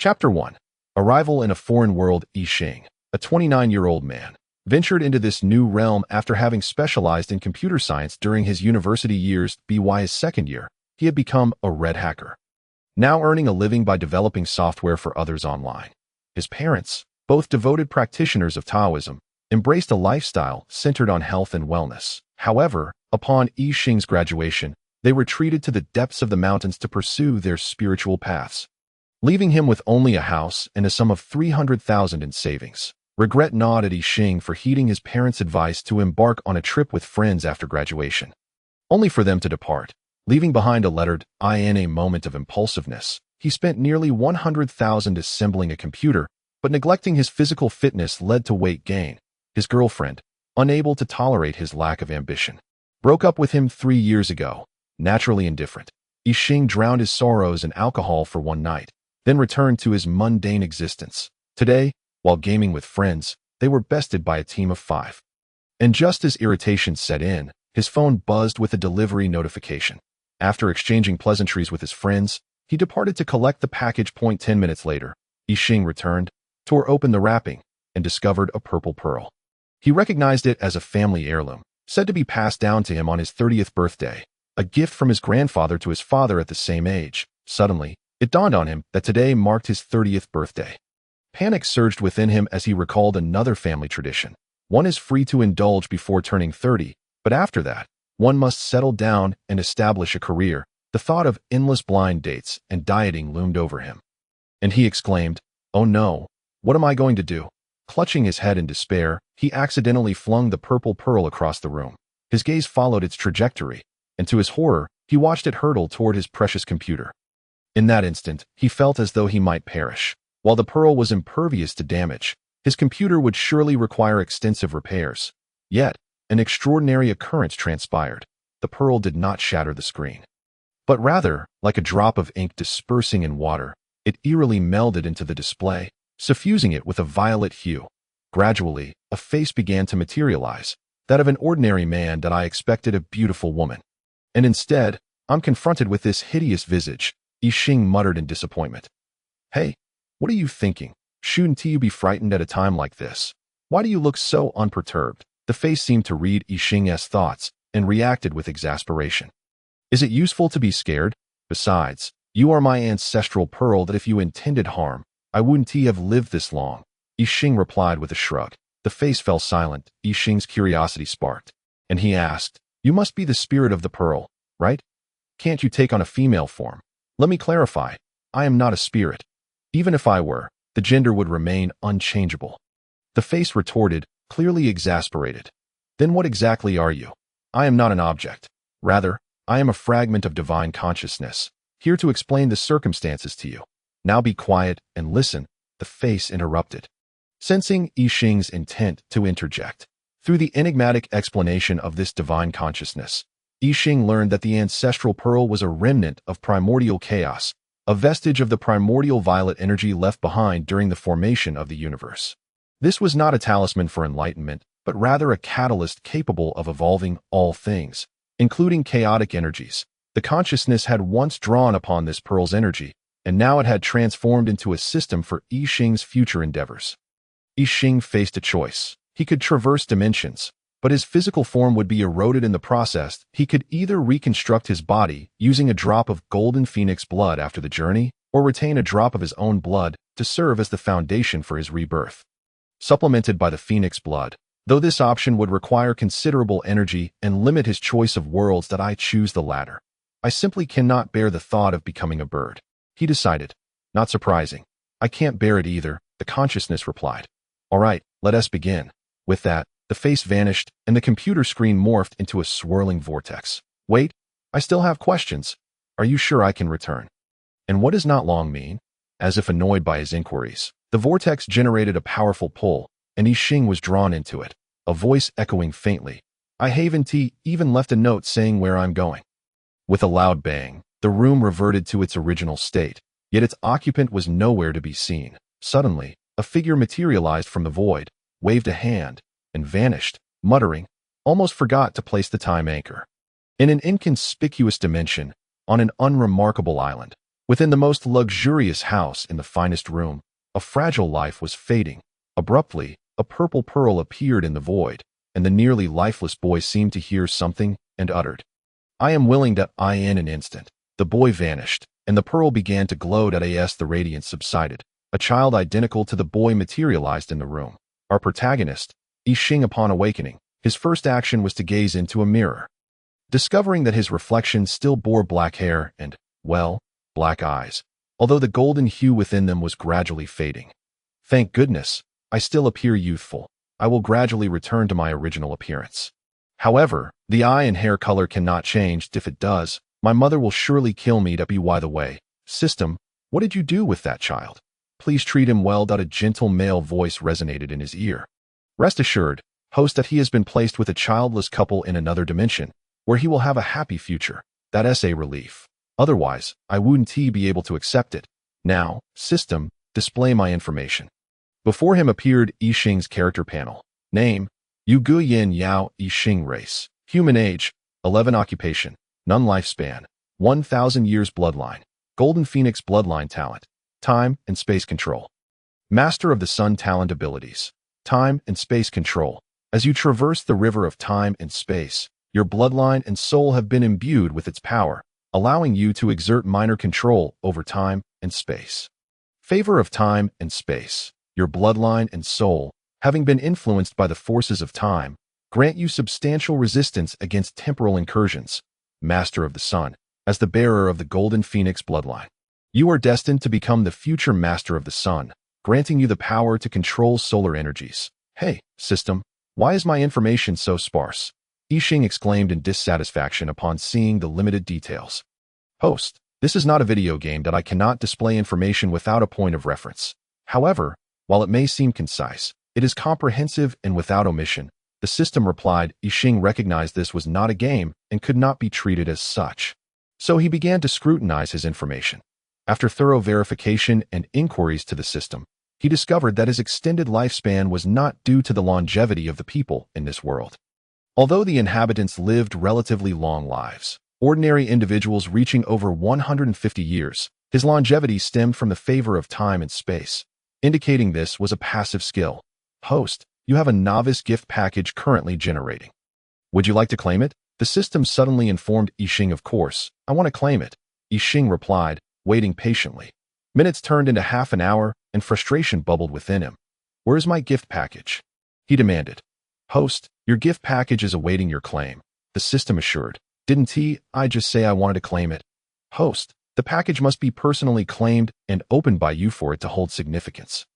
Chapter 1. Arrival in a Foreign World. Yixing, a 29-year-old man, ventured into this new realm after having specialized in computer science during his university years. By his second year, he had become a red hacker, now earning a living by developing software for others online. His parents, both devoted practitioners of Taoism, embraced a lifestyle centered on health and wellness. However, upon Yixing's graduation, they retreated to the depths of the mountains to pursue their spiritual paths, leaving him with only a house and a sum of 300,000 in savings. Regret gnawed at Yixing for heeding his parents' advice to embark on a trip with friends after graduation, only for them to depart, leaving behind a lettered I. In a moment of impulsiveness, he spent nearly 100,000 assembling a computer, but neglecting his physical fitness led to weight gain. His girlfriend, unable to tolerate his lack of ambition, broke up with him 3 years ago. Naturally indifferent, Yixing drowned his sorrows in alcohol for one night, then returned to his mundane existence. Today, while gaming with friends, they were bested by a team of 5. And just as irritation set in, his phone buzzed with a delivery notification. After exchanging pleasantries with his friends, he departed to collect the package. 10 minutes later, Yixing returned, tore open the wrapping, and discovered a purple pearl. He recognized it as a family heirloom, said to be passed down to him on his 30th birthday, a gift from his grandfather to his father at the same age. Suddenly, it dawned on him that today marked his 30th birthday. Panic surged within him as he recalled another family tradition. One is free to indulge before turning 30, but after that, one must settle down and establish a career. The thought of endless blind dates and dieting loomed over him, and he exclaimed, "Oh no, what am I going to do?" Clutching his head in despair, he accidentally flung the purple pearl across the room. His gaze followed its trajectory, and to his horror, he watched it hurtle toward his precious computer. In that instant, he felt as though he might perish. While the pearl was impervious to damage, his computer would surely require extensive repairs. Yet, an extraordinary occurrence transpired. The pearl did not shatter the screen, but rather, like a drop of ink dispersing in water, it eerily melded into the display, suffusing it with a violet hue. Gradually, a face began to materialize, that of an ordinary man. That I expected a beautiful woman, and instead, I'm confronted with this hideous visage, Yixing muttered in disappointment. Hey, what are you thinking? Shouldn't you be frightened at a time like this? Why do you look so unperturbed? The face seemed to read Yixing's thoughts and reacted with exasperation. Is it useful to be scared? Besides, you are my ancestral pearl that if you intended harm, I wouldn't have lived this long. Yixing replied with a shrug. The face fell silent. Yixing's curiosity sparked, and he asked, "You must be the spirit of the pearl, right? Can't you take on a female form?" "Let me clarify. I am not a spirit. Even if I were, the gender would remain unchangeable." The face retorted, clearly exasperated. "Then what exactly are you?" "I am not an object. Rather, I am a fragment of divine consciousness, here to explain the circumstances to you." "Now be quiet and listen," the face interrupted, sensing Yixing's intent to interject. Through the enigmatic explanation of this divine consciousness, Yixing learned that the ancestral pearl was a remnant of primordial chaos, a vestige of the primordial violet energy left behind during the formation of the universe. This was not a talisman for enlightenment, but rather a catalyst capable of evolving all things, including chaotic energies. The consciousness had once drawn upon this pearl's energy, and now it had transformed into a system for Yixing's future endeavors. Yixing faced a choice. He could traverse dimensions, but his physical form would be eroded in the process. He could either reconstruct his body using a drop of golden phoenix blood after the journey, or retain a drop of his own blood to serve as the foundation for his rebirth, supplemented by the phoenix blood. Though this option would require considerable energy and limit his choice of worlds, that I choose the latter. I simply cannot bear the thought of becoming a bird, he decided. Not surprising. I can't bear it either, the consciousness replied. All right, let us begin. With that, the face vanished, and the computer screen morphed into a swirling vortex. Wait, I still have questions. Are you sure I can return? And what does not long mean? As if annoyed by his inquiries, the vortex generated a powerful pull, and Yixing was drawn into it, a voice echoing faintly. I haven't even left a note saying where I'm going. With a loud bang, the room reverted to its original state, yet its occupant was nowhere to be seen. Suddenly, a figure materialized from the void, waved a hand, and vanished, muttering, "Almost forgot to place the time anchor." In an inconspicuous dimension, on an unremarkable island, Within the most luxurious house in the finest room, a fragile life was fading. Abruptly, a purple pearl appeared in the void, and the nearly lifeless boy seemed to hear something and uttered, "I am willing to." In an instant, the boy vanished, and the pearl began to glow. As the radiance subsided, a child identical to the boy materialized in the room. Our protagonist, Yixing, upon awakening, his first action was to gaze into a mirror. Discovering that his reflection still bore black hair and, well, black eyes, although the golden hue within them was gradually fading. "Thank goodness, I still appear youthful. I will gradually return to my original appearance. However, the eye and hair color cannot change. If it does, my mother will surely kill me. By the way, system, what did you do with that child? Please treat him well." A gentle male voice resonated in his ear. "Rest assured, host, that he has been placed with a childless couple in another dimension, where he will have a happy future. That's a relief. Otherwise, I wouldn't be able to accept it. Now, system, display my information." Before him appeared Yixing's character panel. Name: Yu Guyin Yao. Yixing. Race: human. Age: 11. Occupation: none. Lifespan: 1,000 years. Bloodline: Golden Phoenix bloodline. Talent: time and space control. Master of the Sun. Talent: abilities: time and space control. As you traverse the river of time and space, your bloodline and soul have been imbued with its power, allowing you to exert minor control over time and space. Favor of time and space: your bloodline and soul, having been influenced by the forces of time, grant you substantial resistance against temporal incursions. Master of the Sun: as the bearer of the Golden Phoenix bloodline, you are destined to become the future Master of the Sun, granting you the power to control solar energies. Hey, system, why is my information so sparse? Yixing exclaimed in dissatisfaction upon seeing the limited details. Host: this is not a video game that I cannot display information without a point of reference. However, while it may seem concise, it is comprehensive and without omission. The system replied. Yixing recognized this was not a game and could not be treated as such. So he began to scrutinize his information. After thorough verification and inquiries to the system, he discovered that his extended lifespan was not due to the longevity of the people in this world. Although the inhabitants lived relatively long lives, ordinary individuals reaching over 150 years, his longevity stemmed from the favor of time and space, indicating this was a passive skill. Host: you have a novice gift package currently generating. Would you like to claim it? The system suddenly informed Yixing. Of course, I want to claim it. Yixing replied, waiting patiently. Minutes turned into half an hour, and frustration bubbled within him. "Where's my gift package?" he demanded. "Host, your gift package is awaiting your claim," the system assured. "Didn't I just say I wanted to claim it?" Host: the package must be personally claimed and opened by you for it to hold significance.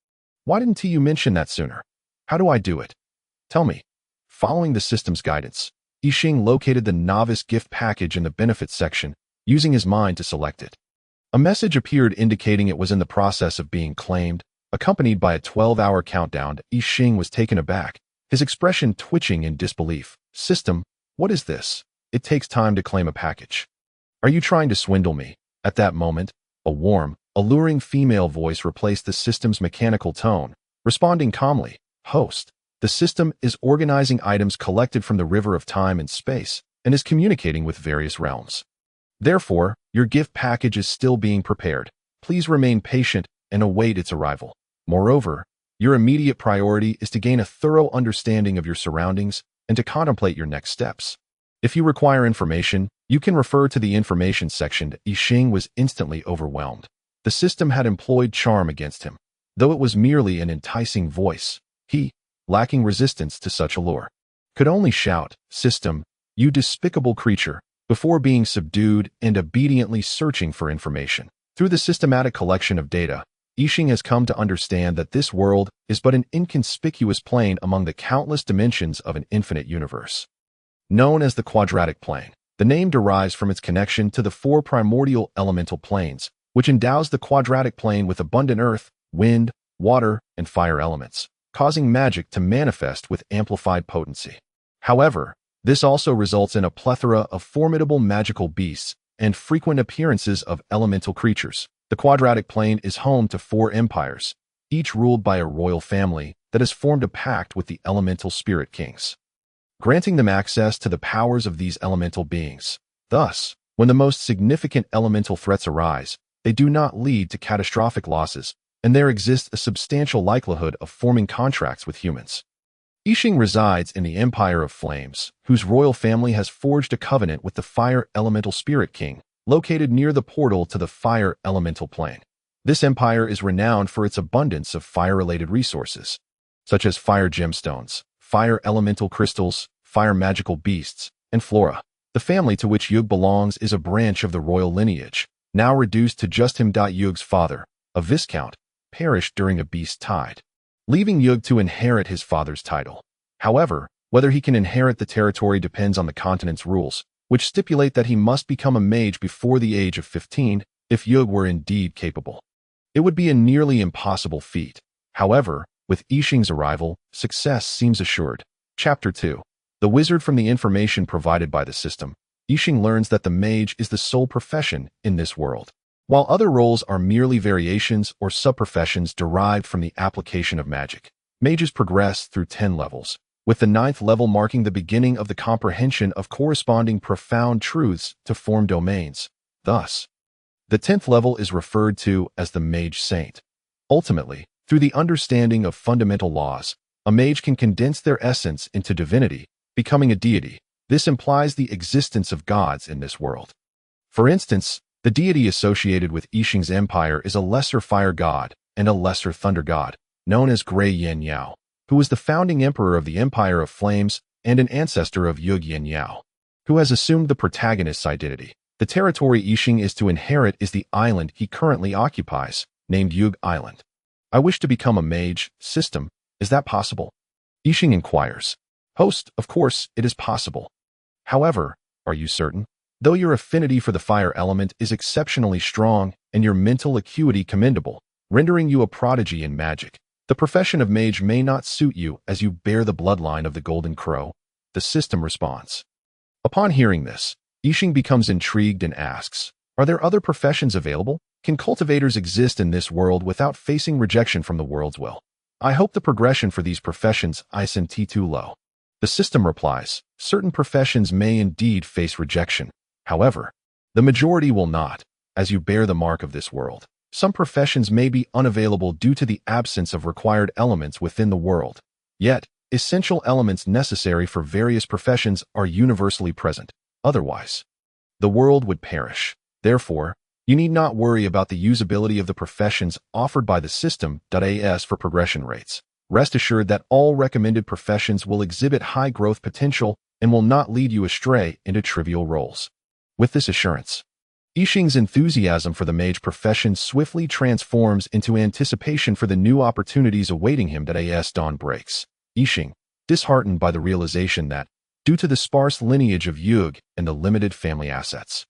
Why didn't you mention that sooner? How do I do it? Tell me. Following the system's guidance, Yixing located the novice gift package in the benefits section, using his mind to select it. A message appeared indicating it was in the process of being claimed, accompanied by a 12-hour countdown. Yixing was taken aback, his expression twitching in disbelief. "System, what is this? It takes time to claim a package. Are you trying to swindle me?" At that moment, a warm, alluring female voice replaced the system's mechanical tone, responding calmly. "Host, the system is organizing items collected from the river of time and space and is communicating with various realms. Therefore, your gift package is still being prepared. Please remain patient and await its arrival. Moreover, your immediate priority is to gain a thorough understanding of your surroundings and to contemplate your next steps. If you require information, you can refer to the information section." Yixing was instantly overwhelmed. The system had employed charm against him, though it was merely an enticing voice. He, lacking resistance to such allure, could only shout, "System, you despicable creature," before being subdued and obediently searching for information. Through the systematic collection of data, Yixing has come to understand that this world is but an inconspicuous plane among the countless dimensions of an infinite universe. Known as the quadratic plane, the name derives from its connection to the four primordial elemental planes, which endows the quadratic plane with abundant earth, wind, water, and fire elements, causing magic to manifest with amplified potency. However, this also results in a plethora of formidable magical beasts and frequent appearances of elemental creatures. The quadratic plane is home to 4 empires, each ruled by a royal family that has formed a pact with the elemental spirit kings, granting them access to the powers of these elemental beings. Thus, when the most significant elemental threats arise, they do not lead to catastrophic losses, and there exists a substantial likelihood of forming contracts with humans. Yixing resides in the Empire of Flames, whose royal family has forged a covenant with the Fire Elemental Spirit King, located near the portal to the Fire Elemental Plane. This empire is renowned for its abundance of fire-related resources, such as fire gemstones, fire elemental crystals, fire magical beasts, and flora. The family to which Yug belongs is a branch of the royal lineage, now reduced to just him. Yug's father, a viscount, perished during a beast tide, leaving Yug to inherit his father's title. However, whether he can inherit the territory depends on the continent's rules, which stipulate that he must become a mage before the age of 15 if Yug were indeed capable. It would be a nearly impossible feat. However, with Yixing's arrival, success seems assured. Chapter 2. The Wizard. From the information provided by the system, Yixing learns that the mage is the sole profession in this world, while other roles are merely variations or subprofessions derived from the application of magic. Mages progress through 10 levels, with the 9th level marking the beginning of the comprehension of corresponding profound truths to form domains. Thus, the 10th level is referred to as the Mage Saint. Ultimately, through the understanding of fundamental laws, a mage can condense their essence into divinity, becoming a deity. This implies the existence of gods in this world. For instance, the deity associated with Yixing's empire is a lesser fire god and a lesser thunder god, known as Gray Yen Yao, who was the founding emperor of the Empire of Flames and an ancestor of Yug Yen Yao, who has assumed the protagonist's identity. The territory Yixing is to inherit is the island he currently occupies, named Yug Island. I wish to become a mage. System, is that possible? Yixing inquires. Host, of course, it is possible. However, are you certain? Though your affinity for the fire element is exceptionally strong and your mental acuity commendable, rendering you a prodigy in magic, the profession of mage may not suit you as you bear the bloodline of the Golden Crow. The system responds. Upon hearing this, Yixing becomes intrigued and asks, are there other professions available? Can cultivators exist in this world without facing rejection from the world's will? I hope the progression for these professions isn't too low. The system replies, certain professions may indeed face rejection. However, the majority will not, as you bear the mark of this world. Some professions may be unavailable due to the absence of required elements within the world. Yet, essential elements necessary for various professions are universally present. Otherwise, the world would perish. Therefore, you need not worry about the usability of the professions offered by the system. As for progression rates, rest assured that all recommended professions will exhibit high growth potential and will not lead you astray into trivial roles. With this assurance, Yixing's enthusiasm for the mage profession swiftly transforms into anticipation for the new opportunities awaiting him. As dawn breaks, Yixing, disheartened by the realization that, due to the sparse lineage of Yug and the limited family assets,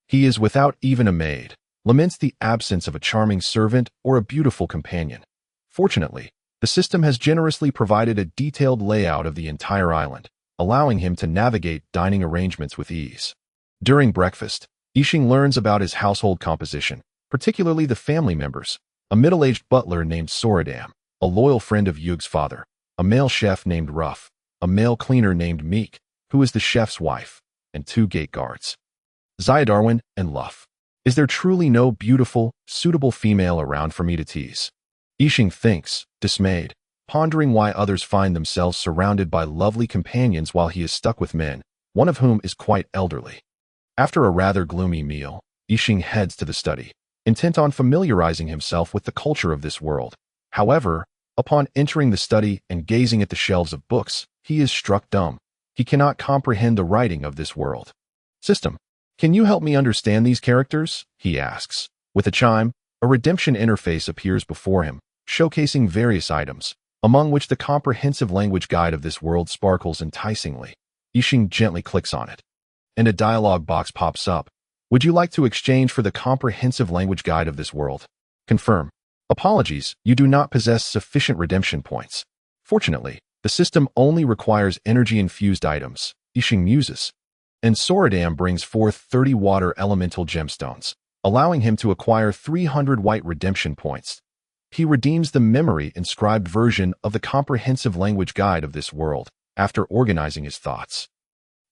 he is without even a maid, laments the absence of a charming servant or a beautiful companion. Fortunately, the system has generously provided a detailed layout of the entire island, allowing him to navigate dining arrangements with ease. During breakfast, Yixing learns about his household composition, particularly the family members: a middle-aged butler named Soradam, a loyal friend of Yug's father, a male chef named Ruff, a male cleaner named Meek, who is the chef's wife, and 2 gate guards, Zydarwin and Luff. Is there truly no beautiful, suitable female around for me to tease? Yixing thinks, dismayed, pondering why others find themselves surrounded by lovely companions while he is stuck with men, one of whom is quite elderly. After a rather gloomy meal, Yixing heads to the study, intent on familiarizing himself with the culture of this world. However, upon entering the study and gazing at the shelves of books, he is struck dumb. He cannot comprehend the writing of this world. System, can you help me understand these characters? He asks. With a chime, a redemption interface appears before him, showcasing various items, among which the comprehensive language guide of this world sparkles enticingly. Yixing gently clicks on it, and a dialog box pops up. Would you like to exchange for the comprehensive language guide of this world? Confirm. Apologies, you do not possess sufficient redemption points. Fortunately, the system only requires energy-infused items, Yixing muses, and Soradam brings forth 30 water elemental gemstones, allowing him to acquire 300 white redemption points. He redeems the memory-inscribed version of the comprehensive language guide of this world. After organizing his thoughts,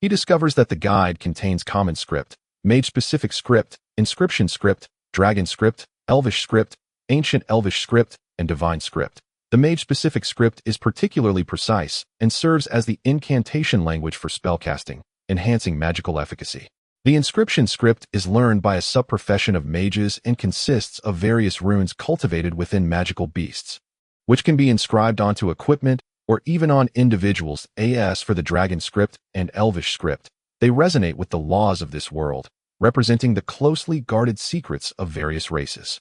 he discovers that the guide contains common script, mage-specific script, inscription script, Dragon script, Elvish script, Ancient Elvish script, and Divine script. The mage-specific script is particularly precise and serves as the incantation language for spellcasting, enhancing magical efficacy. The inscription script is learned by a subprofession of mages and consists of various runes cultivated within magical beasts, which can be inscribed onto equipment or even on individuals. As for the Dragon script and Elvish script, they resonate with the laws of this world, representing the closely guarded secrets of various races.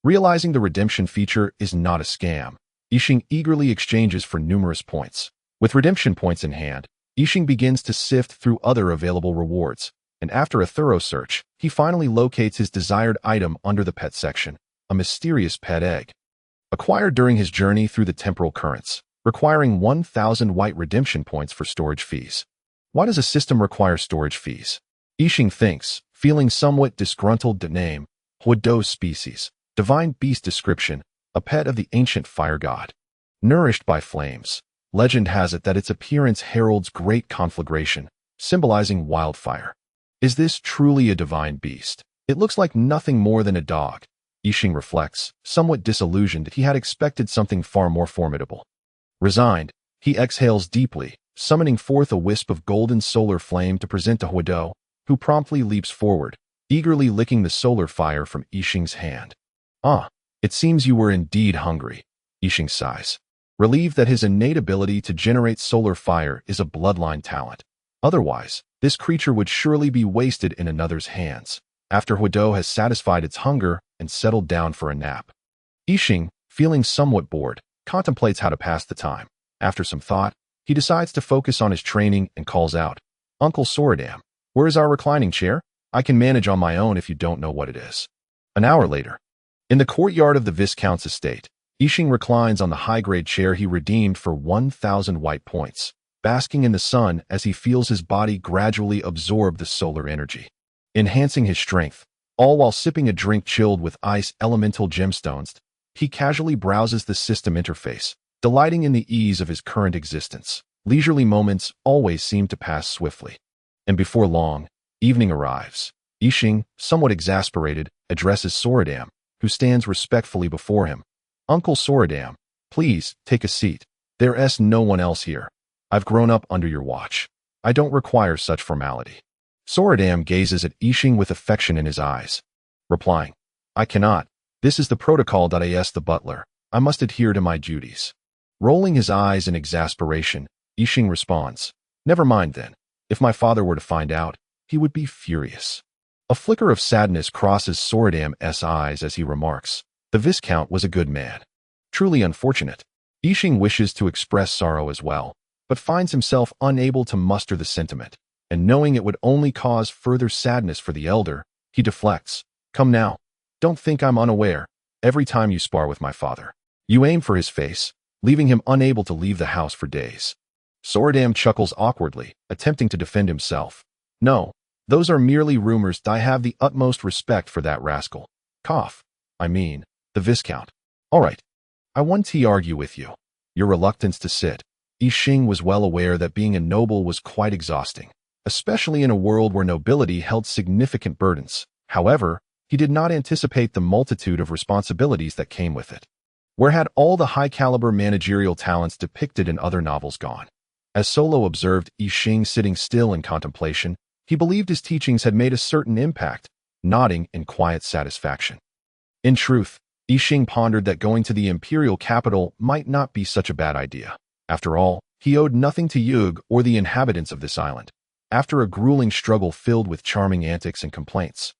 Realizing the redemption feature is not a scam, Yixing eagerly exchanges for numerous points. With redemption points in hand, Yixing begins to sift through other available rewards, and after a thorough search, he finally locates his desired item under the pet section, a mysterious pet egg. Acquired during his journey through the temporal currents, requiring 1,000 white redemption points for storage fees. Why does a system require storage fees? Yixing thinks, feeling somewhat disgruntled. The name, Huido species, divine beast description, a pet of the ancient fire god. Nourished by flames, legend has it that its appearance heralds great conflagration, symbolizing wildfire. Is this truly a divine beast? It looks like nothing more than a dog. Yixing reflects, somewhat disillusioned. He had expected something far more formidable. Resigned, he exhales deeply, summoning forth a wisp of golden solar flame to present to Huido, who promptly leaps forward, eagerly licking the solar fire from Yixing's hand. Ah, it seems you were indeed hungry, Yixing sighs, relieved that his innate ability to generate solar fire is a bloodline talent. Otherwise, this creature would surely be wasted in another's hands, after Huido has satisfied its hunger and settled down for a nap. Yixing, feeling somewhat bored, contemplates how to pass the time. After some thought, he decides to focus on his training and calls out, "Uncle Soradam, where is our reclining chair? I can manage on my own if you don't know what it is." An hour later, in the courtyard of the Viscount's estate, Yixing reclines on the high-grade chair he redeemed for 1,000 white points, basking in the sun as he feels his body gradually absorb the solar energy, enhancing his strength. All while sipping a drink chilled with ice elemental gemstones, he casually browses the system interface, delighting in the ease of his current existence. Leisurely moments always seem to pass swiftly. And before long, evening arrives. Yixing, somewhat exasperated, addresses Soradam, who stands respectfully before him. "Uncle Soradam, please, take a seat. There's no one else here. I've grown up under your watch. I don't require such formality." Soradam gazes at Yixing with affection in his eyes, replying, "I cannot. This is the protocol. As the butler, I must adhere to my duties." Rolling his eyes in exasperation, Yixing responds, "Never mind then. If my father were to find out, he would be furious." A flicker of sadness crosses Soradam's eyes as he remarks, "The Viscount was a good man. Truly unfortunate." Yixing wishes to express sorrow as well, but finds himself unable to muster the sentiment, and knowing it would only cause further sadness for the elder, he deflects, "Come now. Don't think I'm unaware. Every time you spar with my father, you aim for his face, leaving him unable to leave the house for days." Soradam chuckles awkwardly, attempting to defend himself. "No, those are merely rumors. I have the utmost respect for that rascal. I mean, the Viscount. All right, I want to argue with you. Your reluctance to sit." Yixing was well aware that being a noble was quite exhausting, especially in a world where nobility held significant burdens. However, he did not anticipate the multitude of responsibilities that came with it. Where had all the high-caliber managerial talents depicted in other novels gone? As Solo observed Yixing sitting still in contemplation, he believed his teachings had made a certain impact, nodding in quiet satisfaction. In truth, Yixing pondered that going to the imperial capital might not be such a bad idea. After all, he owed nothing to Yug or the inhabitants of this island. After a grueling struggle filled with charming antics and complaints,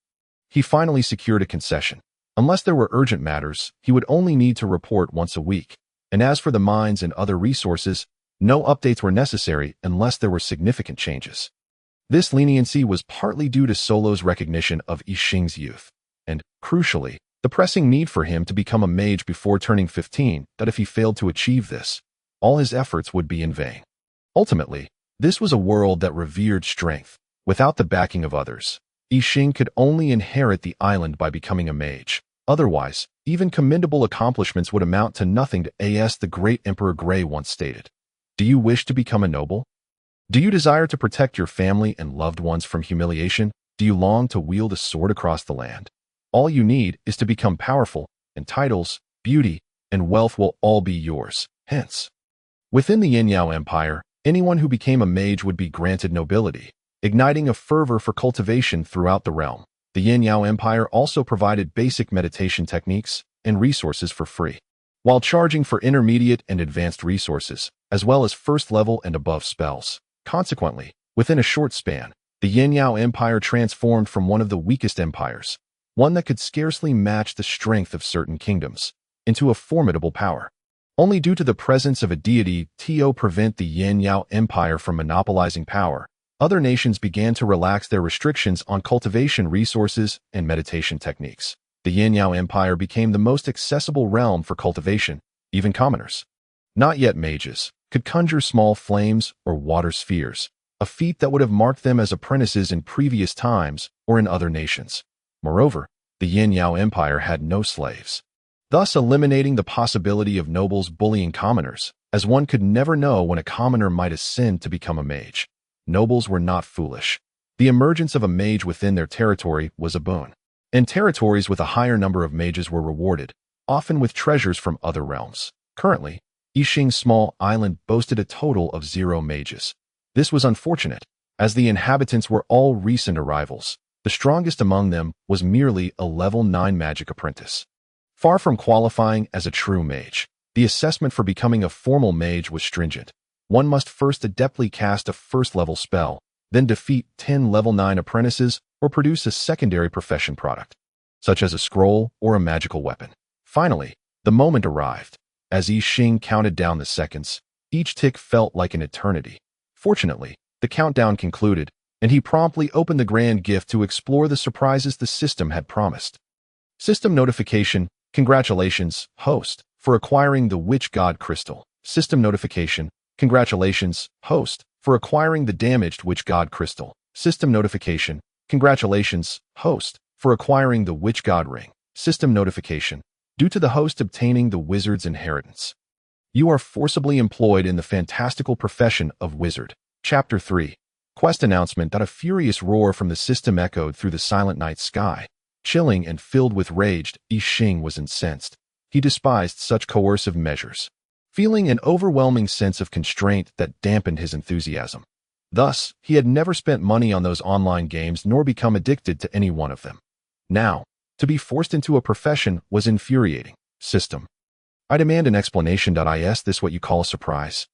he finally secured a concession. Unless there were urgent matters, he would only need to report once a week. And as for the mines and other resources, no updates were necessary unless there were significant changes. This leniency was partly due to Solo's recognition of Yixing's youth, and, crucially, the pressing need for him to become a mage before turning 15, that if he failed to achieve this, all his efforts would be in vain. Ultimately, this was a world that revered strength. Without the backing of others, Yixing could only inherit the island by becoming a mage. Otherwise, even commendable accomplishments would amount to nothing. As the great Emperor Grey once stated, "Do you wish to become a noble? Do you desire to protect your family and loved ones from humiliation? Do you long to wield a sword across the land? All you need is to become powerful, and titles, beauty, and wealth will all be yours. Hence, within the Yin-Yao Empire, anyone who became a mage would be granted nobility, igniting a fervor for cultivation throughout the realm. The Yin-Yao Empire also provided basic meditation techniques and resources for free, while charging for intermediate and advanced resources, as well as first-level and above spells. Consequently, within a short span, the Yin-Yao Empire transformed from one of the weakest empires, one that could scarcely match the strength of certain kingdoms, into a formidable power. Only due to the presence of a deity to prevent the Yin-Yao Empire from monopolizing power, other nations began to relax their restrictions on cultivation resources and meditation techniques. The Yin-Yao Empire became the most accessible realm for cultivation. Even commoners, not yet mages, could conjure small flames or water spheres, a feat that would have marked them as apprentices in previous times or in other nations. Moreover, the Yin-Yao Empire had no slaves, thus eliminating the possibility of nobles bullying commoners, as one could never know when a commoner might ascend to become a mage. Nobles were not foolish. The emergence of a mage within their territory was a boon, and territories with a higher number of mages were rewarded, often with treasures from other realms. Currently, Yixing's small island boasted a total of 0 mages. This was unfortunate, as the inhabitants were all recent arrivals. The strongest among them was merely a level 9 magic apprentice. Far from qualifying as a true mage, the assessment for becoming a formal mage was stringent. One must first adeptly cast a first-level spell, then defeat 10 level 9 apprentices or produce a secondary profession product, such as a scroll or a magical weapon. Finally, the moment arrived. As Yixing counted down the seconds, each tick felt like an eternity. Fortunately, the countdown concluded, and he promptly opened the grand gift to explore the surprises the system had promised. System notification: congratulations, host, for acquiring the Witch God Crystal. System notification: congratulations, host, for acquiring the damaged Witch God Crystal. System notification: congratulations, host, for acquiring the Witch God Ring. System notification: due to the host obtaining the wizard's inheritance, you are forcibly employed in the fantastical profession of wizard. Chapter 3. Quest announcement. A furious roar from the system echoed through the silent night sky. Chilling and filled with rage, Yixing was incensed. He despised such coercive measures, feeling an overwhelming sense of constraint that dampened his enthusiasm. Thus, he had never spent money on those online games nor become addicted to any one of them. Now, to be forced into a profession was infuriating. System: I demand an explanation. Is this what you call a surprise?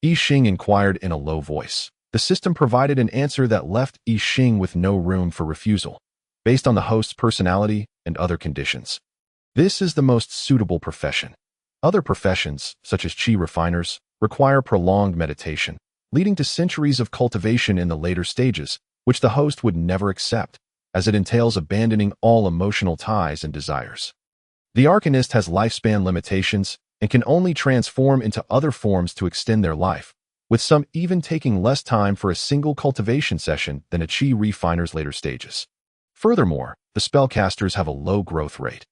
Yixing inquired in a low voice. The system provided an answer that left Yixing with no room for refusal, based on the host's personality and other conditions. This is the most suitable profession. Other professions, such as chi refiners, require prolonged meditation, leading to centuries of cultivation in the later stages, which the host would never accept, as it entails abandoning all emotional ties and desires. The arcanist has lifespan limitations and can only transform into other forms to extend their life, with some even taking less time for a single cultivation session than a chi refiner's later stages. Furthermore, the spellcasters have a low growth rate.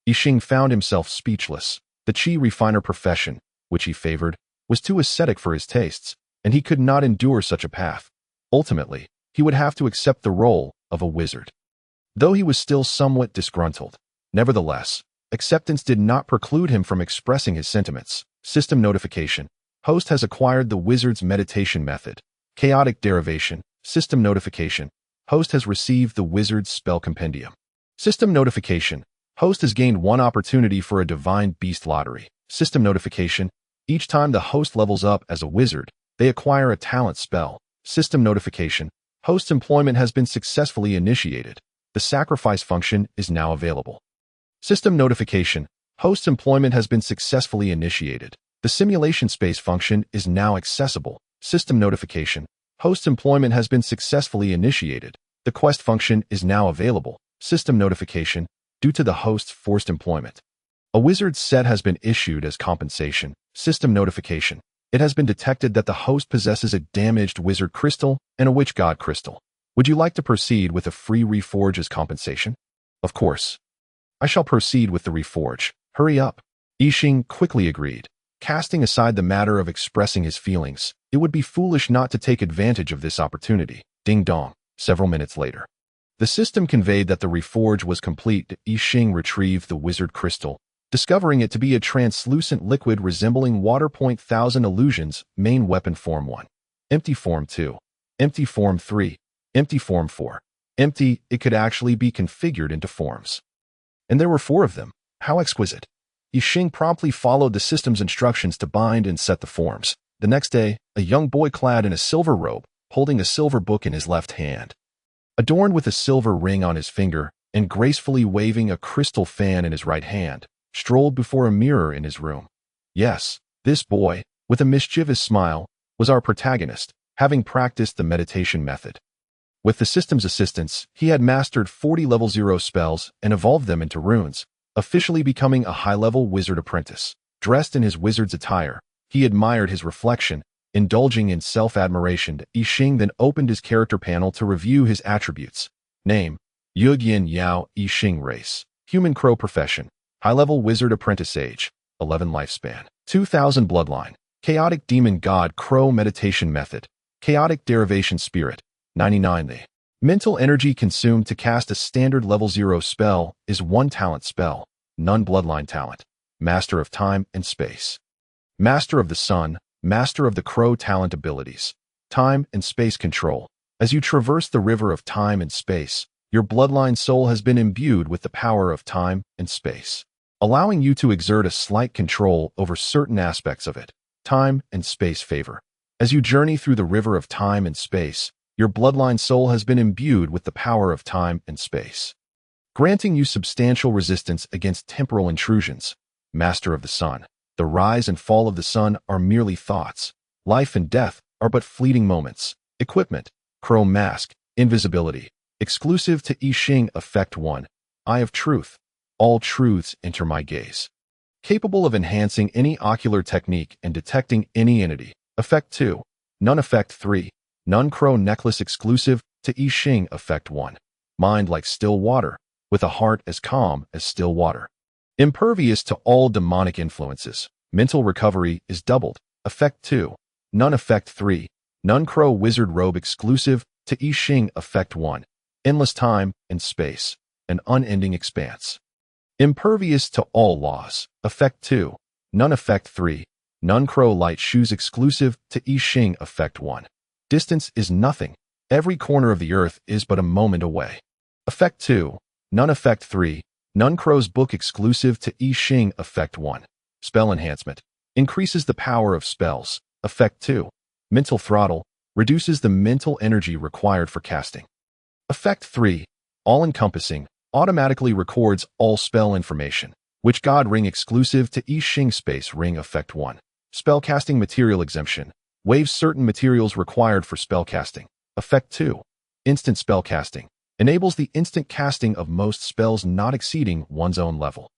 Yixing found himself speechless. The chi refiner profession, which he favored, was too ascetic for his tastes, and he could not endure such a path. Ultimately, he would have to accept the role of a wizard. Though he was still somewhat disgruntled, nevertheless, acceptance did not preclude him from expressing his sentiments. System notification: host has acquired the wizard's meditation method. Chaotic derivation. System notification: host has received the wizard's spell compendium. System notification: host has gained 1 opportunity for a divine beast lottery. System notification: each time the host levels up as a wizard, they acquire a talent spell. System notification: host's employment has been successfully initiated. The sacrifice function is now available. System notification: host's employment has been successfully initiated. The simulation space function is now accessible. System notification: host's employment has been successfully initiated. The quest function is now available. System notification: due to the host's forced employment, a wizard's set has been issued as compensation. System notification: it has been detected that the host possesses a damaged wizard crystal and a witch god crystal. Would you like to proceed with a free reforge as compensation? Of course. I shall proceed with the reforge. Hurry up. Yixing quickly agreed. Casting aside the matter of expressing his feelings, it would be foolish not to take advantage of this opportunity. Ding dong. Several minutes later, The system conveyed that the reforge was complete. I Ching retrieved the wizard crystal, discovering it to be a translucent liquid resembling water. 1000 illusions, main weapon form 1. Empty form 2. Empty form 3. Empty form 4. Empty, it could actually be configured into forms. And there were 4 of them. How exquisite. I Ching promptly followed the system's instructions to bind and set the forms. The next day, a young boy clad in a silver robe, holding a silver book in his left hand, adorned with a silver ring on his finger, and gracefully waving a crystal fan in his right hand, strolled before a mirror in his room. Yes, this boy, with a mischievous smile, was our protagonist, having practiced the meditation method. With the system's assistance, he had mastered 40 level 0 spells and evolved them into runes, officially becoming a high-level wizard apprentice. Dressed in his wizard's attire, he admired his reflection, indulging in self-admiration. I Ching then opened his character panel to review his attributes. Name: Yin Yao. I Ching. Race: human. Crow. Profession: high-level wizard apprentice. Age: 11. Lifespan: 2000. Bloodline: chaotic demon god. Crow. Meditation method: chaotic derivation. Spirit: 99. The mental energy consumed to cast a standard level 0 spell is 1 talent spell. None. Bloodline talent: master of time and space, master of the sun, master of the crow. Talent abilities: time and space control. As you traverse the river of time and space, your bloodline soul has been imbued with the power of time and space, allowing you to exert a slight control over certain aspects of it. Time and space favor. As you journey through the river of time and space, your bloodline soul has been imbued with the power of time and space, granting you substantial resistance against temporal intrusions. Master of the sun. The rise and fall of the sun are merely thoughts. Life and death are but fleeting moments. Equipment: crow mask, invisibility. Exclusive to I Ching. Effect 1. Eye of truth. All truths enter my gaze. Capable of enhancing any ocular technique and detecting any entity. Effect 2. None. Effect 3. None. Crow necklace. Exclusive to I Ching. Effect 1. Mind like still water, with a heart as calm as still water. Impervious to all demonic influences. Mental recovery is doubled. Effect 2. None. Effect 3. None. Crow wizard robe. Exclusive to I Ching. Effect 1. Endless time and space, an unending expanse. Impervious to all laws. Effect 2. None. Effect 3. None. Crow light shoes. Exclusive to I Ching. Effect 1. Distance is nothing. Every corner of the earth is but a moment away. Effect 2. None. Effect 3. None. Crow's book. Exclusive to I Ching. Effect 1. Spell enhancement. Increases the power of spells. Effect 2. Mental throttle. Reduces the mental energy required for casting. Effect 3. All-encompassing. Automatically records all spell information. Witch God ring. Exclusive to I Ching. Space ring. Effect 1. Spellcasting material exemption. Waives certain materials required for spellcasting. Effect 2. Instant spellcasting. Enables the instant casting of most spells not exceeding one's own level.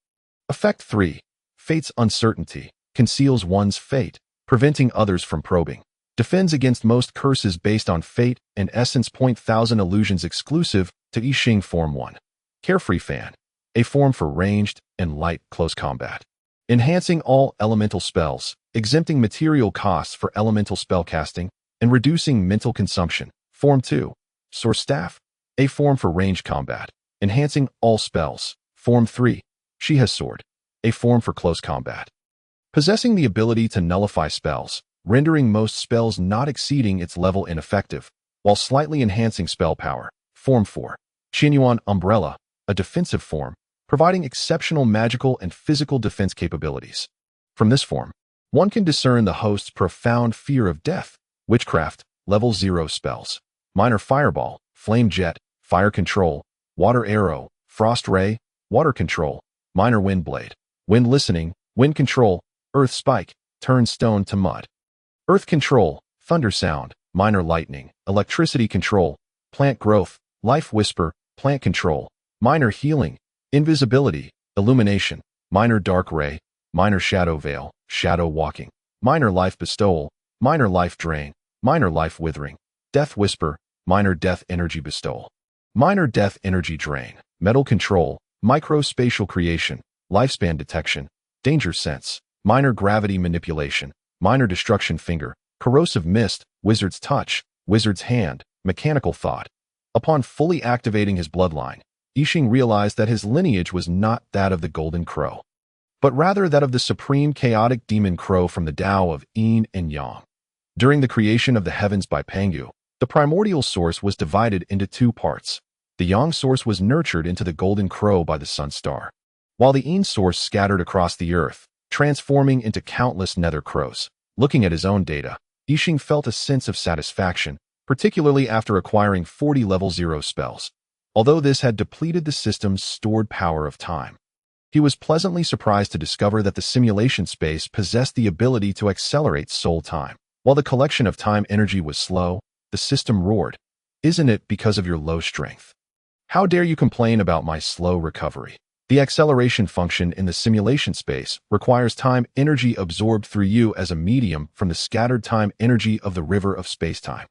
Effect 3. Fate's uncertainty. Conceals one's fate, preventing others from probing. Defends against most curses based on fate and essence. 1000 illusions. Exclusive to I Ching. Form 1. Carefree fan. A form for ranged and light close combat. Enhancing all elemental spells, exempting material costs for elemental spellcasting, and reducing mental consumption. Form 2. Sword staff. A form for ranged combat, enhancing all spells. Form 3. She has sword. A form for close combat, possessing the ability to nullify spells, rendering most spells not exceeding its level ineffective, while slightly enhancing spell power. Form 4. Qinyuan umbrella, a defensive form, providing exceptional magical and physical defense capabilities. From this form, one can discern the host's profound fear of death. Witchcraft, level 0 spells. Minor fireball, flame jet, fire control, water arrow, frost ray, water control, minor wind blade, wind listening, wind control, earth spike, turn stone to mud. Earth control, thunder sound, minor lightning, electricity control, plant growth, life whisper, plant control, minor healing, invisibility, illumination, minor dark ray, minor shadow veil, shadow walking, minor life bestowal, minor life drain, minor life withering, death whisper, minor death energy bestowal, minor death energy drain, metal control, microspatial creation, lifespan detection, danger sense, minor gravity manipulation, minor destruction finger, corrosive mist, wizard's touch, wizard's hand, mechanical thought, Upon fully activating his bloodline, Yixing realized that his lineage was not that of the Golden Crow, but rather that of the supreme chaotic demon crow from the Tao of Yin and Yang. During the creation of the heavens by Pangu, the primordial source was divided into two parts. The Yang source was nurtured into the Golden Crow by the Sun Star, while the Yin source scattered across the earth, transforming into countless nether crows. Looking at his own data, Yixing felt a sense of satisfaction, particularly after acquiring 40 level 0 spells. Although this had depleted the system's stored power of time, he was pleasantly surprised to discover that the simulation space possessed the ability to accelerate soul time. While the collection of time energy was slow, the system roared, "Isn't it because of your low strength? How dare you complain about my slow recovery?" The acceleration function in the simulation space requires time energy absorbed through you as a medium from the scattered time energy of the river of spacetime.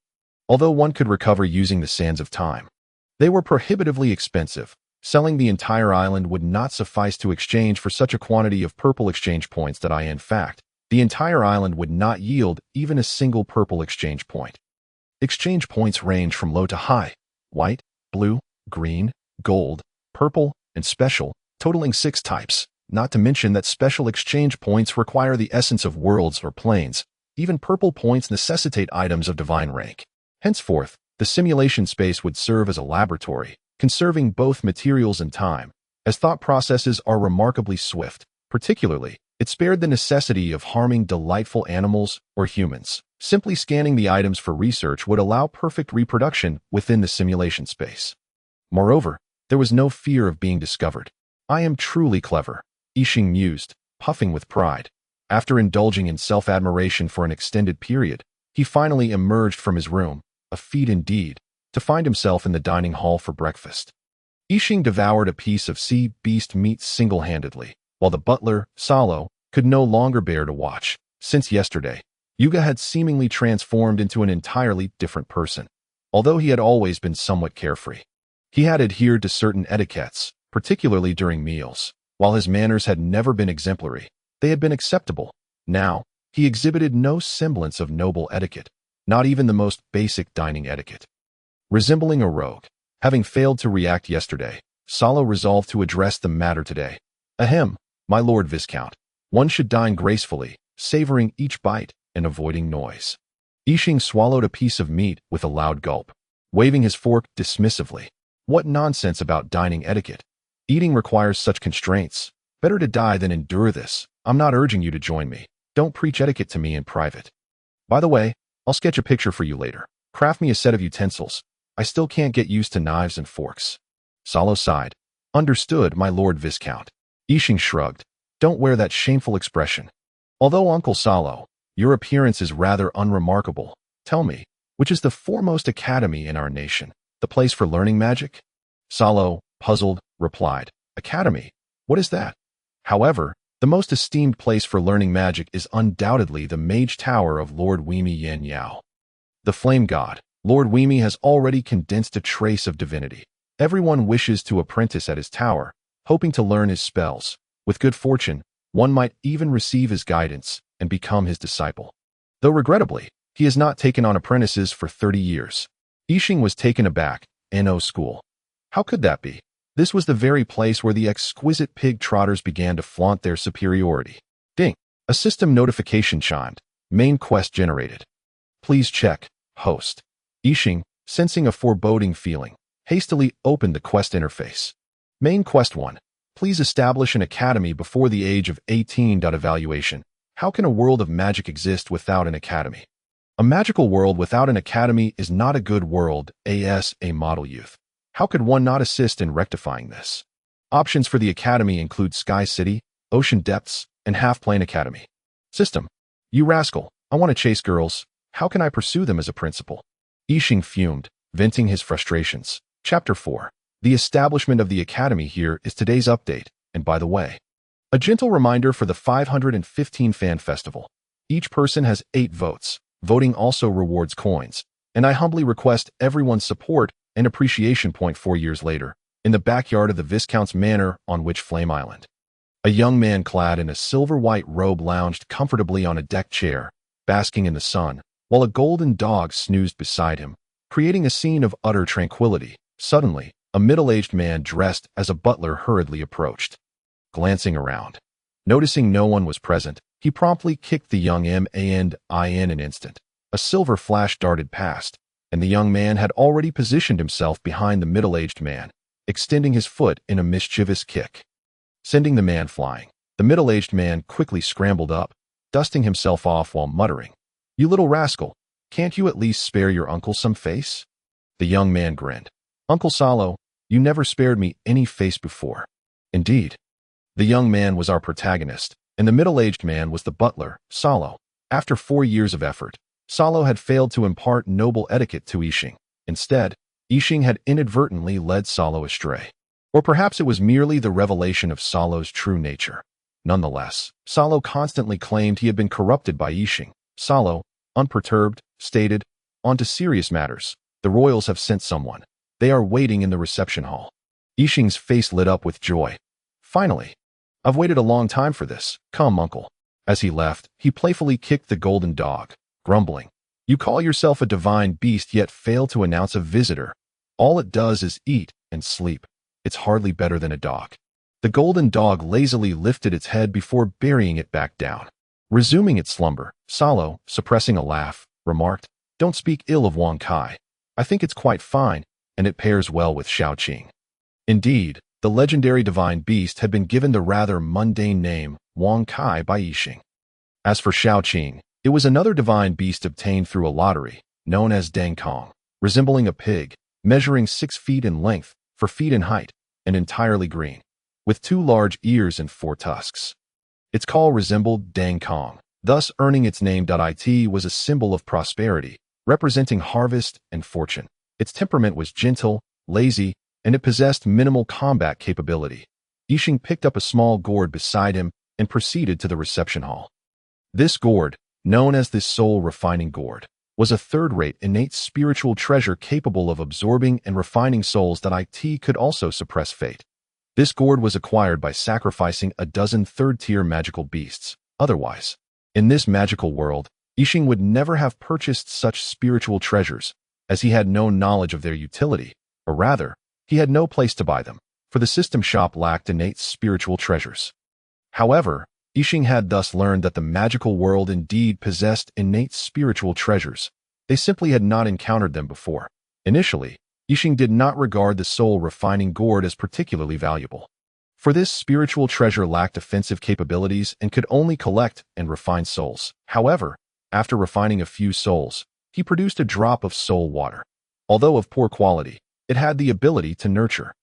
Although one could recover using the sands of time, they were prohibitively expensive. Selling the entire island would not suffice to exchange for such a quantity of purple exchange points that in fact, the entire island would not yield even a single purple exchange point. Exchange points range from low to high, white, blue, green, gold, purple, and special, totaling 6 types, not to mention that special exchange points require the essence of worlds or planes. Even purple points necessitate items of divine rank. Henceforth, the simulation space would serve as a laboratory, conserving both materials and time, as thought processes are remarkably swift. Particularly, it spared the necessity of harming delightful animals or humans. Simply scanning the items for research would allow perfect reproduction within the simulation space. Moreover, there was no fear of being discovered. "I am truly clever," Yixing mused, puffing with pride. After indulging in self-admiration for an extended period, he finally emerged from his room, a feat indeed, to find himself in the dining hall for breakfast. Yixing devoured a piece of sea beast meat single-handedly, while the butler, Salo, could no longer bear to watch. Since yesterday, Yuga had seemingly transformed into an entirely different person. Although he had always been somewhat carefree, he had adhered to certain etiquettes, particularly during meals. While his manners had never been exemplary, they had been acceptable. Now, he exhibited no semblance of noble etiquette, not even the most basic dining etiquette. Resembling a rogue, having failed to react yesterday, Salo resolved to address the matter today. "Ahem, my Lord Viscount, one should dine gracefully, savoring each bite and avoiding noise." Yixing swallowed a piece of meat with a loud gulp, waving his fork dismissively. "What nonsense about dining etiquette? Eating requires such constraints. Better to die than endure this. I'm not urging you to join me. Don't preach etiquette to me in private. By the way, I'll sketch a picture for you later. Craft me a set of utensils. I still can't get used to knives and forks." Salo sighed. "Understood, my Lord Viscount." Yixing shrugged. "Don't wear that shameful expression. Although Uncle Salo, your appearance is rather unremarkable. Tell me, which is the foremost academy in our nation? The place for learning magic?" Salo, puzzled, replied, "Academy? What is that?" "However, the most esteemed place for learning magic is undoubtedly the Mage Tower of Lord Weimi Yan Yao. The Flame God, Lord Weimi, has already condensed a trace of divinity. Everyone wishes to apprentice at his tower, hoping to learn his spells. With good fortune, one might even receive his guidance and become his disciple. Though regrettably, he has not taken on apprentices for 30 years. Yixing was taken aback. "No school. How could that be? This was the very place where the exquisite pig trotters began to flaunt their superiority." Ding! A system notification chimed. Main quest generated. "Please check, host." Yixing, sensing a foreboding feeling, hastily opened the quest interface. Main quest 1. Please establish an academy before the age of 18. Evaluation. How can a world of magic exist without an academy? A magical world without an academy is not a good world, as a model youth. How could one not assist in rectifying this? Options for the academy include Sky City, Ocean Depths, and Half-Plane Academy. System. "You rascal, I want to chase girls. How can I pursue them as a principal?" Yixing fumed, venting his frustrations. Chapter 4. The establishment of the academy. Here is today's update, and by the way, a gentle reminder for the 515 Fan Festival. Each person has 8 votes. Voting also rewards coins, and I humbly request everyone's support and appreciation. 4 years later, in the backyard of the Viscount's manor on Witch Flame Island, a young man clad in a silver-white robe lounged comfortably on a deck chair, basking in the sun, while a golden dog snoozed beside him, creating a scene of utter tranquility. Suddenly, a middle-aged man dressed as a butler hurriedly approached. Glancing around, noticing no one was present, he promptly kicked the young man in an instant. A silver flash darted past, and the young man had already positioned himself behind the middle-aged man, extending his foot in a mischievous kick, sending the man flying. The middle-aged man quickly scrambled up, dusting himself off while muttering, "You little rascal, can't you at least spare your uncle some face?" The young man grinned. "Uncle Salo, you never spared me any face before." Indeed, the young man was our protagonist, and the middle-aged man was the butler, Salo. After 4 years of effort, Salo had failed to impart noble etiquette to Yixing. Instead, Yixing had inadvertently led Salo astray. Or perhaps it was merely the revelation of Salo's true nature. Nonetheless, Salo constantly claimed he had been corrupted by Yixing. Salo, unperturbed, stated, "On to serious matters. The royals have sent someone. They are waiting in the reception hall." Yixing's face lit up with joy. "Finally! I've waited a long time for this. Come, uncle." As he left, he playfully kicked the golden dog, grumbling, "You call yourself a divine beast yet fail to announce a visitor. All it does is eat and sleep. It's hardly better than a dog." The golden dog lazily lifted its head before burying it back down. Resuming its slumber, Salo, suppressing a laugh, remarked, "Don't speak ill of Wang Kai. I think it's quite fine, and it pairs well with Xiaoqing." Indeed, the legendary divine beast had been given the rather mundane name Wang Kai by Yixing. As for Xiaoqing, it was another divine beast obtained through a lottery, known as Dang Kong, resembling a pig, measuring 6 feet in length, 4 feet in height, and entirely green, with 2 large ears and 4 tusks. Its call resembled Dang Kong, thus earning its name. It was a symbol of prosperity, representing harvest and fortune. Its temperament was gentle, lazy, and it possessed minimal combat capability. Yixing picked up a small gourd beside him and proceeded to the reception hall. This gourd, known as the soul refining gourd, was a third-rate innate spiritual treasure capable of absorbing and refining souls. It could also suppress fate. This gourd was acquired by sacrificing a dozen third-tier magical beasts. Otherwise, in this magical world, Yixing would never have purchased such spiritual treasures, as he had no knowledge of their utility, or rather, he had no place to buy them, for the system shop lacked innate spiritual treasures. However, Yixing had thus learned that the magical world indeed possessed innate spiritual treasures. They simply had not encountered them before. Initially, Yixing did not regard the soul refining gourd as particularly valuable, for this spiritual treasure lacked offensive capabilities and could only collect and refine souls. However, after refining a few souls, he produced a drop of soul water. Although of poor quality, it had the ability to nurture,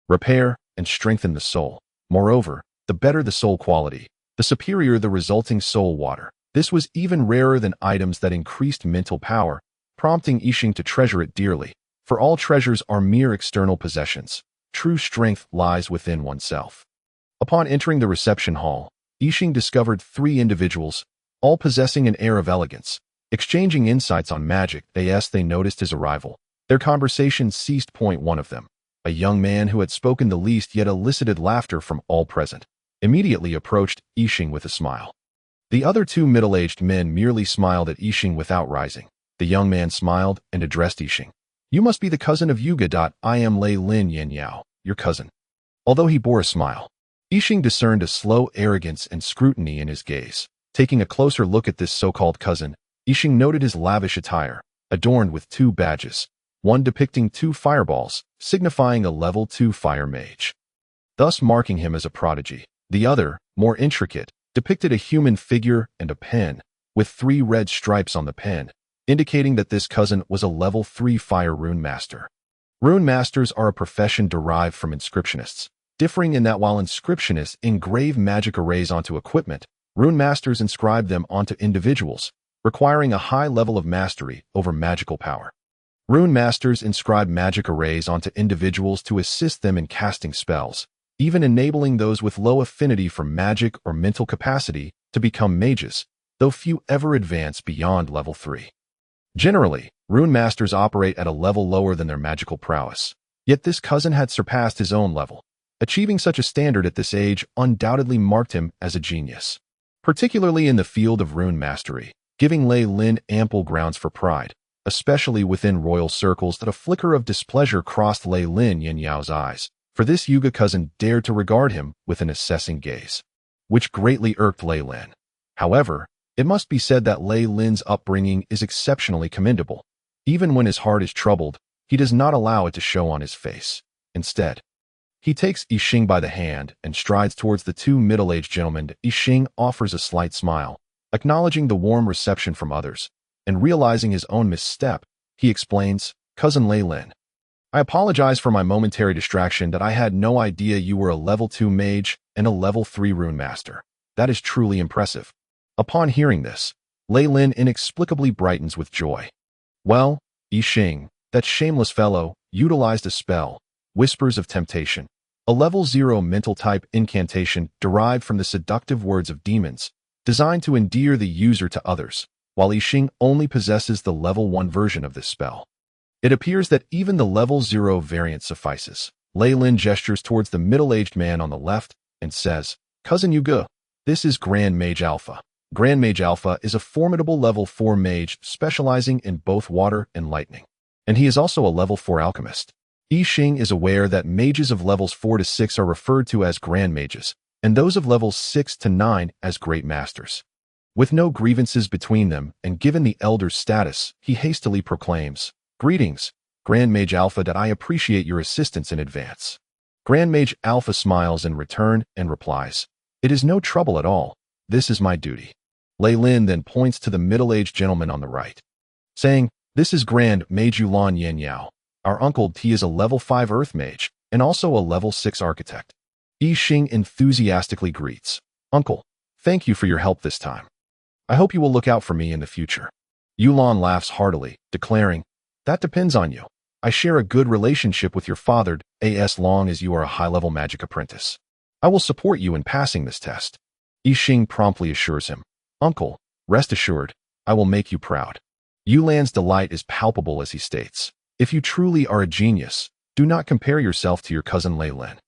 repair, and strengthen the soul. Moreover, the better the soul quality, the superior the resulting soul water. This was even rarer than items that increased mental power, prompting Yixing to treasure it dearly. For all treasures are mere external possessions. True strength lies within oneself. Upon entering the reception hall, Yixing discovered 3 individuals, all possessing an air of elegance, exchanging insights on magic. As they noticed his arrival, their conversation ceased. One of them, a young man who had spoken the least yet elicited laughter from all present, immediately approached Yixing with a smile. The other 2 middle-aged men merely smiled at Yixing without rising. The young man smiled and addressed Yixing. "You must be the cousin of Yuga. I am Lei Lin Yanyao, your cousin." Although he bore a smile, Yixing discerned a slow arrogance and scrutiny in his gaze. Taking a closer look at this so-called cousin, Yixing noted his lavish attire, adorned with 2 badges, one depicting 2 fireballs, signifying a level 2 fire mage, thus marking him as a prodigy. The other, more intricate, depicted a human figure and a pen, with 3 red stripes on the pen, indicating that this cousin was a level 3 fire rune master. Rune masters are a profession derived from inscriptionists, differing in that while inscriptionists engrave magic arrays onto equipment, rune masters inscribe them onto individuals, requiring a high level of mastery over magical power. Rune masters inscribe magic arrays onto individuals to assist them in casting spells, even enabling those with low affinity for magic or mental capacity to become mages, though few ever advance beyond level 3. Generally, rune masters operate at a level lower than their magical prowess, yet this cousin had surpassed his own level. Achieving such a standard at this age undoubtedly marked him as a genius, particularly in the field of rune mastery, giving Lei Lin ample grounds for pride. especially within royal circles, that a flicker of displeasure crossed Lei Lin Yanyao's eyes, for this Yuga cousin dared to regard him with an assessing gaze, which greatly irked Lei Lin. However, it must be said that Lei Lin's upbringing is exceptionally commendable. Even when his heart is troubled, he does not allow it to show on his face. Instead, he takes Yixing by the hand and strides towards the two middle-aged gentlemen. Yixing offers a slight smile, acknowledging the warm reception from others, and realizing his own misstep, he explains, "Cousin Lei Lin, I apologize for my momentary distraction that I had no idea you were a level 2 mage and a level 3 rune master. That is truly impressive." Upon hearing this, Lei Lin inexplicably brightens with joy. "Well, Yixing, that shameless fellow, utilized a spell, Whispers of Temptation, a level 0 mental type incantation derived from the seductive words of demons, designed to endear the user to others, while Yixing only possesses the level 1 version of this spell. It appears that even the level 0 variant suffices." Lei Lin gestures towards the middle-aged man on the left and says, "Cousin Yuga, this is Grand Mage Alpha. Grand Mage Alpha is a formidable level 4 mage specializing in both water and lightning, and he is also a level 4 alchemist." Yixing is aware that mages of levels 4 to 6 are referred to as Grand Mages, and those of levels 6 to 9 as Great Masters. With no grievances between them, and given the elder's status, he hastily proclaims, "Greetings, Grand Mage Alpha, that I appreciate your assistance in advance." Grand Mage Alpha smiles in return and replies, "It is no trouble at all. This is my duty." Lei Lin then points to the middle-aged gentleman on the right, saying, "This is Grand Mage Yulan Yanyao. Our uncle T is a level 5 Earth Mage, and also a level 6 Architect." Yixing enthusiastically greets, "Uncle, thank you for your help this time. I hope you will look out for me in the future." Yulan laughs heartily, declaring, "That depends on you. I share a good relationship with your father as long as you are a high-level magic apprentice. I will support you in passing this test." Yixing promptly assures him, "Uncle, rest assured, I will make you proud." Yulan's delight is palpable as he states, "If you truly are a genius, do not compare yourself to your cousin Lei Lin.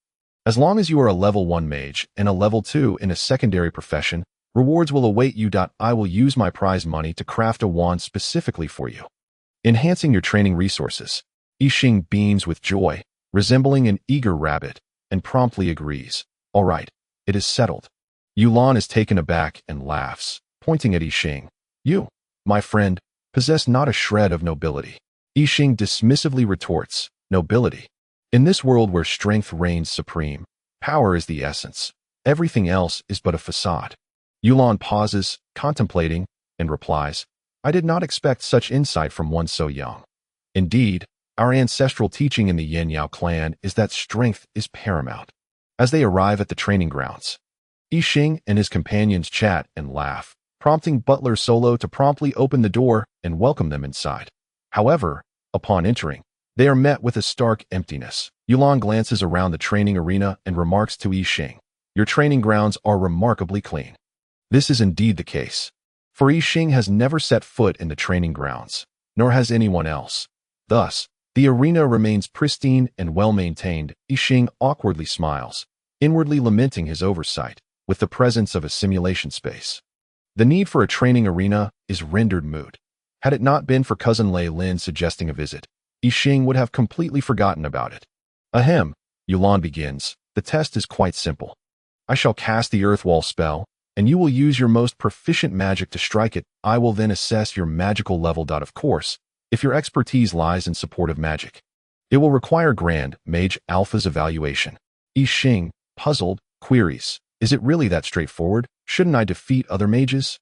As long as you are a level 1 mage and a level 2 in a secondary profession, rewards will await you. I will use my prize money to craft a wand specifically for you, enhancing your training resources." Yixing beams with joy, resembling an eager rabbit, and promptly agrees, "All right, it is settled." Yulan is taken aback and laughs, pointing at Yixing, "You, my friend, possess not a shred of nobility." Yixing dismissively retorts, "Nobility? In this world where strength reigns supreme, power is the essence. Everything else is but a facade." Yulan pauses, contemplating, and replies, "I did not expect such insight from one so young. Indeed, our ancestral teaching in the Yanyao clan is that strength is paramount." As they arrive at the training grounds, Yixing and his companions chat and laugh, prompting Butler Solo to promptly open the door and welcome them inside. However, upon entering, they are met with a stark emptiness. Yulan glances around the training arena and remarks to Yixing, "Your training grounds are remarkably clean." This is indeed the case, for Yixing has never set foot in the training grounds, nor has anyone else. Thus, the arena remains pristine and well-maintained. Yixing awkwardly smiles, inwardly lamenting his oversight, with the presence of a simulation space. The need for a training arena is rendered moot. Had it not been for cousin Lei Lin suggesting a visit, Yixing would have completely forgotten about it. "Ahem," Yulan begins, "the test is quite simple. I shall cast the Earth Wall spell, and you will use your most proficient magic to strike it. I will then assess your magical level. Of course, if your expertise lies in supportive magic, it will require Grand Mage Alpha's evaluation." Yixing, puzzled, queries, "Is it really that straightforward? Shouldn't I defeat other mages?"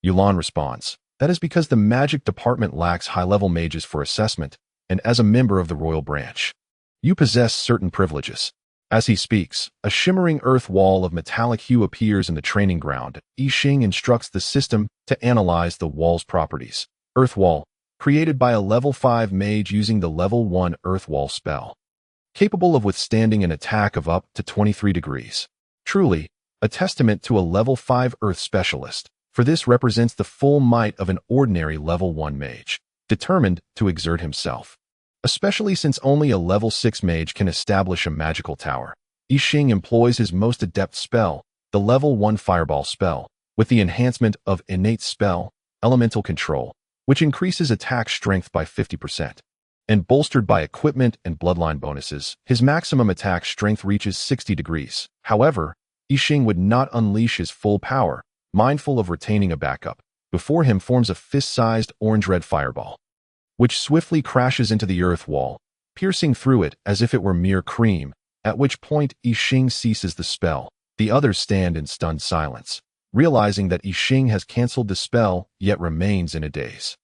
Yulan responds, "That is because the magic department lacks high-level mages for assessment, and as a member of the royal branch, you possess certain privileges." As he speaks, a shimmering earth wall of metallic hue appears in the training ground. Yixing instructs the system to analyze the wall's properties. Earth wall, created by a level 5 mage using the level 1 earth wall spell, capable of withstanding an attack of up to 23 degrees. Truly, a testament to a level 5 earth specialist, for this represents the full might of an ordinary level 1 mage, determined to exert himself. Especially since only a level 6 mage can establish a magical tower. Yixing employs his most adept spell, the level 1 fireball spell, with the enhancement of innate spell, elemental control, which increases attack strength by 50%. And bolstered by equipment and bloodline bonuses, his maximum attack strength reaches 60 degrees. However, Yixing would not unleash his full power, mindful of retaining a backup. Before him forms a fist-sized orange-red fireball, which swiftly crashes into the earth wall, piercing through it as if it were mere cream, at which point Yixing ceases the spell. The others stand in stunned silence, realizing that Yixing has cancelled the spell yet remains in a daze.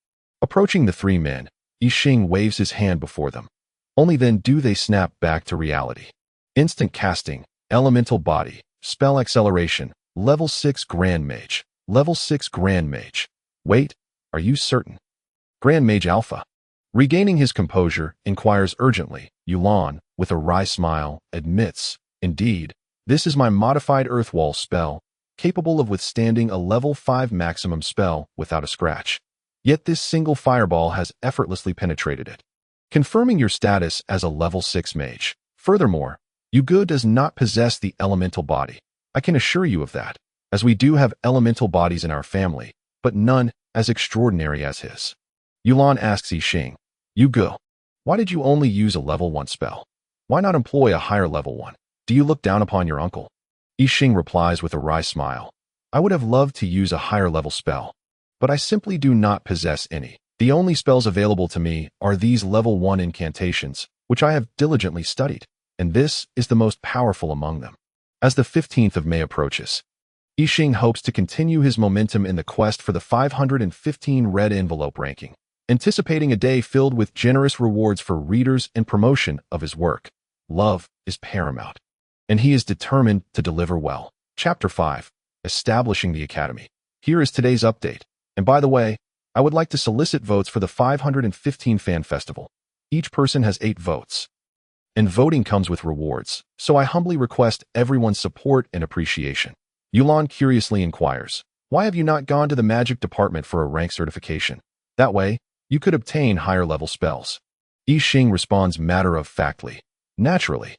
Approaching the three men, Yixing waves his hand before them. Only then do they snap back to reality. Instant casting, elemental body, spell acceleration, level 6 Grand Mage, level 6 Grand Mage. Wait, are you certain? Grand Mage Alpha. Regaining his composure, inquires urgently. Yulan, with a wry smile, admits, indeed, this is my modified Earthwall spell, capable of withstanding a level 5 maximum spell without a scratch. Yet this single fireball has effortlessly penetrated it, confirming your status as a level 6 mage. Furthermore, Yugu does not possess the elemental body. I can assure you of that, as we do have elemental bodies in our family, but none as extraordinary as his. Yulan asks Yixing, Yugu, why did you only use a level 1 spell? Why not employ a higher level one? Do you look down upon your uncle? Yixing replies with a wry smile, I would have loved to use a higher level spell, but I simply do not possess any. The only spells available to me are these level 1 incantations, which I have diligently studied, and this is the most powerful among them. As the 15th of May approaches, Yixing hopes to continue his momentum in the quest for the 515 red envelope ranking, anticipating a day filled with generous rewards for readers and promotion of his work. Love is paramount, and he is determined to deliver well. Chapter 5, Establishing the Academy. Here is today's update. And by the way, I would like to solicit votes for the 515 Fan Festival. Each person has 8 votes. And voting comes with rewards, so I humbly request everyone's support and appreciation. Yulan curiously inquires, why have you not gone to the magic department for a rank certification? That way, you could obtain higher level spells. Yixing responds matter-of-factly, naturally.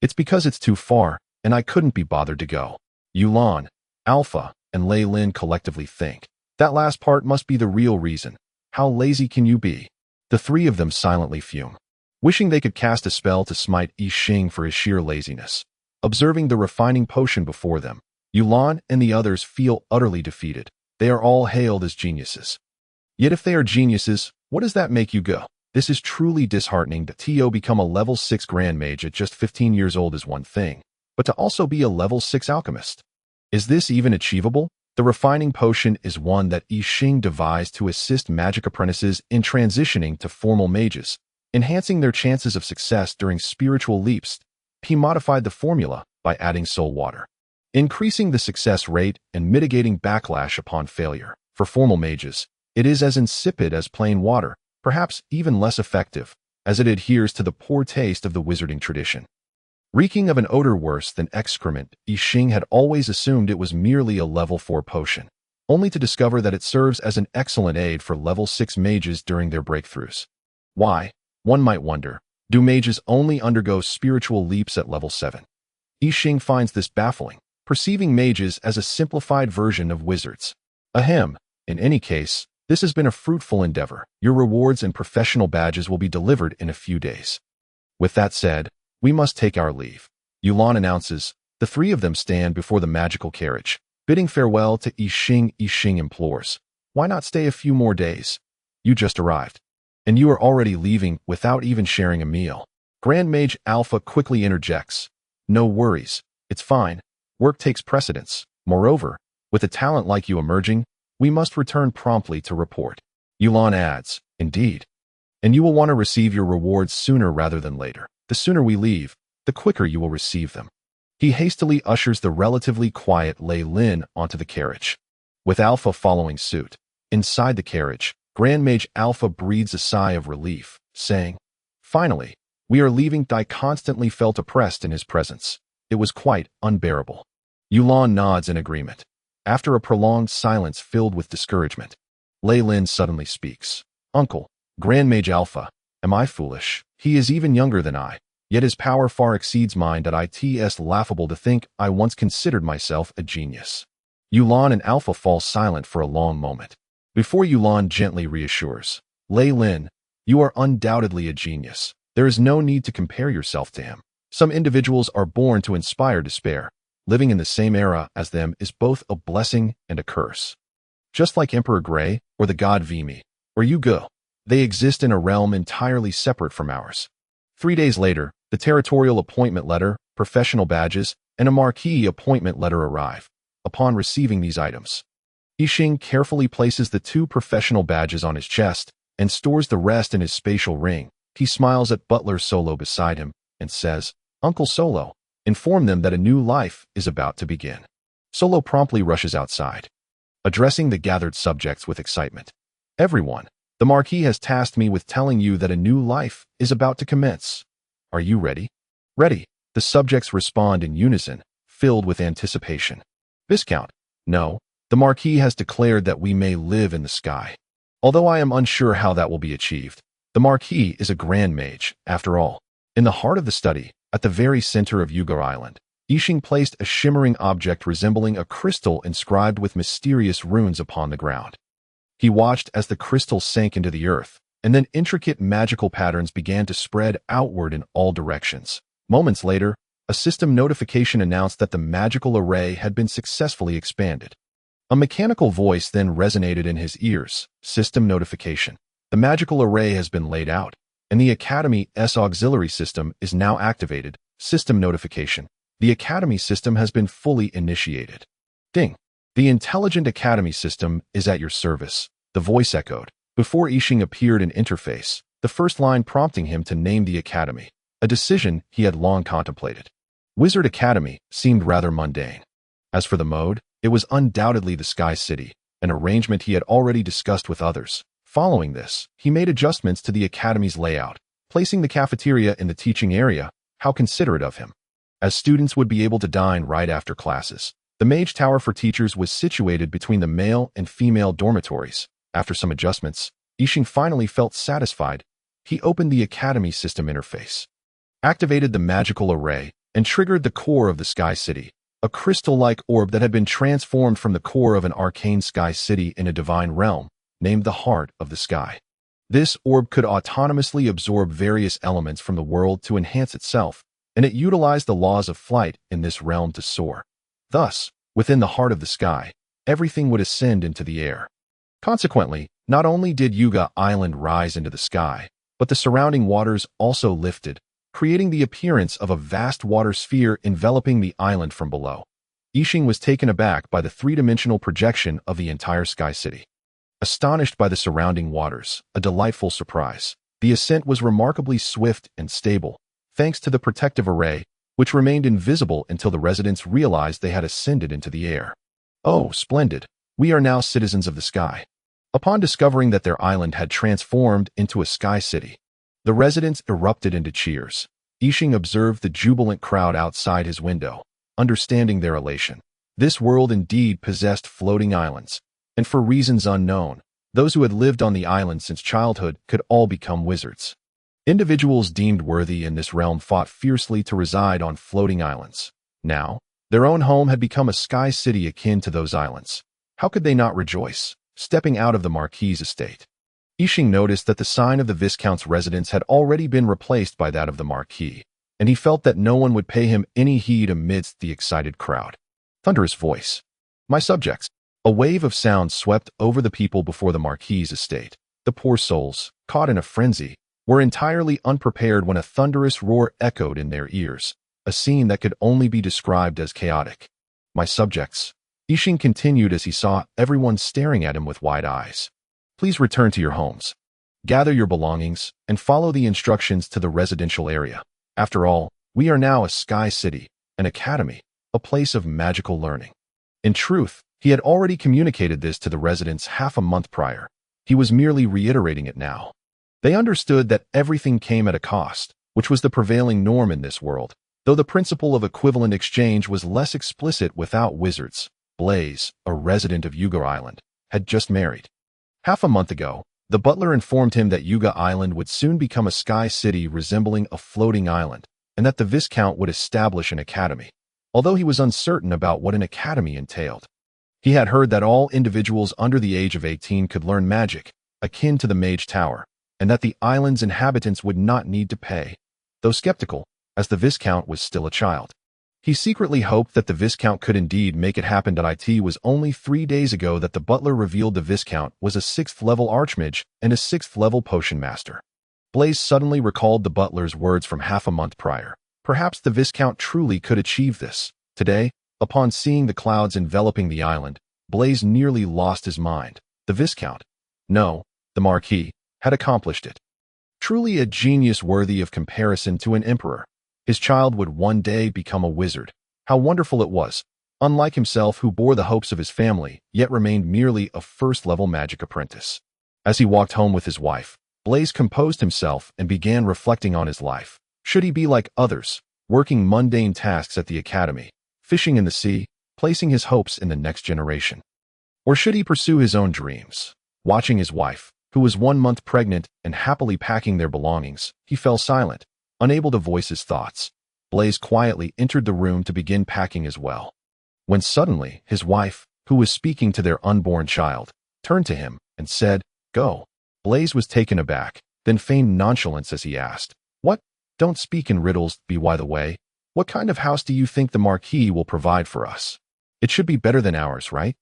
It's because it's too far, and I couldn't be bothered to go. Yulan, Alpha, and Lei Lin collectively think, that last part must be the real reason. How lazy can you be? The three of them silently fume, wishing they could cast a spell to smite Yixing for his sheer laziness. Observing the refining potion before them, Yulan and the others feel utterly defeated. They are all hailed as geniuses. Yet if they are geniuses, what does that make you go? This is truly disheartening. To become a level 6 Grand Mage at just 15 years old is one thing, but to also be a level 6 alchemist. Is this even achievable? The refining potion is one that Yixing devised to assist magic apprentices in transitioning to formal mages, enhancing their chances of success during spiritual leaps. He modified the formula by adding soul water, increasing the success rate and mitigating backlash upon failure. For formal mages, it is as insipid as plain water, perhaps even less effective, as it adheres to the poor taste of the wizarding tradition. Reeking of an odor worse than excrement, Yixing had always assumed it was merely a level 4 potion, only to discover that it serves as an excellent aid for level 6 mages during their breakthroughs. Why, one might wonder, do mages only undergo spiritual leaps at level 7? Yixing finds this baffling, perceiving mages as a simplified version of wizards. Ahem, in any case, this has been a fruitful endeavor. Your rewards and professional badges will be delivered in a few days. With that said, we must take our leave. Yulan announces. The three of them stand before the magical carriage, bidding farewell to Yixing. Yixing implores, why not stay a few more days? You just arrived, and you are already leaving without even sharing a meal. Grand Mage Alpha quickly interjects. No worries, it's fine. Work takes precedence. Moreover, with a talent like you emerging, we must return promptly to report. Yulan adds, indeed. And you will want to receive your rewards sooner rather than later. The sooner we leave, the quicker you will receive them. He hastily ushers the relatively quiet Lei Lin onto the carriage, with Alpha following suit. Inside the carriage, Grand Mage Alpha breathes a sigh of relief, saying, finally, we are leaving. I constantly felt oppressed in his presence. It was quite unbearable. Yulan nods in agreement. After a prolonged silence filled with discouragement, Lei Lin suddenly speaks. Uncle, Grand Mage Alpha, am I foolish? He is even younger than I, yet his power far exceeds mine. It's laughable to think I once considered myself a genius. Yulan and Alpha fall silent for a long moment. Before Yulan gently reassures, Lei Lin, you are undoubtedly a genius. There is no need to compare yourself to him. Some individuals are born to inspire despair. Living in the same era as them is both a blessing and a curse. Just like Emperor Gray or the god Vimy or Yuga, they exist in a realm entirely separate from ours. 3 days later, the territorial appointment letter, professional badges, and a marquee appointment letter arrive. Upon receiving these items, Yixing carefully places the 2 professional badges on his chest and stores the rest in his spatial ring. He smiles at Butler Solo beside him and says, Uncle Solo, inform them that a new life is about to begin. Solo promptly rushes outside, addressing the gathered subjects with excitement. Everyone, the Marquis has tasked me with telling you that a new life is about to commence. Are you ready? Ready, the subjects respond in unison, filled with anticipation. Viscount, no, the Marquis has declared that we may live in the sky. Although I am unsure how that will be achieved, the Marquis is a grand mage, after all. In the heart of the study, at the very center of Yuga Island, Yixing placed a shimmering object resembling a crystal inscribed with mysterious runes upon the ground. He watched as the crystal sank into the earth, and then intricate magical patterns began to spread outward in all directions. Moments later, a system notification announced that the magical array had been successfully expanded. A mechanical voice then resonated in his ears. System notification. The magical array has been laid out, and the Academy's auxiliary system is now activated. System notification. The Academy system has been fully initiated. Ding. The Intelligent Academy system is at your service, the voice echoed. Before Yixing appeared in interface, the first line prompting him to name the Academy, a decision he had long contemplated. Wizard Academy seemed rather mundane. As for the mode, it was undoubtedly the Sky City, an arrangement he had already discussed with others. Following this, he made adjustments to the Academy's layout, placing the cafeteria in the teaching area. How considerate of him. As students would be able to dine right after classes, the Mage Tower for teachers was situated between the male and female dormitories. After some adjustments, Yixing finally felt satisfied. He opened the Academy system interface, activated the magical array, and triggered the core of the Sky City, a crystal-like orb that had been transformed from the core of an arcane Sky City in a divine realm, named the Heart of the Sky. This orb could autonomously absorb various elements from the world to enhance itself, and it utilized the laws of flight in this realm to soar. Thus, within the heart of the sky, everything would ascend into the air. Consequently, not only did Yuga Island rise into the sky, but the surrounding waters also lifted, creating the appearance of a vast water sphere enveloping the island from below. Yixing was taken aback by the three-dimensional projection of the entire Sky City. Astonished by the surrounding waters, a delightful surprise, the ascent was remarkably swift and stable, thanks to the protective array, which remained invisible until the residents realized they had ascended into the air. Oh, splendid! We are now citizens of the sky. Upon discovering that their island had transformed into a sky city, the residents erupted into cheers. Yixing observed the jubilant crowd outside his window, understanding their elation. This world indeed possessed floating islands, and for reasons unknown, those who had lived on the island since childhood could all become wizards. Individuals deemed worthy in this realm fought fiercely to reside on floating islands. Now, their own home had become a sky city akin to those islands. How could they not rejoice? Stepping out of the Marquis's estate, Yixing noticed that the sign of the Viscount's residence had already been replaced by that of the Marquis, and he felt that no one would pay him any heed amidst the excited crowd. Thunderous voice. My subjects. A wave of sound swept over the people before the Marquis's estate. The poor souls, caught in a frenzy, were entirely unprepared when a thunderous roar echoed in their ears, a scene that could only be described as chaotic. My subjects. Yixing continued as he saw everyone staring at him with wide eyes. Please return to your homes. Gather your belongings and follow the instructions to the residential area. After all, we are now a sky city, an academy, a place of magical learning. In truth, he had already communicated this to the residents half a month prior. He was merely reiterating it now. They understood that everything came at a cost, which was the prevailing norm in this world, though the principle of equivalent exchange was less explicit without wizards. Blaze, a resident of Yuga Island, had just married. Half a month ago, the butler informed him that Yuga Island would soon become a sky city resembling a floating island, and that the Viscount would establish an academy, although he was uncertain about what an academy entailed. He had heard that all individuals under the age of 18 could learn magic, akin to the Mage Tower, and that the island's inhabitants would not need to pay. Though skeptical, as the Viscount was still a child, he secretly hoped that the Viscount could indeed make it happen. It was only 3 days ago that the butler revealed the Viscount was a 6th-level Archmage and a 6th-level Potion Master. Blaze suddenly recalled the butler's words from half a month prior. Perhaps the Viscount truly could achieve this. Today, upon seeing the clouds enveloping the island, Blaze nearly lost his mind. The Viscount, no, the Marquis, had accomplished it. Truly a genius worthy of comparison to an emperor. His child would one day become a wizard. How wonderful it was. Unlike himself, who bore the hopes of his family, yet remained merely a first-level magic apprentice. As he walked home with his wife, Blaze composed himself and began reflecting on his life. Should he be like others, working mundane tasks at the academy, fishing in the sea, placing his hopes in the next generation? Or should he pursue his own dreams? Watching his wife, who was 1 month pregnant and happily packing their belongings, he fell silent, unable to voice his thoughts. Blaze quietly entered the room to begin packing as well, when suddenly his wife, who was speaking to their unborn child, turned to him and said, "Go." Blaze was taken aback, then feigned nonchalance as he asked, "What? Don't speak in riddles, by the way. What kind of house do you think the Marquis will provide for us? It should be better than ours, right?"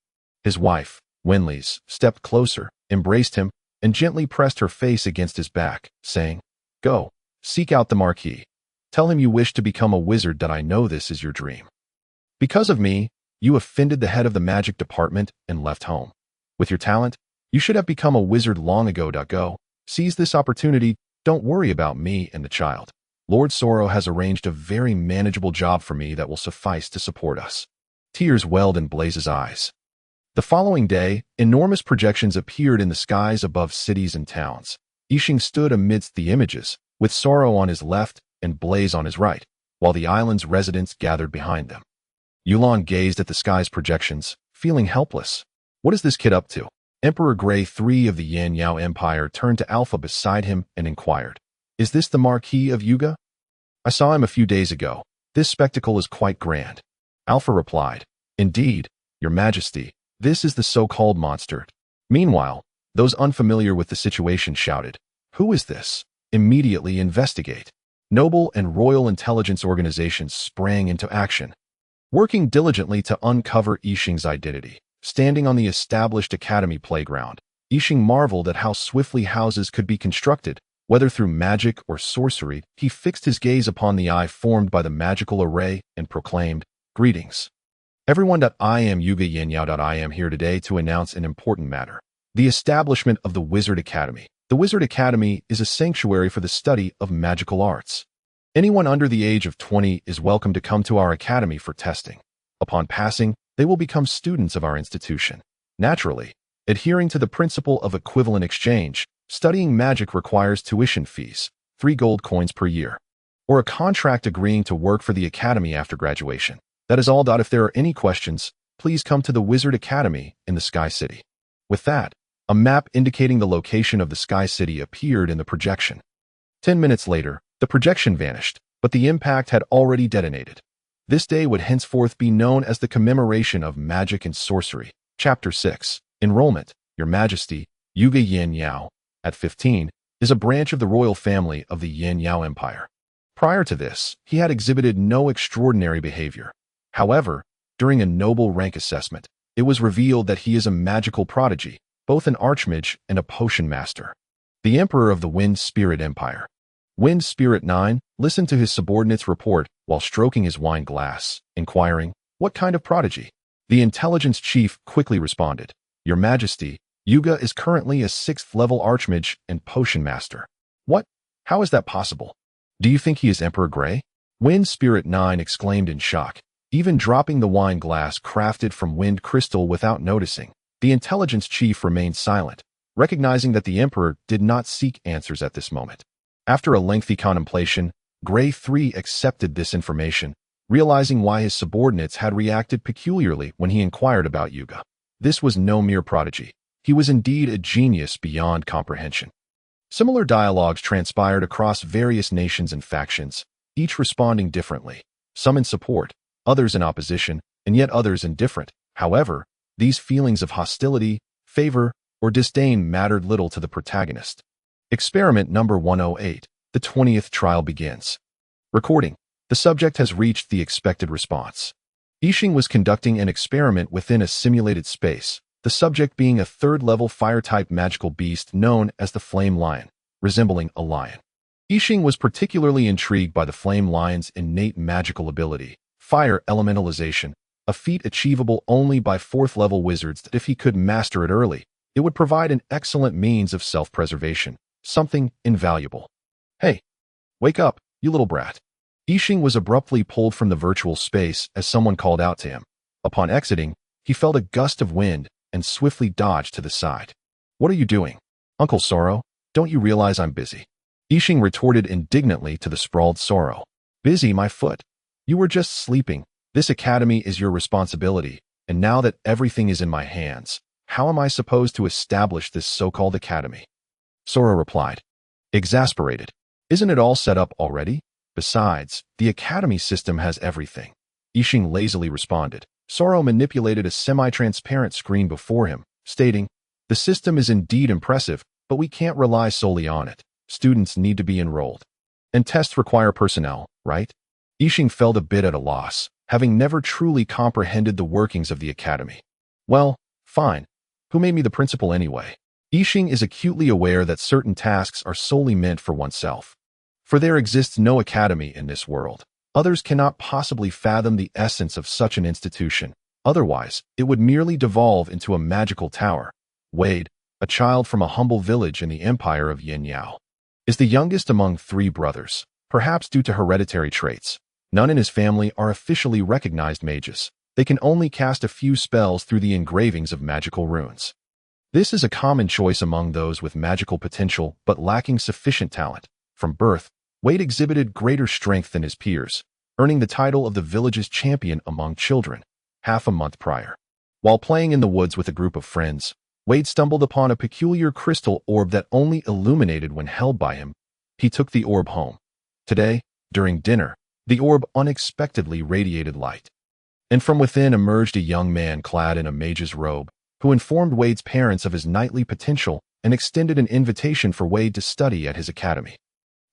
His wife, Winleys, stepped closer, embraced him, and gently pressed her face against his back, saying, "Go, seek out the Marquis. Tell him you wish to become a wizard, that I know this is your dream. Because of me, you offended the head of the magic department and left home. With your talent, you should have become a wizard long ago. Go, seize this opportunity. Don't worry about me and the child. Lord Sorrow has arranged a very manageable job for me that will suffice to support us." Tears welled in Blaze's eyes. The following day, enormous projections appeared in the skies above cities and towns. Yixing stood amidst the images, with Sorrow on his left and Blaze on his right, while the island's residents gathered behind them. Yulon gazed at the sky's projections, feeling helpless. What is this kid up to? Emperor Gray III of the Yan Yao Empire turned to Alpha beside him and inquired, "Is this the Marquis of Yuga? I saw him a few days ago. This spectacle is quite grand." Alpha replied, "Indeed, Your Majesty, this is the so-called monster." Meanwhile, those unfamiliar with the situation shouted, "Who is this? Immediately investigate." Noble and royal intelligence organizations sprang into action, working diligently to uncover Yixing's identity. Standing on the established academy playground, Yixing marveled at how swiftly houses could be constructed, whether through magic or sorcery. He fixed his gaze upon the eye formed by the magical array and proclaimed, "Greetings, everyone. I am Yuga Yenyao. I am here today to announce an important matter: the establishment of the Wizard Academy. The Wizard Academy is a sanctuary for the study of magical arts. Anyone under the age of 20 is welcome to come to our academy for testing. Upon passing, they will become students of our institution. Naturally, adhering to the principle of equivalent exchange, studying magic requires tuition fees, 3 gold coins per year, or a contract agreeing to work for the academy after graduation. That is all. If there are any questions, please come to the Wizard Academy in the Sky City." With that, a map indicating the location of the Sky City appeared in the projection. 10 minutes later, the projection vanished, but the impact had already detonated. This day would henceforth be known as the Commemoration of Magic and Sorcery. Chapter 6. Enrollment. Your Majesty, Yuga Yan Yao, at 15, is a branch of the royal family of the Yan Yao Empire. Prior to this, he had exhibited no extraordinary behavior. However, during a noble rank assessment, it was revealed that he is a magical prodigy, both an Archmage and a Potion Master. The Emperor of the Wind Spirit Empire, Wind Spirit 9, listened to his subordinate's report while stroking his wine glass, inquiring, "What kind of prodigy?" The intelligence chief quickly responded, "Your Majesty, Yuga is currently a 6th-level Archmage and Potion Master." "What? How is that possible? Do you think he is Emperor Gray?" Wind Spirit 9 exclaimed in shock, even dropping the wine glass crafted from wind crystal without noticing. The intelligence chief remained silent, recognizing that the Emperor did not seek answers at this moment. After a lengthy contemplation, Gray III accepted this information, realizing why his subordinates had reacted peculiarly when he inquired about Yuga. This was no mere prodigy. He was indeed a genius beyond comprehension. Similar dialogues transpired across various nations and factions, each responding differently, some in support, others in opposition, and yet others indifferent. However, These feelings of hostility, favor, or disdain mattered little to the protagonist. Experiment number 108. The 20th trial begins. Recording. The subject has reached the expected response. Yixing was conducting an experiment within a simulated space, the subject being a third-level fire-type magical beast known as the Flame Lion, resembling a lion. Yixing was particularly intrigued by the Flame Lion's innate magical ability, fire elementalization, a feat achievable only by fourth-level wizards that if he could master it early, it would provide an excellent means of self-preservation, something invaluable. Hey, wake up, you little brat. Yixing was abruptly pulled from the virtual space as someone called out to him. Upon exiting, he felt a gust of wind and swiftly dodged to the side. What are you doing? Uncle Sorrow, don't you realize I'm busy? Yixing retorted indignantly to the sprawled Sorrow. Busy, my foot. You were just sleeping. This academy is your responsibility, and now that everything is in my hands, how am I supposed to establish this so-called academy? Sorrow replied, exasperated. Isn't it all set up already? Besides, the academy system has everything. Yixing lazily responded. Sorrow manipulated a semi-transparent screen before him, stating, the system is indeed impressive, but we can't rely solely on it. Students need to be enrolled. And tests require personnel, right? Yixing felt a bit at a loss, having never truly comprehended the workings of the academy. Well, fine. Who made me the principal anyway? Yixing is acutely aware that certain tasks are solely meant for oneself. For there exists no academy in this world. Others cannot possibly fathom the essence of such an institution. Otherwise, it would merely devolve into a magical tower. Wade, a child from a humble village in the empire of Yin Yao, is the youngest among 3 brothers. Perhaps due to hereditary traits, none in his family are officially recognized mages. They can only cast a few spells through the engravings of magical runes. This is a common choice among those with magical potential but lacking sufficient talent. From birth, Wade exhibited greater strength than his peers, earning the title of the village's champion among children, half a month prior. While playing in the woods with a group of friends, Wade stumbled upon a peculiar crystal orb that only illuminated when held by him. He took the orb home. Today, during dinner, the orb unexpectedly radiated light. And from within emerged a young man clad in a mage's robe, who informed Wade's parents of his knightly potential and extended an invitation for Wade to study at his academy.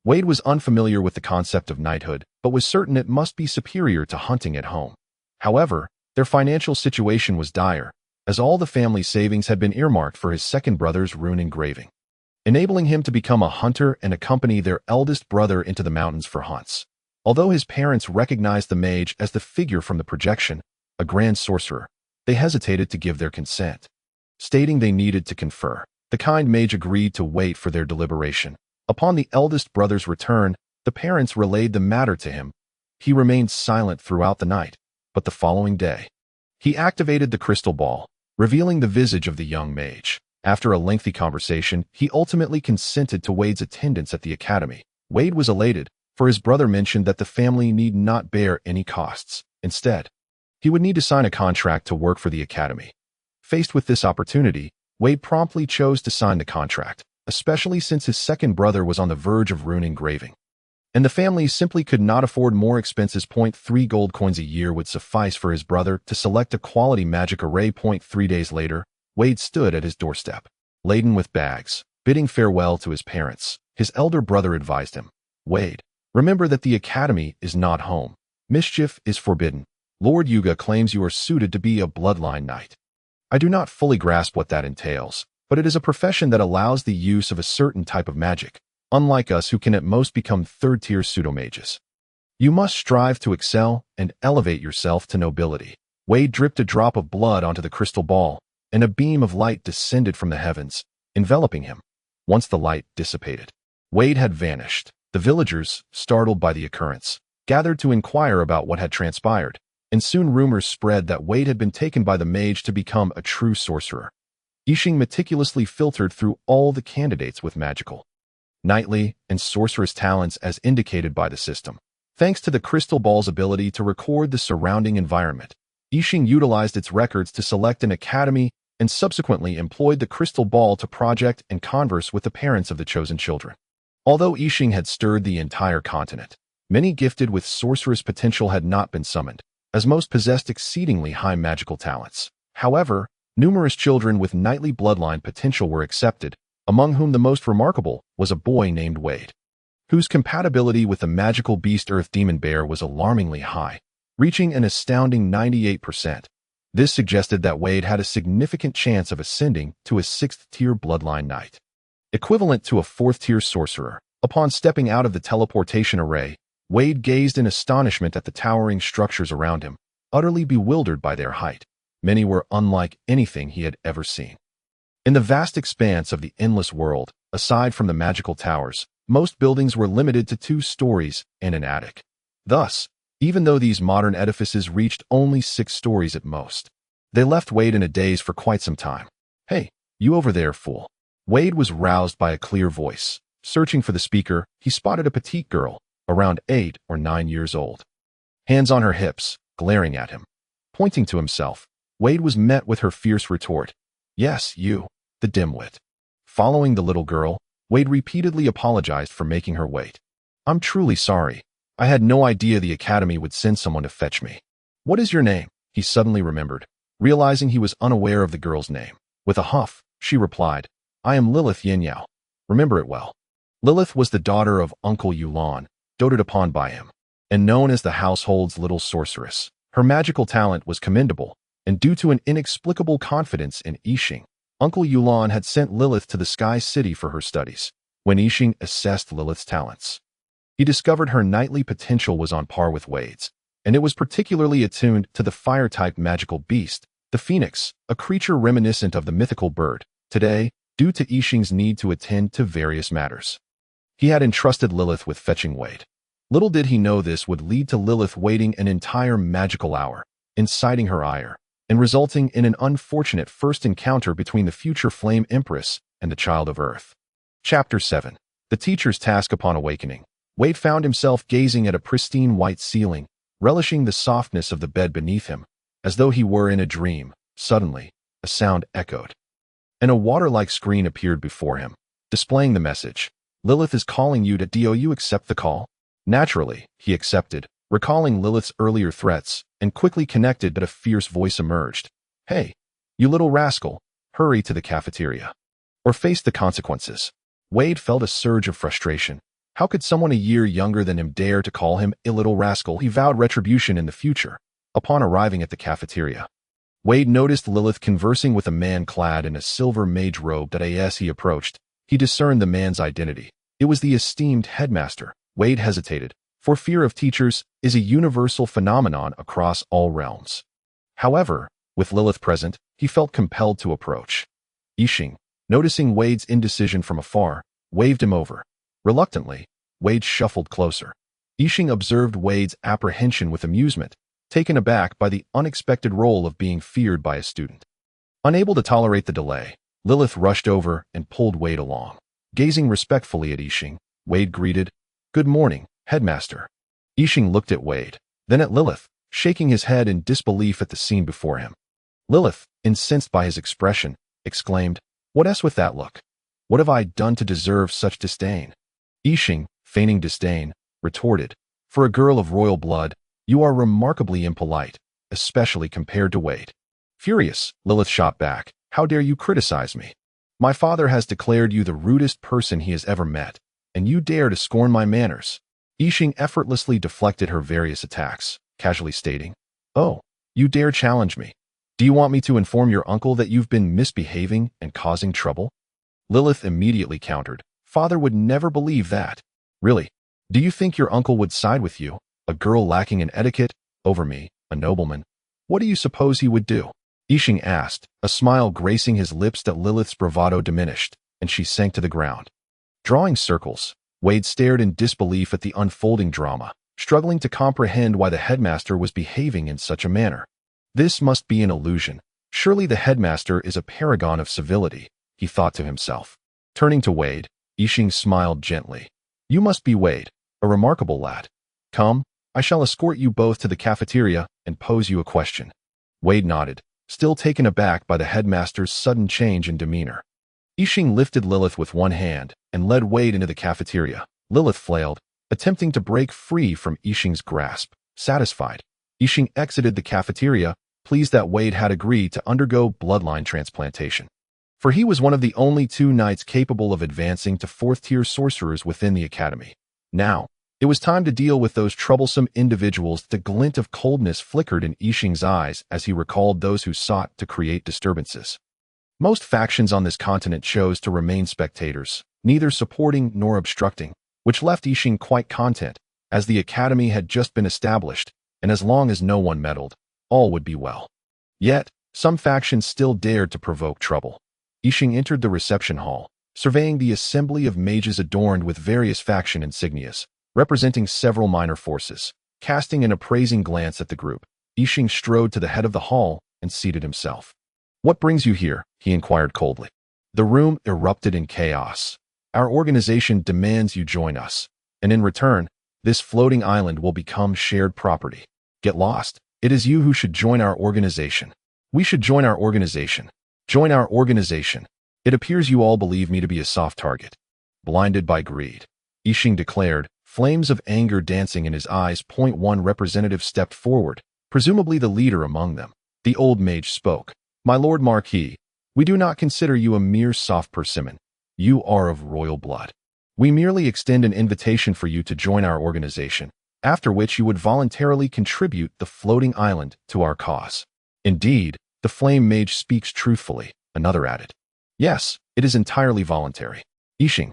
Wade was unfamiliar with the concept of knighthood, but was certain it must be superior to hunting at home. However, their financial situation was dire, as all the family savings had been earmarked for his second brother's rune engraving, enabling him to become a hunter and accompany their eldest brother into the mountains for hunts. Although his parents recognized the mage as the figure from the projection, a grand sorcerer, they hesitated to give their consent. Stating they needed to confer, the kind mage agreed to wait for their deliberation. Upon the eldest brother's return, the parents relayed the matter to him. He remained silent throughout the night, but the following day, he activated the crystal ball, revealing the visage of the young mage. After a lengthy conversation, he ultimately consented to Wade's attendance at the academy. Wade was elated, for his brother mentioned that the family need not bear any costs. Instead, he would need to sign a contract to work for the academy. Faced with this opportunity, Wade promptly chose to sign the contract, especially since his second brother was on the verge of rune engraving. And the family simply could not afford more expenses. 3 gold coins a year would suffice for his brother to select a quality magic array. 3 days later, Wade stood at his doorstep, laden with bags, bidding farewell to his parents. His elder brother advised him, Wade, remember that the academy is not home. Mischief is forbidden. Lord Yuga claims you are suited to be a bloodline knight. I do not fully grasp what that entails, but it is a profession that allows the use of a certain type of magic, unlike us who can at most become third-tier pseudo-mages. You must strive to excel and elevate yourself to nobility. Wade dripped a drop of blood onto the crystal ball, and a beam of light descended from the heavens, enveloping him. Once the light dissipated, Wade had vanished. The villagers, startled by the occurrence, gathered to inquire about what had transpired, and soon rumors spread that Wade had been taken by the mage to become a true sorcerer. Yixing meticulously filtered through all the candidates with magical, knightly, and sorceress talents as indicated by the system. Thanks to the crystal ball's ability to record the surrounding environment, Yixing utilized its records to select an academy and subsequently employed the crystal ball to project and converse with the parents of the chosen children. Although Yixing had stirred the entire continent, many gifted with sorceress potential had not been summoned, as most possessed exceedingly high magical talents. However, Numerous children with knightly bloodline potential were accepted, among whom the most remarkable was a boy named Wade, whose compatibility with the magical beast Earth Demon Bear was alarmingly high, reaching an astounding 98%. This suggested that Wade had a significant chance of ascending to a 6th-tier bloodline knight, equivalent to a 4th-tier sorcerer. Upon stepping out of the teleportation array, Wade gazed in astonishment at the towering structures around him, utterly bewildered by their height. Many were unlike anything he had ever seen. In the vast expanse of the endless world, aside from the magical towers, most buildings were limited to 2 stories and an attic. Thus, even though these modern edifices reached only 6 stories at most, they left Wade in a daze for quite some time. "Hey, you over there, fool." Wade was roused by a clear voice. Searching for the speaker, he spotted a petite girl, around 8 or 9 years old, hands on her hips, glaring at him. Pointing to himself, Wade was met with her fierce retort, "Yes, you, the dimwit." Following the little girl, Wade repeatedly apologized for making her wait. "I'm truly sorry. I had no idea the academy would send someone to fetch me." "What is your name?" he suddenly remembered, realizing he was unaware of the girl's name. With a huff, she replied, "I am Lilith Yinyao. Remember it well." Lilith was the daughter of Uncle Yulan, doted upon by him, and known as the household's little sorceress. Her magical talent was commendable, and due to an inexplicable confidence in Yixing, Uncle Yulan had sent Lilith to the Sky City for her studies. When Yixing assessed Lilith's talents, he discovered her knightly potential was on par with Wade's, and it was particularly attuned to the fire-type magical beast, the phoenix, a creature reminiscent of the mythical bird. Today, due to Yixing's need to attend to various matters, he had entrusted Lilith with fetching Wade. Little did he know this would lead to Lilith waiting an entire magical hour, inciting her ire, and resulting in an unfortunate first encounter between the future Flame Empress and the Child of Earth. Chapter 7. The Teacher's Task. Upon awakening, Wade found himself gazing at a pristine white ceiling, relishing the softness of the bed beneath him, as though he were in a dream. Suddenly, a sound echoed, and a water-like screen appeared before him, displaying the message, "Lilith is calling you to do you accept the call?" Naturally, he accepted, recalling Lilith's earlier threats, and quickly connected but a fierce voice emerged. "Hey, you little rascal, hurry to the cafeteria, or face the consequences." Wade felt a surge of frustration. How could someone a year younger than him dare to call him a little rascal? He vowed retribution in the future. Upon arriving at the cafeteria, Wade noticed Lilith conversing with a man clad in a silver mage robe. As he approached, he discerned the man's identity. It was the esteemed headmaster. Wade hesitated, for fear of teachers is a universal phenomenon across all realms. However, with Lilith present, he felt compelled to approach. Yixing, noticing Wade's indecision from afar, waved him over. Reluctantly, Wade shuffled closer. Yixing observed Wade's apprehension with amusement, taken aback by the unexpected role of being feared by a student. Unable to tolerate the delay, Lilith rushed over and pulled Wade along. Gazing respectfully at Yixing, Wade greeted, "Good morning, headmaster." Yixing looked at Wade, then at Lilith, shaking his head in disbelief at the scene before him. Lilith, incensed by his expression, exclaimed, "What's with that look? What have I done to deserve such disdain?" Yixing, feigning disdain, retorted, "For a girl of royal blood, you are remarkably impolite, especially compared to Wade." Furious, Lilith shot back, "How dare you criticize me? My father has declared you the rudest person he has ever met, and you dare to scorn my manners." Yixing effortlessly deflected her various attacks, casually stating, "Oh, you dare challenge me? Do you want me to inform your uncle that you've been misbehaving and causing trouble?" Lilith immediately countered, "Father would never believe that." "Really? Do you think your uncle would side with you, a girl lacking in etiquette, over me, a nobleman? What do you suppose he would do?" Yixing asked, a smile gracing his lips. That Lilith's bravado diminished, and she sank to the ground. Drawing circles, Wade stared in disbelief at the unfolding drama, struggling to comprehend why the headmaster was behaving in such a manner. This must be an illusion. Surely the headmaster is a paragon of civility, he thought to himself. Turning to Wade, Yixing smiled gently. "You must be Wade, a remarkable lad. Come, I shall escort you both to the cafeteria and pose you a question." Wade nodded, still taken aback by the headmaster's sudden change in demeanor. Yixing lifted Lilith with one hand and led Wade into the cafeteria. Lilith flailed, attempting to break free from Yixing's grasp. Satisfied, Yixing exited the cafeteria, pleased that Wade had agreed to undergo bloodline transplantation. For he was one of the only 2 knights capable of advancing to 4th-tier sorcerers within the academy. Now, it was time to deal with those troublesome individuals. The glint of coldness flickered in Yixing's eyes as he recalled those who sought to create disturbances. Most factions on this continent chose to remain spectators, neither supporting nor obstructing, which left Yixing quite content, as the academy had just been established, and as long as no one meddled, all would be well. Yet, some factions still dared to provoke trouble. Yixing entered the reception hall, surveying the assembly of mages adorned with various faction insignias, representing several minor forces. Casting an appraising glance at the group, Yixing strode to the head of the hall and seated himself. "What brings you here?" he inquired coldly. The room erupted in chaos. "Our organization demands you join us, and in return, this floating island will become shared property. Get lost. It is you who should join our organization." "We should join our organization. Join our organization. It appears you all believe me to be a soft target." Blinded by greed, Yixing declared, flames of anger dancing in his eyes. One representative stepped forward, presumably the leader among them. The old mage spoke. "My Lord Marquis, we do not consider you a mere soft persimmon. You are of royal blood. We merely extend an invitation for you to join our organization, after which you would voluntarily contribute the floating island to our cause." "Indeed, the flame mage speaks truthfully," another added. "Yes, it is entirely voluntary." Yixing,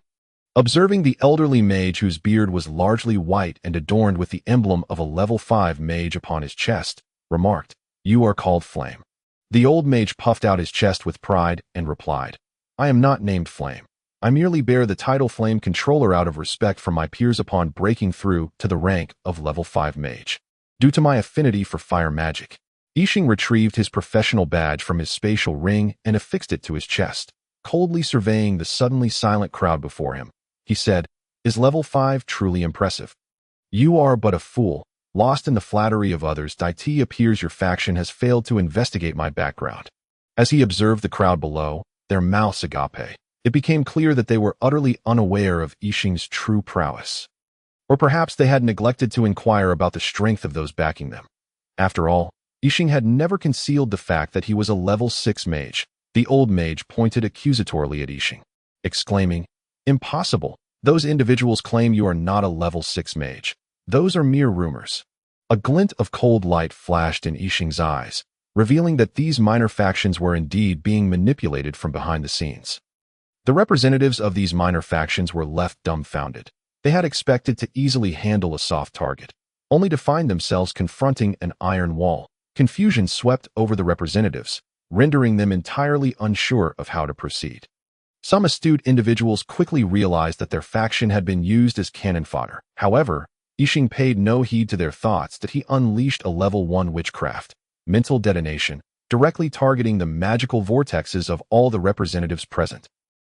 observing the elderly mage whose beard was largely white and adorned with the emblem of a level 5 mage upon his chest, remarked, "You are called Flame." The old mage puffed out his chest with pride and replied, "I am not named Flame. I merely bear the title Flame Controller out of respect for my peers upon breaking through to the rank of level 5 mage, due to my affinity for fire magic." Yixing retrieved his professional badge from his spatial ring and affixed it to his chest. Coldly surveying the suddenly silent crowd before him, he said, "Is level 5 truly impressive? You are but a fool, lost in the flattery of others. It appears your faction has failed to investigate my background." As he observed the crowd below, their mouths agape, it became clear that they were utterly unaware of Yixing's true prowess. Or perhaps they had neglected to inquire about the strength of those backing them. After all, Yixing had never concealed the fact that he was a level 6 mage. The old mage pointed accusatorily at Yixing, exclaiming, "Impossible! Those individuals claim you are not a level 6 mage. Those are mere rumors." A glint of cold light flashed in Yixing's eyes, revealing that these minor factions were indeed being manipulated from behind the scenes. The representatives of these minor factions were left dumbfounded. They had expected to easily handle a soft target, only to find themselves confronting an iron wall. Confusion swept over the representatives, rendering them entirely unsure of how to proceed. Some astute individuals quickly realized that their faction had been used as cannon fodder. However, Yixing paid no heed to their thoughts that he unleashed a level 1 witchcraft, mental detonation, directly targeting the magical vortexes of all the representatives present.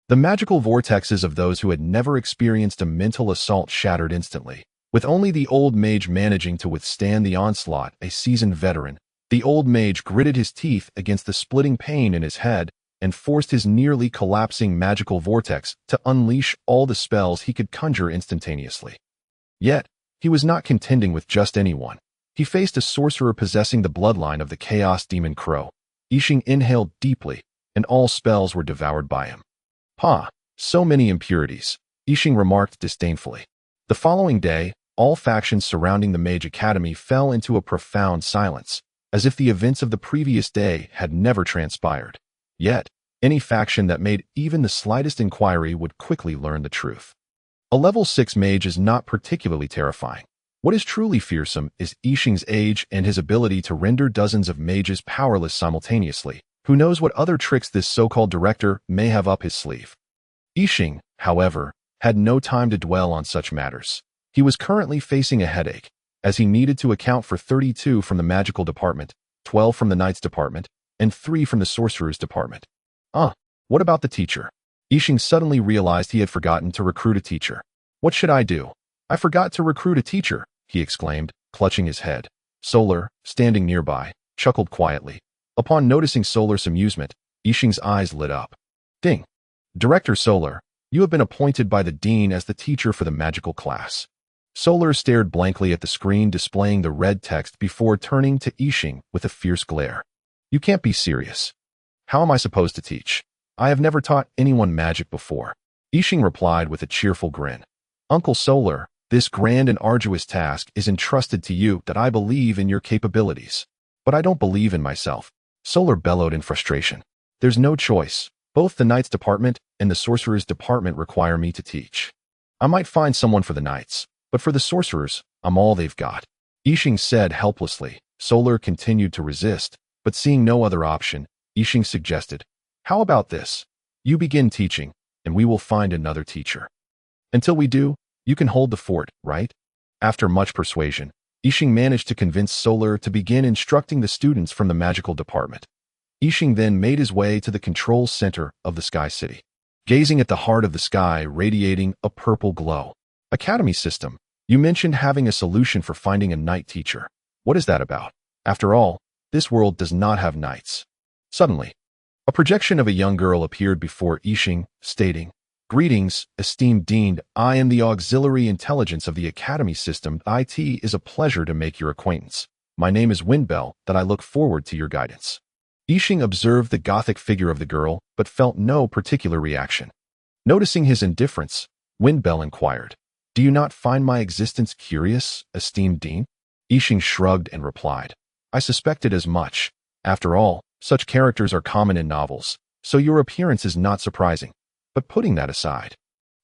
The magical vortexes of those who had never experienced a mental assault shattered instantly, with only the old mage managing to withstand the onslaught. A seasoned veteran, the old mage gritted his teeth against the splitting pain in his head and forced his nearly collapsing magical vortex to unleash all the spells he could conjure instantaneously. Yet, he was not contending with just anyone. He faced a sorcerer possessing the bloodline of the Chaos Demon Crow. Yixing inhaled deeply, and all spells were devoured by him. "Pah, so many impurities," Yixing remarked disdainfully. The following day, all factions surrounding the Mage Academy fell into a profound silence, as if the events of the previous day had never transpired. Yet, any faction that made even the slightest inquiry would quickly learn the truth. A level 6 mage is not particularly terrifying. What is truly fearsome is Yixing's age and his ability to render dozens of mages powerless simultaneously. Who knows what other tricks this so-called director may have up his sleeve? Yixing, however, had no time to dwell on such matters. He was currently facing a headache, as he needed to account for 32 from the magical department, 12 from the knights department, and 3 from the sorcerers department. What about the teacher? Yixing suddenly realized he had forgotten to recruit a teacher. "What should I do? I forgot to recruit a teacher," he exclaimed, clutching his head. Solar, standing nearby, chuckled quietly. Upon noticing Solar's amusement, Yixing's eyes lit up. "Ding! Director Solar, you have been appointed by the dean as the teacher for the magical class." Solar stared blankly at the screen displaying the red text before turning to Yixing with a fierce glare. You can't be serious. How am I supposed to teach? I have never taught anyone magic before. Yixing replied with a cheerful grin. Uncle Solar, this grand and arduous task is entrusted to you that I believe in your capabilities. But I don't believe in myself. Solar bellowed in frustration. There's no choice. Both the Knights Department and the Sorcerers Department require me to teach. I might find someone for the Knights, but for the Sorcerers, I'm all they've got. Yixing said helplessly. Solar continued to resist, but seeing no other option, Yixing suggested, how about this? You begin teaching, and we will find another teacher. Until we do, you can hold the fort, right? After much persuasion, Yixing managed to convince Solar to begin instructing the students from the magical department. Yixing then made his way to the control center of the Sky City, gazing at the heart of the sky radiating a purple glow. Academy system, you mentioned having a solution for finding a knight teacher. What is that about? After all, this world does not have knights. Suddenly, a projection of a young girl appeared before Yixing, stating, Greetings, esteemed Dean. I am the auxiliary intelligence of the Academy system. It is a pleasure to make your acquaintance. My name is Windbell, that I look forward to your guidance. Yixing observed the gothic figure of the girl, but felt no particular reaction. Noticing his indifference, Windbell inquired, Do you not find my existence curious, esteemed Dean? Yixing shrugged and replied, I suspected as much. After all, such characters are common in novels, so your appearance is not surprising. But putting that aside,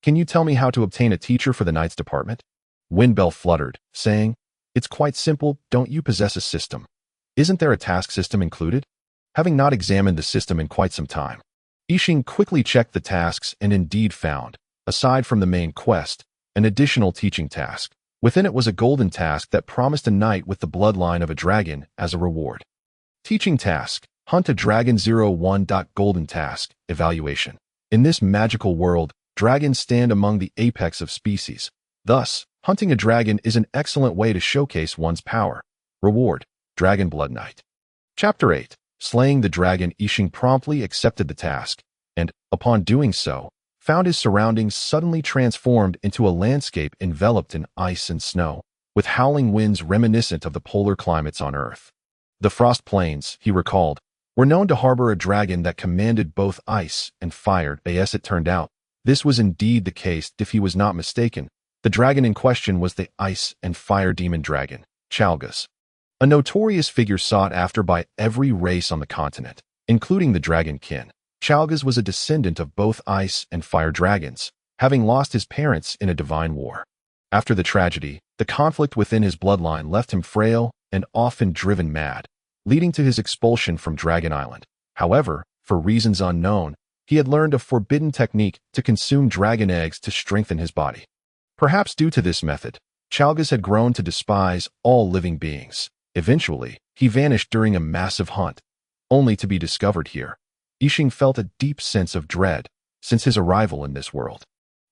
can you tell me how to obtain a teacher for the Knights Department? Windbell fluttered, saying, It's quite simple, don't you possess a system? Isn't there a task system included? Having not examined the system in quite some time, Yixing quickly checked the tasks and indeed found, aside from the main quest, an additional teaching task. Within it was a golden task that promised a knight with the bloodline of a dragon as a reward. Teaching task, Hunt a Dragon 01. Golden task, Evaluation. In this magical world, dragons stand among the apex of species. Thus, hunting a dragon is an excellent way to showcase one's power. Reward, Dragon Blood Knight. Chapter 8. Slaying the Dragon. Yixing promptly accepted the task, and, upon doing so, found his surroundings suddenly transformed into a landscape enveloped in ice and snow, with howling winds reminiscent of the polar climates on Earth. The Frost Plains, he recalled, were known to harbor a dragon that commanded both ice and fire. As it turned out, this was indeed the case. If he was not mistaken, the dragon in question was the ice and fire demon dragon, Chalgas, a notorious figure sought after by every race on the continent, including the dragon kin. Chalgas was a descendant of both ice and fire dragons, having lost his parents in a divine war. After the tragedy, the conflict within his bloodline left him frail and often driven mad, leading to his expulsion from Dragon Island. However, for reasons unknown, he had learned a forbidden technique to consume dragon eggs to strengthen his body. Perhaps due to this method, Chalgas had grown to despise all living beings. Eventually, he vanished during a massive hunt, only to be discovered here. Yixing felt a deep sense of dread since his arrival in this world.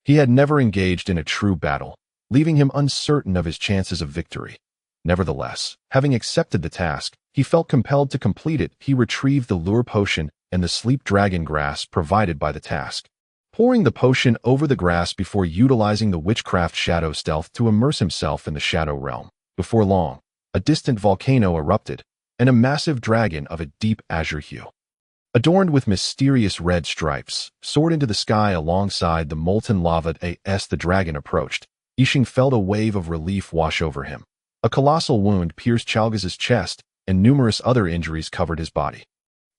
He had never engaged in a true battle, leaving him uncertain of his chances of victory. Nevertheless, having accepted the task, he felt compelled to complete it. He retrieved the lure potion and the sleep dragon grass provided by the task, pouring the potion over the grass before utilizing the witchcraft shadow stealth to immerse himself in the shadow realm. Before long, a distant volcano erupted, and a massive dragon of a deep azure hue, adorned with mysterious red stripes, soared into the sky alongside the molten lava. As the dragon approached, Yixing felt a wave of relief wash over him. A colossal wound pierced Chalgas's chest, and numerous other injuries covered his body.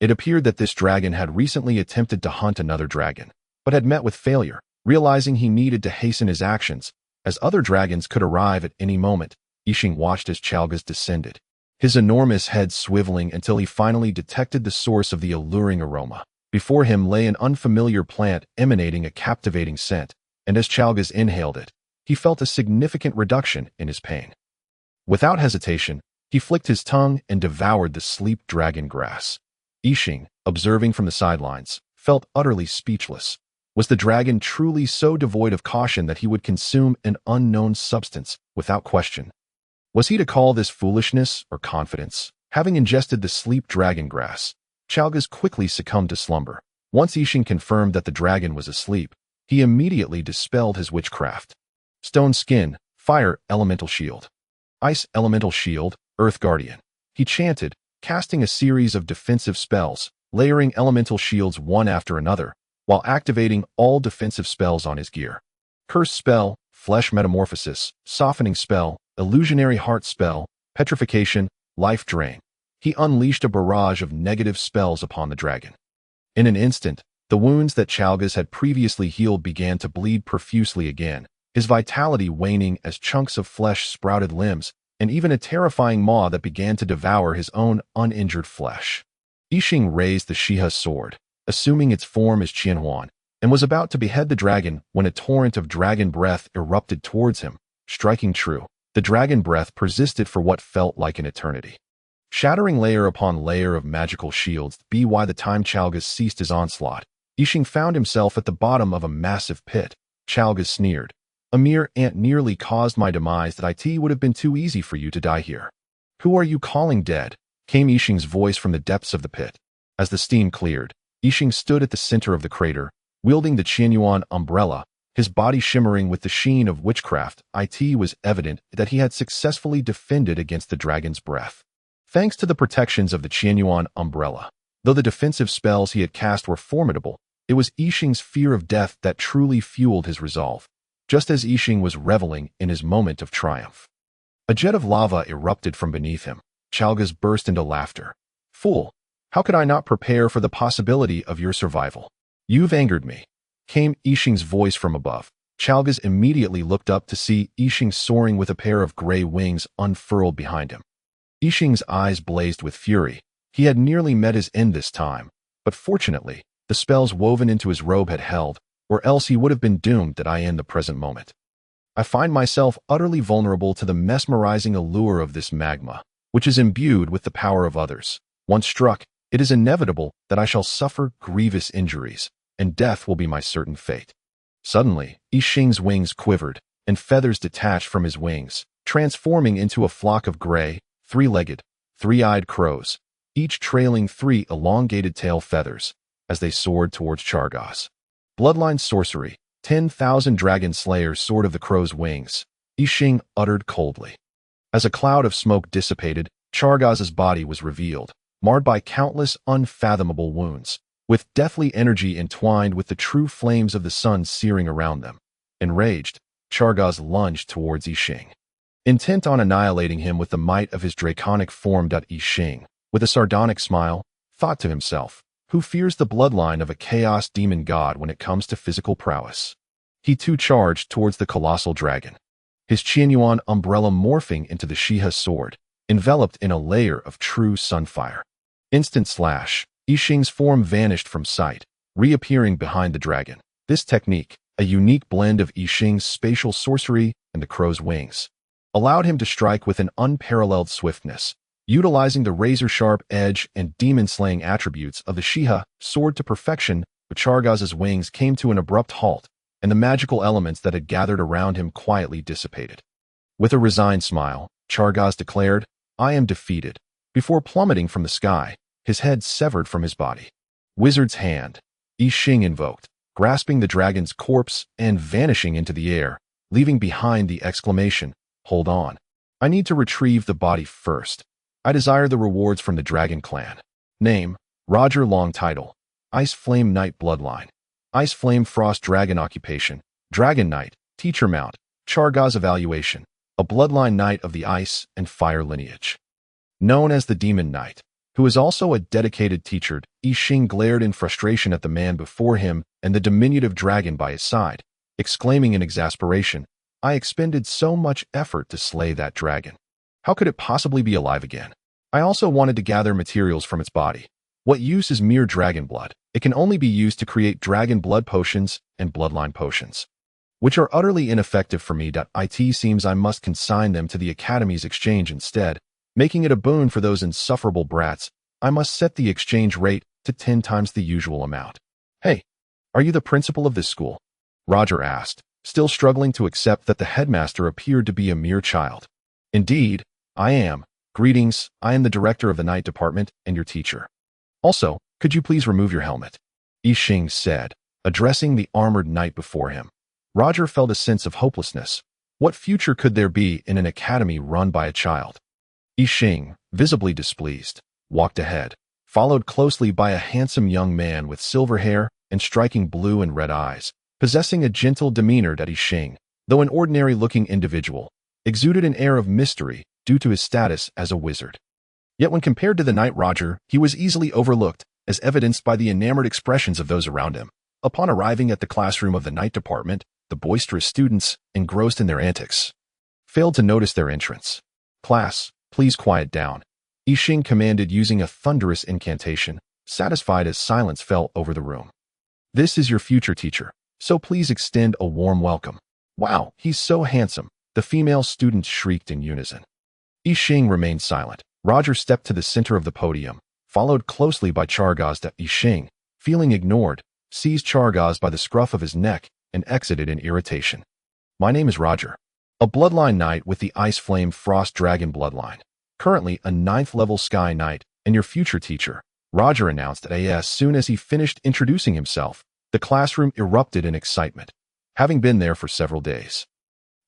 It appeared that this dragon had recently attempted to hunt another dragon, but had met with failure. Realizing he needed to hasten his actions, as other dragons could arrive at any moment, Yixing watched as Chalgas descended, his enormous head swiveling until he finally detected the source of the alluring aroma. Before him lay an unfamiliar plant emanating a captivating scent, and as Chalgas inhaled it, he felt a significant reduction in his pain. Without hesitation, he flicked his tongue and devoured the sleep dragon grass. Yixing, observing from the sidelines, felt utterly speechless. Was the dragon truly so devoid of caution that he would consume an unknown substance without question? Was he to call this foolishness or confidence? Having ingested the sleep dragon grass, Chalgas quickly succumbed to slumber. Once Yixing confirmed that the dragon was asleep, he immediately dispelled his witchcraft. Stone skin, fire elemental shield. Ice elemental shield, earth guardian. He chanted, casting a series of defensive spells, layering elemental shields one after another, while activating all defensive spells on his gear. Curse spell, Flesh Metamorphosis, Softening spell, Illusionary Heart spell, Petrification, Life Drain. He unleashed a barrage of negative spells upon the dragon. In an instant, the wounds that Chalgas had previously healed began to bleed profusely again, his vitality waning as chunks of flesh sprouted limbs, and even a terrifying maw that began to devour his own uninjured flesh. Yixing raised the Shiha sword, assuming its form as Qianhuan, and was about to behead the dragon when a torrent of dragon breath erupted towards him. Striking true, the dragon breath persisted for what felt like an eternity. Shattering layer upon layer of magical shields, by the time Chalgas ceased his onslaught, Yixing found himself at the bottom of a massive pit. Chalgas sneered. A mere ant nearly caused my demise. That it would have been too easy for you to die here. Who are you calling dead? Came Yixing's voice from the depths of the pit. As the steam cleared, Yixing stood at the center of the crater, wielding the Qianyuan umbrella, his body shimmering with the sheen of witchcraft. It was evident that he had successfully defended against the dragon's breath. Thanks to the protections of the Qianyuan umbrella, though the defensive spells he had cast were formidable, it was Yixing's fear of death that truly fueled his resolve, just as Yixing was reveling in his moment of triumph. A jet of lava erupted from beneath him. Chalgas burst into laughter. Fool! How could I not prepare for the possibility of your survival? You've angered me. Came Yixing's voice from above. Chalgas immediately looked up to see Yixing soaring with a pair of gray wings unfurled behind him. Yixing's eyes blazed with fury. He had nearly met his end this time, but fortunately, the spells woven into his robe had held, or else he would have been doomed in the present moment. I find myself utterly vulnerable to the mesmerizing allure of this magma, which is imbued with the power of others. Once struck, it is inevitable that I shall suffer grievous injuries, and death will be my certain fate. Suddenly, Yixing's wings quivered, and feathers detached from his wings, transforming into a flock of gray, three-legged, three-eyed crows, each trailing 3 elongated tail feathers, as they soared towards Chalgas. Bloodline sorcery, 10,000 dragon slayers sword of the crow's wings, Yixing uttered coldly. As a cloud of smoke dissipated, Chalgas's body was revealed, marred by countless unfathomable wounds, with deathly energy entwined with the true flames of the sun searing around them. Enraged, Chalgas lunged towards Yixing. Intent on annihilating him with the might of his draconic form, Yixing, with a sardonic smile, thought to himself, who fears the bloodline of a chaos demon god when it comes to physical prowess? He too charged towards the colossal dragon, his Qianyuan umbrella morphing into the Shiha sword, enveloped in a layer of true sunfire. Instant slash, Yixing's form vanished from sight, reappearing behind the dragon. This technique, a unique blend of Yixing's spatial sorcery and the crow's wings, allowed him to strike with an unparalleled swiftness, utilizing the razor-sharp edge and demon-slaying attributes of the Shiha sword to perfection. But Chalgas's wings came to an abrupt halt, and the magical elements that had gathered around him quietly dissipated. With a resigned smile, Chalgas declared, I am defeated, before plummeting from the sky, his head severed from his body. Wizard's hand, Yixing invoked, grasping the dragon's corpse and vanishing into the air, leaving behind the exclamation, Hold on. I need to retrieve the body first. I desire the rewards from the Dragon Clan. Name, Roger. Long title, Ice Flame Knight Bloodline. Ice Flame Frost Dragon Occupation, Dragon Knight, Teacher Mount, Chalgas Evaluation, a Bloodline Knight of the Ice and Fire lineage. Known as the Demon Knight, who is also a dedicated teacher, Yixing glared in frustration at the man before him and the diminutive dragon by his side, exclaiming in exasperation, I expended so much effort to slay that dragon. How could it possibly be alive again? I also wanted to gather materials from its body. What use is mere dragon blood? It can only be used to create dragon blood potions and bloodline potions, which are utterly ineffective for me. It seems I must consign them to the Academy's exchange instead, making it a boon for those insufferable brats. I must set the exchange rate to 10 times the usual amount. Hey, are you the principal of this school? Roger asked, still struggling to accept that the headmaster appeared to be a mere child. Indeed, I am. Greetings, I am the director of the night department and your teacher. Also, could you please remove your helmet? Yixing said, addressing the armored knight before him. Roger felt a sense of hopelessness. What future could there be in an academy run by a child? Yixing, visibly displeased, walked ahead, followed closely by a handsome young man with silver hair and striking blue and red eyes, possessing a gentle demeanor that Yixing, though an ordinary-looking individual, exuded an air of mystery due to his status as a wizard. Yet when compared to the knight Roger, he was easily overlooked, as evidenced by the enamored expressions of those around him. Upon arriving at the classroom of the night department, the boisterous students, engrossed in their antics, failed to notice their entrance. "Class, please quiet down," Yixing commanded using a thunderous incantation, satisfied as silence fell over the room. "This is your future teacher, so please extend a warm welcome." "Wow, he's so handsome," the female students shrieked in unison. Yixing remained silent. Roger stepped to the center of the podium, followed closely by Chargaz. Yixing, feeling ignored, seized Chargaz by the scruff of his neck and exited in irritation. "My name is Roger, a bloodline knight with the Ice Flame Frost Dragon bloodline. Currently a 9th level Sky Knight and your future teacher," Roger announced. As soon as he finished introducing himself, the classroom erupted in excitement. Having been there for several days,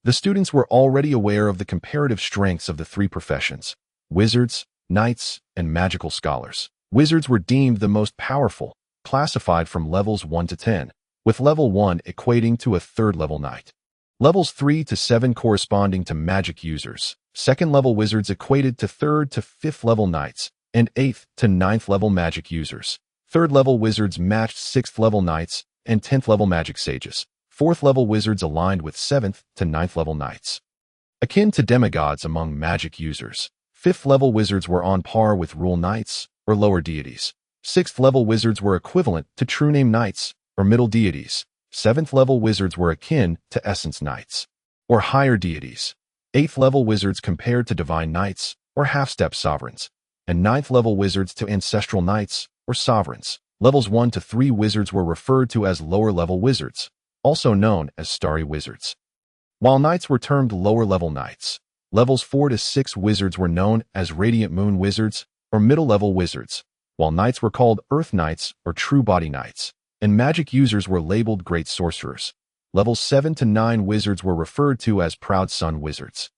the students were already aware of the comparative strengths of the three professions: wizards, knights, and magical scholars. Wizards were deemed the most powerful, classified from levels 1 to 10, with level 1 equating to a 3rd level knight. Levels 3 to 7 corresponding to magic users. 2nd level wizards equated to 3rd to 5th level knights, and 8th to 9th level magic users. 3rd level wizards matched 6th level knights and 10th level magic sages. 4th level wizards aligned with 7th to 9th level knights, akin to demigods among magic users. 5th level wizards were on par with rule knights or lower deities. 6th level wizards were equivalent to true name knights or middle deities. 7th level wizards were akin to essence knights or higher deities. 8th level wizards compared to divine knights or half-step sovereigns, and 9th level wizards to ancestral knights or sovereigns. Levels 1 to 3 wizards were referred to as lower level wizards, also known as starry wizards, while knights were termed lower level knights. Levels 4 to 6 wizards were known as radiant moon wizards or middle level wizards, while knights were called earth knights or true body knights, and magic users were labeled great sorcerers. Levels 7 to 9 wizards were referred to as proud sun wizards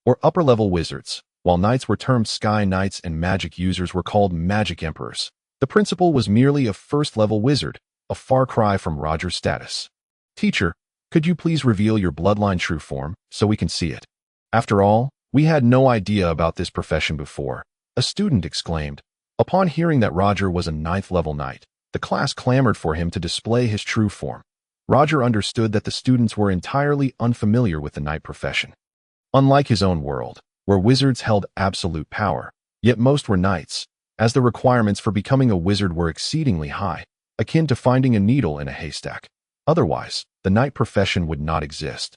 or upper level wizards, while knights were termed sky knights and magic users were called magic emperors. The principal was merely a 1st level wizard, a far cry from Roger's status. "Teacher, could you please reveal your bloodline true form so we can see it? After all, we had no idea about this profession before," a student exclaimed. Upon hearing that Roger was a 9th level knight, the class clamored for him to display his true form. Roger understood that the students were entirely unfamiliar with the knight profession. Unlike his own world, where wizards held absolute power, yet most were knights, as the requirements for becoming a wizard were exceedingly high, akin to finding a needle in a haystack. Otherwise, the knight profession would not exist,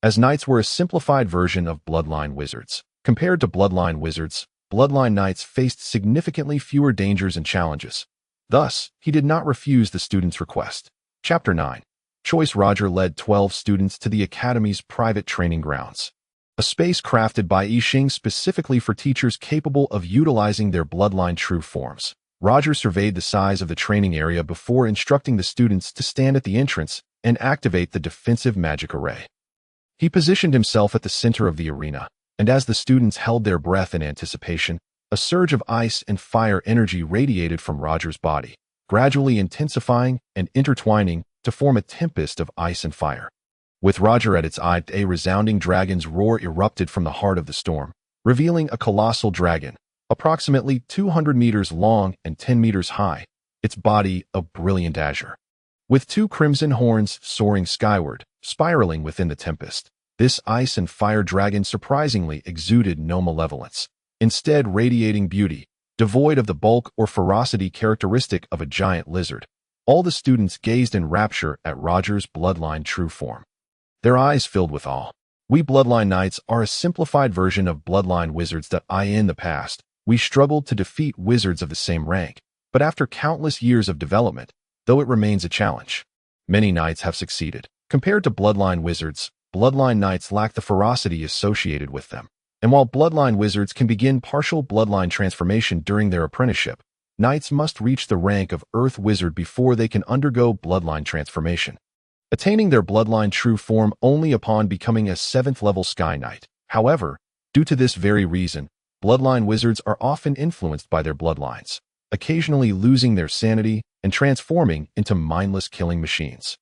as knights were a simplified version of bloodline wizards. Compared to bloodline wizards, bloodline knights faced significantly fewer dangers and challenges. Thus, he did not refuse the students' request. Chapter 9. Choice. Roger led 12 students to the Academy's private training grounds, a space crafted by Yixing specifically for teachers capable of utilizing their bloodline true forms. Roger surveyed the size of the training area before instructing the students to stand at the entrance and activate the defensive magic array. He positioned himself at the center of the arena, and as the students held their breath in anticipation, a surge of ice and fire energy radiated from Roger's body, gradually intensifying and intertwining to form a tempest of ice and fire. With Roger at its eye, a resounding dragon's roar erupted from the heart of the storm, revealing a colossal dragon, approximately 200 meters long and 10 meters high, its body a brilliant azure, with 2 crimson horns soaring skyward, spiraling within the tempest. This ice and fire dragon surprisingly exuded no malevolence, instead radiating beauty, devoid of the bulk or ferocity characteristic of a giant lizard. All the students gazed in rapture at Roger's bloodline true form, their eyes filled with awe. "We bloodline knights are a simplified version of bloodline wizards that in the past, we struggled to defeat wizards of the same rank, but after countless years of development, though it remains a challenge, many knights have succeeded. Compared to bloodline wizards, bloodline knights lack the ferocity associated with them. And while bloodline wizards can begin partial bloodline transformation during their apprenticeship, knights must reach the rank of Earth Wizard before they can undergo bloodline transformation, attaining their bloodline true form only upon becoming a 7th level Sky Knight. However, due to this very reason, Bloodline wizards are often influenced by their bloodlines, occasionally losing their sanity and transforming into mindless killing machines.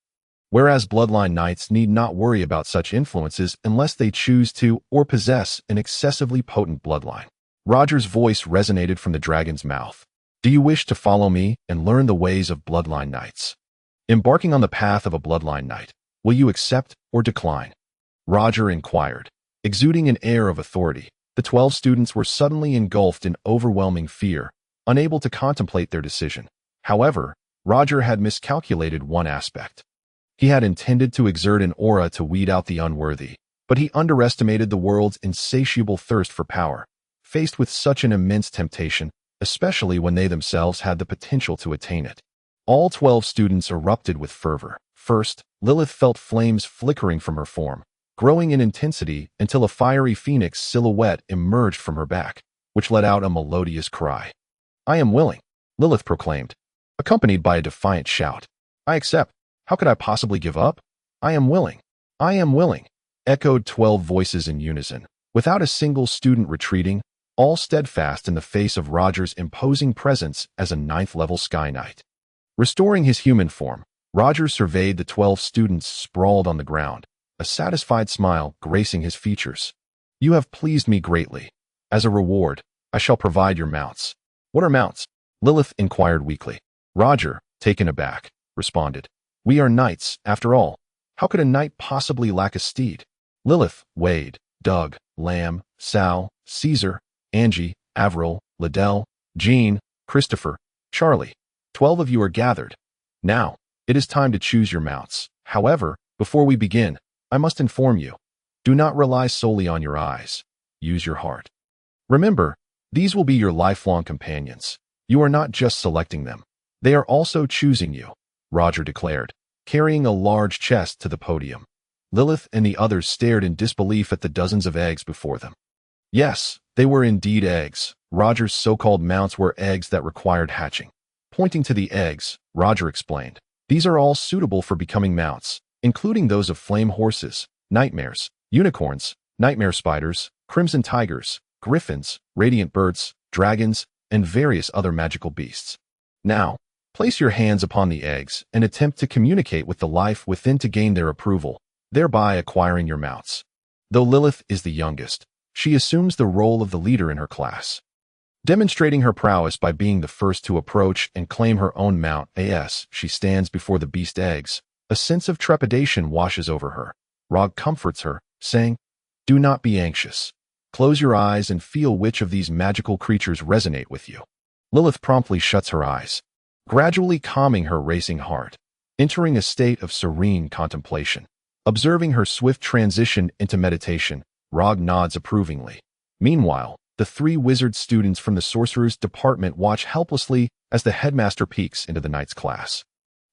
Whereas bloodline knights need not worry about such influences unless they choose to or possess an excessively potent bloodline. Roger's voice resonated from the dragon's mouth. Do you wish to follow me and learn the ways of bloodline knights? Embarking on the path of a bloodline knight, will you accept or decline? Roger inquired. Exuding an air of authority, the 12 students were suddenly engulfed in overwhelming fear, unable to contemplate their decision. However, Roger had miscalculated one aspect. He had intended to exert an aura to weed out the unworthy, but he underestimated the world's insatiable thirst for power, faced with such an immense temptation, especially when they themselves had the potential to attain it. All 12 students erupted with fervor. First, Lilith felt flames flickering from her form, growing in intensity until a fiery phoenix silhouette emerged from her back, which let out a melodious cry. I am willing, Lilith proclaimed, accompanied by a defiant shout. I accept. How could I possibly give up? I am willing. I am willing, echoed 12 voices in unison, without a single student retreating, all steadfast in the face of Roger's imposing presence as a 9th-level Sky Knight. Restoring his human form, Roger surveyed the 12 students sprawled on the ground, a satisfied smile gracing his features. You have pleased me greatly. As a reward, I shall provide your mounts. What are mounts? Lilith inquired weakly. Roger, taken aback, responded. We are knights, after all. How could a knight possibly lack a steed? Lilith, Wade, Doug, Lamb, Sal, Caesar, Angie, Avril, Liddell, Jean, Christopher, Charlie. 12 of you are gathered. Now, it is time to choose your mounts. However, before we begin, I must inform you. Do not rely solely on your eyes. Use your heart. Remember, these will be your lifelong companions. You are not just selecting them. They are also choosing you, Roger declared, carrying a large chest to the podium. Lilith and the others stared in disbelief at the dozens of eggs before them. Yes, they were indeed eggs. Roger's so-called mounts were eggs that required hatching. Pointing to the eggs, Roger explained, these are all suitable for becoming mounts, including those of flame horses, nightmares, unicorns, nightmare spiders, crimson tigers, griffins, radiant birds, dragons, and various other magical beasts. Now, place your hands upon the eggs and attempt to communicate with the life within to gain their approval, thereby acquiring your mounts. Though Lilith is the youngest, she assumes the role of the leader in her class, demonstrating her prowess by being the first to approach and claim her own mount. As she stands before the beast eggs, a sense of trepidation washes over her. Rog comforts her, saying, Do not be anxious. Close your eyes and feel which of these magical creatures resonate with you. Lilith promptly shuts her eyes, gradually calming her racing heart, entering a state of serene contemplation. Observing her swift transition into meditation, Rog nods approvingly. Meanwhile, the 3 wizard students from the sorcerer's department watch helplessly as the headmaster peeks into the knight's class.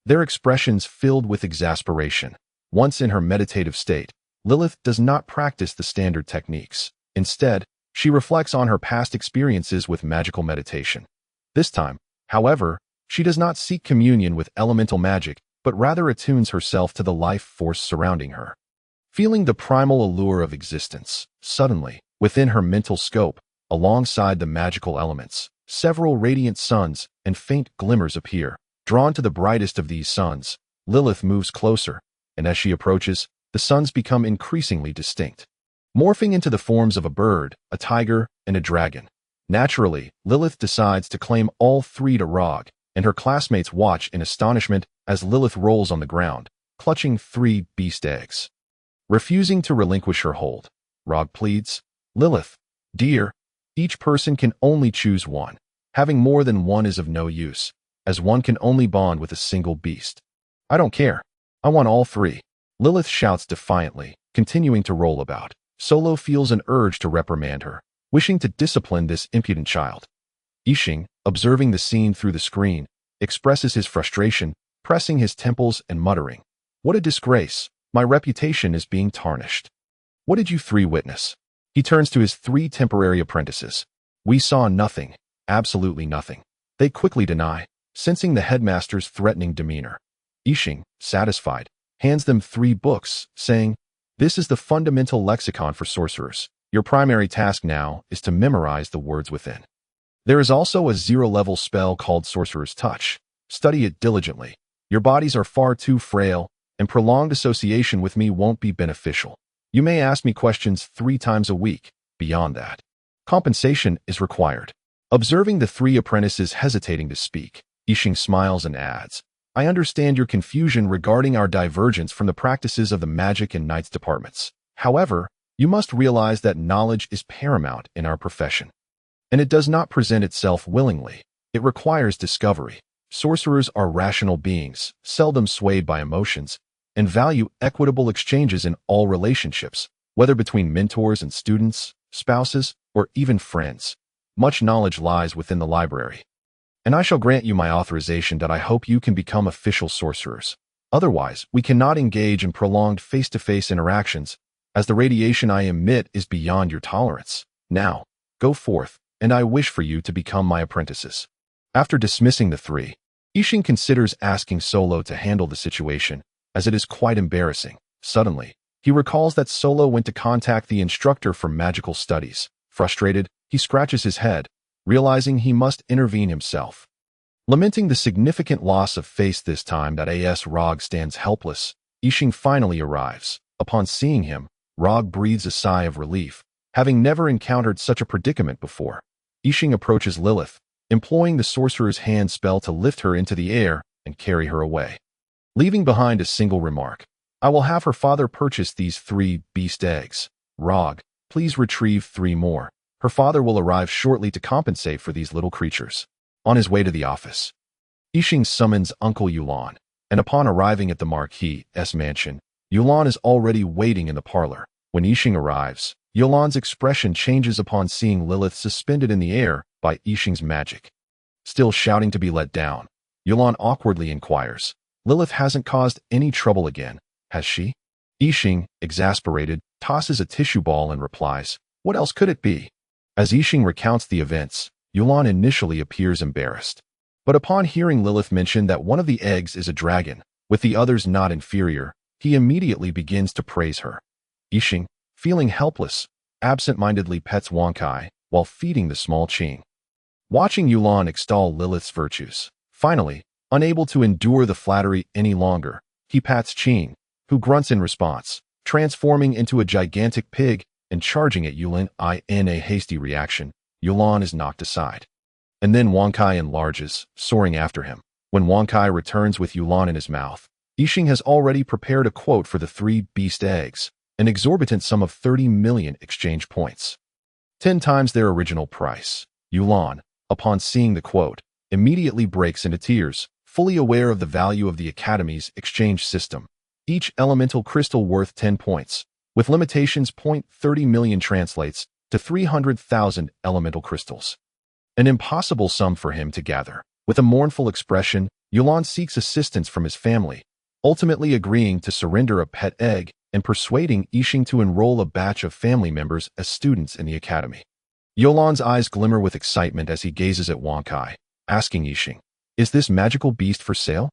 Their expressions filled with exasperation. Once in her meditative state, Lilith does not practice the standard techniques. Instead, she reflects on her past experiences with magical meditation. This time, however, she does not seek communion with elemental magic, but rather attunes herself to the life force surrounding her. Feeling the primal allure of existence, suddenly, within her mental scope, alongside the magical elements, several radiant suns and faint glimmers appear. Drawn to the brightest of these suns, Lilith moves closer, and as she approaches, the suns become increasingly distinct, morphing into the forms of a bird, a tiger, and a dragon. Naturally, Lilith decides to claim all 3 to Rog, and her classmates watch in astonishment as Lilith rolls on the ground, clutching 3 beast eggs. Refusing to relinquish her hold, Rog pleads, Lilith, dear, each person can only choose one. Having more than one is of no use, as one can only bond with a single beast. I don't care. I want all 3. Lilith shouts defiantly, continuing to roll about. Solo feels an urge to reprimand her, wishing to discipline this impudent child. Yixing, observing the scene through the screen, expresses his frustration, pressing his temples and muttering, What a disgrace. My reputation is being tarnished. What did you 3 witness? He turns to his 3 temporary apprentices. We saw nothing, absolutely nothing. They quickly deny, sensing the headmaster's threatening demeanor. Yixing, satisfied, hands them 3 books, saying, This is the fundamental lexicon for sorcerers. Your primary task now is to memorize the words within. There is also a zero-level spell called Sorcerer's Touch. Study it diligently. Your bodies are far too frail, and prolonged association with me won't be beneficial. You may ask me questions 3 times a week. Beyond that, compensation is required. Observing the 3 apprentices hesitating to speak, Yixing smiles and adds, I understand your confusion regarding our divergence from the practices of the magic and knights departments. However, you must realize that knowledge is paramount in our profession. And it does not present itself willingly. It requires discovery. Sorcerers are rational beings, seldom swayed by emotions, and value equitable exchanges in all relationships, whether between mentors and students, spouses, or even friends. Much knowledge lies within the library. And I shall grant you my authorization that I hope you can become official sorcerers. Otherwise, we cannot engage in prolonged face-to-face interactions, as the radiation I emit is beyond your tolerance. Now, go forth, and I wish for you to become my apprentices. After dismissing the 3, Yixing considers asking Solo to handle the situation, as it is quite embarrassing. Suddenly, he recalls that Solo went to contact the instructor for magical studies. Frustrated, he scratches his head, realizing he must intervene himself. Lamenting the significant loss of face this time that A.S. Rog stands helpless, Yixing finally arrives. Upon seeing him, Rog breathes a sigh of relief, having never encountered such a predicament before. Yixing approaches Lilith, employing the sorcerer's hand spell to lift her into the air and carry her away. Leaving behind a single remark, I will have her father purchase these 3 beast eggs. Rog, please retrieve 3 more. Her father will arrive shortly to compensate for these little creatures. On his way to the office, Yixing summons Uncle Yulan, and upon arriving at the Marquis' mansion, Yulan is already waiting in the parlor. When Yixing arrives, Yulan's expression changes upon seeing Lilith suspended in the air by Yixing's magic. Still shouting to be let down, Yulan awkwardly inquires, Lilith hasn't caused any trouble again, has she? Yixing, exasperated, tosses a tissue ball and replies, what else could it be? As Yixing recounts the events, Yulan initially appears embarrassed. But upon hearing Lilith mention that one of the eggs is a dragon, with the others not inferior, he immediately begins to praise her. Yixing, feeling helpless, absent-mindedly pets Wankai while feeding the small Qing. Watching Yulan extol Lilith's virtues, finally, unable to endure the flattery any longer, he pats Qing, who grunts in response, transforming into a gigantic pig and charging at Yulan. In a hasty reaction, Yulan is knocked aside. And then Wankai enlarges, soaring after him. When Wankai returns with Yulan in his mouth, Yixing has already prepared a quote for the 3 beast eggs, an exorbitant sum of 30 million exchange points. 10 times their original price. Yulan, upon seeing the quote, immediately breaks into tears, fully aware of the value of the Academy's exchange system. Each elemental crystal worth 10 points, with limitations. 30 million translates to 300,000 elemental crystals. An impossible sum for him to gather. With a mournful expression, Yulan seeks assistance from his family, ultimately agreeing to surrender a pet egg and persuading Yixing to enroll a batch of family members as students in the academy. Yulan's eyes glimmer with excitement as he gazes at Wankai, asking Yixing, is this magical beast for sale?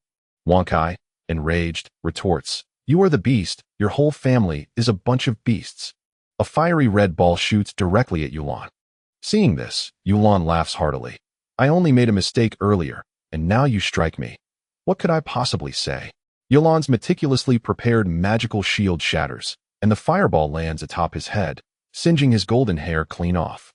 Wankai, enraged, retorts, you are the beast, your whole family is a bunch of beasts. A fiery red ball shoots directly at Yulan. Seeing this, Yulan laughs heartily. I only made a mistake earlier, and now you strike me. What could I possibly say? Yulan's meticulously prepared magical shield shatters, and the fireball lands atop his head, singeing his golden hair clean off.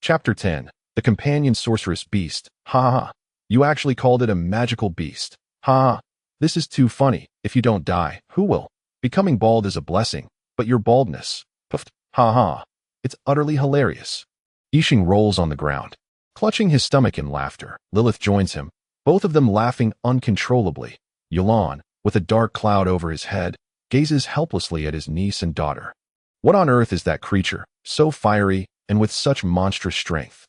Chapter 10. The Companion Sorceress Beast. Ha ha. You actually called it a magical beast. Ha ha. This is too funny. If you don't die, who will? Becoming bald is a blessing, but your baldness. Puffed. Ha ha. It's utterly hilarious. Yixing rolls on the ground, clutching his stomach in laughter. Lilith joins him, both of them laughing uncontrollably. Yulan, with a dark cloud over his head, gazes helplessly at his niece and daughter. What on earth is that creature, so fiery and with such monstrous strength?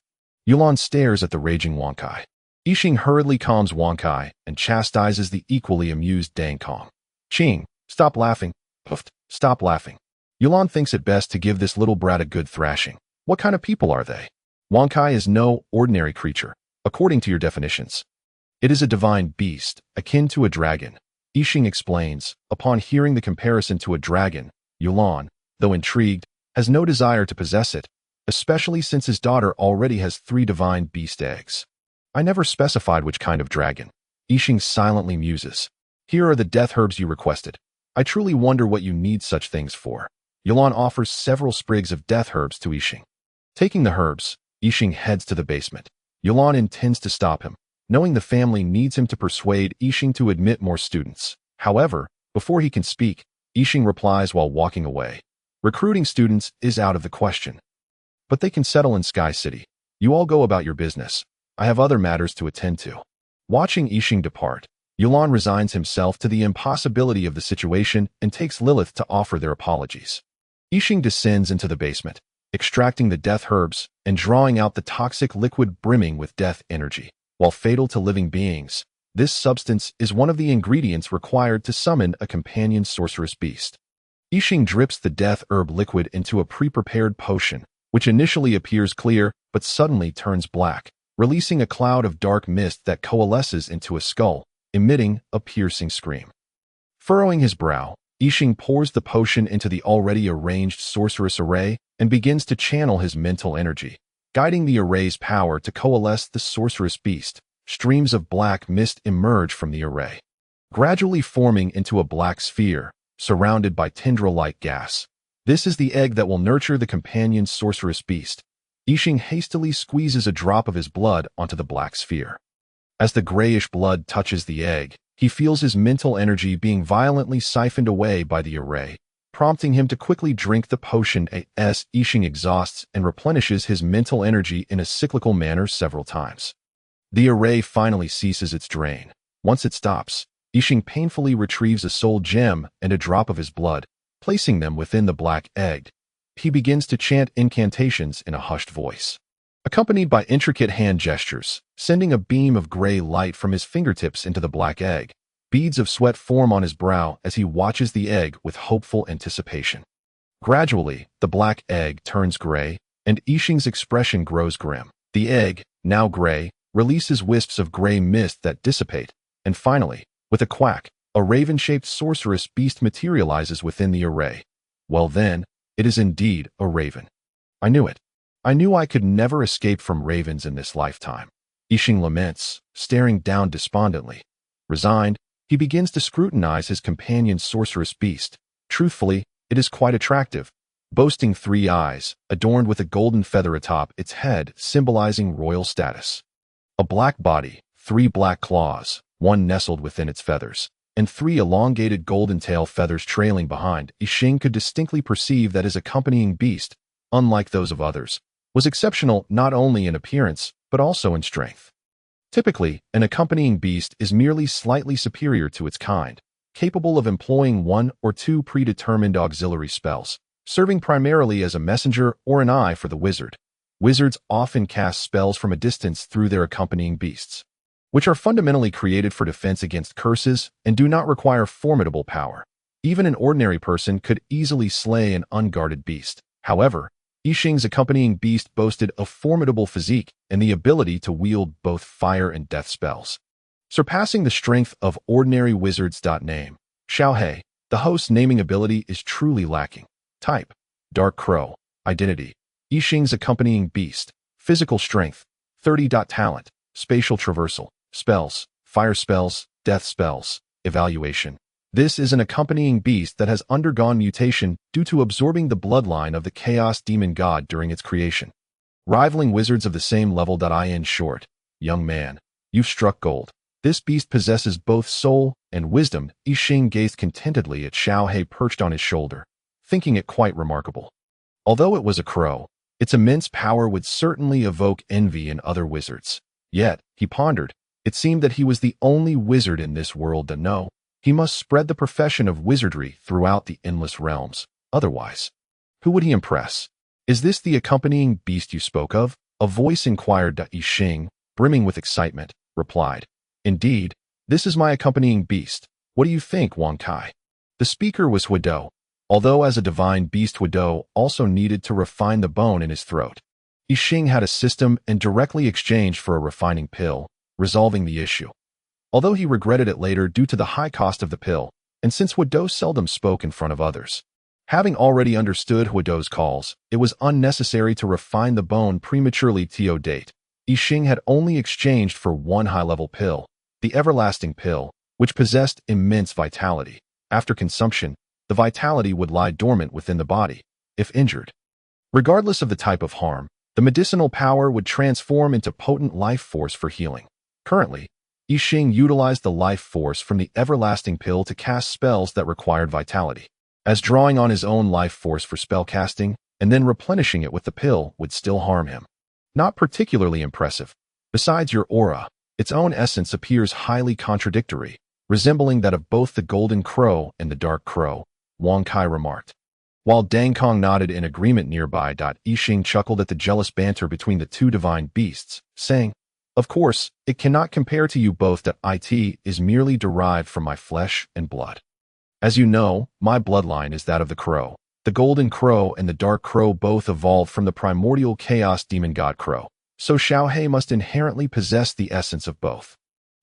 Yulan stares at the raging Wankai. Yixing hurriedly calms Wankai and chastises the equally amused Dang Kong. Qing, stop laughing. Puffed, stop laughing. Yulan thinks it best to give this little brat a good thrashing. What kind of people are they? Wankai is no ordinary creature, according to your definitions. It is a divine beast, akin to a dragon. Yixing explains. Upon hearing the comparison to a dragon, Yulan, though intrigued, has no desire to possess it, especially since his daughter already has 3 divine beast eggs. I never specified which kind of dragon. Yixing silently muses. Here are the death herbs you requested. I truly wonder what you need such things for. Yulan offers several sprigs of death herbs to Yixing. Taking the herbs, Yixing heads to the basement. Yulan intends to stop him, knowing the family needs him to persuade Yixing to admit more students. However, before he can speak, Yixing replies while walking away. Recruiting students is out of the question. But they can settle in Sky City. You all go about your business. I have other matters to attend to. Watching Yixing depart, Yulan resigns himself to the impossibility of the situation and takes Lilith to offer their apologies. Yixing descends into the basement, extracting the death herbs and drawing out the toxic liquid brimming with death energy. While fatal to living beings, this substance is one of the ingredients required to summon a companion sorceress beast. Yixing drips the death herb liquid into a pre-prepared potion, which initially appears clear but suddenly turns black, releasing a cloud of dark mist that coalesces into a skull, emitting a piercing scream. Furrowing his brow, Yixing pours the potion into the already arranged sorceress array and begins to channel his mental energy, guiding the array's power to coalesce the sorceress beast. Streams of black mist emerge from the array, gradually forming into a black sphere, surrounded by tendril-like gas. This is the egg that will nurture the companion sorceress beast. Yixing hastily squeezes a drop of his blood onto the black sphere. As the grayish blood touches the egg, he feels his mental energy being violently siphoned away by the array, prompting him to quickly drink the potion as Yixing exhausts and replenishes his mental energy in a cyclical manner several times. The array finally ceases its drain. Once it stops, Yixing painfully retrieves a soul gem and a drop of his blood, placing them within the black egg. He begins to chant incantations in a hushed voice, accompanied by intricate hand gestures, sending a beam of gray light from his fingertips into the black egg. Beads of sweat form on his brow as he watches the egg with hopeful anticipation. Gradually, the black egg turns gray, and Yixing's expression grows grim. The egg, now gray, releases wisps of gray mist that dissipate, and finally, with a quack, a raven-shaped sorceress beast materializes within the array. Well then, it is indeed a raven. I knew it. I knew I could never escape from ravens in this lifetime. Yixing laments, staring down despondently. Resigned, he begins to scrutinize his companion sorceress beast. Truthfully, it is quite attractive, boasting 3 eyes, adorned with a golden feather atop its head, symbolizing royal status. A black body, 3 black claws, 1 nestled within its feathers, and 3 elongated golden tail feathers trailing behind. Yixing could distinctly perceive that his accompanying beast, unlike those of others, was exceptional not only in appearance, but also in strength. Typically, an accompanying beast is merely slightly superior to its kind, capable of employing 1 or 2 predetermined auxiliary spells, serving primarily as a messenger or an eye for the wizard. Wizards often cast spells from a distance through their accompanying beasts, which are fundamentally created for defense against curses and do not require formidable power. Even an ordinary person could easily slay an unguarded beast. However, Yixing's accompanying beast boasted a formidable physique and the ability to wield both fire and death spells, surpassing the strength of ordinary wizards. Name: Xiaohei. The host's naming ability is truly lacking. Type: Dark Crow. Identity: Yixing's accompanying beast. Physical strength: 30. Talent: Spatial traversal. Spells: Fire spells, Death spells. Evaluation: This is an accompanying beast that has undergone mutation due to absorbing the bloodline of the Chaos Demon God during its creation, rivaling wizards of the same level. In short, young man, you've struck gold. This beast possesses both soul and wisdom. Yixing gazed contentedly at Xiaohei perched on his shoulder, thinking it quite remarkable. Although it was a crow, its immense power would certainly evoke envy in other wizards. Yet, he pondered, it seemed that he was the only wizard in this world to know. He must spread the profession of wizardry throughout the endless realms. Otherwise, who would he impress? Is this the accompanying beast you spoke of? A voice inquired. Yixing, brimming with excitement, replied, Indeed, this is my accompanying beast. What do you think, Wang Kai? The speaker was Huidou. Although as a divine beast, Huidou also needed to refine the bone in his throat. Yixing had a system and directly exchanged for a refining pill, resolving the issue. Although he regretted it later due to the high cost of the pill, and since Huidou seldom spoke in front of others. Having already understood Huido's calls, it was unnecessary to refine the bone prematurely to date. Yixing had only exchanged for one high-level pill, the everlasting pill, which possessed immense vitality. After consumption, the vitality would lie dormant within the body, if injured. Regardless of the type of harm, the medicinal power would transform into potent life force for healing. Currently, Yixing utilized the life force from the everlasting pill to cast spells that required vitality, as drawing on his own life force for spell casting and then replenishing it with the pill would still harm him. Not particularly impressive. Besides your aura, its own essence appears highly contradictory, resembling that of both the golden crow and the dark crow, Wang Kai remarked. While Dang Kong nodded in agreement nearby, Yixing chuckled at the jealous banter between the two divine beasts, saying, "Of course, it cannot compare to you both. It is merely derived from my flesh and blood. As you know, my bloodline is that of the crow. The golden crow and the dark crow both evolved from the primordial chaos demon god crow, so Xiaohe must inherently possess the essence of both.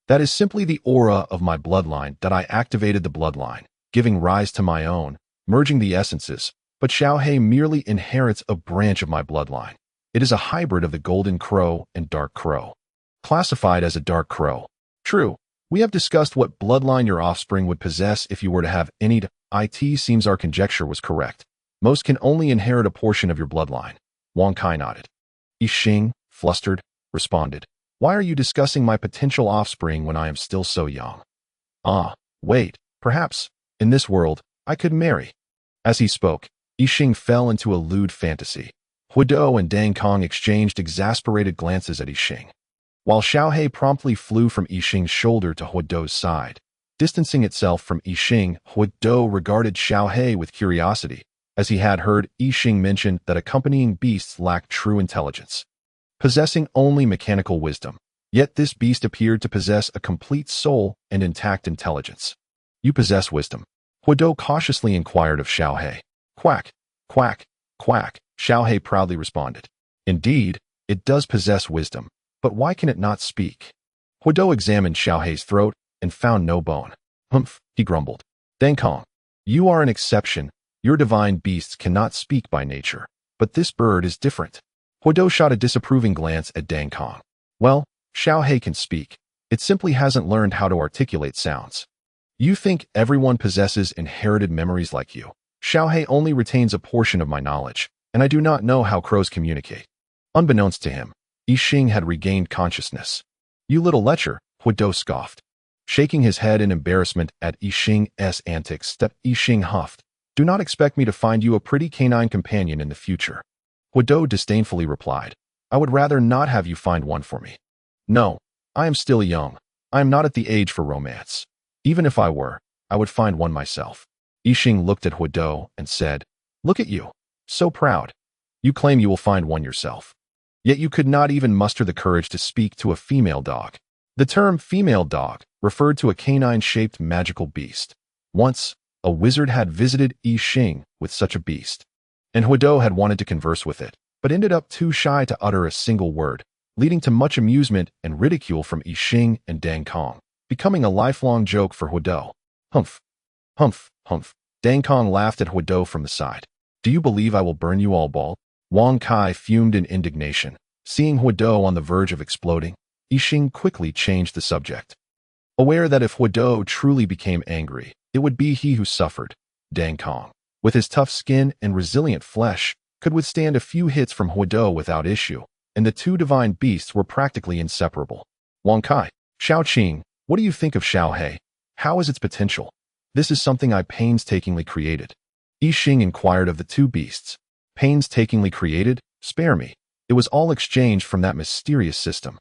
That is simply the aura of my bloodline that I activated the bloodline, giving rise to my own, merging the essences, but Xiaohe merely inherits a branch of my bloodline. It is a hybrid of the golden crow and dark crow. Classified as a dark crow. True, we have discussed what bloodline your offspring would possess if you were to have any. It seems our conjecture was correct. Most can only inherit a portion of your bloodline." Wang Kai nodded. Yixing, flustered, responded, "Why are you discussing my potential offspring when I am still so young? Wait, perhaps, in this world, I could marry." As he spoke, Yixing fell into a lewd fantasy. Huido and Dang Kong exchanged exasperated glances at Yixing, while Xiaohe promptly flew from Yixing's shoulder to Huido's side. Distancing itself from Yixing, Huido regarded Xiaohe with curiosity, as he had heard Yixing mention that accompanying beasts lacked true intelligence, possessing only mechanical wisdom. Yet this beast appeared to possess a complete soul and intact intelligence. "You possess wisdom?" Huido cautiously inquired of Xiaohe. "Quack, quack, quack," Xiaohe proudly responded. "Indeed, it does possess wisdom, but why can it not speak?" Huido examined Xiaohe's throat and found no bone. "Humph," he grumbled. "Dang Kong, you are an exception. Your divine beasts cannot speak by nature, but this bird is different." Huido shot a disapproving glance at Dang Kong. "Well, Xiaohe can speak. It simply hasn't learned how to articulate sounds. You think everyone possesses inherited memories like you? Xiaohe only retains a portion of my knowledge, and I do not know how crows communicate." Unbeknownst to him, Yixing had regained consciousness. "You little lecher," Huido scoffed. Shaking his head in embarrassment at Yixing's antics, Yixing huffed. "Do not expect me to find you a pretty canine companion in the future." Huido disdainfully replied, "I would rather not have you find one for me. No, I am still young. I am not at the age for romance. Even if I were, I would find one myself." Yixing looked at Huido and said, "Look at you, so proud. You claim you will find one yourself. Yet you could not even muster the courage to speak to a female dog." The term female dog referred to a canine-shaped magical beast. Once, a wizard had visited Yixing with such a beast, and Huido had wanted to converse with it, but ended up too shy to utter a single word, leading to much amusement and ridicule from Yixing and Dang Kong, becoming a lifelong joke for Huido. "Humph, humph, humph." Dang Kong laughed at Huido from the side. "Do you believe I will burn you all bald?" Wang Kai fumed in indignation. Seeing Huido on the verge of exploding, Yixing quickly changed the subject. Aware that if Huido truly became angry, it would be he who suffered, Dang Kong, with his tough skin and resilient flesh, could withstand a few hits from Huido without issue, and the two divine beasts were practically inseparable. "Wang Kai, Xiao Qing, what do you think of Xiaohe? How is its potential? This is something I painstakingly created." Yixing inquired of the two beasts. "Painstakingly created? Spare me. It was all exchanged from that mysterious system."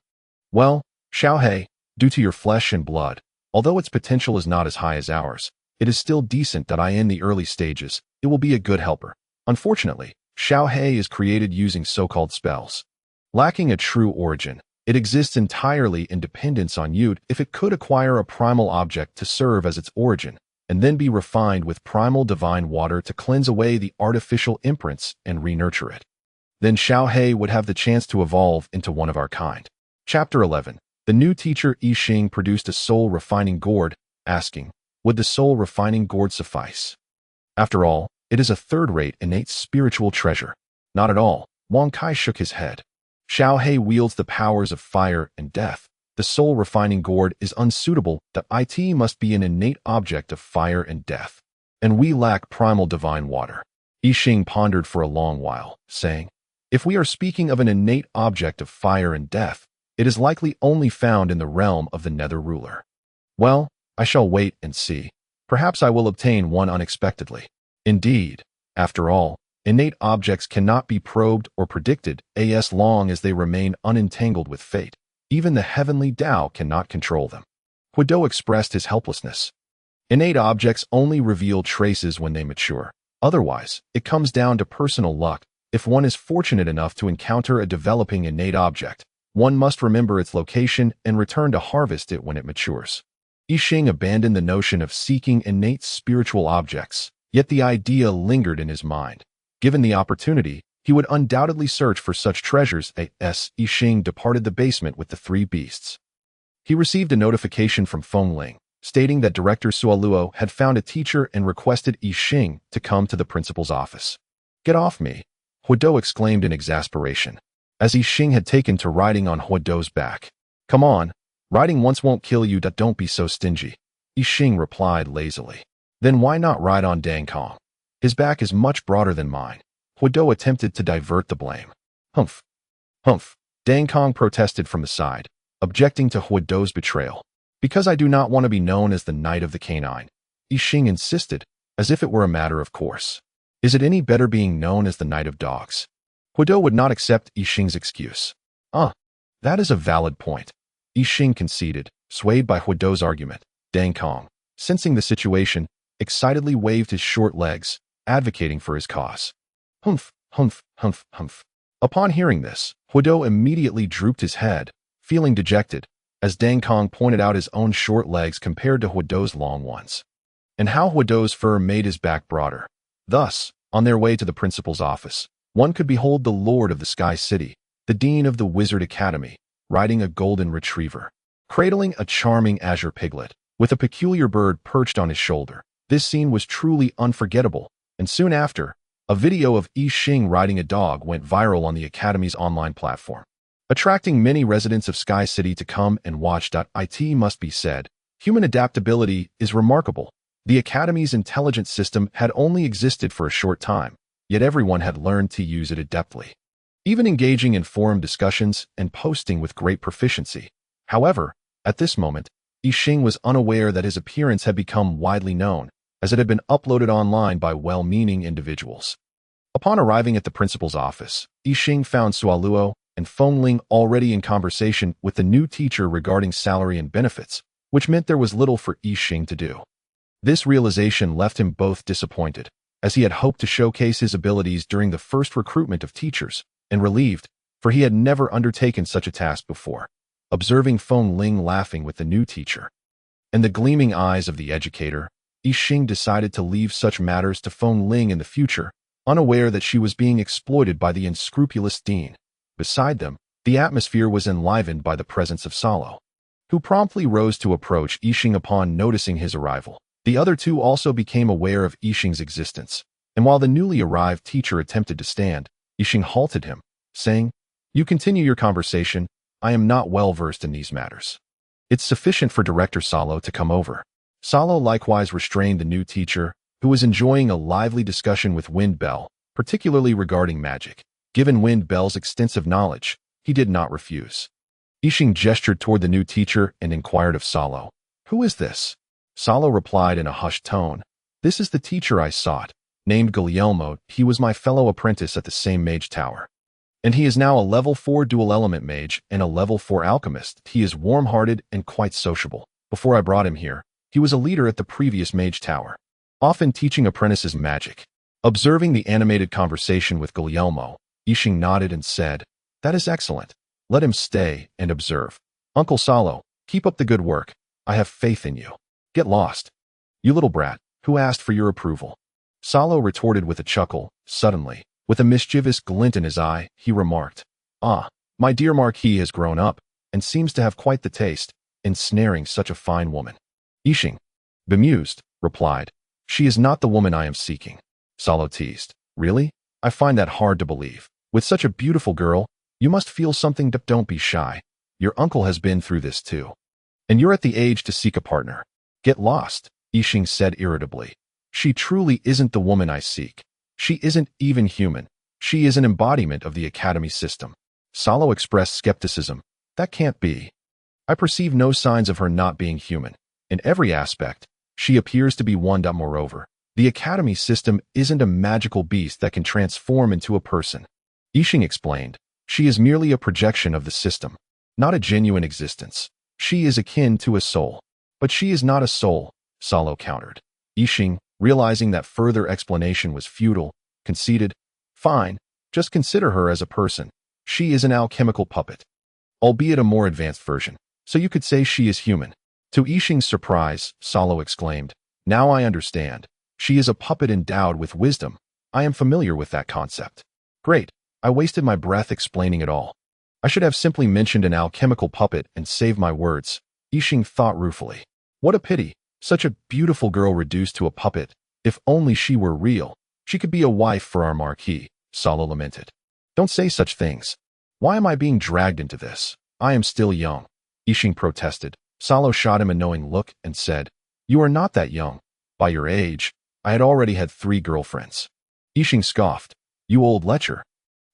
"Well, Xiaohe, due to your flesh and blood, although its potential is not as high as ours, it is still decent that I in the early stages, it will be a good helper. Unfortunately, Xiaohe is created using so-called spells. Lacking a true origin, it exists entirely in dependence on you. If it could acquire a primal object to serve as its origin, and then be refined with primal divine water to cleanse away the artificial imprints and re-nurture it, then Xiaohe would have the chance to evolve into one of our kind." Chapter 11. The new teacher Yixing produced a soul-refining gourd, asking, would the soul-refining gourd suffice? After all, It is a third-rate innate spiritual treasure. Not at all. Wang Kai shook his head. Xiao He wields the powers of fire and death. The soul-refining gourd is unsuitable. It must be an innate object of fire and death. And we lack primal divine water. Yixing pondered for a long while, saying, if we are speaking of an innate object of fire and death, it is likely only found in the realm of the Nether Ruler. Well, I shall wait and see. Perhaps I will obtain one unexpectedly. Indeed, after all, innate objects cannot be probed or predicted as long as they remain unentangled with fate. Even the heavenly Tao cannot control them. Huido expressed his helplessness. Innate objects only reveal traces when they mature. Otherwise, it comes down to personal luck. If one is fortunate enough to encounter a developing innate object, one must remember its location and return to harvest it when it matures. Yixing abandoned the notion of seeking innate spiritual objects, yet the idea lingered in his mind. Given the opportunity, he would undoubtedly search for such treasures. Yixing departed the basement with the three beasts. He received a notification from Feng Ling, stating that Director Suoluo had found a teacher and requested Yixing to come to the principal's office. Get off me, Huido exclaimed in exasperation, as Yixing had taken to riding on Huido's back. Come on, riding once won't kill you. Don't be so stingy, Yixing replied lazily. Then why not ride on Dang Kong? His back is much broader than mine. Huido attempted to divert the blame. Humph. Humph. Dang Kong protested from the side, objecting to Huido's betrayal. Because I do not want to be known as the Knight of the Canine, Yixing insisted, as if it were a matter of course. Is it any better being known as the Knight of Dogs? Huido would not accept Yixing's excuse. That is a valid point, Yixing conceded, swayed by Huido's argument. Dang Kong, sensing the situation, excitedly waved his short legs, advocating for his cause. Humph, humph, humph, humph. Upon hearing this, Huido immediately drooped his head, feeling dejected, as Dang Kong pointed out his own short legs compared to Huido's long ones, and how Huido's fur made his back broader. Thus, on their way to the principal's office, one could behold the Lord of the Sky City, the Dean of the Wizard Academy, riding a golden retriever, cradling a charming azure piglet, with a peculiar bird perched on his shoulder. This scene was truly unforgettable, and soon after, a video of Yixing riding a dog went viral on the Academy's online platform, attracting many residents of Sky City to come and watch. It must be said, human adaptability is remarkable. The Academy's intelligent system had only existed for a short time, yet everyone had learned to use it adeptly, even engaging in forum discussions and posting with great proficiency. However, at this moment, Yixing was unaware that his appearance had become widely known, as it had been uploaded online by well-meaning individuals. Upon arriving at the principal's office, Yixing found Suoluo and Feng Ling already in conversation with the new teacher regarding salary and benefits, which meant there was little for Yixing to do. This realization left him both disappointed, as he had hoped to showcase his abilities during the first recruitment of teachers, and relieved, for he had never undertaken such a task before. Observing Feng Ling laughing with the new teacher and the gleaming eyes of the educator, Yixing decided to leave such matters to Feng Ling in the future, unaware that she was being exploited by the unscrupulous dean. Beside them, the atmosphere was enlivened by the presence of Salo, who promptly rose to approach Yixing upon noticing his arrival. The other two also became aware of Yixing's existence, and while the newly arrived teacher attempted to stand, Yixing halted him, saying, "You continue your conversation. I am not well versed in these matters. It's sufficient for Director Salo to come over." Salo likewise restrained the new teacher, who was enjoying a lively discussion with Wind Bell, particularly regarding magic. Given Wind Bell's extensive knowledge, he did not refuse. Yixing gestured toward the new teacher and inquired of Salo, "Who is this?" Salo replied in a hushed tone, "This is the teacher I sought, named Guglielmo. He was my fellow apprentice at the same mage tower. And he is now a level 4 dual element mage and a level 4 alchemist. He is warm-hearted and quite sociable. Before I brought him here, he was a leader at the previous mage tower, often teaching apprentices magic." Observing the animated conversation with Guglielmo, Yixing nodded and said, "That is excellent. Let him stay and observe. Uncle Salo, keep up the good work. I have faith in you. Get lost. You little brat, who asked for your approval?" Salo retorted with a chuckle. Suddenly, with a mischievous glint in his eye, he remarked, My dear Marquis has grown up, and seems to have quite the taste, ensnaring such a fine woman." Yixing, bemused, replied, "She is not the woman I am seeking." Salo teased. Really? I find that hard to believe. With such a beautiful girl, you must feel something. Don't be shy. Your uncle has been through this too. And you're at the age to seek a partner. Get lost, Yixing said irritably. She truly isn't the woman I seek. She isn't even human. She is an embodiment of the academy system. Salo expressed skepticism. That can't be. I perceive no signs of her not being human. In every aspect, she appears to be one. Moreover, the academy system isn't a magical beast that can transform into a person. Yixing explained. She is merely a projection of the system, not a genuine existence. She is akin to a soul. But she is not a soul, Salo countered. Yixing, realizing that further explanation was futile, conceded, fine, just consider her as a person. She is an alchemical puppet, albeit a more advanced version, so you could say she is human. To Yixing's surprise, Salo exclaimed, now I understand. She is a puppet endowed with wisdom. I am familiar with that concept. Great, I wasted my breath explaining it all. I should have simply mentioned an alchemical puppet and saved my words, Yixing thought ruefully. What a pity, such a beautiful girl reduced to a puppet. If only she were real, she could be a wife for our marquis, Salo lamented. Don't say such things. Why am I being dragged into this? I am still young, Yixing protested. Salo shot him a knowing look and said, you are not that young. By your age, I had already had 3 girlfriends. Yixing scoffed. You old lecher.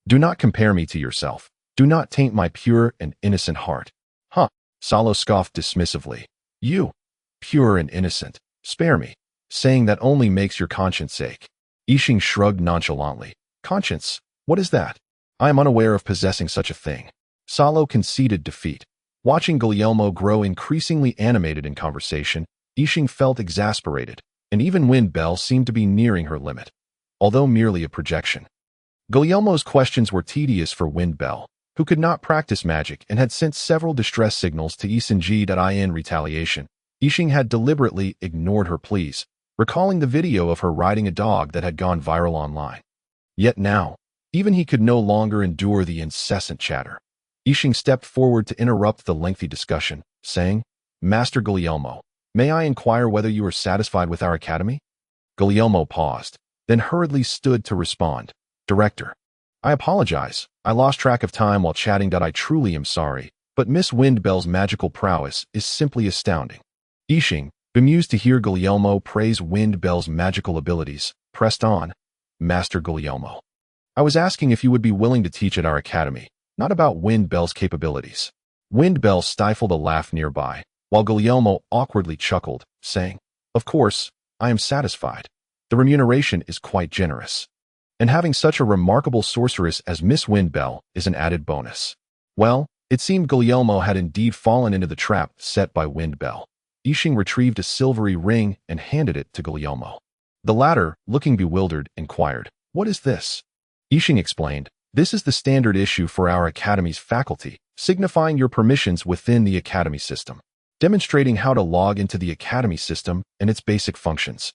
Do not compare me to yourself. Do not taint my pure and innocent heart. Huh, Salo scoffed dismissively. You, pure and innocent, spare me. Saying that only makes your conscience ache. Yixing shrugged nonchalantly. Conscience? What is that? I am unaware of possessing such a thing. Salo conceded defeat. Watching Guglielmo grow increasingly animated in conversation, Yixing felt exasperated, and even Wind Bell seemed to be nearing her limit, although merely a projection. Guglielmo's questions were tedious for Wind Bell, who could not practice magic and had sent several distress signals to Isenji. In retaliation, Yixing had deliberately ignored her pleas, recalling the video of her riding a dog that had gone viral online. Yet now, even he could no longer endure the incessant chatter. Yixing stepped forward to interrupt the lengthy discussion, saying, Master Guglielmo, may I inquire whether you are satisfied with our academy? Guglielmo paused, then hurriedly stood to respond. Director, I apologize. I lost track of time while chatting. I truly am sorry, but Miss Windbell's magical prowess is simply astounding. Yixing, bemused to hear Guglielmo praise Windbell's magical abilities, pressed on. Master Guglielmo, I was asking if you would be willing to teach at our academy, not about Windbell's capabilities. Windbell stifled a laugh nearby, while Guglielmo awkwardly chuckled, saying, Of course, I am satisfied. The remuneration is quite generous. And having such a remarkable sorceress as Miss Windbell is an added bonus. Well, it seemed Guglielmo had indeed fallen into the trap set by Windbell. Yixing retrieved a silvery ring and handed it to Guglielmo. The latter, looking bewildered, inquired, What is this? Yixing explained, This is the standard issue for our academy's faculty, signifying your permissions within the academy system, demonstrating how to log into the academy system and its basic functions.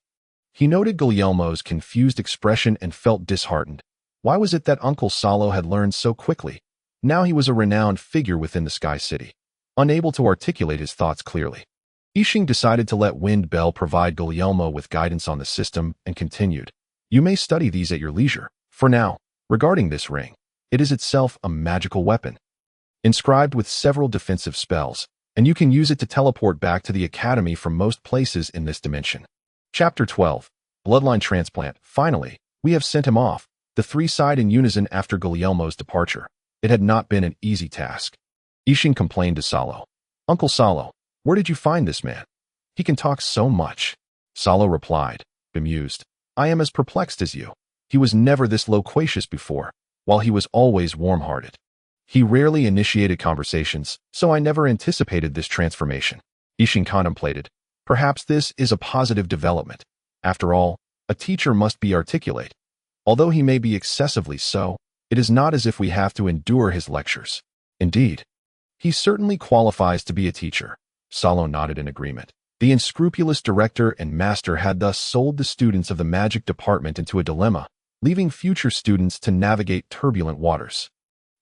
He noted Guglielmo's confused expression and felt disheartened. Why was it that Uncle Salo had learned so quickly? Now he was a renowned figure within the Sky City, unable to articulate his thoughts clearly. Yixing decided to let Wind Bell provide Guglielmo with guidance on the system and continued, You may study these at your leisure. For now, regarding this ring, it is itself a magical weapon, inscribed with several defensive spells, and you can use it to teleport back to the academy from most places in this dimension. Chapter 12. Bloodline Transplant. Finally, we have sent him off. The 3 sighed in unison after Guglielmo's departure. It had not been an easy task. Yixing complained to Salo. Uncle Salo, where did you find this man? He can talk so much. Salo replied, bemused. I am as perplexed as you. He was never this loquacious before, while he was always warm-hearted. He rarely initiated conversations, so I never anticipated this transformation. Yixing contemplated. Perhaps this is a positive development. After all, a teacher must be articulate. Although he may be excessively so, it is not as if we have to endure his lectures. Indeed, he certainly qualifies to be a teacher. Salo nodded in agreement. The unscrupulous director and master had thus sold the students of the magic department into a dilemma, leaving future students to navigate turbulent waters.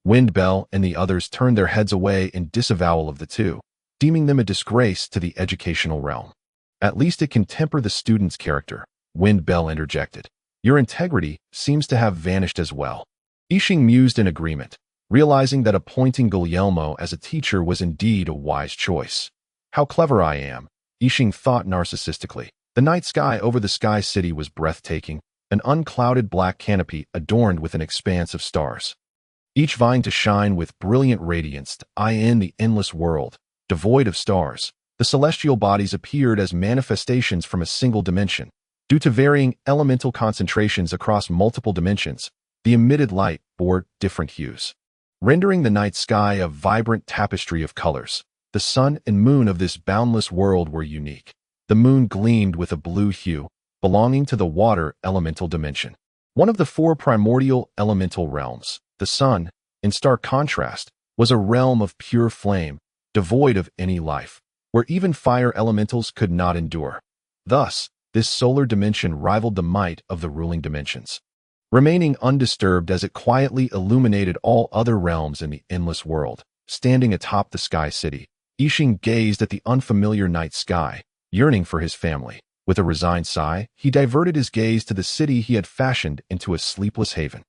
Wind Bell and the others turned their heads away in disavowal of the two, deeming them a disgrace to the educational realm. At least it can temper the student's character, Wind Bell interjected. Your integrity seems to have vanished as well. Yixing mused in agreement, realizing that appointing Guglielmo as a teacher was indeed a wise choice. How clever I am, Yixing thought narcissistically. The night sky over the Sky City was breathtaking, an unclouded black canopy adorned with an expanse of stars. Each vying to shine with brilliant radiance in the endless world, devoid of stars. The celestial bodies appeared as manifestations from a single dimension. Due to varying elemental concentrations across multiple dimensions, the emitted light bore different hues, rendering the night sky a vibrant tapestry of colors. The sun and moon of this boundless world were unique. The moon gleamed with a blue hue, belonging to the water elemental dimension, one of the four primordial elemental realms. The sun, in stark contrast, was a realm of pure flame, devoid of any life, where even fire elementals could not endure. Thus, this solar dimension rivaled the might of the ruling dimensions, remaining undisturbed as it quietly illuminated all other realms in the endless world. Standing atop the Sky City, Yixing gazed at the unfamiliar night sky, yearning for his family. With a resigned sigh, he diverted his gaze to the city he had fashioned into a sleepless haven.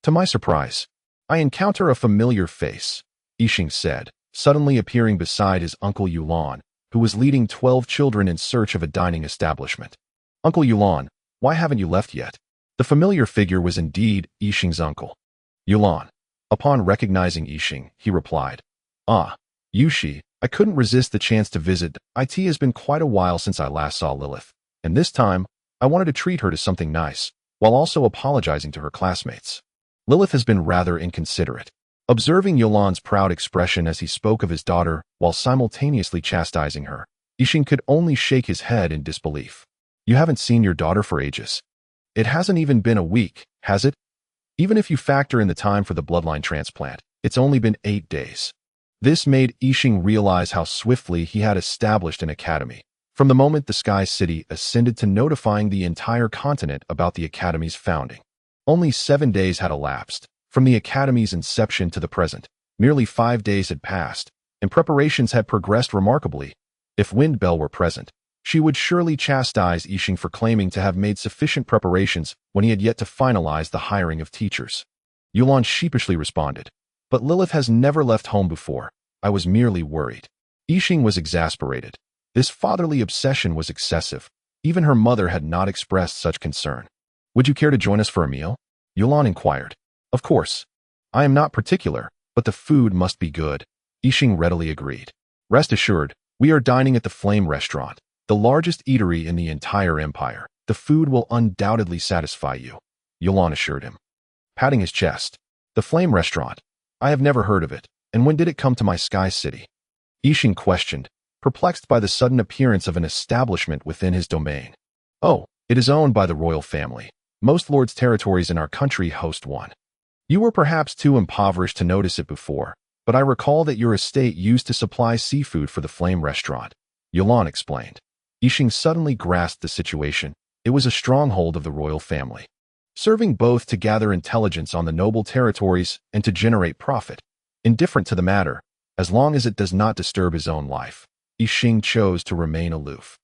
To my surprise, I encounter a familiar face, Yixing said, suddenly appearing beside his Uncle Yulan, who was leading 12 children in search of a dining establishment. Uncle Yulan, why haven't you left yet? The familiar figure was indeed Yixing's uncle. Yulan. Upon recognizing Yixing, he replied, "Ah, Yushi, I couldn't resist the chance to visit. It has been quite a while since I last saw Lilith, and this time, I wanted to treat her to something nice, while also apologizing to her classmates." Lilith has been rather inconsiderate. Observing Yulan's proud expression as he spoke of his daughter while simultaneously chastising her, Yixing could only shake his head in disbelief. You haven't seen your daughter for ages. It hasn't even been a week, has it? Even if you factor in the time for the bloodline transplant, it's only been 8 days. This made Yixing realize how swiftly he had established an academy. From the moment the Sky City ascended to notifying the entire continent about the academy's founding, only 7 days had elapsed. From the academy's inception to the present, merely 5 days had passed, and preparations had progressed remarkably. If Windbell were present, she would surely chastise Yixing for claiming to have made sufficient preparations when he had yet to finalize the hiring of teachers. Yulan sheepishly responded, "But Lilith has never left home before. I was merely worried." Yixing was exasperated. This fatherly obsession was excessive. Even her mother had not expressed such concern. "Would you care to join us for a meal?" Yulan inquired. "Of course. I am not particular, but the food must be good," Yixing readily agreed. "Rest assured, we are dining at the Flame Restaurant, the largest eatery in the entire empire. The food will undoubtedly satisfy you," Yulan assured him. Patting his chest, "The Flame Restaurant? I have never heard of it, and when did it come to my Sky City?" Yixing questioned, perplexed by the sudden appearance of an establishment within his domain. "Oh, it is owned by the royal family. Most lords' territories in our country host one. You were perhaps too impoverished to notice it before, but I recall that your estate used to supply seafood for the Flame Restaurant," Yulan explained. Yixing suddenly grasped the situation. It was a stronghold of the royal family, serving both to gather intelligence on the noble territories and to generate profit. Indifferent to the matter, as long as it does not disturb his own life, Yixing chose to remain aloof.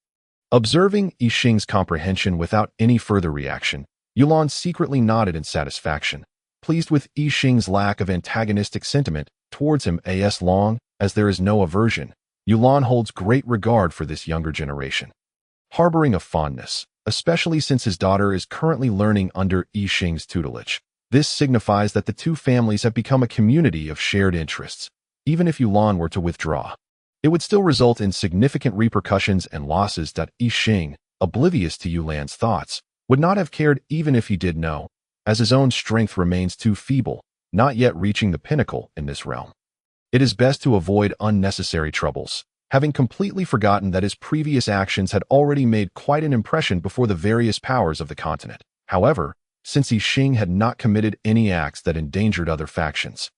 Observing Yixing's comprehension without any further reaction, Yulan secretly nodded in satisfaction, pleased with Yixing's lack of antagonistic sentiment towards him. As long as there is no aversion, Yulan holds great regard for this younger generation, harboring a fondness, especially since his daughter is currently learning under Yixing's tutelage. This signifies that the two families have become a community of shared interests. Even if Yulan were to withdraw, it would still result in significant repercussions and losses that Yixing, oblivious to Yulan's thoughts, would not have cared even if he did know, as his own strength remains too feeble, not yet reaching the pinnacle in this realm. It is best to avoid unnecessary troubles, having completely forgotten that his previous actions had already made quite an impression before the various powers of the continent. However, since Yixing had not committed any acts that endangered other factions,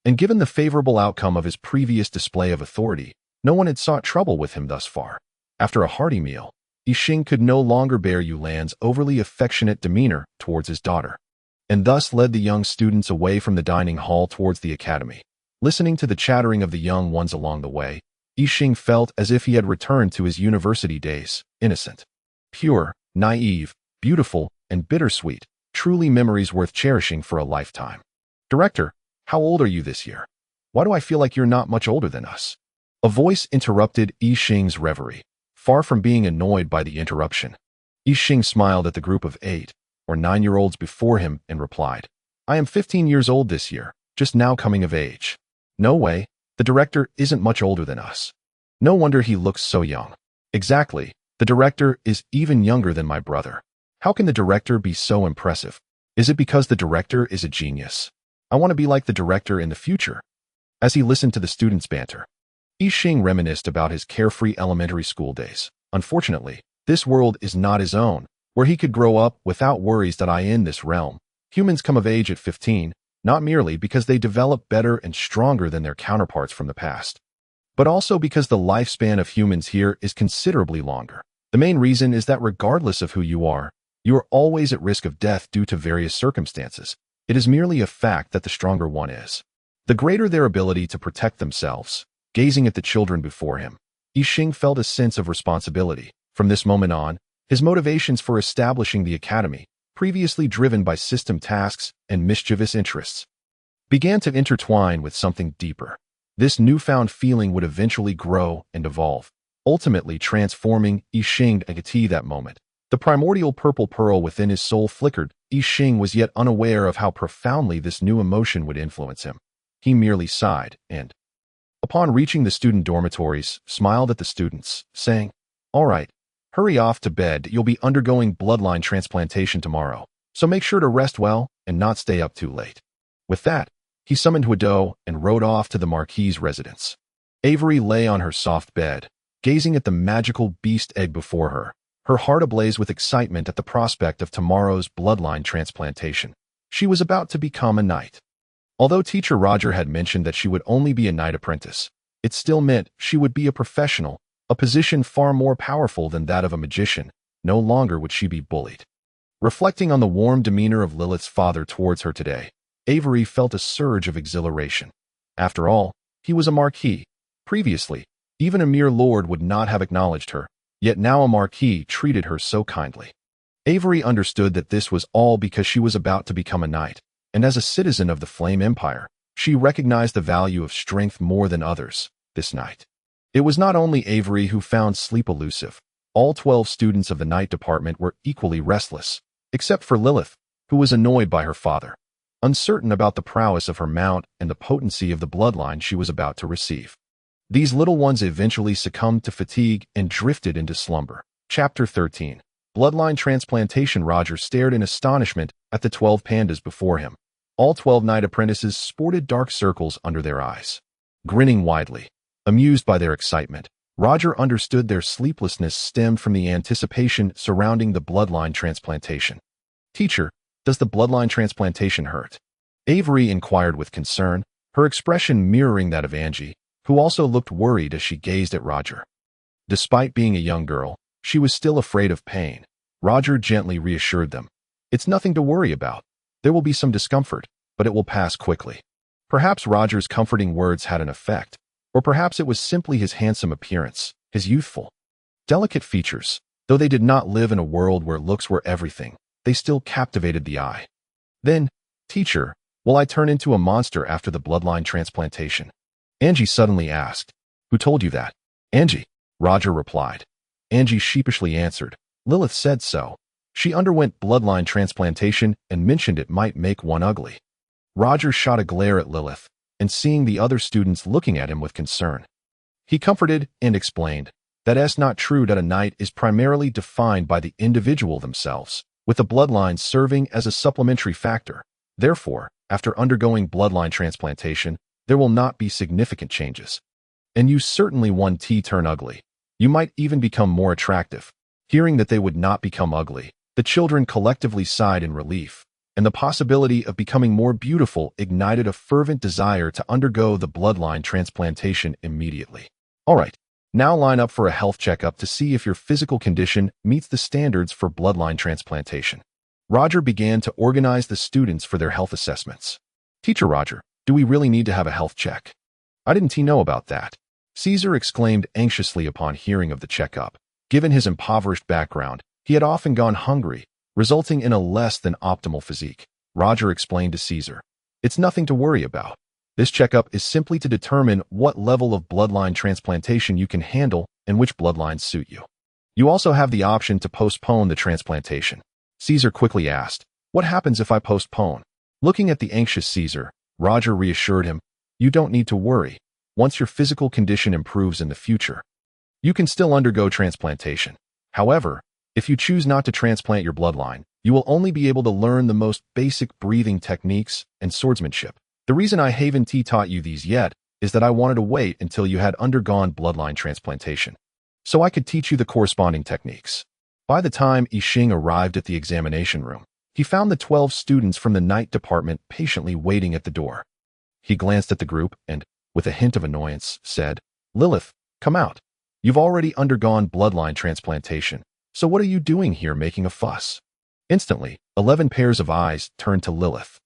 and given the favorable outcome of his previous display of authority, no one had sought trouble with him thus far. After a hearty meal, Yixing could no longer bear Yulan's overly affectionate demeanor towards his daughter, and thus led the young students away from the dining hall towards the academy. Listening to the chattering of the young ones along the way, Yixing felt as if he had returned to his university days, innocent, pure, naive, beautiful, and bittersweet, truly memories worth cherishing for a lifetime. Director, how old are you this year? Why do I feel like you're not much older than us? A voice interrupted Yi Xing's reverie, far from being annoyed by the interruption. Yi Xing smiled at the group of 8 or 9-year-olds before him and replied, I am 15 years old this year, just now coming of age. No way, the director isn't much older than us. No wonder he looks so young. Exactly, the director is even younger than my brother. How can the director be so impressive? Is it because the director is a genius? I want to be like the director in the future. As he listened to the students' banter, Yi Xing reminisced about his carefree elementary school days. Unfortunately, this world is not his own, where he could grow up without worries that in this realm, humans come of age at 15, not merely because they develop better and stronger than their counterparts from the past, but also because the lifespan of humans here is considerably longer. The main reason is that regardless of who you are always at risk of death due to various circumstances. It is merely a fact that the stronger one is, the greater their ability to protect themselves. Gazing at the children before him, Yi Xing felt a sense of responsibility. From this moment on, his motivations for establishing the academy, previously driven by system tasks and mischievous interests, began to intertwine with something deeper. This newfound feeling would eventually grow and evolve, ultimately transforming Yi Xing into that moment. The primordial purple pearl within his soul flickered. Yi Xing was yet unaware of how profoundly this new emotion would influence him. He merely sighed and, upon reaching the student dormitories, smiled at the students, saying, All right, hurry off to bed. You'll be undergoing bloodline transplantation tomorrow, so make sure to rest well and not stay up too late. With that, he summoned Huido and rode off to the Marquis's residence. Avery lay on her soft bed, gazing at the magical beast egg before her, her heart ablaze with excitement at the prospect of tomorrow's bloodline transplantation. She was about to become a knight. Although teacher Roger had mentioned that she would only be a knight apprentice, it still meant she would be a professional, a position far more powerful than that of a magician. No longer would she be bullied. Reflecting on the warm demeanor of Lilith's father towards her today, Avery felt a surge of exhilaration. After all, he was a marquis. Previously, even a mere lord would not have acknowledged her, yet now a marquis treated her so kindly. Avery understood that this was all because she was about to become a knight, and as a citizen of the Flame Empire, she recognized the value of strength more than others. This night, it was not only Avery who found sleep elusive. All 12 students of the night department were equally restless, except for Lilith, who was annoyed by her father, uncertain about the prowess of her mount and the potency of the bloodline she was about to receive. These little ones eventually succumbed to fatigue and drifted into slumber. Chapter 13. Bloodline Transplantation. Roger stared in astonishment at the 12 pandas before him. All 12 knight apprentices sported dark circles under their eyes. Grinning widely, amused by their excitement, Roger understood their sleeplessness stemmed from the anticipation surrounding the bloodline transplantation. Teacher, does the bloodline transplantation hurt? Avery inquired with concern, her expression mirroring that of Angie, who also looked worried as she gazed at Roger. Despite being a young girl, she was still afraid of pain. Roger gently reassured them. It's nothing to worry about. There will be some discomfort, but it will pass quickly. Perhaps Roger's comforting words had an effect, or perhaps it was simply his handsome appearance, his youthful, delicate features. Though they did not live in a world where looks were everything, they still captivated the eye. Then, teacher, will I turn into a monster after the bloodline transplantation? Angie suddenly asked. Who told you that? Angie, Roger replied. Angie sheepishly answered. Lilith said so. She underwent bloodline transplantation and mentioned it might make one ugly. Roger shot a glare at Lilith, and seeing the other students looking at him with concern, he comforted and explained that it's not true that a knight is primarily defined by the individual themselves, with the bloodline serving as a supplementary factor. Therefore, after undergoing bloodline transplantation, there will not be significant changes. And you certainly won't turn ugly. You might even become more attractive. Hearing that they would not become ugly, the children collectively sighed in relief, and the possibility of becoming more beautiful ignited a fervent desire to undergo the bloodline transplantation immediately. All right, now line up for a health checkup to see if your physical condition meets the standards for bloodline transplantation. Roger began to organize the students for their health assessments. Teacher Roger, do we really need to have a health check? I didn't know about that. Caesar exclaimed anxiously upon hearing of the checkup. Given his impoverished background, he had often gone hungry, resulting in a less than optimal physique. Roger explained to Caesar, "It's nothing to worry about. This checkup is simply to determine what level of bloodline transplantation you can handle and which bloodlines suit you. You also have the option to postpone the transplantation." Caesar quickly asked, "What happens if I postpone?" Looking at the anxious Caesar, Roger reassured him, "You don't need to worry. Once your physical condition improves in the future, you can still undergo transplantation. However, if you choose not to transplant your bloodline, you will only be able to learn the most basic breathing techniques and swordsmanship. The reason I haven't taught you these yet is that I wanted to wait until you had undergone bloodline transplantation, so I could teach you the corresponding techniques." By the time Yixing arrived at the examination room, he found the 12 students from the night department patiently waiting at the door. He glanced at the group and, with a hint of annoyance, said, "Lilith, come out. You've already undergone bloodline transplantation, so what are you doing here making a fuss?" Instantly, 11 pairs of eyes turned to Lilith.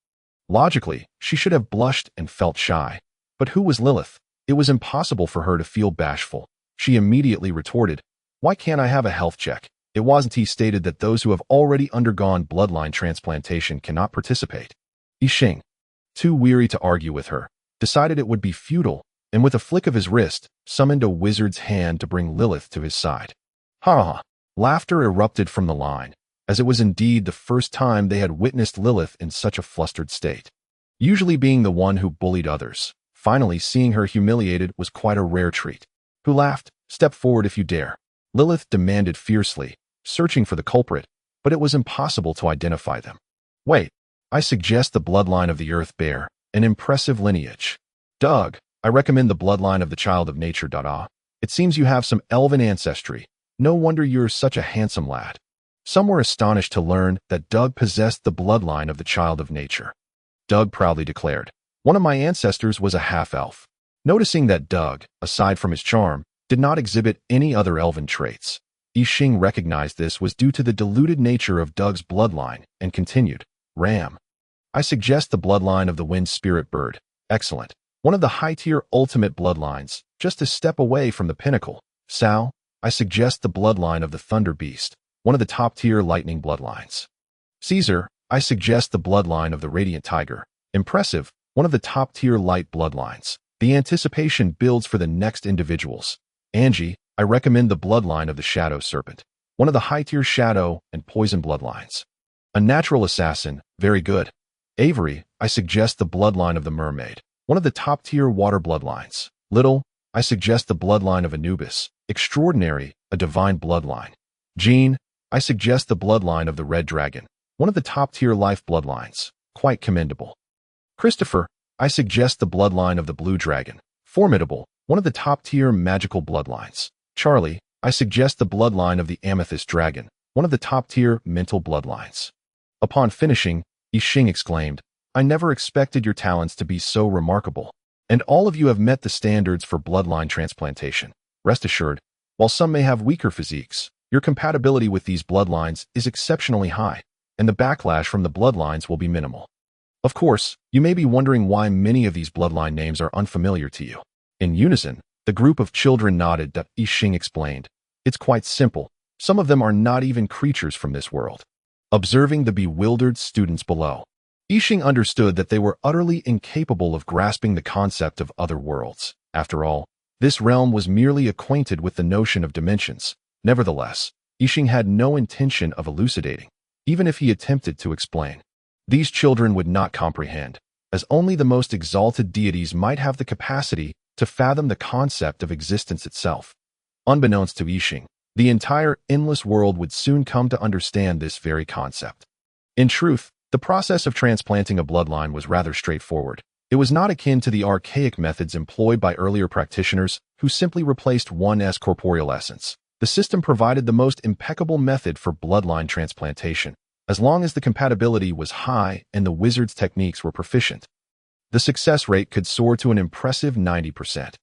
Logically, she should have blushed and felt shy. But who was Lilith? It was impossible for her to feel bashful. She immediately retorted, "Why can't I have a health check? It wasn't he stated that those who have already undergone bloodline transplantation cannot participate." Yixing, too weary to argue with her, decided it would be futile, and with a flick of his wrist, summoned a wizard's hand to bring Lilith to his side. Ha ha! Laughter erupted from the line, as it was indeed the first time they had witnessed Lilith in such a flustered state. Usually being the one who bullied others, finally seeing her humiliated was quite a rare treat. Who laughed? "Step forward if you dare," Lilith demanded fiercely, searching for the culprit, but it was impossible to identify them. "Wait, I suggest the bloodline of the Earth Bear, an impressive lineage. Doug, I recommend the bloodline of the Child of Nature. It seems you have some elven ancestry. No wonder you're such a handsome lad." Some were astonished to learn that Doug possessed the bloodline of the Child of Nature. Doug proudly declared, "One of my ancestors was a half-elf." Noticing that Doug, aside from his charm, did not exhibit any other elven traits, Yixing recognized this was due to the diluted nature of Doug's bloodline and continued, "Ram, I suggest the bloodline of the Wind Spirit Bird. Excellent. One of the high-tier ultimate bloodlines, just a step away from the pinnacle. Sal, I suggest the bloodline of the Thunder Beast, one of the top-tier lightning bloodlines. Caesar, I suggest the bloodline of the Radiant Tiger. Impressive, one of the top-tier light bloodlines. The anticipation builds for the next individuals. Angie, I recommend the bloodline of the Shadow Serpent, one of the high-tier shadow and poison bloodlines. A natural assassin, very good. Avery, I suggest the bloodline of the Mermaid, one of the top-tier water bloodlines. Little, I suggest the bloodline of Anubis. Extraordinary, a divine bloodline. Jean, I suggest the bloodline of the Red Dragon, one of the top-tier life bloodlines. Quite commendable. Christopher, I suggest the bloodline of the Blue Dragon. Formidable, one of the top-tier magical bloodlines. Charlie, I suggest the bloodline of the Amethyst Dragon, one of the top-tier mental bloodlines. Upon finishing, Yixing exclaimed, "I never expected your talents to be so remarkable, and all of you have met the standards for bloodline transplantation. Rest assured, while some may have weaker physiques, your compatibility with these bloodlines is exceptionally high, and the backlash from the bloodlines will be minimal." Of course, you may be wondering why many of these bloodline names are unfamiliar to you. In unison, the group of children nodded. Yixing explained, "It's quite simple. Some of them are not even creatures from this world." Observing the bewildered students below, Yixing understood that they were utterly incapable of grasping the concept of other worlds. After all, this realm was merely acquainted with the notion of dimensions. Nevertheless, Yixing had no intention of elucidating, even if he attempted to explain. These children would not comprehend, as only the most exalted deities might have the capacity to fathom the concept of existence itself. Unbeknownst to Yixing, the entire endless world would soon come to understand this very concept. In truth, the process of transplanting a bloodline was rather straightforward. It was not akin to the archaic methods employed by earlier practitioners who simply replaced one's corporeal essence. The system provided the most impeccable method for bloodline transplantation, as long as the compatibility was high and the wizard's techniques were proficient. The success rate could soar to an impressive 90%.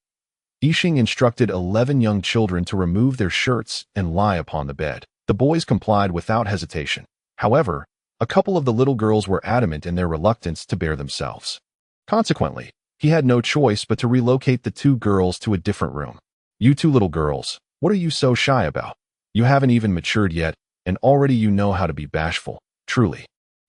Yixing instructed 11 young children to remove their shirts and lie upon the bed. The boys complied without hesitation. However, a couple of the little girls were adamant in their reluctance to bear themselves. Consequently, he had no choice but to relocate the 2 girls to a different room. "You 2 little girls, what are you so shy about? You haven't even matured yet, and already you know how to be bashful, truly.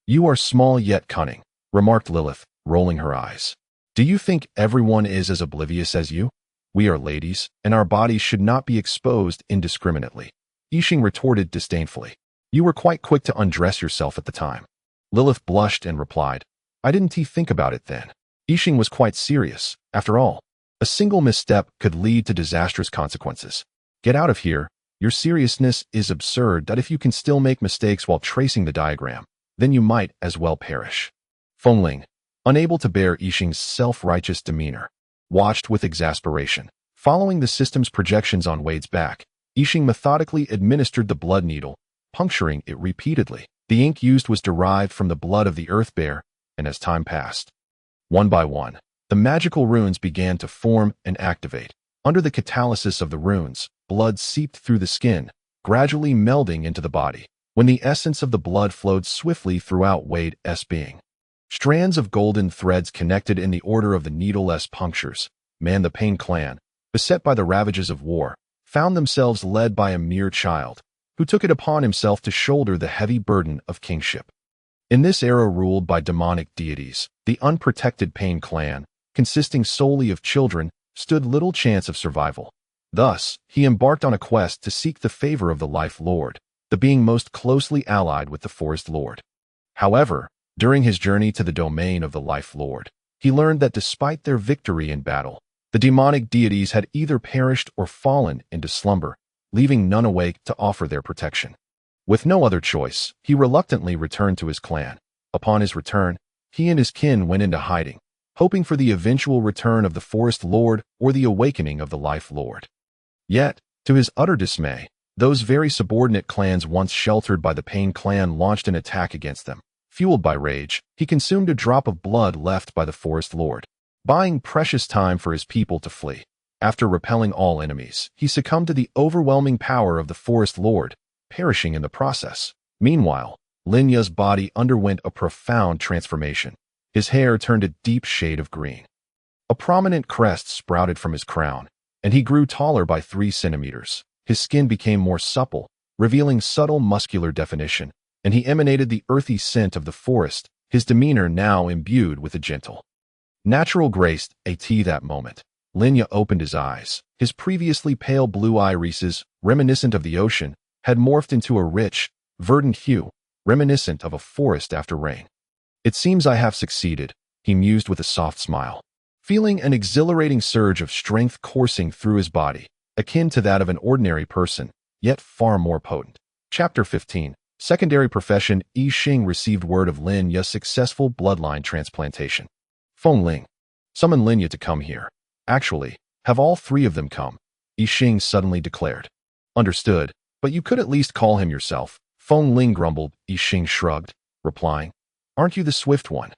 You are small yet cunning, remarked Lilith, rolling her eyes. Do you think everyone is as oblivious as you? We are ladies, and our bodies should not be exposed indiscriminately. Yixing retorted disdainfully. You were quite quick to undress yourself at the time. Lilith blushed and replied, I didn't think about it then. Yixing was quite serious. After all, a single misstep could lead to disastrous consequences. Get out of here. Your seriousness is absurd that if you can still make mistakes while tracing the diagram, then you might as well perish. Fengling, unable to bear Yixing's self-righteous demeanor, watched with exasperation. Following the system's projections on Wade's back, Yixing methodically administered the blood needle, puncturing it repeatedly. The ink used was derived from the blood of the earth bear, and as time passed, one by one, the magical runes began to form and activate. Under the catalysis of the runes, blood seeped through the skin, gradually melding into the body. When the essence of the blood flowed swiftly throughout Wade's being, strands of golden threads connected in the order of the needle-less punctures. The Pain clan, beset by the ravages of war, found themselves led by a mere child, who took it upon himself to shoulder the heavy burden of kingship. In this era ruled by demonic deities, the unprotected Pain clan, consisting solely of children, stood little chance of survival. Thus, he embarked on a quest to seek the favor of the Life Lord, the being most closely allied with the Forest Lord. However, during his journey to the domain of the Life Lord, he learned that despite their victory in battle, the demonic deities had either perished or fallen into slumber, leaving none awake to offer their protection. With no other choice, he reluctantly returned to his clan. Upon his return, he and his kin went into hiding, hoping for the eventual return of the Forest Lord or the awakening of the Life Lord. Yet, to his utter dismay, those very subordinate clans once sheltered by the Pain clan launched an attack against them. Fueled by rage, he consumed a drop of blood left by the Forest Lord, buying precious time for his people to flee. After repelling all enemies, he succumbed to the overwhelming power of the Forest Lord, perishing in the process. Meanwhile, Lin Ya's body underwent a profound transformation. His hair turned a deep shade of green. A prominent crest sprouted from his crown, and he grew taller by 3 centimeters. His skin became more supple, revealing subtle muscular definition, and he emanated the earthy scent of the forest, his demeanor now imbued with a gentle, natural grace. That moment, Lin Ya opened his eyes. His previously pale blue irises, reminiscent of the ocean, had morphed into a rich, verdant hue, reminiscent of a forest after rain. It seems I have succeeded, he mused with a soft smile, feeling an exhilarating surge of strength coursing through his body, akin to that of an ordinary person, yet far more potent. Chapter 15. Secondary profession. Yixing received word of Lin Ya's successful bloodline transplantation. Fengling, summon Lin Ya to come here. Actually, have all 3 of them come, Yixing suddenly declared. Understood, but you could at least call him yourself, Fengling grumbled. Yixing shrugged, replying, Aren't you the swift one?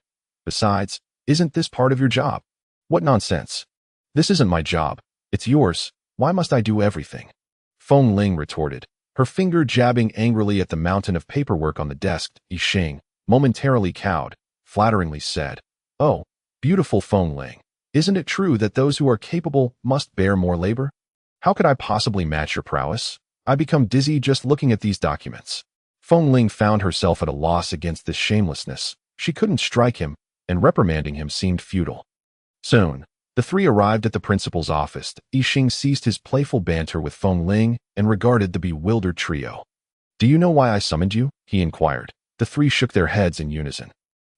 Besides, isn't this part of your job? What nonsense. This isn't my job. It's yours. Why must I do everything? Fengling retorted, her finger jabbing angrily at the mountain of paperwork on the desk. Yixing, momentarily cowed, flatteringly said, Oh, beautiful Fengling. Isn't it true that those who are capable must bear more labor? How could I possibly match your prowess? I become dizzy just looking at these documents. Fengling found herself at a loss against this shamelessness. She couldn't strike him, and reprimanding him seemed futile. Soon, the 3 arrived at the principal's office. Yixing ceased his playful banter with Fengling and regarded the bewildered trio. Do you know why I summoned you? He inquired. The 3 shook their heads in unison.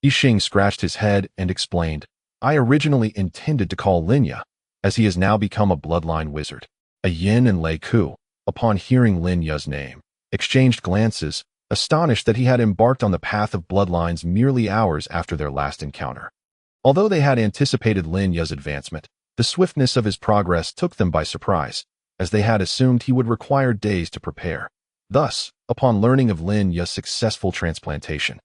Yixing scratched his head and explained, I originally intended to call Lin Ya, as he has now become a bloodline wizard. Yin and Lei Ku, upon hearing Lin Ya's name, exchanged glances, astonished that he had embarked on the path of bloodlines merely hours after their last encounter. Although they had anticipated Lin Ya's advancement, the swiftness of his progress took them by surprise, as they had assumed he would require days to prepare. Thus, upon learning of Lin Ya's successful transplantation,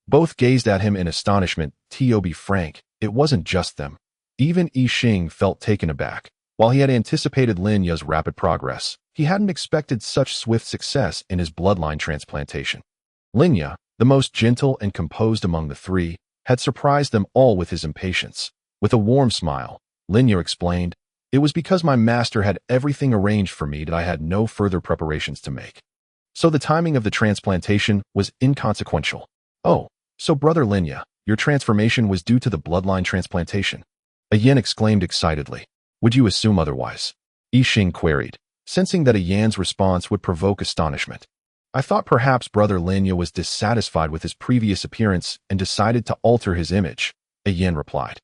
both gazed at him in astonishment. To be frank, it wasn't just them. Even Yixing felt taken aback. While he had anticipated Lin Ya's rapid progress, he hadn't expected such swift success in his bloodline transplantation. Lin Ya, the most gentle and composed among the 3, had surprised them all with his impatience. With a warm smile, Lin Ya explained, It was because my master had everything arranged for me that I had no further preparations to make. So the timing of the transplantation was inconsequential. Oh, so Brother Linya, your transformation was due to the bloodline transplantation. A Yin exclaimed excitedly. Would you assume otherwise? I Ching queried, sensing that a Yan's response would provoke astonishment. I thought perhaps Brother Linya was dissatisfied with his previous appearance and decided to alter his image, a Yin replied,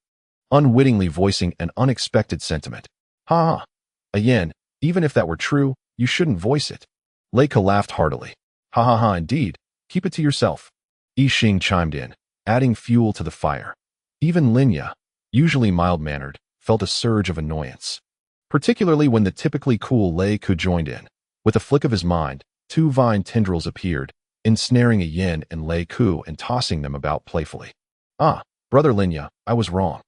unwittingly voicing an unexpected sentiment. Ha ha. A Yin, even if that were true, you shouldn't voice it. Leica laughed heartily. Ha ha ha, indeed. Keep it to yourself. I Ching chimed in, adding fuel to the fire. Even Linya, usually mild-mannered, felt a surge of annoyance. Particularly when the typically cool Lei Ku joined in. With a flick of his mind, two vine tendrils appeared, ensnaring a Yin and Lei Ku and tossing them about playfully. Ah, Brother Linya, I was wrong.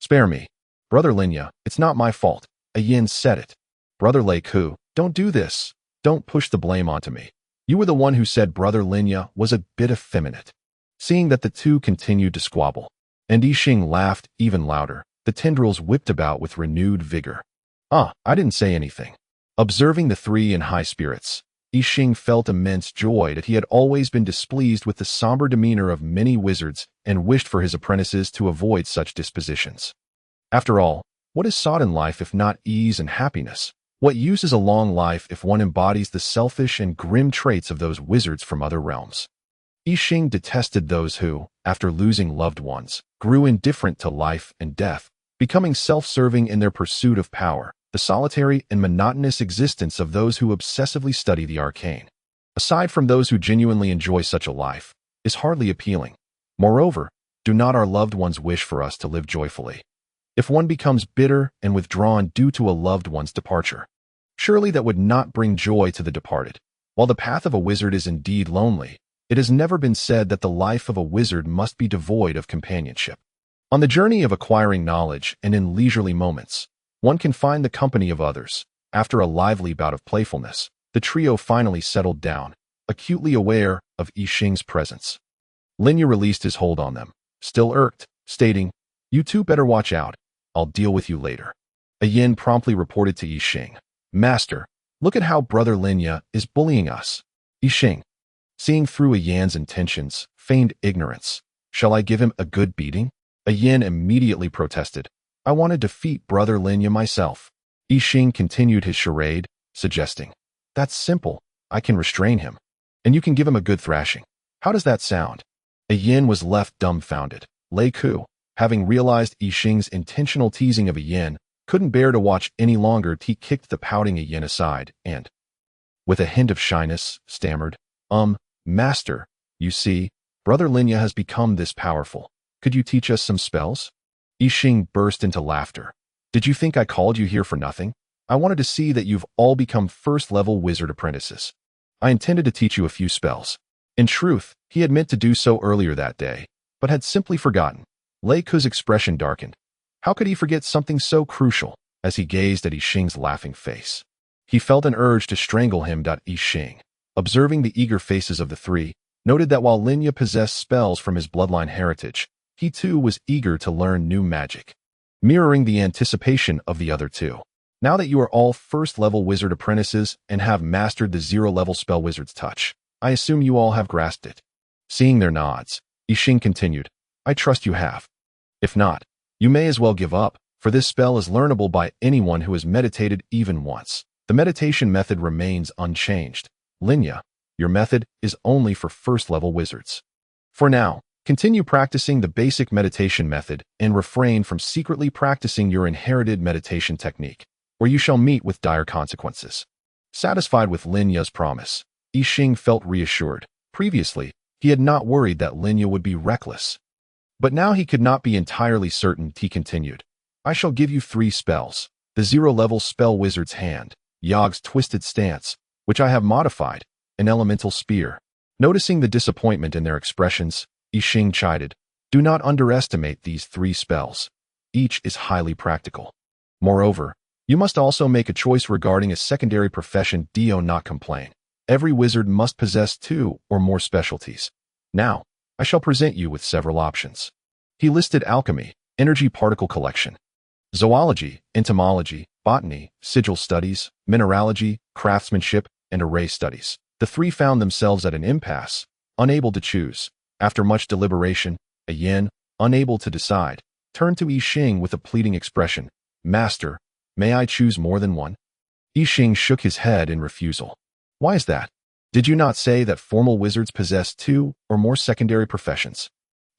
Spare me. Brother Linya, it's not my fault. A Yin said it. Brother Lei Ku, don't do this. Don't push the blame onto me. You were the one who said Brother Linya was a bit effeminate. Seeing that the two continued to squabble, and I Ching laughed even louder, the tendrils whipped about with renewed vigor. Ah, I didn't say anything. Observing the three in high spirits, I Ching felt immense joy that he had always been displeased with the somber demeanor of many wizards and wished for his apprentices to avoid such dispositions. After all, what is sought in life if not ease and happiness? What use is a long life if one embodies the selfish and grim traits of those wizards from other realms? I Ching detested those who, after losing loved ones, grew indifferent to life and death, becoming self-serving in their pursuit of power, the solitary and monotonous existence of those who obsessively study the arcane. Aside from those who genuinely enjoy such a life, is hardly appealing. Moreover, do not our loved ones wish for us to live joyfully? If one becomes bitter and withdrawn due to a loved one's departure, surely that would not bring joy to the departed. While the path of a wizard is indeed lonely, it has never been said that the life of a wizard must be devoid of companionship. On the journey of acquiring knowledge and in leisurely moments, one can find the company of others. After a lively bout of playfulness, the trio finally settled down, acutely aware of I Ching's presence. Linya released his hold on them, still irked, stating, "You two better watch out. I'll deal with you later." A Yin promptly reported to I Ching, "Master, look at how Brother Linya is bullying us." I Ching, seeing through a Yan's intentions, feigned ignorance. "Shall I give him a good beating?" A Yin immediately protested. "I want to defeat Brother Linya myself." I Ching continued his charade, suggesting, "That's simple. I can restrain him. And you can give him a good thrashing. How does that sound?" A Yin was left dumbfounded. Lei Ku, having realized I Ching's intentional teasing of a Yin, couldn't bear to watch any longer. He kicked the pouting a Yin aside and, with a hint of shyness, stammered, Master, you see, Brother Linya has become this powerful. Could you teach us some spells?" I Ching burst into laughter. "Did you think I called you here for nothing? I wanted to see that you've all become first-level wizard apprentices. I intended to teach you a few spells." In truth, he had meant to do so earlier that day, but had simply forgotten. Lei Ku's expression darkened. How could he forget something so crucial? As he gazed at I Ching's laughing face, he felt an urge to strangle him. I Ching, observing the eager faces of the three, noted that while Linya possessed spells from his bloodline heritage, he too was eager to learn new magic, mirroring the anticipation of the other two. "Now that you are all first-level wizard apprentices and have mastered the zero-level spell wizard's touch, I assume you all have grasped it." Seeing their nods, I Ching continued, "I trust you have. If not, you may as well give up, for this spell is learnable by anyone who has meditated even once. The meditation method remains unchanged. Linya, your method is only for first-level wizards. For now, continue practicing the basic meditation method and refrain from secretly practicing your inherited meditation technique, or you shall meet with dire consequences." Satisfied with Linya's promise, I Ching felt reassured. Previously, he had not worried that Linya would be reckless. But now he could not be entirely certain. He continued, "I shall give you 3 spells. The zero-level spell wizard's hand, Yog's twisted stance, which I have modified, an elemental spear." Noticing the disappointment in their expressions, I Ching chided, "Do not underestimate these 3 spells. Each is highly practical. Moreover, you must also make a choice regarding a secondary profession. Do not complain. Every wizard must possess 2 or more specialties. Now, I shall present you with several options." He listed alchemy, energy particle collection, zoology, entomology, botany, sigil studies, mineralogy, craftsmanship, and array studies. The three found themselves at an impasse, unable to choose. After much deliberation, a yin, unable to decide, turned to Yixing with a pleading expression. Master, may I choose more than one? Yixing shook his head in refusal. Why is that? Did you not say that formal wizards possess two or more secondary professions?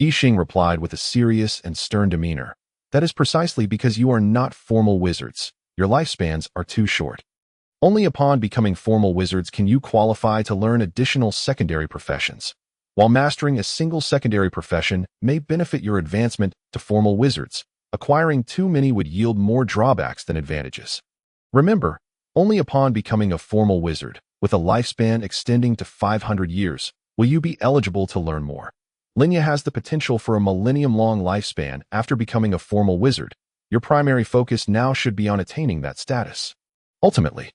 Yixing replied with a serious and stern demeanor. That is precisely because you are not formal wizards. Your lifespans are too short. Only upon becoming formal wizards can you qualify to learn additional secondary professions. While mastering a single secondary profession may benefit your advancement to formal wizards, acquiring too many would yield more drawbacks than advantages. Remember, only upon becoming a formal wizard, with a lifespan extending to 500 years, will you be eligible to learn more. Linya has the potential for a millennium-long lifespan after becoming a formal wizard. Your primary focus now should be on attaining that status. Ultimately,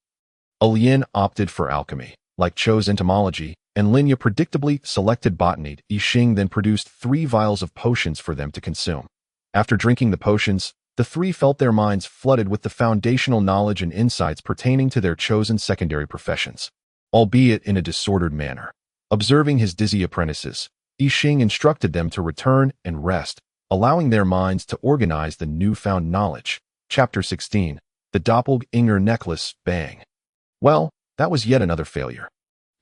Lin opted for alchemy, like Cho's entomology, and Linya predictably selected botany. Yixing then produced 3 vials of potions for them to consume. After drinking the potions, the three felt their minds flooded with the foundational knowledge and insights pertaining to their chosen secondary professions, albeit in a disordered manner. Observing his dizzy apprentices, Yixing instructed them to return and rest, allowing their minds to organize the newfound knowledge. Chapter 16. The Doppelganger Necklace. Bang. Well, that was yet another failure.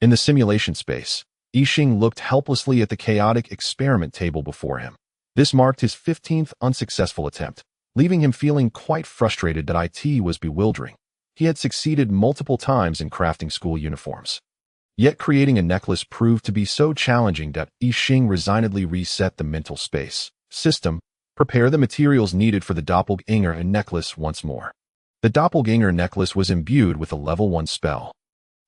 In the simulation space, Yixing looked helplessly at the chaotic experiment table before him. This marked his 15th unsuccessful attempt, leaving him feeling quite frustrated that it was bewildering. He had succeeded multiple times in crafting school uniforms. Yet creating a necklace proved to be so challenging that Yixing resignedly reset the mental space. System, prepare the materials needed for the Doppelganger necklace once more. The Doppelganger necklace was imbued with a level 1 spell,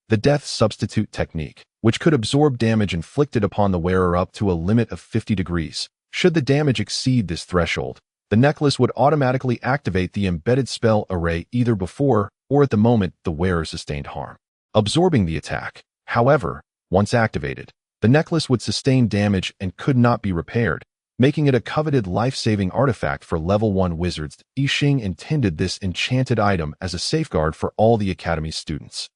the Death Substitute Technique, which could absorb damage inflicted upon the wearer up to a limit of 50 degrees. Should the damage exceed this threshold, the necklace would automatically activate the embedded spell array either before or at the moment the wearer sustained harm. Absorbing the attack, however, once activated, the necklace would sustain damage and could not be repaired, making it a coveted life-saving artifact for level 1 wizards. Yixing intended this enchanted item as a safeguard for all the Academy's students.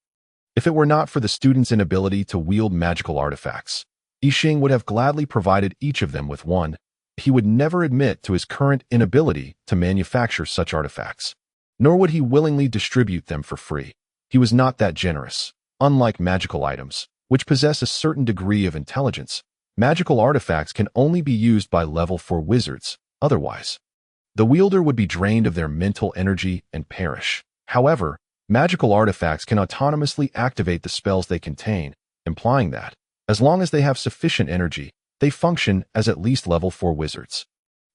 If it were not for the students' inability to wield magical artifacts, Yixing would have gladly provided each of them with one. He would never admit to his current inability to manufacture such artifacts, nor would he willingly distribute them for free. He was not that generous. Unlike magical items, which possess a certain degree of intelligence, magical artifacts can only be used by level 4 wizards. Otherwise, the wielder would be drained of their mental energy and perish. However, magical artifacts can autonomously activate the spells they contain, implying that, as long as they have sufficient energy, they function as at least level 4 wizards.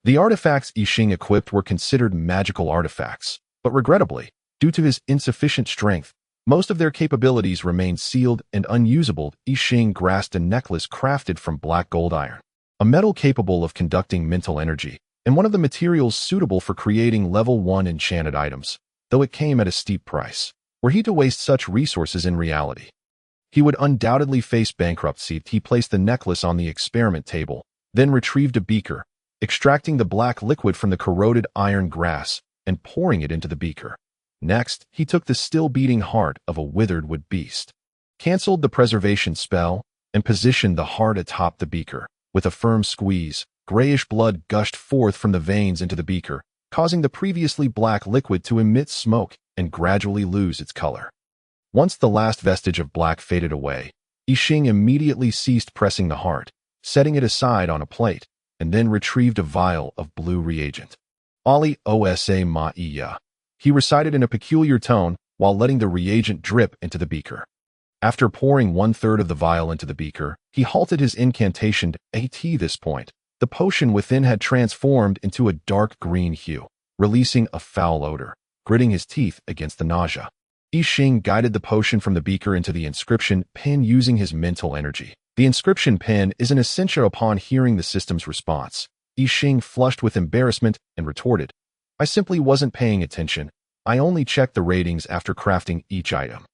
The artifacts Yixing equipped were considered magical artifacts, but regrettably, due to his insufficient strength, most of their capabilities remained sealed and unusable. Yixing grasped a necklace crafted from black gold iron, a metal capable of conducting mental energy, and one of the materials suitable for creating level 1 enchanted items, though it came at a steep price. Were he to waste such resources in reality, he would undoubtedly face bankruptcy. He placed the necklace on the experiment table, then retrieved a beaker, extracting the black liquid from the corroded iron grass and pouring it into the beaker. Next, he took the still-beating heart of a withered wood beast, canceled the preservation spell, and positioned the heart atop the beaker. With a firm squeeze, grayish blood gushed forth from the veins into the beaker, causing the previously black liquid to emit smoke and gradually lose its color. Once the last vestige of black faded away, Yixing immediately ceased pressing the heart, setting it aside on a plate, and then retrieved a vial of blue reagent. Ali osa ma'iya, he recited in a peculiar tone while letting the reagent drip into the beaker. After pouring 1/3 of the vial into the beaker, he halted his incantation. At this point, the potion within had transformed into a dark green hue, releasing a foul odor. Gritting his teeth against the nausea, Yixing guided the potion from the beaker into the inscription pen using his mental energy. The inscription pen is an essential upon hearing the system's response. Yixing flushed with embarrassment and retorted, I simply wasn't paying attention. I only checked the ratings after crafting each item.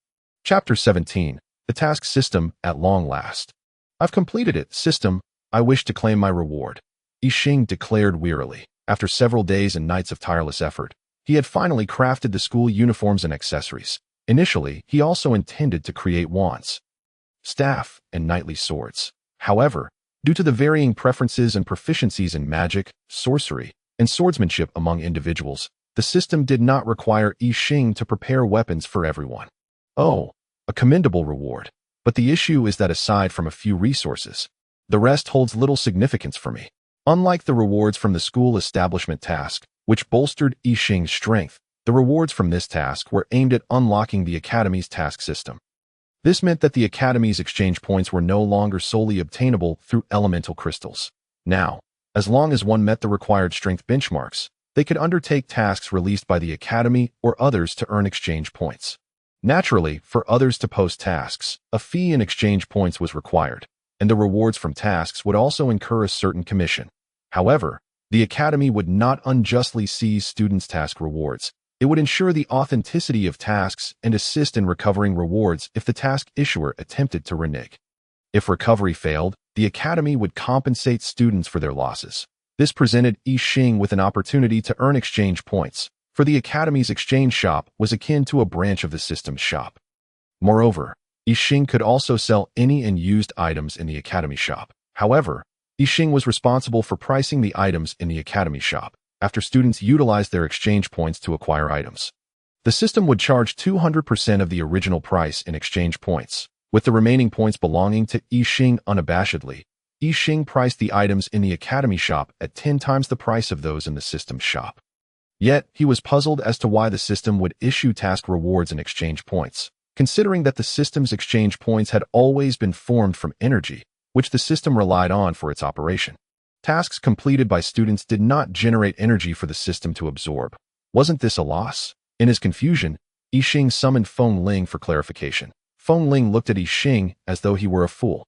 Chapter 17. The Task System. At long last, I've completed it. System, I wish to claim my reward, Yixing declared wearily. After several days and nights of tireless effort, he had finally crafted the school uniforms and accessories. Initially, he also intended to create wands. staff, and knightly swords. However, due to the varying preferences and proficiencies in magic, sorcery, and swordsmanship among individuals, the system did not require I Ching to prepare weapons for everyone. Oh, a commendable reward. But the issue is that aside from a few resources, the rest holds little significance for me. Unlike the rewards from the school establishment task, which bolstered I Ching's strength, the rewards from this task were aimed at unlocking the Academy's task system. This meant that the Academy's exchange points were no longer solely obtainable through elemental crystals. Now, as long as one met the required strength benchmarks, they could undertake tasks released by the Academy or others to earn exchange points. Naturally, for others to post tasks, a fee in exchange points was required, and the rewards from tasks would also incur a certain commission. However, the Academy would not unjustly seize students' task rewards. It would ensure the authenticity of tasks and assist in recovering rewards if the task issuer attempted to renege. If recovery failed, the Academy would compensate students for their losses. This presented I Ching with an opportunity to earn exchange points, for the Academy's exchange shop was akin to a branch of the system's shop. Moreover, I Ching could also sell any and used items in the Academy shop. However, I Ching was responsible for pricing the items in the Academy shop after students utilized their exchange points to acquire items. The system would charge 200% of the original price in exchange points, with the remaining points belonging to I Ching unabashedly. I Ching priced the items in the Academy shop at 10 times the price of those in the system's shop. Yet, he was puzzled as to why the system would issue task rewards in exchange points, considering that the system's exchange points had always been formed from energy, which the system relied on for its operation. Tasks completed by students did not generate energy for the system to absorb. Wasn't this a loss? In his confusion, I Ching summoned Feng Ling for clarification. Feng Ling looked at I Ching as though he were a fool,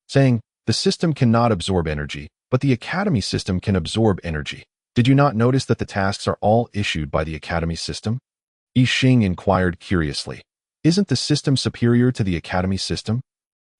saying, "The system cannot absorb energy, but the Academy system can absorb energy. Did you not notice that the tasks are all issued by the Academy system?" I Ching inquired curiously. "Isn't the system superior to the Academy system?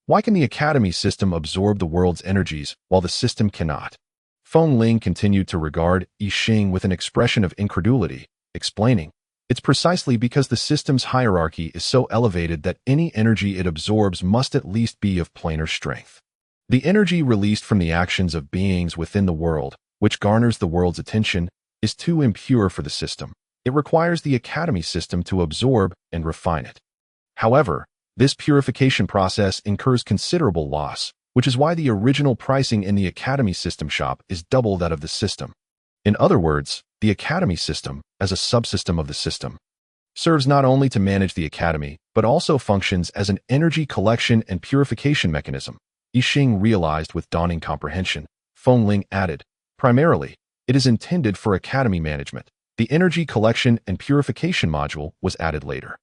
Why can the Academy system absorb the world's energies while the system cannot?" Feng Ling continued to regard I Ching with an expression of incredulity, explaining, "It's precisely because the system's hierarchy is so elevated that any energy it absorbs must at least be of planar strength. The energy released from the actions of beings within the world, which garners the world's attention, is too impure for the system. It requires the Academy system to absorb and refine it. However, this purification process incurs considerable loss, which is why the original pricing in the Academy system shop is double that of the system. In other words, the Academy system, as a subsystem of the system, serves not only to manage the Academy, but also functions as an energy collection and purification mechanism." I Ching realized with dawning comprehension. Feng Ling added, "Primarily, it is intended for Academy management. The energy collection and purification module was added later."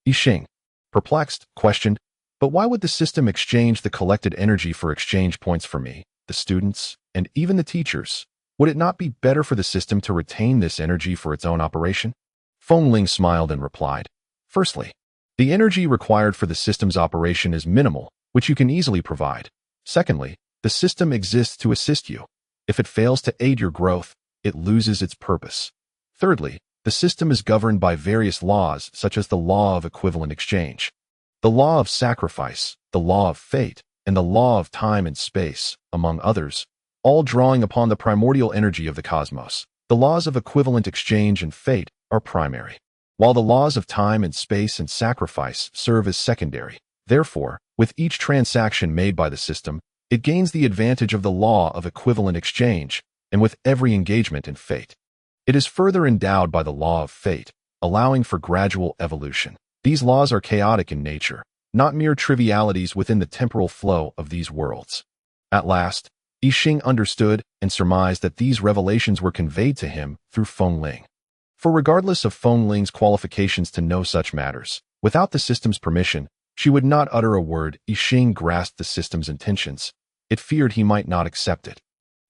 I Ching, perplexed, questioned, "But why would the system exchange the collected energy for exchange points for me, the students, and even the teachers? Would it not be better for the system to retain this energy for its own operation?" Feng Ling smiled and replied, "Firstly, the energy required for the system's operation is minimal, which you can easily provide. Secondly, the system exists to assist you. If it fails to aid your growth, it loses its purpose. Thirdly, the system is governed by various laws such as the law of equivalent exchange, the law of sacrifice, the law of fate, and the law of time and space, among others, all drawing upon the primordial energy of the cosmos. The laws of equivalent exchange and fate are primary, while the laws of time and space and sacrifice serve as secondary. Therefore, with each transaction made by the system, it gains the advantage of the law of equivalent exchange, and with every engagement in fate, it is further endowed by the law of fate, allowing for gradual evolution. These laws are chaotic in nature, not mere trivialities within the temporal flow of these worlds." At last, I Ching understood and surmised that these revelations were conveyed to him through Feng Ling. For regardless of Feng Ling's qualifications to know such matters, without the system's permission, she would not utter a word. I Ching grasped the system's intentions. It feared he might not accept it.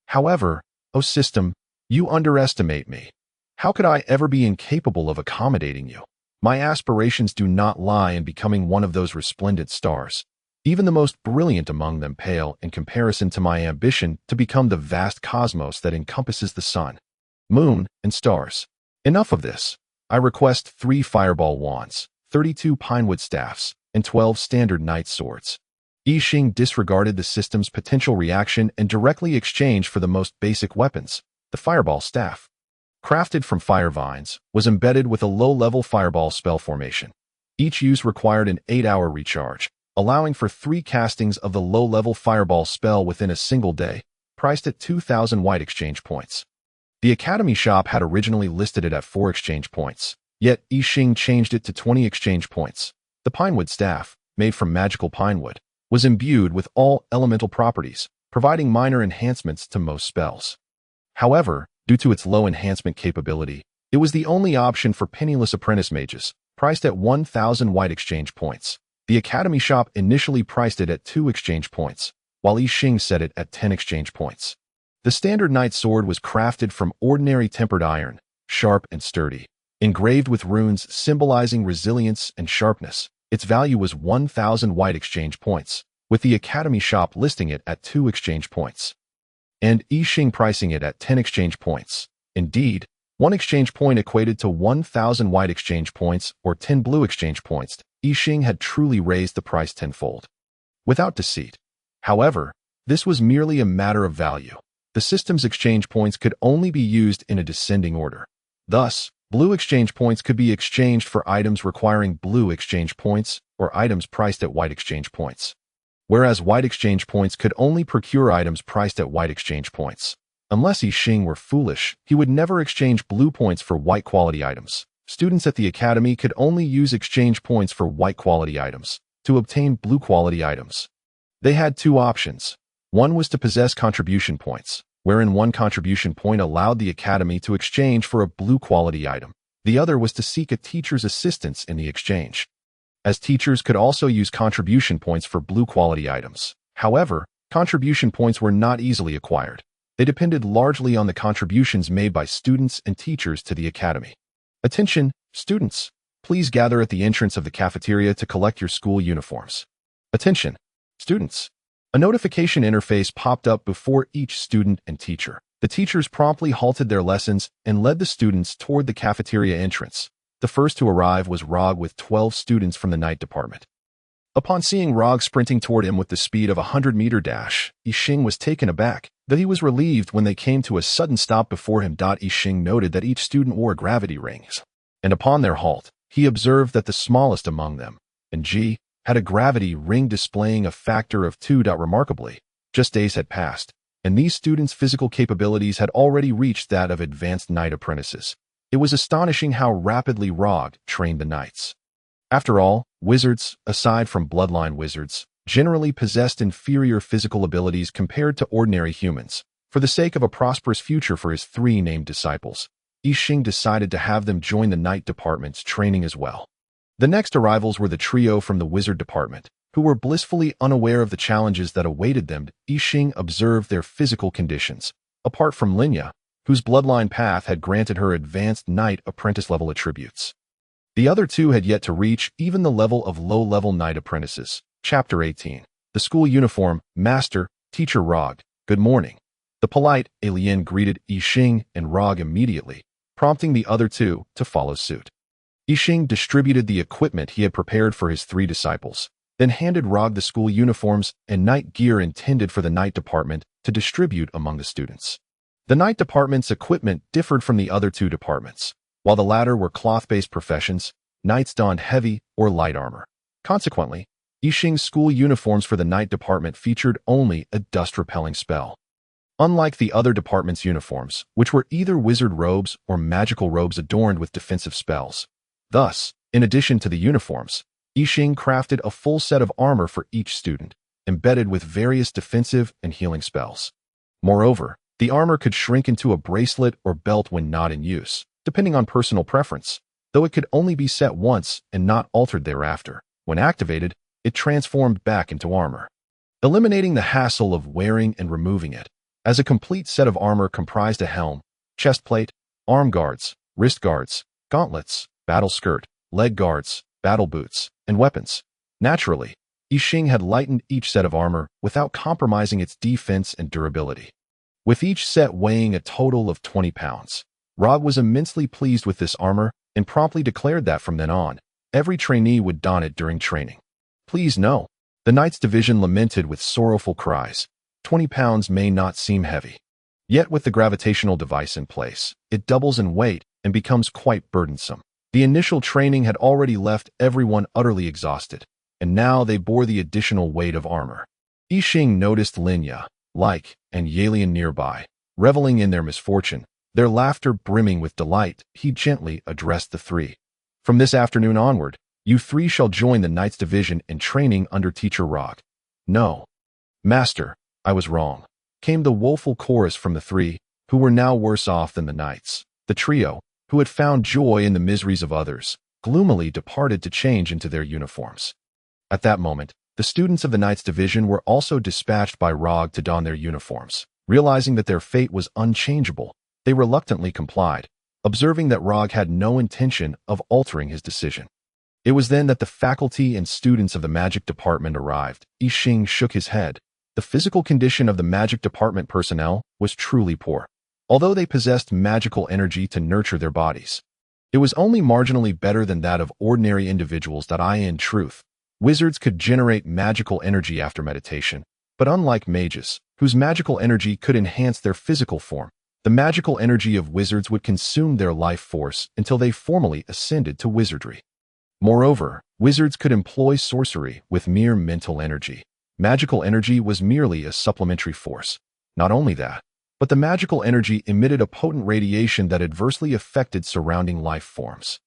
"However, O system, you underestimate me. How could I ever be incapable of accommodating you? My aspirations do not lie in becoming one of those resplendent stars. Even the most brilliant among them pale in comparison to my ambition to become the vast cosmos that encompasses the sun, moon, and stars. Enough of this. I request 3 fireball wands, 32 pinewood staffs, and 12 standard knight swords." Yixing disregarded the system's potential reaction and directly exchanged for the most basic weapons, the fireball staff. Crafted from fire vines, was embedded with a low-level fireball spell formation. Each use required an 8-hour recharge, allowing for 3 castings of the low-level fireball spell within a single day, priced at 2,000 white exchange points. The Academy shop had originally listed it at 4 exchange points, yet Yixing changed it to 20 exchange points. The pinewood staff, made from magical pinewood, was imbued with all elemental properties, providing minor enhancements to most spells. However, due to its low enhancement capability, it was the only option for penniless apprentice mages, priced at 1,000 white exchange points. The Academy shop initially priced it at 2 exchange points, while Yixing set it at 10 exchange points. The standard knight sword was crafted from ordinary tempered iron, sharp and sturdy. Engraved with runes symbolizing resilience and sharpness, its value was 1,000 white exchange points, with the Academy shop listing it at 2 exchange points, and Yixing pricing it at 10 exchange points. Indeed, 1 exchange point equated to 1,000 white exchange points or 10 blue exchange points. Yixing had truly raised the price tenfold. Without deceit. However, this was merely a matter of value. The system's exchange points could only be used in a descending order. Thus, blue exchange points could be exchanged for items requiring blue exchange points or items priced at white exchange points, whereas white exchange points could only procure items priced at white exchange points. Unless Yixing were foolish, he would never exchange blue points for white quality items. Students at the Academy could only use exchange points for white quality items to obtain blue quality items. They had 2 options. One was to possess contribution points, wherein 1 contribution point allowed the Academy to exchange for a blue quality item. The other was to seek a teacher's assistance in the exchange, as teachers could also use contribution points for blue quality items. However, contribution points were not easily acquired. They depended largely on the contributions made by students and teachers to the Academy. Attention, students! Please gather at the entrance of the cafeteria to collect your school uniforms. Attention, students! A notification interface popped up before each student and teacher. The teachers promptly halted their lessons and led the students toward the cafeteria entrance. The first to arrive was Rog with 12 students from the night department. Upon seeing Rog sprinting toward him with the speed of a 100-meter dash, Yixing was taken aback, though he was relieved when they came to a sudden stop before him. Yixing noted that each student wore gravity rings, and upon their halt, he observed that the smallest among them, G, had a gravity ring displaying a factor of 2. Remarkably, just days had passed, and these students' physical capabilities had already reached that of advanced knight apprentices. It was astonishing how rapidly Rog trained the knights. After all, wizards, aside from bloodline wizards, generally possessed inferior physical abilities compared to ordinary humans. For the sake of a prosperous future for his 3 named disciples, Yixing decided to have them join the knight department's training as well. The next arrivals were the trio from the wizard department, who were blissfully unaware of the challenges that awaited them. Yixing observed their physical conditions, apart from Linya, whose bloodline path had granted her advanced knight apprentice level attributes. The other 2 had yet to reach even the level of low-level knight apprentices. Chapter 18. The School Uniform. Master, Teacher Rog, good morning. The polite alien greeted Yixing and Rog immediately, prompting the other 2 to follow suit. Yixing distributed the equipment he had prepared for his 3 disciples, then handed Rog the school uniforms and night gear intended for the night department to distribute among the students. The night department's equipment differed from the other 2 departments. While the latter were cloth-based professions, knights donned heavy or light armor. Consequently, Yixing's school uniforms for the night department featured only a dust-repelling spell. Unlike the other department's uniforms, which were either wizard robes or magical robes adorned with defensive spells. Thus, in addition to the uniforms, Yixing crafted a full set of armor for each student, embedded with various defensive and healing spells. Moreover, the armor could shrink into a bracelet or belt when not in use, depending on personal preference, though it could only be set once and not altered thereafter. When activated, it transformed back into armor, eliminating the hassle of wearing and removing it, as a complete set of armor comprised a helm, chest plate, arm guards, wrist guards, gauntlets, battle skirt, leg guards, battle boots, and weapons. Naturally, Yixing had lightened each set of armor without compromising its defense and durability. With each set weighing a total of 20 pounds, Rog was immensely pleased with this armor and promptly declared that from then on, every trainee would don it during training. Please know, The Knight's division lamented with sorrowful cries. 20 pounds may not seem heavy. Yet with the gravitational device in place, it doubles in weight and becomes quite burdensome. The initial training had already left everyone utterly exhausted, and now they bore the additional weight of armor. Yixing noticed Linya, Like, and Yalian nearby, reveling in their misfortune, their laughter brimming with delight. He gently addressed the three. From this afternoon onward, you three shall join the Knight's division in training under Teacher Rog. No. Master, I was wrong, came the woeful chorus from the three, who were now worse off than the knights. The trio, who had found joy in the miseries of others, gloomily departed to change into their uniforms. At that moment, the students of the Knight's division were also dispatched by Rog to don their uniforms. Realizing that their fate was unchangeable, they reluctantly complied, observing that Rog had no intention of altering his decision. It was then that the faculty and students of the magic department arrived. Yixing shook his head. The physical condition of the magic department personnel was truly poor. Although they possessed magical energy to nurture their bodies, it was only marginally better than that of ordinary individuals. In truth, wizards could generate magical energy after meditation, but unlike mages, whose magical energy could enhance their physical form, the magical energy of wizards would consume their life force until they formally ascended to wizardry. Moreover, wizards could employ sorcery with mere mental energy. Magical energy was merely a supplementary force. Not only that, but the magical energy emitted a potent radiation that adversely affected surrounding life forms.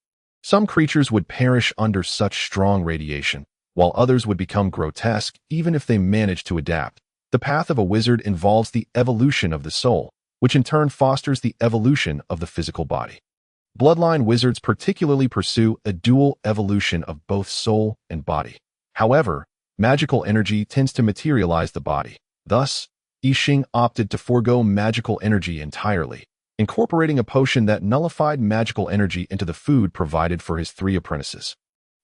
Some creatures would perish under such strong radiation, while others would become grotesque even if they managed to adapt. The path of a wizard involves the evolution of the soul, which in turn fosters the evolution of the physical body. Bloodline wizards particularly pursue a dual evolution of both soul and body. However, magical energy tends to materialize the body. Thus, Yixing opted to forego magical energy entirely, incorporating a potion that nullified magical energy into the food provided for his three apprentices.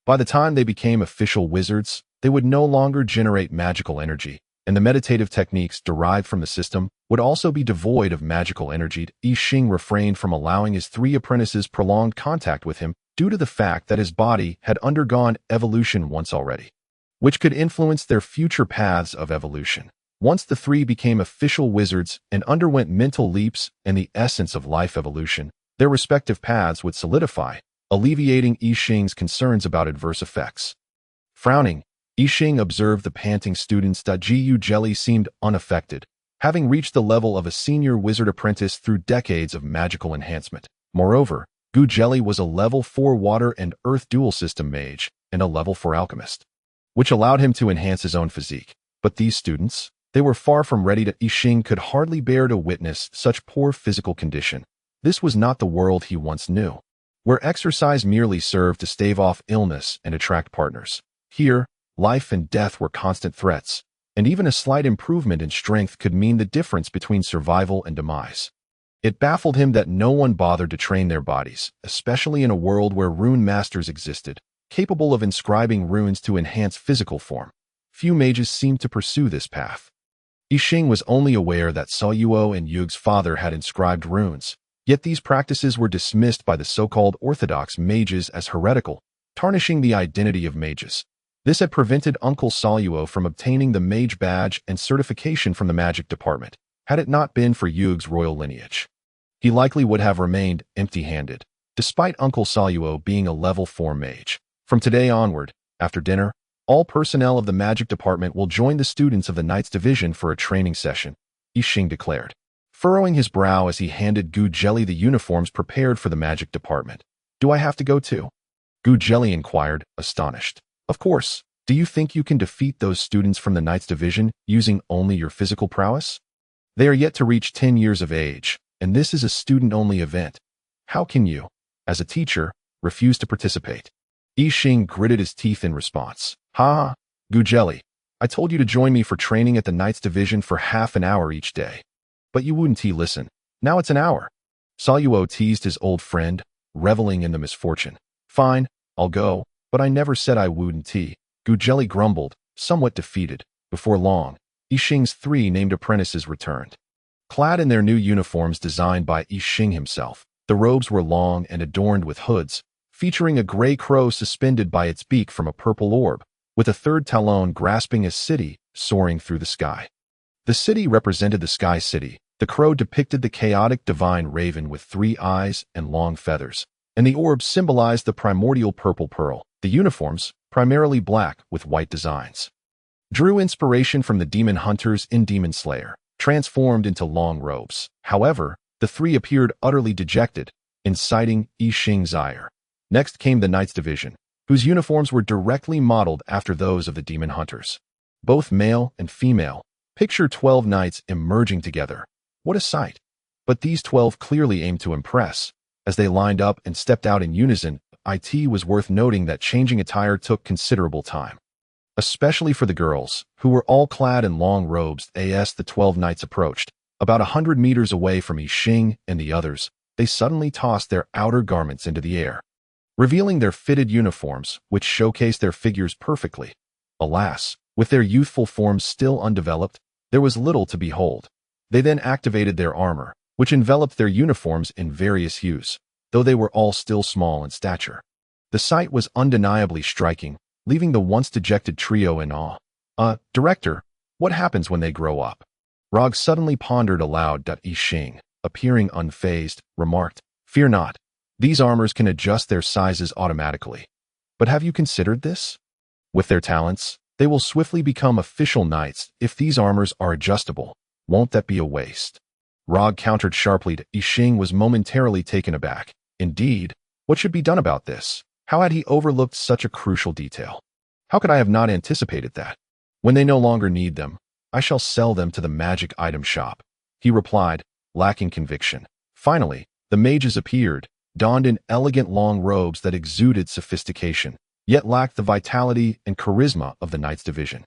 By the time they became official wizards, they would no longer generate magical energy, and the meditative techniques derived from the system would also be devoid of magical energy. Yixing refrained from allowing his three apprentices prolonged contact with him due to the fact that his body had undergone evolution once already, which could influence their future paths of evolution. Once the three became official wizards and underwent mental leaps and the essence of life evolution, their respective paths would solidify, alleviating Yixing's concerns about adverse effects. Frowning, Yixing observed the panting students. Gu Jelly seemed unaffected, having reached the level of a senior wizard apprentice through decades of magical enhancement. Moreover, Gu Jelly was a level 4 water and earth dual system mage and a level 4 alchemist, which allowed him to enhance his own physique. But these students, they were far from ready to. Yixing could hardly bear to witness such poor physical condition. This was not the world he once knew, where exercise merely served to stave off illness and attract partners. Here, life and death were constant threats, and even a slight improvement in strength could mean the difference between survival and demise. It baffled him that no one bothered to train their bodies, especially in a world where rune masters existed, capable of inscribing runes to enhance physical form. Few mages seemed to pursue this path. Yixing was only aware that Sayuo and Yug's father had inscribed runes, yet these practices were dismissed by the so-called orthodox mages as heretical, tarnishing the identity of mages. This had prevented Uncle Sayuo from obtaining the mage badge and certification from the magic department. Had it not been for Yug's royal lineage, he likely would have remained empty-handed, despite Uncle Sayuo being a level 4 mage. From today onward, after dinner, all personnel of the magic department will join the students of the Knight's division for a training session, Yixing declared, furrowing his brow as he handed Gu Jelly the uniforms prepared for the magic department. Do I have to go too? Gu Jelly inquired, astonished. Of course. Do you think you can defeat those students from the Knight's division using only your physical prowess? They are yet to reach 10 years of age, and this is a student-only event. How can you, as a teacher, refuse to participate? Yixing gritted his teeth in response. Ha! Gu Jelly, I told you to join me for training at the Knight's division for half an hour each day. But you wouldn't listen. Now it's an hour. Sayuo teased his old friend, reveling in the misfortune. Fine, I'll go, but I never said I wouldn't. Gu Jelly grumbled, somewhat defeated. Before long, Yixing's 3 named apprentices returned. Clad in their new uniforms designed by Yixing himself, the robes were long and adorned with hoods, featuring a gray crow suspended by its beak from a purple orb, with a third talon grasping a city soaring through the sky. The city represented the Sky City. The crow depicted the chaotic divine raven with 3 eyes and long feathers, and the orb symbolized the primordial purple pearl. The uniforms, primarily black with white designs, drew inspiration from the demon hunters in Demon Slayer, transformed into long robes. However, the 3 appeared utterly dejected, inciting Yi Xing's ire. Next came the Knights Division, whose uniforms were directly modeled after those of the demon hunters. Both male and female. Picture 12 knights emerging together. What a sight! But these 12 clearly aimed to impress. As they lined up and stepped out in unison, it was worth noting that changing attire took considerable time, especially for the girls, who were all clad in long robes. As the 12 knights approached, about 100 meters away from Yi Xing and the others, they suddenly tossed their outer garments into the air, revealing their fitted uniforms, which showcased their figures perfectly. Alas, with their youthful forms still undeveloped, there was little to behold. They then activated their armor, which enveloped their uniforms in various hues, though they were all still small in stature. The sight was undeniably striking, leaving the once dejected trio in awe. Director, what happens when they grow up? Rog suddenly pondered aloud. Yi Xing, appearing unfazed, remarked, "Fear not. These armors can adjust their sizes automatically. But have you considered this? With their talents, they will swiftly become official knights. If these armors are adjustable, won't that be a waste?" Rog countered sharply. Yi Xing was momentarily taken aback. Indeed, what should be done about this? How had he overlooked such a crucial detail? How could I have not anticipated that? When they no longer need them, I shall sell them to the magic item shop, he replied, lacking conviction. Finally, the mages appeared, donned in elegant long robes that exuded sophistication, yet lacked the vitality and charisma of the Knights Division.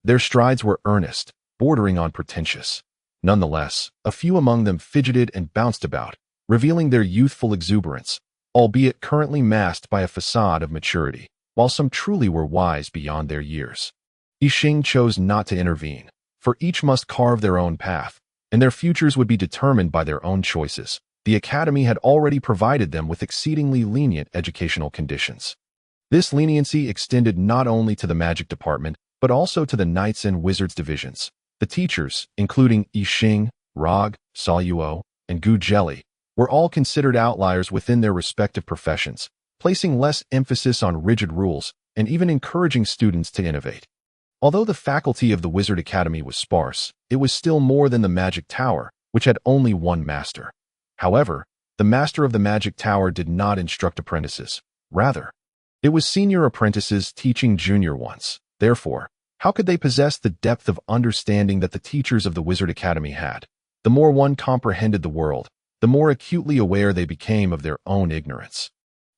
Their strides were earnest, bordering on pretentious. Nonetheless, a few among them fidgeted and bounced about, revealing their youthful exuberance, albeit currently masked by a facade of maturity, while some truly were wise beyond their years. Yi Xing chose not to intervene, for each must carve their own path, and their futures would be determined by their own choices. The Academy had already provided them with exceedingly lenient educational conditions. This leniency extended not only to the Magic Department, but also to the Knights and Wizards divisions. The teachers, including Yi Xing, Rog, Saluo, and Gu Jelly, were all considered outliers within their respective professions, placing less emphasis on rigid rules and even encouraging students to innovate. Although the faculty of the Wizard Academy was sparse, it was still more than the Magic Tower, which had only one master. However, the master of the Magic Tower did not instruct apprentices. Rather, it was senior apprentices teaching junior ones. Therefore, how could they possess the depth of understanding that the teachers of the Wizard Academy had? The more one comprehended the world, the more acutely aware they became of their own ignorance,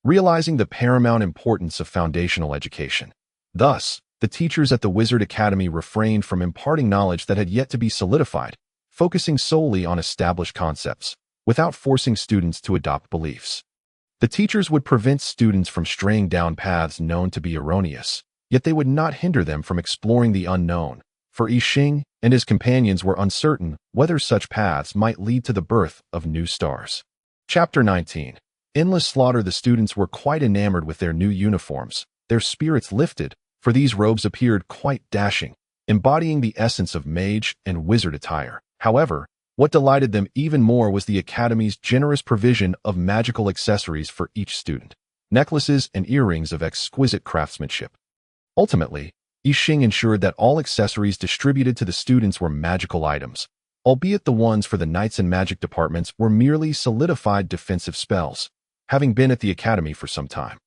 realizing the paramount importance of foundational education. Thus, the teachers at the Wizard Academy refrained from imparting knowledge that had yet to be solidified, focusing solely on established concepts, without forcing students to adopt beliefs. The teachers would prevent students from straying down paths known to be erroneous, yet they would not hinder them from exploring the unknown, for Yi Xing and his companions were uncertain whether such paths might lead to the birth of new stars. Chapter 19. Endless Slaughter. The students were quite enamored with their new uniforms, their spirits lifted, for these robes appeared quite dashing, embodying the essence of mage and wizard attire. However, what delighted them even more was the Academy's generous provision of magical accessories for each student, necklaces and earrings of exquisite craftsmanship. Ultimately, Yi Xing ensured that all accessories distributed to the students were magical items, albeit the ones for the Knights and Magic departments were merely solidified defensive spells. Having been at the Academy for some time,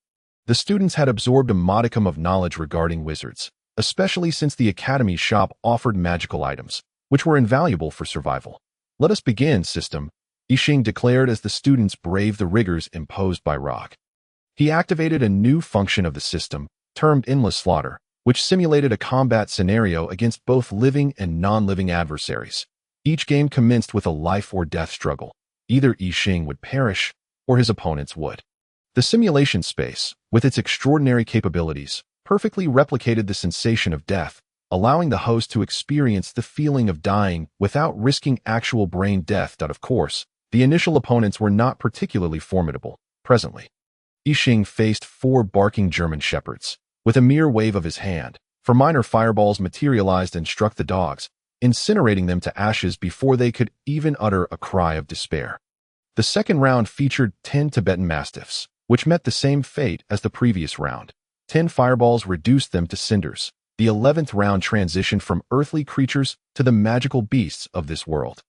the students had absorbed a modicum of knowledge regarding wizards, especially since the Academy's shop offered magical items, which were invaluable for survival. "Let us begin, system," Yi Xing declared as the students braved the rigors imposed by Rog. He activated a new function of the system, termed Endless Slaughter, which simulated a combat scenario against both living and non-living adversaries. Each game commenced with a life-or-death struggle. Either Yi Xing would perish, or his opponents would. The simulation space, with its extraordinary capabilities, perfectly replicated the sensation of death, allowing the host to experience the feeling of dying without risking actual brain death. Of course, the initial opponents were not particularly formidable. Presently, Yi Xing faced 4 barking German shepherds, With a mere wave of his hand, for minor fireballs materialized and struck the dogs, incinerating them to ashes before they could even utter a cry of despair. The second round featured 10 Tibetan Mastiffs, which met the same fate as the previous round. 10 fireballs reduced them to cinders. The 11th round transitioned from earthly creatures to the magical beasts of this world.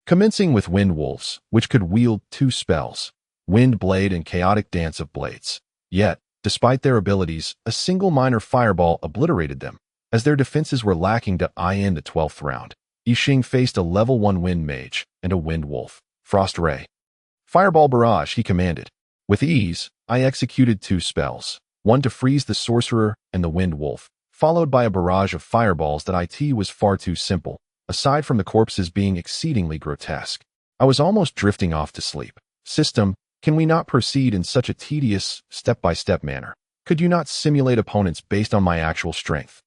Commencing with Wind Wolves, which could wield 2 spells, Wind Blade and Chaotic Dance of Blades. Yet, despite their abilities, a single minor fireball obliterated them, as their defenses were lacking to in the 12th round. Yixing faced a level 1 Wind Mage and a Wind Wolf. Frost Ray. Fireball Barrage, he commanded. With ease, I executed 2 spells, one to freeze the Sorcerer and the Wind Wolf, followed by a barrage of fireballs that was far too simple, aside from the corpses being exceedingly grotesque. I was almost drifting off to sleep. System, can we not proceed in such a tedious, step-by-step manner? Could you not simulate opponents based on my actual strength?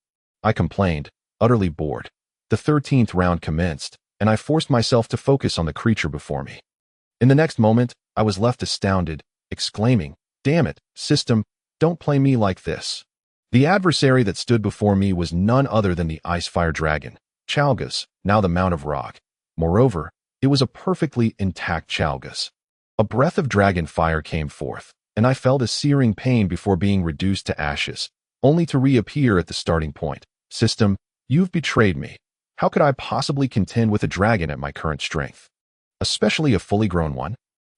I complained, utterly bored. The 13th round commenced, and I forced myself to focus on the creature before me. In the next moment, I was left astounded, exclaiming, "Damn it, system, don't play me like this." The adversary that stood before me was none other than the Ice-Fire Dragon, Chalgas, now the Mount of Rock. Moreover, it was a perfectly intact Chalgas. A breath of dragon fire came forth, and I felt a searing pain before being reduced to ashes, only to reappear at the starting point. System, you've betrayed me. How could I possibly contend with a dragon at my current strength? Especially a fully grown one?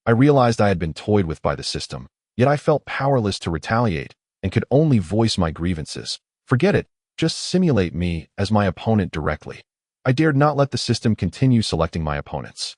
I realized I had been toyed with by the system, yet I felt powerless to retaliate and could only voice my grievances. Forget it, just simulate me as my opponent directly. I dared not let the system continue selecting my opponents.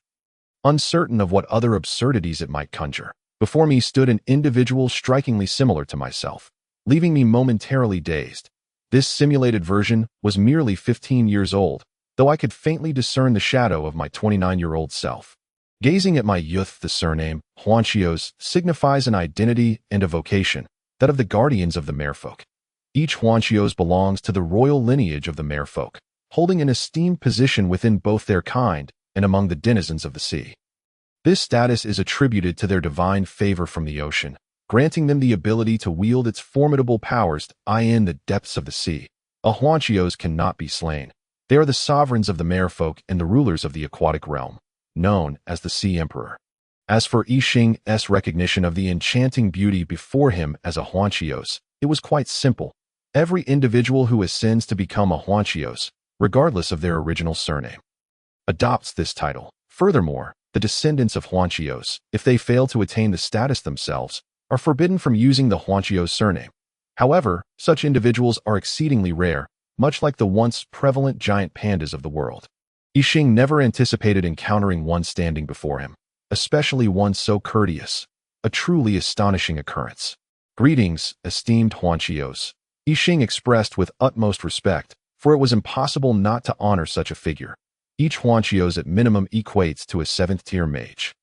Uncertain of what other absurdities it might conjure, before me stood an individual strikingly similar to myself, leaving me momentarily dazed. This simulated version was merely 15 years old, though I could faintly discern the shadow of my 29-year-old self. Gazing at my youth, the surname, Huanqios, signifies an identity and a vocation, that of the guardians of the merfolk. Each Huanqios belongs to the royal lineage of the merfolk, holding an esteemed position within both their kind and among the denizens of the sea. This status is attributed to their divine favor from the ocean, granting them the ability to wield its formidable powers in the depths of the sea. A Huanqios cannot be slain. They are the sovereigns of the merfolk and the rulers of the aquatic realm, known as the Sea Emperor. As for Yixing's recognition of the enchanting beauty before him as a Huanqios, it was quite simple. Every individual who ascends to become a Huanqios, regardless of their original surname, adopts this title. Furthermore, the descendants of Huanqios, if they fail to attain the status themselves, are forbidden from using the Huanqios surname. However, such individuals are exceedingly rare, much like the once prevalent giant pandas of the world. Yixing never anticipated encountering one standing before him, especially one so courteous, a truly astonishing occurrence. "Greetings, esteemed Huanqios," Yixing expressed with utmost respect, for it was impossible not to honor such a figure. Each Huanqios at minimum equates to a 7th-tier mage.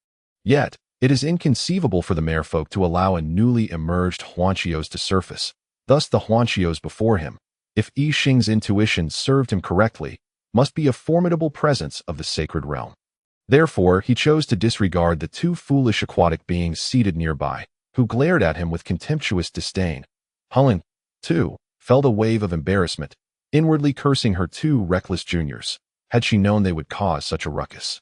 Yet, it is inconceivable for the merfolk to allow a newly emerged Huanqios to surface. Thus the Huanqios before him, if Yixing's intuition served him correctly, must be a formidable presence of the sacred realm. Therefore, he chose to disregard the 2 foolish aquatic beings seated nearby, who glared at him with contemptuous disdain. Helen, too, felt a wave of embarrassment, inwardly cursing her 2 reckless juniors. Had she known they would cause such a ruckus,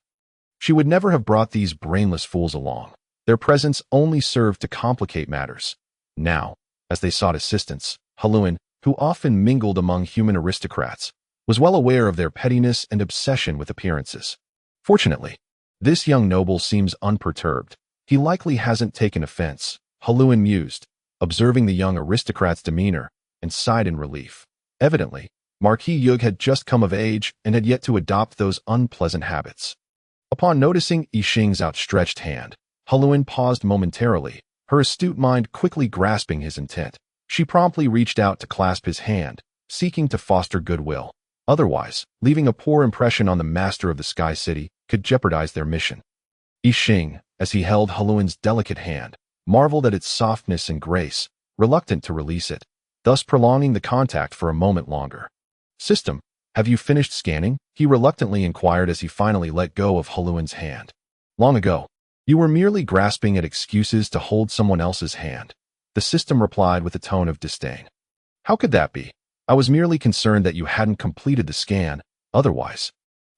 she would never have brought these brainless fools along. Their presence only served to complicate matters. Now, as they sought assistance, Haluan, who often mingled among human aristocrats, was well aware of their pettiness and obsession with appearances. Fortunately, this young noble seems unperturbed. He likely hasn't taken offense, Haluan mused, observing the young aristocrat's demeanor, and sighed in relief. Evidently, Marquis Yug had just come of age and had yet to adopt those unpleasant habits. Upon noticing Yixing's outstretched hand, Haluan paused momentarily, her astute mind quickly grasping his intent. She promptly reached out to clasp his hand, seeking to foster goodwill. Otherwise, leaving a poor impression on the master of the Sky City could jeopardize their mission. Yixing, as he held Haluan's delicate hand, marveled at its softness and grace, reluctant to release it, thus prolonging the contact for a moment longer. "System, have you finished scanning?" he reluctantly inquired as he finally let go of Haluan's hand. "Long ago. You were merely grasping at excuses to hold someone else's hand," the system replied with a tone of disdain. How could that be? I was merely concerned that you hadn't completed the scan. Otherwise,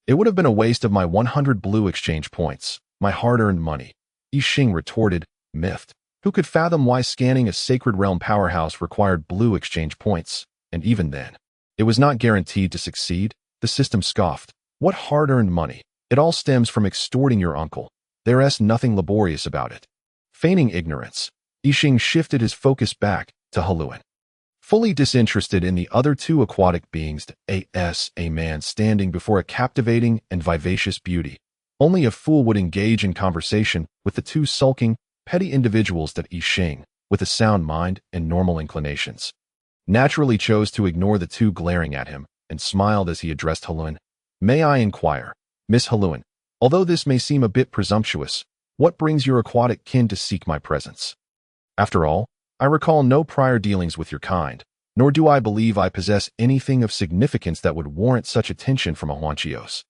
it would have been a waste of my 100 blue exchange points, my hard-earned money. Yixing retorted, miffed. Who could fathom why scanning a Sacred Realm powerhouse required blue exchange points? And even then, it was not guaranteed to succeed. The system scoffed. What hard-earned money? It all stems from extorting your uncle. There's nothing laborious about it. Feigning ignorance, Yixing shifted his focus back to Halluin. Fully disinterested in the other two aquatic beings, a man standing before a captivating and vivacious beauty. Only a fool would engage in conversation with the two sulking, petty individuals that Yixing, with a sound mind and normal inclinations, naturally chose to ignore the two glaring at him and smiled as he addressed Halluin. May I inquire, Miss Halluin, although this may seem a bit presumptuous, what brings your aquatic kin to seek my presence? After all, I recall no prior dealings with your kind, nor do I believe I possess anything of significance that would warrant such attention from a Huanqios.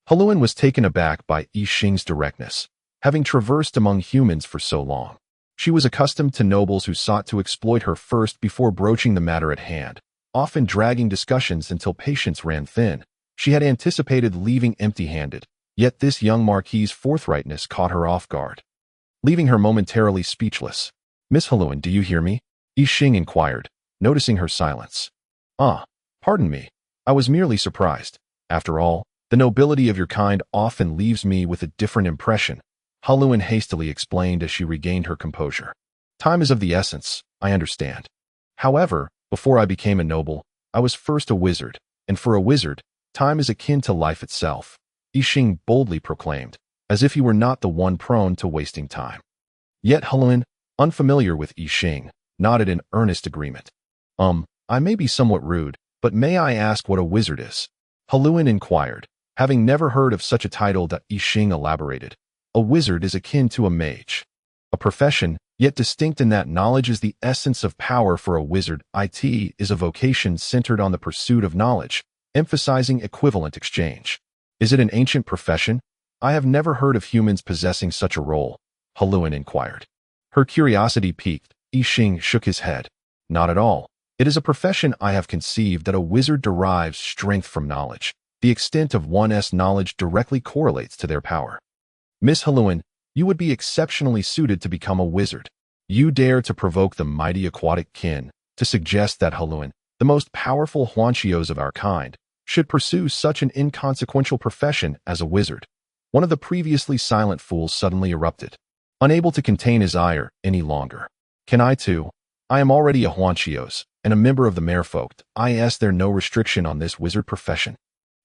Halluin was taken aback by Yixing's directness, having traversed among humans for so long. She was accustomed to nobles who sought to exploit her first before broaching the matter at hand, often dragging discussions until patience ran thin. She had anticipated leaving empty-handed, yet this young marquis's forthrightness caught her off guard, leaving her momentarily speechless. Miss Halluin, do you hear me? Yixing inquired, noticing her silence. Pardon me. I was merely surprised. After all, the nobility of your kind often leaves me with a different impression, Halluin hastily explained as she regained her composure. Time is of the essence, I understand. However, before I became a noble, I was first a wizard, and for a wizard, time is akin to life itself, Yixing boldly proclaimed, as if he were not the one prone to wasting time. Yet Halluin, unfamiliar with Yixing, nodded in earnest agreement. I may be somewhat rude, but may I ask what a wizard is? Halluin inquired, having never heard of such a title. That Yixing elaborated. A wizard is akin to a mage. A profession, yet distinct in that knowledge is the essence of power. For a wizard, it is a vocation centered on the pursuit of knowledge, emphasizing equivalent exchange. Is it an ancient profession? I have never heard of humans possessing such a role, Halluin inquired. Her curiosity piqued. Yixing shook his head. Not at all. It is a profession I have conceived that a wizard derives strength from knowledge. The extent of one's knowledge directly correlates to their power. Miss Halluin, you would be exceptionally suited to become a wizard. You dare to provoke the mighty aquatic kin to suggest that Halluin, the most powerful Huanqios of our kind, should pursue such an inconsequential profession as a wizard. One of the previously silent fools suddenly erupted, unable to contain his ire any longer. Can I too? I am already a Huanqios, and a member of the merfolk. Is there no restriction on this wizard profession?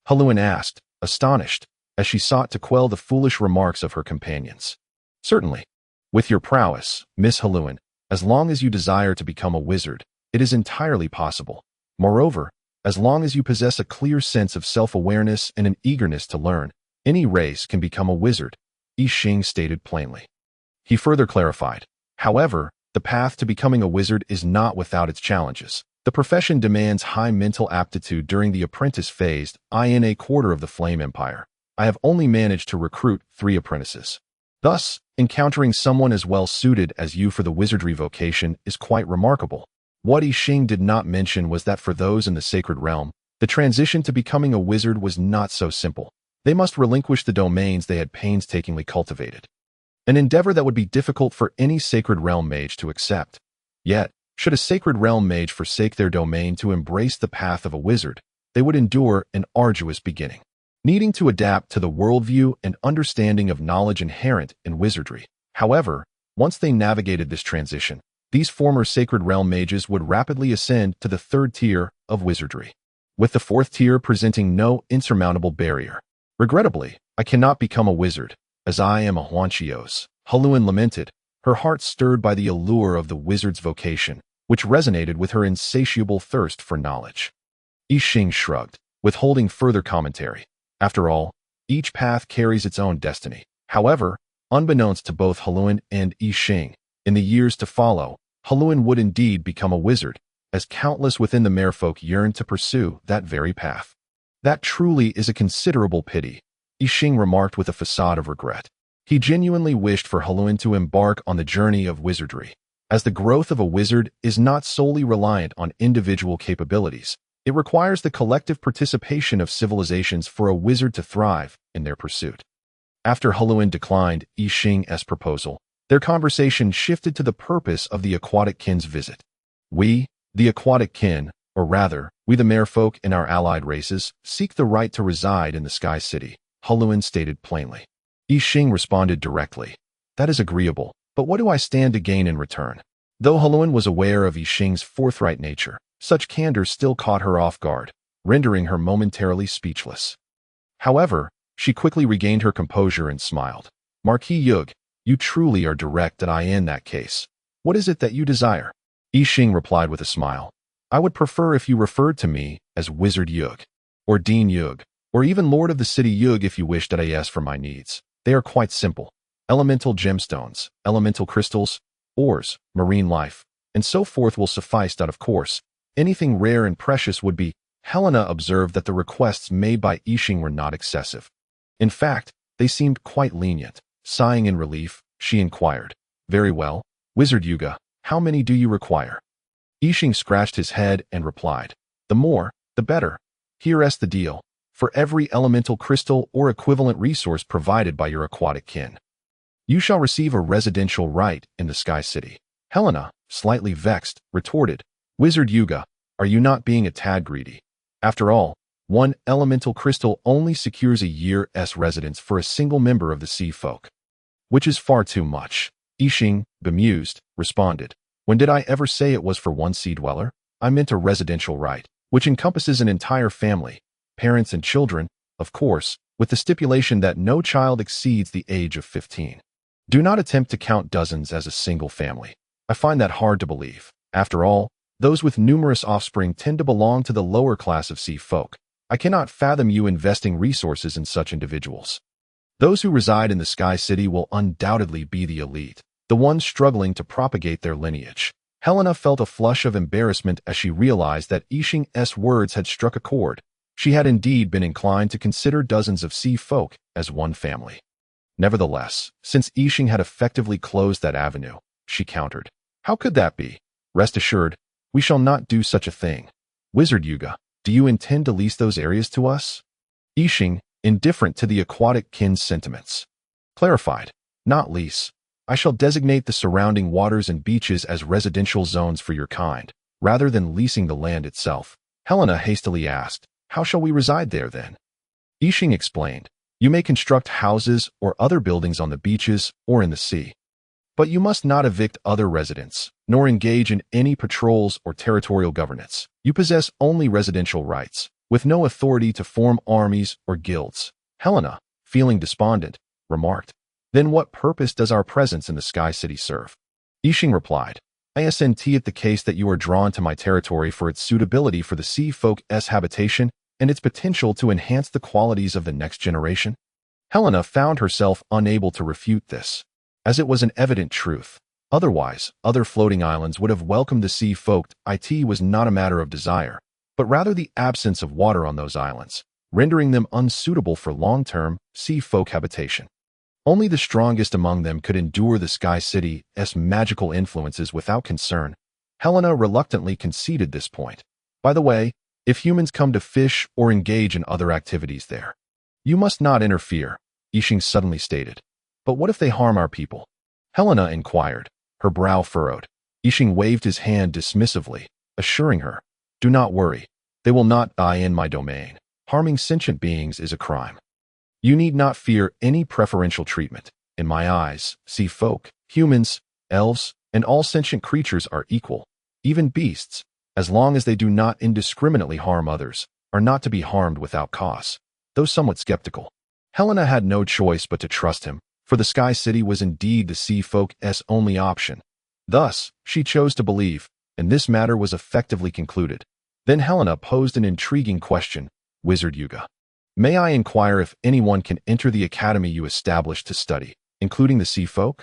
Halluin asked, astonished, as she sought to quell the foolish remarks of her companions. Certainly. With your prowess, Miss Halluin, as long as you desire to become a wizard, it is entirely possible. Moreover, as long as you possess a clear sense of self-awareness and an eagerness to learn, any race can become a wizard, Yixing stated plainly. He further clarified, however, the path to becoming a wizard is not without its challenges. The profession demands high mental aptitude during the apprentice phase. In a quarter of the Flame Empire, I have only managed to recruit 3 apprentices. Thus, encountering someone as well suited as you for the wizardry vocation is quite remarkable. What Yixing did not mention was that for those in the Sacred Realm, the transition to becoming a wizard was not so simple. They must relinquish the domains they had painstakingly cultivated, an endeavor that would be difficult for any Sacred Realm mage to accept. Yet, should a Sacred Realm mage forsake their domain to embrace the path of a wizard, they would endure an arduous beginning, needing to adapt to the worldview and understanding of knowledge inherent in wizardry. However, once they navigated this transition, these former Sacred Realm mages would rapidly ascend to the 3rd tier of wizardry, with the 4th tier presenting no insurmountable barrier. Regrettably, I cannot become a wizard, as I am a Huanqios, Halluin lamented, her heart stirred by the allure of the wizard's vocation, which resonated with her insatiable thirst for knowledge. Yixing shrugged, withholding further commentary. After all, each path carries its own destiny. However, unbeknownst to both Halluin and Yixing, in the years to follow, Halluin would indeed become a wizard, as countless within the merfolk yearned to pursue that very path. That truly is a considerable pity, Yixing remarked with a facade of regret. He genuinely wished for Halluin to embark on the journey of wizardry. as the growth of a wizard is not solely reliant on individual capabilities. It requires the collective participation of civilizations for a wizard to thrive in their pursuit. After Heluan declined Yi Xing's proposal, their conversation shifted to the purpose of the aquatic kin's visit. We, the aquatic kin, or rather, we the merfolk and our allied races, seek the right to reside in the Sky City, Heluan stated plainly. Yi Xing responded directly. That is agreeable, but what do I stand to gain in return? Though Heluan was aware of Yi Xing's forthright nature, such candor still caught her off guard, rendering her momentarily speechless. However, she quickly regained her composure and smiled. Marquis Yug, you truly are direct and I in that case. What is it that you desire? Yi Xing replied with a smile. I would prefer if you referred to me as Wizard Yug, or Dean Yug, or even Lord of the City Yug if you wish that I ask for my needs. They are quite simple. Elemental gemstones, elemental crystals, ores, marine life, and so forth will suffice. That, of course, anything rare and precious would be. Helena observed that the requests made by Yi Xing were not excessive. In fact, they seemed quite lenient. Sighing in relief, she inquired, Very well, Wizard Yuga, how many do you require? Yi Xing scratched his head and replied, The more, the better. Here's the deal. For every elemental crystal or equivalent resource provided by your aquatic kin, you shall receive a residential right in the Sky City. Helena, slightly vexed, retorted, Wizard Yuga, are you not being a tad greedy? After all, one elemental crystal only secures a year's residence for a single member of the sea folk. Which is far too much. Yi Xing, bemused, responded, When did I ever say it was for one sea dweller? I meant a residential right, which encompasses an entire family, parents and children, of course, with the stipulation that no child exceeds the age of 15. Do not attempt to count dozens as a single family. I find that hard to believe. After all, those with numerous offspring tend to belong to the lower class of sea folk. I cannot fathom you investing resources in such individuals. Those who reside in the Sky City will undoubtedly be the elite, the ones struggling to propagate their lineage. Helena felt a flush of embarrassment as she realized that Yi Xing's words had struck a chord. She had indeed been inclined to consider dozens of sea folk as one family. Nevertheless, since Yi Xing had effectively closed that avenue, she countered, How could that be? Rest assured, we shall not do such a thing. Wizard Yuga, do you intend to lease those areas to us? Yi Xing, indifferent to the aquatic kin's sentiments, clarified, Not lease. I shall designate the surrounding waters and beaches as residential zones for your kind, rather than leasing the land itself. Helena hastily asked, How shall we reside there then? Yi Xing explained, You may construct houses or other buildings on the beaches or in the sea. But you must not evict other residents, nor engage in any patrols or territorial governance. You possess only residential rights, with no authority to form armies or guilds. Helena, feeling despondent, remarked, Then what purpose does our presence in the Sky City serve? Yi Xing replied, Isn't it the case that you are drawn to my territory for its suitability for the sea folk's habitation and its potential to enhance the qualities of the next generation? Helena found herself unable to refute this, as it was an evident truth. Otherwise, other floating islands would have welcomed the sea folk. It was not a matter of desire, but rather the absence of water on those islands, rendering them unsuitable for long-term sea folk habitation. Only the strongest among them could endure the Sky City's magical influences without concern. Helena reluctantly conceded this point. By the way, if humans come to fish or engage in other activities there, you must not interfere, Yi Xing suddenly stated. But what if they harm our people? Helena inquired, her brow furrowed. Yi Xing waved his hand dismissively, assuring her, Do not worry. They will not die in my domain. Harming sentient beings is a crime. You need not fear any preferential treatment. In my eyes, sea folk, humans, elves, and all sentient creatures are equal. Even beasts, as long as they do not indiscriminately harm others, are not to be harmed without cause. Though somewhat skeptical, Helena had no choice but to trust him, for the Sky City was indeed the sea folk's only option. Thus, she chose to believe, and this matter was effectively concluded. Then Helena posed an intriguing question, Wizard Yuga, may I inquire if anyone can enter the academy you established to study, including the sea folk?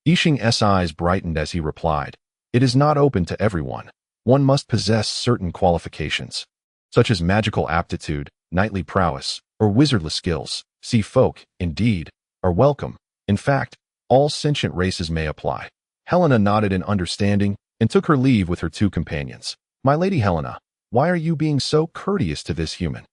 Yi Xing's eyes brightened as he replied, It is not open to everyone. One must possess certain qualifications, such as magical aptitude, knightly prowess, or wizardly skills. Sea folk, indeed, are welcome. In fact, all sentient races may apply. Helena nodded in understanding and took her leave with her two companions. My lady Helena, why are you being so courteous to this human?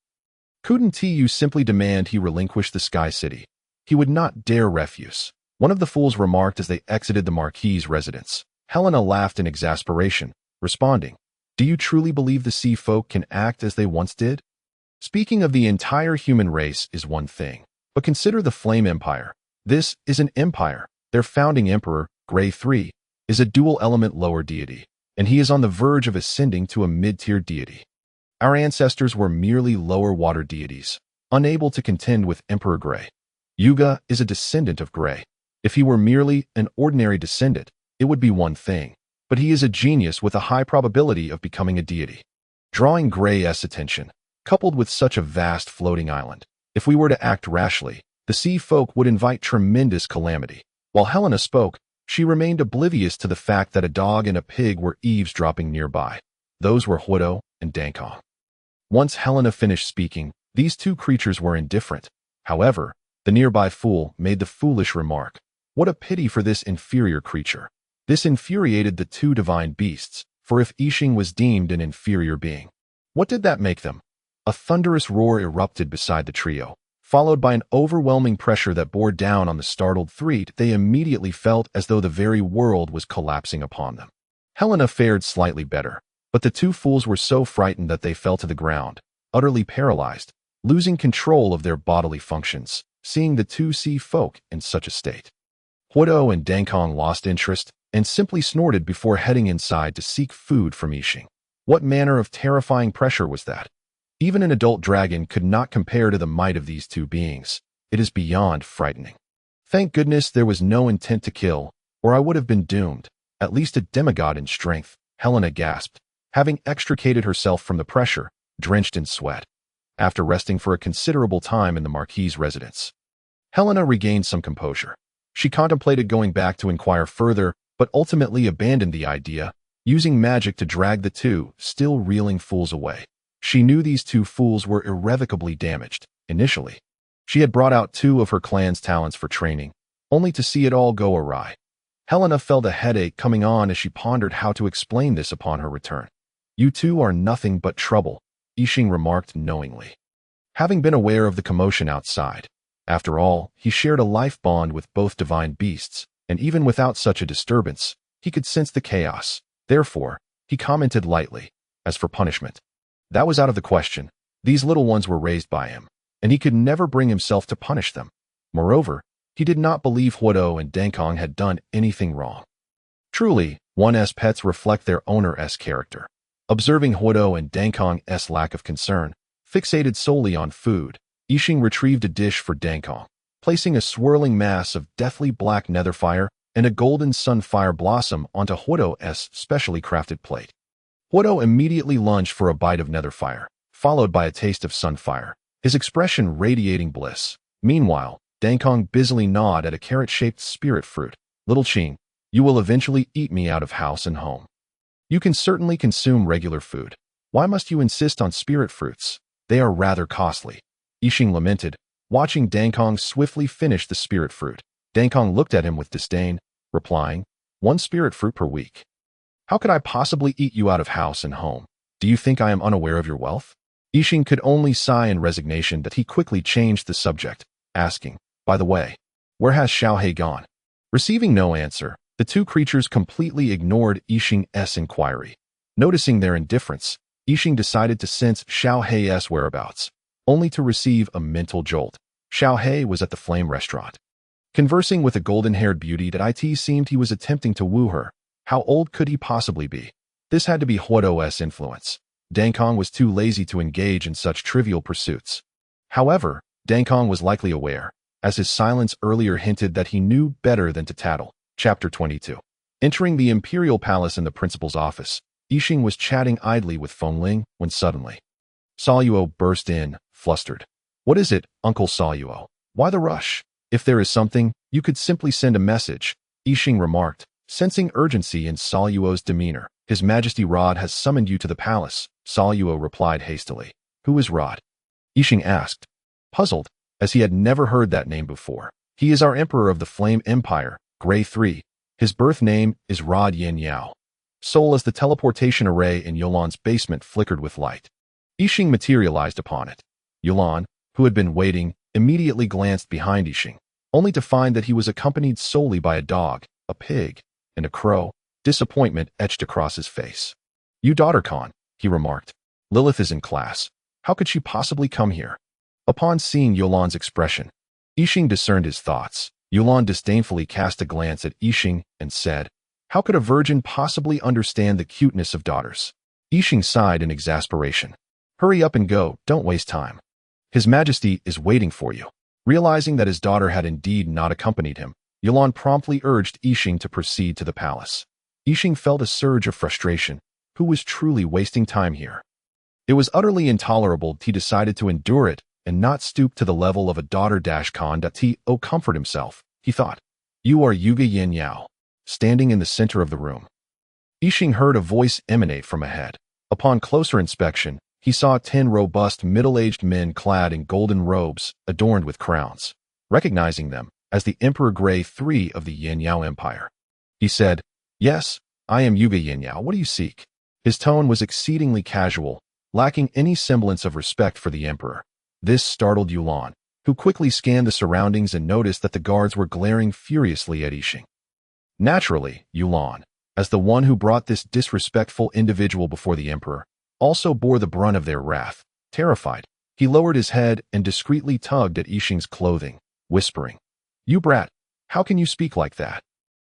Couldn't you simply demand he relinquish the Sky City? He would not dare refuse. One of the fools remarked as they exited the Marquis's residence. Helena laughed in exasperation, responding, Do you truly believe the sea folk can act as they once did? Speaking of the entire human race is one thing, but consider the Flame Empire. This is an empire. Their founding emperor, Grey III, is a dual-element lower deity, and he is on the verge of ascending to a mid-tier deity. Our ancestors were merely lower water deities, unable to contend with Emperor Grey. Yuga is a descendant of Grey. If he were merely an ordinary descendant, it would be one thing, but he is a genius with a high probability of becoming a deity. Drawing Grey's attention, coupled with such a vast floating island, if we were to act rashly, the sea folk would invite tremendous calamity. While Helena spoke, she remained oblivious to the fact that a dog and a pig were eavesdropping nearby. Those were Huodo and Dankong. Once Helena finished speaking, these two creatures were indifferent. However, the nearby fool made the foolish remark, What a pity for this inferior creature. This infuriated the two divine beasts, for if Yixing was deemed an inferior being, what did that make them? A thunderous roar erupted beside the trio, followed by an overwhelming pressure that bore down on the startled three. They immediately felt as though the very world was collapsing upon them. Helena fared slightly better, but the two fools were so frightened that they fell to the ground, utterly paralyzed, losing control of their bodily functions, seeing the two sea folk in such a state. Huodo and Dankong lost interest and simply snorted before heading inside to seek food from Yixing. What manner of terrifying pressure was that? Even an adult dragon could not compare to the might of these two beings. It is beyond frightening. Thank goodness there was no intent to kill, or I would have been doomed. At least a demigod in strength, Helena gasped, having extricated herself from the pressure, drenched in sweat. After resting for a considerable time in the Marquis's residence, Helena regained some composure. She contemplated going back to inquire further, but ultimately abandoned the idea, using magic to drag the two still reeling fools away. She knew these two fools were irrevocably damaged. Initially, she had brought out two of her clan's talents for training, only to see it all go awry. Helena felt a headache coming on as she pondered how to explain this upon her return. You two are nothing but trouble, Yixing remarked knowingly. Having been aware of the commotion outside, after all, he shared a life bond with both divine beasts, and even without such a disturbance, he could sense the chaos. Therefore, he commented lightly, As for punishment, that was out of the question. These little ones were raised by him, and he could never bring himself to punish them. Moreover, he did not believe Huodo and Dankong had done anything wrong. Truly, one's pets reflect their owner's character. Observing Huodo and Dankong's lack of concern, fixated solely on food, Yixing retrieved a dish for Dankong, placing a swirling mass of deathly black netherfire and a golden sunfire blossom onto Huodo's specially crafted plate. Huodo immediately lunged for a bite of netherfire, followed by a taste of sunfire, his expression radiating bliss. Meanwhile, Dankong busily gnawed at a carrot-shaped spirit fruit. Little Qing, you will eventually eat me out of house and home. You can certainly consume regular food. Why must you insist on spirit fruits? They are rather costly. Yixing lamented, watching Dankong swiftly finish the spirit fruit. Dankong looked at him with disdain, replying, One spirit fruit per week. How could I possibly eat you out of house and home? Do you think I am unaware of your wealth? Yixing could only sigh in resignation that he quickly changed the subject, asking, By the way, where has Xiaohei gone? Receiving no answer, the two creatures completely ignored Yixing's inquiry. Noticing their indifference, Yixing decided to sense Xiaohei's whereabouts, only to receive a mental jolt. Xiaohei was at the Flame Restaurant, conversing with a golden-haired beauty that it seemed he was attempting to woo her. How old could he possibly be? This had to be Huodo's influence. Dankong was too lazy to engage in such trivial pursuits. However, Dankong was likely aware, as his silence earlier hinted that he knew better than to tattle. Chapter 22. Entering the Imperial Palace in the principal's office, Yixing was chatting idly with Fengling when suddenly Saoluo burst in, flustered. What is it, Uncle Saoluo? Why the rush? If there is something, you could simply send a message, Yixing remarked, sensing urgency in Saoluo's demeanor. His Majesty Rod has summoned you to the palace, Saoluo replied hastily. Who is Rod? Yixing asked, puzzled, as he had never heard that name before. He is our emperor of the Flame Empire, Grey III. His birth name is Rod Yin Yao. Soul as the teleportation array in Yulan's basement flickered with light. Yixing materialized upon it. Yulan, who had been waiting, immediately glanced behind Yixing, only to find that he was accompanied solely by a dog, a pig, and a crow. Disappointment etched across his face. "You daughter Khan," he remarked. "Lilith is in class. How could she possibly come here?" Upon seeing Yulan's expression, Yixing discerned his thoughts. Yulan disdainfully cast a glance at Yixing and said, "How could a virgin possibly understand the cuteness of daughters?" Yixing sighed in exasperation. "Hurry up and go, don't waste time. His Majesty is waiting for you." Realizing that his daughter had indeed not accompanied him, Yulan promptly urged Yixing to proceed to the palace. Yixing felt a surge of frustration. Who was truly wasting time here? It was utterly intolerable. He decided to endure it and not stoop to the level of a daughter-Khan. Comfort himself, he thought. "You are Yuga Yin Yao," standing in the center of the room. Yixing heard a voice emanate from ahead. Upon closer inspection, he saw 10 robust middle-aged men clad in golden robes, adorned with crowns. Recognizing them as the Emperor Gray III of the Yin Yao Empire, he said, "Yes, I am Yuga Yin Yao. What do you seek?" His tone was exceedingly casual, lacking any semblance of respect for the emperor. This startled Yulan, who quickly scanned the surroundings and noticed that the guards were glaring furiously at Yixing. Naturally, Yulan, as the one who brought this disrespectful individual before the emperor, also bore the brunt of their wrath. Terrified, he lowered his head and discreetly tugged at Yixing's clothing, whispering, "You brat, how can you speak like that?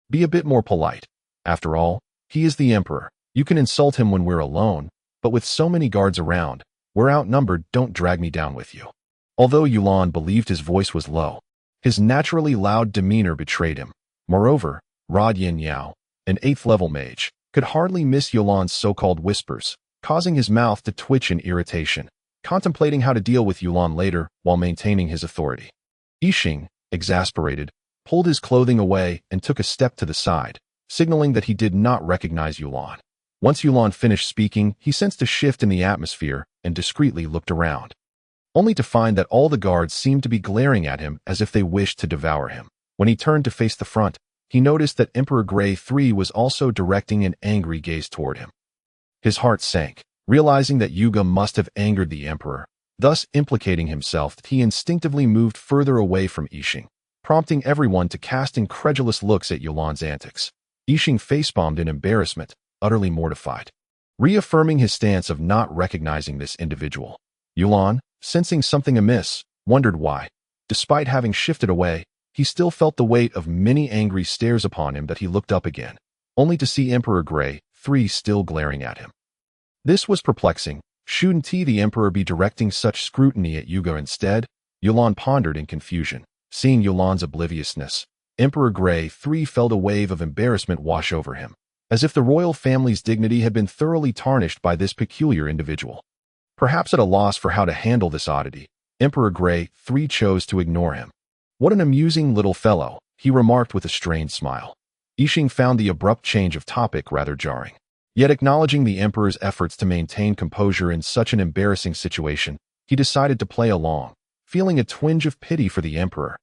Be a bit more polite. After all, he is the emperor. You can insult him when we're alone, but with so many guards around, we're outnumbered. Don't drag me down with you." Although Yulan believed his voice was low, his naturally loud demeanor betrayed him. Moreover, Rod Yin Yao, an 8th-level mage, could hardly miss Yulan's so-called whispers, causing his mouth to twitch in irritation, contemplating how to deal with Yulan later while maintaining his authority. Yixing, exasperated, pulled his clothing away and took a step to the side, signaling that he did not recognize Yulan. Once Yulan finished speaking, he sensed a shift in the atmosphere and discreetly looked around, only to find that all the guards seemed to be glaring at him as if they wished to devour him. When he turned to face the front, he noticed that Emperor Gray III was also directing an angry gaze toward him. His heart sank, realizing that Yuga must have angered the emperor, thus implicating himself. He instinctively moved further away from Yixing, prompting everyone to cast incredulous looks at Yulan's antics. Yixing facepalmed in embarrassment, utterly mortified, reaffirming his stance of not recognizing this individual. Yulan, sensing something amiss, wondered why. Despite having shifted away, he still felt the weight of many angry stares upon him. That he looked up again, only to see Emperor Gray III still glaring at him. This was perplexing. Shouldn't the emperor be directing such scrutiny at Yuga instead? Yulan pondered in confusion. Seeing Yulan's obliviousness, Emperor Gray III felt a wave of embarrassment wash over him, as if the royal family's dignity had been thoroughly tarnished by this peculiar individual. Perhaps at a loss for how to handle this oddity, Emperor Gray III chose to ignore him. "What an amusing little fellow," he remarked with a strained smile. Yixing found the abrupt change of topic rather jarring. Yet acknowledging the emperor's efforts to maintain composure in such an embarrassing situation, he decided to play along, feeling a twinge of pity for the emperor.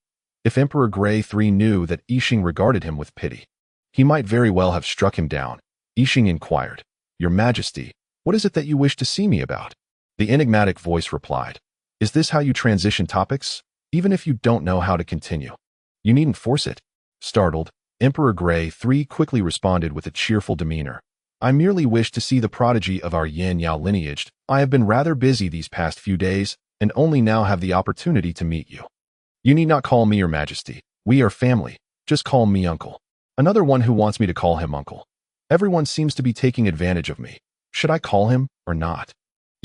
If Emperor Gray III knew that Yixing regarded him with pity, he might very well have struck him down. Yixing inquired, "Your Majesty, what is it that you wish to see me about?" The enigmatic voice replied, "Is this how you transition topics? Even if you don't know how to continue, you needn't force it." Startled, Emperor Gray III quickly responded with a cheerful demeanor, "I merely wish to see the prodigy of our Yin Yao lineage. I have been rather busy these past few days, and only now have the opportunity to meet you. You need not call me Your Majesty. We are family. Just call me Uncle." Another one who wants me to call him Uncle. Everyone seems to be taking advantage of me. Should I call him or not?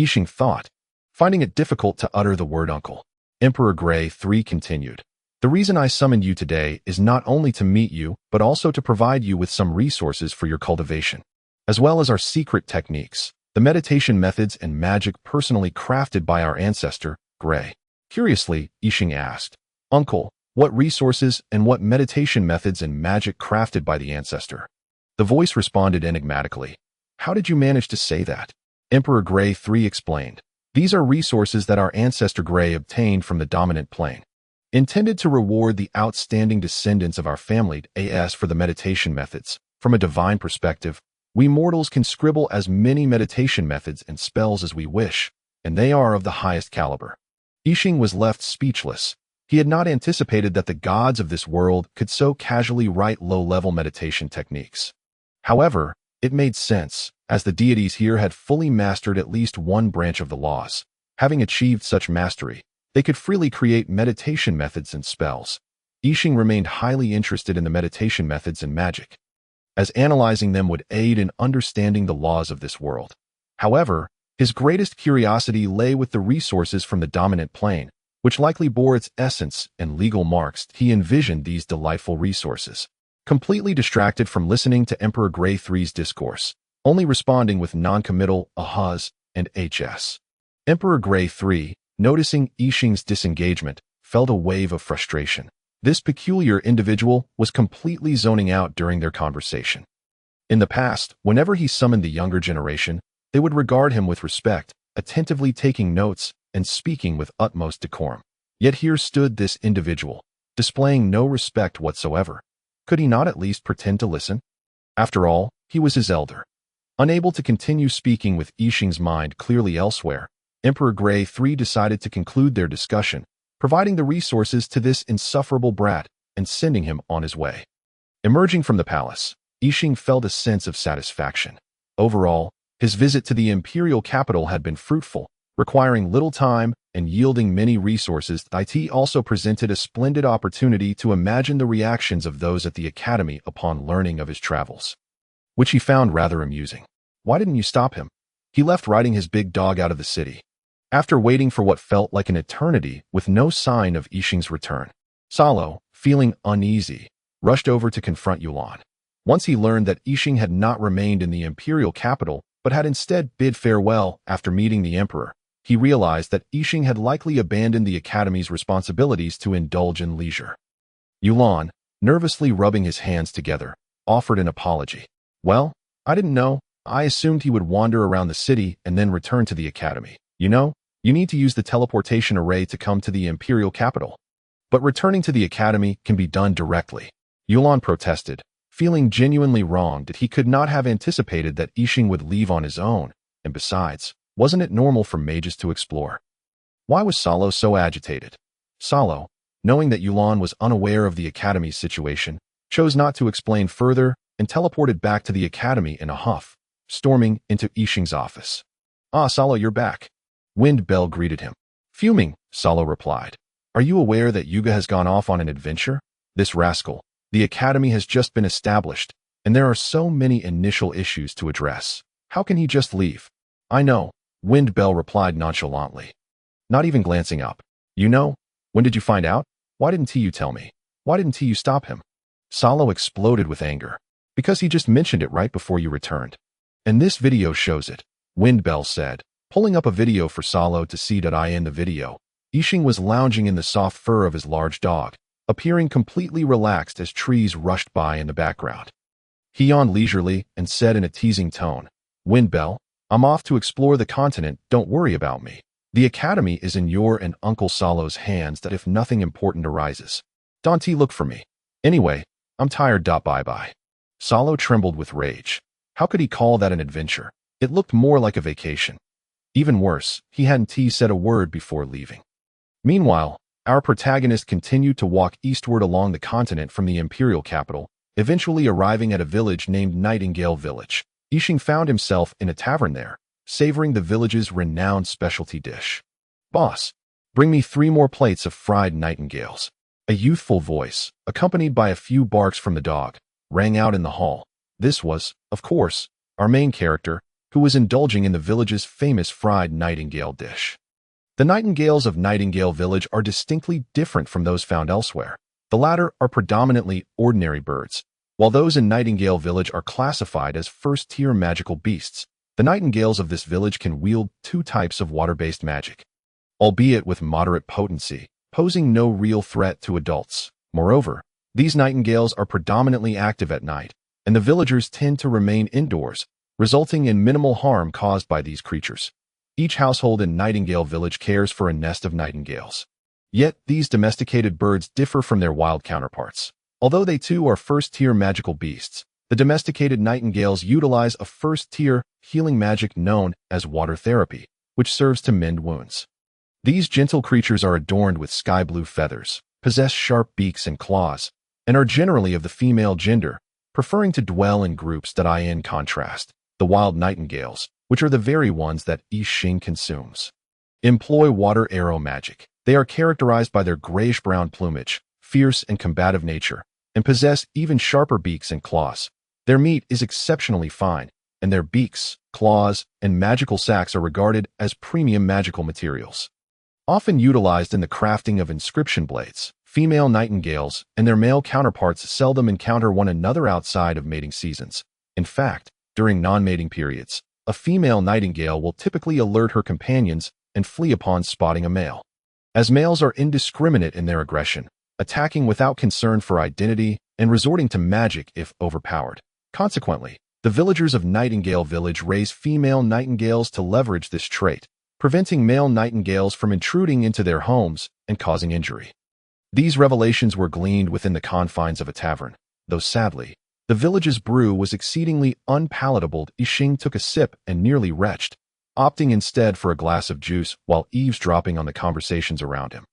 Yixing thought, finding it difficult to utter the word uncle. Emperor Gray III continued, "The reason I summoned you today is not only to meet you, but also to provide you with some resources for your cultivation, as well as our secret techniques, the meditation methods and magic personally crafted by our ancestor, Gray." Curiously, Yixing asked, "Uncle, what resources and what meditation methods and magic crafted by the ancestor?" The voice responded enigmatically, "How did you manage to say that?" Emperor Gray III explained, "These are resources that our ancestor Gray obtained from the dominant plane. intended to reward the outstanding descendants of our family. As for the meditation methods, from a divine perspective, we mortals can scribble as many meditation methods and spells as we wish, and they are of the highest caliber. Yixing was left speechless. He had not anticipated that the gods of this world could so casually write low-level meditation techniques. However, it made sense, as the deities here had fully mastered at least one branch of the laws. Having achieved such mastery, they could freely create meditation methods and spells. Yixing remained highly interested in the meditation methods and magic, as analyzing them would aid in understanding the laws of this world. However, his greatest curiosity lay with the resources from the dominant plane, which likely bore its essence and legal marks. He envisioned these delightful resources, completely distracted from listening to Emperor Gray III's discourse, only responding with non-committal ahas and hs. Emperor Gray III, noticing Yixing's disengagement, felt a wave of frustration. This peculiar individual was completely zoning out during their conversation. In the past, whenever he summoned the younger generation, they would regard him with respect, attentively taking notes and speaking with utmost decorum. Yet here stood this individual, displaying no respect whatsoever. Could he not at least pretend to listen? After all, he was his elder. Unable to continue speaking with Yixing's mind clearly elsewhere, Emperor Gray III decided to conclude their discussion, providing the resources to this insufferable brat and sending him on his way. Emerging from the palace, Yixing felt a sense of satisfaction. Overall, his visit to the imperial capital had been fruitful, requiring little time and yielding many resources. It also presented a splendid opportunity to imagine the reactions of those at the academy upon learning of his travels, which he found rather amusing. Why didn't you stop him? He left riding his big dog out of the city. After waiting for what felt like an eternity with no sign of Yixing's return, Salo, feeling uneasy, rushed over to confront Yulan. Once he learned that Yixing had not remained in the imperial capital but had instead bid farewell after meeting the emperor, he realized that Yixing had likely abandoned the academy's responsibilities to indulge in leisure. Yulan, nervously rubbing his hands together, offered an apology. Well, I didn't know. I assumed he would wander around the city and then return to the academy. You know, you need to use the teleportation array to come to the imperial capital. But returning to the academy can be done directly. Yulan protested, feeling genuinely wronged that he could not have anticipated that Yixing would leave on his own, and besides, wasn't it normal for mages to explore? Why was Salo so agitated? Salo, knowing that Yulan was unaware of the academy's situation, chose not to explain further and teleported back to the academy in a huff, storming into Yixing's office. Ah, Salo, you're back. Wind Bell greeted him. Fuming, Salo replied. Are you aware that Yuga has gone off on an adventure? This rascal. The academy has just been established, and there are so many initial issues to address. How can he just leave? I know, Wind Bell replied nonchalantly, not even glancing up. You know? When did you find out? Why didn't you tell me? Why didn't you stop him? Salo exploded with anger. Because he just mentioned it right before you returned. And this video shows it, Wind Bell said, pulling up a video for Salo to see. In the video, Yixing was lounging in the soft fur of his large dog, appearing completely relaxed as trees rushed by in the background. He yawned leisurely and said in a teasing tone, Wind Bell, I'm off to explore the continent, don't worry about me. The academy is in your and Uncle Salo's hands that if nothing important arises. Don't look for me. Anyway, I'm tired. Bye-bye. Salo trembled with rage. How could he call that an adventure? It looked more like a vacation. Even worse, he hadn't said a word before leaving. Meanwhile, our protagonist continued to walk eastward along the continent from the imperial capital, eventually arriving at a village named Nightingale Village. Yixing found himself in a tavern there, savoring the village's renowned specialty dish. Boss, bring me 3 more plates of fried nightingales. A youthful voice, accompanied by a few barks from the dog, rang out in the hall. This was, of course, our main character, who was indulging in the village's famous fried nightingale dish. The nightingales of Nightingale Village are distinctly different from those found elsewhere. The latter are predominantly ordinary birds, while those in Nightingale Village are classified as first-tier magical beasts. The nightingales of this village can wield 2 types of water-based magic, albeit with moderate potency, posing no real threat to adults. Moreover, these nightingales are predominantly active at night, and the villagers tend to remain indoors, resulting in minimal harm caused by these creatures. Each household in Nightingale Village cares for a nest of nightingales. Yet, these domesticated birds differ from their wild counterparts. Although they too are first-tier magical beasts, the domesticated nightingales utilize a first-tier healing magic known as water therapy, which serves to mend wounds. These gentle creatures are adorned with sky-blue feathers, possess sharp beaks and claws, and are generally of the female gender, preferring to dwell in groups. In contrast, the wild nightingales, which are the very ones that I Ching consumes, employ water arrow magic. They are characterized by their grayish-brown plumage, fierce and combative nature, and possess even sharper beaks and claws. Their meat is exceptionally fine, and their beaks, claws, and magical sacs are regarded as premium magical materials. Often utilized in the crafting of inscription blades, female nightingales and their male counterparts seldom encounter one another outside of mating seasons. In fact, during non-mating periods, a female nightingale will typically alert her companions and flee upon spotting a male. As males are indiscriminate in their aggression, attacking without concern for identity and resorting to magic if overpowered. Consequently, the villagers of Nightingale Village raise female nightingales to leverage this trait, preventing male nightingales from intruding into their homes and causing injury. These revelations were gleaned within the confines of a tavern, though sadly, the village's brew was exceedingly unpalatable. I Ching took a sip and nearly retched, opting instead for a glass of juice while eavesdropping on the conversations around him.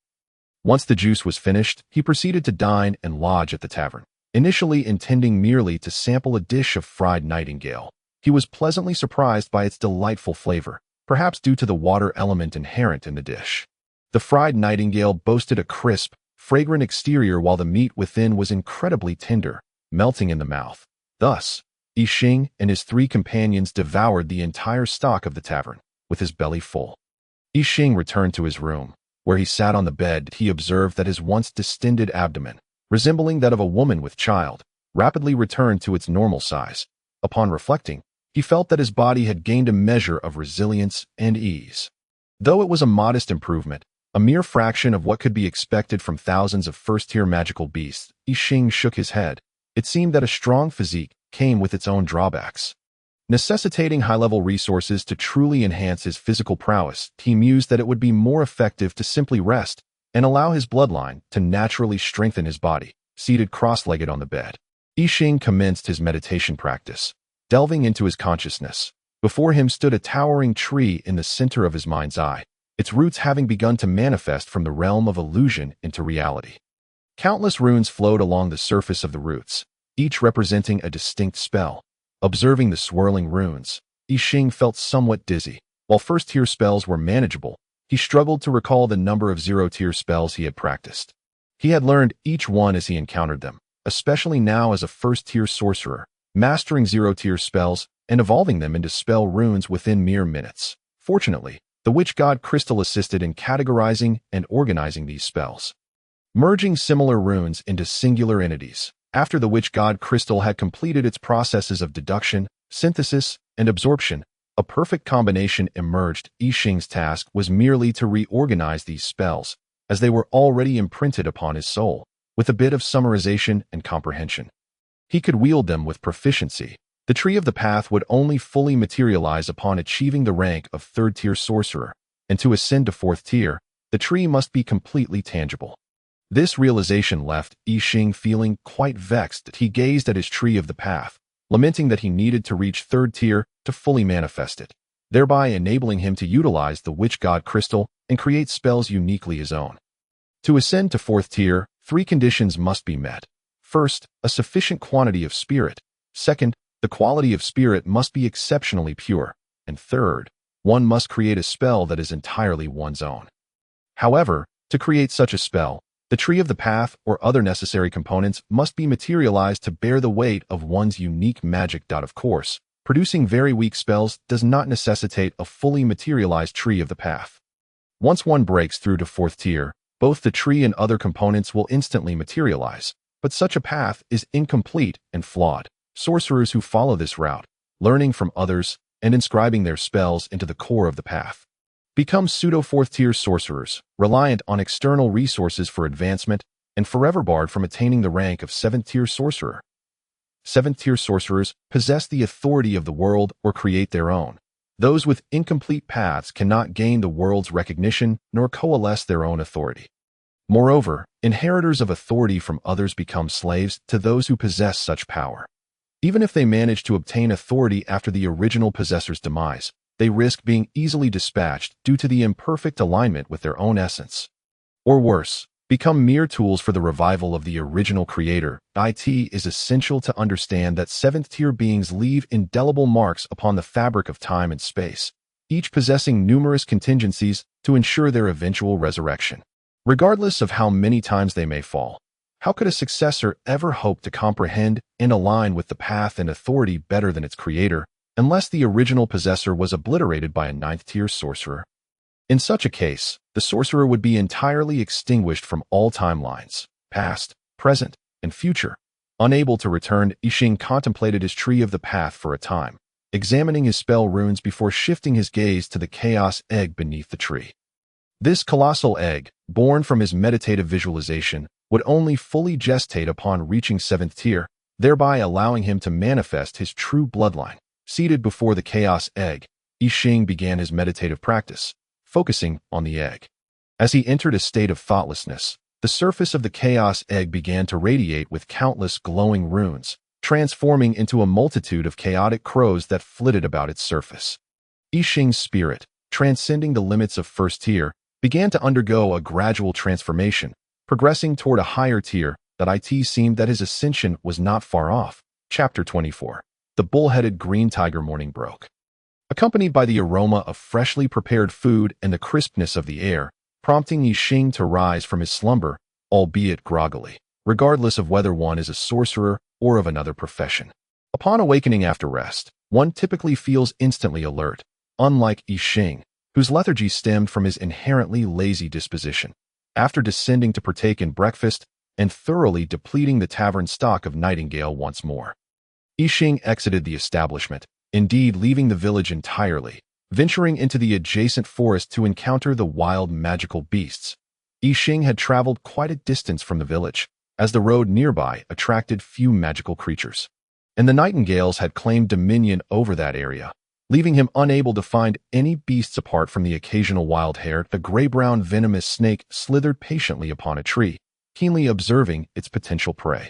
Once the juice was finished, he proceeded to dine and lodge at the tavern. Initially intending merely to sample a dish of fried nightingale, he was pleasantly surprised by its delightful flavor, perhaps due to the water element inherent in the dish. The fried nightingale boasted a crisp, fragrant exterior while the meat within was incredibly tender, melting in the mouth. Thus, I Ching and his three companions devoured the entire stock of the tavern, with his belly full. I Ching returned to his room. Where he sat on the bed, he observed that his once distended abdomen, resembling that of a woman with child, rapidly returned to its normal size. Upon reflecting, he felt that his body had gained a measure of resilience and ease. Though it was a modest improvement, a mere fraction of what could be expected from thousands of first-tier magical beasts, I Ching shook his head. It seemed that a strong physique came with its own drawbacks. Necessitating high-level resources to truly enhance his physical prowess, he mused that it would be more effective to simply rest and allow his bloodline to naturally strengthen his body. Seated cross-legged on the bed, I Ching commenced his meditation practice, delving into his consciousness. Before him stood a towering tree in the center of his mind's eye, its roots having begun to manifest from the realm of illusion into reality. Countless runes flowed along the surface of the roots, each representing a distinct spell. Observing the swirling runes, I Ching felt somewhat dizzy. While first-tier spells were manageable, he struggled to recall the number of zero-tier spells he had practiced. He had learned each one as he encountered them, especially now as a first-tier sorcerer, mastering zero-tier spells and evolving them into spell runes within mere minutes. Fortunately, the Witch God Crystal assisted in categorizing and organizing these spells, merging similar runes into singular entities. After the Witch God Crystal had completed its processes of deduction, synthesis, and absorption, a perfect combination emerged. I Ching's task was merely to reorganize these spells, as they were already imprinted upon his soul, with a bit of summarization and comprehension. He could wield them with proficiency. The Tree of the Path would only fully materialize upon achieving the rank of third-tier sorcerer, and to ascend to fourth tier, the tree must be completely tangible. This realization left I Ching feeling quite vexed. He gazed at his Tree of the Path, lamenting that he needed to reach third tier to fully manifest it, thereby enabling him to utilize the Witch God Crystal and create spells uniquely his own. To ascend to fourth tier, 3 conditions must be met. First, a sufficient quantity of spirit. Second, the quality of spirit must be exceptionally pure. And third, one must create a spell that is entirely one's own. However, to create such a spell, the Tree of the Path or other necessary components must be materialized to bear the weight of one's unique magic. Of course, producing very weak spells does not necessitate a fully materialized Tree of the Path. Once one breaks through to fourth tier, both the tree and other components will instantly materialize, but such a path is incomplete and flawed. Sorcerers who follow this route, learning from others and inscribing their spells into the core of the path, become pseudo-fourth-tier sorcerers, reliant on external resources for advancement and forever barred from attaining the rank of 7th-tier sorcerer. 7th-tier sorcerers possess the authority of the world or create their own. Those with incomplete paths cannot gain the world's recognition nor coalesce their own authority. Moreover, inheritors of authority from others become slaves to those who possess such power. Even if they manage to obtain authority after the original possessor's demise, they risk being easily dispatched due to the imperfect alignment with their own essence. Or worse, become mere tools for the revival of the original creator. It is essential to understand that seventh-tier beings leave indelible marks upon the fabric of time and space, each possessing numerous contingencies to ensure their eventual resurrection. Regardless of how many times they may fall, how could a successor ever hope to comprehend and align with the path and authority better than its creator, unless the original possessor was obliterated by a ninth-tier sorcerer? In such a case, the sorcerer would be entirely extinguished from all timelines, past, present, and future. Unable to return, I Ching contemplated his tree of the path for a time, examining his spell runes before shifting his gaze to the chaos egg beneath the tree. This colossal egg, born from his meditative visualization, would only fully gestate upon reaching 7th tier, thereby allowing him to manifest his true bloodline. Seated before the chaos egg, I Ching began his meditative practice, focusing on the egg. As he entered a state of thoughtlessness, the surface of the chaos egg began to radiate with countless glowing runes, transforming into a multitude of chaotic crows that flitted about its surface. I Ching's spirit, transcending the limits of 1st tier, began to undergo a gradual transformation, progressing toward a higher tier. That it seemed that his ascension was not far off. Chapter 24. The bull-headed green tiger morning broke. Accompanied by the aroma of freshly prepared food and the crispness of the air, prompting I Ching to rise from his slumber, albeit groggily, regardless of whether one is a sorcerer or of another profession. Upon awakening after rest, one typically feels instantly alert, unlike I Ching, whose lethargy stemmed from his inherently lazy disposition. After descending to partake in breakfast and thoroughly depleting the tavern stock of Nightingale once more, I Ching exited the establishment, indeed leaving the village entirely, venturing into the adjacent forest to encounter the wild magical beasts. I Ching had traveled quite a distance from the village, as the road nearby attracted few magical creatures, and the Nightingales had claimed dominion over that area, leaving him unable to find any beasts apart from the occasional wild hare. The gray-brown venomous snake slithered patiently upon a tree, keenly observing its potential prey.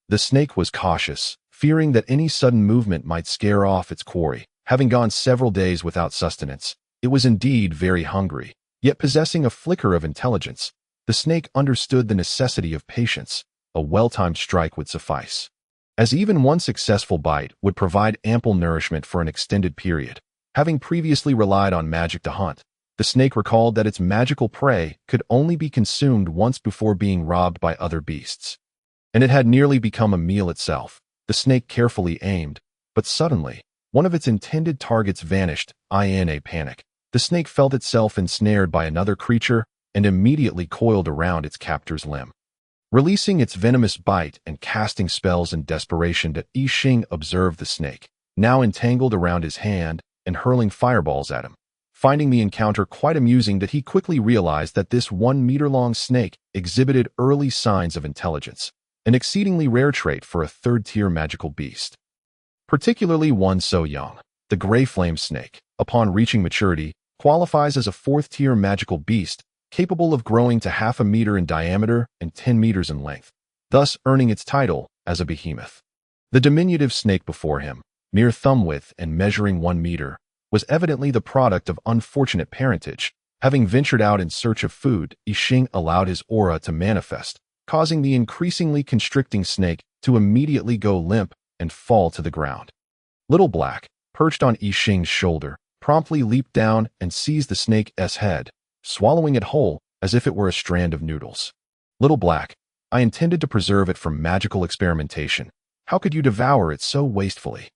The snake was cautious, fearing that any sudden movement might scare off its quarry. Having gone several days without sustenance, it was indeed very hungry, yet possessing a flicker of intelligence. The snake understood the necessity of patience. A well-timed strike would suffice, as even one successful bite would provide ample nourishment for an extended period. Having previously relied on magic to hunt, the snake recalled that its magical prey could only be consumed once before being robbed by other beasts, and it had nearly become a meal itself. The snake carefully aimed, but suddenly, one of its intended targets vanished. In a panic, the snake felt itself ensnared by another creature and immediately coiled around its captor's limb. Releasing its venomous bite and casting spells in desperation, I Ching observed the snake, now entangled around his hand and hurling fireballs at him. Finding the encounter quite amusing, he quickly realized that this 1-meter-long snake exhibited early signs of intelligence, an exceedingly rare trait for a 3rd-tier magical beast, particularly one so young. The gray flame snake, upon reaching maturity, qualifies as a 4th-tier magical beast, capable of growing to 0.5 meter in diameter and 10 meters in length, thus earning its title as a behemoth. The diminutive snake before him, mere thumb width and measuring 1 meter, was evidently the product of unfortunate parentage. Having ventured out in search of food, I Ching allowed his aura to manifest, causing the increasingly constricting snake to immediately go limp and fall to the ground. Little Black, perched on I Ching's shoulder, promptly leaped down and seized the snake's head, swallowing it whole as if it were a strand of noodles. Little Black, I intended to preserve it from magical experimentation. How could you devour it so wastefully?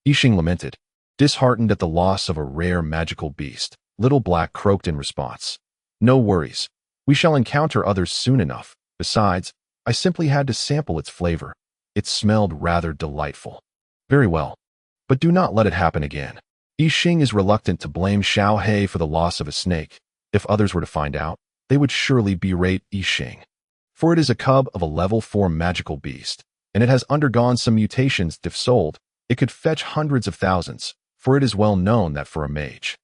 I Ching lamented, disheartened at the loss of a rare magical beast. Little Black croaked in response, "No worries. We shall encounter others soon enough. Besides, I simply had to sample its flavor. It smelled rather delightful." "Very well. But do not let it happen again." I Ching is reluctant to blame Xiao He for the loss of a snake. If others were to find out, they would surely berate I Ching. For it is a cub of a level 4 magical beast, and it has undergone some mutations. If sold, it could fetch hundreds of thousands, for it is well known that for a mage,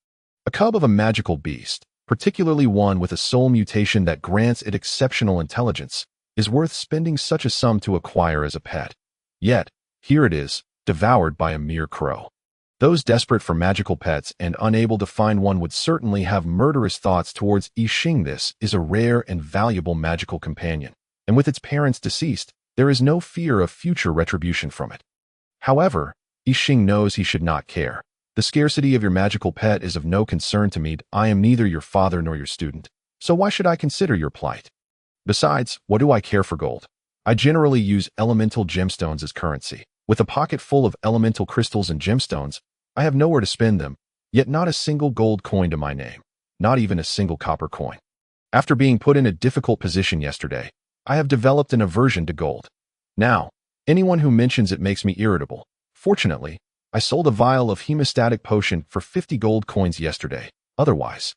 a cub of a magical beast particularly one with a soul mutation that grants it exceptional intelligence, is worth spending such a sum to acquire as a pet. Yet, here it is, devoured by a mere crow. Those desperate for magical pets and unable to find one would certainly have murderous thoughts towards Yixing. This is a rare and valuable magical companion, and with its parents deceased, there is no fear of future retribution from it. However, Yixing knows he should not care. The scarcity of your magical pet is of no concern to me. I am neither your father nor your student, so why should I consider your plight? Besides, what do I care for gold? I generally use elemental gemstones as currency. With a pocket full of elemental crystals and gemstones, I have nowhere to spend them, yet not a single gold coin to my name, not even a single copper coin. After being put in a difficult position yesterday, I have developed an aversion to gold. Now, anyone who mentions it makes me irritable. Fortunately, I sold a vial of hemostatic potion for 50 gold coins yesterday. Otherwise,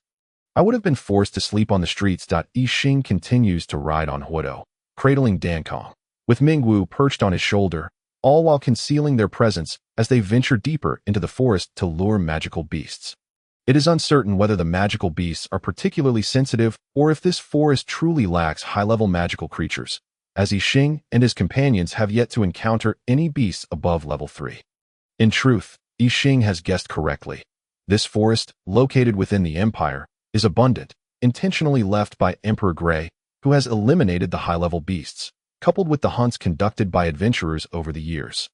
I would have been forced to sleep on the streets. Yixing continues to ride on Huodo, cradling Dankong, with Mingwu perched on his shoulder, all while concealing their presence as they venture deeper into the forest to lure magical beasts. It is uncertain whether the magical beasts are particularly sensitive or if this forest truly lacks high-level magical creatures, as Yixing and his companions have yet to encounter any beasts above level 3. In truth, Yixing has guessed correctly. This forest, located within the Empire, is abundant, intentionally left by Emperor Grey, who has eliminated the high-level beasts, coupled with the hunts conducted by adventurers over the years.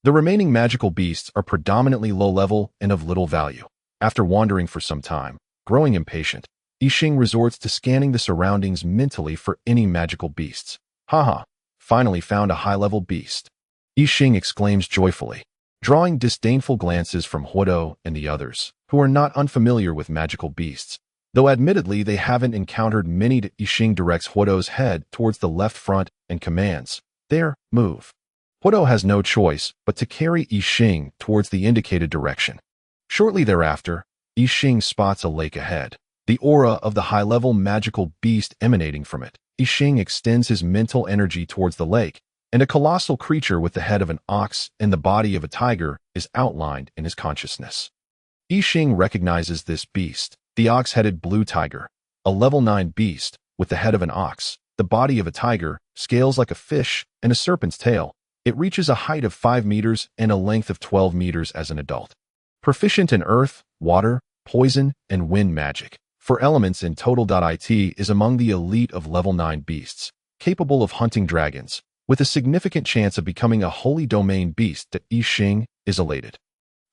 The remaining magical beasts are predominantly low-level and of little value. After wandering for some time, growing impatient, Yixing resorts to scanning the surroundings mentally for any magical beasts. Haha, finally found a high-level beast. Yixing exclaims joyfully, drawing disdainful glances from Huodo and the others, who are not unfamiliar with magical beasts. Though admittedly they haven't encountered many. Yixing directs Huodo's head towards the left front and commands, "There, move." Huodo has no choice but to carry Yixing towards the indicated direction. Shortly thereafter, Yixing spots a lake ahead, the aura of the high-level magical beast emanating from it. Yixing extends his mental energy towards the lake, and a colossal creature with the head of an ox and the body of a tiger is outlined in his consciousness. Yixing recognizes this beast, the ox-headed blue tiger, a level 9 beast with the head of an ox, the body of a tiger, scales like a fish, and a serpent's tail. It reaches a height of 5 meters and a length of 12 meters as an adult. Proficient in earth, water, poison, and wind magic. For elements in total. It is among the elite of level 9 beasts, capable of hunting dragons, with a significant chance of becoming a holy domain beast. Yixing is elated.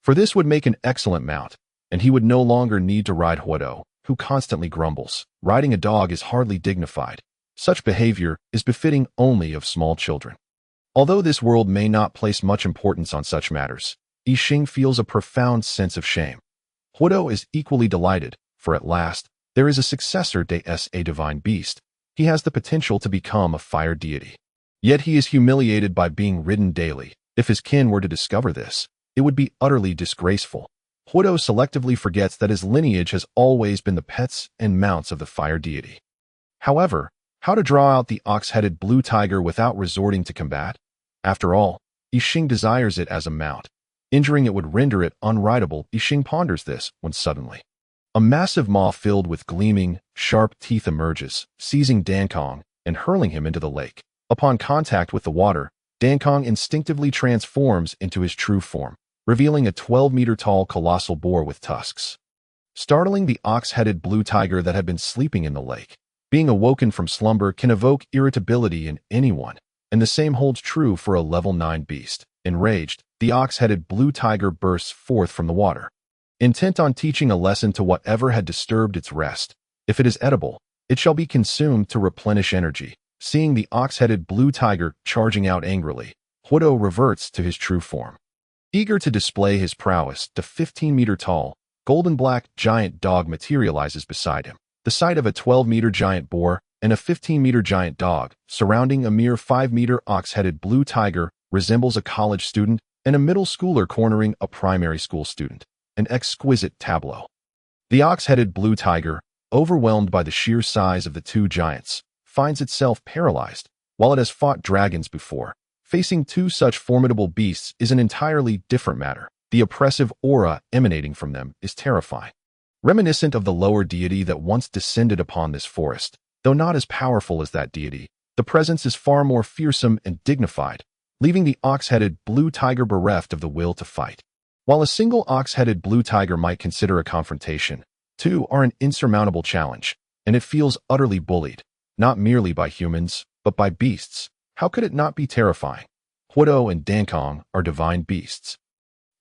For this would make an excellent mount, and he would no longer need to ride Huodo, who constantly grumbles. Riding a dog is hardly dignified. Such behavior is befitting only of small children. Although this world may not place much importance on such matters, Yixing feels a profound sense of shame. Huodo is equally delighted, for at last, there is a successor to a divine beast. He has the potential to become a fire deity. Yet he is humiliated by being ridden daily. If his kin were to discover this, it would be utterly disgraceful. Huodo selectively forgets that his lineage has always been the pets and mounts of the fire deity. However, how to draw out the ox-headed blue tiger without resorting to combat? After all, Yixing desires it as a mount. Injuring it would render it unrideable. Yixing ponders this when suddenly, a massive maw filled with gleaming, sharp teeth emerges, seizing Dankong and hurling him into the lake. Upon contact with the water, Dankong instinctively transforms into his true form, revealing a 12-meter-tall colossal boar with tusks. Startling the ox-headed blue tiger that had been sleeping in the lake. Being awoken from slumber can evoke irritability in anyone, and the same holds true for a level 9 beast. Enraged, the ox-headed blue tiger bursts forth from the water, intent on teaching a lesson to whatever had disturbed its rest. If it is edible, it shall be consumed to replenish energy. Seeing the ox-headed blue tiger charging out angrily, Huodo reverts to his true form. Eager to display his prowess, the 15-meter-tall, golden-black giant dog materializes beside him. The sight of a 12-meter giant boar and a 15-meter giant dog surrounding a mere 5-meter ox-headed blue tiger resembles a college student and a middle schooler cornering a primary school student. An exquisite tableau. The ox-headed blue tiger, overwhelmed by the sheer size of the two giants, finds itself paralyzed. While it has fought dragons before, facing two such formidable beasts is an entirely different matter. The oppressive aura emanating from them is terrifying. reminiscent of the lower deity that once descended upon this forest. Though not as powerful as that deity, the presence is far more fearsome and dignified, leaving the ox-headed blue tiger bereft of the will to fight. While a single ox-headed blue tiger might consider a confrontation, two are an insurmountable challenge, and it feels utterly bullied, not merely by humans, but by beasts. How could it not be terrifying? Huodo and Dankong are divine beasts,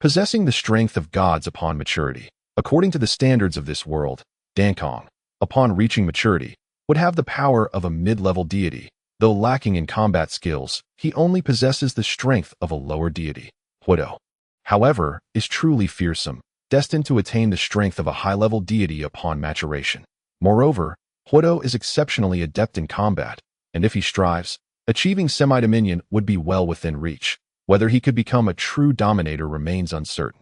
possessing the strength of gods upon maturity. According to the standards of this world, Dankong, upon reaching maturity, would have the power of a mid-level deity. Though lacking in combat skills, he only possesses the strength of a lower deity. Huodo, however, is truly fearsome, destined to attain the strength of a high-level deity upon maturation. Moreover, Huodo is exceptionally adept in combat, and if he strives, achieving semi-dominion would be well within reach. Whether he could become a true dominator remains uncertain.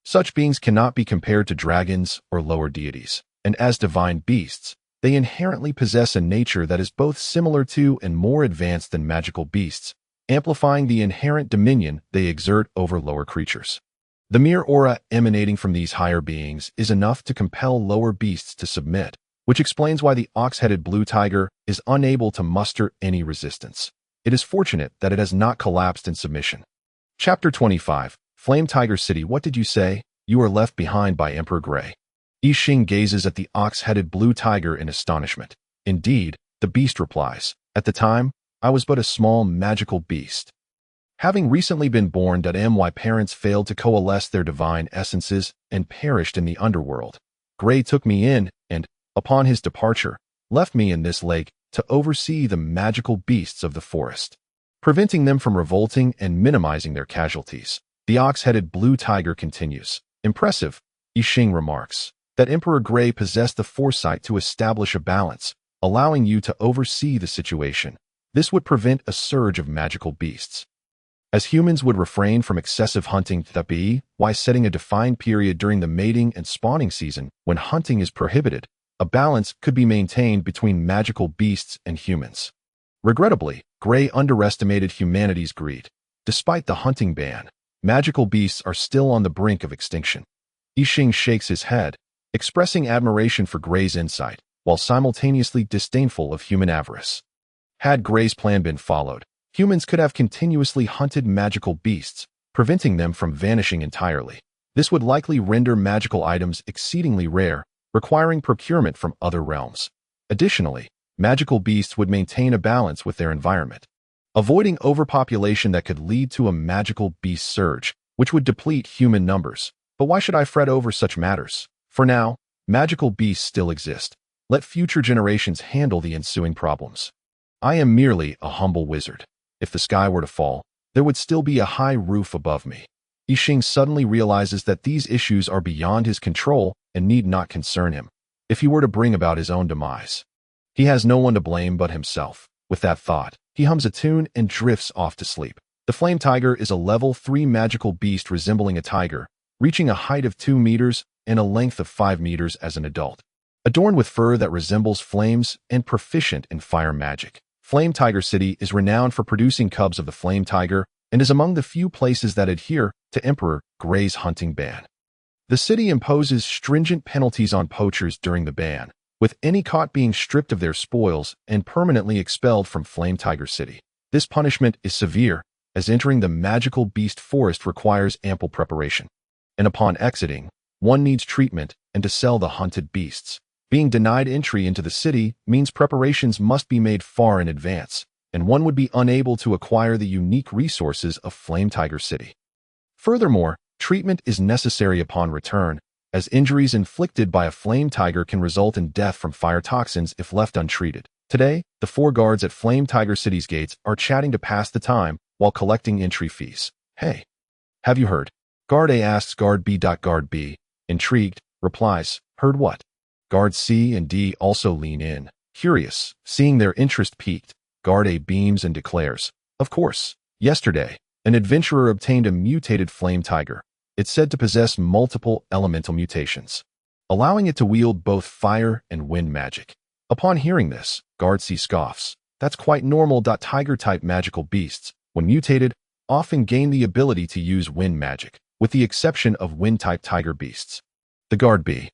Such beings cannot be compared to dragons or lower deities, and as divine beasts, they inherently possess a nature that is both similar to and more advanced than magical beasts, amplifying the inherent dominion they exert over lower creatures. The mere aura emanating from these higher beings is enough to compel lower beasts to submit, which explains why the ox-headed blue tiger is unable to muster any resistance. It is fortunate that it has not collapsed in submission. Chapter 25, Flame Tiger City. What did you say? You are left behind by Emperor Gray. Yixing gazes at the ox-headed blue tiger in astonishment. Indeed, the beast replies, at the time, I was but a small magical beast. Having recently been born, my parents failed to coalesce their divine essences and perished in the underworld. Gray took me in and, upon his departure, left me in this lake to oversee the magical beasts of the forest, preventing them from revolting and minimizing their casualties. The ox-headed blue tiger continues. Impressive, Yixing remarks, that Emperor Gray possessed the foresight to establish a balance, allowing you to oversee the situation. This would prevent a surge of magical beasts. As humans would refrain from excessive hunting, why setting a defined period during the mating and spawning season when hunting is prohibited, a balance could be maintained between magical beasts and humans. Regrettably, Gray underestimated humanity's greed. Despite the hunting ban, magical beasts are still on the brink of extinction. Yixing shakes his head, expressing admiration for Gray's insight, while simultaneously disdainful of human avarice. Had Gray's plan been followed, humans could have continuously hunted magical beasts, preventing them from vanishing entirely. This would likely render magical items exceedingly rare, requiring procurement from other realms. Additionally, magical beasts would maintain a balance with their environment, avoiding overpopulation that could lead to a magical beast surge, which would deplete human numbers. But why should I fret over such matters? For now, magical beasts still exist. Let future generations handle the ensuing problems. I am merely a humble wizard. If the sky were to fall, there would still be a high roof above me. Yixing suddenly realizes that these issues are beyond his control and need not concern him. If he were to bring about his own demise, he has no one to blame but himself. With that thought, he hums a tune and drifts off to sleep. The Flame Tiger is a level 3 magical beast resembling a tiger, reaching a height of 2 meters and a length of 5 meters as an adult. Adorned with fur that resembles flames and proficient in fire magic, Flame Tiger City is renowned for producing cubs of the flame tiger and is among the few places that adhere to Emperor Gray's hunting ban. The city imposes stringent penalties on poachers during the ban, with any caught being stripped of their spoils and permanently expelled from Flame Tiger City. This punishment is severe, as entering the magical beast forest requires ample preparation. And upon exiting, one needs treatment and to sell the hunted beasts. Being denied entry into the city means preparations must be made far in advance, and one would be unable to acquire the unique resources of Flame Tiger City. Furthermore, treatment is necessary upon return, as injuries inflicted by a flame tiger can result in death from fire toxins if left untreated. Today, the 4 guards at Flame Tiger City's gates are chatting to pass the time while collecting entry fees. Hey, have you heard? Guard A asks Guard B. Guard B, intrigued, replies, heard what? Guards C and D also lean in, curious, seeing their interest piqued. Guard A beams and declares, of course, yesterday, an adventurer obtained a mutated flame tiger. It's said to possess multiple elemental mutations, allowing it to wield both fire and wind magic. Upon hearing this, Guard C scoffs. That's quite normal. Tiger-type magical beasts, when mutated, often gain the ability to use wind magic, with the exception of wind-type tiger beasts. The Guard B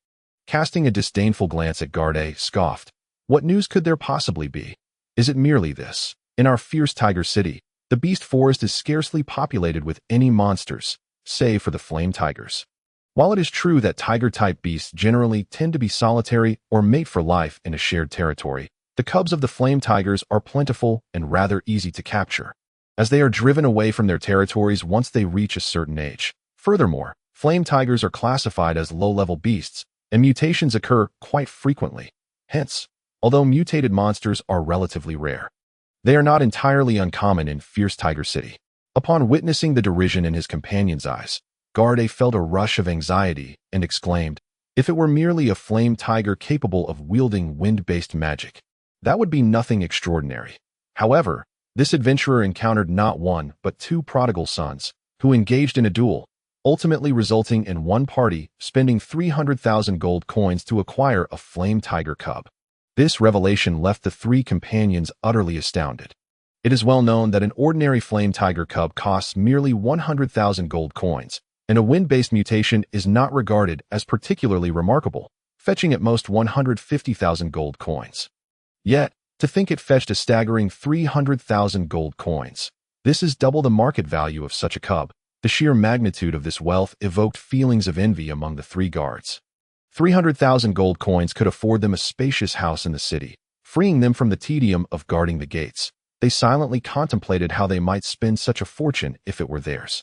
Casting a disdainful glance at Garde, scoffed. What news could there possibly be? Is it merely this? In our fierce tiger city, the beast forest is scarcely populated with any monsters, save for the flame tigers. While it is true that tiger-type beasts generally tend to be solitary or mate for life in a shared territory, the cubs of the flame tigers are plentiful and rather easy to capture, as they are driven away from their territories once they reach a certain age. Furthermore, flame tigers are classified as low-level beasts, and mutations occur quite frequently. Hence, although mutated monsters are relatively rare, they are not entirely uncommon in fierce tiger city. Upon witnessing the derision in his companion's eyes, Garde felt a rush of anxiety and exclaimed, if it were merely a flame tiger capable of wielding wind-based magic, that would be nothing extraordinary. However, this adventurer encountered not one but two prodigal sons, who engaged in a duel, ultimately resulting in one party spending 300,000 gold coins to acquire a flame tiger cub. This revelation left the three companions utterly astounded. It is well known that an ordinary flame tiger cub costs merely 100,000 gold coins, and a wind-based mutation is not regarded as particularly remarkable, fetching at most 150,000 gold coins. Yet, to think it fetched a staggering 300,000 gold coins. This is double the market value of such a cub. The sheer magnitude of this wealth evoked feelings of envy among the three guards. 300,000 gold coins could afford them a spacious house in the city, freeing them from the tedium of guarding the gates. They silently contemplated how they might spend such a fortune if it were theirs.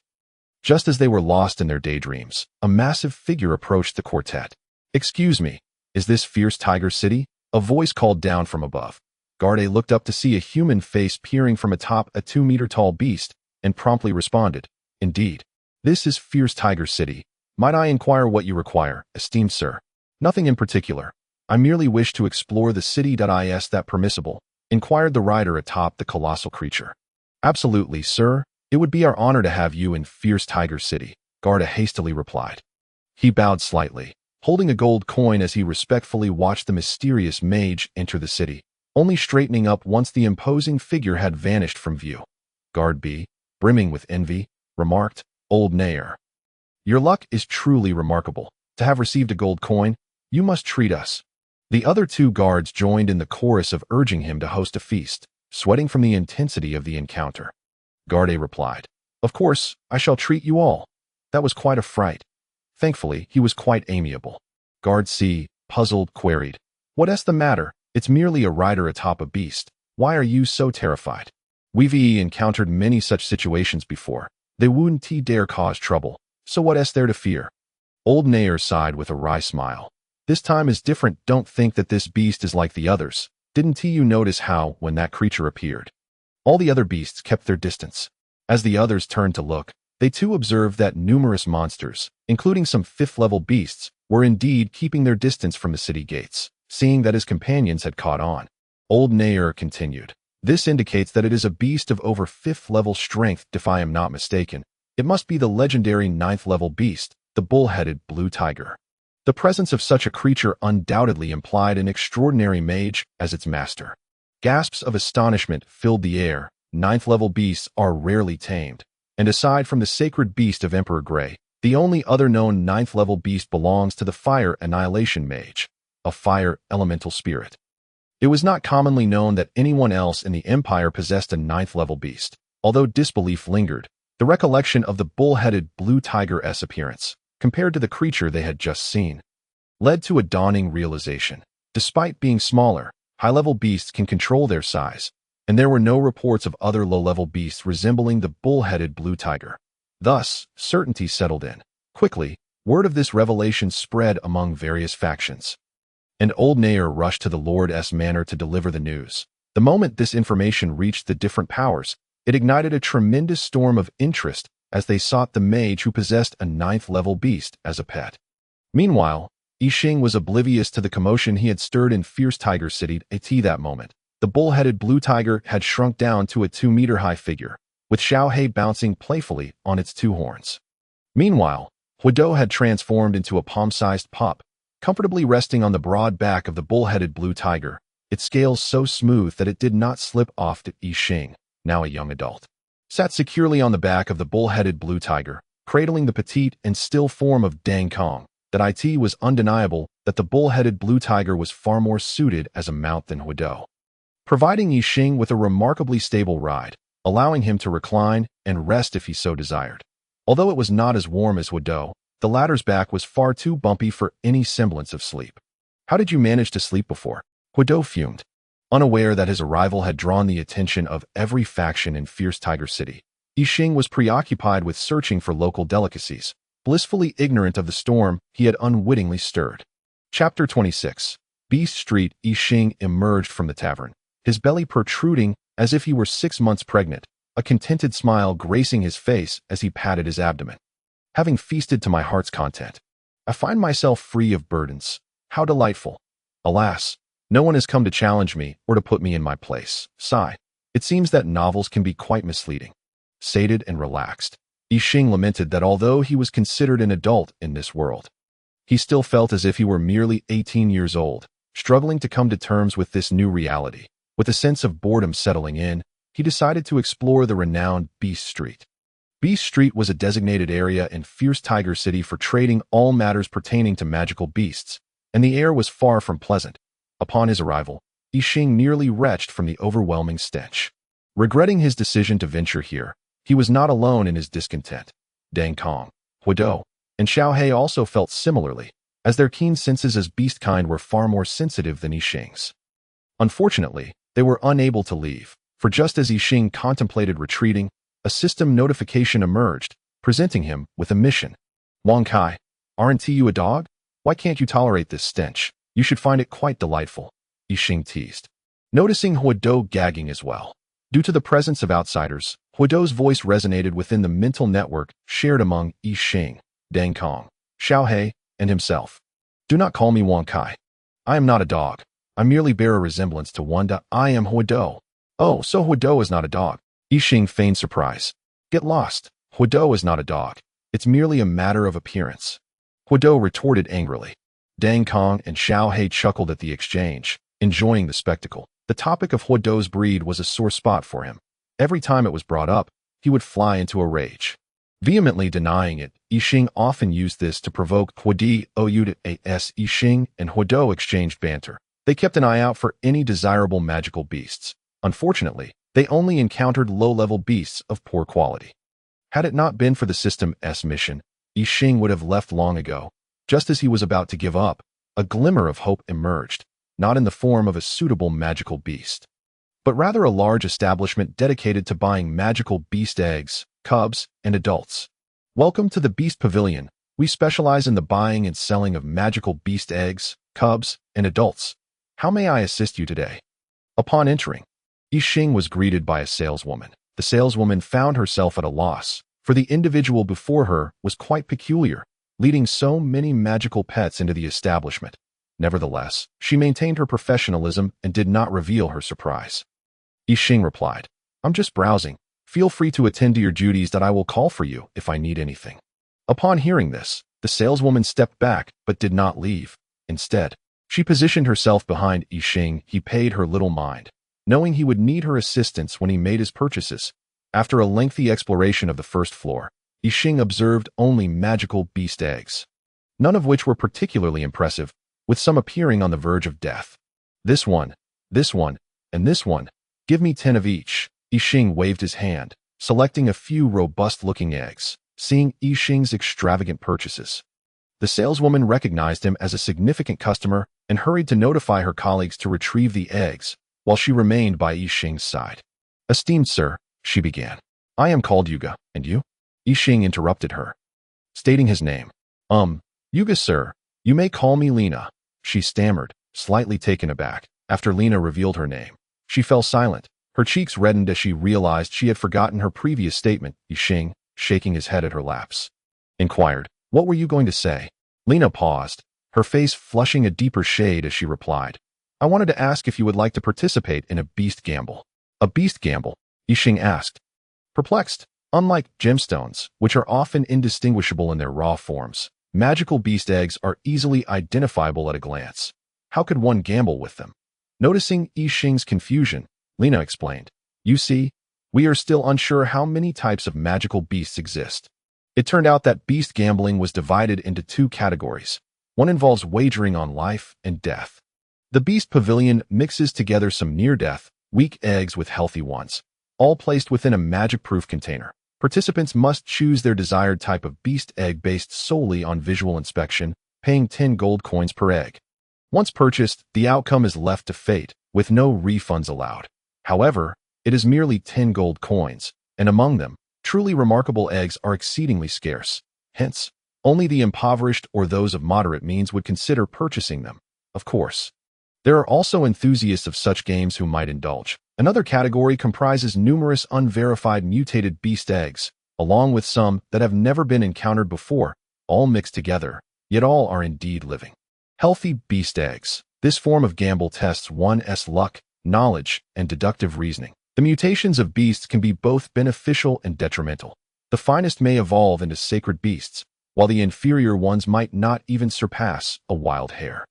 Just as they were lost in their daydreams, a massive figure approached the quartet. "Excuse me, is this fierce tiger city?" A voice called down from above. Garde looked up to see a human face peering from atop a 2-meter-tall beast and promptly responded, "Indeed, this is fierce tiger city. Might I inquire what you require, esteemed sir?" "Nothing in particular. I merely wish to explore the city. Is that permissible?" inquired the rider atop the colossal creature. "Absolutely, sir. It would be our honor to have you in fierce tiger city," Garde hastily replied. He bowed slightly, holding a gold coin as he respectfully watched the mysterious mage enter the city, only straightening up once the imposing figure had vanished from view. Guard B, brimming with envy, remarked, "Old Nair, your luck is truly remarkable. To have received a gold coin, you must treat us." The other two guards joined in the chorus of urging him to host a feast, sweating from the intensity of the encounter. Garde replied, "Of course, I shall treat you all." That was quite a fright. Thankfully, he was quite amiable. Guard C, puzzled, queried, "What's the matter? It's merely a rider atop a beast. Why are you so terrified?" "We've encountered many such situations before. They wouldn't dare cause trouble, so what's there to fear?" Old Nair sighed with a wry smile. "This time is different. Don't think that this beast is like the others. Didn't you notice how, when that creature appeared, all the other beasts kept their distance? As the others turned to look, they too observed that numerous monsters, including some 5th-level beasts, were indeed keeping their distance from the city gates." Seeing that his companions had caught on, Old Nair continued, "This indicates that it is a beast of over 5th-level strength. If I am not mistaken, it must be the legendary 9th-level beast, the bull-headed blue tiger." The presence of such a creature undoubtedly implied an extraordinary mage as its master. Gasps of astonishment filled the air. 9th-level beasts are rarely tamed, and aside from the sacred beast of Emperor Grey, the only other known 9th-level beast belongs to the Fire Annihilation Mage, a fire elemental spirit. It was not commonly known that anyone else in the Empire possessed a 9th-level beast. Although disbelief lingered, the recollection of the bull-headed blue tiger's appearance, compared to the creature they had just seen, led to a dawning realization. Despite being smaller, high-level beasts can control their size, and there were no reports of other low-level beasts resembling the bull-headed blue tiger. Thus, certainty settled in. Quickly, word of this revelation spread among various factions, and Old Nair rushed to the Lord's manor to deliver the news. The moment this information reached the different powers, it ignited a tremendous storm of interest as they sought the mage who possessed a 9th-level beast as a pet. Meanwhile, Yixing was oblivious to the commotion he had stirred in fierce tiger city. At that moment, the bull-headed blue tiger had shrunk down to a 2-meter-high figure, with Xiaohei bouncing playfully on its 2 horns. Meanwhile, Huido had transformed into a palm-sized pup, comfortably resting on the broad back of the bull-headed blue tiger, its scales so smooth that it did not slip off. Yixing, now a young adult, sat securely on the back of the bull-headed blue tiger, cradling the petite and still form of Dang Kong, that it was undeniable that the bull-headed blue tiger was far more suited as a mount than Huidou, providing Yixing with a remarkably stable ride, allowing him to recline and rest if he so desired. Although it was not as warm as Huidou, the latter's back was far too bumpy for any semblance of sleep. How did you manage to sleep before? Huidou fumed, unaware that his arrival had drawn the attention of every faction in Fierce Tiger City. Yixing was preoccupied with searching for local delicacies, blissfully ignorant of the storm he had unwittingly stirred. Chapter 26. Beast Street. Yixing emerged from the tavern, his belly protruding as if he were 6 months pregnant, a contented smile gracing his face as he patted his abdomen. Having feasted to my heart's content, I find myself free of burdens. How delightful. Alas, no one has come to challenge me or to put me in my place. Sigh. It seems that novels can be quite misleading. Sated and relaxed, Yixing lamented that although he was considered an adult in this world, he still felt as if he were merely 18 years old, struggling to come to terms with this new reality. With a sense of boredom settling in, he decided to explore the renowned Beast Street. Beast Street was a designated area in Fierce Tiger City for trading all matters pertaining to magical beasts, and the air was far from pleasant. Upon his arrival, Yixing nearly retched from the overwhelming stench. Regretting his decision to venture here, he was not alone in his discontent. Dang Kong, Huidou, and Xiaohei also felt similarly, as their keen senses as beast-kind were far more sensitive than Yixing's. Unfortunately, they were unable to leave, for just as Yixing contemplated retreating, a system notification emerged, presenting him with a mission. Wang Kai, aren't you a dog? Why can't you tolerate this stench? You should find it quite delightful, Yixing teased, noticing Huidou gagging as well. Due to the presence of outsiders, Huidou's voice resonated within the mental network shared among Yixing, Dang Kong, Xiaohei, and himself. Do not call me Wang Kai. I am not a dog. I merely bear a resemblance to one. I am Huidou. Oh, so Huidou is not a dog. Yixing feigned surprise. Get lost. Huidou is not a dog. It's merely a matter of appearance. Huidou retorted angrily. Dang Kong and Xiaohei chuckled at the exchange, enjoying the spectacle. The topic of Huidou's breed was a sore spot for him. Every time it was brought up, he would fly into a rage. Vehemently denying it, Yixing often used this to provoke Huidou. Yixing and Huidou exchanged banter. They kept an eye out for any desirable magical beasts. Unfortunately, they only encountered low-level beasts of poor quality. Had it not been for the System's mission, Yixing would have left long ago. Just as he was about to give up, a glimmer of hope emerged, not in the form of a suitable magical beast, but rather a large establishment dedicated to buying magical beast eggs, cubs, and adults. Welcome to the Beast Pavilion. We specialize in the buying and selling of magical beast eggs, cubs, and adults. How may I assist you today? Upon entering, Yixing was greeted by a saleswoman. The saleswoman found herself at a loss, for the individual before her was quite peculiar, leading so many magical pets into the establishment. Nevertheless, she maintained her professionalism and did not reveal her surprise. Yixing replied, I'm just browsing. Feel free to attend to your duties that I will call for you if I need anything. Upon hearing this, the saleswoman stepped back but did not leave. Instead, she positioned herself behind Yixing. He paid her little mind, knowing he would need her assistance when he made his purchases. After a lengthy exploration of the first floor, Yixing observed only magical beast eggs, none of which were particularly impressive, with some appearing on the verge of death. This one, and this one. Give me 10 of each. Yixing waved his hand, selecting a few robust-looking eggs. Seeing Yixing's extravagant purchases, the saleswoman recognized him as a significant customer and hurried to notify her colleagues to retrieve the eggs, while she remained by Yixing's side. Esteemed sir, she began. I am called Yuga, and you? Yixing interrupted her, stating his name. Yuga sir, you may call me Lena, she stammered, slightly taken aback. After Lena revealed her name, she fell silent. Her cheeks reddened as she realized she had forgotten her previous statement. Yixing, shaking his head at her laps, inquired, What were you going to say? Lena paused, her face flushing a deeper shade as she replied, I wanted to ask if you would like to participate in a beast gamble. A beast gamble? Yixing asked, perplexed. Unlike gemstones, which are often indistinguishable in their raw forms, magical beast eggs are easily identifiable at a glance. How could one gamble with them? Noticing Yixing's confusion, Lena explained, You see, we are still unsure how many types of magical beasts exist. It turned out that beast gambling was divided into two categories, One involves wagering on life and death. The Beast Pavilion mixes together some near-death, weak eggs with healthy ones, all placed within a magic-proof container. Participants must choose their desired type of beast egg based solely on visual inspection, paying 10 gold coins per egg. Once purchased, the outcome is left to fate, with no refunds allowed. However, it is merely 10 gold coins, and among them, truly remarkable eggs are exceedingly scarce. Hence, only the impoverished or those of moderate means would consider purchasing them. Of course, there are also enthusiasts of such games who might indulge. Another category comprises numerous unverified mutated beast eggs, along with some that have never been encountered before, all mixed together, yet all are indeed living. Healthy beast eggs. This form of gamble tests one's luck, knowledge, and deductive reasoning. The mutations of beasts can be both beneficial and detrimental. The finest may evolve into sacred beasts, while the inferior ones might not even surpass a wild hare.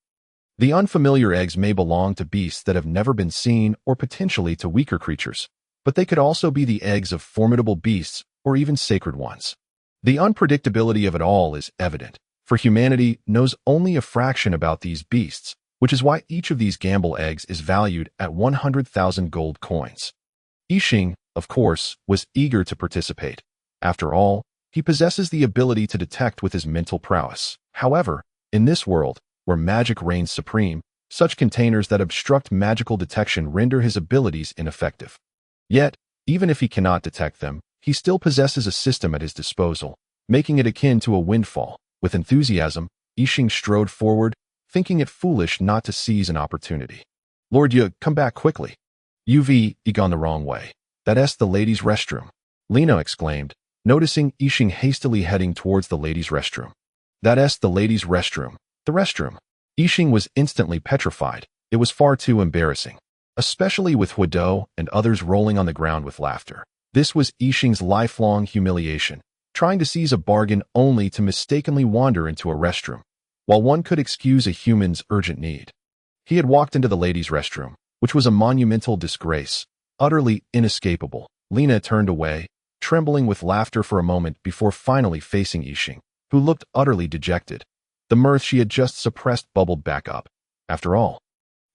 The unfamiliar eggs may belong to beasts that have never been seen or potentially to weaker creatures, but they could also be the eggs of formidable beasts or even sacred ones. The unpredictability of it all is evident, for humanity knows only a fraction about these beasts, which is why each of these gamble eggs is valued at 100,000 gold coins. Yixing, of course, was eager to participate. After all, he possesses the ability to detect with his mental prowess. However, in this world, where magic reigns supreme, such containers that obstruct magical detection render his abilities ineffective. Yet, even if he cannot detect them, he still possesses a system at his disposal, making it akin to a windfall. With enthusiasm, Yixing strode forward, thinking it foolish not to seize an opportunity. Lord Yu, come back quickly. You've gone the wrong way. That's the ladies' restroom, Lena exclaimed, noticing Yixing hastily heading towards the ladies' restroom. That's the ladies' restroom. The restroom. Yixing was instantly petrified. It was far too embarrassing, especially with Huidou and others rolling on the ground with laughter. This was Yixing's lifelong humiliation, trying to seize a bargain only to mistakenly wander into a restroom, while one could excuse a human's urgent need. He had walked into the ladies' restroom, which was a monumental disgrace, utterly inescapable. Lena turned away, trembling with laughter for a moment before finally facing Yixing, who looked utterly dejected. The mirth she had just suppressed bubbled back up. After all,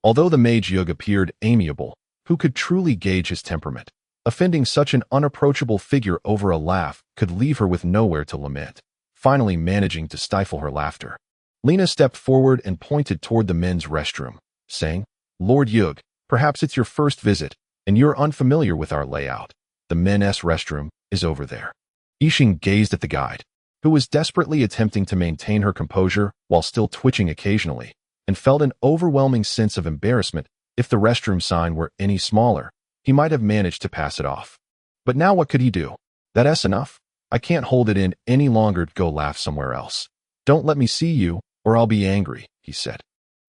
although the mage Yug appeared amiable, who could truly gauge his temperament? Offending such an unapproachable figure over a laugh could leave her with nowhere to lament. Finally managing to stifle her laughter, Lena stepped forward and pointed toward the men's restroom, saying, Lord Yug, perhaps it's your first visit, and you're unfamiliar with our layout. The men's restroom is over there. Yixing gazed at the guide, who was desperately attempting to maintain her composure while still twitching occasionally, and felt an overwhelming sense of embarrassment. If the restroom sign were any smaller, he might have managed to pass it off. But now what could he do? That's enough. I can't hold it in any longer. Go laugh somewhere else. Don't let me see you, or I'll be angry, he said.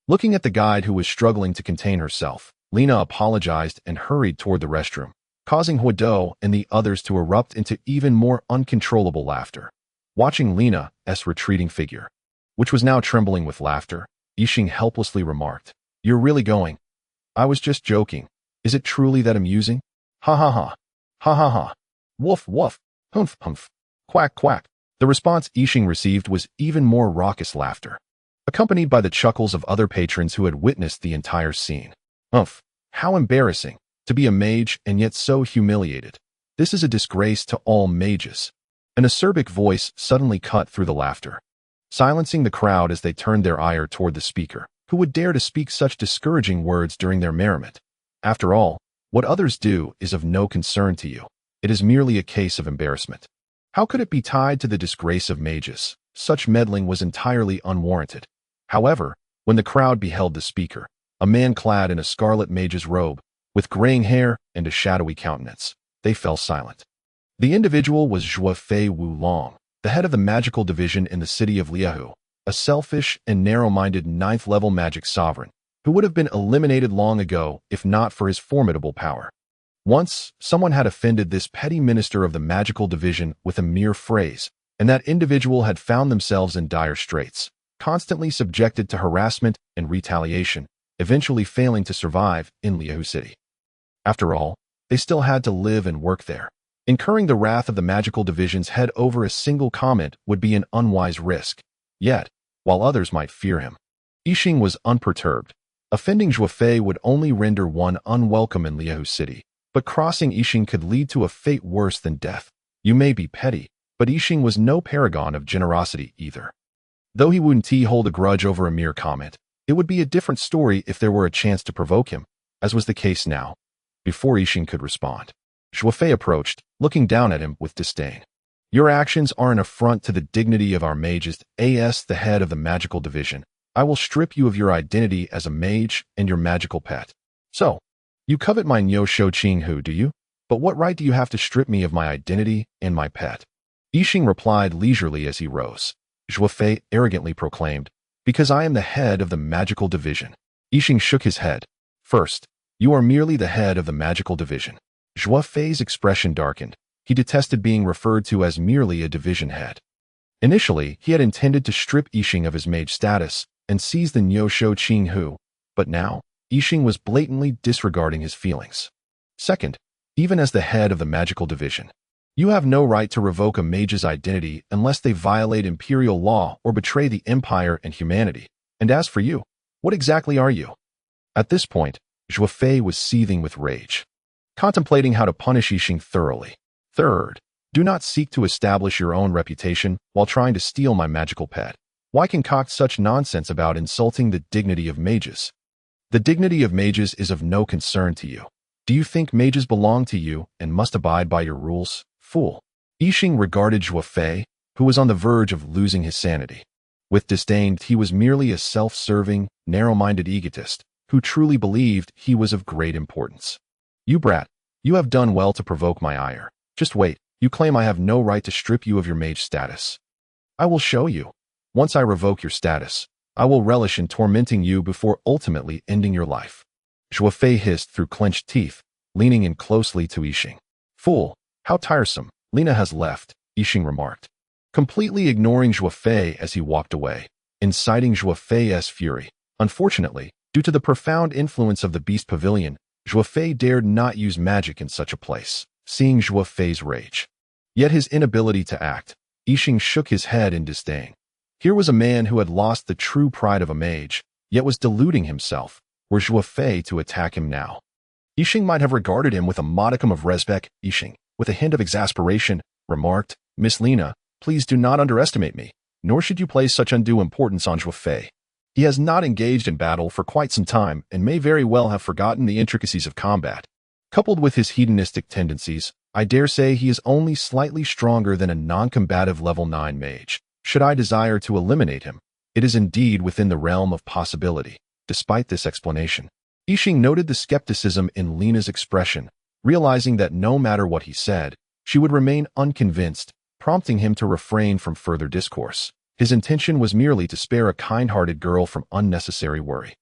Looking at the guide who was struggling to contain herself, Lena apologized and hurried toward the restroom, causing Huidou and the others to erupt into even more uncontrollable laughter. Watching Lena's retreating figure, which was now trembling with laughter, Yixing helplessly remarked, You're really going? I was just joking. Is it truly that amusing? Ha ha ha. Ha ha ha. Woof woof. Humph humph. Quack quack. The response Yixing received was even more raucous laughter, accompanied by the chuckles of other patrons who had witnessed the entire scene. Humph. How embarrassing. To be a mage and yet so humiliated. This is a disgrace to all mages. An acerbic voice suddenly cut through the laughter, silencing the crowd as they turned their ire toward the speaker. Who would dare to speak such discouraging words during their merriment? After all, what others do is of no concern to you. It is merely a case of embarrassment. How could it be tied to the disgrace of mages? Such meddling was entirely unwarranted. However, when the crowd beheld the speaker, a man clad in a scarlet mage's robe, with graying hair and a shadowy countenance, they fell silent. The individual was Zhua Fei Wulong, the head of the magical division in the city of Liahu, a selfish and narrow-minded 9th-level magic sovereign, who would have been eliminated long ago if not for his formidable power. Once, someone had offended this petty minister of the magical division with a mere phrase, and that individual had found themselves in dire straits, constantly subjected to harassment and retaliation, eventually failing to survive in Liahu City. After all, they still had to live and work there. Incurring the wrath of the magical division's head over a single comment would be an unwise risk. Yet, while others might fear him. Yixing was unperturbed. Offending Zhuo Fei would only render one unwelcome in Liahu City, but crossing Yixing could lead to a fate worse than death. You may be petty, but Yixing was no paragon of generosity either. Though he wouldn't hold a grudge over a mere comment, it would be a different story if there were a chance to provoke him, as was the case now. Before Yixing could respond, Zhuo Fei approached, looking down at him with disdain. Your actions are an affront to the dignity of our mages, as the head of the magical division. I will strip you of your identity as a mage and your magical pet. So, you covet my Niu Shou Qing Hu, do you? But what right do you have to strip me of my identity and my pet? Yixing replied leisurely as he rose. Zhuo Fei arrogantly proclaimed, because I am the head of the magical division. Yixing shook his head. First, you are merely the head of the magical division. Zhuo Fei's expression darkened. He detested being referred to as merely a division head. Initially, he had intended to strip Yixing of his mage status and seize the Niu Shou Qing Hu, but now, Yixing was blatantly disregarding his feelings. Second, even as the head of the magical division, you have no right to revoke a mage's identity unless they violate imperial law or betray the empire and humanity. And as for you, what exactly are you? At this point, Zhuo Fei was seething with rage, contemplating how to punish Yixing thoroughly. Third, do not seek to establish your own reputation while trying to steal my magical pet. Why concoct such nonsense about insulting the dignity of mages? The dignity of mages is of no concern to you. Do you think mages belong to you and must abide by your rules? Fool. Yixing regarded Zhuo Fei, who was on the verge of losing his sanity. With disdain, he was merely a self-serving, narrow-minded egotist who truly believed he was of great importance. You brat, you have done well to provoke my ire. Just wait, you claim I have no right to strip you of your mage status. I will show you. Once I revoke your status, I will relish in tormenting you before ultimately ending your life. Zhuo Fei hissed through clenched teeth, leaning in closely to Yixing. Fool, how tiresome. Lina has left, Yixing remarked, completely ignoring Zhuo Fei as he walked away, inciting Zhuo Fei's fury. Unfortunately, due to the profound influence of the Beast Pavilion, Zhuo Fei dared not use magic in such a place, seeing Zhuo Fei's rage. Yet his inability to act, Yixing shook his head in disdain. Here was a man who had lost the true pride of a mage, yet was deluding himself. Were Zhuo Fei to attack him now? Yixing might have regarded him with a modicum of respect. Yixing, with a hint of exasperation, remarked, Miss Lina, please do not underestimate me, nor should you place such undue importance on Zhuo Fei. He has not engaged in battle for quite some time and may very well have forgotten the intricacies of combat. Coupled with his hedonistic tendencies, I dare say he is only slightly stronger than a non-combative level 9 mage. Should I desire to eliminate him, it is indeed within the realm of possibility. Despite this explanation, Yixing noted the skepticism in Lina's expression, realizing that no matter what he said, she would remain unconvinced, prompting him to refrain from further discourse. His intention was merely to spare a kind-hearted girl from unnecessary worry.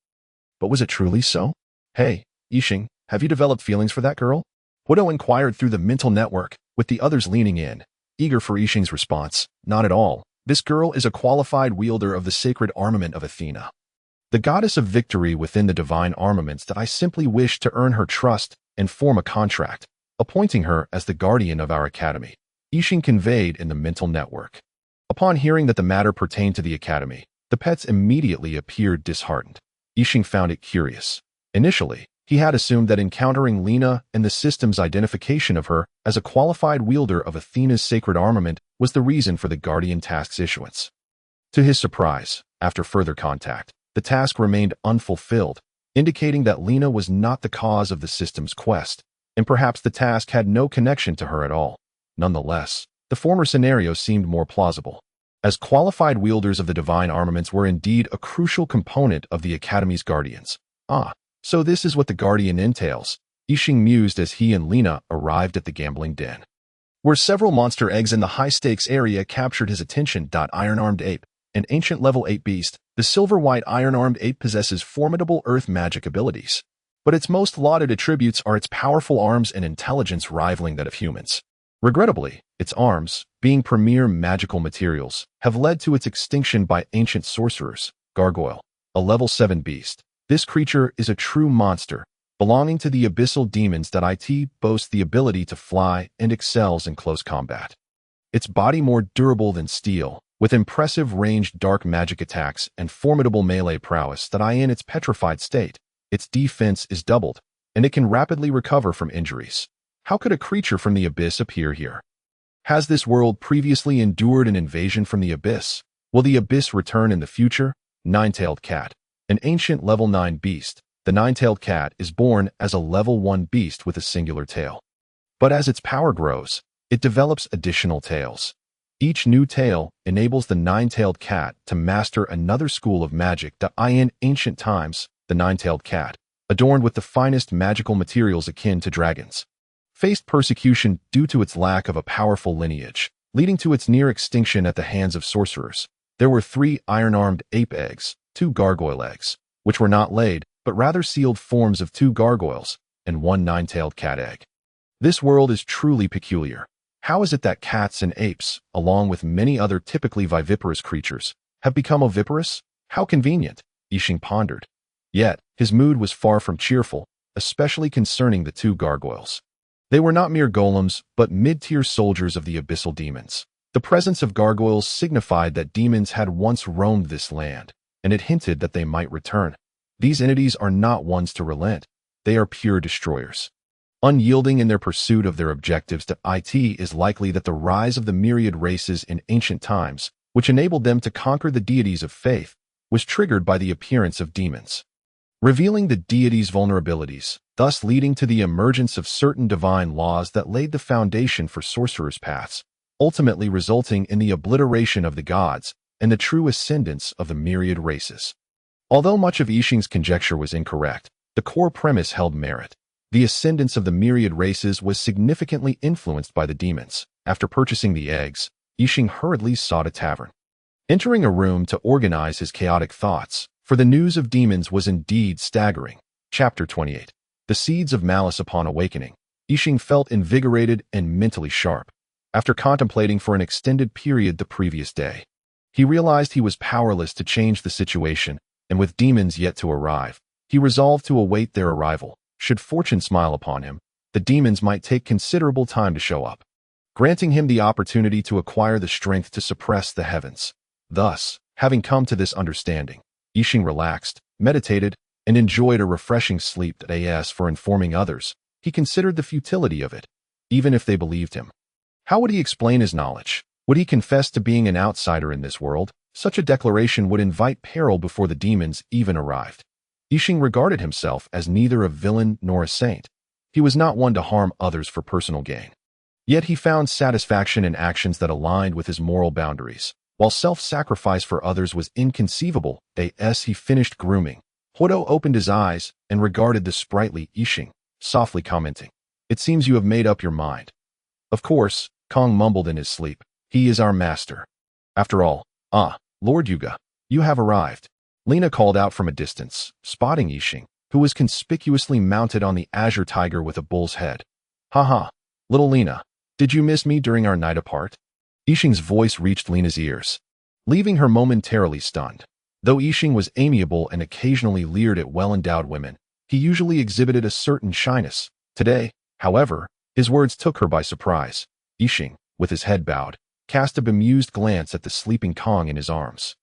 But was it truly so? Hey, Yixing, have you developed feelings for that girl? Hudo inquired through the mental network, with the others leaning in, eager for Yixing's response. Not at all. This girl is a qualified wielder of the sacred armament of Athena, the goddess of victory within the divine armaments, that I simply wish to earn her trust and form a contract, appointing her as the guardian of our academy, Yixing conveyed in the mental network. Upon hearing that the matter pertained to the academy, the pets immediately appeared disheartened. Yixing found it curious. Initially, he had assumed that encountering Lina and the system's identification of her as a qualified wielder of Athena's sacred armament was the reason for the Guardian task's issuance. To his surprise, after further contact, the task remained unfulfilled, indicating that Lina was not the cause of the system's quest, and perhaps the task had no connection to her at all. Nonetheless, the former scenario seemed more plausible, as qualified wielders of the divine armaments were indeed a crucial component of the Academy's guardians. So this is what the guardian entails, Yixing mused as he and Lina arrived at the gambling den, where several monster eggs in the high-stakes area captured his attention. Iron-armed ape, an ancient level 8 beast, the silver-white iron-armed ape possesses formidable earth magic abilities, but its most lauded attributes are its powerful arms and intelligence rivaling that of humans. Regrettably, its arms, being premier magical materials, have led to its extinction by ancient sorcerers. Gargoyle, a level 7 beast. This creature is a true monster, belonging to the abyssal demons. It boasts the ability to fly and excels in close combat. Its body more durable than steel, With impressive ranged dark magic attacks and formidable melee prowess that in its petrified state, its defense is doubled, and it can rapidly recover from injuries. How could a creature from the abyss appear here? Has this world previously endured an invasion from the abyss? Will the abyss return in the future? Nine-tailed cat. An ancient level 9 beast, the nine-tailed cat is born as a level 1 beast with a singular tail. But as its power grows, it develops additional tails. Each new tail enables the nine-tailed cat to master another school of magic that in ancient times, the nine-tailed cat, adorned with the finest magical materials akin to dragons, faced persecution due to its lack of a powerful lineage, leading to its near extinction at the hands of sorcerers. There were 3 iron-armed ape eggs, 2 gargoyle eggs, which were not laid, but rather sealed forms of 2 gargoyles, and 1 nine-tailed cat egg. This world is truly peculiar. How is it that cats and apes, along with many other typically viviparous creatures, have become oviparous? How convenient, Yixing pondered. Yet, his mood was far from cheerful, especially concerning the 2 gargoyles. They were not mere golems, but mid-tier soldiers of the abyssal demons. The presence of gargoyles signified that demons had once roamed this land, and it hinted that they might return. These entities are not ones to relent. They are pure destroyers. Unyielding in their pursuit of their objectives, it is likely that the rise of the myriad races in ancient times, which enabled them to conquer the deities of faith, was triggered by the appearance of demons, revealing the deities' vulnerabilities, thus leading to the emergence of certain divine laws that laid the foundation for sorcerers' paths, ultimately resulting in the obliteration of the gods and the true ascendance of the myriad races. Although much of Yixing's conjecture was incorrect, the core premise held merit. The ascendance of the myriad races was significantly influenced by the demons. After purchasing the eggs, Yixing hurriedly sought a tavern, entering a room to organize his chaotic thoughts, for the news of demons was indeed staggering. Chapter 28. The Seeds of Malice. Upon awakening, Yixing felt invigorated and mentally sharp. After contemplating for an extended period the previous day, he realized he was powerless to change the situation, and with demons yet to arrive, he resolved to await their arrival. Should fortune smile upon him, the demons might take considerable time to show up, granting him the opportunity to acquire the strength to suppress the heavens. Thus, having come to this understanding, Yixing relaxed, meditated, and enjoyed a refreshing sleep. As for informing others, he considered the futility of it, even if they believed him. How would he explain his knowledge? Would he confess to being an outsider in this world? Such a declaration would invite peril before the demons even arrived. Yixing regarded himself as neither a villain nor a saint. He was not one to harm others for personal gain. Yet he found satisfaction in actions that aligned with his moral boundaries. While self-sacrifice for others was inconceivable, as he finished grooming, Huodo opened his eyes and regarded the sprightly Yixing, softly commenting, "It seems you have made up your mind." "Of course," Kong mumbled in his sleep. "He is our master. After all, Lord Yuga, you have arrived." Lena called out from a distance, spotting Yixing, who was conspicuously mounted on the azure tiger with a bull's head. "Ha, little Lena, did you miss me during our night apart?" Yixing's voice reached Lena's ears, leaving her momentarily stunned. Though Yixing was amiable and occasionally leered at well-endowed women, he usually exhibited a certain shyness. Today, however, his words took her by surprise. Yixing, with his head bowed, cast a bemused glance at the sleeping Kong in his arms.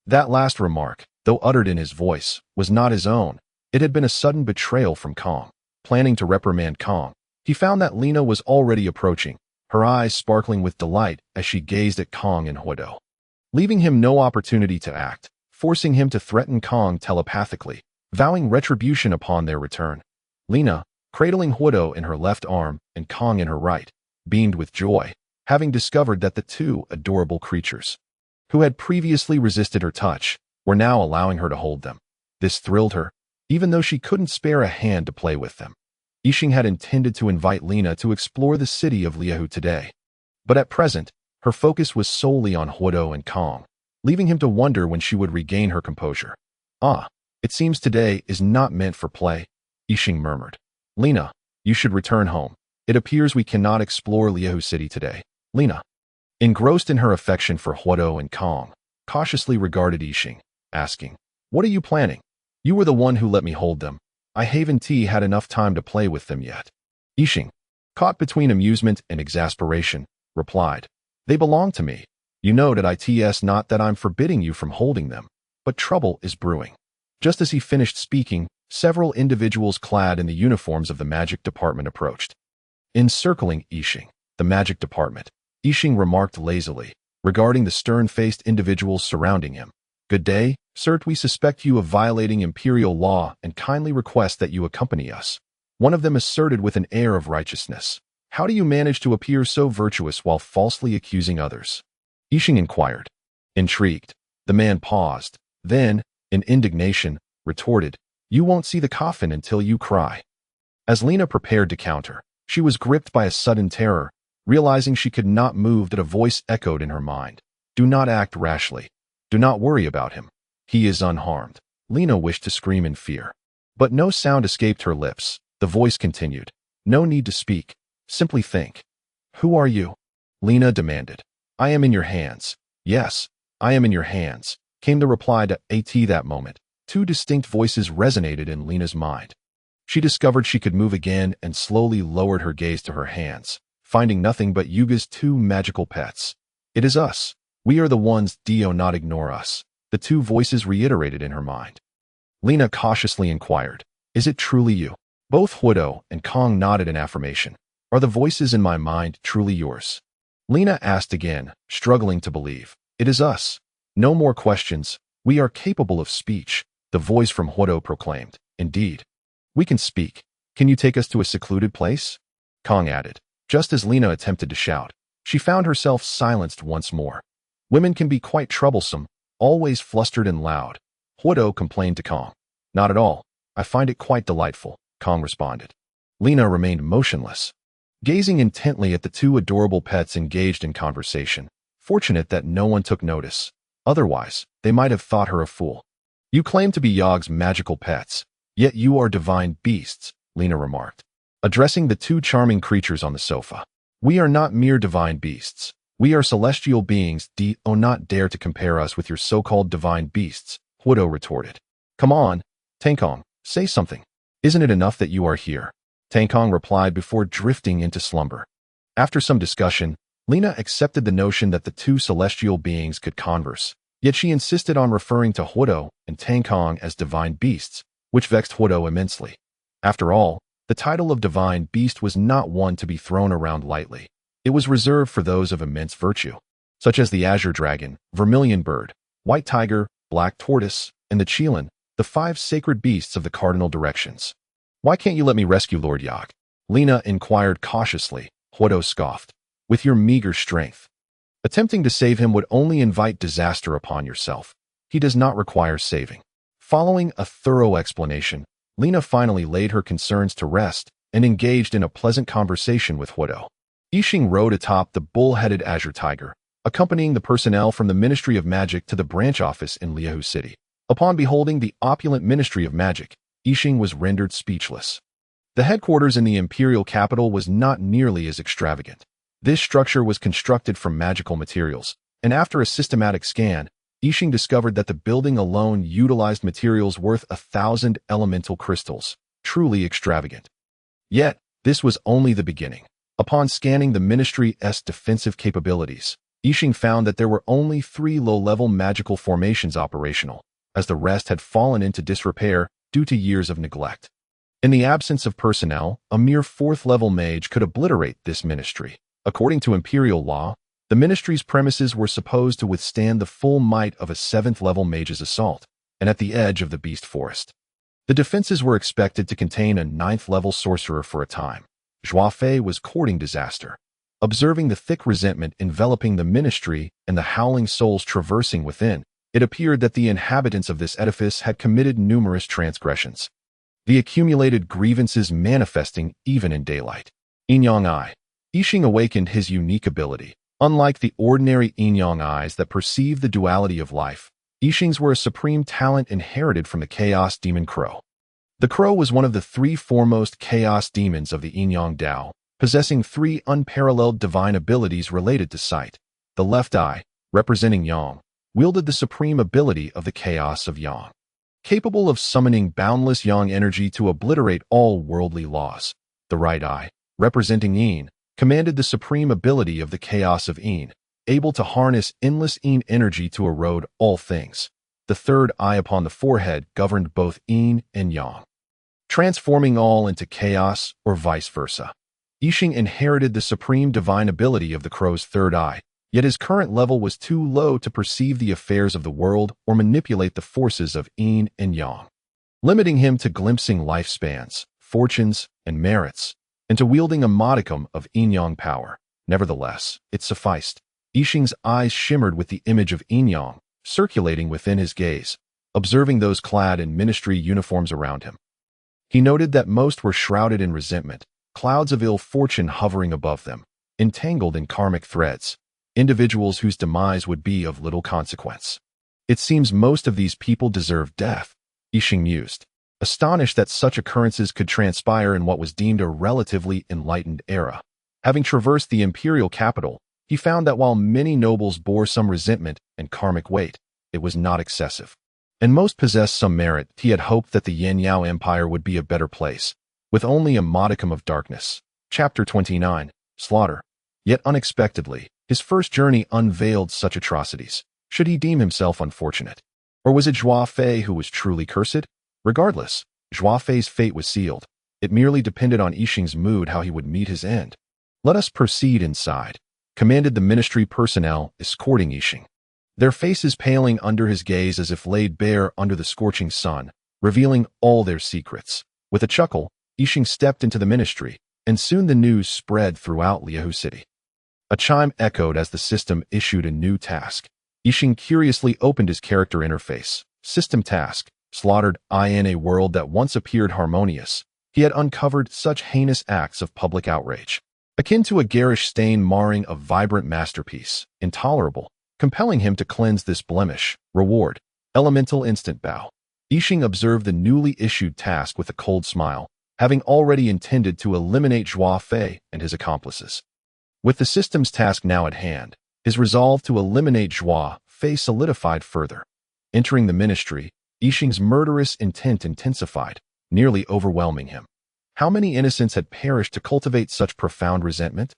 That last remark, though uttered in his voice, was not his own. It had been a sudden betrayal from Kong. Planning to reprimand Kong, he found that Lena was already approaching, her eyes sparkling with delight as she gazed at Kong and Huodo, leaving him no opportunity to act, forcing him to threaten Kong telepathically, vowing retribution upon their return. Lena, cradling Huodo in her left arm and Kong in her right, beamed with joy, having discovered that the 2 adorable creatures, who had previously resisted her touch, were now allowing her to hold them. This thrilled her, even though she couldn't spare a hand to play with them. Yixing had intended to invite Lena to explore the city of Liahu today, but at present, her focus was solely on Huodo and Kong, leaving him to wonder when she would regain her composure. It seems today is not meant for play," Yixing murmured. "Lena, you should return home. It appears we cannot explore Liahu City today." Lena, engrossed in her affection for Huodo and Kong, cautiously regarded Yixing, asking, "What are you planning? You were the one who let me hold them. I haven't had enough time to play with them yet." Yixing, caught between amusement and exasperation, replied, "They belong to me. You know that it's not that I'm forbidding you from holding them, but trouble is brewing. Just as he finished speaking, several individuals clad in the uniforms of the magic department approached. Encircling Yixing, the magic department, Yixing remarked lazily, regarding the stern-faced individuals surrounding him. Good day, sir. We suspect you of violating imperial law and kindly request that you accompany us. One of them asserted with an air of righteousness. How do you manage to appear so virtuous while falsely accusing others? Yixing inquired. Intrigued, the man paused, then, in indignation, retorted, You won't see the coffin until you cry. As Lena prepared to counter, she was gripped by a sudden terror, realizing she could not move that a voice echoed in her mind. Do not act rashly. Do not worry about him. He is unharmed. Lena wished to scream in fear. But no sound escaped her lips. The voice continued. No need to speak. Simply think. Who are you? Lena demanded. I am in your hands. Yes, I am in your hands, came the reply to AT that moment. Two distinct voices resonated in Lena's mind. She discovered she could move again and slowly lowered her gaze to her hands, finding nothing but Yuga's two magical pets. It is us. We are the ones. Do not ignore us, the two voices reiterated in her mind. Lena cautiously inquired, Is it truly you? Both Hudo and Kong nodded in affirmation. Are the voices in my mind truly yours? Lena asked again, struggling to believe. It is us. No more questions. We are capable of speech, the voice from Hudo proclaimed. Indeed. We can speak. Can you take us to a secluded place? Kong added. Just as Lena attempted to shout, she found herself silenced once more. Women can be quite troublesome, always flustered and loud. Hudo complained to Kong. Not at all. I find it quite delightful, Kong responded. Lena remained motionless, gazing intently at the two adorable pets engaged in conversation, fortunate that no one took notice. Otherwise, they might have thought her a fool. You claim to be Yog's magical pets, yet you are divine beasts, Lena remarked, addressing the two charming creatures on the sofa. We are not mere divine beasts. We are celestial beings. Do not dare to compare us with your so-called divine beasts, Hudo retorted. Come on, Tankong, say something. Isn't it enough that you are here? Tankong replied before drifting into slumber. After some discussion, Lena accepted the notion that the two celestial beings could converse, yet she insisted on referring to Hudo and Tankong as divine beasts, which vexed Hudo immensely. After all, the title of divine beast was not one to be thrown around lightly. It was reserved for those of immense virtue, such as the azure dragon, vermilion bird, white tiger, black tortoise, and the Qilin, the 5 sacred beasts of the cardinal directions. Why can't you let me rescue Lord Yog? Lena inquired cautiously. Hudo scoffed. With your meager strength. Attempting to save him would only invite disaster upon yourself. He does not require saving. Following a thorough explanation, Lena finally laid her concerns to rest and engaged in a pleasant conversation with Hudo. Yixing rode atop the bull-headed azure tiger, accompanying the personnel from the Ministry of Magic to the branch office in Liahu City. Upon beholding the opulent Ministry of Magic, Yixing was rendered speechless. The headquarters in the imperial capital was not nearly as extravagant. This structure was constructed from magical materials, and after a systematic scan, Yixing discovered that the building alone utilized materials worth 1,000 elemental crystals, truly extravagant. Yet, this was only the beginning. Upon scanning the Ministry's defensive capabilities, Yixing found that there were only 3 low-level magical formations operational, as the rest had fallen into disrepair due to years of neglect. In the absence of personnel, a mere 4th-level mage could obliterate this ministry. According to imperial law, the ministry's premises were supposed to withstand the full might of a 7th-level mage's assault, and at the edge of the beast forest. The defenses were expected to contain a 9th-level sorcerer for a time. Zhua Fei was courting disaster. Observing the thick resentment enveloping the ministry and the howling souls traversing within, it appeared that the inhabitants of this edifice had committed numerous transgressions, the accumulated grievances manifesting even in daylight. Yin-Yang Eye. Yixing awakened his unique ability. Unlike the ordinary Yin-Yang eyes that perceive the duality of life, Yixing's were a supreme talent inherited from the Chaos Demon Crow. The Crow was one of the 3 foremost Chaos Demons of the Yin-Yang Dao, possessing 3 unparalleled divine abilities related to sight. The left eye, representing Yang, wielded the supreme ability of the Chaos of Yang, capable of summoning boundless Yang energy to obliterate all worldly laws. The right eye, representing Yin, commanded the supreme ability of the Chaos of Yin, able to harness endless Yin energy to erode all things. The third eye upon the forehead governed both Yin and Yang, transforming all into chaos or vice versa. Yixing inherited the supreme divine ability of the crow's third eye, yet his current level was too low to perceive the affairs of the world or manipulate the forces of Yin and Yang, limiting him to glimpsing lifespans, fortunes, and merits, and to wielding a modicum of yin-yang power. Nevertheless, it sufficed. Yixing's eyes shimmered with the image of yin-yang, circulating within his gaze, observing those clad in ministry uniforms around him. He noted that most were shrouded in resentment, clouds of ill fortune hovering above them, entangled in karmic threads, individuals whose demise would be of little consequence. It seems most of these people deserve death, Yixing mused, astonished that such occurrences could transpire in what was deemed a relatively enlightened era. Having traversed the imperial capital, he found that while many nobles bore some resentment and karmic weight, it was not excessive, and most possessed some merit. He had hoped that the Yan-Yao Empire would be a better place, with only a modicum of darkness. Chapter 29, Slaughter. Yet unexpectedly, his first journey unveiled such atrocities. Should he deem himself unfortunate? Or was it Zhua Fei who was truly cursed? Regardless, Zhua Fei's fate was sealed. It merely depended on Yixing's mood how he would meet his end. "Let us proceed inside," commanded the ministry personnel escorting Yixing, their faces paling under his gaze as if laid bare under the scorching sun, revealing all their secrets. With a chuckle, Yixing stepped into the ministry, and soon the news spread throughout Liahu City. A chime echoed as the system issued a new task. Yixing curiously opened his character interface. System task: slaughtered. In a world that once appeared harmonious, he had uncovered such heinous acts of public outrage, akin to a garish stain marring a vibrant masterpiece, intolerable, compelling him to cleanse this blemish. Reward: elemental instant bow. Yixing observed the newly issued task with a cold smile, having already intended to eliminate Zhua Fei and his accomplices. With the system's task now at hand, his resolve to eliminate Zhua Fei solidified further. Entering the ministry, Yixing's murderous intent intensified, nearly overwhelming him. How many innocents had perished to cultivate such profound resentment?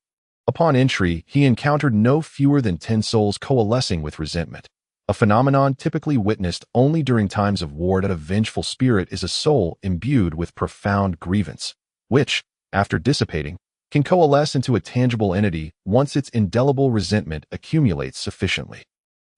Upon entry, he encountered no fewer than 10 souls coalescing with resentment, a phenomenon typically witnessed only during times of war. That a vengeful spirit is a soul imbued with profound grievance, which, after dissipating, can coalesce into a tangible entity once its indelible resentment accumulates sufficiently.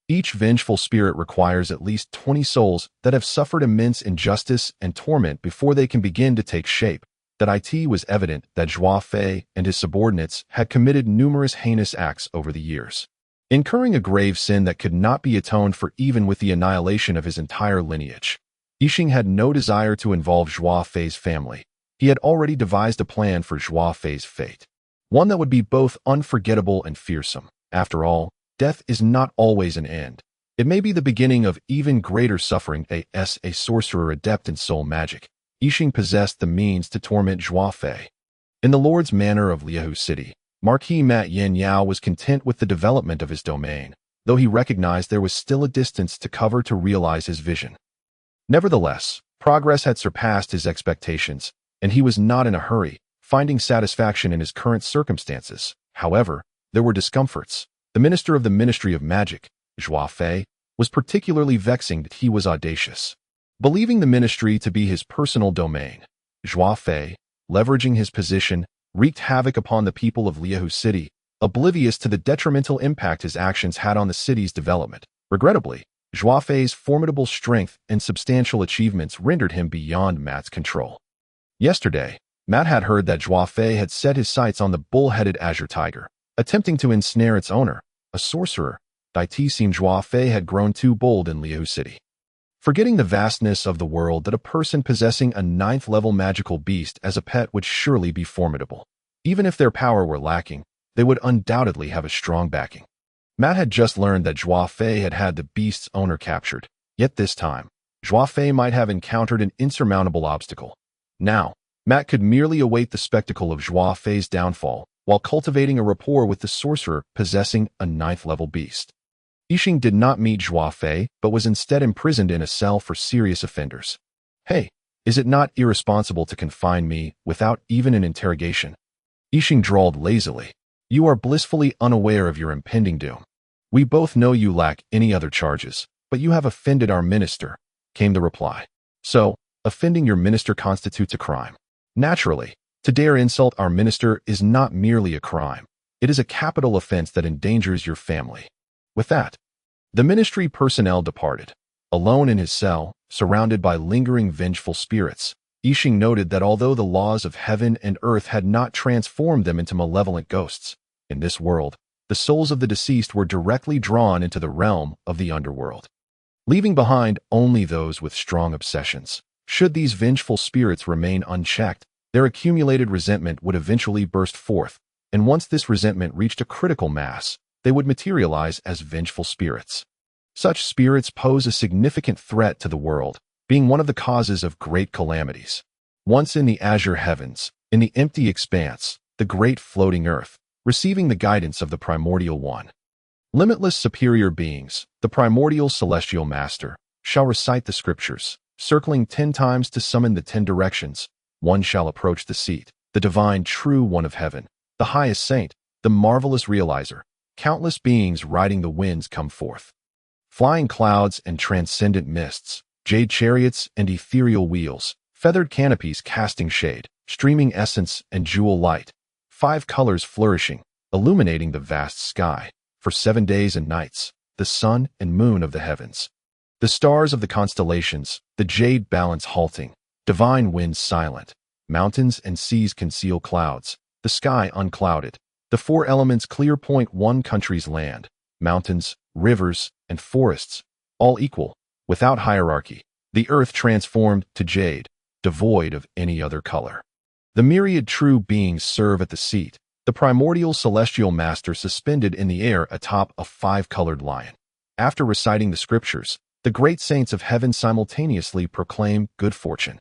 Each vengeful spirit requires at least 20 souls that have suffered immense injustice and torment before they can begin to take shape. That it was evident that Zhua Fei and his subordinates had committed numerous heinous acts over the years, incurring a grave sin that could not be atoned for even with the annihilation of his entire lineage. Yixing had no desire to involve Zhua Fei's family. He had already devised a plan for Zhua Fei's fate, one that would be both unforgettable and fearsome. After all, death is not always an end. It may be the beginning of even greater suffering. As a sorcerer adept in soul magic, Yixing possessed the means to torment Zhua Fei. In the Lord's Manor of Liahu City, Marquis Mat Yin Yao was content with the development of his domain, though he recognized there was still a distance to cover to realize his vision. Nevertheless, progress had surpassed his expectations, and he was not in a hurry, finding satisfaction in his current circumstances. However, there were discomforts. The minister of the Ministry of Magic, Zhua Fei, was particularly vexing that he was audacious. Believing the ministry to be his personal domain, Zhua Fei, leveraging his position, wreaked havoc upon the people of Liahu City, oblivious to the detrimental impact his actions had on the city's development. Regrettably, Zhua Fei's formidable strength and substantial achievements rendered him beyond Mat's control. Yesterday, Mat had heard that Zhua Fei had set his sights on the bull-headed azure tiger, attempting to ensnare its owner, a sorcerer. It seemed Zhua Fei had grown too bold in Liahu City, forgetting the vastness of the world, that a person possessing a 9th-level magical beast as a pet would surely be formidable. Even if their power were lacking, they would undoubtedly have a strong backing. Mat had just learned that Zhua Fei had had the beast's owner captured, yet this time, Zhua Fei might have encountered an insurmountable obstacle. Now, Mat could merely await the spectacle of Zhua Fei's downfall while cultivating a rapport with the sorcerer possessing a 9th-level beast. Yixing did not meet Zhua Fei, but was instead imprisoned in a cell for serious offenders. "Hey, is it not irresponsible to confine me without even an interrogation?" Yixing drawled lazily. "You are blissfully unaware of your impending doom." "We both know you lack any other charges, but you have offended our minister," came the reply. "So, offending your minister constitutes a crime. Naturally, to dare insult our minister is not merely a crime. It is a capital offense that endangers your family." With that, the ministry personnel departed. Alone in his cell, surrounded by lingering vengeful spirits, Yixing noted that although the laws of heaven and earth had not transformed them into malevolent ghosts, in this world, the souls of the deceased were directly drawn into the realm of the underworld, leaving behind only those with strong obsessions. Should these vengeful spirits remain unchecked, their accumulated resentment would eventually burst forth, and once this resentment reached a critical mass, they would materialize as vengeful spirits. Such spirits pose a significant threat to the world, being one of the causes of great calamities. Once in the azure heavens, in the empty expanse, the great floating earth, receiving the guidance of the primordial one. Limitless superior beings, the primordial celestial master, shall recite the scriptures, circling 10 times to summon the 10 directions. One shall approach the seat, the divine true one of heaven, the highest saint, the marvelous realizer. Countless beings riding the winds come forth. Flying clouds and transcendent mists, jade chariots and ethereal wheels, feathered canopies casting shade, streaming essence and jewel light, 5 colors flourishing, illuminating the vast sky, for 7 days and nights, the sun and moon of the heavens. The stars of the constellations, the jade balance halting, divine winds silent, mountains and seas conceal clouds, the sky unclouded, the 4 elements clear point one country's land, mountains, rivers, and forests, all equal, without hierarchy, the earth transformed to jade, devoid of any other color. The myriad true beings serve at the seat, the primordial celestial master suspended in the air atop a 5-colored lion. After reciting the scriptures, the great saints of heaven simultaneously proclaim good fortune,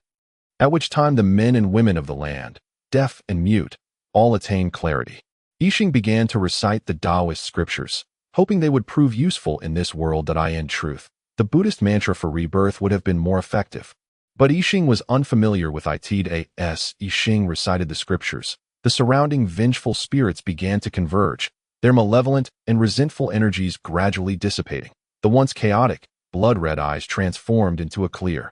at which time the men and women of the land, deaf and mute, all attain clarity. Yixing began to recite the Taoist scriptures, hoping they would prove useful in this world that I in truth. The Buddhist mantra for rebirth would have been more effective. But Yixing was unfamiliar with it. As Yixing recited the scriptures, the surrounding vengeful spirits began to converge, their malevolent and resentful energies gradually dissipating. The once chaotic, blood-red eyes transformed into a clear,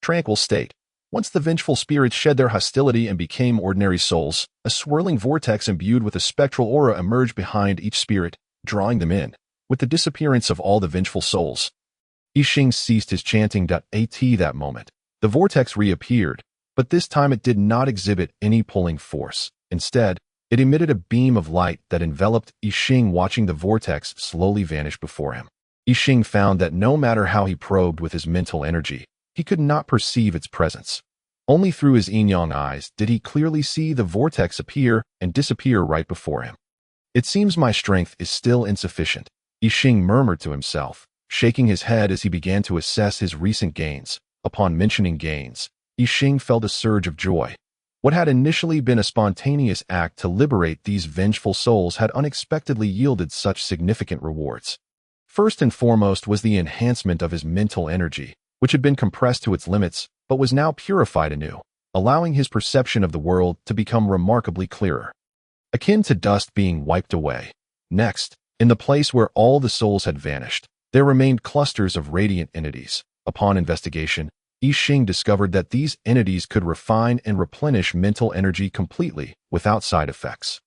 tranquil state. Once the vengeful spirits shed their hostility and became ordinary souls, a swirling vortex imbued with a spectral aura emerged behind each spirit, drawing them in. With the disappearance of all the vengeful souls, Yixing ceased his chanting. At that moment, the vortex reappeared, but this time it did not exhibit any pulling force. Instead, it emitted a beam of light that enveloped Yixing, watching the vortex slowly vanish before him. Yixing found that no matter how he probed with his mental energy, he could not perceive its presence. Only through his yin-yang eyes did he clearly see the vortex appear and disappear right before him. "It seems my strength is still insufficient," Yixing murmured to himself, shaking his head as he began to assess his recent gains. Upon mentioning gains, Yixing felt a surge of joy. What had initially been a spontaneous act to liberate these vengeful souls had unexpectedly yielded such significant rewards. First and foremost was the enhancement of his mental energy, which had been compressed to its limits, but was now purified anew, allowing his perception of the world to become remarkably clearer, akin to dust being wiped away. Next, in the place where all the souls had vanished, there remained clusters of radiant entities. Upon investigation, Yixing discovered that these entities could refine and replenish mental energy completely, without side effects.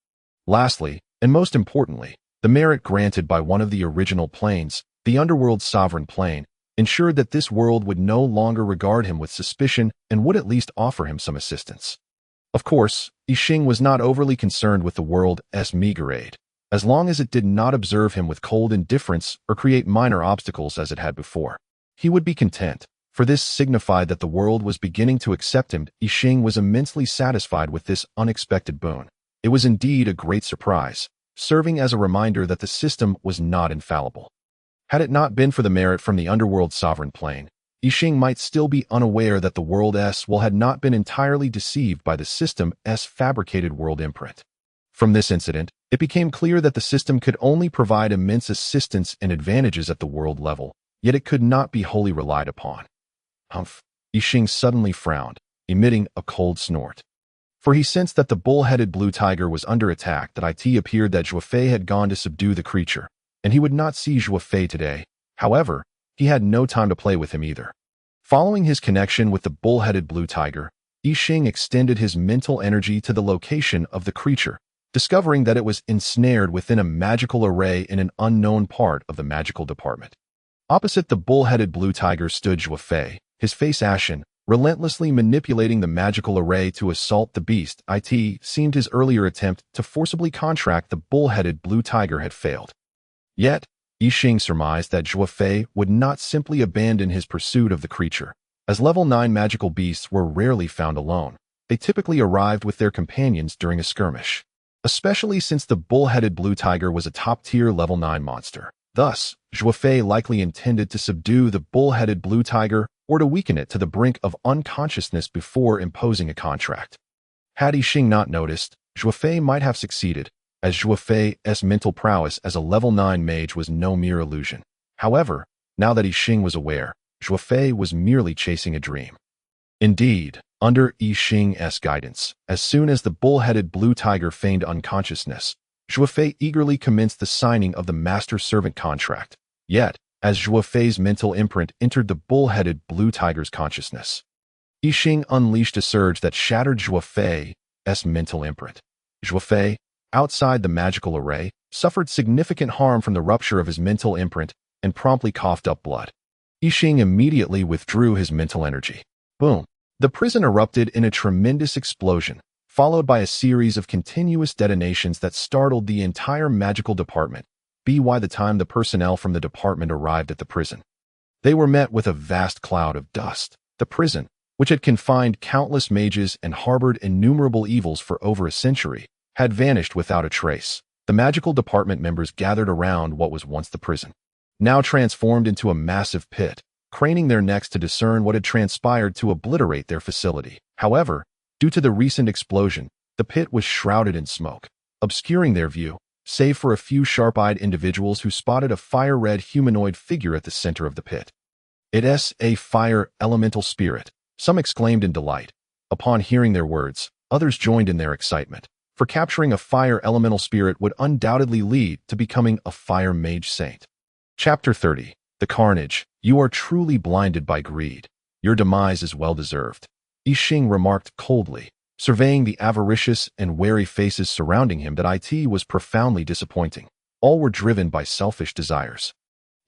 Lastly, and most importantly, the merit granted by one of the original planes, the underworld's sovereign plane, ensured that this world would no longer regard him with suspicion and would at least offer him some assistance. Of course, Yixing was not overly concerned with the world's meager aid, as long as it did not observe him with cold indifference or create minor obstacles as it had before. He would be content, for this signified that the world was beginning to accept him. Yixing was immensely satisfied with this unexpected boon. It was indeed a great surprise, serving as a reminder that the system was not infallible. Had it not been for the merit from the underworld sovereign plane, Yixing might still be unaware that the world's will had not been entirely deceived by the system's fabricated world imprint. From this incident, it became clear that the system could only provide immense assistance and advantages at the world level, yet it could not be wholly relied upon. Humph! Yixing suddenly frowned, emitting a cold snort. For he sensed that the bull-headed blue tiger was under attack. That it appeared that Zhuofei had gone to subdue the creature. and he would not see Zhuo Fei today. However, he had no time to play with him either. Following his connection with the bull-headed blue tiger, Yixing extended his mental energy to the location of the creature, discovering that it was ensnared within a magical array in an unknown part of the magical department. Opposite the bull-headed blue tiger stood Zhuo Fei, his face ashen, relentlessly manipulating the magical array to assault the beast. It seemed his earlier attempt to forcibly contract the bull-headed blue tiger had failed. Yet, Yixing surmised that Zhuo Fei would not simply abandon his pursuit of the creature. As level 9 magical beasts were rarely found alone, they typically arrived with their companions during a skirmish, especially since the bull-headed blue tiger was a top-tier level 9 monster. Thus, Zhuo Fei likely intended to subdue the bull-headed blue tiger or to weaken it to the brink of unconsciousness before imposing a contract. Had Yixing not noticed, Zhuo Fei might have succeeded, as Zhuo Fei's mental prowess as a level 9 mage was no mere illusion. However, now that Yixing was aware, Zhuo Fei was merely chasing a dream. Indeed, under Yixing's guidance, as soon as the bull-headed blue tiger feigned unconsciousness, Zhuo Fei eagerly commenced the signing of the master-servant contract. Yet, as Zhuo Fei's mental imprint entered the bull-headed blue tiger's consciousness, Yixing unleashed a surge that shattered Zhuo Fei's mental imprint. Zhuo Fei, outside the magical array, suffered significant harm from the rupture of his mental imprint and promptly coughed up blood. Yixing immediately withdrew his mental energy. Boom! The prison erupted in a tremendous explosion, followed by a series of continuous detonations that startled the entire magical department. By the time the personnel from the department arrived at the prison, they were met with a vast cloud of dust. The prison, which had confined countless mages and harbored innumerable evils for over a century, had vanished without a trace. The magical department members gathered around what was once the prison, now transformed into a massive pit, craning their necks to discern what had transpired to obliterate their facility. However, due to the recent explosion, the pit was shrouded in smoke, obscuring their view, save for a few sharp-eyed individuals who spotted a fire-red humanoid figure at the center of the pit. "It's a fire elemental spirit," some exclaimed in delight. Upon hearing their words, others joined in their excitement, for capturing a fire elemental spirit would undoubtedly lead to becoming a fire mage saint. Chapter 30. The Carnage. You are truly blinded by greed. Your demise is well-deserved, Yixing remarked coldly, surveying the avaricious and wary faces surrounding him. That it was profoundly disappointing. All were driven by selfish desires.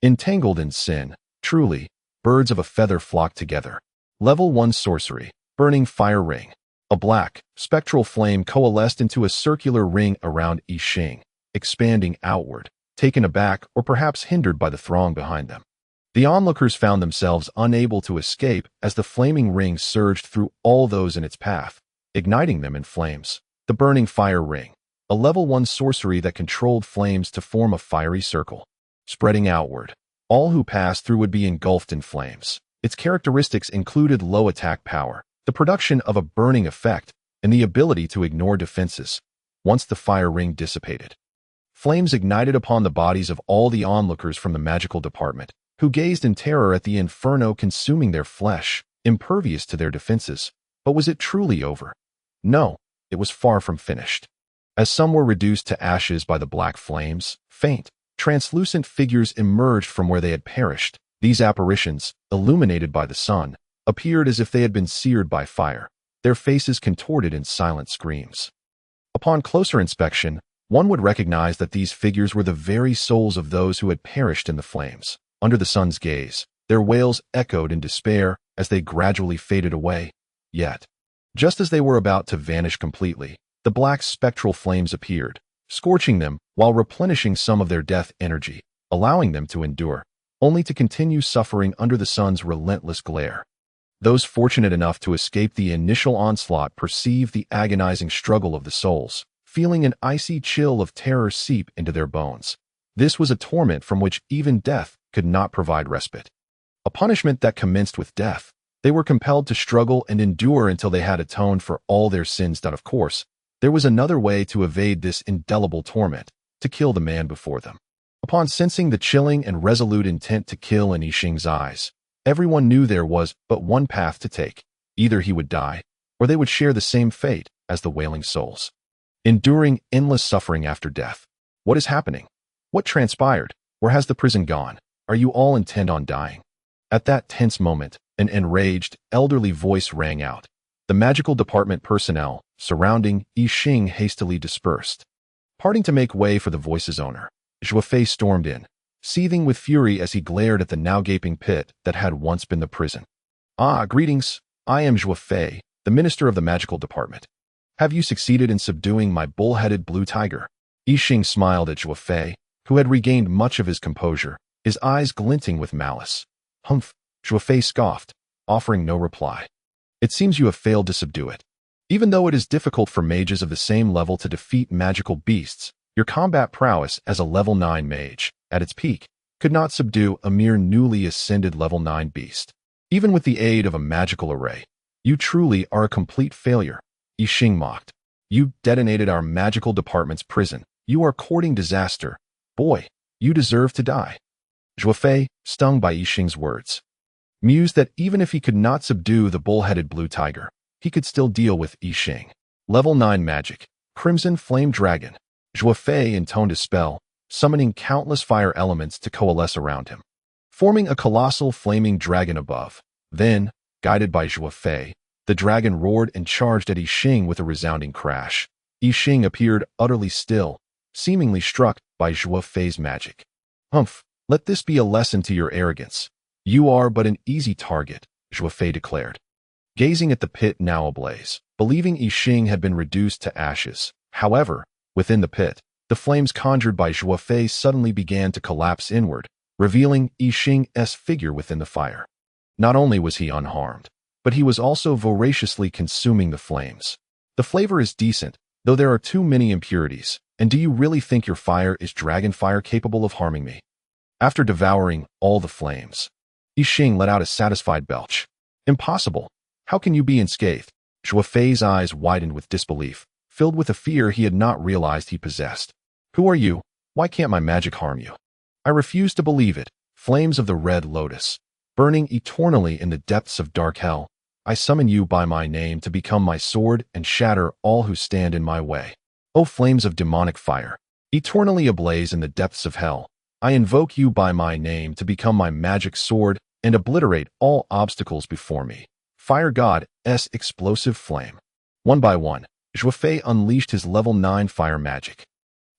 Entangled in sin, truly, birds of a feather flock together. Level 1 Sorcery. Burning Fire Ring. A black, spectral flame coalesced into a circular ring around Yixing, expanding outward, taken aback or perhaps hindered by the throng behind them. The onlookers found themselves unable to escape as the flaming ring surged through all those in its path, igniting them in flames. The Burning Fire Ring, a level 1 sorcery that controlled flames to form a fiery circle, spreading outward. All who passed through would be engulfed in flames. Its characteristics included low attack power, the production of a burning effect, and the ability to ignore defenses once the fire ring dissipated. Flames ignited upon the bodies of all the onlookers from the magical department, who gazed in terror at the inferno consuming their flesh, impervious to their defenses. But was it truly over? No, it was far from finished. As some were reduced to ashes by the black flames, faint, translucent figures emerged from where they had perished. These apparitions, illuminated by the sun, appeared as if they had been seared by fire, their faces contorted in silent screams. Upon closer inspection, one would recognize that these figures were the very souls of those who had perished in the flames. Under the sun's gaze, their wails echoed in despair as they gradually faded away. Yet, just as they were about to vanish completely, the black spectral flames appeared, scorching them while replenishing some of their death energy, allowing them to endure, only to continue suffering under the sun's relentless glare. Those fortunate enough to escape the initial onslaught perceived the agonizing struggle of the souls, feeling an icy chill of terror seep into their bones. This was a torment from which even death could not provide respite. A punishment that commenced with death. They were compelled to struggle and endure until they had atoned for all their sins. Of course, there was another way to evade this indelible torment, to kill the man before them. Upon sensing the chilling and resolute intent to kill in Yixing's eyes, everyone knew there was but one path to take. Either he would die, or they would share the same fate as the wailing souls, enduring endless suffering after death. What is happening? What transpired? Where has the prison gone? Are you all intent on dying? At that tense moment, an enraged, elderly voice rang out. The magical department personnel surrounding Yi Xing hastily dispersed. Parting to make way for the voice's owner, Zhuofei stormed in, seething with fury as he glared at the now gaping pit that had once been the prison. Ah, greetings. I am Zhuofei, the minister of the magical department. Have you succeeded in subduing my bull-headed blue tiger? Yi Xing smiled at Zhuofei, who had regained much of his composure, his eyes glinting with malice. Humph, Zhuofei scoffed, offering no reply. It seems you have failed to subdue it. Even though it is difficult for mages of the same level to defeat magical beasts, your combat prowess as a level 9 mage, at its peak, could not subdue a mere newly ascended level 9 beast. Even with the aid of a magical array, you truly are a complete failure, Yi Xing mocked. You detonated our magical department's prison. You are courting disaster. Boy, you deserve to die. Zhuofei, stung by Yi Xing's words, mused that even if he could not subdue the bull-headed blue tiger, he could still deal with Yi Xing. Level 9 magic, Crimson Flame Dragon. Zhuofei intoned a spell, summoning countless fire elements to coalesce around him, forming a colossal flaming dragon above. Then, guided by Zhuofei, the dragon roared and charged at Yi Xing with a resounding crash. Yi Xing appeared utterly still, seemingly struck by Zhuofei's magic. Humph, let this be a lesson to your arrogance. You are but an easy target, Zhuofei declared, gazing at the pit now ablaze, believing Yi Xing had been reduced to ashes. However, within the pit, the flames conjured by Zhuofei suddenly began to collapse inward, revealing Yi Xing's figure within the fire. Not only was he unharmed, but he was also voraciously consuming the flames. The flavor is decent, though there are too many impurities. And do you really think your fire is dragon fire capable of harming me? After devouring all the flames, Yi Xing let out a satisfied belch. Impossible. How can you be unscathed? Zhuofei's eyes widened with disbelief, filled with a fear he had not realized he possessed. Who are you? Why can't my magic harm you? I refuse to believe it. Flames of the red lotus, burning eternally in the depths of dark hell, I summon you by my name to become my sword and shatter all who stand in my way. O flames of demonic fire, eternally ablaze in the depths of hell, I invoke you by my name to become my magic sword and obliterate all obstacles before me. Fire God's explosive flame. One by one, Zhuofei unleashed his level 9 fire magic.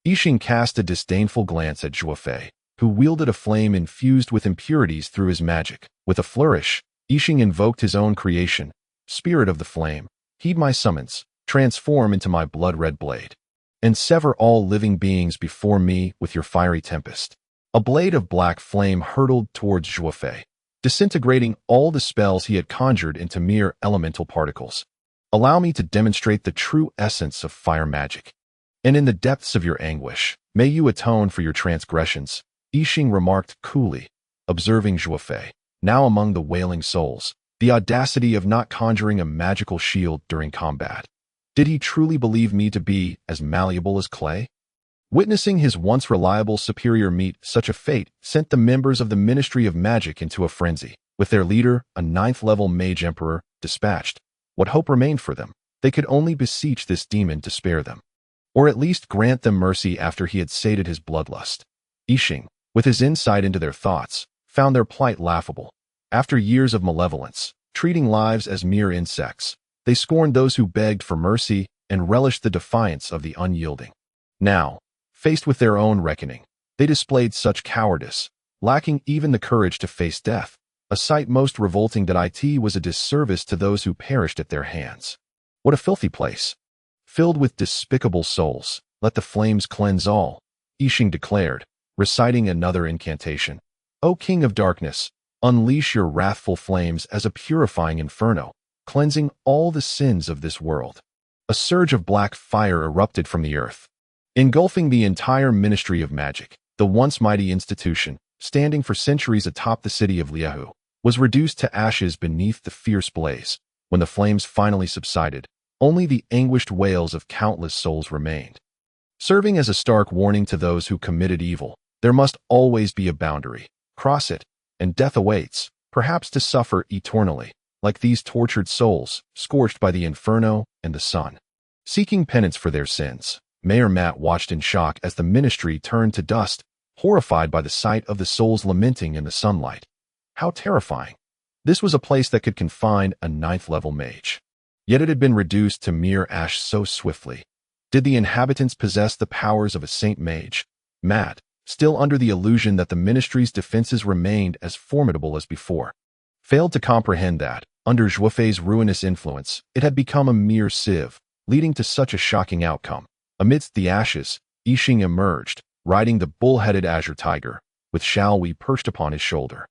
Yi Xing cast a disdainful glance at Zhuofei, who wielded a flame infused with impurities through his magic. With a flourish, Yi Xing invoked his own creation, Spirit of the Flame. Heed my summons, transform into my blood-red blade, and sever all living beings before me with your fiery tempest. A blade of black flame hurtled towards Zhuofei, disintegrating all the spells he had conjured into mere elemental particles. Allow me to demonstrate the true essence of fire magic. And in the depths of your anguish, may you atone for your transgressions, Yi Xing remarked coolly, observing Zhuofei, now among the wailing souls, the audacity of not conjuring a magical shield during combat. Did he truly believe me to be as malleable as clay? Witnessing his once reliable superior meet such a fate sent the members of the Ministry of Magic into a frenzy. With their leader, a 9th-level mage emperor, dispatched, what hope remained for them? They could only beseech this demon to spare them, or at least grant them mercy after he had sated his bloodlust. Yi Xing, with his insight into their thoughts, found their plight laughable. After years of malevolence, treating lives as mere insects, they scorned those who begged for mercy and relished the defiance of the unyielding. Now, faced with their own reckoning, they displayed such cowardice, lacking even the courage to face death, a sight most revolting that it was a disservice to those who perished at their hands. What a filthy place! Filled with despicable souls, let the flames cleanse all, Yi Xing declared, reciting another incantation. O King of Darkness, unleash your wrathful flames as a purifying inferno, cleansing all the sins of this world. A surge of black fire erupted from the earth, engulfing the entire Ministry of Magic. The once mighty institution, standing for centuries atop the city of Liahu, was reduced to ashes beneath the fierce blaze. When the flames finally subsided, only the anguished wails of countless souls remained. Serving as a stark warning to those who committed evil, there must always be a boundary. Cross it, and death awaits, perhaps to suffer eternally, like these tortured souls, scorched by the inferno and the sun. Seeking penance for their sins, Mayor Matt watched in shock as the ministry turned to dust, horrified by the sight of the souls lamenting in the sunlight. How terrifying. This was a place that could confine a 9th-level mage. Yet it had been reduced to mere ash so swiftly. Did the inhabitants possess the powers of a saint mage? Matt, still under the illusion that the ministry's defenses remained as formidable as before, failed to comprehend that, under Zhuofei's ruinous influence, it had become a mere sieve, leading to such a shocking outcome. Amidst the ashes, Yixing emerged, riding the bull-headed azure tiger, with Xiaowei perched upon his shoulder.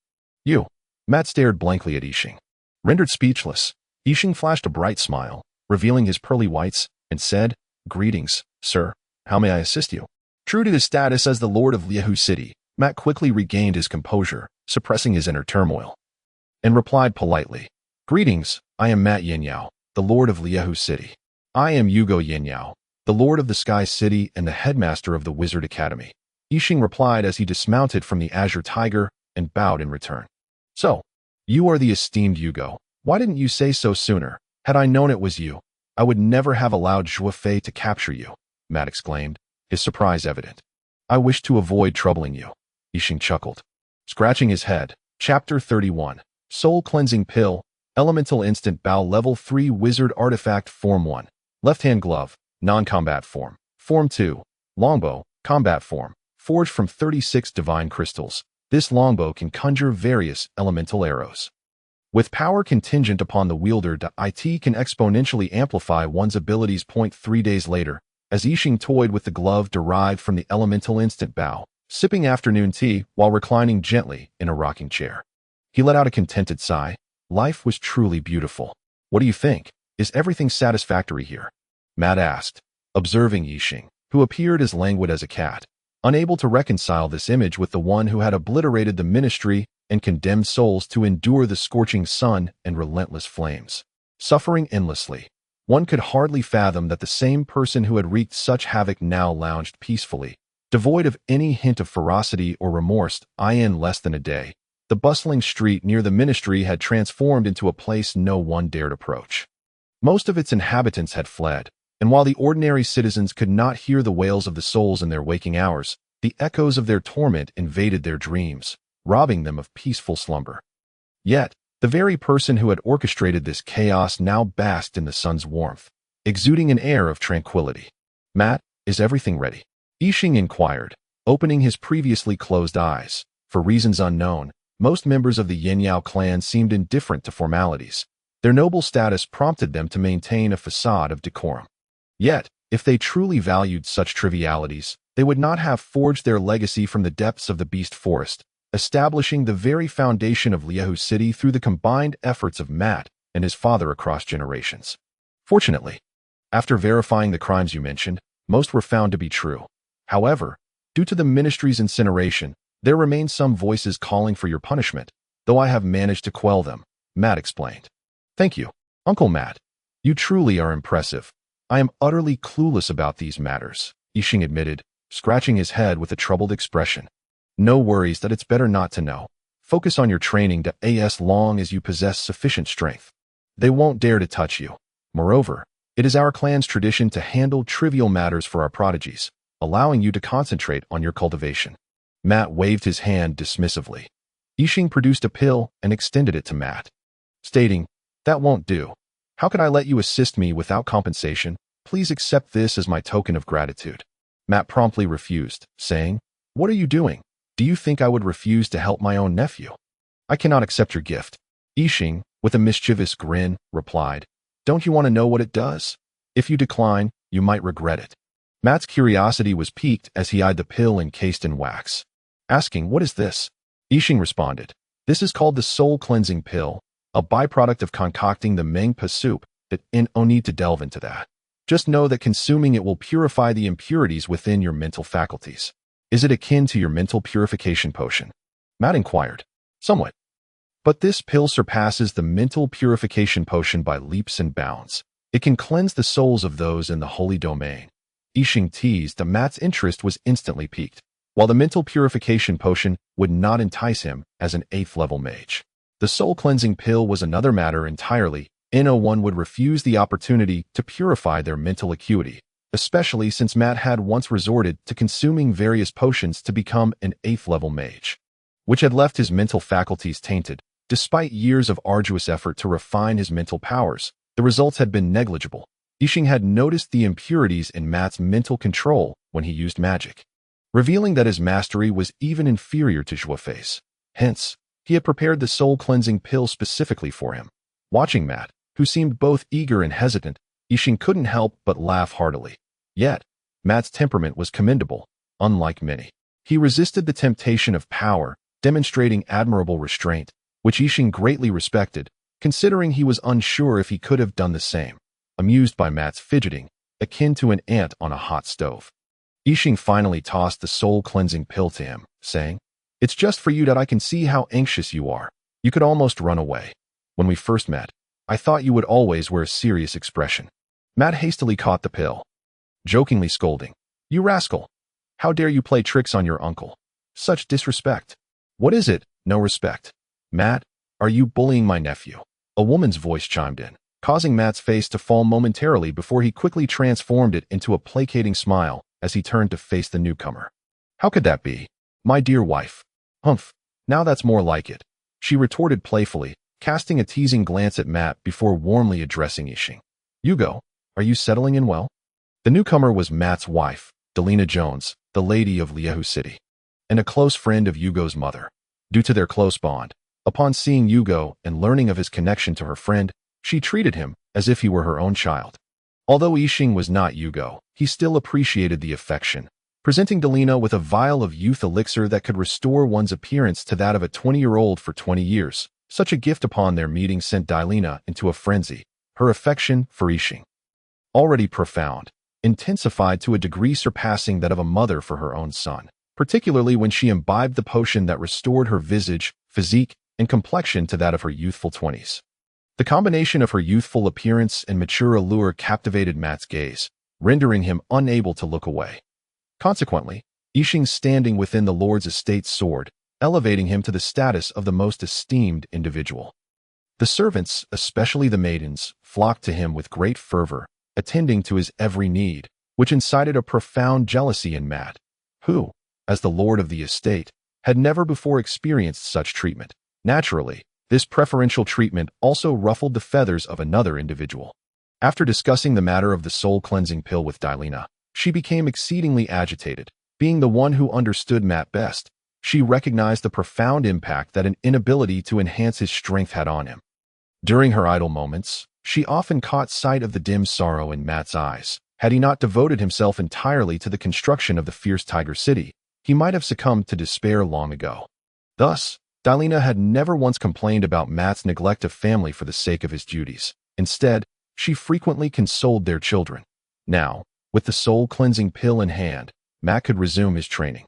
You. Matt stared blankly at Yixing. Rendered speechless, Yixing flashed a bright smile, revealing his pearly whites, and said, "Greetings, sir. How may I assist you?" True to his status as the Lord of Liahu City, Matt quickly regained his composure, suppressing his inner turmoil, and replied politely, "Greetings, I am Matt Yinyao, the Lord of Liahu City. I am Yugo Yinyao, the Lord of the Sky City and the headmaster of the Wizard Academy." Yixing replied as he dismounted from the azure tiger and bowed in return. "So, you are the esteemed Yugo. Why didn't you say so sooner? Had I known it was you, I would never have allowed Zhuofei to capture you," Matt exclaimed, his surprise evident. "I wish to avoid troubling you," Yixing chuckled. Scratching his head, Chapter 31, Soul Cleansing Pill, Elemental Instant Bow Level 3 Wizard Artifact Form 1, Left-Hand Glove, Non-Combat Form, Form 2, Longbow, Combat Form, forged from 36 Divine Crystals. This longbow can conjure various elemental arrows. With power contingent upon the wielder, it can exponentially amplify one's abilities. 3 days later, as Yixing toyed with the glove derived from the elemental instant bow, sipping afternoon tea while reclining gently in a rocking chair, he let out a contented sigh. Life was truly beautiful. "What do you think? Is everything satisfactory here?" Matt asked, observing Yixing, who appeared as languid as a cat, unable to reconcile this image with the one who had obliterated the ministry and condemned souls to endure the scorching sun and relentless flames, suffering endlessly. One could hardly fathom that the same person who had wreaked such havoc now lounged peacefully, devoid of any hint of ferocity or remorse. In less than a day, the bustling street near the ministry had transformed into a place no one dared approach. Most of its inhabitants had fled, and while the ordinary citizens could not hear the wails of the souls in their waking hours, the echoes of their torment invaded their dreams, robbing them of peaceful slumber. Yet, the very person who had orchestrated this chaos now basked in the sun's warmth, exuding an air of tranquility. "Matt, is everything ready?" Yixing inquired, opening his previously closed eyes. For reasons unknown, most members of the Yinyao clan seemed indifferent to formalities. Their noble status prompted them to maintain a facade of decorum. Yet, if they truly valued such trivialities, they would not have forged their legacy from the depths of the Beast Forest, establishing the very foundation of Liahu City through the combined efforts of Matt and his father across generations. Fortunately, after verifying the crimes you mentioned, most were found to be true. However, due to the ministry's incineration, there remain some voices calling for your punishment, though I have managed to quell them, Matt explained. "Thank you, Uncle Matt. You truly are impressive. I am utterly clueless about these matters," Yixing admitted, scratching his head with a troubled expression. "No worries, that it's better not to know. Focus on your training as long as you possess sufficient strength. They won't dare to touch you. Moreover, it is our clan's tradition to handle trivial matters for our prodigies, allowing you to concentrate on your cultivation." Matt waved his hand dismissively. Yixing produced a pill and extended it to Matt, stating, "That won't do. How could I let you assist me without compensation? Please accept this as my token of gratitude." Matt promptly refused, saying, "What are you doing? Do you think I would refuse to help my own nephew? I cannot accept your gift." Yixing, with a mischievous grin, replied, "Don't you want to know what it does? If you decline, you might regret it." Matt's curiosity was piqued as he eyed the pill encased in wax, asking, "What is this?" Yixing responded, "This is called the Soul Cleansing Pill, a byproduct of concocting the Mengpa soup. No need to delve into that. Just know that consuming it will purify the impurities within your mental faculties." "Is it akin to your mental purification potion?" Matt inquired. "Somewhat. But this pill surpasses the mental purification potion by leaps and bounds. It can cleanse the souls of those in the holy domain." Yixing teased that Matt's interest was instantly piqued, while the mental purification potion would not entice him as an 8th-level mage. The soul cleansing pill was another matter entirely. One would refuse the opportunity to purify their mental acuity, especially since Matt had once resorted to consuming various potions to become an 8th level mage, which had left his mental faculties tainted. Despite years of arduous effort to refine his mental powers, the results had been negligible. Yixing had noticed the impurities in Matt's mental control when he used magic, revealing that his mastery was even inferior to Zhuofei's. Hence, he had prepared the soul-cleansing pill specifically for him. Watching Matt, who seemed both eager and hesitant, Yixing couldn't help but laugh heartily. Yet, Matt's temperament was commendable, unlike many. He resisted the temptation of power, demonstrating admirable restraint, which Yixing greatly respected, considering he was unsure if he could have done the same. Amused by Matt's fidgeting, akin to an ant on a hot stove, Yixing finally tossed the soul-cleansing pill to him, saying, "It's just for you that I can see how anxious you are. You could almost run away. When we first met, I thought you would always wear a serious expression." Matt hastily caught the pill, jokingly scolding, "You rascal! How dare you play tricks on your uncle? Such disrespect." "What is it? No respect? Matt, are you bullying my nephew?" A woman's voice chimed in, causing Matt's face to fall momentarily before he quickly transformed it into a placating smile as he turned to face the newcomer. "How could that be? My dear wife." "Humph, now that's more like it," she retorted playfully, casting a teasing glance at Matt before warmly addressing Yixing. "Hugo, are you settling in well?" The newcomer was Matt's wife, Delina Jones, the lady of Liehu City, and a close friend of Hugo's mother. Due to their close bond, upon seeing Hugo and learning of his connection to her friend, she treated him as if he were her own child. Although Yixing was not Hugo, he still appreciated the affection, presenting Delina with a vial of youth elixir that could restore one's appearance to that of a 20-year-old for 20 years. Such a gift upon their meeting sent Delina into a frenzy. Her affection for Yixing, already profound, intensified to a degree surpassing that of a mother for her own son, particularly when she imbibed the potion that restored her visage, physique, and complexion to that of her youthful 20s. The combination of her youthful appearance and mature allure captivated Matt's gaze, rendering him unable to look away. Consequently, Yixing's standing within the Lord's estate soared, elevating him to the status of the most esteemed individual. The servants, especially the maidens, flocked to him with great fervor, attending to his every need, which incited a profound jealousy in Matt, who, as the lord of the estate, had never before experienced such treatment. Naturally, this preferential treatment also ruffled the feathers of another individual. After discussing the matter of the soul-cleansing pill with Delina, she became exceedingly agitated. Being the one who understood Matt best, she recognized the profound impact that an inability to enhance his strength had on him. During her idle moments, she often caught sight of the dim sorrow in Matt's eyes. Had he not devoted himself entirely to the construction of the fierce Tiger City, he might have succumbed to despair long ago. Thus, Delina had never once complained about Matt's neglect of family for the sake of his duties. Instead, she frequently consoled their children. Now, with the soul-cleansing pill in hand, Matt could resume his training.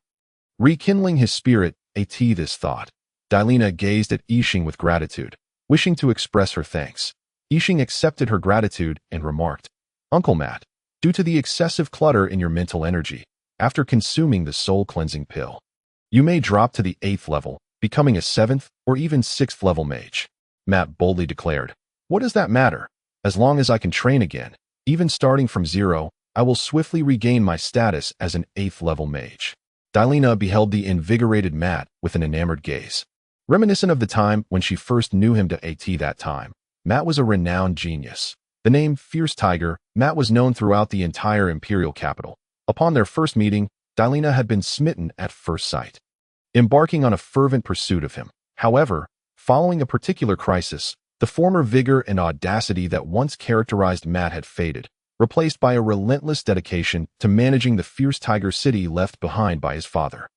Rekindling his spirit, this thought, Delina gazed at Yixing with gratitude, wishing to express her thanks. Yixing accepted her gratitude and remarked, "Uncle Matt, due to the excessive clutter in your mental energy, after consuming the soul-cleansing pill, you may drop to the 8th level, becoming a 7th or even 6th level mage." Matt boldly declared, "What does that matter? As long as I can train again, even starting from 0, I will swiftly regain my status as an 8th level mage." Delina beheld the invigorated Matt with an enamored gaze. Reminiscent of the time when she first knew him that time, Matt was a renowned genius. The name Fierce Tiger, Matt was known throughout the entire imperial capital. Upon their first meeting, Delina had been smitten at first sight, embarking on a fervent pursuit of him. However, following a particular crisis, the former vigor and audacity that once characterized Matt had faded, replaced by a relentless dedication to managing the fierce Tiger City left behind by his father.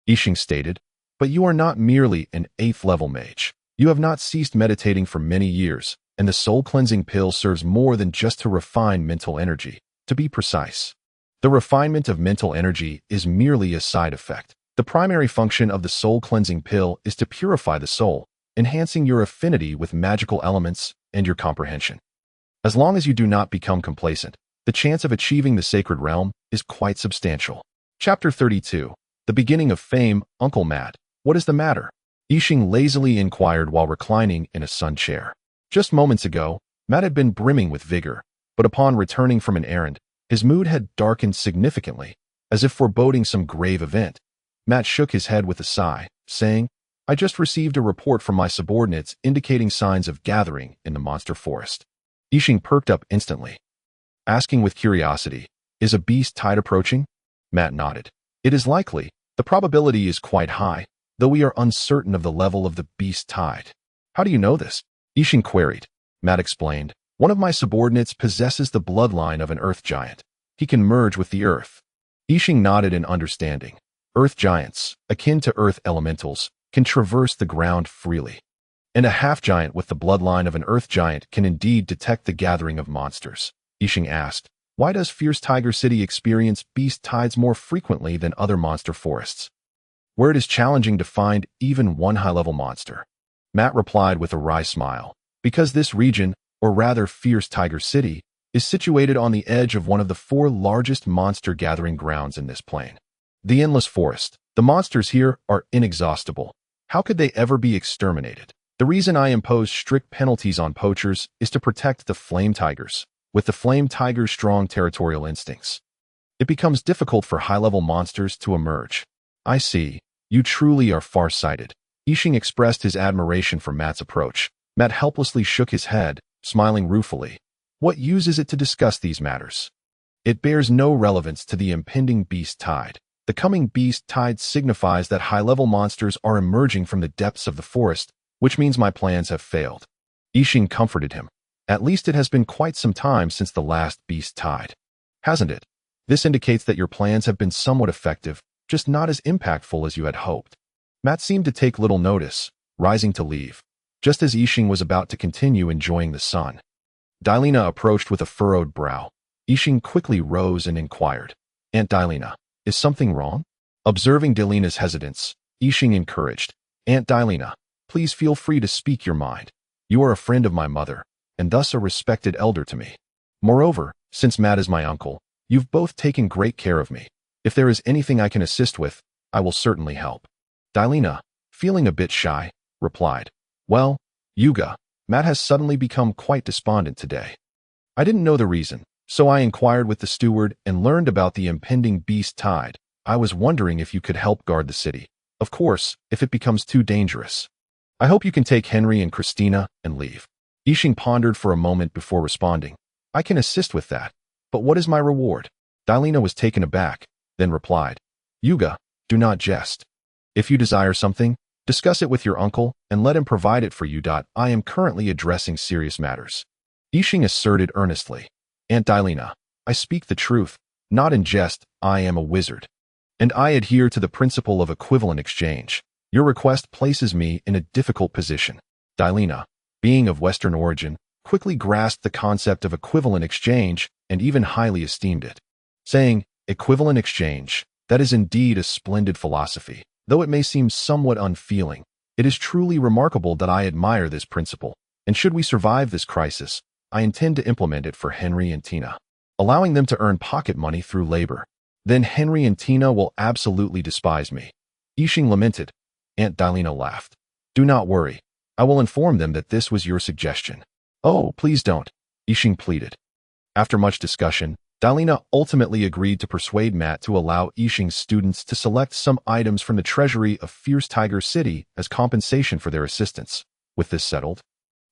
Yixing stated, "But you are not merely an 8th level mage. You have not ceased meditating for many years, and the soul-cleansing pill serves more than just to refine mental energy. To be precise, the refinement of mental energy is merely a side effect. The primary function of the soul-cleansing pill is to purify the soul, enhancing your affinity with magical elements and your comprehension. As long as you do not become complacent, the chance of achieving the sacred realm is quite substantial." Chapter 32. The Beginning of Fame. "Uncle Matt, what is the matter?" Yixing lazily inquired while reclining in a sun chair. Just moments ago, Matt had been brimming with vigor, but upon returning from an errand, His mood had darkened significantly, as if foreboding some grave event. Matt shook his head with a sigh, saying, I just received a report from my subordinates indicating signs of gathering in the monster forest. Yixing perked up instantly, asking with curiosity, is a beast tide approaching? Matt nodded. It is likely. The probability is quite high, though we are uncertain of the level of the beast tide. How do you know this? Yixing queried. Matt explained, one of my subordinates possesses the bloodline of an earth giant. He can merge with the earth. Yixing nodded in understanding. Earth giants, akin to earth elementals, can traverse the ground freely. And a half-giant with the bloodline of an earth giant can indeed detect the gathering of monsters. Yixing asked, why does Fierce Tiger City experience beast tides more frequently than other monster forests, where it is challenging to find even one high-level monster? Matt replied with a wry smile, because this region, or rather Fierce Tiger City, is situated on the edge of one of the 4 largest monster gathering grounds in this plane. The Endless Forest. The monsters here are inexhaustible. How could they ever be exterminated? The reason I impose strict penalties on poachers is to protect the flame tigers. With the flame tiger's strong territorial instincts, it becomes difficult for high-level monsters to emerge. I see. You truly are far-sighted. Yixing expressed his admiration for Matt's approach. Matt helplessly shook his head, smiling ruefully. What use is it to discuss these matters? It bears no relevance to the impending beast tide. The coming beast tide signifies that high-level monsters are emerging from the depths of the forest, which means my plans have failed. Yixing comforted him. At least it has been quite some time since the last beast tide, hasn't it? This indicates that your plans have been somewhat effective, just not as impactful as you had hoped. Matt seemed to take little notice, rising to leave, just as Yixing was about to continue enjoying the sun. Dailina approached with a furrowed brow. Yixing quickly rose and inquired, Aunt Dailina, is something wrong? Observing Dailina's hesitance, Yixing encouraged, Aunt Dailina, please feel free to speak your mind. You are a friend of my mother, and thus a respected elder to me. Moreover, since Matt is my uncle, you've both taken great care of me. If there is anything I can assist with, I will certainly help. Dailina, feeling a bit shy, replied, well, Yuga, Matt has suddenly become quite despondent today. I didn't know the reason, so I inquired with the steward and learned about the impending beast tide. I was wondering if you could help guard the city. Of course, if it becomes too dangerous. I hope you can take Henry and Christina and leave. Yixing pondered for a moment before responding. I can assist with that, but what is my reward? Dailina was taken aback, then replied, Yuga, do not jest. If you desire something, discuss it with your uncle and let him provide it for you. I am currently addressing serious matters. Yixing asserted earnestly, Aunt Dailina, I speak the truth, not in jest. I am a wizard, and I adhere to the principle of equivalent exchange. Your request places me in a difficult position. Dailina, being of Western origin, quickly grasped the concept of equivalent exchange and even highly esteemed it, saying, equivalent exchange, that is indeed a splendid philosophy. Though it may seem somewhat unfeeling, it is truly remarkable that I admire this principle, and should we survive this crisis, I intend to implement it for Henry and Tina, allowing them to earn pocket money through labor. Then Henry and Tina will absolutely despise me. Yixing lamented. Aunt Dailina laughed. Do not worry. I will inform them that this was your suggestion. Oh, please don't, Yixing pleaded. After much discussion, Dailina ultimately agreed to persuade Matt to allow Yixing's students to select some items from the treasury of Fierce Tiger City as compensation for their assistance. With this settled,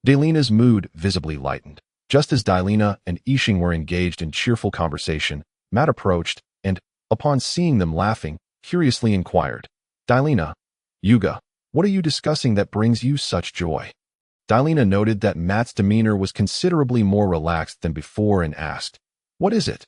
Dailina's mood visibly lightened. Just as Dailina and Yixing were engaged in cheerful conversation, Matt approached and, upon seeing them laughing, curiously inquired, Dailina, Yuga, what are you discussing that brings you such joy? Dailina noted that Matt's demeanor was considerably more relaxed than before and asked, what is it?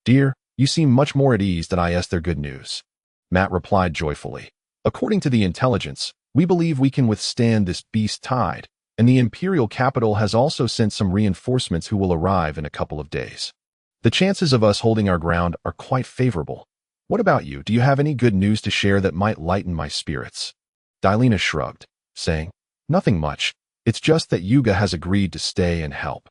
Dear, you seem much more at ease than I asked their good news. Matt replied joyfully, according to the intelligence, we believe we can withstand this beast tide, and the imperial capital has also sent some reinforcements who will arrive in a couple of days. The chances of us holding our ground are quite favorable. What about you? Do you have any good news to share that might lighten my spirits? Dailina shrugged, saying, nothing much. It's just that Yuga has agreed to stay and help.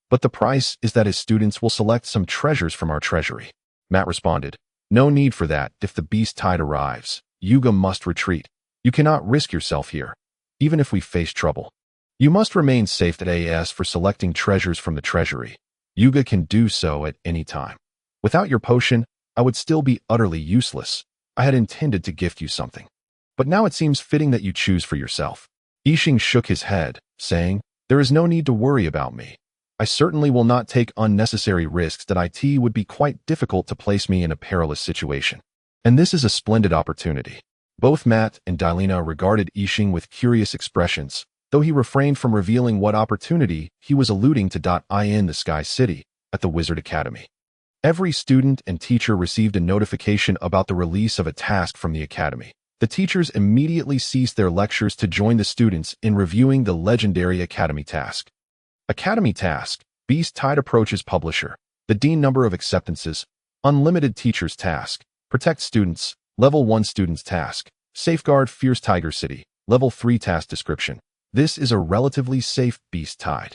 But the price is that his students will select some treasures from our treasury. Matt responded, no need for that. If the beast tide arrives, Yuga must retreat. You cannot risk yourself here, even if we face trouble. You must remain safe at AS for selecting treasures from the treasury. Yuga can do so at any time. Without your potion, I would still be utterly useless. I had intended to gift you something. But now it seems fitting that you choose for yourself. Yixing shook his head, saying, There is no need to worry about me. I certainly will not take unnecessary risks that it would be quite difficult to place me in a perilous situation. And this is a splendid opportunity. Both Matt and Dilena regarded Yixing with curious expressions, though he refrained from revealing what opportunity he was alluding to. In the Sky City, at the Wizard Academy. Every student and teacher received a notification about the release of a task from the Academy. The teachers immediately ceased their lectures to join the students in reviewing the legendary Academy task. Academy task, Beast Tide approaches publisher. The Dean number of acceptances, Unlimited Teachers task, Protect students, Level 1 students task, Safeguard Fierce Tiger City, Level 3 task description. This is a relatively safe Beast Tide.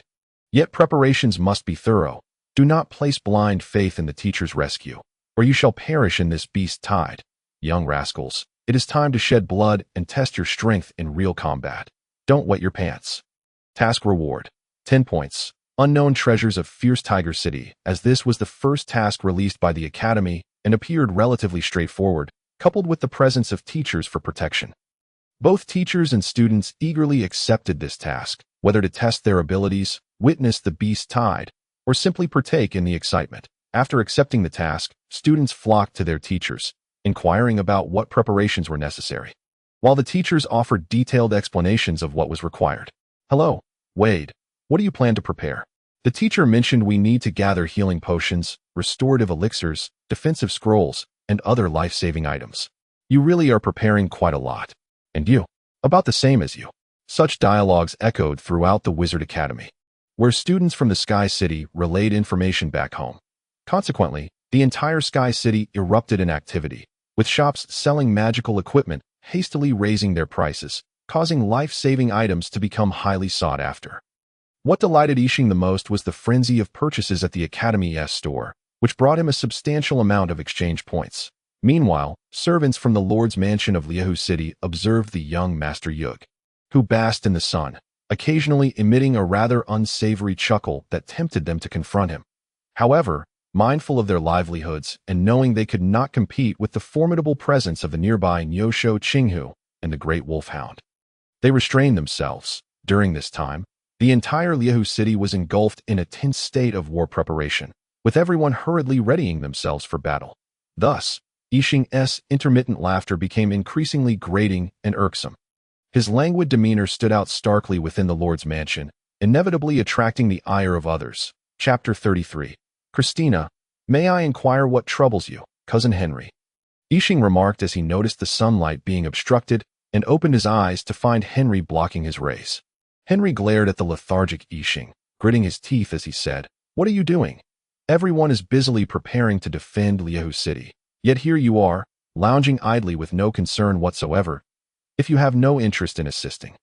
Yet preparations must be thorough. Do not place blind faith in the teacher's rescue, or you shall perish in this Beast Tide. Young rascals, it is time to shed blood and test your strength in real combat. Don't wet your pants. Task reward, 10 points. Unknown Treasures of Fierce Tiger City, as this was the first task released by the Academy and appeared relatively straightforward, coupled with the presence of teachers for protection. Both teachers and students eagerly accepted this task, whether to test their abilities, witness the Beast Tide, or simply partake in the excitement. After accepting the task, students flocked to their teachers, inquiring about what preparations were necessary, while the teachers offered detailed explanations of what was required. Hello, Wade. What do you plan to prepare? The teacher mentioned we need to gather healing potions, restorative elixirs, defensive scrolls, and other life-saving items. You really are preparing quite a lot. And you? About the same as you. Such dialogues echoed throughout the Wizard Academy, where students from the Sky City relayed information back home. Consequently, the entire Sky City erupted in activity, with shops selling magical equipment hastily raising their prices, causing life-saving items to become highly sought after. What delighted Yixing the most was the frenzy of purchases at the Academy's store, which brought him a substantial amount of exchange points. Meanwhile, servants from the Lord's mansion of Liahu City observed the young Master Yug, who basked in the sun, occasionally emitting a rather unsavory chuckle that tempted them to confront him. However, mindful of their livelihoods and knowing they could not compete with the formidable presence of the nearby Nyosho Qinghu and the Great Wolfhound, they restrained themselves. During this time, the entire Liahu City was engulfed in a tense state of war preparation, with everyone hurriedly readying themselves for battle. Thus, Yixing's intermittent laughter became increasingly grating and irksome. His languid demeanor stood out starkly within the Lord's mansion, inevitably attracting the ire of others. Chapter 33. Christina, may I inquire what troubles you, Cousin Henry? Yixing remarked as he noticed the sunlight being obstructed and opened his eyes to find Henry blocking his rays. Henry glared at the lethargic Yixing, gritting his teeth as he said, What are you doing? Everyone is busily preparing to defend Liahu City. Yet here you are, lounging idly with no concern whatsoever. If you have no interest in assisting,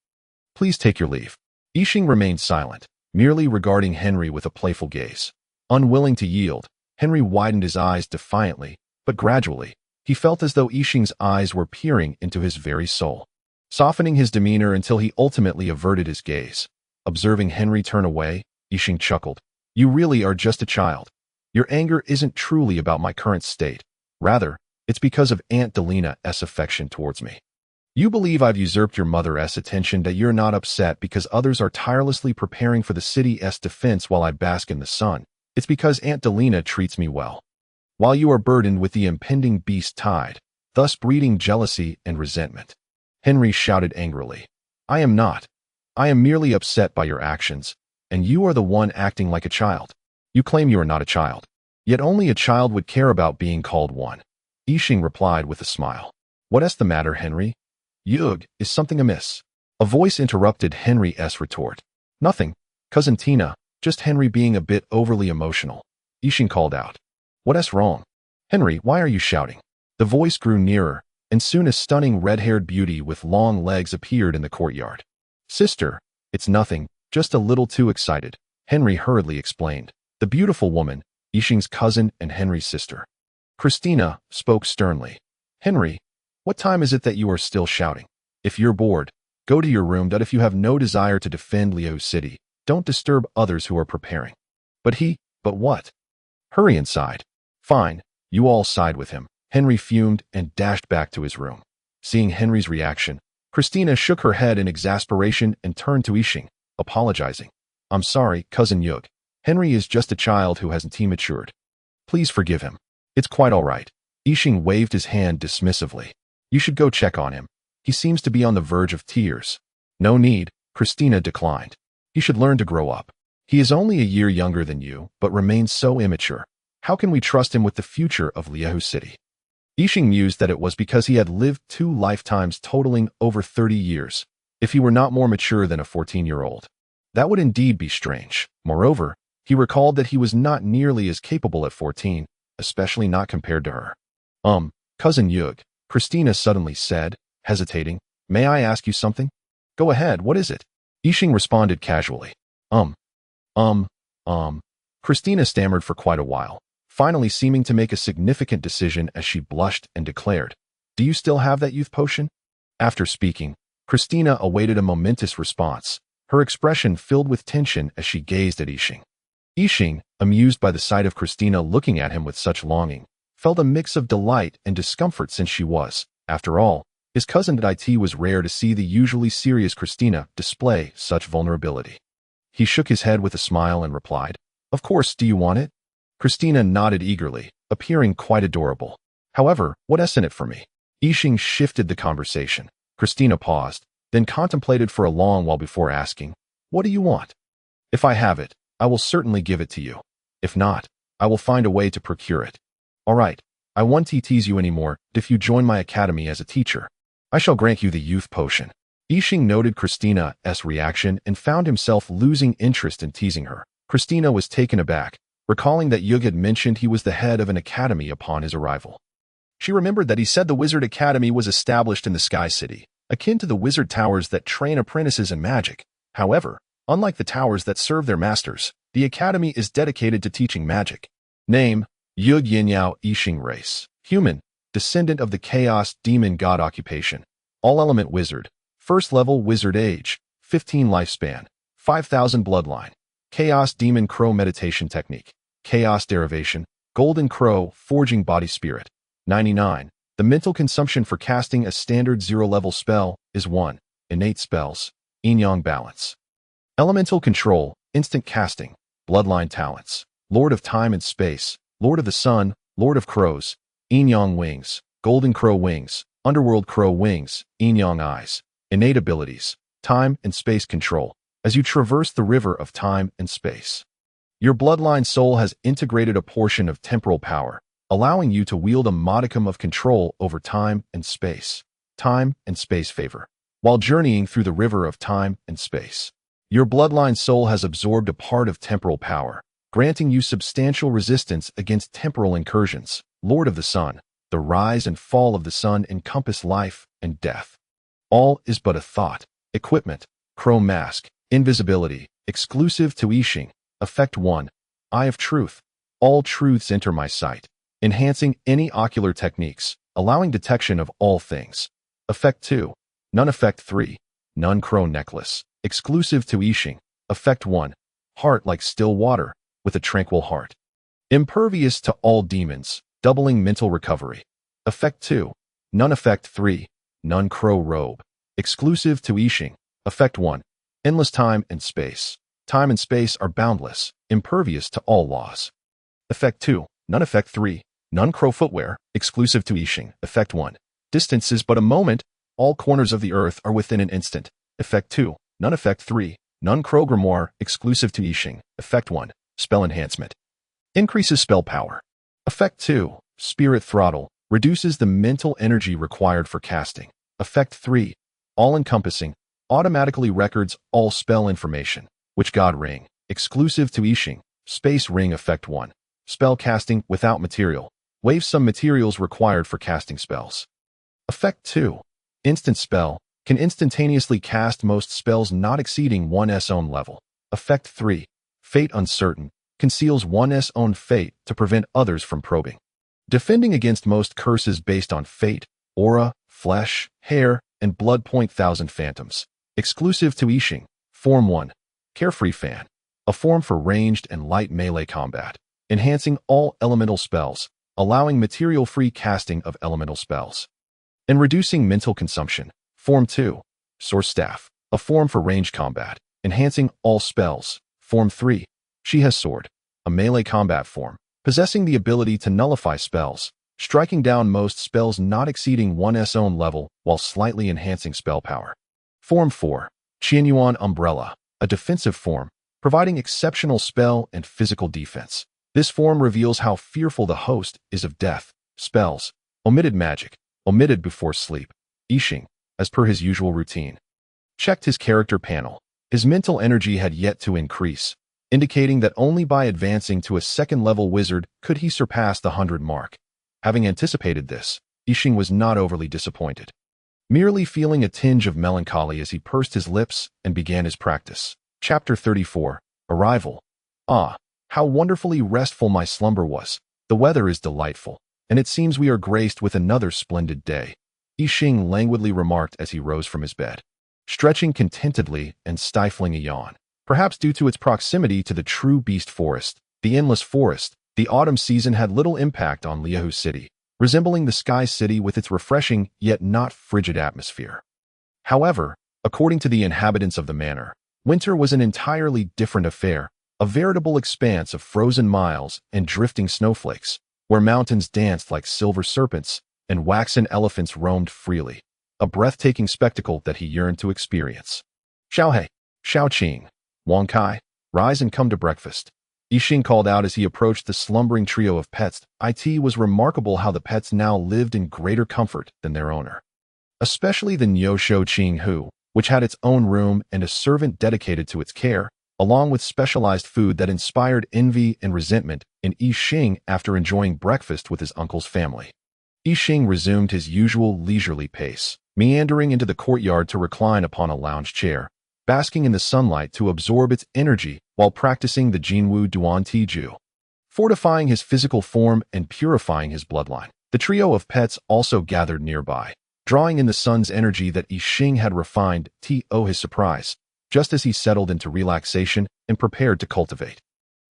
please take your leave. Yixing remained silent, merely regarding Henry with a playful gaze. Unwilling to yield, Henry widened his eyes defiantly, but gradually, he felt as though Yixing's eyes were peering into his very soul, softening his demeanor until he ultimately averted his gaze. Observing Henry turn away, Yixing chuckled. You really are just a child. Your anger isn't truly about my current state. Rather, it's because of Aunt Delina's affection towards me. You believe I've usurped your mother's attention, that you're not upset because others are tirelessly preparing for the city's defense while I bask in the sun. It's because Aunt Delina treats me well, while you are burdened with the impending Beast Tide, thus breeding jealousy and resentment. Henry shouted angrily. I am not. I am merely upset by your actions, and you are the one acting like a child. You claim you are not a child, yet only a child would care about being called one. Yixing replied with a smile. What's the matter, Henry? Yug, is something amiss? A voice interrupted Henry's retort. Nothing, Cousin Tina, just Henry being a bit overly emotional. Yixing called out. What's wrong? Henry, why are you shouting? The voice grew nearer, and soon a stunning red-haired beauty with long legs appeared in the courtyard. Sister, it's nothing, just a little too excited, Henry hurriedly explained. The beautiful woman, Yixing's cousin and Henry's sister. Christina spoke sternly. Henry, what time is it that you are still shouting? If you're bored, go to your room. If you have no desire to defend Liahu City, don't disturb others who are preparing. But what? Hurry inside. Fine, you all side with him. Henry fumed and dashed back to his room. Seeing Henry's reaction, Christina shook her head in exasperation and turned to Yixing, apologizing. I'm sorry, Cousin Yug. Henry is just a child who hasn't matured. Please forgive him. It's quite all right. Yixing waved his hand dismissively. You should go check on him. He seems to be on the verge of tears. No need, Christina declined. He should learn to grow up. He is only a year younger than you, but remains so immature. How can we trust him with the future of Liahu City? Yixing mused that it was because he had lived 2 lifetimes totaling over 30 years, if he were not more mature than a 14-year-old. That would indeed be strange. Moreover, he recalled that he was not nearly as capable at 14, especially not compared to her. Cousin Yug, Christina suddenly said, hesitating, may I ask you something? Go ahead, what is it? Yixing responded casually. Christina stammered for quite a while, finally seeming to make a significant decision as she blushed and declared, do you still have that youth potion? After speaking, Christina awaited a momentous response, her expression filled with tension as she gazed at Yixing. Yixing, amused by the sight of Christina looking at him with such longing, felt a mix of delight and discomfort since she was, after all, his cousin at it was rare to see the usually serious Christina display such vulnerability. He shook his head with a smile and replied, Of course, do you want it? Christina nodded eagerly, appearing quite adorable. However, what's in it for me? Yixing shifted the conversation. Christina paused, then contemplated for a long while before asking, What do you want? If I have it, I will certainly give it to you. If not, I will find a way to procure it. All right, I won't tease you anymore if you join my academy as a teacher. I shall grant you the youth potion. Yixing noted Christina's reaction and found himself losing interest in teasing her. Christina was taken aback, recalling that Yug had mentioned he was the head of an academy upon his arrival. She remembered that he said the Wizard Academy was established in the Sky City, akin to the wizard towers that train apprentices in magic. However, unlike the towers that serve their masters, the academy is dedicated to teaching magic. Name, Yug Yinyao Yixing race. Human, descendant of the Chaos Demon God occupation. All-element wizard. First level wizard age. 15 lifespan. 5,000 bloodline. Chaos Demon Crow meditation technique. Chaos derivation. Golden Crow forging body spirit. 99. The mental consumption for casting a standard 0-level spell is 1. Innate spells. Yin-Yang balance. Elemental control. Instant casting. Bloodline talents. Lord of time and space. Lord of the sun. Lord of crows. Yin-Yang wings. Golden Crow wings. Underworld Crow wings. Yin-Yang eyes. Innate abilities. Time and space control. As you traverse the river of time and space, your bloodline soul has integrated a portion of temporal power, allowing you to wield a modicum of control over time and space. Time and space favor. While journeying through the river of time and space, your bloodline soul has absorbed a part of temporal power, granting you substantial resistance against temporal incursions. Lord of the Sun. The rise and fall of the sun encompass life and death. All is but a thought. Equipment. Crow mask. Invisibility. Exclusive to Yixing. Effect 1. Eye of Truth. All truths enter my sight, enhancing any ocular techniques, allowing detection of all things. Effect 2. None. Effect 3. None Crow necklace. Exclusive to Yixing. Effect 1. Heart like still water, with a tranquil heart. Impervious to all demons, doubling mental recovery. Effect 2. None. Effect 3. None Crow robe. Exclusive to Yixing. Effect 1. Endless time and space. Time and space are boundless, impervious to all laws. Effect 2. None. Effect 3. None Crow footwear. Exclusive to Yixing. Effect 1. Distance is but a moment. All corners of the earth are within an instant. Effect 2. None. Effect 3. None Crow grimoire. Exclusive to Yixing. Effect 1. Spell enhancement. Increases spell power. Effect 2. Spirit throttle. Reduces the mental energy required for casting. Effect 3. All-encompassing. Automatically records all spell information. Witch God ring. Exclusive to Yixing. Space ring. Effect 1. Spell casting without material. Waive some materials required for casting spells. Effect 2. Instant spell. Can instantaneously cast most spells not exceeding one's own level. Effect 3. Fate uncertain. Conceals one's own fate to prevent others from probing. Defending against most curses based on fate, aura, flesh, hair, and blood. 1,000 phantoms. Exclusive to Yixing. Form 1. Carefree Fan. A form for ranged and light melee combat, enhancing all elemental spells, allowing material-free casting of elemental spells. And reducing mental consumption. Form 2. Source Staff, a form for range combat, enhancing all spells. Form 3. She has Sword, a melee combat form, possessing the ability to nullify spells, striking down most spells not exceeding one's own level while slightly enhancing spell power. Form 4. Qianyuan Umbrella, a defensive form, providing exceptional spell and physical defense. This form reveals how fearful the host is of death, spells, omitted magic, omitted before sleep. Yixing, as per his usual routine, checked his character panel. His mental energy had yet to increase, indicating that only by advancing to a second-level wizard could he surpass the 100 mark. Having anticipated this, Yixing was not overly disappointed, merely feeling a tinge of melancholy as he pursed his lips and began his practice. Chapter 34. Arrival. Ah, how wonderfully restful my slumber was. The weather is delightful, and it seems we are graced with another splendid day, Yixing languidly remarked as he rose from his bed, stretching contentedly and stifling a yawn. Perhaps due to its proximity to the true beast forest, the endless forest, the autumn season had little impact on Liahu City, resembling the Sky City with its refreshing yet not frigid atmosphere. However, according to the inhabitants of the manor, winter was an entirely different affair, a veritable expanse of frozen miles and drifting snowflakes, where mountains danced like silver serpents and waxen elephants roamed freely, a breathtaking spectacle that he yearned to experience. Xiaohei, Xiaoqing, Wang Kai, rise and come to breakfast, Yixing called out as he approached the slumbering trio of pets. It was remarkable how the pets now lived in greater comfort than their owner. Especially the Niushou Qing Hu, which had its own room and a servant dedicated to its care, along with specialized food that inspired envy and resentment in Yixing after enjoying breakfast with his uncle's family. Yixing resumed his usual leisurely pace, meandering into the courtyard to recline upon a lounge chair, basking in the sunlight to absorb its energy while practicing the Jinwu Duan Tiju, fortifying his physical form and purifying his bloodline. The trio of pets also gathered nearby, drawing in the sun's energy that Yixing had refined to his surprise, just as he settled into relaxation and prepared to cultivate.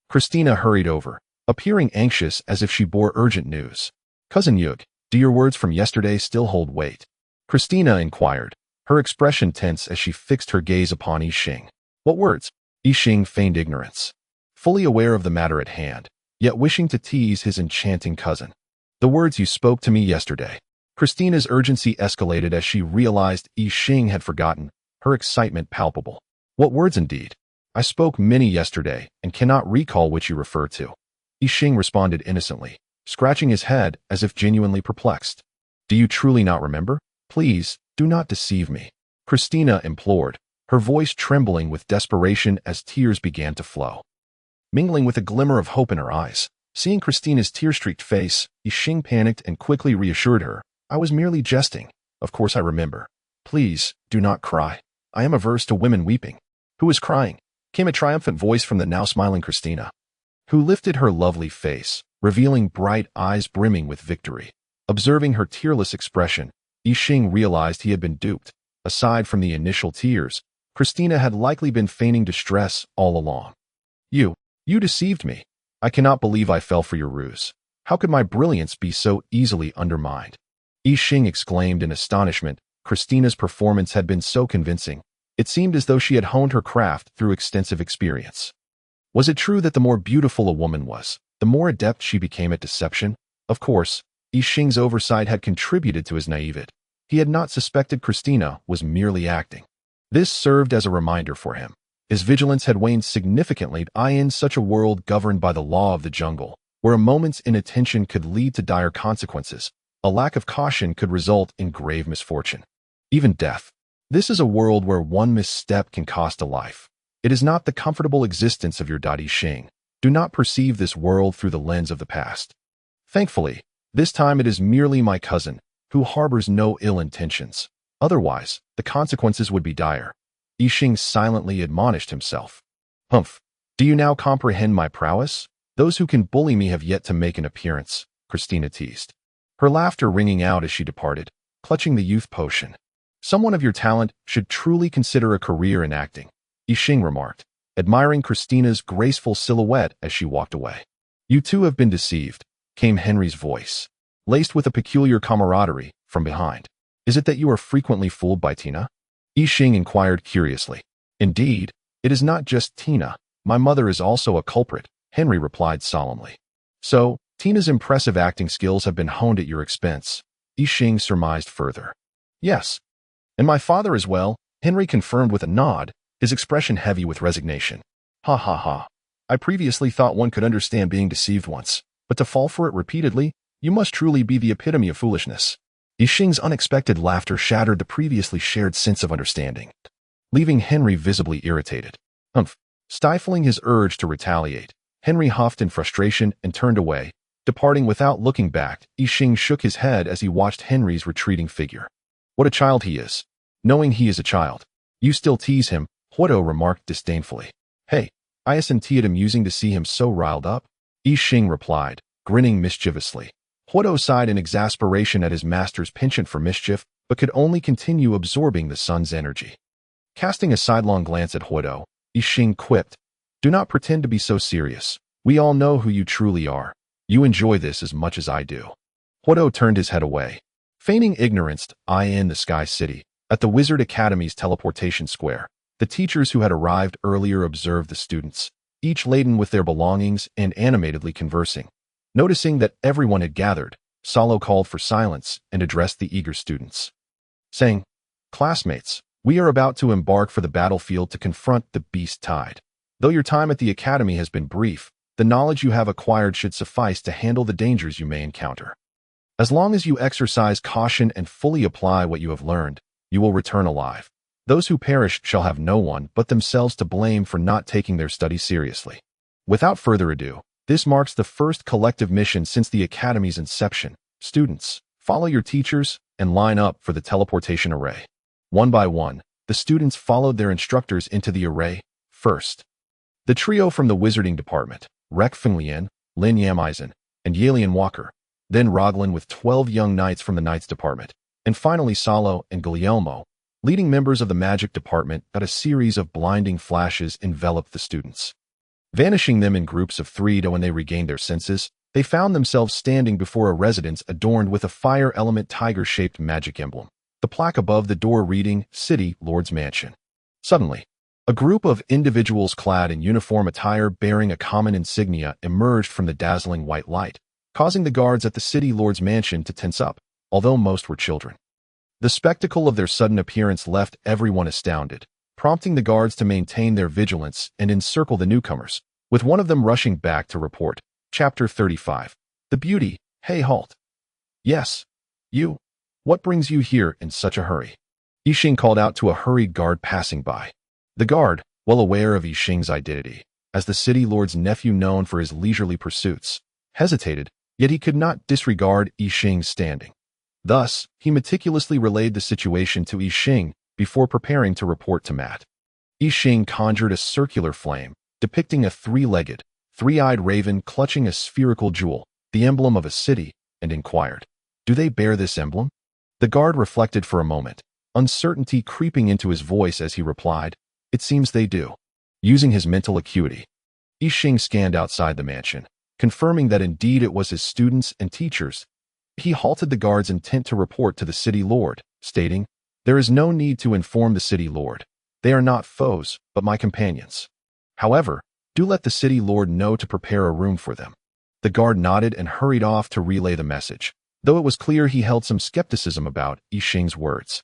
Christina hurried over, appearing anxious as if she bore urgent news. Cousin Yug, do your words from yesterday still hold weight? Christina inquired, her expression tense as she fixed her gaze upon Yixing. What words? Yixing feigned ignorance, fully aware of the matter at hand, yet wishing to tease his enchanting cousin. The words you spoke to me yesterday. Christina's urgency escalated as she realized Yixing had forgotten, her excitement palpable. What words indeed? I spoke many yesterday and cannot recall which you refer to. Yixing responded innocently, scratching his head as if genuinely perplexed. Do you truly not remember? Please, do not deceive me, Christina implored, her voice trembling with desperation as tears began to flow, mingling with a glimmer of hope in her eyes. Seeing Christina's tear-streaked face, Yixing panicked and quickly reassured her. I was merely jesting. Of course I remember. Please, do not cry. I am averse to women weeping. Who is crying? Came a triumphant voice from the now smiling Christina, who lifted her lovely face, revealing bright eyes brimming with victory. Observing her tearless expression, Yixing realized he had been duped. Aside from the initial tears, Christina had likely been feigning distress all along. You deceived me. I cannot believe I fell for your ruse. How could my brilliance be so easily undermined? Yixing exclaimed in astonishment. Christina's performance had been so convincing. It seemed as though she had honed her craft through extensive experience. Was it true that the more beautiful a woman was, the more adept she became at deception? Of course, Yixing's oversight had contributed to his naivete. He had not suspected Christina was merely acting. This served as a reminder for him. His vigilance had waned significantly in such a world governed by the law of the jungle, where a moment's inattention could lead to dire consequences. A lack of caution could result in grave misfortune, even death. This is a world where one misstep can cost a life. It is not the comfortable existence of your Yixing. Do not perceive this world through the lens of the past. Thankfully, this time it is merely my cousin, who harbors no ill intentions. Otherwise, the consequences would be dire. Yixing silently admonished himself. Humph! Do you now comprehend my prowess? Those who can bully me have yet to make an appearance, Christina teased, her laughter ringing out as she departed, clutching the youth potion. Someone of your talent should truly consider a career in acting, Yixing remarked, admiring Christina's graceful silhouette as she walked away. You too have been deceived. came Henry's voice, laced with a peculiar camaraderie, from behind. Is it that you are frequently fooled by Tina? Yixing inquired curiously. Indeed, it is not just Tina. My mother is also a culprit, Henry replied solemnly. So, Tina's impressive acting skills have been honed at your expense, Yixing surmised further. Yes. And my father as well, Henry confirmed with a nod, his expression heavy with resignation. Ha ha ha. I previously thought one could understand being deceived once, but to fall for it repeatedly, you must truly be the epitome of foolishness. Yixing's unexpected laughter shattered the previously shared sense of understanding, leaving Henry visibly irritated. Stifling his urge to retaliate, Henry huffed in frustration and turned away. Departing without looking back, Yixing shook his head as he watched Henry's retreating figure. What a child he is. Knowing he is a child. You still tease him, Huodo remarked disdainfully. Hey, isn't it amusing to see him so riled up? Yixing replied, grinning mischievously. Huodo sighed in exasperation at his master's penchant for mischief, but could only continue absorbing the son's energy. Casting a sidelong glance at Huodo, Yixing quipped, Do not pretend to be so serious. We all know who you truly are. You enjoy this as much as I do. Huodo turned his head away. Feigning ignorance, in the Sky City, at the Wizard Academy's teleportation square, the teachers who had arrived earlier observed the students, each laden with their belongings and animatedly conversing. Noticing that everyone had gathered, Salo called for silence and addressed the eager students, saying, Classmates, we are about to embark for the battlefield to confront the beast tide. Though your time at the academy has been brief, the knowledge you have acquired should suffice to handle the dangers you may encounter. As long as you exercise caution and fully apply what you have learned, you will return alive. Those who perish shall have no one but themselves to blame for not taking their studies seriously. Without further ado, this marks the first collective mission since the Academy's inception. Students, follow your teachers and line up for the teleportation array. One by one, the students followed their instructors into the array. First, the trio from the Wizarding Department, Rek Fenglian, Lin Yameisen, and Yalian Walker, then Roglin with 12 young knights from the Knights Department, and finally Salo and Guglielmo, leading members of the Magic Department. At a series of blinding flashes enveloped the students, vanishing them in groups of 3 to when they regained their senses, they found themselves standing before a residence adorned with a fire element tiger-shaped magic emblem, the plaque above the door reading, City Lord's Mansion. Suddenly, a group of individuals clad in uniform attire bearing a common insignia emerged from the dazzling white light, causing the guards at the City Lord's Mansion to tense up, although most were children. The spectacle of their sudden appearance left everyone astounded, prompting the guards to maintain their vigilance and encircle the newcomers, with one of them rushing back to report. Chapter 35. The Beauty. Hey, halt. Yes. You. What brings you here in such a hurry? Yixing called out to a hurried guard passing by. The guard, well aware of Yixing's identity, as the City Lord's nephew known for his leisurely pursuits, hesitated, yet he could not disregard Yixing's standing. Thus, he meticulously relayed the situation to Yixing before preparing to report to Matt. Yixing conjured a circular flame, depicting a 3-legged, 3-eyed raven clutching a spherical jewel, the emblem of a city, and inquired, Do they bear this emblem? The guard reflected for a moment, uncertainty creeping into his voice as he replied, It seems they do. Using his mental acuity, Yixing scanned outside the mansion, confirming that indeed it was his students and teachers. He halted the guards intent to report to the City Lord, stating, There is no need to inform the City Lord. They are not foes, but my companions. However, do let the City Lord know to prepare a room for them. The guard nodded and hurried off to relay the message, though it was clear he held some skepticism about Yixing's words.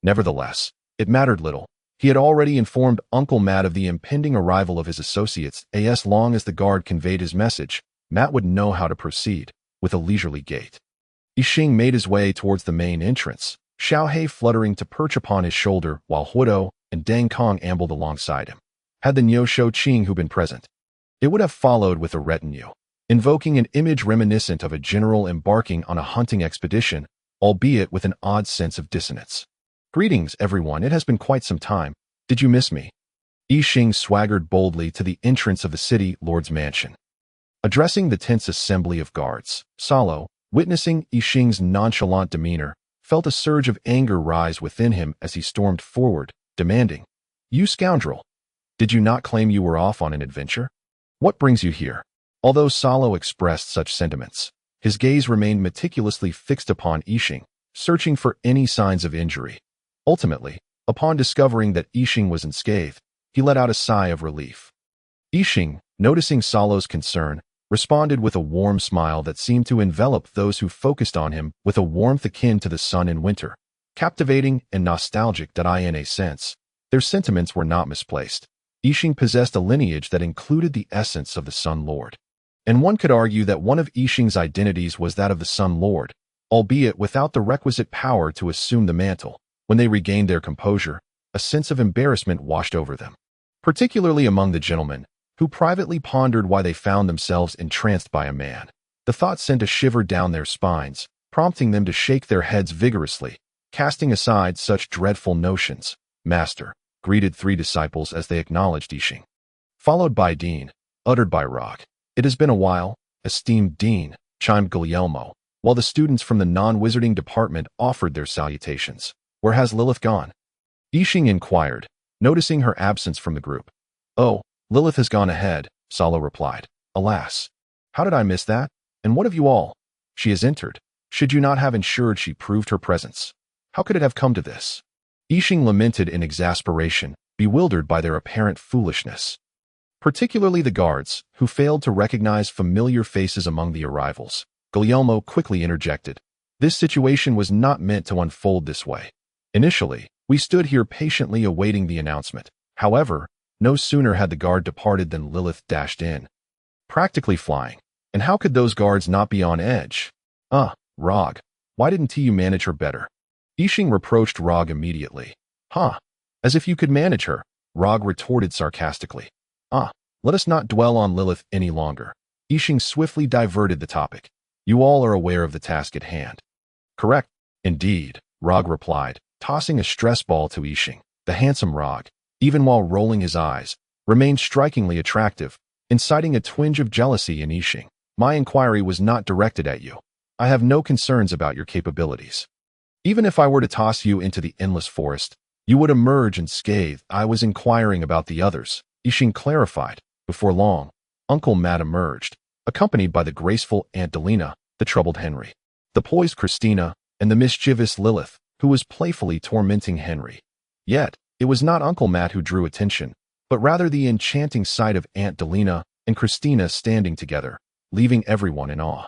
Nevertheless, it mattered little. He had already informed Uncle Matt of the impending arrival of his associates. As long as the guard conveyed his message, Matt would know how to proceed, with a leisurely gait. Yixing made his way towards the main entrance, Xiaohei fluttering to perch upon his shoulder while Huodo and Deng Kong ambled alongside him. Had the Niu Shou Qing who been present, it would have followed with a retinue, invoking an image reminiscent of a general embarking on a hunting expedition, albeit with an odd sense of dissonance. Greetings, everyone. It has been quite some time. Did you miss me? Yixing swaggered boldly to the entrance of the City Lord's Mansion. Addressing the tense assembly of guards, Salo, witnessing Yixing's nonchalant demeanor, felt a surge of anger rise within him as he stormed forward, demanding, You scoundrel! Did you not claim you were off on an adventure? What brings you here? Although Salo expressed such sentiments, His gaze remained meticulously fixed upon Yixing, searching for any signs of injury. Ultimately, upon discovering that Yixing was unscathed, he let out a sigh of relief. Yixing, noticing Salo's concern, responded with a warm smile that seemed to envelop those who focused on him with a warmth akin to the sun in winter. Captivating and nostalgic that in a sense, their sentiments were not misplaced. Yixing possessed a lineage that included the essence of the Sun Lord. And one could argue that one of Yixing's identities was that of the Sun Lord, albeit without the requisite power to assume the mantle. When they regained their composure, a sense of embarrassment washed over them, particularly among the gentlemen, who privately pondered why they found themselves entranced by a man. The thought sent a shiver down their spines, prompting them to shake their heads vigorously, casting aside such dreadful notions. Master, greeted three disciples as they acknowledged Yixing. Followed by Dean, uttered by Rock. It has been a while, esteemed Dean, chimed Guglielmo, while the students from the non-wizarding department offered their salutations. Where has Lilith gone? Yixing inquired, noticing her absence from the group. Oh, Lilith has gone ahead, Salo replied. Alas, how did I miss that? And what of you all? She has entered. Should you not have ensured she proved her presence? How could it have come to this? Yixing lamented in exasperation, bewildered by their apparent foolishness. Particularly the guards, who failed to recognize familiar faces among the arrivals. Guglielmo quickly interjected. This situation was not meant to unfold this way. Initially, we stood here patiently awaiting the announcement. However, no sooner had the guard departed than Lilith dashed in, practically flying. And how could those guards not be on edge? Rog, why didn't you manage her better? Yixing reproached Rog immediately. As if you could manage her, Rog retorted sarcastically. Let us not dwell on Lilith any longer. Yixing swiftly diverted the topic. You all are aware of the task at hand. Correct. Indeed, Rog replied, tossing a stress ball to Yixing. The handsome Rog, even while rolling his eyes, remained strikingly attractive, inciting a twinge of jealousy in Yixing. My inquiry was not directed at you. I have no concerns about your capabilities. Even if I were to toss you into the endless forest, you would emerge unscathed. I was inquiring about the others, Yixing clarified. Before long, Uncle Matt emerged, accompanied by the graceful Aunt Delina, the troubled Henry, the poised Christina, and the mischievous Lilith, who was playfully tormenting Henry. Yet, it was not Uncle Matt who drew attention, but rather the enchanting sight of Aunt Delina and Christina standing together, leaving everyone in awe.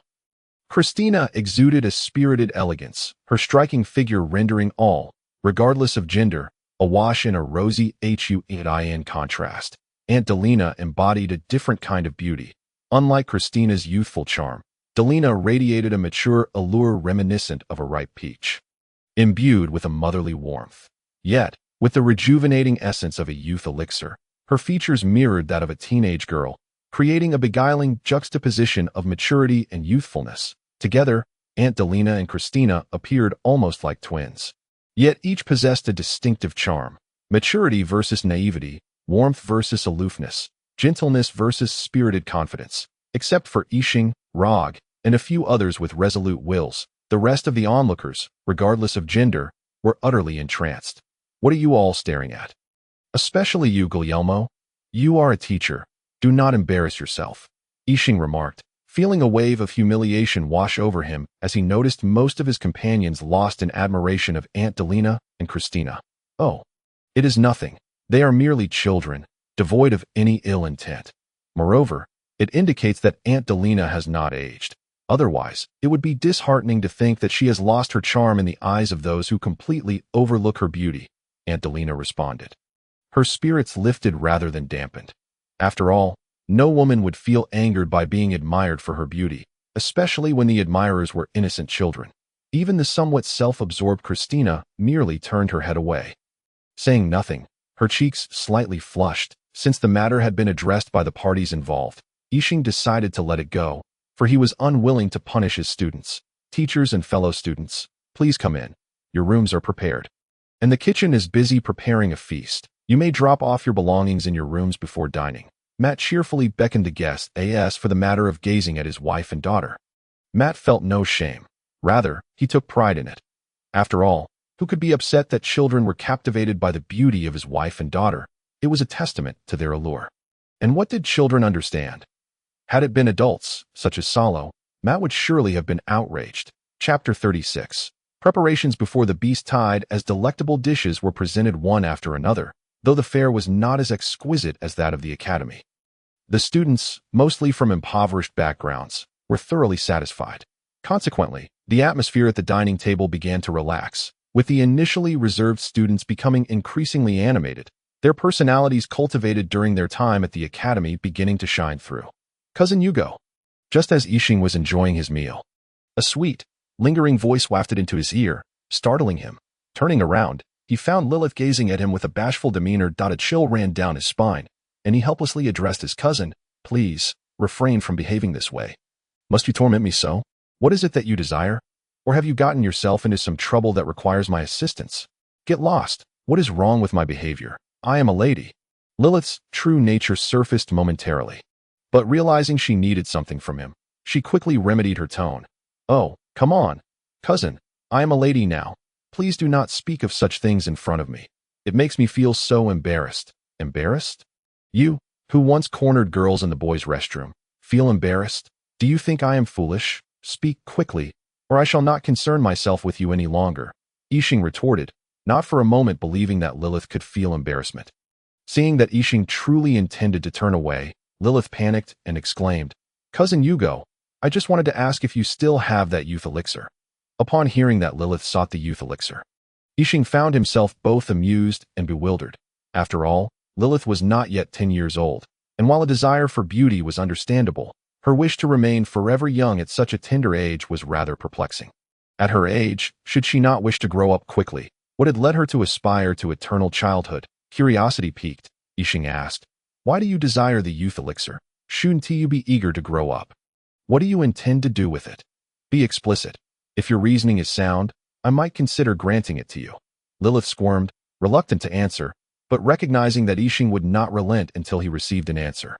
Christina exuded a spirited elegance, her striking figure rendering all, regardless of gender, awash in a rosy HUIN contrast. Aunt Delina embodied a different kind of beauty. Unlike Christina's youthful charm, Delina radiated a mature allure reminiscent of a ripe peach, imbued with a motherly warmth. Yet, with the rejuvenating essence of a youth elixir, her features mirrored that of a teenage girl, creating a beguiling juxtaposition of maturity and youthfulness. Together, Aunt Delina and Christina appeared almost like twins. Yet each possessed a distinctive charm. Maturity versus naivety, warmth versus aloofness, gentleness versus spirited confidence. Except for Yixing, Rog, and a few others with resolute wills, the rest of the onlookers, regardless of gender, were utterly entranced. What are you all staring at? Especially you, Guglielmo. You are a teacher. Do not embarrass yourself, Yixing remarked, feeling a wave of humiliation wash over him as he noticed most of his companions lost in admiration of Aunt Delina and Christina. Oh, it is nothing. They are merely children, devoid of any ill intent. Moreover, it indicates that Aunt Delina has not aged. Otherwise, it would be disheartening to think that she has lost her charm in the eyes of those who completely overlook her beauty, Aunt Delina responded. Her spirits lifted rather than dampened. After all, no woman would feel angered by being admired for her beauty, especially when the admirers were innocent children. Even the somewhat self-absorbed Christina merely turned her head away. Saying nothing, her cheeks slightly flushed, since the matter had been addressed by the parties involved. Yixing decided to let it go, for he was unwilling to punish his students. Teachers and fellow students, please come in. Your rooms are prepared. And the kitchen is busy preparing a feast. You may drop off your belongings in your rooms before dining. Matt cheerfully beckoned the guest as for the matter of gazing at his wife and daughter. Matt felt no shame. Rather, he took pride in it. After all, who could be upset that children were captivated by the beauty of his wife and daughter? It was a testament to their allure. And what did children understand? Had it been adults, such as Salo, Matt would surely have been outraged. Chapter 36. Preparations before the beast tide as delectable dishes were presented one after another, though the fare was not as exquisite as that of the academy. The students, mostly from impoverished backgrounds, were thoroughly satisfied. Consequently, the atmosphere at the dining table began to relax, with the initially reserved students becoming increasingly animated, their personalities cultivated during their time at the academy beginning to shine through. Cousin Hugo. Just as Yixing was enjoying his meal, a sweet, lingering voice wafted into his ear, startling him. Turning around, he found Lilith gazing at him with a bashful demeanor. A chill ran down his spine, and he helplessly addressed his cousin. Please, refrain from behaving this way. Must you torment me so? What is it that you desire? Or have you gotten yourself into some trouble that requires my assistance? Get lost. What is wrong with my behavior? I am a lady. Lilith's true nature surfaced momentarily. But realizing she needed something from him, she quickly remedied her tone. Oh, come on. Cousin, I am a lady now. Please do not speak of such things in front of me. It makes me feel so embarrassed. Embarrassed? You, who once cornered girls in the boys' restroom, feel embarrassed? Do you think I am foolish? Speak quickly, or I shall not concern myself with you any longer. Yixing retorted, not for a moment believing that Lilith could feel embarrassment. Seeing that Yixing truly intended to turn away, Lilith panicked and exclaimed, Cousin Hugo, I just wanted to ask if you still have that youth elixir. Upon hearing that Lilith sought the youth elixir, Yixing found himself both amused and bewildered. After all, Lilith was not yet 10 years old, and while a desire for beauty was understandable, her wish to remain forever young at such a tender age was rather perplexing. At her age, should she not wish to grow up quickly? What had led her to aspire to eternal childhood? Curiosity piqued, Yixing asked, Why do you desire the youth elixir? Shouldn't you be eager to grow up? What do you intend to do with it? Be explicit. If your reasoning is sound, I might consider granting it to you. Lilith squirmed, reluctant to answer, but recognizing that Yixing would not relent until he received an answer.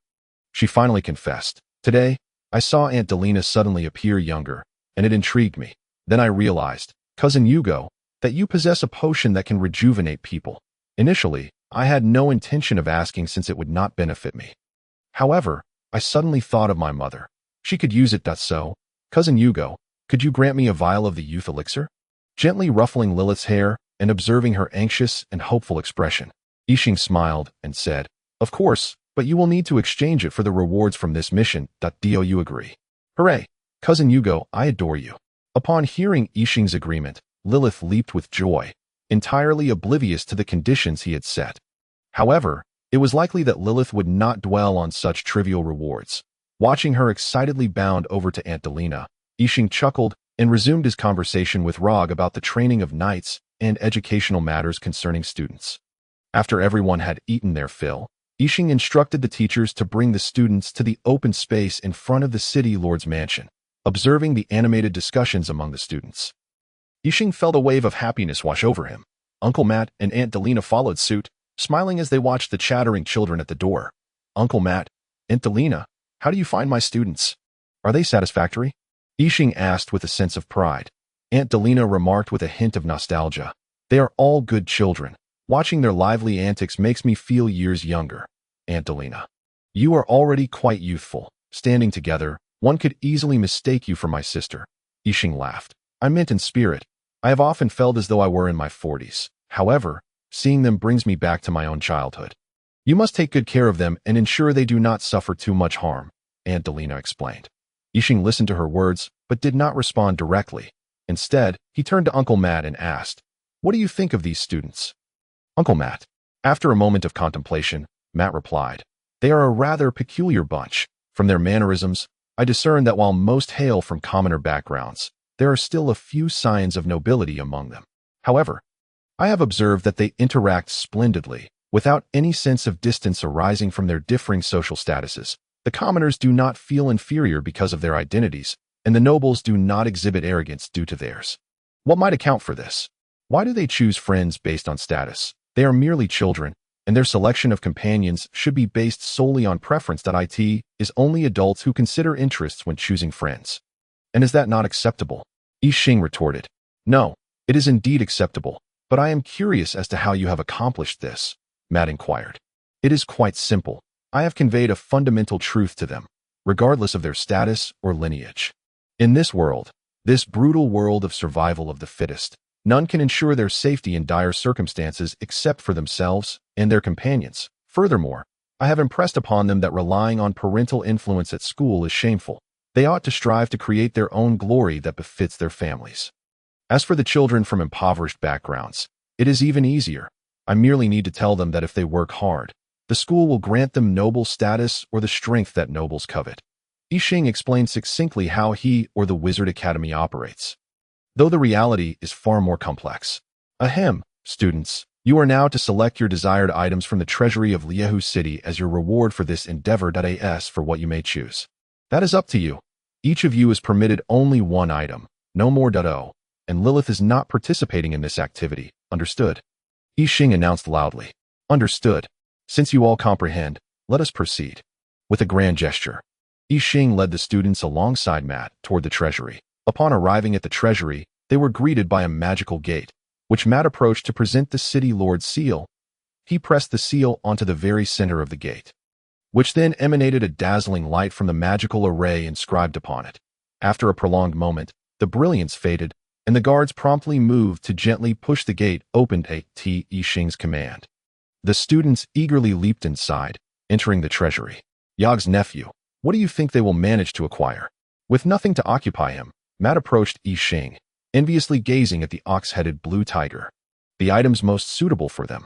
She finally confessed, Today, I saw Aunt Delina suddenly appear younger, and it intrigued me. Then I realized, Cousin Hugo, that you possess a potion that can rejuvenate people. Initially, I had no intention of asking since it would not benefit me. However, I suddenly thought of my mother. She could use it. So, Cousin Hugo, could you grant me a vial of the youth elixir? Gently ruffling Lilith's hair and observing her anxious and hopeful expression, Yixing smiled and said, Of course, but you will need to exchange it for the rewards from this mission. Do you agree? Hooray! Cousin Hugo, I adore you. Upon hearing Yixing's agreement, Lilith leaped with joy, entirely oblivious to the conditions he had set. However, it was likely that Lilith would not dwell on such trivial rewards. Watching her excitedly bound over to Aunt Delina, Yixing chuckled and resumed his conversation with Rog about the training of knights and educational matters concerning students. After everyone had eaten their fill, Yixing instructed the teachers to bring the students to the open space in front of the city lord's mansion, observing the animated discussions among the students. Yixing felt a wave of happiness wash over him. Uncle Matt and Aunt Delina followed suit, smiling as they watched the chattering children at the door. Uncle Matt, Aunt Delina, how do you find my students? Are they satisfactory? Yixing asked with a sense of pride. Aunt Delina remarked with a hint of nostalgia. They are all good children. Watching their lively antics makes me feel years younger. Aunt Delina, you are already quite youthful. Standing together, one could easily mistake you for my sister. Yixing laughed. I meant in spirit. I have often felt as though I were in my 40s. However, seeing them brings me back to my own childhood. You must take good care of them and ensure they do not suffer too much harm, Aunt Delina explained. Yixing listened to her words, but did not respond directly. Instead, he turned to Uncle Matt and asked, What do you think of these students? Uncle Matt. After a moment of contemplation, Matt replied, They are a rather peculiar bunch. From their mannerisms, I discern that while most hail from commoner backgrounds, there are still a few signs of nobility among them. However, I have observed that they interact splendidly, without any sense of distance arising from their differing social statuses. The commoners do not feel inferior because of their identities, and the nobles do not exhibit arrogance due to theirs. What might account for this? Why do they choose friends based on status? They are merely children, and their selection of companions should be based solely on preference. It is only adults who consider interests when choosing friends. And is that not acceptable? Yixing retorted. No, it is indeed acceptable, but I am curious as to how you have accomplished this, Matt inquired. It is quite simple. I have conveyed a fundamental truth to them, regardless of their status or lineage. In this world, this brutal world of survival of the fittest, none can ensure their safety in dire circumstances except for themselves and their companions. Furthermore, I have impressed upon them that relying on parental influence at school is shameful. They ought to strive to create their own glory that befits their families. As for the children from impoverished backgrounds, it is even easier. I merely need to tell them that if they work hard, the school will grant them noble status or the strength that nobles covet. Yixing explained succinctly how he or the Wizard Academy operates, though the reality is far more complex. Ahem, students, you are now to select your desired items from the treasury of Liehu City as your reward for this endeavor. As for what you may choose, that is up to you. Each of you is permitted only one item, no more. And Lilith is not participating in this activity, understood? Yixing announced loudly. Understood. Since you all comprehend, let us proceed. With a grand gesture, Yixing led the students alongside Matt toward the treasury. Upon arriving at the treasury, they were greeted by a magical gate, which Matt approached to present the city lord's seal. He pressed the seal onto the very center of the gate, which then emanated a dazzling light from the magical array inscribed upon it. After a prolonged moment, the brilliance faded, and the guards promptly moved to gently push the gate open at Yixing's command. The students eagerly leaped inside, entering the treasury. Yog's nephew, what do you think they will manage to acquire? With nothing to occupy him, Matt approached Yixing, enviously gazing at the ox-headed blue tiger. The items most suitable for them,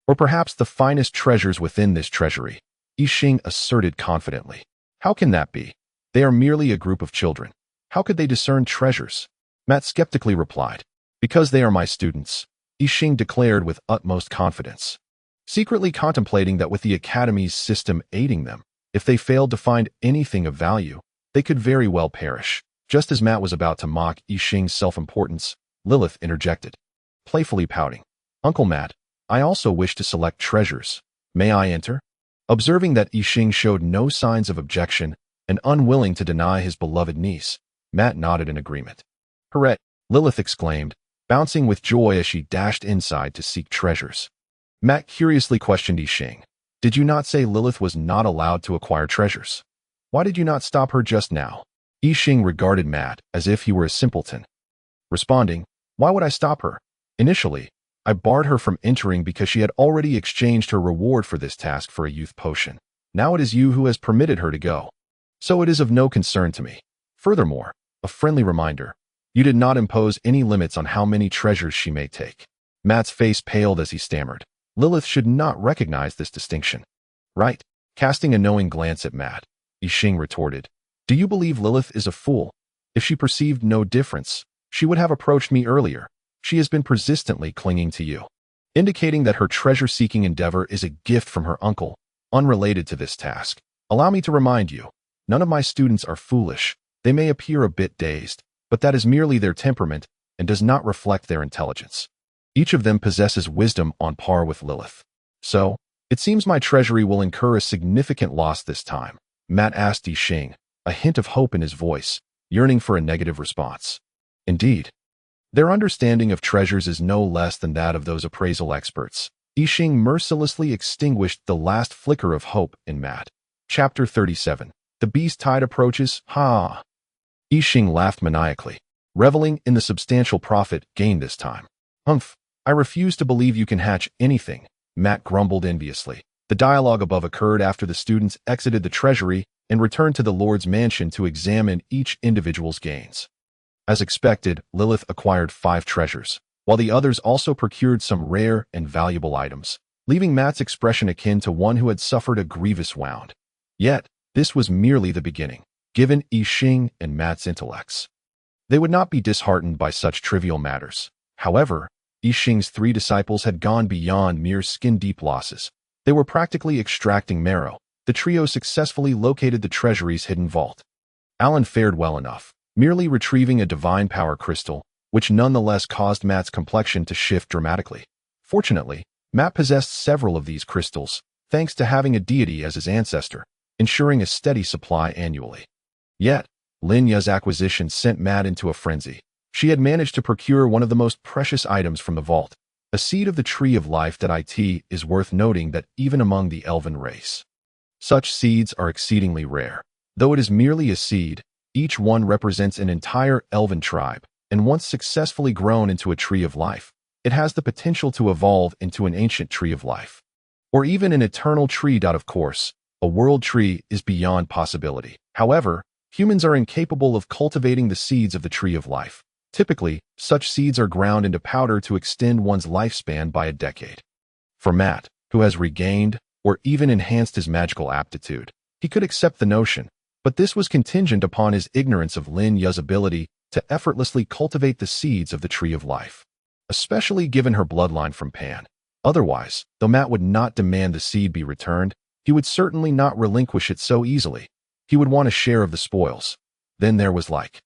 or perhaps the finest treasures within this treasury, Yixing asserted confidently. How can that be? They are merely a group of children. How could they discern treasures? Matt skeptically replied. Because they are my students, Yixing declared with utmost confidence, secretly contemplating that with the Academy's system aiding them, if they failed to find anything of value, they could very well perish. Just as Matt was about to mock Yixing's self-importance, Lilith interjected, playfully pouting. Uncle Matt, I also wish to select treasures. May I enter? Observing that Yixing showed no signs of objection and unwilling to deny his beloved niece, Matt nodded in agreement. Hooray! Lilith exclaimed, bouncing with joy as she dashed inside to seek treasures. Matt curiously questioned Yixing. Did you not say Lilith was not allowed to acquire treasures? Why did you not stop her just now? Yixing regarded Matt as if he were a simpleton, responding, why would I stop her? Initially, I barred her from entering because she had already exchanged her reward for this task for a youth potion. Now it is you who has permitted her to go. So it is of no concern to me. Furthermore, a friendly reminder, you did not impose any limits on how many treasures she may take. Matt's face paled as he stammered. Lilith should not recognize this distinction. Right? Casting a knowing glance at Matt, Yixing retorted, do you believe Lilith is a fool? If she perceived no difference, she would have approached me earlier. She has been persistently clinging to you, indicating that her treasure-seeking endeavor is a gift from her uncle, unrelated to this task. Allow me to remind you, none of my students are foolish. They may appear a bit dazed, but that is merely their temperament and does not reflect their intelligence. Each of them possesses wisdom on par with Lilith. So, it seems my treasury will incur a significant loss this time. Matt asked Yixing, a hint of hope in his voice, yearning for a negative response. Indeed, their understanding of treasures is no less than that of those appraisal experts. Yixing mercilessly extinguished the last flicker of hope in Matt. Chapter 37. The beast tide approaches. Ha! Yixing laughed maniacally, reveling in the substantial profit gained this time. Humph! I refuse to believe you can hatch anything, Matt grumbled enviously. The dialogue above occurred after the students exited the treasury and returned to the Lord's mansion to examine each individual's gains. As expected, Lilith acquired 5 treasures, while the others also procured some rare and valuable items, leaving Matt's expression akin to one who had suffered a grievous wound. Yet, this was merely the beginning. Given Yixing and Matt's intellects, they would not be disheartened by such trivial matters. However, Yixing's 3 disciples had gone beyond mere skin-deep losses. They were practically extracting marrow. The trio successfully located the treasury's hidden vault. Alan fared well enough, merely retrieving a divine power crystal, which nonetheless caused Matt's complexion to shift dramatically. Fortunately, Matt possessed several of these crystals, thanks to having a deity as his ancestor, ensuring a steady supply annually. Yet, Lin Ya's acquisition sent Matt into a frenzy. She had managed to procure one of the most precious items from the vault, a seed of the tree of life. It is worth noting that even among the elven race, such seeds are exceedingly rare. Though it is merely a seed, Each one represents an entire elven tribe, and once successfully grown into a tree of life, it has the potential to evolve into an ancient tree of life. Or even an eternal tree. Of course, a world tree is beyond possibility. However, humans are incapable of cultivating the seeds of the tree of life. Typically, such seeds are ground into powder to extend one's lifespan by a decade. For Matt, who has regained or even enhanced his magical aptitude, he could accept the notion, but this was contingent upon his ignorance of Lin Yu's ability to effortlessly cultivate the seeds of the tree of life, especially given her bloodline from Pan. Otherwise, though Matt would not demand the seed be returned, he would certainly not relinquish it so easily. He would want a share of the spoils. Then there was Like,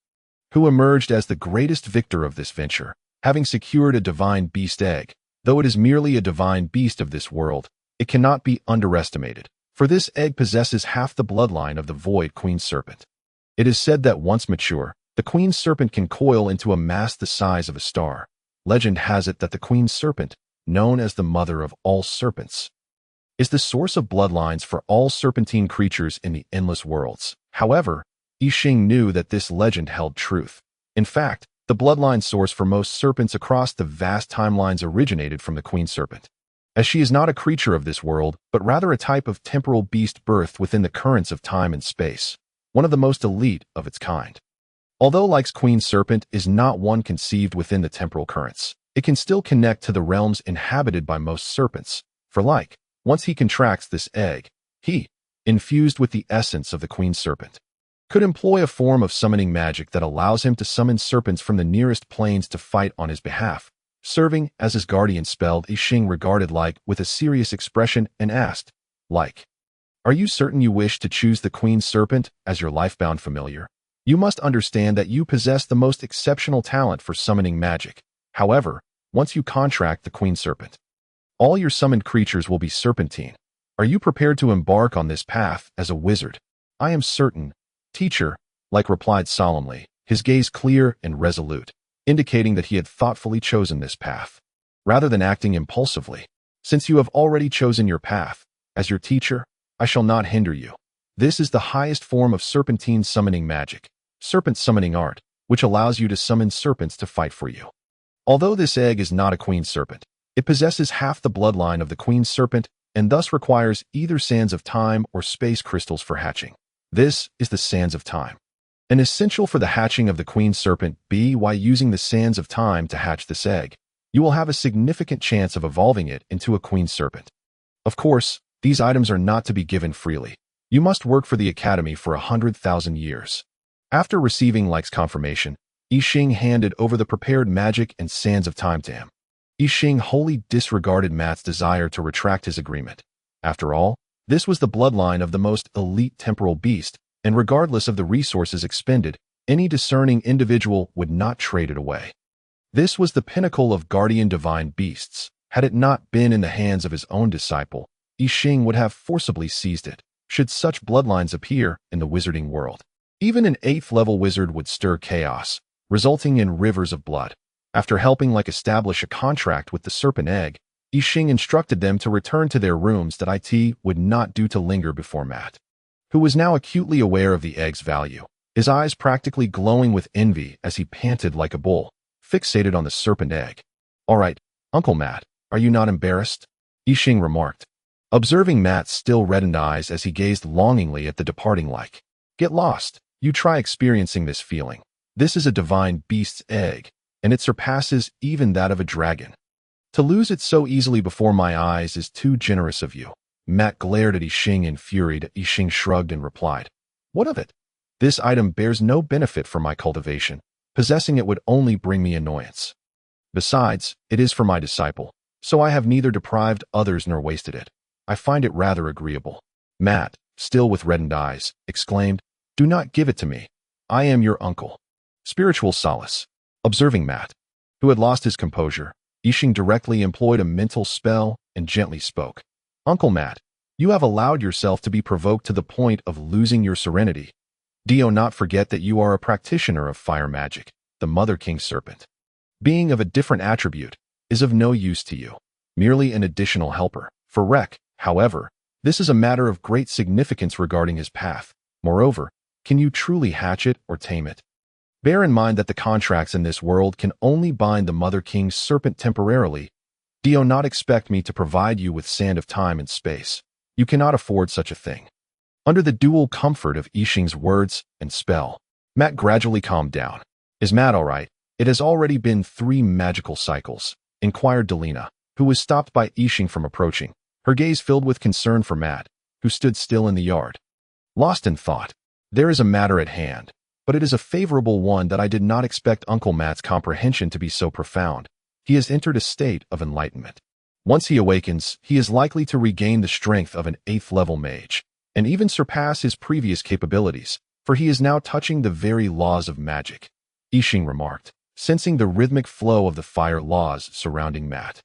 who emerged as the greatest victor of this venture, having secured a divine beast egg. Though it is merely a divine beast of this world, it cannot be underestimated, for this egg possesses half the bloodline of the Void Queen Serpent. It is said that once mature, the Queen Serpent can coil into a mass the size of a star. Legend has it that the Queen Serpent, known as the Mother of all Serpents, is the source of bloodlines for all serpentine creatures in the endless worlds. However, I Ching knew that this legend held truth. In fact, the bloodline source for most serpents across the vast timelines originated from the Queen Serpent, as she is not a creature of this world, but rather a type of temporal beast birthed within the currents of time and space, one of the most elite of its kind. Although Like's Queen Serpent is not one conceived within the temporal currents, it can still connect to the realms inhabited by most serpents. For Like, once he contracts this egg, he, infused with the essence of the Queen Serpent, could employ a form of summoning magic that allows him to summon serpents from the nearest planes to fight on his behalf. Serving as his guardian spell, I Ching regarded Like with a serious expression and asked, Like, are you certain you wish to choose the Queen Serpent as your lifebound familiar? You must understand that you possess the most exceptional talent for summoning magic. However, once you contract the Queen Serpent, all your summoned creatures will be serpentine. Are you prepared to embark on this path as a wizard? I am certain, teacher, Like replied solemnly, his gaze clear and resolute, indicating that he had thoughtfully chosen this path, rather than acting impulsively. Since you have already chosen your path, as your teacher, I shall not hinder you. This is the highest form of serpentine summoning magic, serpent summoning art, which allows you to summon serpents to fight for you. Although this egg is not a Queen Serpent, it possesses half the bloodline of the Queen Serpent and thus requires either sands of time or space crystals for hatching. This is the sands of time, an essential for the hatching of the Queen Serpent. By using the sands of time to hatch this egg, you will have a significant chance of evolving it into a Queen Serpent. Of course, these items are not to be given freely. You must work for the Academy for 100,000 years. After receiving Like's confirmation, I Ching handed over the prepared magic and sands of time to him. I Ching wholly disregarded Matt's desire to retract his agreement. After all, this was the bloodline of the most elite temporal beast, and regardless of the resources expended, any discerning individual would not trade it away. This was the pinnacle of guardian divine beasts. Had it not been in the hands of his own disciple, I Ching would have forcibly seized it, should such bloodlines appear in the wizarding world. Even an 8th-level wizard would stir chaos, resulting in rivers of blood. After helping Like establish a contract with the serpent egg, I Ching instructed them to return to their rooms. That it would not do to linger before Matt, who was now acutely aware of the egg's value, his eyes practically glowing with envy as he panted like a bull, fixated on the serpent egg. All right, Uncle Matt, are you not embarrassed? I Ching remarked, observing Matt's still reddened eyes as he gazed longingly at the departing Like. Get lost. You try experiencing this feeling. This is a divine beast's egg, and it surpasses even that of a dragon. To lose it so easily before my eyes is too generous of you. Matt glared at I Ching in fury. I Ching shrugged and replied, what of it? This item bears no benefit for my cultivation. Possessing it would only bring me annoyance. Besides, it is for my disciple, so I have neither deprived others nor wasted it. I find it rather agreeable. Matt, still with reddened eyes, exclaimed, do not give it to me. I am your uncle. Spiritual solace. Observing Matt, who had lost his composure, I Ching directly employed a mental spell and gently spoke. Uncle Matt, you have allowed yourself to be provoked to the point of losing your serenity. Do not forget that you are a practitioner of fire magic, the Mother King Serpent. Being of a different attribute is of no use to you, merely an additional helper. For Rek, however, this is a matter of great significance regarding his path. Moreover, Can you truly hatch it or tame it? Bear in mind that the contracts in this world can only bind the Mother King's serpent temporarily. Do not expect me to provide you with sand of time and space. You cannot afford such a thing. Under the dual comfort of Yixing's words and spell, Matt gradually calmed down. Is Matt all right? It has already been 3 magical cycles, inquired Delina, who was stopped by Yixing from approaching, her gaze filled with concern for Matt, who stood still in the yard. Lost in thought, there is a matter at hand, but it is a favorable one that I did not expect Uncle Matt's comprehension to be so profound. He has entered a state of enlightenment. Once he awakens, he is likely to regain the strength of an 8th-level mage, and even surpass his previous capabilities, for he is now touching the very laws of magic, Yixing remarked, sensing the rhythmic flow of the fire laws surrounding Matt.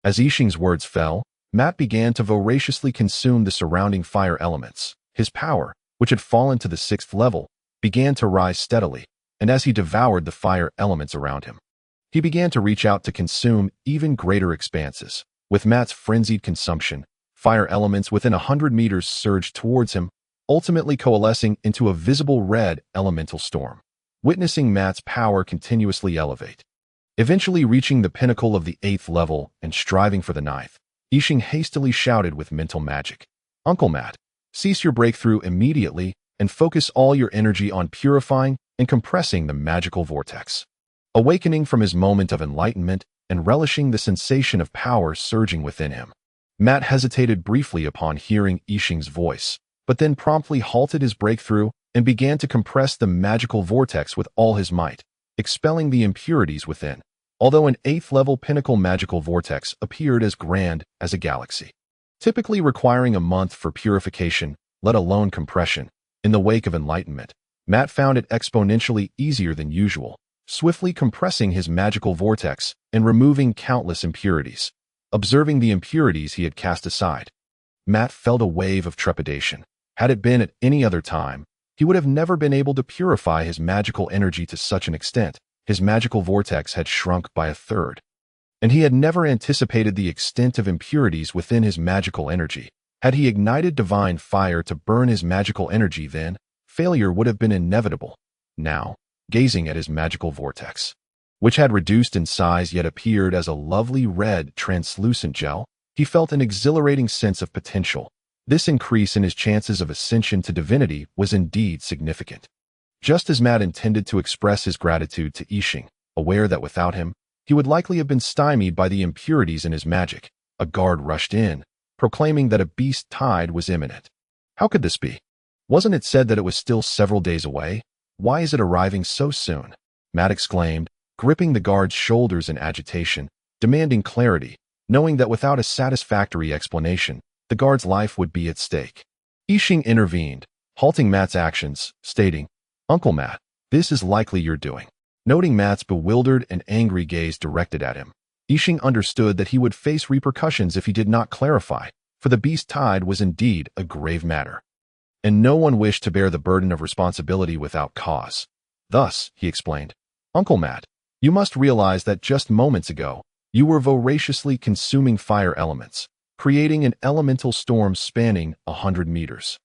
As Yixing's words fell, Matt began to voraciously consume the surrounding fire elements. His power, which had fallen to the 6th level, began to rise steadily, and as he devoured the fire elements around him, he began to reach out to consume even greater expanses. With Matt's frenzied consumption, fire elements within 100 meters surged towards him, ultimately coalescing into a visible red elemental storm. Witnessing Matt's power continuously elevate, eventually reaching the pinnacle of the 8th level and striving for the 9th, Yixing hastily shouted with mental magic, "Uncle Matt, cease your breakthrough immediately and focus all your energy on purifying and compressing the magical vortex." Awakening from his moment of enlightenment and relishing the sensation of power surging within him, Matt hesitated briefly upon hearing Yixing's voice, but then promptly halted his breakthrough and began to compress the magical vortex with all his might, expelling the impurities within. Although an 8th-level pinnacle magical vortex appeared as grand as a galaxy, typically requiring a month for purification, let alone compression, in the wake of enlightenment, Matt found it exponentially easier than usual, swiftly compressing his magical vortex and removing countless impurities. Observing the impurities he had cast aside, Matt felt a wave of trepidation. Had it been at any other time, he would have never been able to purify his magical energy to such an extent. His magical vortex had shrunk by 1/3, and he had never anticipated the extent of impurities within his magical energy. Had he ignited divine fire to burn his magical energy, then failure would have been inevitable. Now, gazing at his magical vortex, which had reduced in size yet appeared as a lovely red, translucent gel, he felt an exhilarating sense of potential. This increase in his chances of ascension to divinity was indeed significant. Just as Matt intended to express his gratitude to Yixing, aware that without him, he would likely have been stymied by the impurities in his magic, a guard rushed in, proclaiming that a beast tide was imminent. How could this be? Wasn't it said that it was still several days away? Why is it arriving so soon? Matt exclaimed, gripping the guard's shoulders in agitation, demanding clarity, knowing that without a satisfactory explanation, the guard's life would be at stake. Yixing intervened, halting Matt's actions, stating, "Uncle Matt, this is likely your doing." Noting Matt's bewildered and angry gaze directed at him, Yixing understood that he would face repercussions if he did not clarify, for the beast tide was indeed a grave matter, and no one wished to bear the burden of responsibility without cause. Thus, he explained, "Uncle Matt, you must realize that just moments ago, you were voraciously consuming fire elements, creating an elemental storm spanning 100 meters.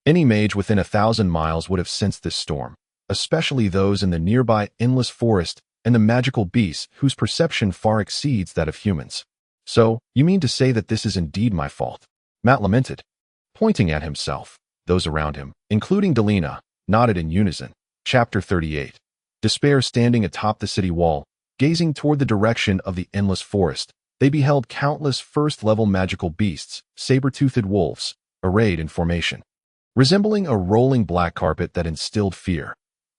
Any mage within 1,000 miles would have sensed this storm, especially those in the nearby endless forest and the magical beasts whose perception far exceeds that of humans. So, you mean to say that this is indeed my fault?" Matt lamented, pointing at himself. Those around him, including Delina, nodded in unison. Chapter 38. Despair standing atop the city wall, gazing toward the direction of the endless forest, they beheld countless first-level magical beasts, saber-toothed wolves, arrayed in formation, resembling a rolling black carpet that instilled fear.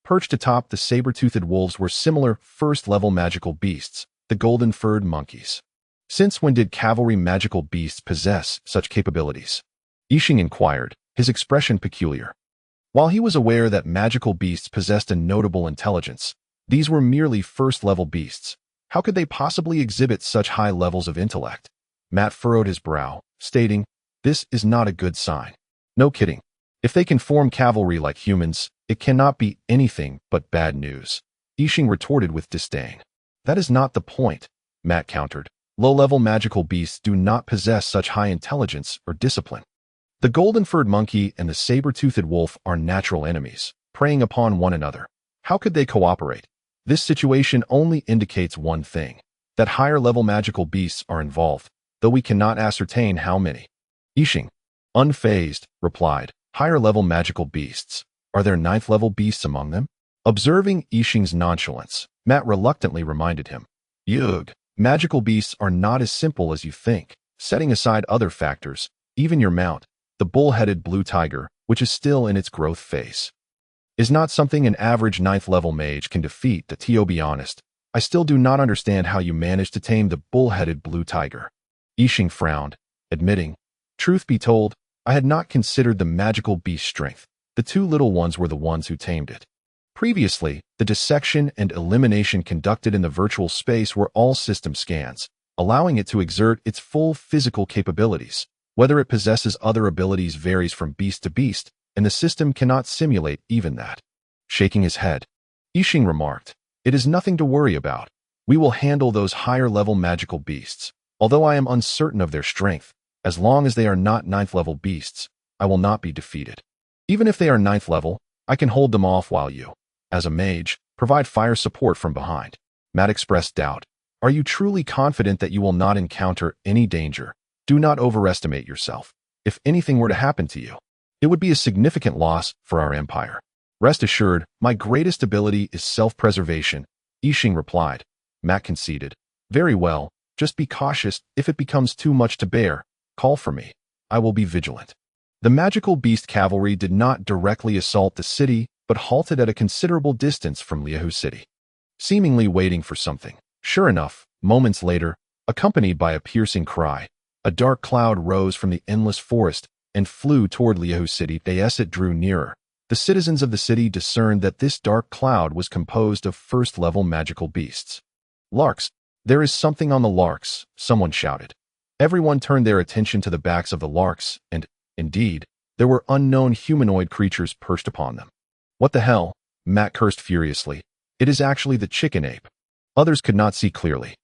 Perched atop the saber-toothed wolves were similar first-level magical beasts, the golden-furred monkeys. Since when did cavalry magical beasts possess such capabilities? Yixing inquired, his expression peculiar. While he was aware that magical beasts possessed a notable intelligence, these were merely first-level beasts. How could they possibly exhibit such high levels of intellect? Matt furrowed his brow, stating, "This is not a good sign." "No kidding. If they can form cavalry like humans, it cannot be anything but bad news," Yixing retorted with disdain. "That is not the point," Matt countered. "Low-level magical beasts do not possess such high intelligence or discipline. The golden-furred monkey and the saber-toothed wolf are natural enemies, preying upon one another. How could they cooperate? This situation only indicates one thing, that higher-level magical beasts are involved, though we cannot ascertain how many. Yixing, unfazed, replied, higher-level magical beasts. Are there ninth-level beasts among them? Observing Yixing's nonchalance, Matt reluctantly reminded him. Yug, magical beasts are not as simple as you think. Setting aside other factors, even your mount, the bull-headed blue tiger, which is still in its growth phase, is not something an average ninth-level mage can defeat. To be honest, I still do not understand how you managed to tame the bull-headed blue tiger. Yixing frowned, admitting, truth be told, I had not considered the magical beast's strength. The two little ones were the ones who tamed it. Previously, the dissection and elimination conducted in the virtual space were all system scans, allowing it to exert its full physical capabilities. Whether it possesses other abilities varies from beast to beast, and the system cannot simulate even that. Shaking his head, Yixing remarked, it is nothing to worry about. We will handle those higher-level magical beasts. Although I am uncertain of their strength, as long as they are not ninth-level beasts, I will not be defeated. Even if they are ninth level, I can hold them off while you, as a mage, provide fire support from behind. Matt expressed doubt. Are you truly confident that you will not encounter any danger? Do not overestimate yourself. If anything were to happen to you, it would be a significant loss for our empire. Rest assured, my greatest ability is self-preservation, Yixing replied. Matt conceded. Very well, just be cautious. If it becomes too much to bear, call for me. I will be vigilant. The magical beast cavalry did not directly assault the city, but halted at a considerable distance from Liahu City, seemingly waiting for something. Sure enough, moments later, accompanied by a piercing cry, a dark cloud rose from the endless forest and flew toward Liahu City. As it drew nearer, the citizens of the city discerned that this dark cloud was composed of first-level magical beasts. Larks, there is something on the larks, someone shouted. Everyone turned their attention to the backs of the larks, and, indeed, there were unknown humanoid creatures perched upon them. What the hell? Matt cursed furiously. It is actually the chicken ape. Others could not see clearly.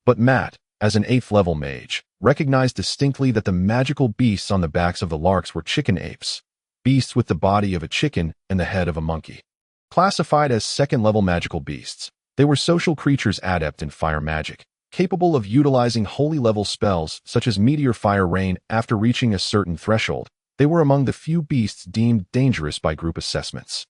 But Matt, as an 8th-level mage, recognized distinctly that the magical beasts on the backs of the larks were chicken apes, beasts with the body of a chicken and the head of a monkey. Classified as 2nd-level magical beasts, they were social creatures adept in fire magic, capable of utilizing holy-level spells such as meteor fire rain. After reaching a certain threshold, they were among the few beasts deemed dangerous by group assessments.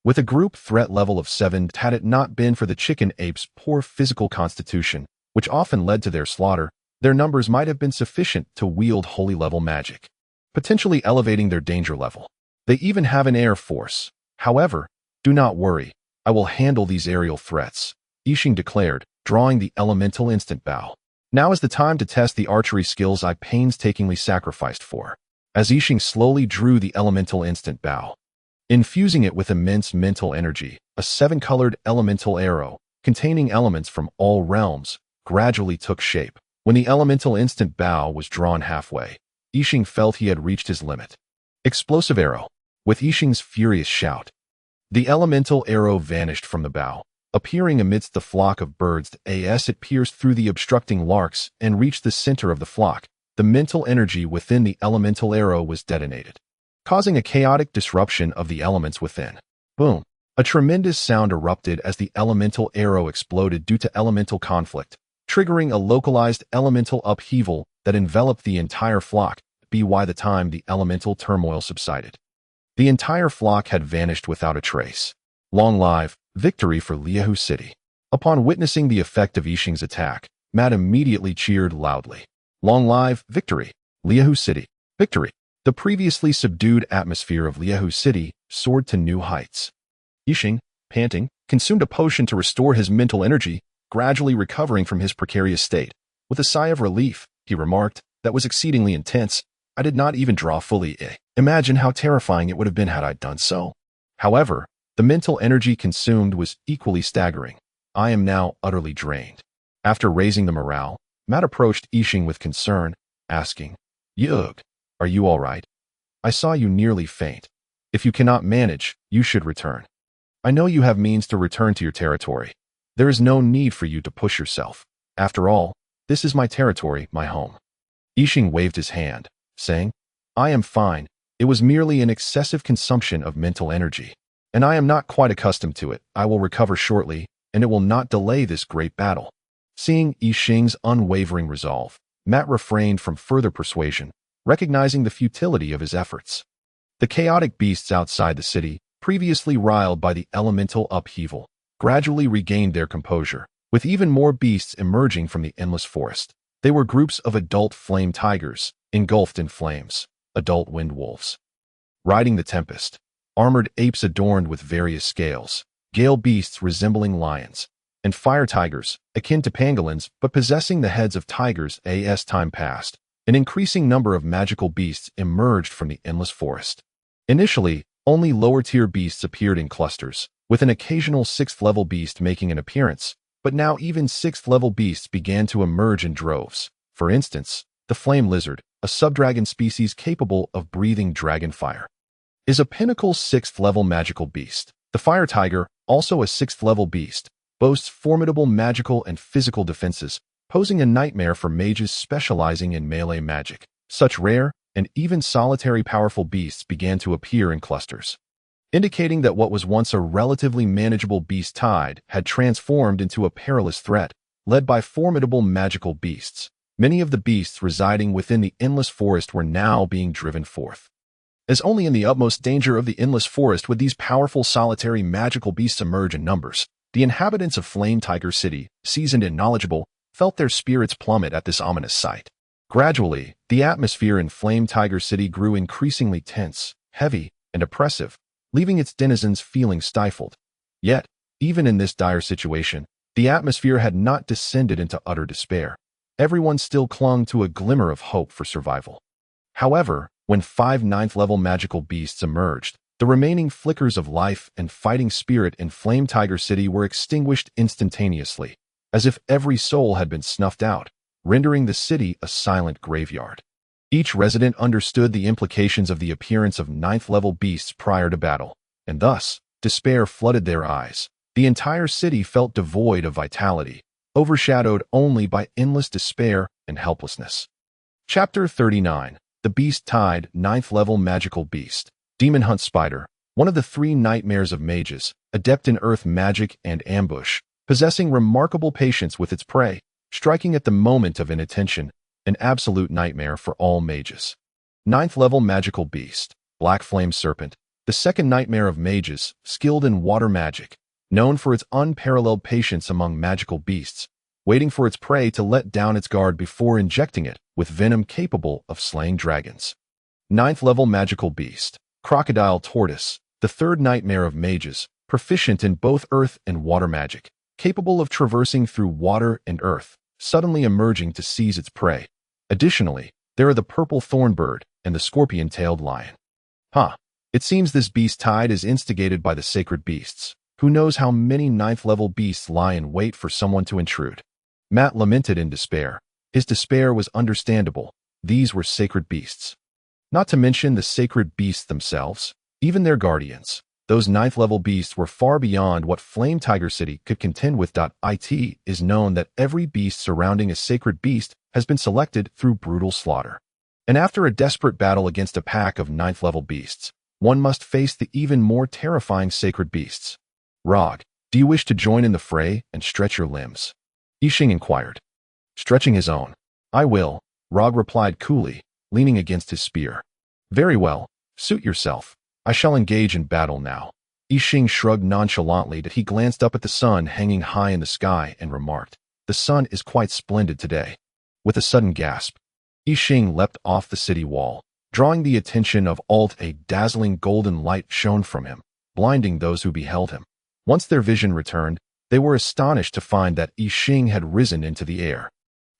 With a group threat level of 7, had it not been for the chicken apes' poor physical constitution, which often led to their slaughter, their numbers might have been sufficient to wield holy-level magic, potentially elevating their danger level. They even have an air force. However, do not worry, I will handle these aerial threats, Yixing declared, drawing the elemental instant bow. Now is the time to test the archery skills I painstakingly sacrificed for. As Yixing slowly drew the elemental instant bow, infusing it with immense mental energy, a 7-colored elemental arrow, containing elements from all realms, gradually took shape. When the elemental instant bow was drawn halfway, Yixing felt he had reached his limit. Explosive arrow. With Yixing's furious shout, the elemental arrow vanished from the bow, appearing amidst the flock of birds. As it pierced through the obstructing larks and reached the center of the flock, the mental energy within the elemental arrow was detonated, causing a chaotic disruption of the elements within. Boom! A tremendous sound erupted as the elemental arrow exploded due to elemental conflict, triggering a localized elemental upheaval that enveloped the entire flock. By the time the elemental turmoil subsided, the entire flock had vanished without a trace. Long live victory for Liahu City. Upon witnessing the effect of Yixing's attack, Matt immediately cheered loudly. Long live victory, Liahu City. Victory. The previously subdued atmosphere of Liahu City soared to new heights. Yixing, panting, consumed a potion to restore his mental energy, gradually recovering from his precarious state. With a sigh of relief, he remarked, that was exceedingly intense. I did not even draw fully. Imagine how terrifying it would have been had I done so. However, the mental energy consumed was equally staggering. I am now utterly drained. After raising the morale, Matt approached Yixing with concern, asking, Yug, are you all right? I saw you nearly faint. If you cannot manage, you should return. I know you have means to return to your territory. There is no need for you to push yourself. After all, this is my territory, my home. Yixing waved his hand, saying, I am fine. It was merely an excessive consumption of mental energy. and I am not quite accustomed to it. I will recover shortly, and it will not delay this great battle." Seeing Yi Xing's unwavering resolve, Matt refrained from further persuasion, recognizing the futility of his efforts. The chaotic beasts outside the city, previously riled by the elemental upheaval, gradually regained their composure, with even more beasts emerging from the endless forest. They were groups of adult flame tigers, engulfed in flames, adult wind wolves, riding the tempest, armored apes adorned with various scales, gale beasts resembling lions, and fire tigers, akin to pangolins but possessing the heads of tigers. As time passed, an increasing number of magical beasts emerged from the endless forest. Initially, only lower-tier beasts appeared in clusters, with an occasional 6th-level beast making an appearance, but now even 6th-level beasts began to emerge in droves. For instance, the flame lizard, a subdragon species capable of breathing dragon fire, is a pinnacle 6th-level magical beast. The fire tiger, also a 6th-level beast, boasts formidable magical and physical defenses, posing a nightmare for mages specializing in melee magic. Such rare and even solitary powerful beasts began to appear in clusters, indicating that what was once a relatively manageable beast tide had transformed into a perilous threat, led by formidable magical beasts. Many of the beasts residing within the endless forest were now being driven forth. As only in the utmost danger of the endless forest would these powerful solitary magical beasts emerge in numbers. The inhabitants of Flame Tiger City, seasoned and knowledgeable, felt their spirits plummet at this ominous sight. Gradually, the atmosphere in Flame Tiger City grew increasingly tense, heavy, and oppressive, leaving its denizens feeling stifled. Yet, even in this dire situation, the atmosphere had not descended into utter despair. Everyone still clung to a glimmer of hope for survival. However, when 5 9th-level magical beasts emerged, the remaining flickers of life and fighting spirit in Flame Tiger City were extinguished instantaneously, as if every soul had been snuffed out, rendering the city a silent graveyard. Each resident understood the implications of the appearance of 9th-level beasts prior to battle, and thus, despair flooded their eyes. The entire city felt devoid of vitality, overshadowed only by endless despair and helplessness. Chapter 39. The Beast Tide. 9th-level magical beast. Demon Hunt Spider, one of the 3 nightmares of mages, adept in earth magic and ambush, possessing remarkable patience with its prey, striking at the moment of inattention, an absolute nightmare for all mages. 9th-level magical beast. Black Flame Serpent, the second nightmare of mages, skilled in water magic, known for its unparalleled patience among magical beasts, waiting for its prey to let down its guard before injecting it with venom capable of slaying dragons. 9th-level magical beast. Crocodile Tortoise, the third nightmare of mages, proficient in both earth and water magic, capable of traversing through water and earth, suddenly emerging to seize its prey. Additionally, there are the purple thornbird and the scorpion-tailed lion. It seems this beast tide is instigated by the sacred beasts. Who knows how many 9th-level beasts lie in wait for someone to intrude? Matt lamented in despair. His despair was understandable. These were sacred beasts. Not to mention the sacred beasts themselves, even their guardians. Those 9th-level beasts were far beyond what Flame Tiger City could contend with. It is known that every beast surrounding a sacred beast has been selected through brutal slaughter. And after a desperate battle against a pack of 9th-level beasts, one must face the even more terrifying sacred beasts. Rog, do you wish to join in the fray and stretch your limbs? Yi Xing inquired. Stretching his own. I will, Rog replied coolly, leaning against his spear. Very well, suit yourself. I shall engage in battle now. Yi Xing shrugged nonchalantly that he glanced up at the sun hanging high in the sky and remarked, The sun is quite splendid today. With a sudden gasp, Yi Xing leapt off the city wall, drawing the attention of all. A dazzling golden light shone from him, blinding those who beheld him. Once their vision returned, they were astonished to find that Yi Xing had risen into the air.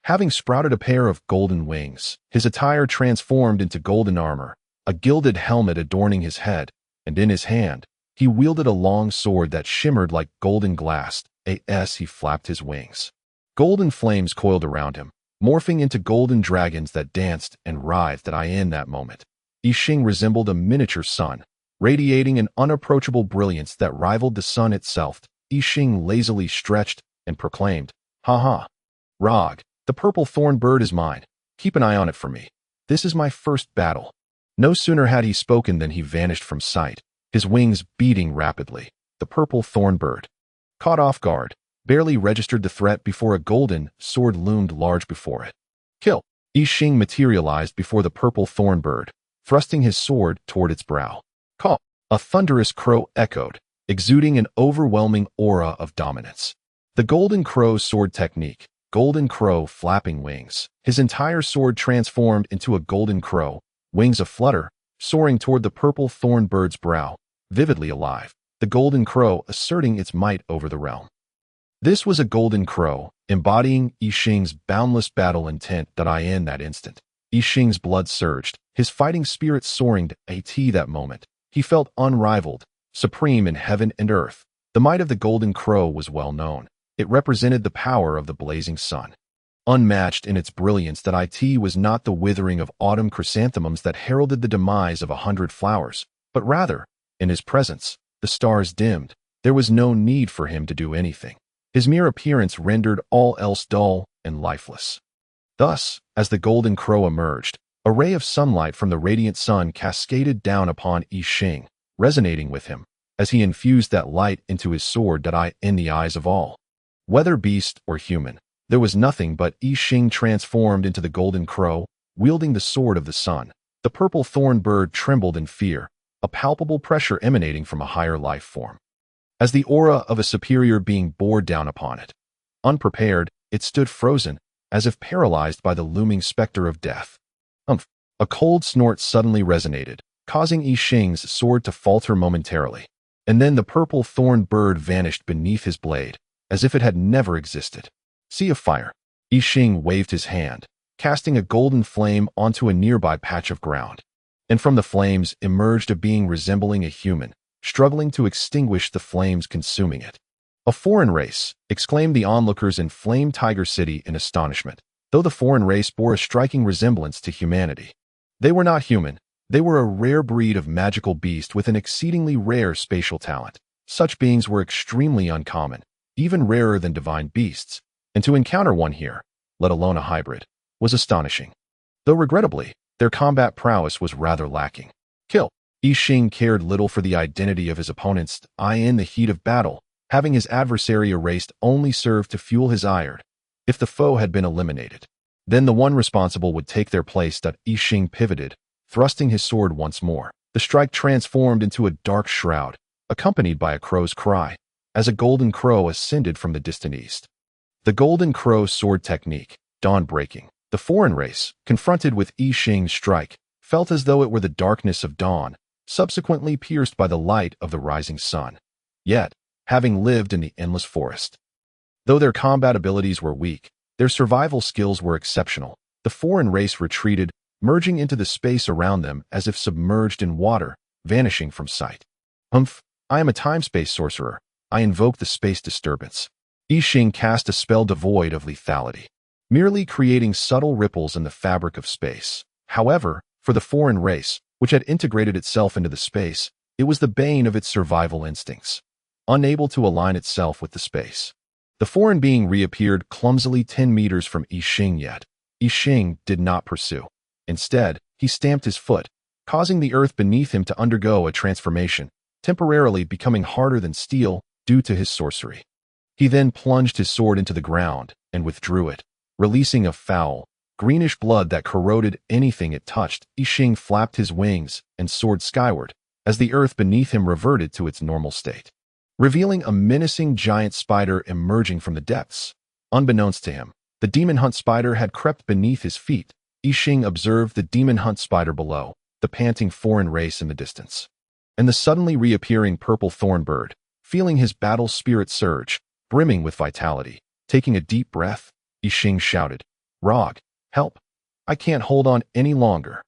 Having sprouted a pair of golden wings, his attire transformed into golden armor, a gilded helmet adorning his head, and in his hand, he wielded a long sword that shimmered like golden glass. As he flapped his wings, golden flames coiled around him, morphing into golden dragons that danced and writhed. In that moment, Yi Xing resembled a miniature sun, radiating an unapproachable brilliance that rivaled the sun itself. Yi Xing lazily stretched and proclaimed, Ha ha! Rog, the purple thorn bird is mine. Keep an eye on it for me. This is my first battle. No sooner had he spoken than he vanished from sight, his wings beating rapidly. The purple thorn bird, caught off guard, barely registered the threat before a golden sword loomed large before it. Kill! Yi Xing materialized before the purple thorn bird, thrusting his sword toward its brow. Caw! A thunderous crow echoed, exuding an overwhelming aura of dominance. The golden crow's sword technique, golden crow flapping wings. His entire sword transformed into a golden crow, wings aflutter, soaring toward the purple thorn bird's brow, vividly alive, the golden crow asserting its might over the realm. This was a golden crow, embodying Yi Xing's boundless battle intent in that instant. Yi Xing's blood surged, his fighting spirit soaring to that moment. He felt unrivaled, supreme in heaven and earth. The might of the golden crow was well known. It represented the power of the blazing sun. Unmatched in its brilliance, that was not the withering of autumn chrysanthemums that heralded the demise of 100 flowers, but rather, in his presence, the stars dimmed. There was no need for him to do anything. His mere appearance rendered all else dull and lifeless. Thus, as the golden crow emerged, a ray of sunlight from the radiant sun cascaded down upon Yi Xing, resonating with him, as he infused that light into his sword in the eyes of all. Whether beast or human, there was nothing but Yi Xing transformed into the golden crow, wielding the sword of the sun. The purple thorn bird trembled in fear, a palpable pressure emanating from a higher life form. As the aura of a superior being bore down upon it. Unprepared, it stood frozen, as if paralyzed by the looming specter of death. Umph! A cold snort suddenly resonated, causing Yi Xing's sword to falter momentarily. And then the purple thorn bird vanished beneath his blade, as if it had never existed. Sea of fire. Yi Xing waved his hand, casting a golden flame onto a nearby patch of ground. And from the flames emerged a being resembling a human, struggling to extinguish the flames consuming it. A foreign race, exclaimed the onlookers in Flame Tiger City in astonishment, though the foreign race bore a striking resemblance to humanity. They were not human. They were a rare breed of magical beast with an exceedingly rare spatial talent. Such beings were extremely uncommon, even rarer than divine beasts, and to encounter one here, let alone a hybrid, was astonishing. Though regrettably, their combat prowess was rather lacking. Kill! Yi Xing cared little for the identity of his opponents in the heat of battle, having his adversary erased only served to fuel his ire. If the foe had been eliminated, then the one responsible would take their place. Yi Xing pivoted, thrusting his sword once more. The strike transformed into a dark shroud, accompanied by a crow's cry, as a golden crow ascended from the distant east. The golden crow's sword technique, dawn-breaking. The foreign race, confronted with Yi Xing's strike, felt as though it were the darkness of dawn, subsequently pierced by the light of the rising sun. Yet, having lived in the endless forest, though their combat abilities were weak, their survival skills were exceptional. The foreign race retreated, merging into the space around them as if submerged in water, vanishing from sight. Humph! I am a time-space sorcerer. I invoke the space disturbance. Yi Xing cast a spell devoid of lethality, merely creating subtle ripples in the fabric of space. However, for the foreign race, which had integrated itself into the space, it was the bane of its survival instincts, unable to align itself with the space. The foreign being reappeared clumsily 10 meters from Yi Xing yet. Yi Xing did not pursue. Instead, he stamped his foot, causing the earth beneath him to undergo a transformation, temporarily becoming harder than steel due to his sorcery. He then plunged his sword into the ground and withdrew it, releasing a foul, greenish blood that corroded anything it touched. Yi Xing flapped his wings and soared skyward, as the earth beneath him reverted to its normal state, revealing a menacing giant spider emerging from the depths. Unbeknownst to him, the demon hunt spider had crept beneath his feet. Yi Xing observed the demon hunt spider below, the panting foreign race in the distance, and the suddenly reappearing purple thorn bird. Feeling his battle spirit surge, brimming with vitality, taking a deep breath, Yi Xing shouted, "Rog, help! I can't hold on any longer."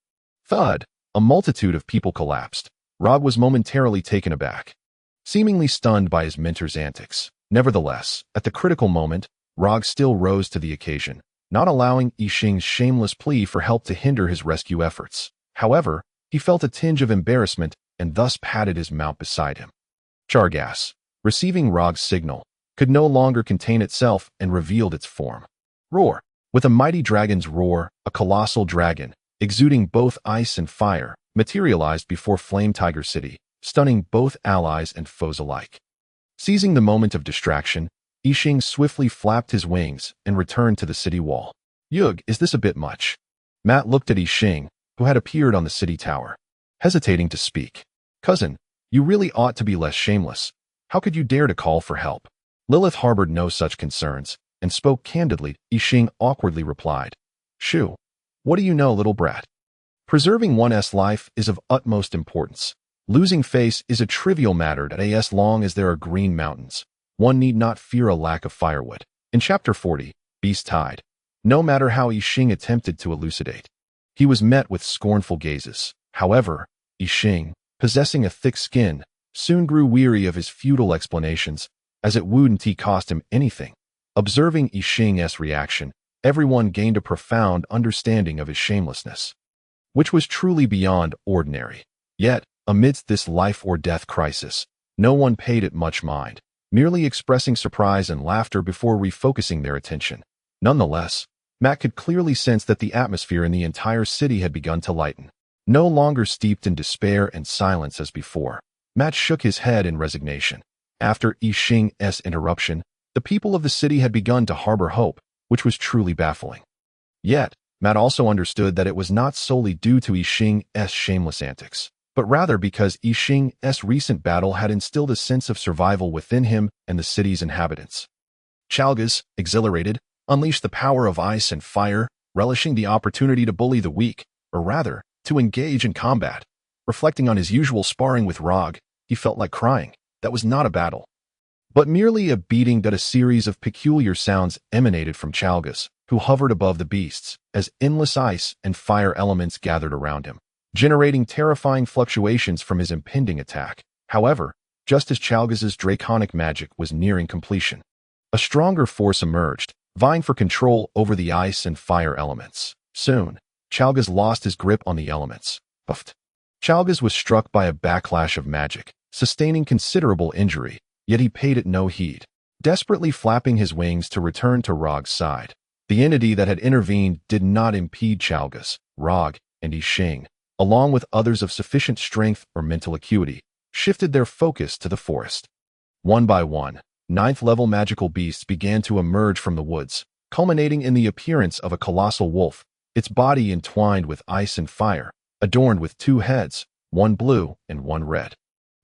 Thud! A multitude of people collapsed. Rog was momentarily taken aback, seemingly stunned by his mentor's antics. Nevertheless, at the critical moment, Rog still rose to the occasion, not allowing Yi Xing's shameless plea for help to hinder his rescue efforts. However, he felt a tinge of embarrassment and thus patted his mount beside him. Chargas, receiving Rog's signal, could no longer contain itself and revealed its form. Roar! With a mighty dragon's roar, a colossal dragon, exuding both ice and fire, materialized before Flame Tiger City, stunning both allies and foes alike. Seizing the moment of distraction, Yixing swiftly flapped his wings and returned to the city wall. Yug, is this a bit much? Matt looked at Yixing, who had appeared on the city tower, hesitating to speak. Cousin, you really ought to be less shameless. How could you dare to call for help? Lilith harbored no such concerns and spoke candidly. Yixing awkwardly replied, Shoo, what do you know, little brat? Preserving one's life is of utmost importance. Losing face is a trivial matter as long as there are green mountains. One need not fear a lack of firewood. In Chapter 40, Beast Tide, no matter how Yixing attempted to elucidate, he was met with scornful gazes. However, Yixing, possessing a thick skin, soon grew weary of his futile explanations, as it wouldn't cost him anything. Observing Yixing's reaction, everyone gained a profound understanding of his shamelessness, which was truly beyond ordinary. Yet, amidst this life-or-death crisis, no one paid it much mind, merely expressing surprise and laughter before refocusing their attention. Nonetheless, Matt could clearly sense that the atmosphere in the entire city had begun to lighten. No longer steeped in despair and silence as before, Matt shook his head in resignation. After Yixing's interruption, the people of the city had begun to harbor hope, which was truly baffling. Yet, Matt also understood that it was not solely due to Yixing's shameless antics, but rather because Yixing's recent battle had instilled a sense of survival within him and the city's inhabitants. Chalgas, exhilarated, unleashed the power of ice and fire, relishing the opportunity to bully the weak, or rather, to engage in combat. Reflecting on his usual sparring with Rog, he felt like crying. That was not a battle, but merely a beating that a series of peculiar sounds emanated from Chalgas, who hovered above the beasts, as endless ice and fire elements gathered around him, generating terrifying fluctuations from his impending attack. However, just as Chalgas's draconic magic was nearing completion, a stronger force emerged, vying for control over the ice and fire elements. Soon, Chalgas lost his grip on the elements. Puffed. Chalgas was struck by a backlash of magic, sustaining considerable injury, yet he paid it no heed, desperately flapping his wings to return to Rog's side. The entity that had intervened did not impede Chalgas. Rog and Yixing, along with others of sufficient strength or mental acuity, shifted their focus to the forest. One by one, ninth-level magical beasts began to emerge from the woods, culminating in the appearance of a colossal wolf, its body entwined with ice and fire, adorned with two heads, one blue and one red.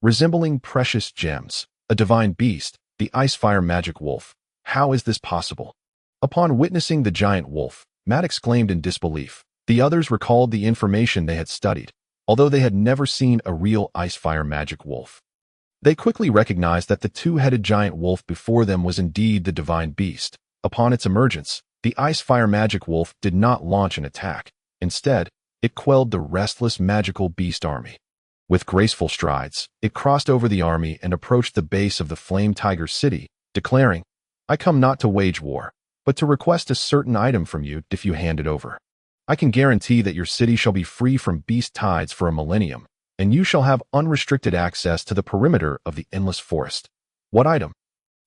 Resembling precious gems, a divine beast, the ice-fire magic wolf. How is this possible? Upon witnessing the giant wolf, Matt exclaimed in disbelief. The others recalled the information they had studied, although they had never seen a real ice-fire magic wolf. They quickly recognized that the two-headed giant wolf before them was indeed the divine beast. Upon its emergence, the ice-fire magic wolf did not launch an attack. Instead, it quelled the restless magical beast army. With graceful strides, it crossed over the army and approached the base of the Flame Tiger city, declaring, I come not to wage war, but to request a certain item from you if you hand it over. I can guarantee that your city shall be free from beast tides for a millennium, and you shall have unrestricted access to the perimeter of the endless forest. What item?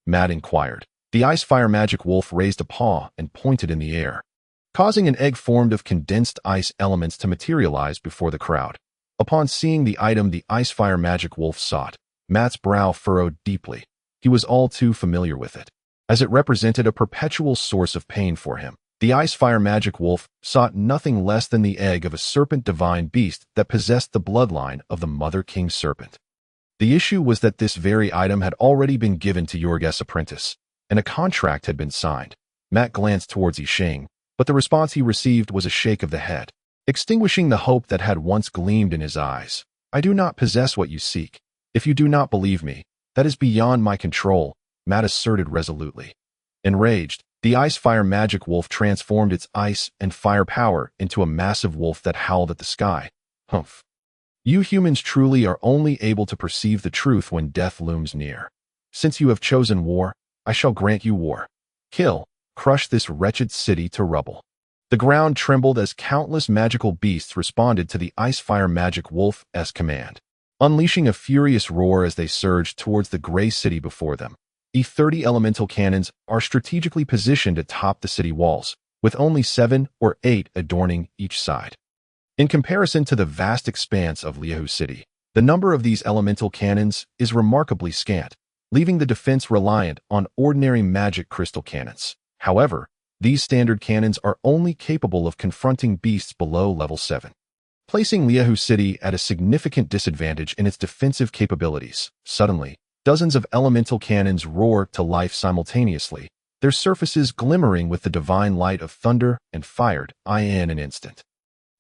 Matt inquired. The ice-fire magic wolf raised a paw and pointed in the air, causing an egg formed of condensed ice elements to materialize before the crowd. Upon seeing the item the ice-fire magic wolf sought, Matt's brow furrowed deeply. He was all too familiar with it, as it represented a perpetual source of pain for him. The ice-fire magic wolf sought nothing less than the egg of a serpent divine beast that possessed the bloodline of the Mother King Serpent. The issue was that this very item had already been given to Jorg's apprentice, and a contract had been signed. Matt glanced towards Yixing, but the response he received was a shake of the head, extinguishing the hope that had once gleamed in his eyes. I do not possess what you seek. If you do not believe me, that is beyond my control, Matt asserted resolutely. Enraged, the ice-fire magic wolf transformed its ice and fire power into a massive wolf that howled at the sky. Humph. You humans truly are only able to perceive the truth when death looms near. Since you have chosen war, I shall grant you war. Kill, crush this wretched city to rubble. The ground trembled as countless magical beasts responded to the ice-fire magic wolf's command, unleashing a furious roar as they surged towards the gray city before them. E-30 elemental cannons are strategically positioned atop the city walls, with only 7 or 8 adorning each side. In comparison to the vast expanse of Liahu City, The number of these elemental cannons is remarkably scant, leaving the defense reliant on ordinary magic crystal cannons. However, these standard cannons are only capable of confronting beasts below level 7, placing Liahu City at a significant disadvantage in its defensive capabilities. Suddenly, dozens of elemental cannons roar to life simultaneously, their surfaces glimmering with the divine light of thunder and fired in an instant.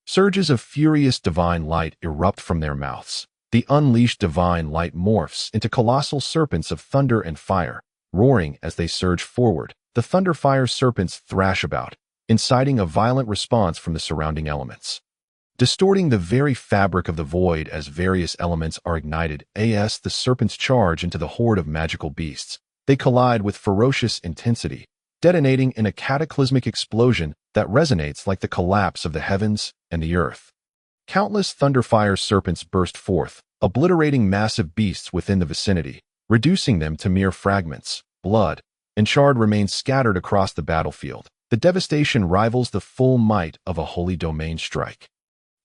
Surges of furious divine light erupt from their mouths. The unleashed divine light morphs into colossal serpents of thunder and fire, roaring as they surge forward. The thunderfire serpents thrash about, inciting a violent response from the surrounding elements, distorting the very fabric of the void as various elements are ignited. The serpents charge into the horde of magical beasts. They collide with ferocious intensity, detonating in a cataclysmic explosion that resonates like the collapse of the heavens and the earth. Countless thunderfire serpents burst forth, obliterating massive beasts within the vicinity, reducing them to mere fragments. Blood and charred remains scattered across the battlefield. The devastation rivals the full might of a holy domain strike.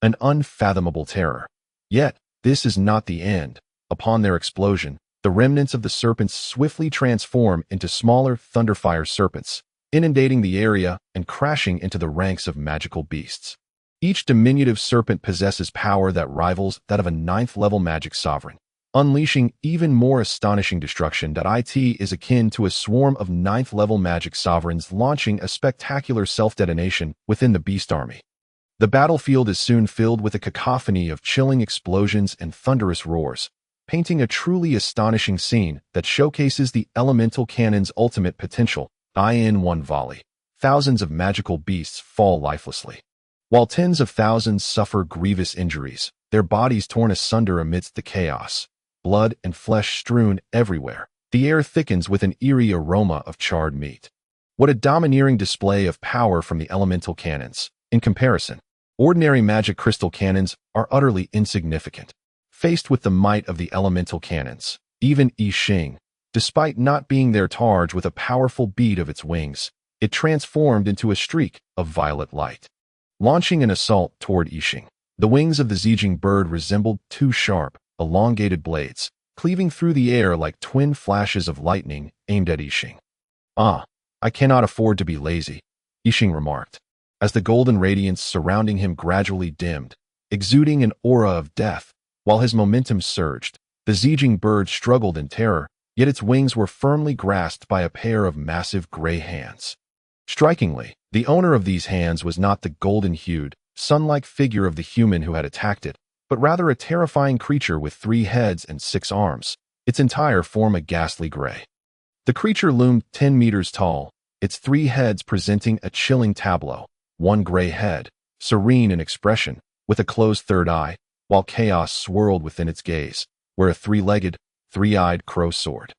An unfathomable terror. Yet, this is not the end. Upon their explosion, the remnants of the serpents swiftly transform into smaller thunderfire serpents, inundating the area and crashing into the ranks of magical beasts. Each diminutive serpent possesses power that rivals that of a 9th-level magic sovereign, unleashing even more astonishing destruction. It is akin to a swarm of 9th-level magic sovereigns launching a spectacular self-detonation within the beast army. The battlefield is soon filled with a cacophony of chilling explosions and thunderous roars, painting a truly astonishing scene that showcases the elemental cannon's ultimate potential. In one volley, thousands of magical beasts fall lifelessly, while tens of thousands suffer grievous injuries, their bodies torn asunder amidst the chaos. Blood and flesh strewn everywhere. The air thickens with an eerie aroma of charred meat. What a domineering display of power from the elemental cannons. In comparison, ordinary magic crystal cannons are utterly insignificant. Faced with the might of the elemental cannons, even I Ching, despite not being there charged with a powerful beat of its wings, it transformed into a streak of violet light. Launching an assault toward I Ching, the wings of the Zijing bird resembled two sharp, elongated blades, cleaving through the air like twin flashes of lightning aimed at I Ching. I cannot afford to be lazy, I Ching remarked, as the golden radiance surrounding him gradually dimmed, exuding an aura of death. While his momentum surged, the Zijing bird struggled in terror, yet its wings were firmly grasped by a pair of massive gray hands. Strikingly, the owner of these hands was not the golden-hued, sun-like figure of the human who had attacked it, but rather a terrifying creature with 3 heads and 6 arms, its entire form a ghastly gray. The creature loomed 10 meters tall, its 3 heads presenting a chilling tableau, one gray head, serene in expression, with a closed third eye, while chaos swirled within its gaze, where a 3-legged, 3-eyed crow soared.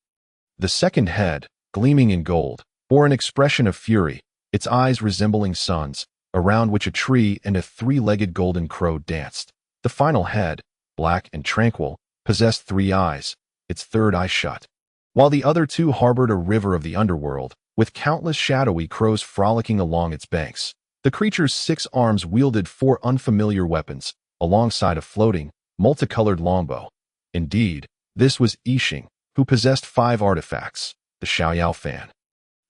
The second head, gleaming in gold, bore an expression of fury, its eyes resembling suns, around which a tree and a 3-legged golden crow danced. The final head, black and tranquil, possessed 3 eyes, its third eye shut, while the other 2 harbored a river of the underworld, with countless shadowy crows frolicking along its banks. The creature's 6 arms wielded 4 unfamiliar weapons, alongside a floating, multicolored longbow. Indeed, this was I Ching, who possessed 5 artifacts: the Xiaoyao fan,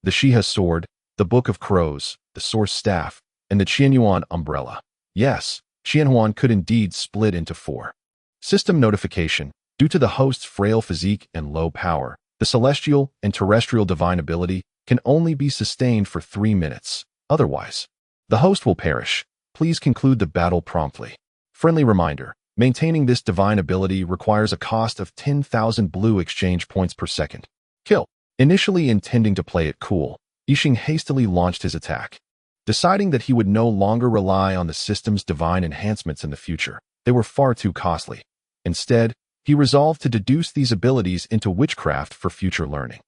the Shiha sword, the Book of Crows, the Source staff, and the Qianyuan umbrella. Yes, Qianyuan could indeed split into 4. System notification. Due to the host's frail physique and low power, the celestial and terrestrial divine ability can only be sustained for 3 minutes. Otherwise, the host will perish. Please conclude the battle promptly. Friendly reminder, maintaining this divine ability requires a cost of 10,000 blue exchange points per second. Kill. Initially intending to play it cool, I Ching hastily launched his attack. Deciding that he would no longer rely on the system's divine enhancements in the future, they were far too costly. Instead, he resolved to deduce these abilities into witchcraft for future learning.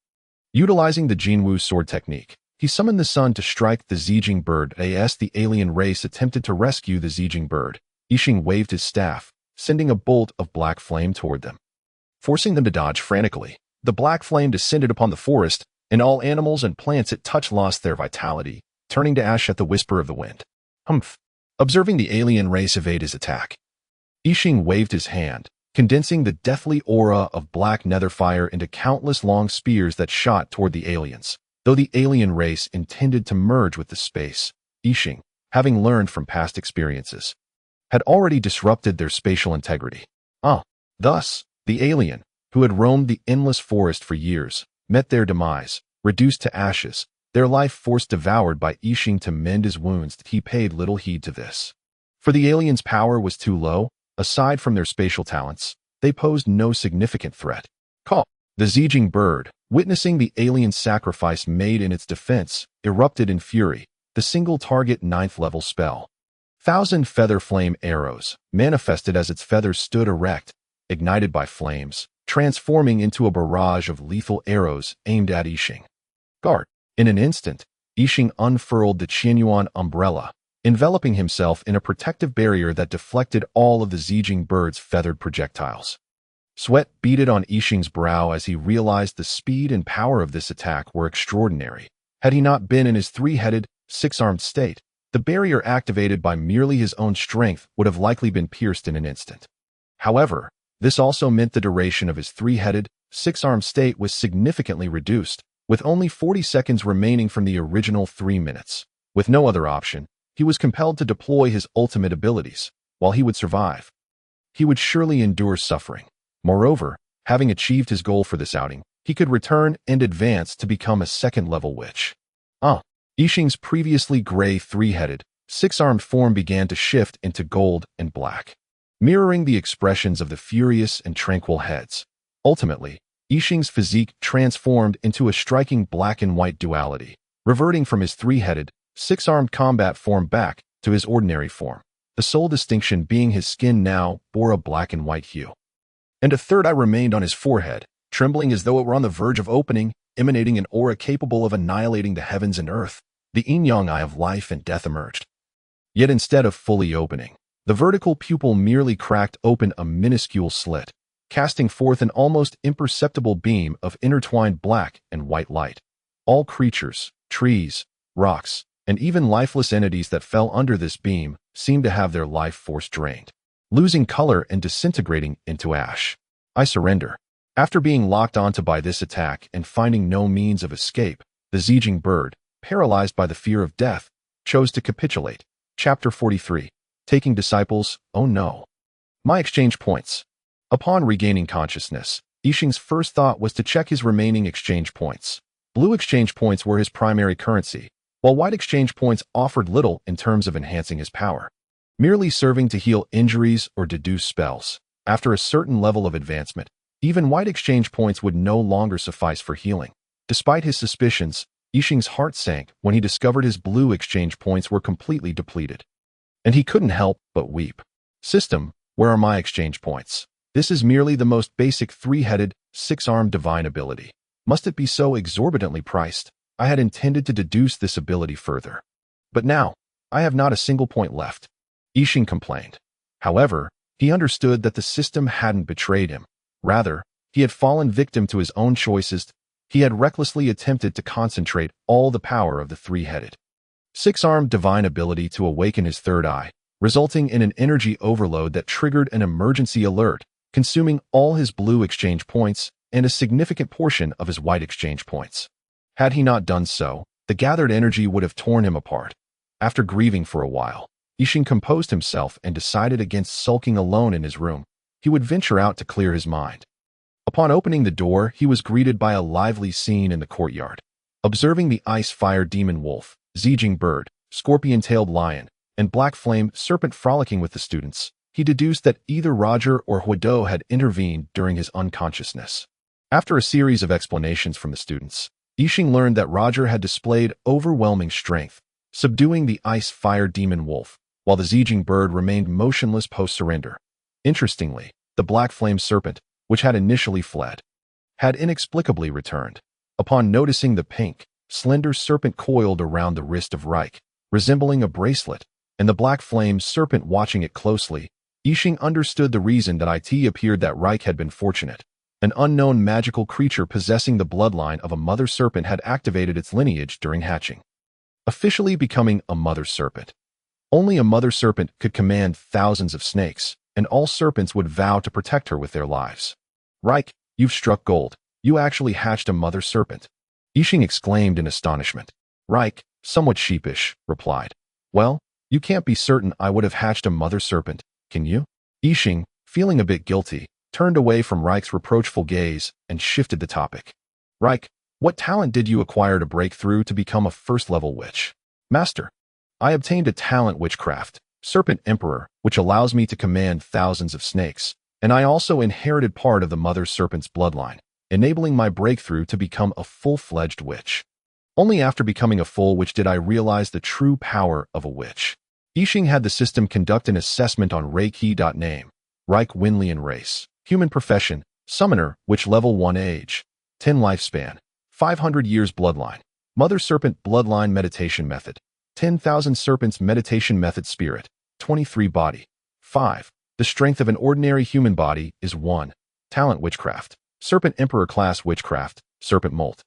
Utilizing the Jinwu sword technique, he summoned the sun to strike the Zijing bird as the alien race attempted to rescue the Zijing bird. I Ching waved his staff, sending a bolt of black flame toward them. Forcing them to dodge frantically, the black flame descended upon the forest, and all animals and plants it touched lost their vitality, turning to ash at the whisper of the wind. Humph! Observing the alien race evade his attack, I Ching waved his hand, condensing the deathly aura of black nether fire into countless long spears that shot toward the aliens. Though the alien race intended to merge with the space, Yixing, having learned from past experiences, had already disrupted their spatial integrity. Thus, the alien, who had roamed the endless forest for years, met their demise, reduced to ashes, their life force devoured by Yixing to mend his wounds. He paid little heed to this. For the aliens' power was too low. Aside from their spatial talents, they posed no significant threat. The Zijing bird, witnessing the alien's sacrifice made in its defense, erupted in fury, the single-target 9th-level spell. 1,000 feather flame arrows manifested as its feathers stood erect, ignited by flames, transforming into a barrage of lethal arrows aimed at Yixing. Guard. In an instant, Yixing unfurled the Qianyuan umbrella, enveloping himself in a protective barrier that deflected all of the Zijing bird's feathered projectiles. Sweat beaded on Yixing's brow as he realized the speed and power of this attack were extraordinary. Had he not been in his three-headed, six-armed state, the barrier activated by merely his own strength would have likely been pierced in an instant. However, this also meant the duration of his three-headed, six-armed state was significantly reduced, with only 40 seconds remaining from the original 3 minutes. With no other option, he was compelled to deploy his ultimate abilities. While he would survive, he would surely endure suffering. Moreover, having achieved his goal for this outing, he could return and advance to become a second-level witch. Yixing's previously gray three-headed, six-armed form began to shift into gold and black, mirroring the expressions of the furious and tranquil heads. Ultimately, Yixing's physique transformed into a striking black and white duality, reverting from his three-headed, six-armed combat form back to his ordinary form, the sole distinction being his skin now bore a black and white hue. And a third eye remained on his forehead, trembling as though it were on the verge of opening, emanating an aura capable of annihilating the heavens and earth. The yin-yang eye of life and death emerged. Yet instead of fully opening, the vertical pupil merely cracked open a minuscule slit, casting forth an almost imperceptible beam of intertwined black and white light. All creatures, trees, rocks, and even lifeless entities that fell under this beam seemed to have their life force drained, losing color and disintegrating into ash. I surrender. After being locked onto by this attack and finding no means of escape, the Zijing bird, paralyzed by the fear of death, chose to capitulate. Chapter 43. Taking disciples, oh no. My exchange points. Upon regaining consciousness, Yixing's first thought was to check his remaining exchange points. Blue exchange points were his primary currency, while white exchange points offered little in terms of enhancing his power, merely serving to heal injuries or deduce spells. After a certain level of advancement, even white exchange points would no longer suffice for healing. Despite his suspicions, Yixing's heart sank when he discovered his blue exchange points were completely depleted. And he couldn't help but weep. System, where are my exchange points? This is merely the most basic three-headed, six-armed divine ability. Must it be so exorbitantly priced? I had intended to deduce this ability further. But now, I have not a single point left. Yixing complained. However, he understood that the system hadn't betrayed him. Rather, he had fallen victim to his own choices. He had recklessly attempted to concentrate all the power of the three-headed, six-armed divine ability to awaken his third eye, resulting in an energy overload that triggered an emergency alert, consuming all his blue exchange points and a significant portion of his white exchange points. Had he not done so, the gathered energy would have torn him apart. After grieving for a while, Yixing composed himself and decided against sulking alone in his room. He would venture out to clear his mind. Upon opening the door, he was greeted by a lively scene in the courtyard. Observing the ice-fire demon wolf, Zijing bird, scorpion-tailed lion, and black flame serpent frolicking with the students, he deduced that either Roger or Huido had intervened during his unconsciousness. After a series of explanations from the students, Yixing learned that Roger had displayed overwhelming strength, subduing the ice-fire demon wolf, while the Zijing bird remained motionless post-surrender. Interestingly, the black flame serpent, which had initially fled, had inexplicably returned. Upon noticing the pink, slender serpent coiled around the wrist of Reich, resembling a bracelet, and the black flame serpent watching it closely, Yixing understood the reason that it appeared that Reich had been fortunate. An unknown magical creature possessing the bloodline of a mother serpent had activated its lineage during hatching, officially becoming a mother serpent. Only a mother serpent could command thousands of snakes, and all serpents would vow to protect her with their lives. Reich, you've struck gold. You actually hatched a mother serpent. Yixing exclaimed in astonishment. Reich, somewhat sheepish, replied. Well, you can't be certain I would have hatched a mother serpent, can you? Yixing, feeling a bit guilty, turned away from Reich's reproachful gaze and shifted the topic. Reich, what talent did you acquire to break through to become a first-level witch? Master, I obtained a talent witchcraft, Serpent Emperor, which allows me to command thousands of snakes, and I also inherited part of the mother serpent's bloodline, enabling my breakthrough to become a full-fledged witch. Only after becoming a full witch did I realize the true power of a witch. Yixing had the system conduct an assessment on Reiki.name, Reich Winlian race, human profession, summoner, witch level 1 age, 10 lifespan, 500 years bloodline, mother serpent bloodline meditation method, 10,000 serpents meditation method spirit, 23 body, 5. The strength of an ordinary human body is 1. Talent witchcraft, Serpent Emperor class witchcraft, serpent molt.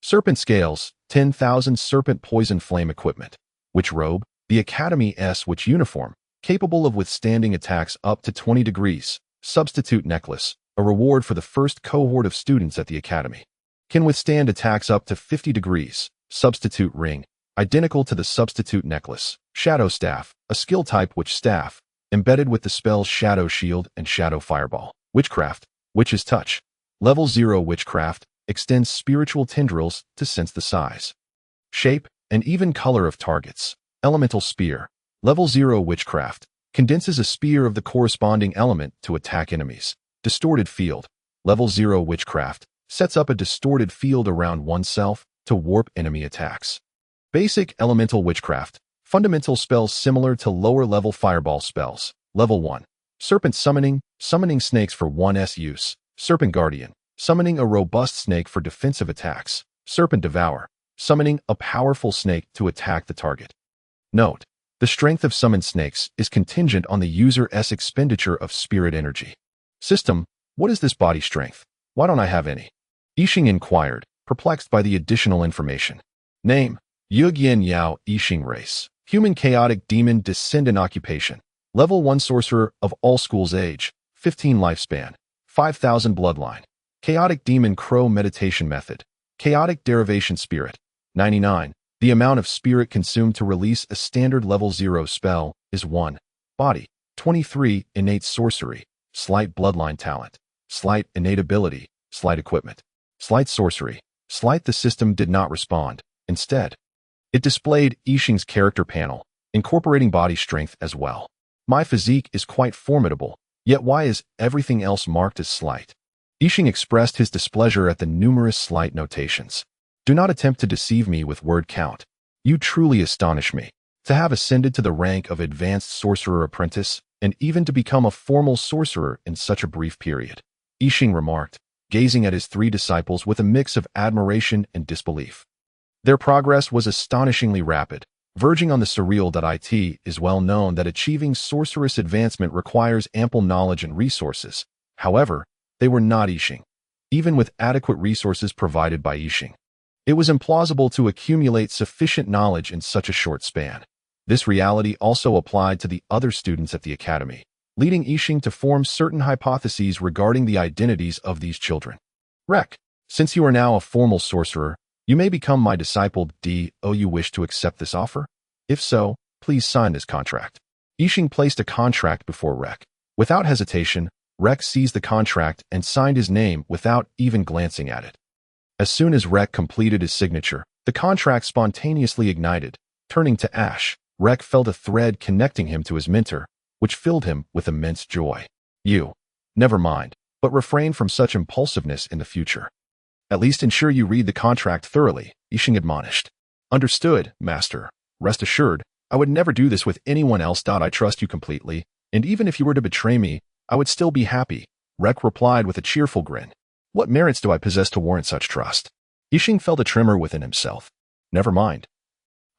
Serpent scales, 10,000 serpent poison flame equipment. Witch robe, the Academy S witch uniform, capable of withstanding attacks up to 20 degrees. Substitute necklace, a reward for the first cohort of students at the Academy. Can withstand attacks up to 50 degrees. Substitute ring, identical to the substitute necklace. Shadow staff, a skill type witch staff, embedded with the spells Shadow Shield and Shadow Fireball. Witchcraft, Witch's Touch. Level 0 witchcraft, extends spiritual tendrils to sense the size, shape, and even color of targets. Elemental Spear. Level 0 witchcraft, condenses a spear of the corresponding element to attack enemies. Distorted Field. Level 0 witchcraft, sets up a distorted field around oneself to warp enemy attacks. Basic Elemental Witchcraft, fundamental spells similar to lower-level fireball spells. Level 1. Serpent Summoning, summoning snakes for 1s use. Serpent Guardian, summoning a robust snake for defensive attacks. Serpent Devour, summoning a powerful snake to attack the target. Note: the strength of summoned snakes is contingent on the user's expenditure of spirit energy. System: what is this body strength? Why don't I have any? Yixing inquired, perplexed by the additional information. Name: Yujian Yao, Yixing race. Human chaotic demon descendant occupation. Level 1 sorcerer of all schools age. 15 lifespan. 5,000 bloodline. Chaotic demon crow meditation method. Chaotic derivation spirit. 99. The amount of spirit consumed to release a standard level 0 spell is 1. Body. 23. Innate sorcery. Slight bloodline talent. Slight innate ability. Slight equipment. Slight sorcery. Slight. The system did not respond. Instead, it displayed Yixing's character panel, incorporating body strength as well. My physique is quite formidable, yet why is everything else marked as slight? Yixing expressed his displeasure at the numerous slight notations. Do not attempt to deceive me with word count. You truly astonish me. To have ascended to the rank of advanced sorcerer apprentice, and even to become a formal sorcerer in such a brief period, Yixing remarked, gazing at his 3 disciples with a mix of admiration and disbelief. Their progress was astonishingly rapid, verging on the surreal. It is well known that achieving sorceress advancement requires ample knowledge and resources. However, they were not Yixing. Even with adequate resources provided by Yixing, it was implausible to accumulate sufficient knowledge in such a short span. This reality also applied to the other students at the Academy, leading Yixing to form certain hypotheses regarding the identities of these children. Rek, since you are now a formal sorcerer, you may become my disciple. Do you wish to accept this offer? If so, please sign this contract. Yixing placed a contract before Rek. Without hesitation, Rek seized the contract and signed his name without even glancing at it. As soon as Rek completed his signature, the contract spontaneously ignited, turning to ash. Rek felt a thread connecting him to his mentor, which filled him with immense joy. Never mind, but refrain from such impulsiveness in the future. At least ensure you read the contract thoroughly, Yixing admonished. Understood, master. Rest assured, I would never do this with anyone else. I trust you completely, and even if you were to betray me, I would still be happy, Rek replied with a cheerful grin. What merits do I possess to warrant such trust? Yixing felt a tremor within himself. Never mind.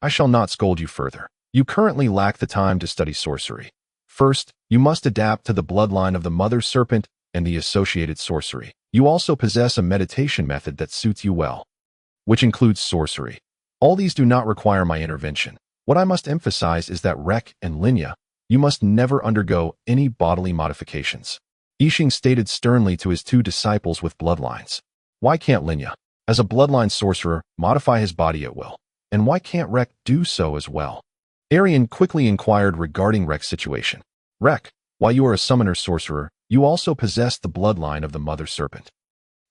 I shall not scold you further. You currently lack the time to study sorcery. First, you must adapt to the bloodline of the mother serpent and the associated sorcery. You also possess a meditation method that suits you well, which includes sorcery. All these do not require my intervention. What I must emphasize is that Rek and Linya, You must never undergo any bodily modifications. Yixing stated sternly to his two disciples with bloodlines. Why can't Linya, as a bloodline sorcerer, modify his body at will? And why can't Rek do so as well? Arian quickly inquired regarding Rek's situation. Rek, while you are a summoner sorcerer, you also possess the bloodline of the mother serpent,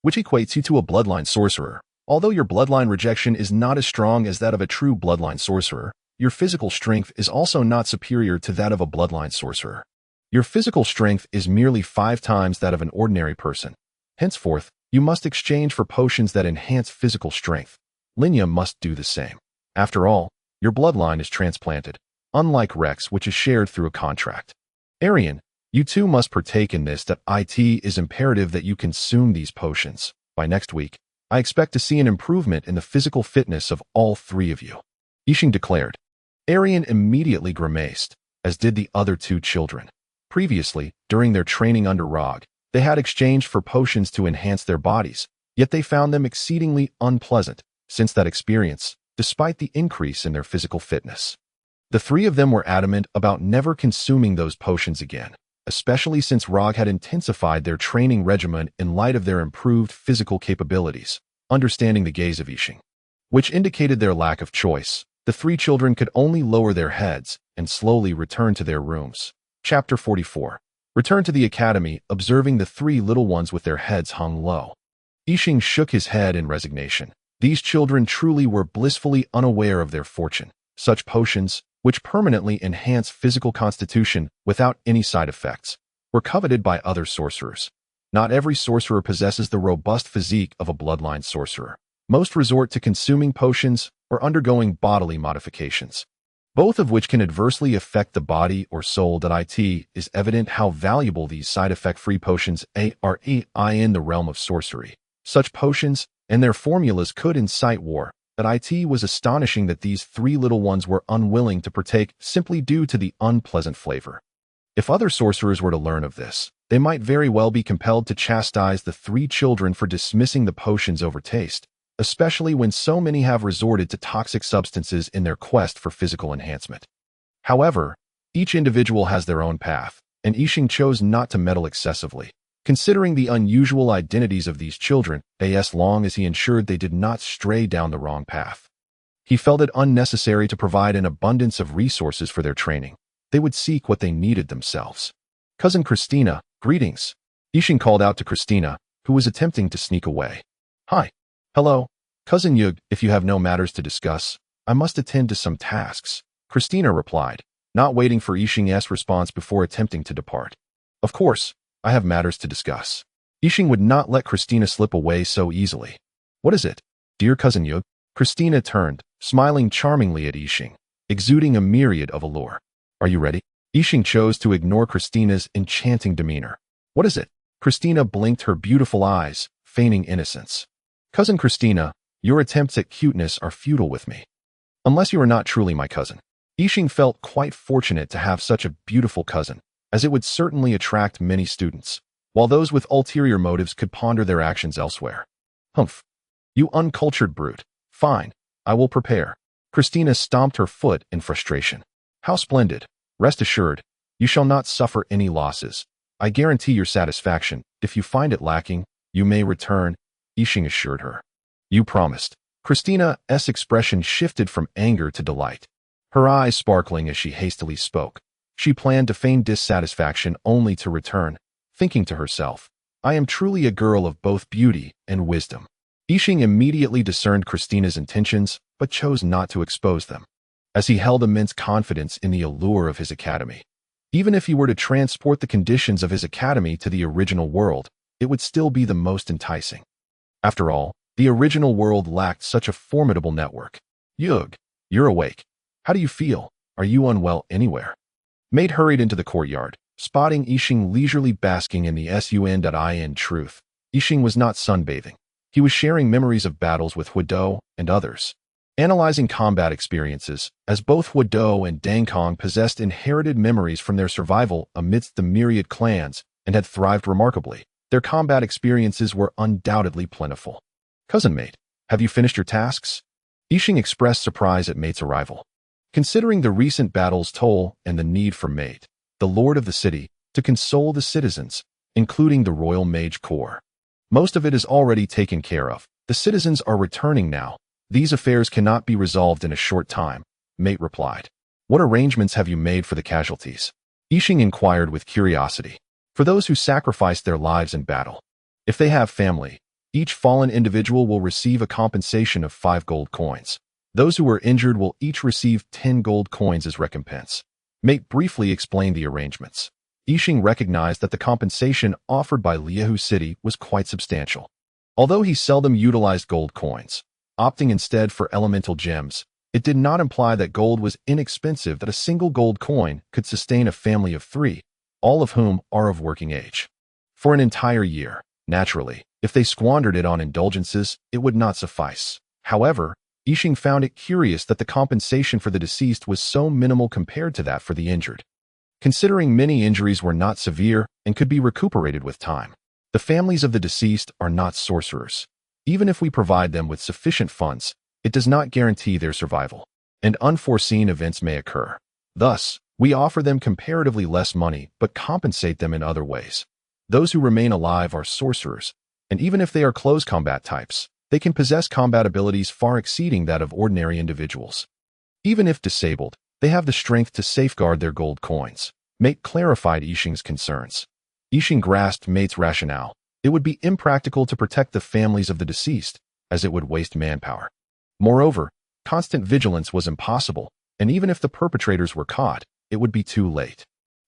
which equates you to a bloodline sorcerer. Although your bloodline rejection is not as strong as that of a true bloodline sorcerer, your physical strength is also not superior to that of a bloodline sorcerer. Your physical strength is merely 5 times that of an ordinary person. Henceforth, you must exchange for potions that enhance physical strength. Linya must do the same. After all, your bloodline is transplanted, unlike Rek's, which is shared through a contract. Arian, you too must partake in this. That it is imperative that you consume these potions. By next week, I expect to see an improvement in the physical fitness of all 3 of you. Yixing declared. Arian immediately grimaced, as did the other 2 children. Previously, during their training under Rog, they had exchanged for potions to enhance their bodies, yet they found them exceedingly unpleasant since that experience, despite the increase in their physical fitness. The 3 of them were adamant about never consuming those potions again, especially since Rog had intensified their training regimen in light of their improved physical capabilities. Understanding the gaze of Yixing, which indicated their lack of choice, the 3 children could only lower their heads and slowly return to their rooms. Chapter 44. Return to the academy, observing the 3 little ones with their heads hung low. Yixing shook his head in resignation. These children truly were blissfully unaware of their fortune. Such potions, which permanently enhance physical constitution without any side effects, were coveted by other sorcerers. Not every sorcerer possesses the robust physique of a bloodline sorcerer. Most resort to consuming potions or undergoing bodily modifications, both of which can adversely affect the body or soul. It is evident how valuable these side effect-free potions are in the realm of sorcery. Such potions and their formulas could incite war. It was astonishing that these 3 little ones were unwilling to partake simply due to the unpleasant flavor. If other sorcerers were to learn of this, they might very well be compelled to chastise the 3 children for dismissing the potions over taste, especially when so many have resorted to toxic substances in their quest for physical enhancement. However, each individual has their own path, and Yixing chose not to meddle excessively, considering the unusual identities of these children, as long as he ensured they did not stray down the wrong path. He felt it unnecessary to provide an abundance of resources for their training. They would seek what they needed themselves. Cousin Christina, greetings. Yixing called out to Christina, who was attempting to sneak away. Hi. Hello. Cousin Yug, if you have no matters to discuss, I must attend to some tasks, Christina replied, not waiting for Yixing's response before attempting to depart. Of course, I have matters to discuss. Yixing would not let Christina slip away so easily. What is it, dear Cousin Yug? Christina turned, smiling charmingly at Yixing, exuding a myriad of allure. Are you ready? Yixing chose to ignore Christina's enchanting demeanor. What is it? Christina blinked her beautiful eyes, feigning innocence. Cousin Christina, your attempts at cuteness are futile with me. Unless you are not truly my cousin. Yixing felt quite fortunate to have such a beautiful cousin, as it would certainly attract many students, while those with ulterior motives could ponder their actions elsewhere. Humph. You uncultured brute. Fine, I will prepare. Christina stomped her foot in frustration. How splendid. Rest assured, you shall not suffer any losses. I guarantee your satisfaction. If you find it lacking, you may return, Yixing assured her. You promised. Christina's expression shifted from anger to delight, her eyes sparkling as she hastily spoke. She planned to feign dissatisfaction only to return, thinking to herself, I am truly a girl of both beauty and wisdom. Yixing immediately discerned Christina's intentions, but chose not to expose them, as he held immense confidence in the allure of his academy. Even if he were to transport the conditions of his academy to the original world, it would still be the most enticing. After all, the original world lacked such a formidable network. Yug, you're awake. How do you feel? Are you unwell anywhere? Mate hurried into the courtyard, spotting Yixing leisurely basking in the sun. Truth, Yixing was not sunbathing. He was sharing memories of battles with Huido and others, analyzing combat experiences, as both Huido and Dangkong possessed inherited memories from their survival amidst the myriad clans and had thrived remarkably. Their combat experiences were undoubtedly plentiful. Cousin Mate, have you finished your tasks? Yixing expressed surprise at Mate's arrival. Considering the recent battle's toll and the need for Mate, the lord of the city, to console the citizens, including the royal mage corps. Most of it is already taken care of. The citizens are returning now. These affairs cannot be resolved in a short time, Mate replied. What arrangements have you made for the casualties? Yixing inquired with curiosity. For those who sacrificed their lives in battle. If they have family, each fallen individual will receive a compensation of 5 gold coins. Those who were injured will each receive 10 gold coins as recompense. Mate briefly explained the arrangements. Yixing recognized that the compensation offered by Liahu City was quite substantial. Although he seldom utilized gold coins, opting instead for elemental gems, it did not imply that gold was inexpensive, that a single gold coin could sustain a family of 3, all of whom are of working age. For an entire year, naturally, if they squandered it on indulgences, it would not suffice. However, Yixing found it curious that the compensation for the deceased was so minimal compared to that for the injured. Considering many injuries were not severe and could be recuperated with time. The families of the deceased are not sorcerers. Even if we provide them with sufficient funds, it does not guarantee their survival, and unforeseen events may occur. Thus, we offer them comparatively less money but compensate them in other ways. Those who remain alive are sorcerers, and even if they are close combat types, they can possess combat abilities far exceeding that of ordinary individuals. Even if disabled, they have the strength to safeguard their gold coins. Mate clarified Yixing's concerns. Yixing grasped Mate's rationale. It would be impractical to protect the families of the deceased, as it would waste manpower. Moreover, constant vigilance was impossible, and even if the perpetrators were caught, it would be too late.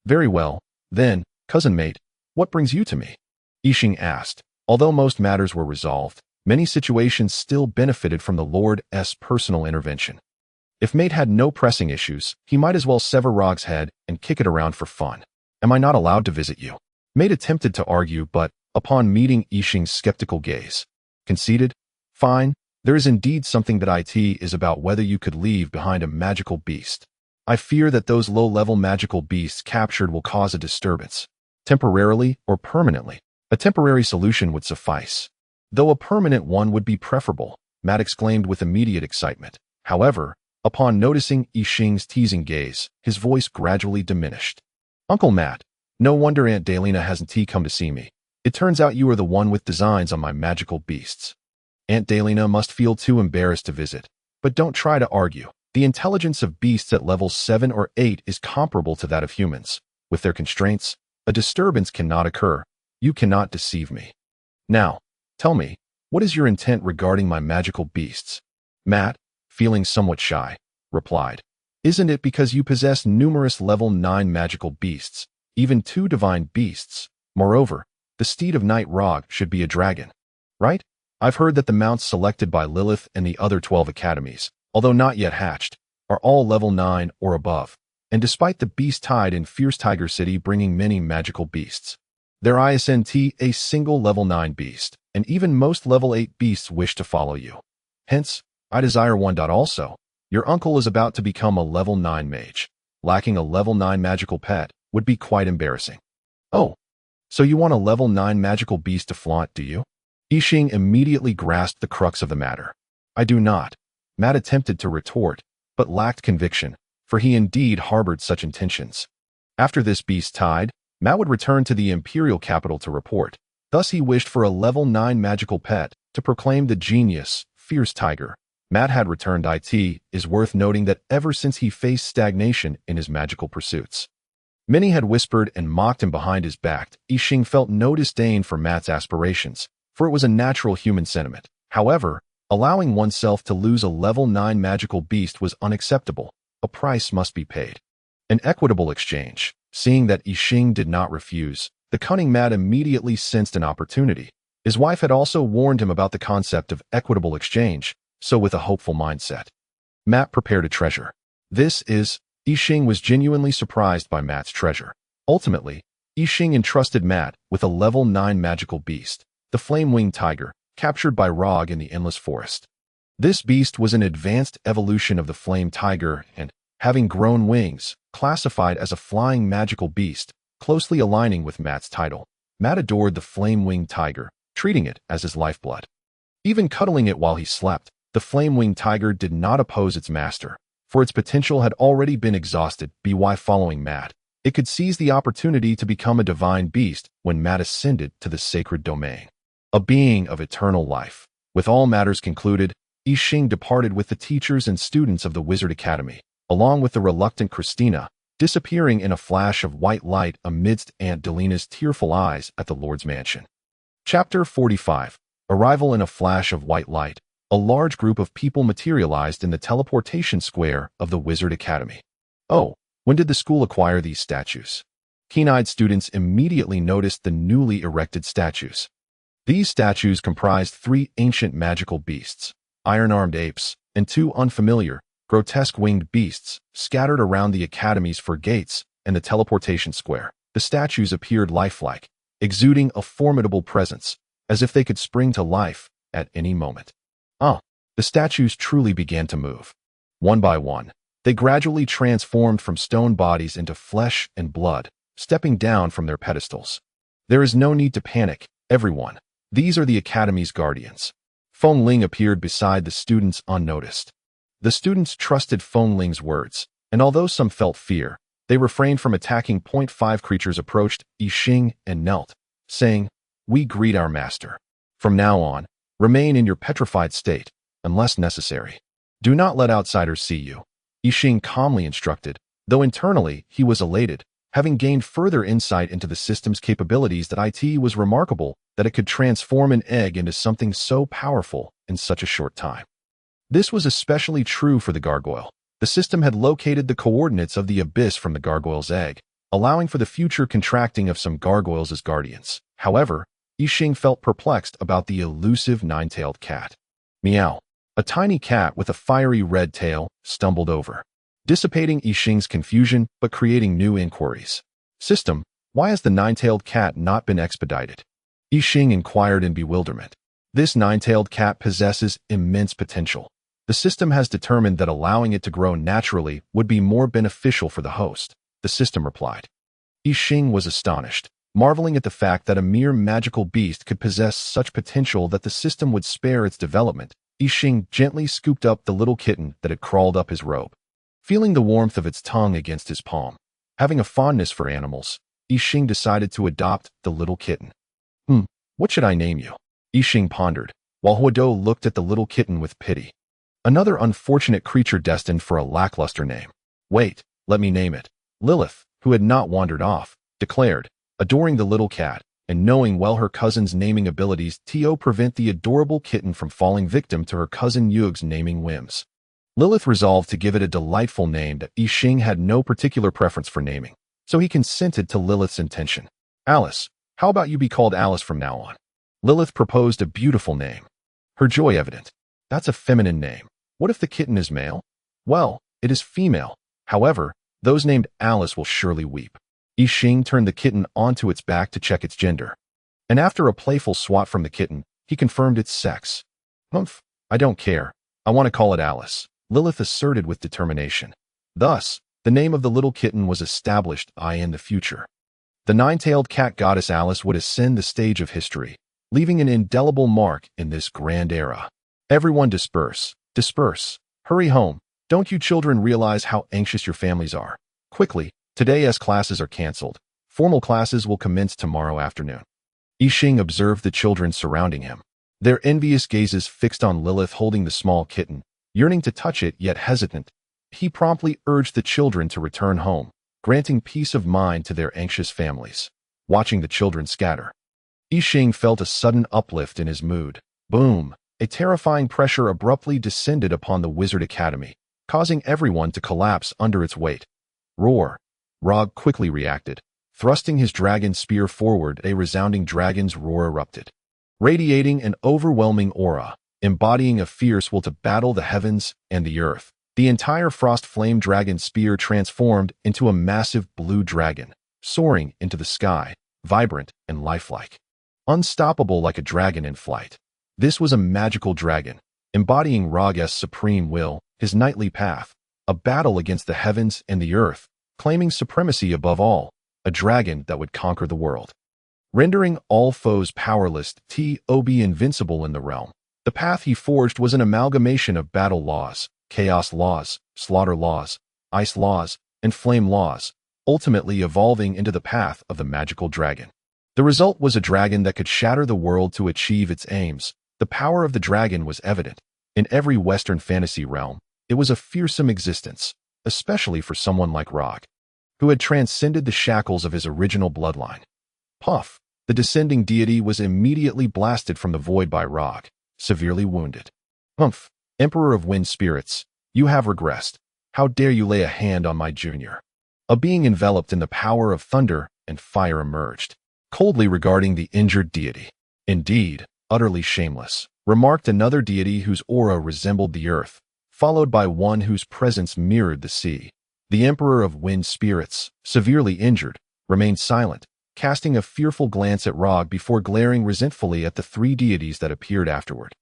Very well, then, cousin Mate, what brings you to me? Yixing asked. Although most matters were resolved, many situations still benefited from the Lord's personal intervention. If Mate had no pressing issues, he might as well sever Rog's head and kick it around for fun. Am I not allowed to visit you? Mate attempted to argue, but, upon meeting Yixing's skeptical gaze, conceded, fine, there is indeed something that it is about whether you could leave behind a magical beast. I fear that those low-level magical beasts captured will cause a disturbance. Temporarily or permanently, a temporary solution would suffice. Though a permanent one would be preferable, Matt exclaimed with immediate excitement. However, upon noticing Yixing's teasing gaze, his voice gradually diminished. Uncle Matt, no wonder Aunt Dalina hasn't come to see me. It turns out you are the one with designs on my magical beasts. Aunt Dalina must feel too embarrassed to visit, but don't try to argue. The intelligence of beasts at level 7 or 8 is comparable to that of humans. With their constraints, a disturbance cannot occur. You cannot deceive me. Now, tell me, what is your intent regarding my magical beasts? Matt, feeling somewhat shy, replied, Isn't it because you possess numerous level 9 magical beasts, even 2 divine beasts? Moreover, the steed of Night Rog should be a dragon, right? I've heard that the mounts selected by Lilith and the other 12 academies, although not yet hatched, are all level 9 or above, and despite the beast tide in Fierce Tiger City bringing many magical beasts, there isn't a single level 9 beast, and even most level 8 beasts wish to follow you. Hence, I desire one. Also, your uncle is about to become a level 9 mage. Lacking a level 9 magical pet would be quite embarrassing. Oh, so you want a level 9 magical beast to flaunt, do you? Yixing immediately grasped the crux of the matter. I do not. Matt attempted to retort, but lacked conviction, for he indeed harbored such intentions. After this beast tide, Matt would return to the Imperial capital to report. Thus he wished for a level 9 magical pet to proclaim the genius, Fierce Tiger. Matt had returned. It is worth noting that ever since he faced stagnation in his magical pursuits, many had whispered and mocked him behind his back. Yixing felt no disdain for Matt's aspirations, for it was a natural human sentiment. However, allowing oneself to lose a level 9 magical beast was unacceptable. A price must be paid. An equitable exchange. Seeing that Yixing did not refuse, the cunning Matt immediately sensed an opportunity. His wife had also warned him about the concept of equitable exchange, so with a hopeful mindset, Matt prepared a treasure. Yixing was genuinely surprised by Matt's treasure. Ultimately, Yixing entrusted Matt with a level 9 magical beast, the Flame-Winged Tiger, captured by Rog in the Endless Forest. This beast was an advanced evolution of the Flame Tiger and, having grown wings, classified as a flying magical beast, closely aligning with Matt's title. Matt adored the Flame-Winged Tiger, treating it as his lifeblood. Even cuddling it while he slept, the Flame-Winged Tiger did not oppose its master, for its potential had already been exhausted by following Matt. It could seize the opportunity to become a divine beast when Matt ascended to the sacred domain, a being of eternal life. With all matters concluded, I Ching departed with the teachers and students of the Wizard Academy, along with the reluctant Christina, disappearing in a flash of white light amidst Aunt Delina's tearful eyes at the Lord's mansion. Chapter 45. Arrival in a flash of white light. A large group of people materialized in the teleportation square of the Wizard Academy. Oh, when did the school acquire these statues? Keen-eyed students immediately noticed the newly erected statues. These statues comprised 3 ancient magical beasts, iron-armed apes, and 2 unfamiliar, grotesque winged beasts scattered around the Academy's four gates and the teleportation square. The statues appeared lifelike, exuding a formidable presence, as if they could spring to life at any moment. The statues truly began to move. One by one, they gradually transformed from stone bodies into flesh and blood, stepping down from their pedestals. There is no need to panic, everyone. These are the Academy's guardians. Feng Ling appeared beside the students unnoticed. The students trusted Feng Ling's words, and although some felt fear, they refrained from attacking. 5 creatures approached I Ching and knelt, saying, "We greet our master. From now on, remain in your petrified state, unless necessary. Do not let outsiders see you," I Ching calmly instructed, though internally he was elated, having gained further insight into the system's capabilities. That it was remarkable that it could transform an egg into something so powerful in such a short time. This was especially true for the gargoyle. The system had located the coordinates of the abyss from the gargoyle's egg, allowing for the future contracting of some gargoyles as guardians. However, I Ching felt perplexed about the elusive 9-tailed cat. Meow. A tiny cat with a fiery red tail stumbled over, dissipating I Ching's confusion but creating new inquiries. "System, why has the 9-tailed cat not been expedited?" I Ching inquired in bewilderment. "This 9-tailed cat possesses immense potential. The system has determined that allowing it to grow naturally would be more beneficial for the host," the system replied. I Ching was astonished, marveling at the fact that a mere magical beast could possess such potential that the system would spare its development. I Ching gently scooped up the little kitten that had crawled up his robe, feeling the warmth of its tongue against his palm. Having a fondness for animals, I Ching decided to adopt the little kitten. What should I name you?" I Ching pondered, while Huado looked at the little kitten with pity. Another unfortunate creature destined for a lackluster name. "Wait, let me name it." Lilith, who had not wandered off, declared, adoring the little cat, and knowing well her cousin's naming abilities to prevent the adorable kitten from falling victim to her cousin Yuge's naming whims. Lilith resolved to give it a delightful name that I Ching had no particular preference for naming, so he consented to Lilith's intention. "Alice, how about you be called Alice from now on?" Lilith proposed a beautiful name, her joy evident. "That's a feminine name. What if the kitten is male?" "Well, it is female. However, those named Alice will surely weep." I Ching turned the kitten onto its back to check its gender, and after a playful swat from the kitten, he confirmed its sex. I don't care. I want to call it Alice," Lilith asserted with determination. Thus, the name of the little kitten was established. In the future, the 9-tailed cat goddess Alice would ascend the stage of history, leaving an indelible mark in this grand era. "Everyone disperse. Disperse. Hurry home. Don't you children realize how anxious your families are? Quickly. Today's classes are cancelled. Formal classes will commence tomorrow afternoon." I Ching observed the children surrounding him, their envious gazes fixed on Lilith holding the small kitten, yearning to touch it yet hesitant. He promptly urged the children to return home, granting peace of mind to their anxious families. Watching the children scatter, I Ching felt a sudden uplift in his mood. Boom! A terrifying pressure abruptly descended upon the Wizard Academy, causing everyone to collapse under its weight. Roar! Rog quickly reacted. Thrusting his dragon spear forward, a resounding dragon's roar erupted, radiating an overwhelming aura, embodying a fierce will to battle the heavens and the earth. The entire frost flame dragon spear transformed into a massive blue dragon, soaring into the sky, vibrant and lifelike. Unstoppable like a dragon in flight. This was a magical dragon, embodying Rog's supreme will, his knightly path, a battle against the heavens and the earth, claiming supremacy above all, a dragon that would conquer the world, rendering all foes powerless to be invincible in the realm. The path he forged was an amalgamation of battle laws, chaos laws, slaughter laws, ice laws, and flame laws, ultimately evolving into the path of the magical dragon. The result was a dragon that could shatter the world to achieve its aims. The power of the dragon was evident. In every Western fantasy realm, it was a fearsome existence, especially for someone like Rog, who had transcended the shackles of his original bloodline. Puff, the descending deity, was immediately blasted from the void by Rog, severely wounded. Humph, Emperor of Wind Spirits, you have regressed. How dare you lay a hand on my junior? A being enveloped in the power of thunder and fire emerged, coldly regarding the injured deity. Indeed, utterly shameless, remarked another deity whose aura resembled the earth, followed by one whose presence mirrored the sea. The Emperor of Wind Spirits, severely injured, remained silent, casting a fearful glance at Rog before glaring resentfully at the three deities that appeared afterward,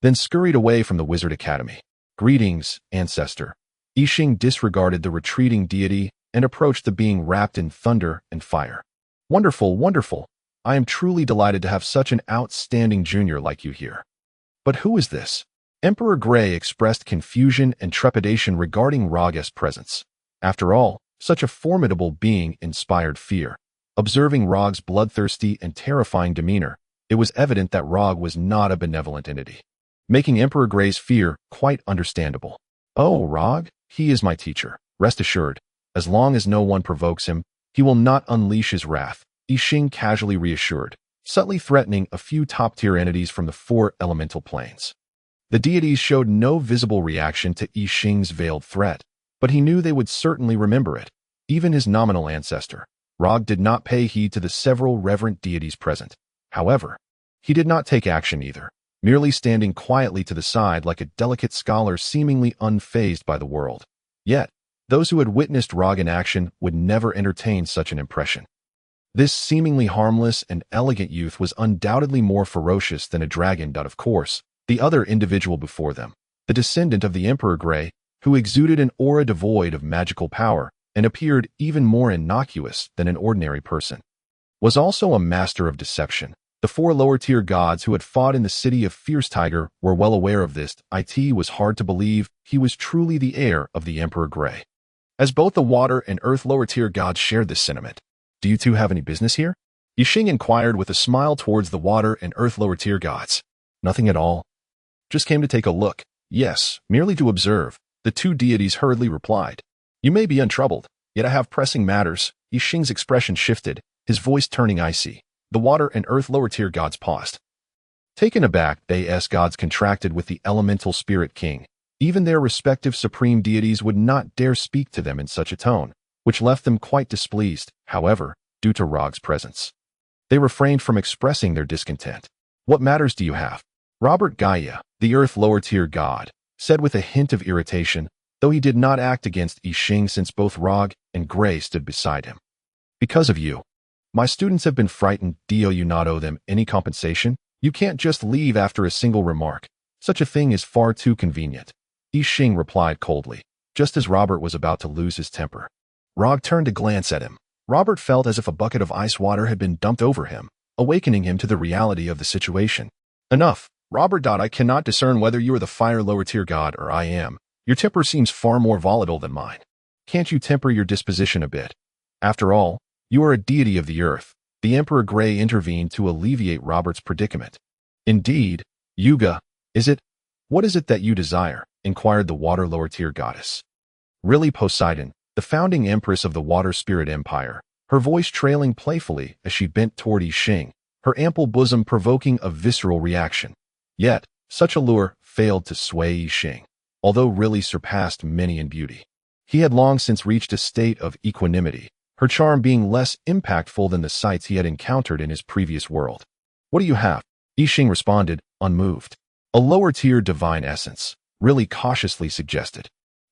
then scurried away from the Wizard Academy. Greetings, ancestor. Yixing disregarded the retreating deity and approached the being wrapped in thunder and fire. Wonderful, wonderful. I am truly delighted to have such an outstanding junior like you here. But who is this? Emperor Gray expressed confusion and trepidation regarding Rog's presence. After all, such a formidable being inspired fear. Observing Rog's bloodthirsty and terrifying demeanor, it was evident that Rog was not a benevolent entity, making Emperor Gray's fear quite understandable. Oh, Rog, he is my teacher. Rest assured, as long as no one provokes him, he will not unleash his wrath, Yixing casually reassured, subtly threatening a few top-tier entities from the four elemental planes. The deities showed no visible reaction to Yixing's veiled threat, but he knew they would certainly remember it. Even his nominal ancestor, Rog, did not pay heed to the several reverent deities present. However, he did not take action either, merely standing quietly to the side like a delicate scholar seemingly unfazed by the world. Yet, those who had witnessed Rog in action would never entertain such an impression. This seemingly harmless and elegant youth was undoubtedly more ferocious than a dragon. Of course, the other individual before them, the descendant of the Emperor Gray, who exuded an aura devoid of magical power and appeared even more innocuous than an ordinary person, was also a master of deception. The four lower-tier gods who had fought in the city of Fierce Tiger were well aware of this. It was hard to believe he was truly the heir of the Emperor Gray, as both the water and earth lower-tier gods shared this sentiment. Do you two have any business here? Yixing inquired with a smile towards the water and earth lower-tier gods. Nothing at all. Just came to take a look. Yes, merely to observe, the two deities hurriedly replied. You may be untroubled, yet I have pressing matters. Yixing's expression shifted, his voice turning icy. The water and earth lower-tier gods paused. Taken aback, they's gods contracted with the elemental spirit king. Even their respective supreme deities would not dare speak to them in such a tone, which left them quite displeased. However, due to Rog's presence, they refrained from expressing their discontent. What matters do you have? Robert Gaia, the earth lower-tier god, said with a hint of irritation, though he did not act against Yixing since both Rog and Gray stood beside him. Because of you, my students have been frightened. Do you not owe them any compensation? You can't just leave after a single remark. Such a thing is far too convenient. Yixing replied coldly, just as Robert was about to lose his temper. Rog turned to glance at him. Robert felt as if a bucket of ice water had been dumped over him, awakening him to the reality of the situation. Enough, Robert. I cannot discern whether you are the fire lower-tier god or I am. Your temper seems far more volatile than mine. Can't you temper your disposition a bit? After all, you are a deity of the earth. The Emperor Gray intervened to alleviate Robert's predicament. Indeed, Yuga, is it? What is it that you desire? Inquired the water lower-tier goddess. Really, Poseidon, the founding empress of the Water Spirit Empire, her voice trailing playfully as she bent toward Yixing, her ample bosom provoking a visceral reaction. Yet, such allure failed to sway Yixing, although really surpassed many in beauty. He had long since reached a state of equanimity, her charm being less impactful than the sights he had encountered in his previous world. What do you have? Yixing responded, unmoved. A lower-tier divine essence, really cautiously suggested.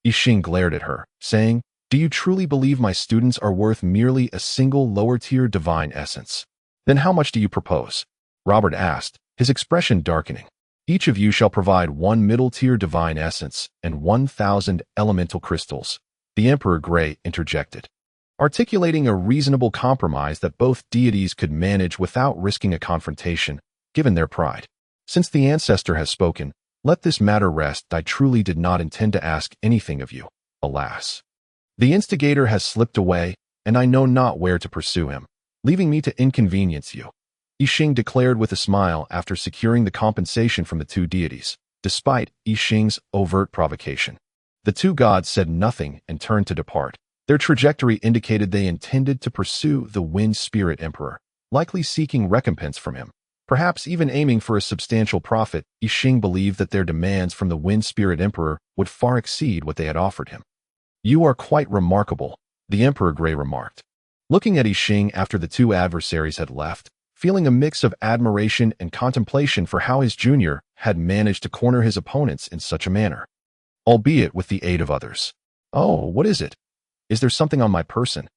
Yixing glared at her, saying, do you truly believe my students are worth merely a single lower-tier divine essence? Then how much do you propose? Robert asked, his expression darkening. Each of you shall provide 1 middle-tier divine essence and 1,000 elemental crystals. The Emperor Gray interjected, articulating a reasonable compromise that both deities could manage without risking a confrontation, given their pride. Since the ancestor has spoken, let this matter rest. I truly did not intend to ask anything of you, alas. The instigator has slipped away. and I know not where to pursue him, leaving me to inconvenience you," Yixing declared with a smile after securing the compensation from the two deities, despite Yixing's overt provocation. The two gods said nothing and turned to depart. Their trajectory indicated they intended to pursue the Wind Spirit Emperor, likely seeking recompense from him. Perhaps even aiming for a substantial profit. Yixing believed that their demands from the Wind Spirit Emperor would far exceed what they had offered him. "You are quite remarkable," the Emperor Grey remarked, looking at Yixing after the two adversaries had left, feeling a mix of admiration and contemplation for how his junior had managed to corner his opponents in such a manner, albeit with the aid of others. "Oh, what is it? Is there something on my person?"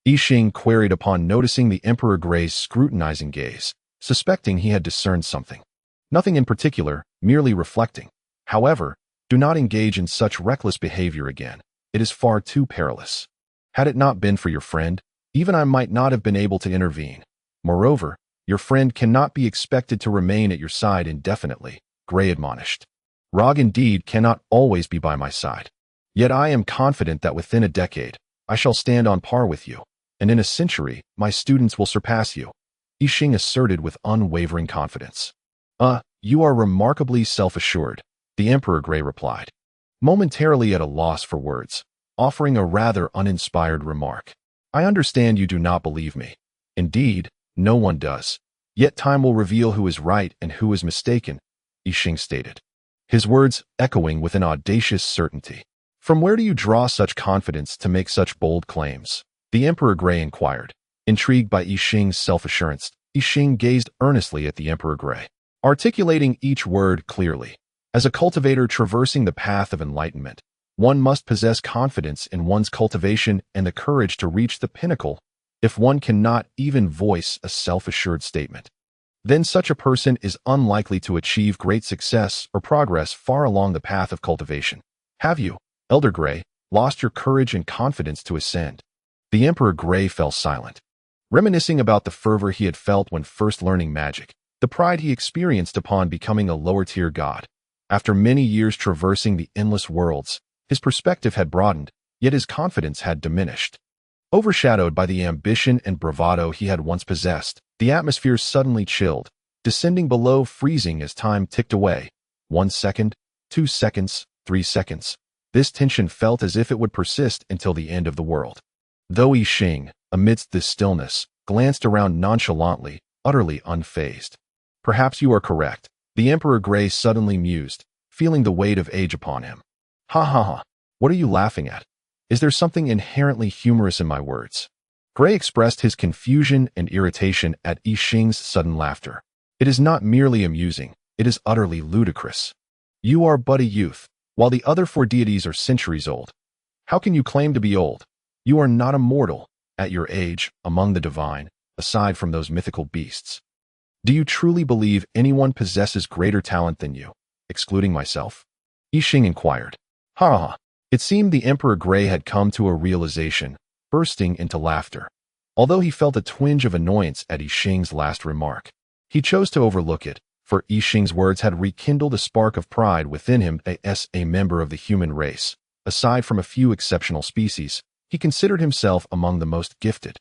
Yixing queried upon noticing the Emperor Grey's scrutinizing gaze, suspecting he had discerned something. "Nothing in particular, merely reflecting. However, do not engage in such reckless behavior again. It is far too perilous. Had it not been for your friend, even I might not have been able to intervene. Moreover, your friend cannot be expected to remain at your side indefinitely," Grey admonished. "Rog indeed cannot always be by my side. Yet I am confident that within a decade, I shall stand on par with you, and in a century, my students will surpass you," Yixing asserted with unwavering confidence. You are remarkably self-assured," the Emperor Grey replied, momentarily at a loss for words, offering a rather uninspired remark. "I understand you do not believe me. Indeed, no one does. Yet time will reveal who is right and who is mistaken," Yixing stated, his words echoing with an audacious certainty. "From where do you draw such confidence to make such bold claims?" the Emperor Grey inquired. Intrigued by Yixing's self-assurance, Yixing gazed earnestly at the Emperor Grey, articulating each word clearly. As a cultivator traversing the path of enlightenment, one must possess confidence in one's cultivation and the courage to reach the pinnacle. If one cannot even voice a self-assured statement, then such a person is unlikely to achieve great success or progress far along the path of cultivation. "Have you, Elder Grey, lost your courage and confidence to ascend?" The Emperor Grey fell silent, reminiscing about the fervor he had felt when first learning magic, the pride he experienced upon becoming a lower-tier god. After many years traversing the endless worlds, his perspective had broadened, yet his confidence had diminished. Overshadowed by the ambition and bravado he had once possessed, the atmosphere suddenly chilled, descending below freezing as time ticked away. 1 second, 2 seconds, 3 seconds. This tension felt as if it would persist until the end of the world. Though Yixing, amidst this stillness, glanced around nonchalantly, utterly unfazed. "Perhaps you are correct," the Emperor Grey suddenly mused, feeling the weight of age upon him. "Ha ha ha, what are you laughing at? Is there something inherently humorous in my words?" Grey expressed his confusion and irritation at Yixing's sudden laughter. "It is not merely amusing, it is utterly ludicrous. You are but a youth, while the other 4 deities are centuries old. How can you claim to be old? You are not a mortal, at your age, among the divine, aside from those mythical beasts. Do you truly believe anyone possesses greater talent than you, excluding myself?" Yixing inquired. "Ha ha." It seemed the Emperor Grey had come to a realization, bursting into laughter. Although he felt a twinge of annoyance at Yixing's last remark, he chose to overlook it, for Yixing's words had rekindled a spark of pride within him as a member of the human race. Aside from a few exceptional species, he considered himself among the most gifted.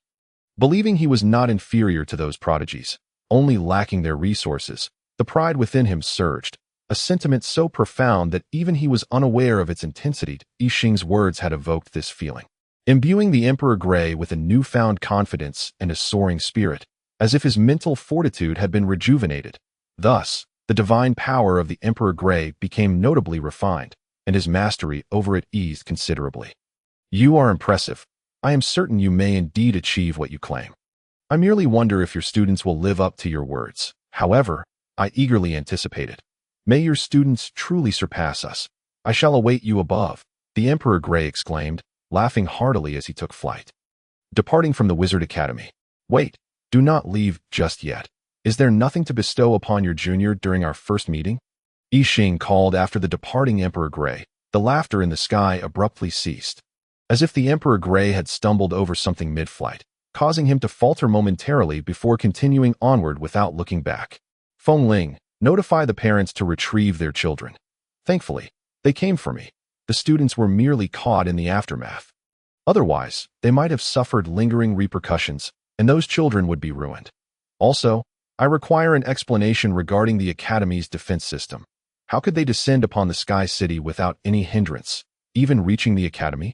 Believing he was not inferior to those prodigies, only lacking their resources, the pride within him surged, a sentiment so profound that even he was unaware of its intensity. Yixing's words had evoked this feeling, imbuing the Emperor Grey with a newfound confidence and a soaring spirit, as if his mental fortitude had been rejuvenated. Thus, the divine power of the Emperor Grey became notably refined, and his mastery over it eased considerably. "You are impressive. I am certain you may indeed achieve what you claim. I merely wonder if your students will live up to your words. However, I eagerly anticipate it. May your students truly surpass us. I shall await you above," the Emperor Grey exclaimed, laughing heartily as he took flight. Departing from the Wizard Academy. "Wait, do not leave just yet. Is there nothing to bestow upon your junior during our first meeting?" Yixing called after the departing Emperor Grey. The laughter in the sky abruptly ceased, as if the Emperor Grey had stumbled over something mid-flight, causing him to falter momentarily before continuing onward without looking back. "Feng Ling, notify the parents to retrieve their children. Thankfully, they came for me. The students were merely caught in the aftermath." Otherwise, they might have suffered lingering repercussions, and those children would be ruined. Also, I require an explanation regarding the Academy's defense system. How could they descend upon the Sky City without any hindrance, even reaching the Academy?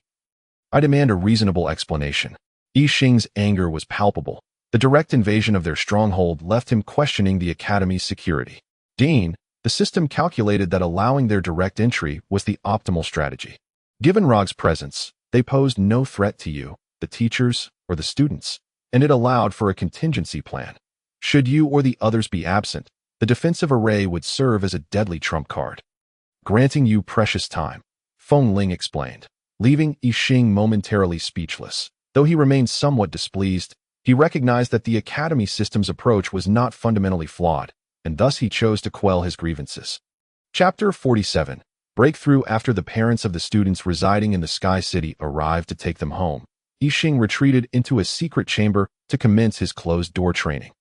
I demand a reasonable explanation. Yi Xing's anger was palpable. The direct invasion of their stronghold left him questioning the Academy's security. Dean, the system calculated that allowing their direct entry was the optimal strategy. Given Rog's presence, they posed no threat to you, the teachers, or the students, and it allowed for a contingency plan. Should you or the others be absent, the defensive array would serve as a deadly trump card, granting you precious time, Feng Ling explained, leaving Yi Xing momentarily speechless. Though he remained somewhat displeased, he recognized that the Academy system's approach was not fundamentally flawed, and thus he chose to quell his grievances. Chapter 47. Breakthrough. After the parents of the students residing in the Sky City arrived to take them home, Yi Xing retreated into a secret chamber to commence his closed-door training.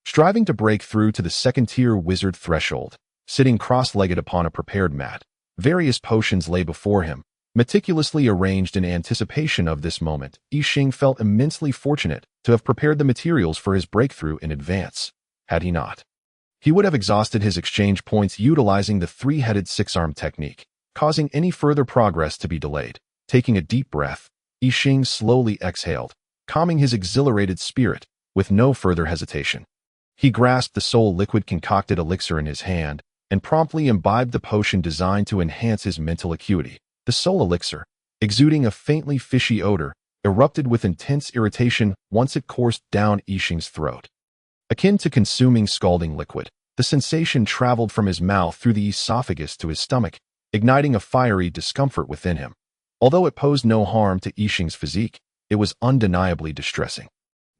Striving to break through to the second-tier wizard threshold, sitting cross-legged upon a prepared mat, various potions lay before him, meticulously arranged in anticipation of this moment. Yi Xing felt immensely fortunate to have prepared the materials for his breakthrough in advance. Had he not, he would have exhausted his exchange points utilizing the three-headed six-arm technique, causing any further progress to be delayed. Taking a deep breath, Yi Xing slowly exhaled, calming his exhilarated spirit with no further hesitation. He grasped the soul liquid concocted elixir in his hand and promptly imbibed the potion designed to enhance his mental acuity. The soul elixir, exuding a faintly fishy odor, erupted with intense irritation once it coursed down Yi Xing's throat. Akin to consuming scalding liquid, the sensation traveled from his mouth through the esophagus to his stomach, igniting a fiery discomfort within him. Although it posed no harm to Yi Xing's physique, it was undeniably distressing.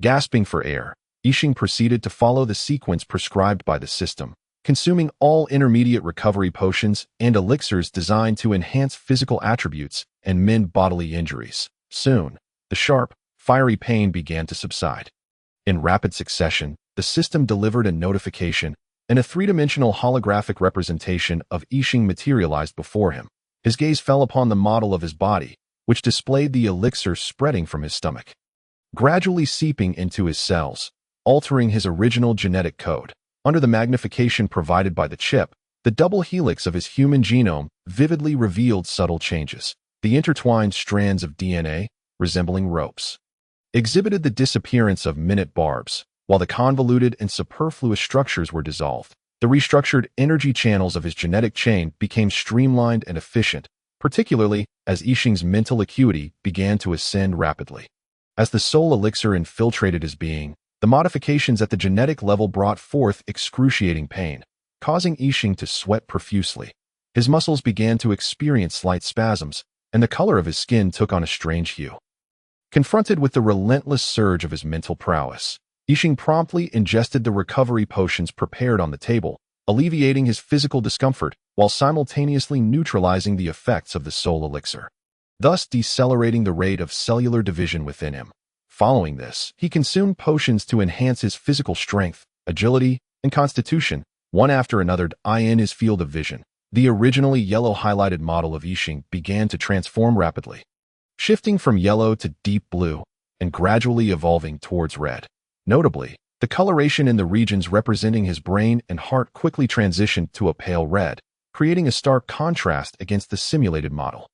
Gasping for air, Yi Xing proceeded to follow the sequence prescribed by the system, consuming all intermediate recovery potions and elixirs designed to enhance physical attributes and mend bodily injuries. Soon, the sharp, fiery pain began to subside. In rapid succession, the system delivered a notification, and a three-dimensional holographic representation of Yi Xing materialized before him. His gaze fell upon the model of his body, which displayed the elixir spreading from his stomach, gradually seeping into his cells, altering his original genetic code. Under the magnification provided by the chip, the double helix of his human genome vividly revealed subtle changes. The intertwined strands of DNA, resembling ropes, exhibited the disappearance of minute barbs, while the convoluted and superfluous structures were dissolved. The restructured energy channels of his genetic chain became streamlined and efficient, particularly as Yi Xing's mental acuity began to ascend rapidly. As the soul elixir infiltrated his being, the modifications at the genetic level brought forth excruciating pain, causing Yi Xing to sweat profusely. His muscles began to experience slight spasms, and the color of his skin took on a strange hue. Confronted with the relentless surge of his mental prowess, Yi Xing promptly ingested the recovery potions prepared on the table, alleviating his physical discomfort while simultaneously neutralizing the effects of the soul elixir, thus decelerating the rate of cellular division within him. Following this, he consumed potions to enhance his physical strength, agility, and constitution, one after another. In his field of vision, the originally yellow highlighted model of Yi Xing began to transform rapidly, shifting from yellow to deep blue and gradually evolving towards red. Notably, the coloration in the regions representing his brain and heart quickly transitioned to a pale red, creating a stark contrast against the simulated model.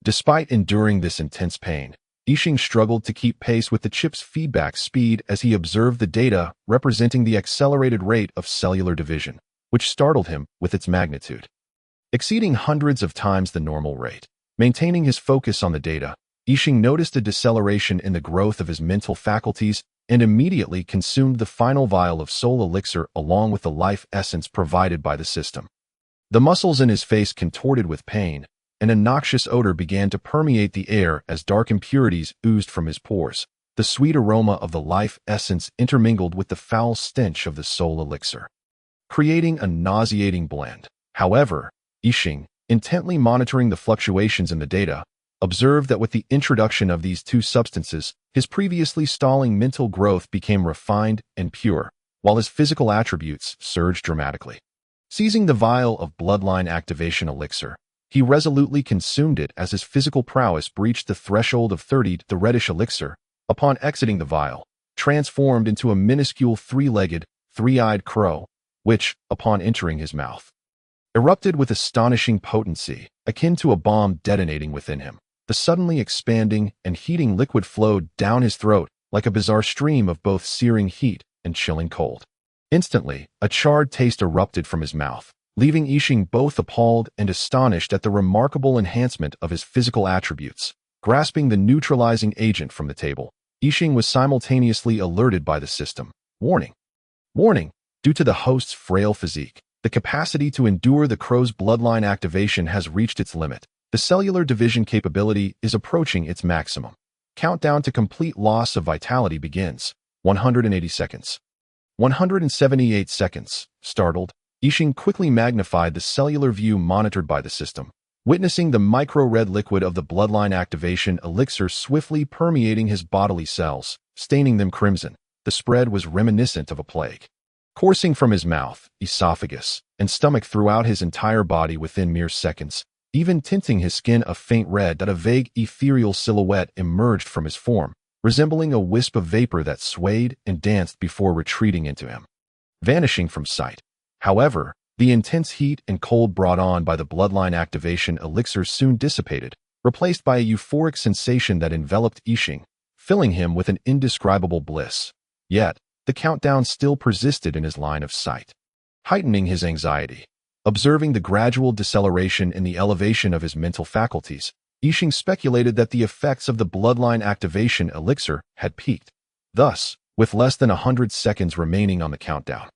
Despite enduring this intense pain, Yi Xing struggled to keep pace with the chip's feedback speed as he observed the data representing the accelerated rate of cellular division, which startled him with its magnitude, exceeding hundreds of times the normal rate. Maintaining his focus on the data, Yi Xing noticed a deceleration in the growth of his mental faculties and immediately consumed the final vial of soul elixir along with the life essence provided by the system. The muscles in his face contorted with pain, and a noxious odor began to permeate the air as dark impurities oozed from his pores. The sweet aroma of the life essence intermingled with the foul stench of the soul elixir, creating a nauseating blend. However, Yi Xing, intently monitoring the fluctuations in the data, observed that with the introduction of these two substances, his previously stalling mental growth became refined and pure, while his physical attributes surged dramatically. Seizing the vial of bloodline activation elixir, He resolutely consumed it as his physical prowess breached the threshold of 30. The reddish elixir, upon exiting the vial, transformed into a minuscule three-legged, three-eyed crow, which, upon entering his mouth, erupted with astonishing potency, akin to a bomb detonating within him. The suddenly expanding and heating liquid flowed down his throat like a bizarre stream of both searing heat and chilling cold. Instantly, a charred taste erupted from his mouth, leaving Yixing both appalled and astonished at the remarkable enhancement of his physical attributes. Grasping the neutralizing agent from the table, Yixing was simultaneously alerted by the system. Warning! Warning! Due to the host's frail physique, the capacity to endure the crow's bloodline activation has reached its limit. The cellular division capability is approaching its maximum. Countdown to complete loss of vitality begins. 180 seconds. 178 seconds. Startled, Yixing quickly magnified the cellular view monitored by the system, witnessing the micro-red liquid of the bloodline activation elixir swiftly permeating his bodily cells, staining them crimson. The spread was reminiscent of a plague, coursing from his mouth, esophagus, and stomach throughout his entire body within mere seconds, even tinting his skin a faint red. That a vague ethereal silhouette emerged from his form, resembling a wisp of vapor that swayed and danced before retreating into him, vanishing from sight. However, the intense heat and cold brought on by the bloodline activation elixir soon dissipated, replaced by a euphoric sensation that enveloped Yixing, filling him with an indescribable bliss. Yet, the countdown still persisted in his line of sight, heightening his anxiety. Observing the gradual deceleration in the elevation of his mental faculties, Yixing speculated that the effects of the bloodline activation elixir had peaked. Thus, with less than 100 seconds remaining on the countdown,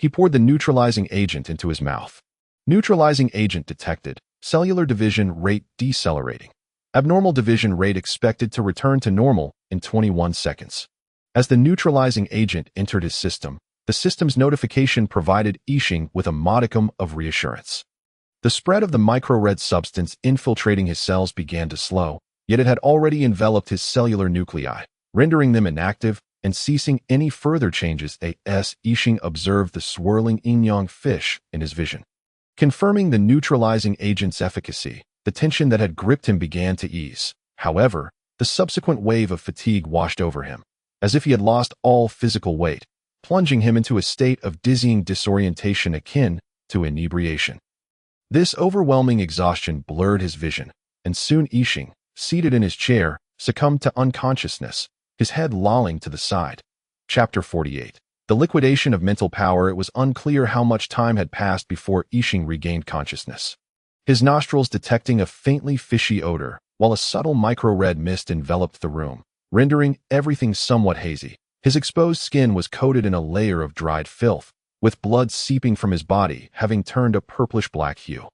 he poured the neutralizing agent into his mouth. Neutralizing agent detected. Cellular division rate decelerating. Abnormal division rate expected to return to normal in 21 seconds. As the neutralizing agent entered his system, the system's notification provided Yixing with a modicum of reassurance. The spread of the micro-red substance infiltrating his cells began to slow, yet it had already enveloped his cellular nuclei, rendering them inactive and ceasing any further changes. Yixing observed the swirling yin-yang fish in his vision. Confirming the neutralizing agent's efficacy, the tension that had gripped him began to ease. However, the subsequent wave of fatigue washed over him, as if he had lost all physical weight, plunging him into a state of dizzying disorientation akin to inebriation. This overwhelming exhaustion blurred his vision, and soon Yixing, seated in his chair, succumbed to unconsciousness, his head lolling to the side. Chapter 48. The liquidation of mental power. It was unclear how much time had passed before Yixing regained consciousness, his nostrils detecting a faintly fishy odor, while a subtle micro-red mist enveloped the room, rendering everything somewhat hazy. His exposed skin was coated in a layer of dried filth, with blood seeping from his body, having turned a purplish-black hue.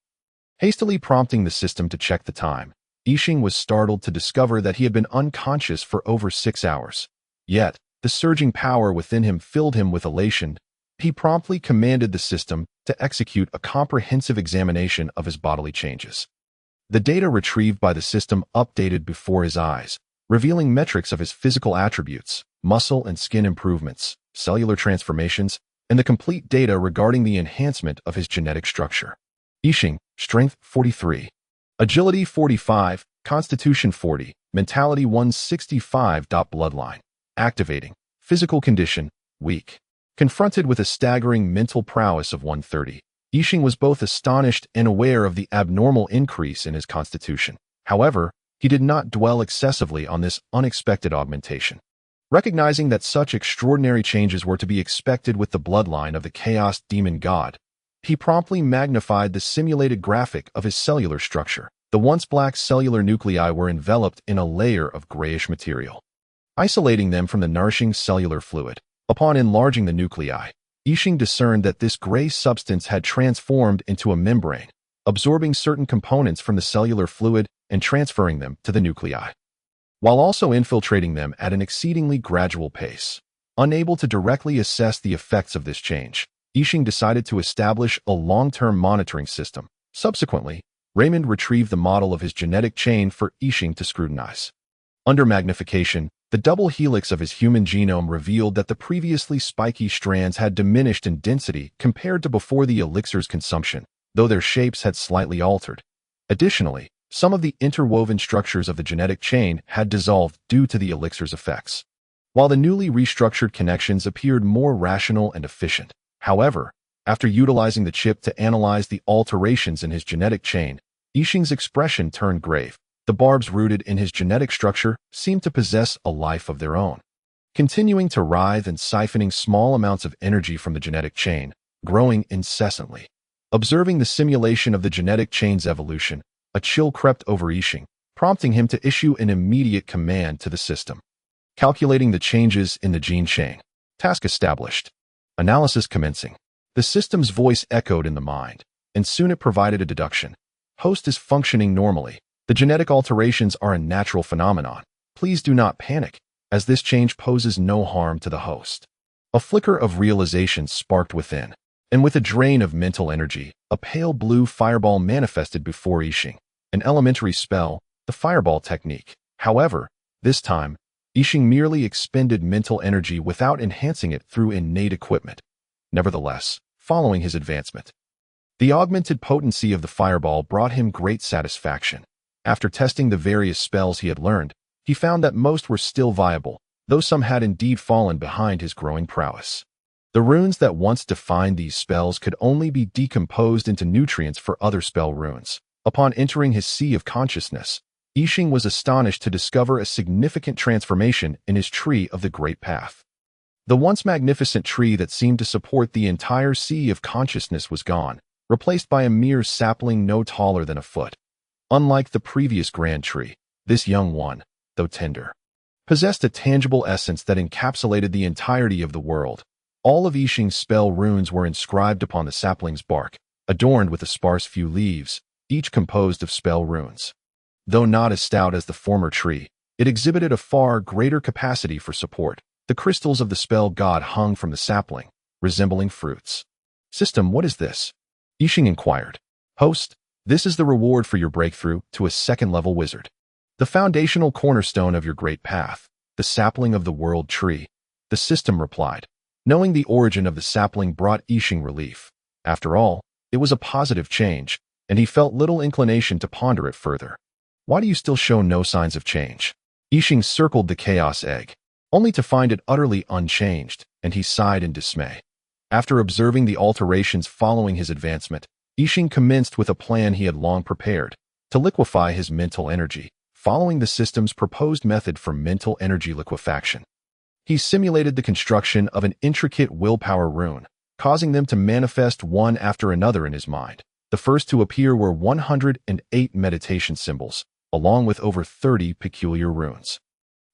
Hastily prompting the system to check the time, Yixing was startled to discover that he had been unconscious for over 6 hours. Yet, the surging power within him filled him with elation. He promptly commanded the system to execute a comprehensive examination of his bodily changes. The data retrieved by the system updated before his eyes, revealing metrics of his physical attributes, muscle and skin improvements, cellular transformations, and the complete data regarding the enhancement of his genetic structure. Yixing, Strength 43, Agility 45, Constitution 40, Mentality 165. Bloodline activating. Physical condition, weak. Confronted with a staggering mental prowess of 130, Yixing was both astonished and aware of the abnormal increase in his constitution. However, he did not dwell excessively on this unexpected augmentation. Recognizing that such extraordinary changes were to be expected with the bloodline of the Chaos Demon God, he promptly magnified the simulated graphic of his cellular structure. The once black cellular nuclei were enveloped in a layer of grayish material, isolating them from the nourishing cellular fluid. Upon enlarging the nuclei, Yixing discerned that this gray substance had transformed into a membrane, absorbing certain components from the cellular fluid and transferring them to the nuclei, while also infiltrating them at an exceedingly gradual pace. Unable to directly assess the effects of this change, Yixing decided to establish a long-term monitoring system. Subsequently, Raymond retrieved the model of his genetic chain for Yixing to scrutinize. Under magnification, the double helix of his human genome revealed that the previously spiky strands had diminished in density compared to before the elixir's consumption, though their shapes had slightly altered. Additionally, some of the interwoven structures of the genetic chain had dissolved due to the elixir's effects. While the newly restructured connections appeared more rational and efficient, however, after utilizing the chip to analyze the alterations in his genetic chain, Yixing's expression turned grave. The barbs rooted in his genetic structure seemed to possess a life of their own, continuing to writhe and siphoning small amounts of energy from the genetic chain, growing incessantly. Observing the simulation of the genetic chain's evolution, a chill crept over Yixing, prompting him to issue an immediate command to the system. Calculating the changes in the gene chain. Task established. Analysis commencing. The system's voice echoed in the mind, and soon it provided a deduction. Host is functioning normally. The genetic alterations are a natural phenomenon. Please do not panic, as this change poses no harm to the host. A flicker of realization sparked within, and with a drain of mental energy, a pale blue fireball manifested before Yixing. An elementary spell, the fireball technique. However, this time, Yixing merely expended mental energy without enhancing it through innate equipment. Nevertheless, following his advancement, the augmented potency of the fireball brought him great satisfaction. After testing the various spells he had learned, he found that most were still viable, though some had indeed fallen behind his growing prowess. The runes that once defined these spells could only be decomposed into nutrients for other spell runes. Upon entering his sea of consciousness, Yixing was astonished to discover a significant transformation in his tree of the Great Path. The once magnificent tree that seemed to support the entire sea of consciousness was gone, replaced by a mere sapling no taller than a foot. Unlike the previous grand tree, this young one, though tender, possessed a tangible essence that encapsulated the entirety of the world. All of Yixing's spell runes were inscribed upon the sapling's bark, adorned with a sparse few leaves, each composed of spell runes. Though not as stout as the former tree, it exhibited a far greater capacity for support. The crystals of the spell god hung from the sapling, resembling fruits. System, what is this? Yixing inquired. Host, this is the reward for your breakthrough to a second-level wizard. The foundational cornerstone of your great path, the sapling of the world tree. The system replied. Knowing the origin of the sapling brought Yixing relief. After all, it was a positive change, and he felt little inclination to ponder it further. Why do you still show no signs of change? Yixing circled the chaos egg, only to find it utterly unchanged, and he sighed in dismay. After observing the alterations following his advancement, Yixing commenced with a plan he had long prepared, to liquefy his mental energy, following the system's proposed method for mental energy liquefaction. He simulated the construction of an intricate willpower rune, causing them to manifest one after another in his mind. The first to appear were 108 meditation symbols, along with over 30 peculiar runes.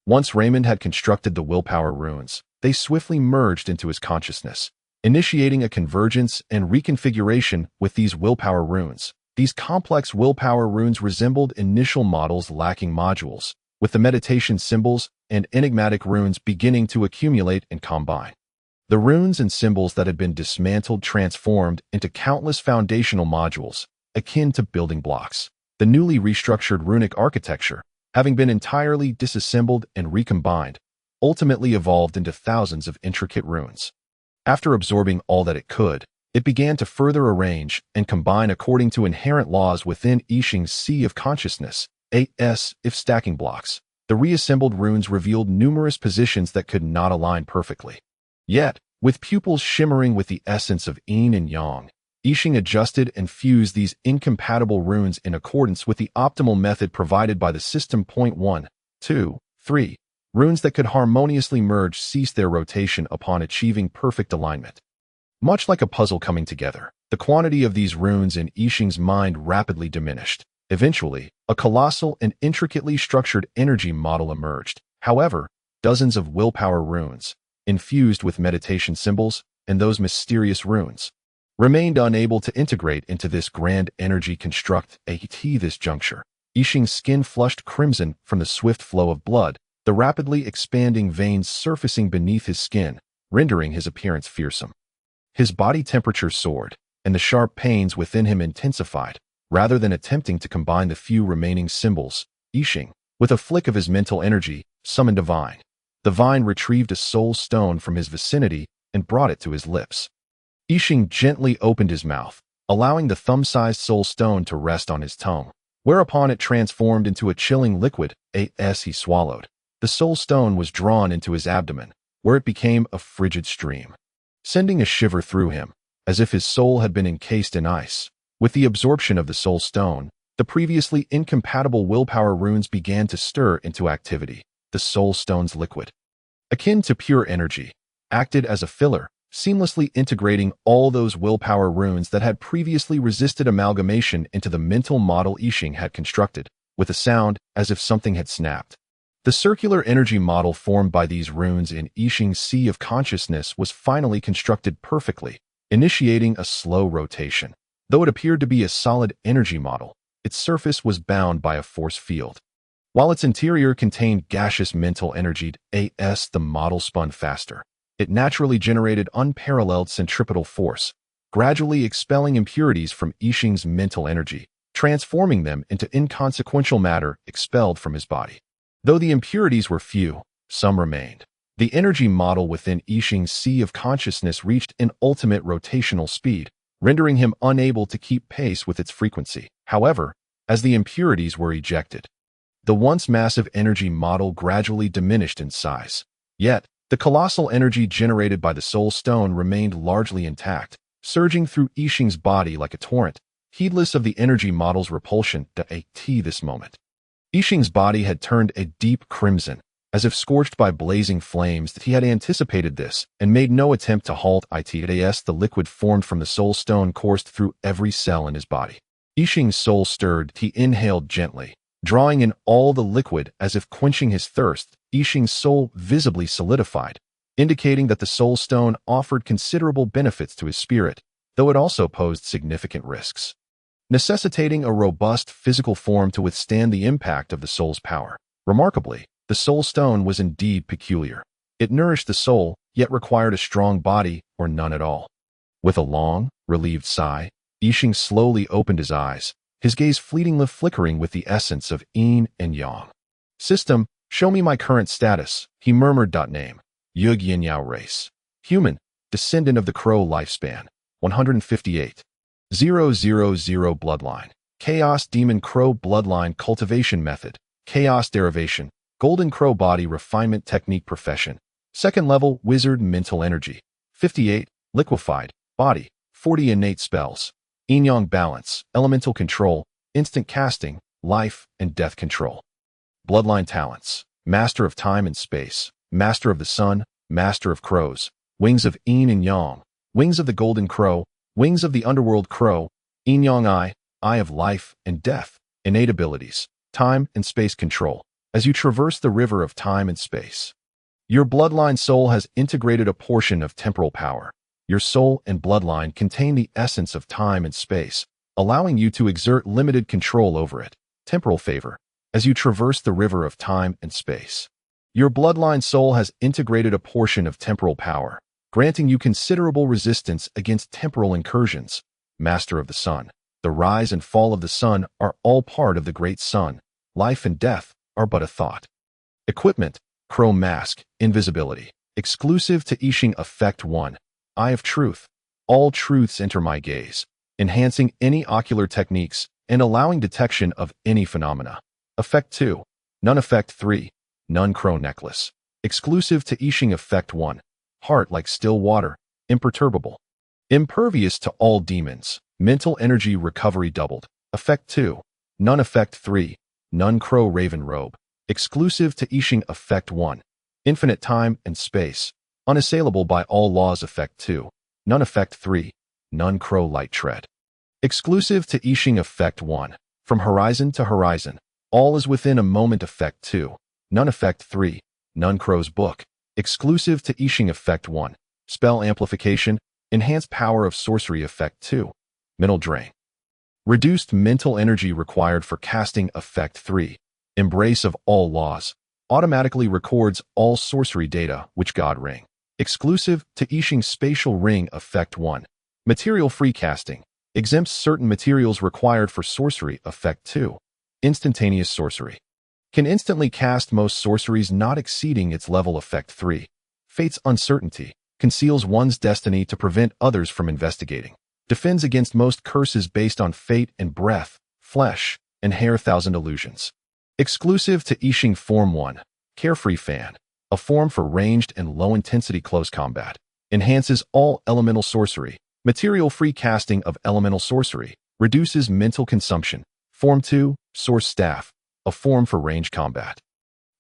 Once Raymond had constructed the willpower runes, they swiftly merged into his consciousness, initiating a convergence and reconfiguration with these willpower runes. These complex willpower runes resembled initial models lacking modules, with the meditation symbols and enigmatic runes beginning to accumulate and combine. The runes and symbols that had been dismantled transformed into countless foundational modules, akin to building blocks. The newly restructured runic architecture, having been entirely disassembled and recombined, ultimately evolved into thousands of intricate runes. After absorbing all that it could, it began to further arrange and combine according to inherent laws within Yixing's sea of consciousness, if stacking blocks. The reassembled runes revealed numerous positions that could not align perfectly. Yet, with pupils shimmering with the essence of yin and yang, Yixing adjusted and fused these incompatible runes in accordance with the optimal method provided by the system. 1, 2, 3. Runes that could harmoniously merge ceased their rotation upon achieving perfect alignment. Much like a puzzle coming together, the quantity of these runes in Yixing's mind rapidly diminished. Eventually, a colossal and intricately structured energy model emerged. However, dozens of willpower runes, infused with meditation symbols and those mysterious runes, remained unable to integrate into this grand energy construct. At this juncture, Yixing's skin flushed crimson from the swift flow of blood, the rapidly expanding veins surfacing beneath his skin, rendering his appearance fearsome. His body temperature soared, and the sharp pains within him intensified. Rather than attempting to combine the few remaining symbols, Yixing, with a flick of his mental energy, summoned a vine. The vine retrieved a soul stone from his vicinity and brought it to his lips. Yixing gently opened his mouth, allowing the thumb-sized soul stone to rest on his tongue. whereupon it transformed into a chilling liquid as he swallowed. The soul stone was drawn into his abdomen, where it became a frigid stream, sending a shiver through him, as if his soul had been encased in ice. With the absorption of the soul stone, the previously incompatible willpower runes began to stir into activity. The soul stone's liquid, akin to pure energy, acted as a filler, seamlessly integrating all those willpower runes that had previously resisted amalgamation into the mental model Yixing had constructed, with a sound as if something had snapped. The circular energy model formed by these runes in Yixing's sea of consciousness was finally constructed perfectly, initiating a slow rotation. Though it appeared to be a solid energy model, its surface was bound by a force field. While its interior contained gaseous mental energy, the model spun faster. It naturally generated unparalleled centripetal force, gradually expelling impurities from Yixing's mental energy, transforming them into inconsequential matter expelled from his body. Though the impurities were few, some remained. The energy model within Yixing's sea of consciousness reached an ultimate rotational speed, rendering him unable to keep pace with its frequency. However, as the impurities were ejected, the once massive energy model gradually diminished in size. Yet, the colossal energy generated by the soul stone remained largely intact, surging through Yixing's body like a torrent, heedless of the energy model's repulsion to this moment. Yixing's body had turned a deep crimson, as if scorched by blazing flames. That he had anticipated this and made no attempt to halt it. The liquid formed from the soul stone coursed through every cell in his body. Yixing's soul stirred. He inhaled gently, drawing in all the liquid as if quenching his thirst. Yixing's soul visibly solidified, indicating that the soul stone offered considerable benefits to his spirit, though it also posed significant risks, necessitating a robust physical form to withstand the impact of the soul's power. Remarkably, the soul stone was indeed peculiar. It nourished the soul, yet required a strong body or none at all. With a long, relieved sigh, Yixing slowly opened his eyes, his gaze fleetingly flickering with the essence of yin and yang. System, show me my current status, he murmured. Name, Yug Yin Yao race. Human, descendant of the crow lifespan, 158. 000 bloodline. Chaos demon crow bloodline cultivation method. Chaos derivation. Golden crow body refinement technique profession. Second level wizard mental energy. 58. Liquefied. Body. 40 innate spells. Yin-yang balance. Elemental control. Instant casting. Life and death control. Bloodline talents. Master of time and space. Master of the sun. Master of crows. Wings of yin and yang. Wings of the golden crow. Wings of the underworld crow. Yin-yang eye. Eye of life and death. Innate abilities. Time and space control. As you traverse the river of time and space, your bloodline soul has integrated a portion of temporal power. Your soul and bloodline contain the essence of time and space, allowing you to exert limited control over it. Temporal favor. As you traverse the river of time and space, your bloodline soul has integrated a portion of temporal power, granting you considerable resistance against temporal incursions. Master of the sun. The rise and fall of the sun are all part of the great sun. Life and death are but a thought. Equipment. Crow mask. Invisibility. Exclusive to Yixing Effect 1. Eye of truth. All truths enter my gaze, enhancing any ocular techniques and allowing detection of any phenomena. Effect 2. None Effect 3. None crow necklace. Exclusive to Yixing Effect 1. Heart like still water. Imperturbable. Impervious to all demons. Mental energy recovery doubled. Effect 2. None Effect 3. None crow raven robe. Exclusive to Yixing Effect 1. Infinite time and space. Unassailable by all laws. Effect 2. None Effect 3. None crow light tread. Exclusive to Yixing Effect 1. From horizon to horizon. All is within a moment. Effect 2. None Effect 3. None crow's book. Exclusive to Yixing Effect 1. Spell amplification. Enhanced power of sorcery. Effect 2. Mental drain. Reduced mental energy required for casting. Effect 3. Embrace of all laws. Automatically records all sorcery data, which God ring. Exclusive to Yixing Spatial Ring. Effect 1. Material-free casting. Exempts certain materials required for sorcery. Effect 2. Instantaneous sorcery. Can instantly cast most sorceries not exceeding its level. Effect 3. Fate's uncertainty. Conceals one's destiny to prevent others from investigating. Defends against most curses based on fate and breath, flesh, and hair thousand illusions. Exclusive to Yixing Form 1, Carefree Fan, a form for ranged and low-intensity close combat. Enhances all elemental sorcery. Material-free casting of elemental sorcery. Reduces mental consumption. Form 2, Source Staff, a form for ranged combat.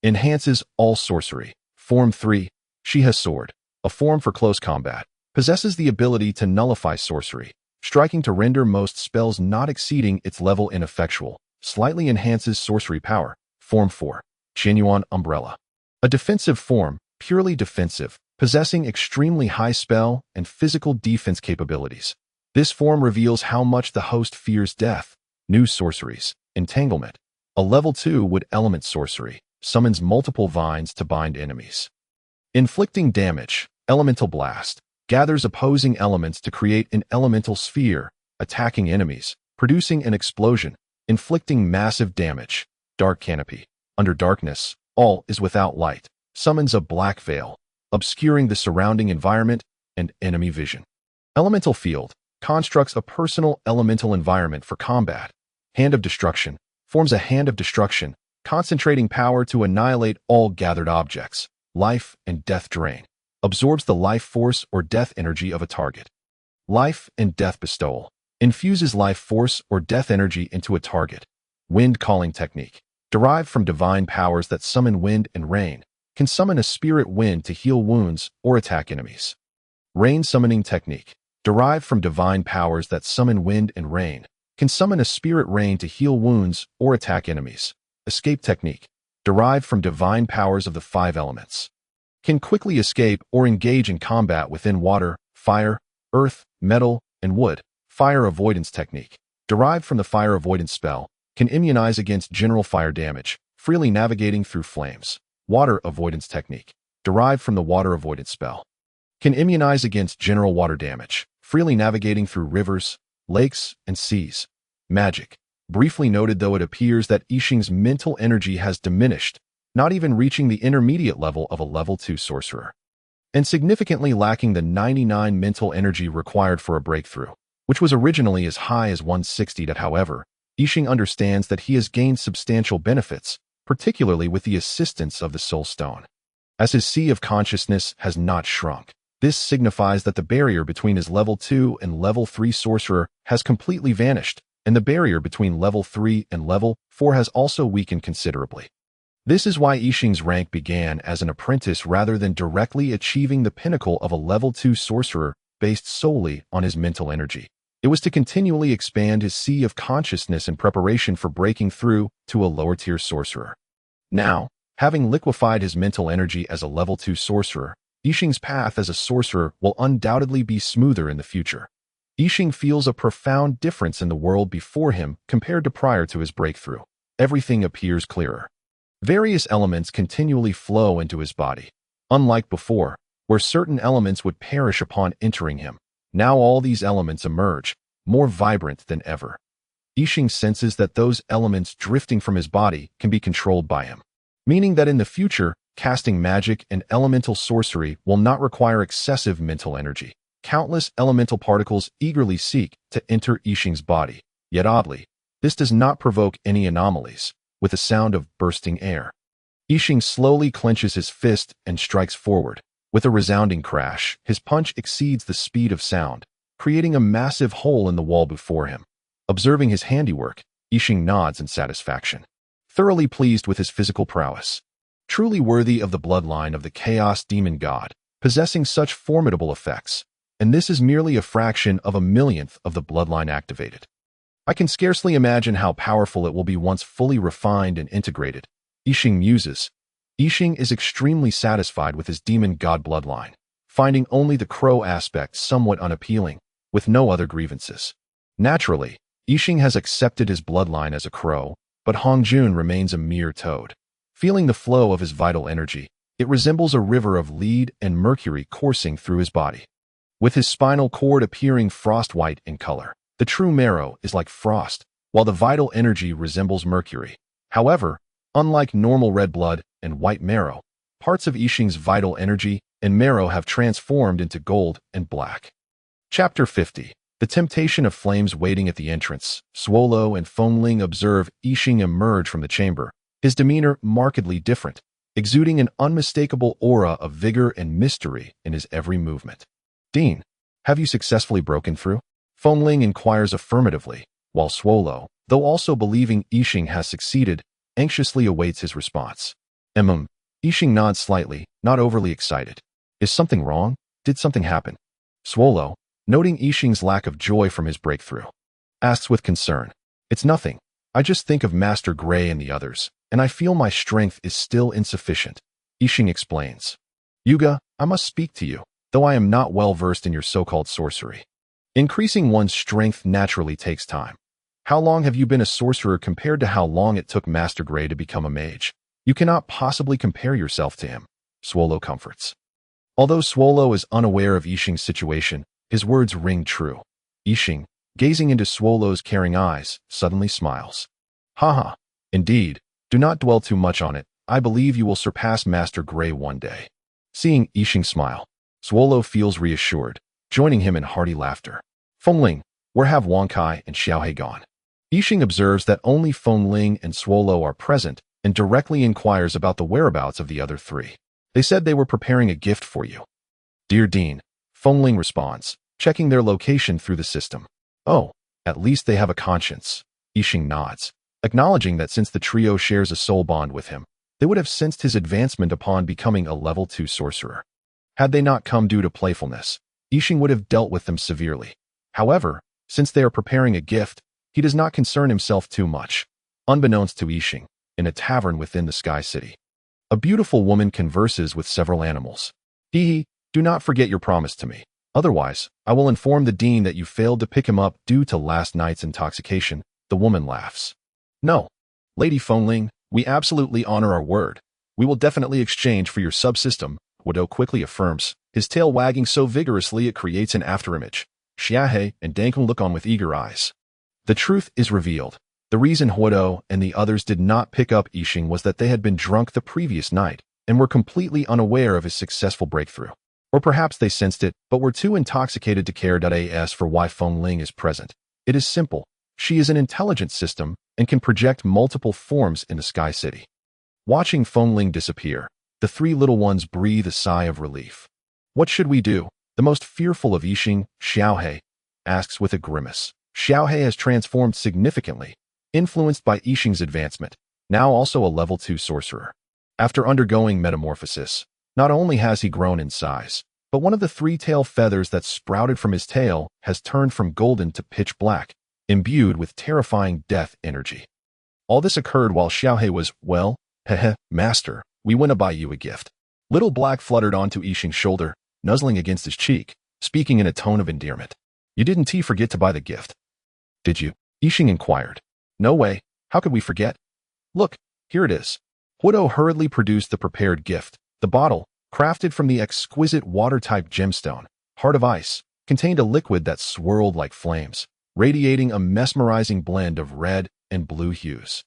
Enhances all sorcery. Form 3, Shiha Sword, a form for close combat. Possesses the ability to nullify sorcery, striking to render most spells not exceeding its level ineffectual. Slightly enhances sorcery power. Form 4, Qinyuan Umbrella, a defensive form, purely defensive, possessing extremely high spell and physical defense capabilities. This form reveals how much the host fears death. New sorceries. Entanglement, a level 2 wood element sorcery, summons multiple vines to bind enemies. Inflicting damage. Elemental Blast, gathers opposing elements to create an elemental sphere, attacking enemies, producing an explosion, inflicting massive damage. Dark Canopy, under darkness, all is without light, summons a black veil, obscuring the surrounding environment and enemy vision. Elemental Field, constructs a personal elemental environment for combat. Hand of Destruction, forms a hand of destruction, concentrating power to annihilate all gathered objects. Life and Death Drain, absorbs the life force or death energy of a target. Life and Death Bestowal, infuses life force or death energy into a target. Wind Calling Technique, derived from divine powers that summon wind and rain, can summon a spirit wind to heal wounds or attack enemies. Rain Summoning Technique, derived from divine powers that summon wind and rain, can summon a spirit rain to heal wounds or attack enemies. Escape Technique, derived from divine powers of the 5 elements, can quickly escape or engage in combat within water, fire, earth, metal, and wood. Fire Avoidance Technique, derived from the Fire Avoidance spell, can immunize against general fire damage, freely navigating through flames. Water Avoidance Technique, derived from the Water Avoidance spell, can immunize against general water damage, freely navigating through rivers, lakes, and seas. Magic, briefly noted though it appears that Yixing's mental energy has diminished, not even reaching the intermediate level of a level 2 sorcerer, and significantly lacking the 99 mental energy required for a breakthrough, which was originally as high as 160. However, Yixing understands that he has gained substantial benefits, particularly with the assistance of the Soul Stone. As his sea of consciousness has not shrunk, this signifies that the barrier between his level 2 and level 3 sorcerer has completely vanished, and the barrier between level 3 and level 4 has also weakened considerably. This is why Yixing's rank began as an apprentice rather than directly achieving the pinnacle of a level 2 sorcerer based solely on his mental energy. It was to continually expand his sea of consciousness in preparation for breaking through to a lower-tier sorcerer. Now, having liquefied his mental energy as a level 2 sorcerer, Yixing's path as a sorcerer will undoubtedly be smoother in the future. Yixing feels a profound difference in the world before him compared to prior to his breakthrough. Everything appears clearer. Various elements continually flow into his body. Unlike before, where certain elements would perish upon entering him, now all these elements emerge, more vibrant than ever. Yixing senses that those elements drifting from his body can be controlled by him, meaning that in the future, casting magic and elemental sorcery will not require excessive mental energy. Countless elemental particles eagerly seek to enter Yixing's body, yet oddly, this does not provoke any anomalies. With a sound of bursting air, Yixing slowly clenches his fist and strikes forward. With a resounding crash, his punch exceeds the speed of sound, creating a massive hole in the wall before him. Observing his handiwork, Yixing nods in satisfaction, thoroughly pleased with his physical prowess. Truly worthy of the bloodline of the Chaos Demon God, possessing such formidable effects, and this is merely a fraction of a millionth of the bloodline activated. I can scarcely imagine how powerful it will be once fully refined and integrated. Yixing muses. Yixing is extremely satisfied with his demon god bloodline, finding only the crow aspect somewhat unappealing, with no other grievances. Naturally, Yixing has accepted his bloodline as a crow, but Hongjun remains a mere toad. Feeling the flow of his vital energy, it resembles a river of lead and mercury coursing through his body. With his spinal cord appearing frost-white in color, the true marrow is like frost, while the vital energy resembles mercury. However, unlike normal red blood and white marrow, parts of Yixing's vital energy and marrow have transformed into gold and black. Chapter 50. The temptation of flames waiting at the entrance. Swolo and Fengling observe Yixing emerge from the chamber, his demeanor markedly different, exuding an unmistakable aura of vigor and mystery in his every movement. Dean, have you successfully broken through? Fengling inquires affirmatively, while Swolo, though also believing Yixing has succeeded, anxiously awaits his response. Yixing nods slightly, not overly excited. Is something wrong? Did something happen? Swolo, noting Yixing's lack of joy from his breakthrough, asks with concern. It's nothing. I just think of Master Gray and the others, and I feel my strength is still insufficient. Yixing explains. Yuga, I must speak to you, though I am not well versed in your so-called sorcery. Increasing one's strength naturally takes time. How long have you been a sorcerer compared to how long it took Master Gray to become a mage? You cannot possibly compare yourself to him, Swolo comforts. Although Swolo is unaware of Yixing's situation, his words ring true. Yixing, gazing into Swolo's caring eyes, suddenly smiles. Haha, indeed, do not dwell too much on it. I believe you will surpass Master Gray one day. Seeing Yixing smile, Swolo feels reassured, joining him in hearty laughter. Fengling, where have Wankai and Xiaohe gone? Yixing observes that only Fengling and Swolo are present and directly inquires about the whereabouts of the other three. They said they were preparing a gift for you. Dear Dean, Fengling responds, checking their location through the system. Oh, at least they have a conscience. Yixing nods, acknowledging that since the trio shares a soul bond with him, they would have sensed his advancement upon becoming a level 2 sorcerer. Had they not come due to playfulness, Yixing would have dealt with them severely. However, since they are preparing a gift, he does not concern himself too much. Unbeknownst to Yixing, in a tavern within the Sky City, a beautiful woman converses with several animals. Hee, do not forget your promise to me. Otherwise, I will inform the dean that you failed to pick him up due to last night's intoxication. The woman laughs. No, Lady Fengling, we absolutely honor our word. We will definitely exchange for your subsystem, Widow quickly affirms, his tail wagging so vigorously it creates an afterimage. Xiaohe and Dankun look on with eager eyes. The truth is revealed. The reason Widow and the others did not pick up Yixing was that they had been drunk the previous night and were completely unaware of his successful breakthrough. Or perhaps they sensed it, but were too intoxicated to care. As for why Fengling is present, it is simple. She is an intelligent system and can project multiple forms in the Sky City. Watching Fengling disappear, the three little ones breathe a sigh of relief. What should we do? The most fearful of Yixing, Xiaohe, asks with a grimace. Xiaohe has transformed significantly, influenced by Yixing's advancement, now also a level 2 sorcerer. After undergoing metamorphosis, not only has he grown in size, but one of the 3 tail feathers that sprouted from his tail has turned from golden to pitch black, imbued with terrifying death energy. All this occurred while Xiaohe was, well, master, we want to buy you a gift. Little Black fluttered onto Yixing's shoulder, nuzzling against his cheek, speaking in a tone of endearment. You didn't forget to buy the gift, did you? Yixing inquired. No way, how could we forget? Look, here it is. Widow hurriedly produced the prepared gift. The bottle, crafted from the exquisite water-type gemstone, Heart of Ice, contained a liquid that swirled like flames, radiating a mesmerizing blend of red and blue hues.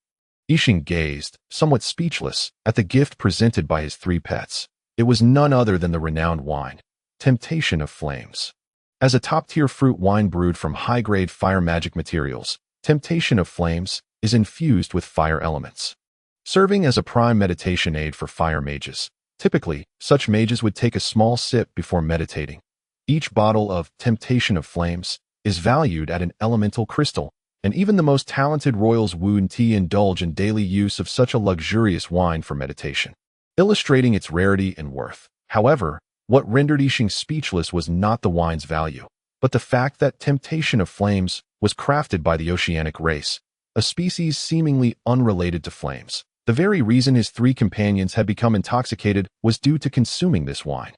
Yixing gazed, somewhat speechless, at the gift presented by his 3 pets. It was none other than the renowned wine, Temptation of Flames. As a top-tier fruit wine brewed from high-grade fire magic materials, Temptation of Flames is infused with fire elements. Serving as a prime meditation aid for fire mages, typically, such mages would take a small sip before meditating. Each bottle of Temptation of Flames is valued at an elemental crystal, and even the most talented royals would indulge in daily use of such a luxurious wine for meditation, illustrating its rarity and worth. However, what rendered Yixing speechless was not the wine's value, but the fact that Temptation of Flames was crafted by the oceanic race, a species seemingly unrelated to flames. The very reason his 3 companions had become intoxicated was due to consuming this wine.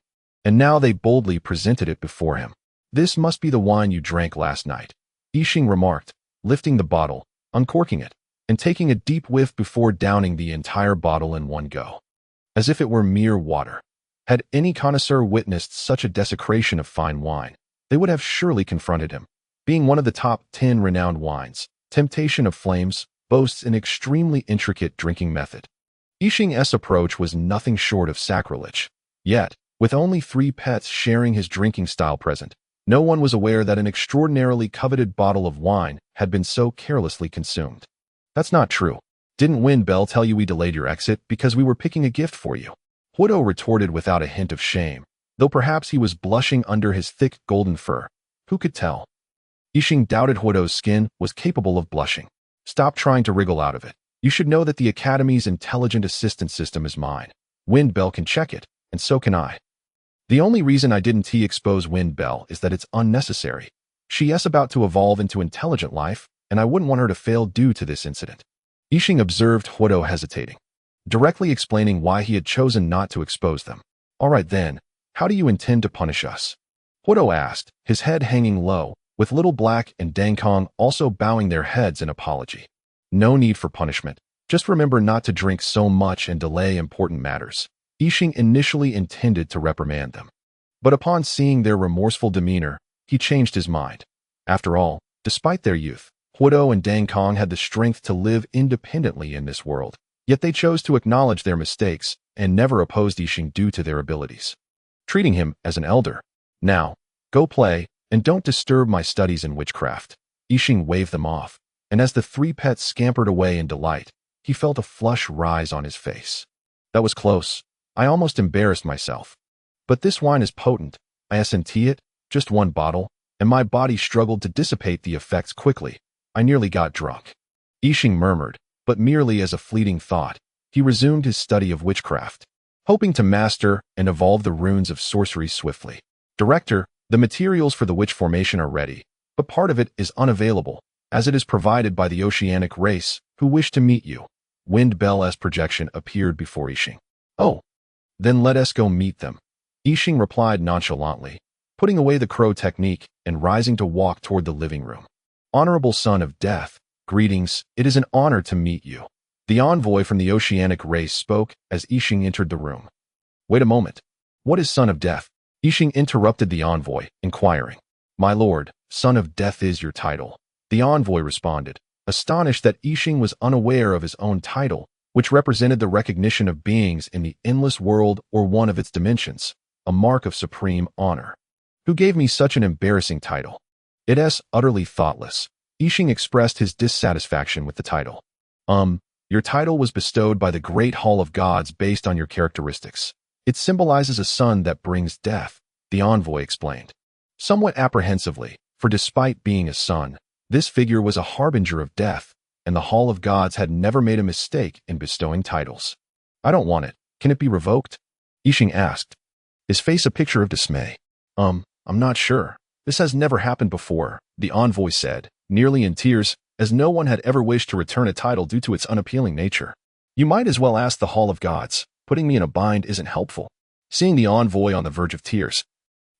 And now they boldly presented it before him. This must be the wine you drank last night, Yixing remarked, lifting the bottle, uncorking it, and taking a deep whiff before downing the entire bottle in one go. As if it were mere water. Had any connoisseur witnessed such a desecration of fine wine, they would have surely confronted him. Being one of the top 10 renowned wines, Temptation of Flames boasts an extremely intricate drinking method. Yixing's approach was nothing short of sacrilege. Yet, with only 3 pets sharing his drinking style present, No one was aware that an extraordinarily coveted bottle of wine had been so carelessly consumed. That's not true. Didn't Windbell tell you we delayed your exit because we were picking a gift for you? Widow retorted without a hint of shame, though perhaps he was blushing under his thick golden fur. Who could tell? Yixing doubted Widow's skin was capable of blushing. Stop trying to wriggle out of it. You should know that the Academy's intelligent assistance system is mine. Windbell can check it, and so can I. The only reason I didn't expose Windbell is that it's unnecessary. She is about to evolve into intelligent life, and I wouldn't want her to fail due to this incident. Yixing observed Widow hesitating, directly explaining why he had chosen not to expose them. All right then, how do you intend to punish us? Widow asked, his head hanging low, with Little Black and Dangkong also bowing their heads in apology. No need for punishment. Just remember not to drink so much and delay important matters. Yixing initially intended to reprimand them, but upon seeing their remorseful demeanor, he changed his mind. After all, despite their youth, Widow and Dangkong had the strength to live independently in this world, yet they chose to acknowledge their mistakes and never opposed Yixing due to their abilities, treating him as an elder. Now, go play, and don't disturb my studies in witchcraft. Yixing waved them off, and as the three pets scampered away in delight, he felt a flush rise on his face. That was close. I almost embarrassed myself. But this wine is potent. I SNT it, just one bottle, and my body struggled to dissipate the effects quickly. I nearly got drunk. Yixing murmured, but merely as a fleeting thought. He resumed his study of witchcraft, hoping to master and evolve the runes of sorcery swiftly. Director, the materials for the witch formation are ready, but part of it is unavailable, as it is provided by the oceanic race, who wish to meet you. Windbell's projection appeared before Yixing. Oh, then let us go meet them. Yixing replied nonchalantly, putting away the crow technique and rising to walk toward the living room. Honorable son of death, greetings, it is an honor to meet you. The envoy from the oceanic race spoke as Yixing entered the room. Wait a moment. What is son of death? Yixing interrupted the envoy, inquiring. My lord, son of death is your title. The envoy responded, astonished that Yixing was unaware of his own title, which represented the recognition of beings in the endless world or one of its dimensions, a mark of supreme honor. Who gave me such an embarrassing title? It is utterly thoughtless. Yixing expressed his dissatisfaction with the title. Your title was bestowed by the Great Hall of Gods based on your characteristics. It symbolizes a son that brings death, the envoy explained, somewhat apprehensively, for despite being a son, this figure was a harbinger of death, and the Hall of Gods had never made a mistake in bestowing titles. I don't want it. Can it be revoked? Yixing asked, his face a picture of dismay. I'm not sure. This has never happened before, the envoy said, nearly in tears, as no one had ever wished to return a title due to its unappealing nature. You might as well ask the Hall of Gods. Putting me in a bind isn't helpful. Seeing the envoy on the verge of tears,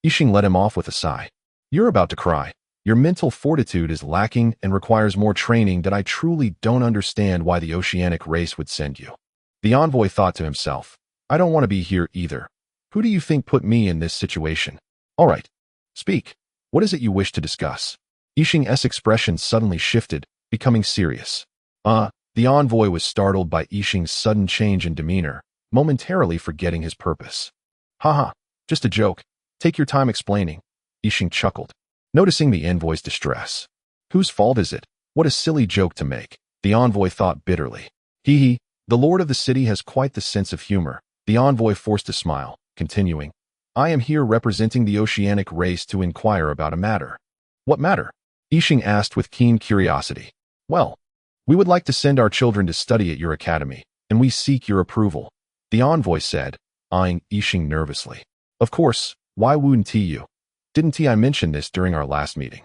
Yixing let him off with a sigh. You're about to cry. Your mental fortitude is lacking and requires more training that I truly don't understand why the oceanic race would send you. The envoy thought to himself, I don't want to be here either. Who do you think put me in this situation? All right. Speak. What is it you wish to discuss? Yixing's expression suddenly shifted, becoming serious. The envoy was startled by Yixing's sudden change in demeanor, momentarily forgetting his purpose. Haha, just a joke. Take your time explaining. Yixing chuckled, noticing the envoy's distress. Whose fault is it? What a silly joke to make, the envoy thought bitterly. Hee, the lord of the city has quite the sense of humor. The envoy forced a smile, continuing, I am here representing the oceanic race to inquire about a matter. What matter? Yixing asked with keen curiosity. Well, we would like to send our children to study at your academy, and we seek your approval, the envoy said, eyeing Yixing nervously. Of course, why wouldn't you? Didn't I mention this during our last meeting?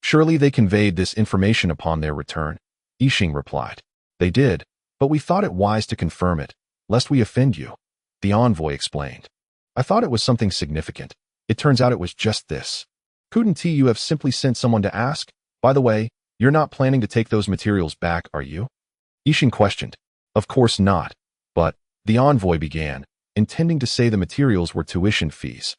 Surely they conveyed this information upon their return, Yixing replied. They did, but we thought it wise to confirm it, lest we offend you, the envoy explained. I thought it was something significant. It turns out it was just this. Couldn't you have simply sent someone to ask? By the way, you're not planning to take those materials back, are you? Yixing questioned. Of course not. But, the envoy began, intending to say the materials were tuition fees.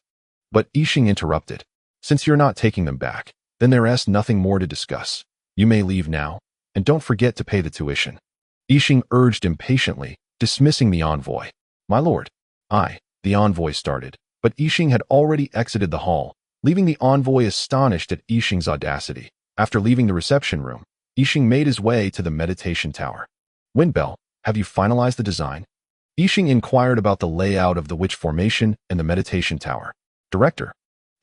But Yixing interrupted. Since you're not taking them back, then there is nothing more to discuss. You may leave now, and don't forget to pay the tuition. Yixing urged impatiently, dismissing the envoy. My lord. The envoy started, but Yixing had already exited the hall, leaving the envoy astonished at Yixing's audacity. After leaving the reception room, Yixing made his way to the meditation tower. Windbell, have you finalized the design? Yixing inquired about the layout of the witch formation and the meditation tower. Director,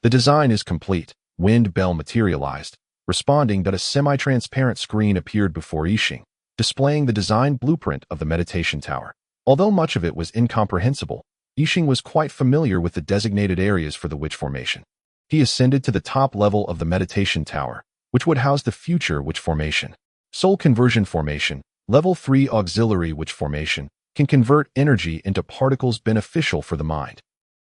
the design is complete. Windbell materialized, responding that a semi-transparent screen appeared before Yixing, displaying the design blueprint of the meditation tower. Although much of it was incomprehensible, Yixing was quite familiar with the designated areas for the witch formation. He ascended to the top level of the meditation tower, which would house the future witch formation. Soul Conversion Formation, Level 3 Auxiliary Witch Formation, can convert energy into particles beneficial for the mind,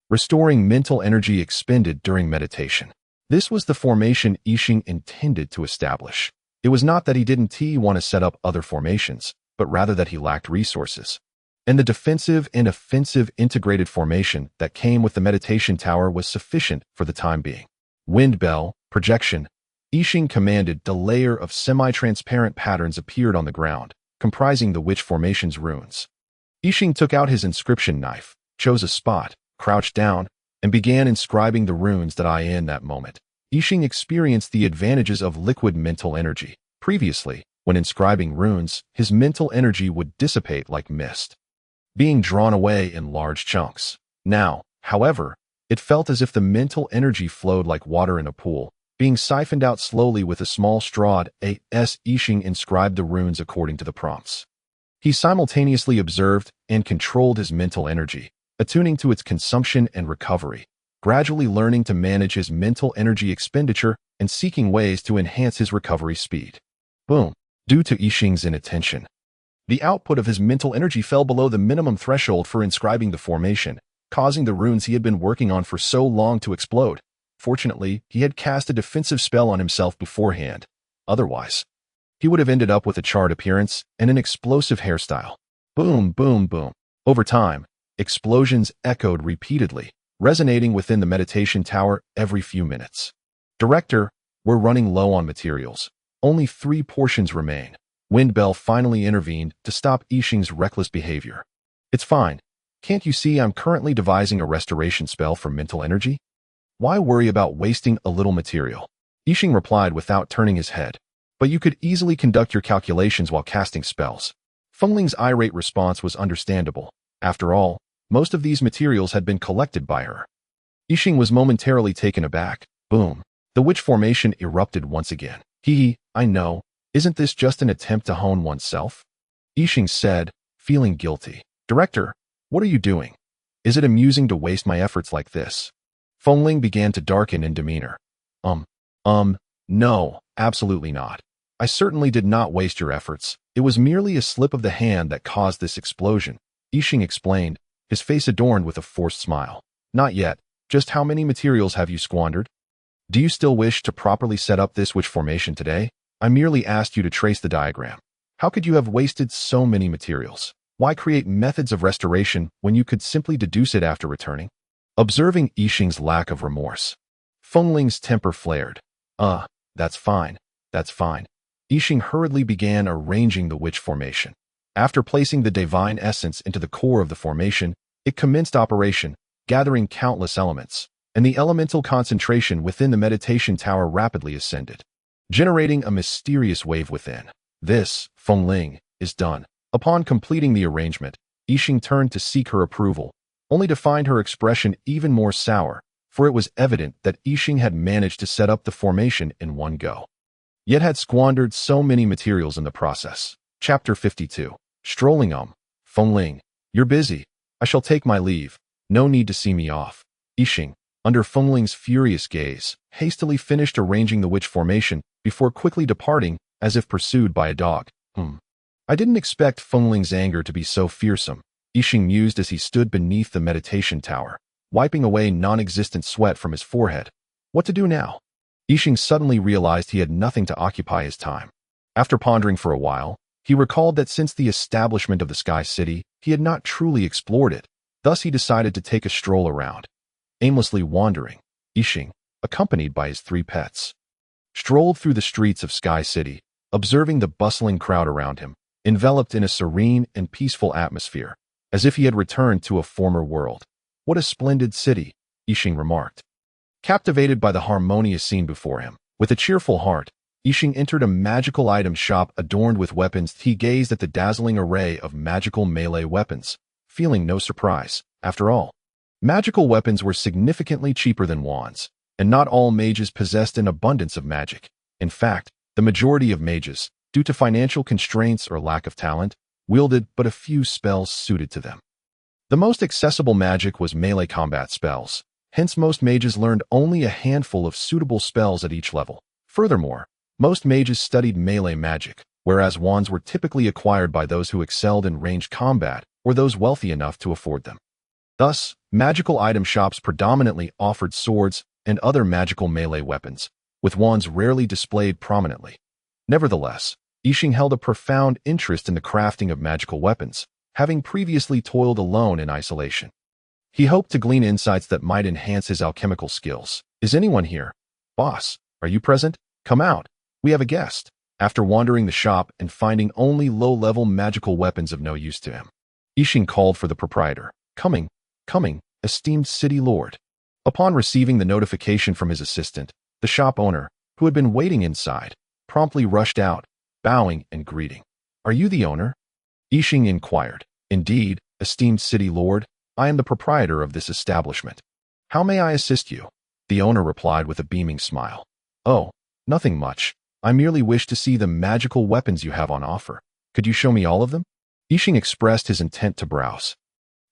restoring mental energy expended during meditation. This was the formation Yixing intended to establish. It was not that he didn't want to set up other formations, but rather that he lacked resources. And the defensive and offensive integrated formation that came with the meditation tower was sufficient for the time being. Windbell, projection. Yixing commanded the layer of semi-transparent patterns appeared on the ground, comprising the witch formation's runes. Yixing took out his inscription knife, chose a spot, crouched down, and began inscribing the runes that in that moment. Yixing experienced the advantages of liquid mental energy. Previously, when inscribing runes, his mental energy would dissipate like mist, being drawn away in large chunks. Now, however, it felt as if the mental energy flowed like water in a pool, being siphoned out slowly with a small straw. Yixing inscribed the runes according to the prompts. He simultaneously observed and controlled his mental energy, attuning to its consumption and recovery, gradually learning to manage his mental energy expenditure and seeking ways to enhance his recovery speed. Boom. Due to Yixing's inattention, the output of his mental energy fell below the minimum threshold for inscribing the formation, causing the runes he had been working on for so long to explode. Fortunately, he had cast a defensive spell on himself beforehand. Otherwise, he would have ended up with a charred appearance and an explosive hairstyle. Boom, boom, boom. Over time, explosions echoed repeatedly, resonating within the meditation tower every few minutes. Director, we're running low on materials. Only 3 portions remain. Windbell finally intervened to stop Yixing's reckless behavior. It's fine. Can't you see I'm currently devising a restoration spell for mental energy? Why worry about wasting a little material? Yixing replied without turning his head. But you could easily conduct your calculations while casting spells. Fengling's irate response was understandable. After all, most of these materials had been collected by her. Yixing was momentarily taken aback. Boom. The witch formation erupted once again. I know. Isn't this just an attempt to hone oneself? Yixing said, feeling guilty. Director, what are you doing? Is it amusing to waste my efforts like this? Fengling began to darken in demeanor. No, absolutely not. I certainly did not waste your efforts. It was merely a slip of the hand that caused this explosion, Yixing explained, his face adorned with a forced smile. Not yet. Just how many materials have you squandered? Do you still wish to properly set up this witch formation today? I merely asked you to trace the diagram. How could you have wasted so many materials? Why create methods of restoration when you could simply deduce it after returning? Observing Yixing's lack of remorse, Fengling's temper flared. That's fine. Yixing hurriedly began arranging the witch formation. After placing the divine essence into the core of the formation, it commenced operation, gathering countless elements, and the elemental concentration within the meditation tower rapidly ascended, generating a mysterious wave within. This, Fengling, is done. Upon completing the arrangement, Yixing turned to seek her approval, only to find her expression even more sour, for it was evident that Yixing had managed to set up the formation in one go, yet had squandered so many materials in the process. Chapter 52. Strolling. Fengling, you're busy. I shall take my leave. No need to see me off. Yixing, under Fengling's furious gaze, hastily finished arranging the witch formation before quickly departing as if pursued by a dog. I didn't expect Fengling's anger to be so fearsome, Yixing mused as he stood beneath the meditation tower, wiping away non-existent sweat from his forehead. What to do now? Yixing suddenly realized he had nothing to occupy his time. After pondering for a while, he recalled that since the establishment of the Sky City, he had not truly explored it. Thus he decided to take a stroll around. Aimlessly wandering, Yixing, accompanied by his 3 pets, strolled through the streets of Sky City, observing the bustling crowd around him, enveloped in a serene and peaceful atmosphere, as if he had returned to a former world. What a splendid city, Yixing remarked. Captivated by the harmonious scene before him, with a cheerful heart, Yixing entered a magical item shop adorned with weapons. He gazed at the dazzling array of magical melee weapons, feeling no surprise. After all, magical weapons were significantly cheaper than wands, and not all mages possessed an abundance of magic. In fact, the majority of mages, due to financial constraints or lack of talent, wielded but a few spells suited to them. The most accessible magic was melee combat spells, hence most mages learned only a handful of suitable spells at each level. Furthermore, most mages studied melee magic, whereas wands were typically acquired by those who excelled in ranged combat or those wealthy enough to afford them. Thus, magical item shops predominantly offered swords and other magical melee weapons, with wands rarely displayed prominently. Nevertheless, Yixing held a profound interest in the crafting of magical weapons, having previously toiled alone in isolation. He hoped to glean insights that might enhance his alchemical skills. "Is anyone here? Boss, are you present? Come out. We have a guest." After wandering the shop and finding only low-level magical weapons of no use to him, Yixing called for the proprietor. Coming, esteemed city lord." Upon receiving the notification from his assistant, the shop owner, who had been waiting inside, promptly rushed out, bowing and greeting. "Are you the owner?" Yixing inquired. "Indeed, esteemed city lord, I am the proprietor of this establishment. How may I assist you?" The owner replied with a beaming smile. "Oh, nothing much. I merely wish to see the magical weapons you have on offer. Could you show me all of them?" Yixing expressed his intent to browse.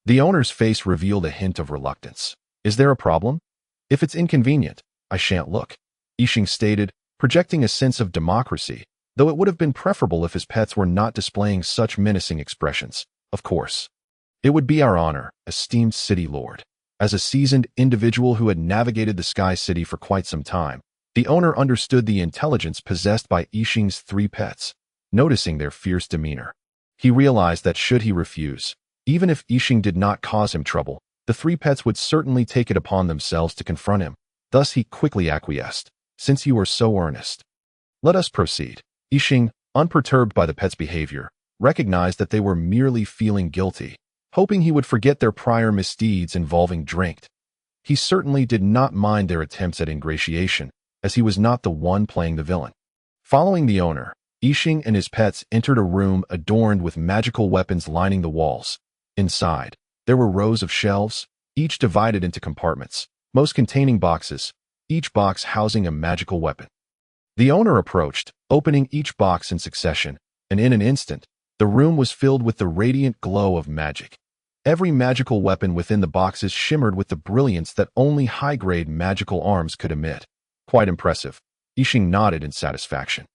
The owner's face revealed a hint of reluctance. "Is there a problem? If it's inconvenient, I shan't look," Yixing stated, projecting a sense of democracy, though it would have been preferable if his pets were not displaying such menacing expressions. "Of course. It would be our honor, esteemed city lord." As a seasoned individual who had navigated the Sky City for quite some time, the owner understood the intelligence possessed by Yixing's three pets. Noticing their fierce demeanor, he realized that should he refuse, even if Yixing did not cause him trouble, the three pets would certainly take it upon themselves to confront him. Thus he quickly acquiesced. "Since you are so earnest, let us proceed." Yixing, unperturbed by the pets' behavior, recognized that they were merely feeling guilty, hoping he would forget their prior misdeeds involving drink. He certainly did not mind their attempts at ingratiation, as he was not the one playing the villain. Following the owner, Yixing and his pets entered a room adorned with magical weapons lining the walls. Inside, there were rows of shelves, each divided into compartments, most containing boxes, each box housing a magical weapon. The owner approached, opening each box in succession, and in an instant, the room was filled with the radiant glow of magic. Every magical weapon within the boxes shimmered with the brilliance that only high-grade magical arms could emit. "Quite impressive." Yixing nodded in satisfaction.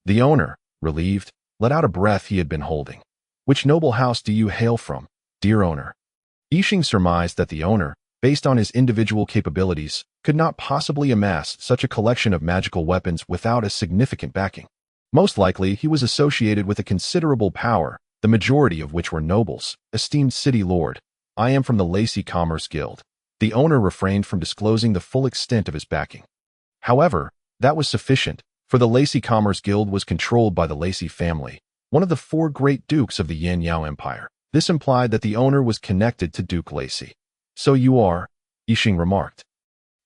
The owner, relieved, let out a breath he had been holding. "Which noble house do you hail from, dear owner?" Yixing surmised that the owner, based on his individual capabilities, could not possibly amass such a collection of magical weapons without a significant backing. Most likely, he was associated with a considerable power, the majority of which were nobles. "Esteemed city lord, I am from the Lacey Commerce Guild." The owner refrained from disclosing the full extent of his backing. However, that was sufficient, for the Lacey Commerce Guild was controlled by the Lacey family, one of the four great dukes of the Yin Yao Empire. This implied that the owner was connected to Duke Lacey. "So you are," Yixing remarked.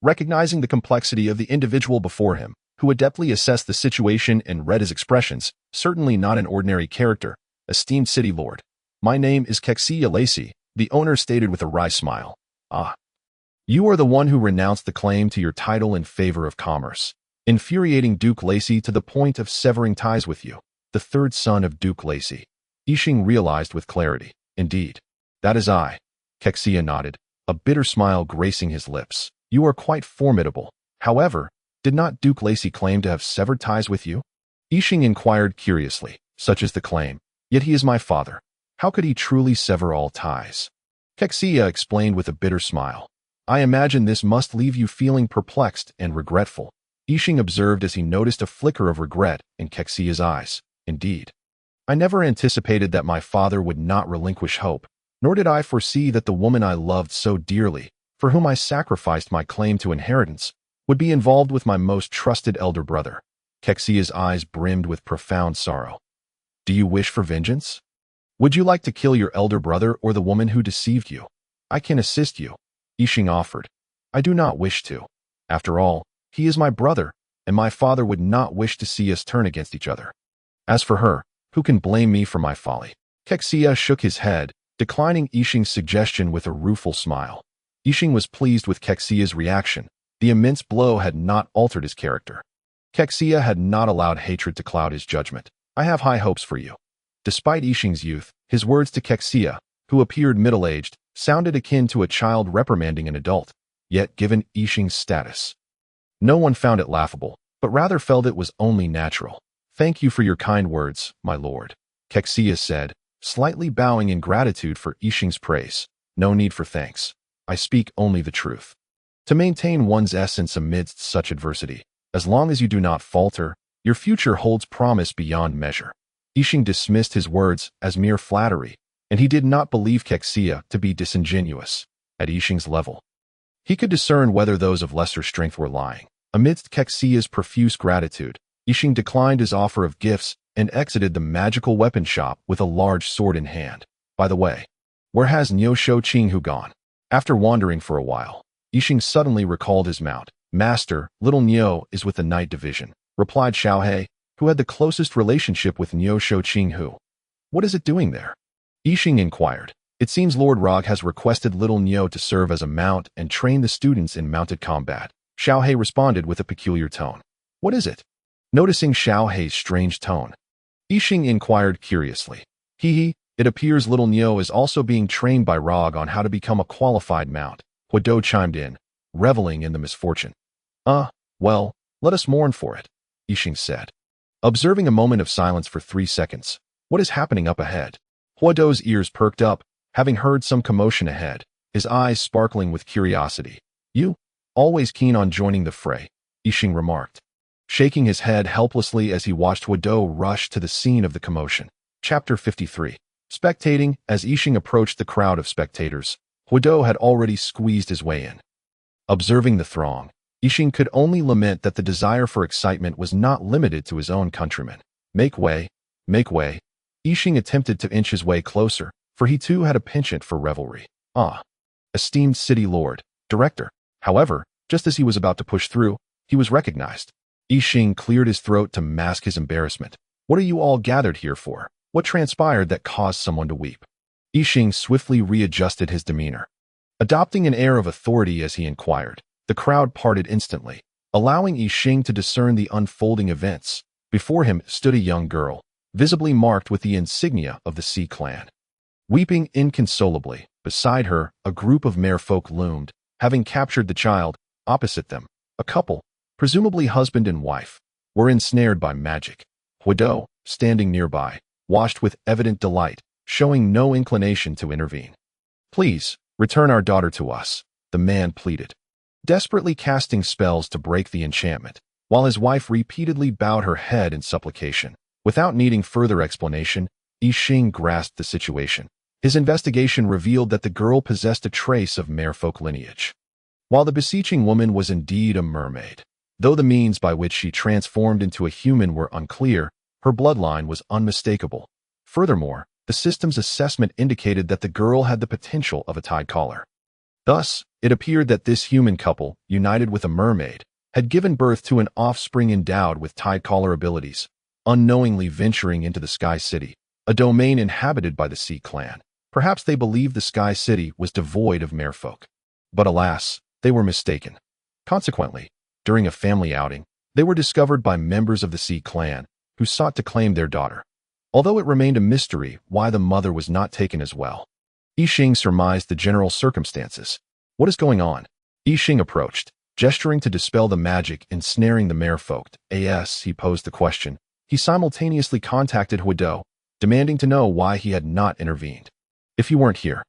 Recognizing the complexity of the individual before him, who adeptly assessed the situation and read his expressions, certainly not an ordinary character. "Esteemed city lord, my name is Kexia Lacey," the owner stated with a wry smile. "Ah. You are the one who renounced the claim to your title in favor of commerce, infuriating Duke Lacey to the point of severing ties with you, the third son of Duke Lacey." Yixing realized with clarity. "Indeed. That is I." Kexia nodded, a bitter smile gracing his lips. "You are quite formidable. However, did not Duke Lacey claim to have severed ties with you?" Yixing inquired curiously. "Such is the claim. Yet he is my father. How could he truly sever all ties?" Kexia explained with a bitter smile. "I imagine this must leave you feeling perplexed and regretful," Yixing observed as he noticed a flicker of regret in Kexia's eyes. "Indeed. I never anticipated that my father would not relinquish hope, nor did I foresee that the woman I loved so dearly, for whom I sacrificed my claim to inheritance, would be involved with my most trusted elder brother." Kexia's eyes brimmed with profound sorrow. "Do you wish for vengeance? Would you like to kill your elder brother or the woman who deceived you? I can assist you," Yixing offered. "I do not wish to." After all, he is my brother, and my father would not wish to see us turn against each other. As for her, who can blame me for my folly? Kexia shook his head, declining Yixing's suggestion with a rueful smile. Yixing was pleased with Kexia's reaction. The immense blow had not altered his character. Kexia had not allowed hatred to cloud his judgment. I have high hopes for you. Despite Yixing's youth, his words to Kexia, who appeared middle-aged, sounded akin to a child reprimanding an adult. Yet, given Yixing's status, no one found it laughable, but rather felt it was only natural. Thank you for your kind words, my lord, Kexia said, slightly bowing in gratitude for Yixing's praise. No need for thanks. I speak only the truth. To maintain one's essence amidst such adversity, as long as you do not falter, your future holds promise beyond measure. Yixing dismissed his words as mere flattery, and he did not believe Kexia to be disingenuous. At Yixing's level, he could discern whether those of lesser strength were lying. Amidst Kexia's profuse gratitude, Yixing declined his offer of gifts and exited the magical weapon shop with a large sword in hand. By the way, where has Niu Shouqinghu gone? After wandering for a while, Yixing suddenly recalled his mount. Master, little Niu is with the Night Division, replied Xiaohe, who had the closest relationship with Niu Shouqinghu. What is it doing there? Yixing inquired. It seems Lord Rog has requested little Niu to serve as a mount and train the students in mounted combat. Xiaohe responded with a peculiar tone. What is it? Noticing Xiaohe's strange tone, Yixing inquired curiously. It appears little Niu is also being trained by Rog on how to become a qualified mount. Huado chimed in, reveling in the misfortune. Well, let us mourn for it, Yixing said. Observing a moment of silence for 3 seconds. What is happening up ahead? Huado's ears perked up, having heard some commotion ahead, his eyes sparkling with curiosity. You? Always keen on joining the fray, Yixing remarked, shaking his head helplessly as he watched Huado rush to the scene of the commotion. Chapter 53. Spectating. As Yixing approached the crowd of spectators, Huado had already squeezed his way in. Observing the throng, Yixing could only lament that the desire for excitement was not limited to his own countrymen. Make way, make way. Yixing attempted to inch his way closer, for he too had a penchant for revelry. Esteemed city lord, director. However, just as he was about to push through, he was recognized. Yixing cleared his throat to mask his embarrassment. What are you all gathered here for? What transpired that caused someone to weep? Yixing swiftly readjusted his demeanor, adopting an air of authority as he inquired. The crowd parted instantly, allowing Yixing to discern the unfolding events. Before him stood a young girl, visibly marked with the insignia of the Sea clan. Weeping inconsolably, beside her, a group of merfolk loomed, having captured the child. Opposite them, a couple, presumably husband and wife, were ensnared by magic. Huado, standing nearby, watched with evident delight, showing no inclination to intervene. Please, return our daughter to us, the man pleaded, desperately casting spells to break the enchantment, while his wife repeatedly bowed her head in supplication. Without needing further explanation, Yixing grasped the situation. His investigation revealed that the girl possessed a trace of merfolk lineage. While the beseeching woman was indeed a mermaid, though the means by which she transformed into a human were unclear, her bloodline was unmistakable. Furthermore, the system's assessment indicated that the girl had the potential of a tide caller. Thus, it appeared that this human couple, united with a mermaid, had given birth to an offspring endowed with tide caller abilities, unknowingly venturing into the Sky City, a domain inhabited by the Sea clan. Perhaps they believed the Sky City was devoid of merfolk. But alas, they were mistaken. Consequently, during a family outing, they were discovered by members of the Sea clan, who sought to claim their daughter. Although it remained a mystery why the mother was not taken as well, Yixing surmised the general circumstances. What is going on? Yixing approached, gesturing to dispel the magic ensnaring the merfolk. As he posed the question, he simultaneously contacted Huado, demanding to know why he had not intervened. If you weren't here,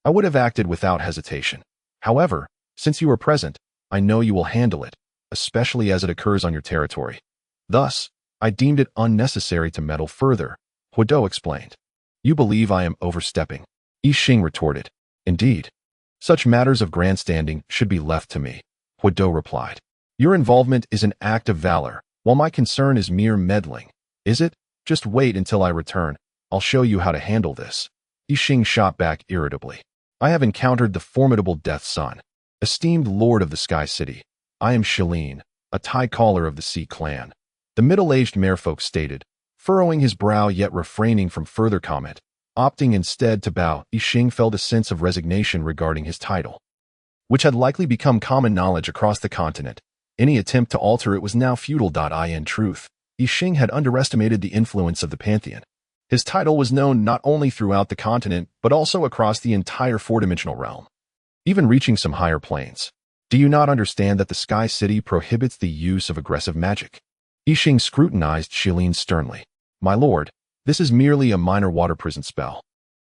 I would have acted without hesitation. However, since you are present, I know you will handle it, especially as it occurs on your territory. Thus, I deemed it unnecessary to meddle further, Huado explained. You believe I am overstepping? Yixing retorted. Indeed. Such matters of grandstanding should be left to me, Huado replied. Your involvement is an act of valor, while my concern is mere meddling. Is it? Just wait until I return. I'll show you how to handle this. Yixing shot back irritably. I have encountered the formidable Death Sun, esteemed lord of the Sky City. I am Shilin, a tie caller of the Sea clan. The middle-aged merfolk stated, furrowing his brow yet refraining from further comment. Opting instead to bow, Yixing felt a sense of resignation regarding his title, which had likely become common knowledge across the continent. Any attempt to alter it was now futile. In truth, Yixing had underestimated the influence of the pantheon. His title was known not only throughout the continent, but also across the entire four-dimensional realm, even reaching some higher planes. Do you not understand that the Sky City prohibits the use of aggressive magic? Yixing scrutinized Shilin sternly. My lord, this is merely a minor water prison spell,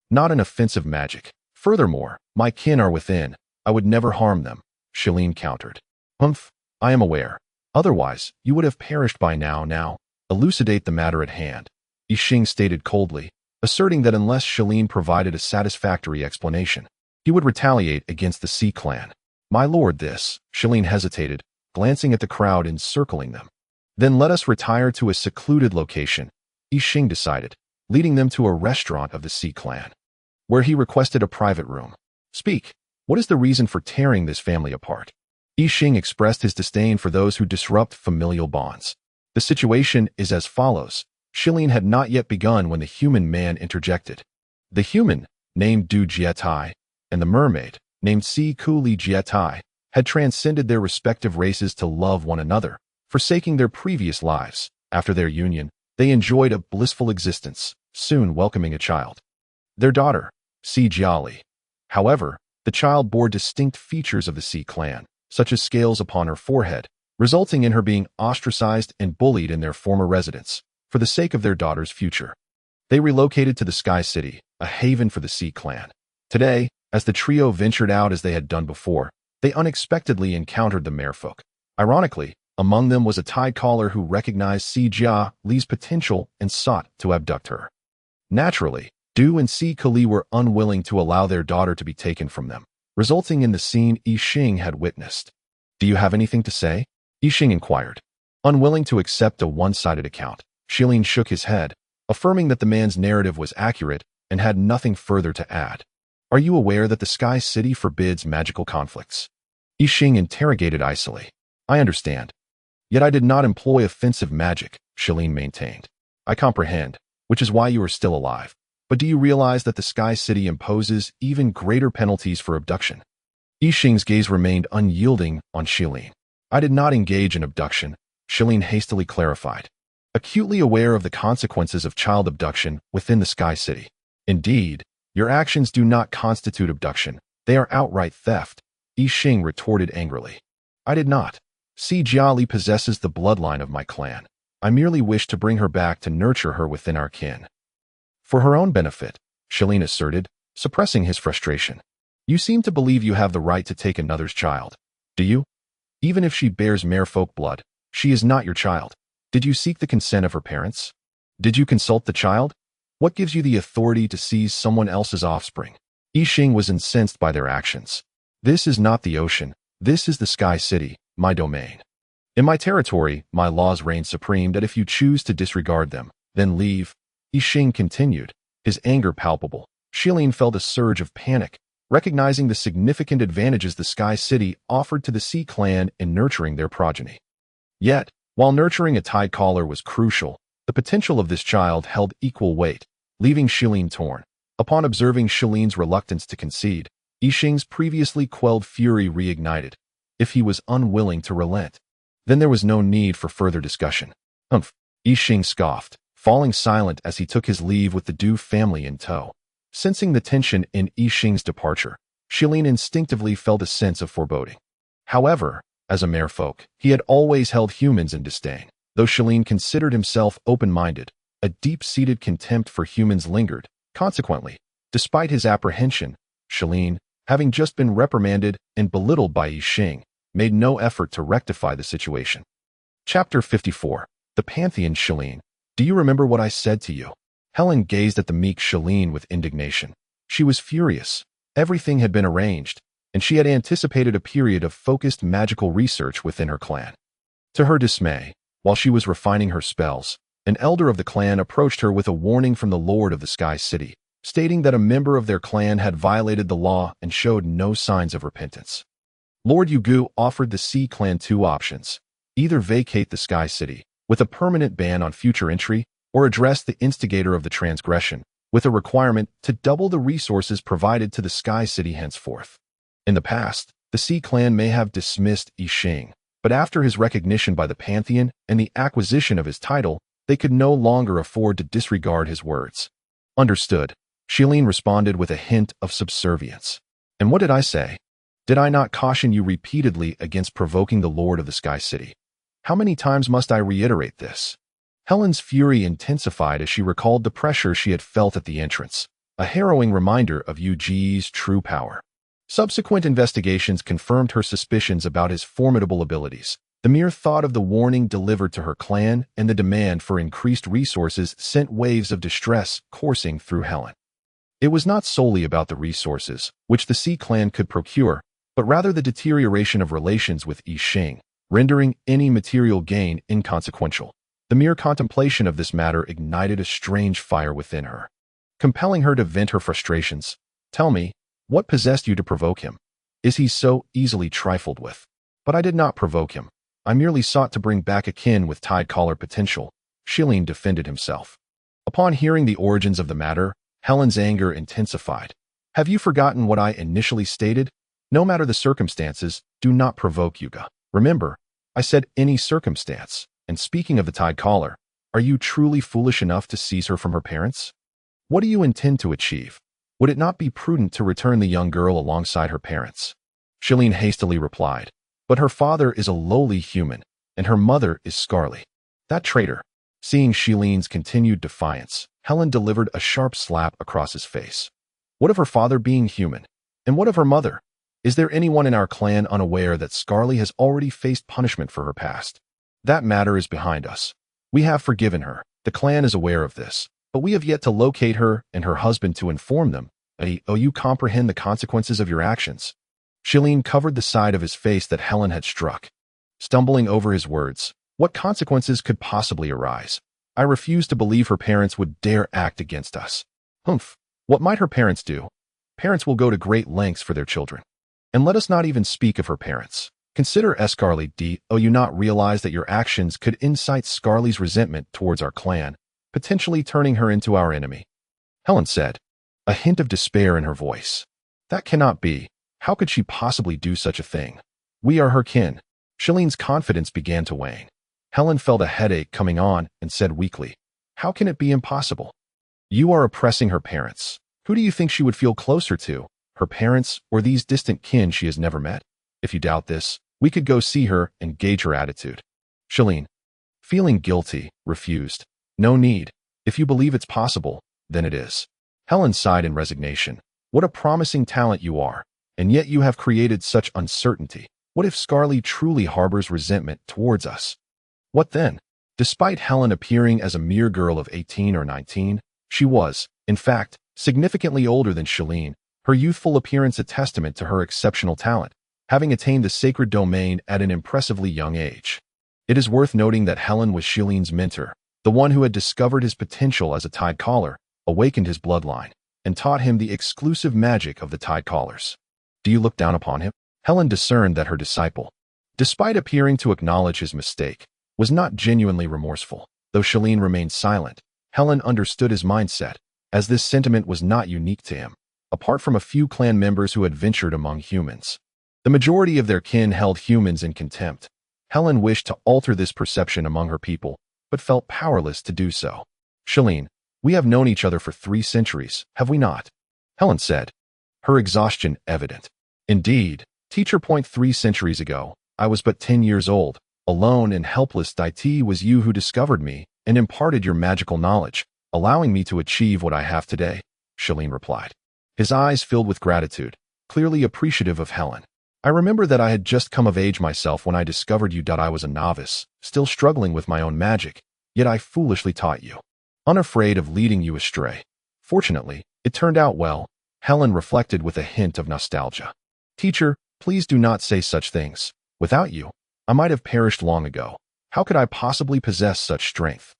not an offensive magic. Furthermore, my kin are within. I would never harm them, Shilin countered. Humph, I am aware. Otherwise, you would have perished by now. Now, elucidate the matter at hand, Yixing stated coldly, asserting that unless Shilin provided a satisfactory explanation, he would retaliate against the Sea clan. My lord, this, Shilin hesitated, glancing at the crowd encircling them. Then let us retire to a secluded location, Yixing decided, leading them to a restaurant of the Sea clan, where he requested a private room. Speak, what is the reason for tearing this family apart? Yixing expressed his disdain for those who disrupt familial bonds. The situation is as follows. Shilin had not yet begun when the human man interjected. The human, named Du Jietai, and the mermaid, named Si Kuli Jietai, had transcended their respective races to love one another, forsaking their previous lives. After their union, they enjoyed a blissful existence, soon welcoming a child. Their daughter, Si Jiali. However, the child bore distinct features of the Sea clan, such as scales upon her forehead, resulting in her being ostracized and bullied in their former residence. For the sake of their daughter's future, they relocated to the Sky City, a haven for the Sea clan. Today, as the trio ventured out as they had done before, they unexpectedly encountered the merfolk. Ironically, among them was a tie caller who recognized Si Jia Li's potential and sought to abduct her. Naturally, Du and Si Kuli were unwilling to allow their daughter to be taken from them, resulting in the scene Yixing had witnessed. Do you have anything to say? Yixing inquired. Unwilling to accept a one-sided account, Shilin shook his head, affirming that the man's narrative was accurate and had nothing further to add. Are you aware that the Sky City forbids magical conflicts? Yixing interrogated icily. I understand. Yet I did not employ offensive magic, Shilin maintained. I comprehend, which is why you are still alive. But do you realize that the Sky City imposes even greater penalties for abduction? Yixing's gaze remained unyielding on Shilin. I did not engage in abduction, Shilin hastily clarified, acutely aware of the consequences of child abduction within the Sky City. Indeed, your actions do not constitute abduction. They are outright theft, Yixing retorted angrily. I did not. Si Jiali possesses the bloodline of my clan. I merely wish to bring her back to nurture her within our kin. For her own benefit, Shilin asserted, suppressing his frustration. You seem to believe you have the right to take another's child. Do you? Even if she bears merfolk blood, she is not your child. Did you seek the consent of her parents? Did you consult the child? What gives you the authority to seize someone else's offspring? Yixing was incensed by their actions. This is not the ocean. This is the Sky City, my domain. In my territory, my laws reign supreme that if you choose to disregard them, then leave. Yixing continued, his anger palpable. Shilin felt a surge of panic, recognizing the significant advantages the Sky City offered to the Sea clan in nurturing their progeny. Yet, while nurturing a tide caller was crucial, the potential of this child held equal weight, leaving Shilin torn. Upon observing Shilin's reluctance to concede, Yixing's previously quelled fury reignited. If he was unwilling to relent, then there was no need for further discussion. Humph, Yixing scoffed, falling silent as he took his leave with the Du family in tow. Sensing the tension in Yixing's departure, Shilin instinctively felt a sense of foreboding. However, as a merfolk, he had always held humans in disdain. Though Shilin considered himself open-minded, a deep-seated contempt for humans lingered. Consequently, despite his apprehension, Shilin, having just been reprimanded and belittled by Yixing, made no effort to rectify the situation. Chapter 54. The Pantheon. Shilin, do you remember what I said to you? Helen gazed at the meek Shilin with indignation. She was furious. Everything had been arranged, and she had anticipated a period of focused magical research within her clan. To her dismay, while she was refining her spells, an elder of the clan approached her with a warning from the Lord of the Sky City, stating that a member of their clan had violated the law and showed no signs of repentance. Lord Yugu offered the Sea Clan two options: either vacate the Sky City, with a permanent ban on future entry, or address the instigator of the transgression, with a requirement to double the resources provided to the Sky City henceforth. In the past, the Sea Clan may have dismissed Yi Xing, but after his recognition by the Pantheon and the acquisition of his title, they could no longer afford to disregard his words. Understood, Shilin responded with a hint of subservience. And what did I say? Did I not caution you repeatedly against provoking the Lord of the Sky City? How many times must I reiterate this? Helen's fury intensified as she recalled the pressure she had felt at the entrance, a harrowing reminder of Yu Ji's true power. Subsequent investigations confirmed her suspicions about his formidable abilities. The mere thought of the warning delivered to her clan and the demand for increased resources sent waves of distress coursing through Helen. It was not solely about the resources, which the Sea Clan could procure, but rather the deterioration of relations with Yi Xing, rendering any material gain inconsequential. The mere contemplation of this matter ignited a strange fire within her, compelling her to vent her frustrations. Tell me, what possessed you to provoke him? Is he so easily trifled with? But I did not provoke him. I merely sought to bring back a kin with Tide Caller potential, Shilin defended himself. Upon hearing the origins of the matter, Helen's anger intensified. Have you forgotten what I initially stated? No matter the circumstances, do not provoke Yuga. Remember, I said any circumstance. And speaking of the Tide Caller, are you truly foolish enough to seize her from her parents? What do you intend to achieve? Would it not be prudent to return the young girl alongside her parents? Shilin hastily replied, but her father is a lowly human, and her mother is Scarly. That traitor. Seeing Shilin's continued defiance, Helen delivered a sharp slap across his face. What of her father being human? And what of her mother? Is there anyone in our clan unaware that Scarly has already faced punishment for her past? That matter is behind us. We have forgiven her. The clan is aware of this, but we have yet to locate her and her husband to inform them. You comprehend the consequences of your actions? Shilin covered the side of his face that Helen had struck. Stumbling over his words, what consequences could possibly arise? I refuse to believe her parents would dare act against us. Humph, what might her parents do? Parents will go to great lengths for their children. And let us not even speak of her parents. Consider Scarly. Do you not realize that your actions could incite Scarly's resentment towards our clan, potentially turning her into our enemy? Helen said, a hint of despair in her voice. That cannot be. How could she possibly do such a thing? We are her kin. Shilin's confidence began to wane. Helen felt a headache coming on and said weakly, how can it be impossible? You are oppressing her parents. Who do you think she would feel closer to, her parents or these distant kin she has never met? If you doubt this, we could go see her and gauge her attitude. Shilin, feeling guilty, refused. No need. If you believe it's possible, then it is. Helen sighed in resignation. What a promising talent you are, and yet you have created such uncertainty. What if Scarly truly harbors resentment towards us? What then? Despite Helen appearing as a mere girl of 18 or 19, she was, in fact, significantly older than Shilin, her youthful appearance a testament to her exceptional talent, having attained the sacred domain at an impressively young age. It is worth noting that Helen was Shilin's mentor, the one who had discovered his potential as a Tide Caller, awakened his bloodline, and taught him the exclusive magic of the Tide Callers. Do you look down upon him? Helen discerned that her disciple, despite appearing to acknowledge his mistake, was not genuinely remorseful. Though Shilin remained silent, Helen understood his mindset, as this sentiment was not unique to him, apart from a few clan members who had ventured among humans. The majority of their kin held humans in contempt. Helen wished to alter this perception among her people, but felt powerless to do so. Shilin, we have known each other for 3 centuries, have we not? Helen said, her exhaustion evident. Indeed, teacher. 3 centuries ago, I was but 10 years old, alone and helpless. It was you who discovered me and imparted your magical knowledge, allowing me to achieve what I have today, Shilin replied. His eyes filled with gratitude, clearly appreciative of Helen. I remember that I had just come of age myself when I discovered you. I was a novice, still struggling with my own magic, yet I foolishly taught you, unafraid of leading you astray. Fortunately, it turned out well, Helen reflected with a hint of nostalgia. Teacher, please do not say such things. Without you, I might have perished long ago. How could I possibly possess such strength?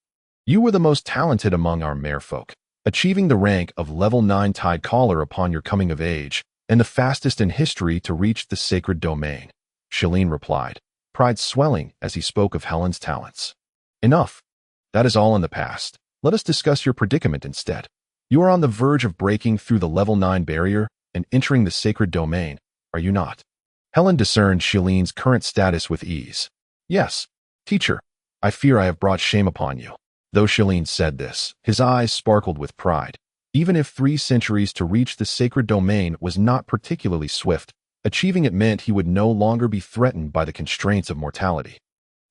You were the most talented among our merfolk, achieving the rank of level 9 Tide Caller upon your coming of age, and the fastest in history to reach the sacred domain. Shalene replied, pride swelling as he spoke of Helen's talents. Enough. That is all in the past. Let us discuss your predicament instead. You are on the verge of breaking through the level 9 barrier and entering the sacred domain, are you not? Helen discerned Shalene's current status with ease. Yes, teacher. I fear I have brought shame upon you. Though Shalene said this, his eyes sparkled with pride. Even if 3 centuries to reach the sacred domain was not particularly swift, achieving it meant he would no longer be threatened by the constraints of mortality,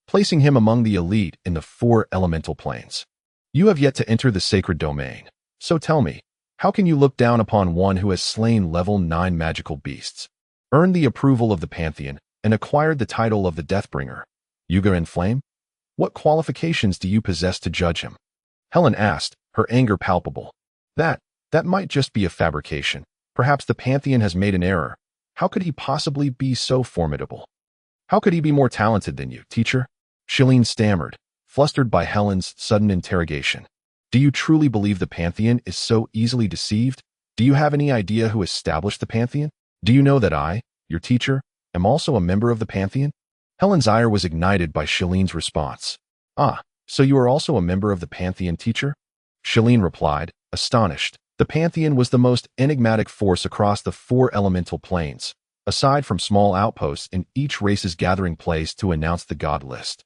placing him among the elite in the 4 elemental planes. You have yet to enter the sacred domain. So tell me, how can you look down upon one who has slain level 9 magical beasts, earned the approval of the Pantheon, and acquired the title of the Deathbringer? Yuga in Flame? What qualifications do you possess to judge him? Helen asked, her anger palpable. That might just be a fabrication. Perhaps the Pantheon has made an error. How could he possibly be so formidable? How could he be more talented than you, teacher? Shalene stammered, flustered by Helen's sudden interrogation. Do you truly believe the Pantheon is so easily deceived? Do you have any idea who established the Pantheon? Do you know that I, your teacher, am also a member of the Pantheon? Helen's ire was ignited by Shalene's response. Ah, so you are also a member of the Pantheon, teacher? Shalene replied, astonished. The Pantheon was the most enigmatic force across the 4 elemental planes, aside from small outposts in each race's gathering place to announce the god list.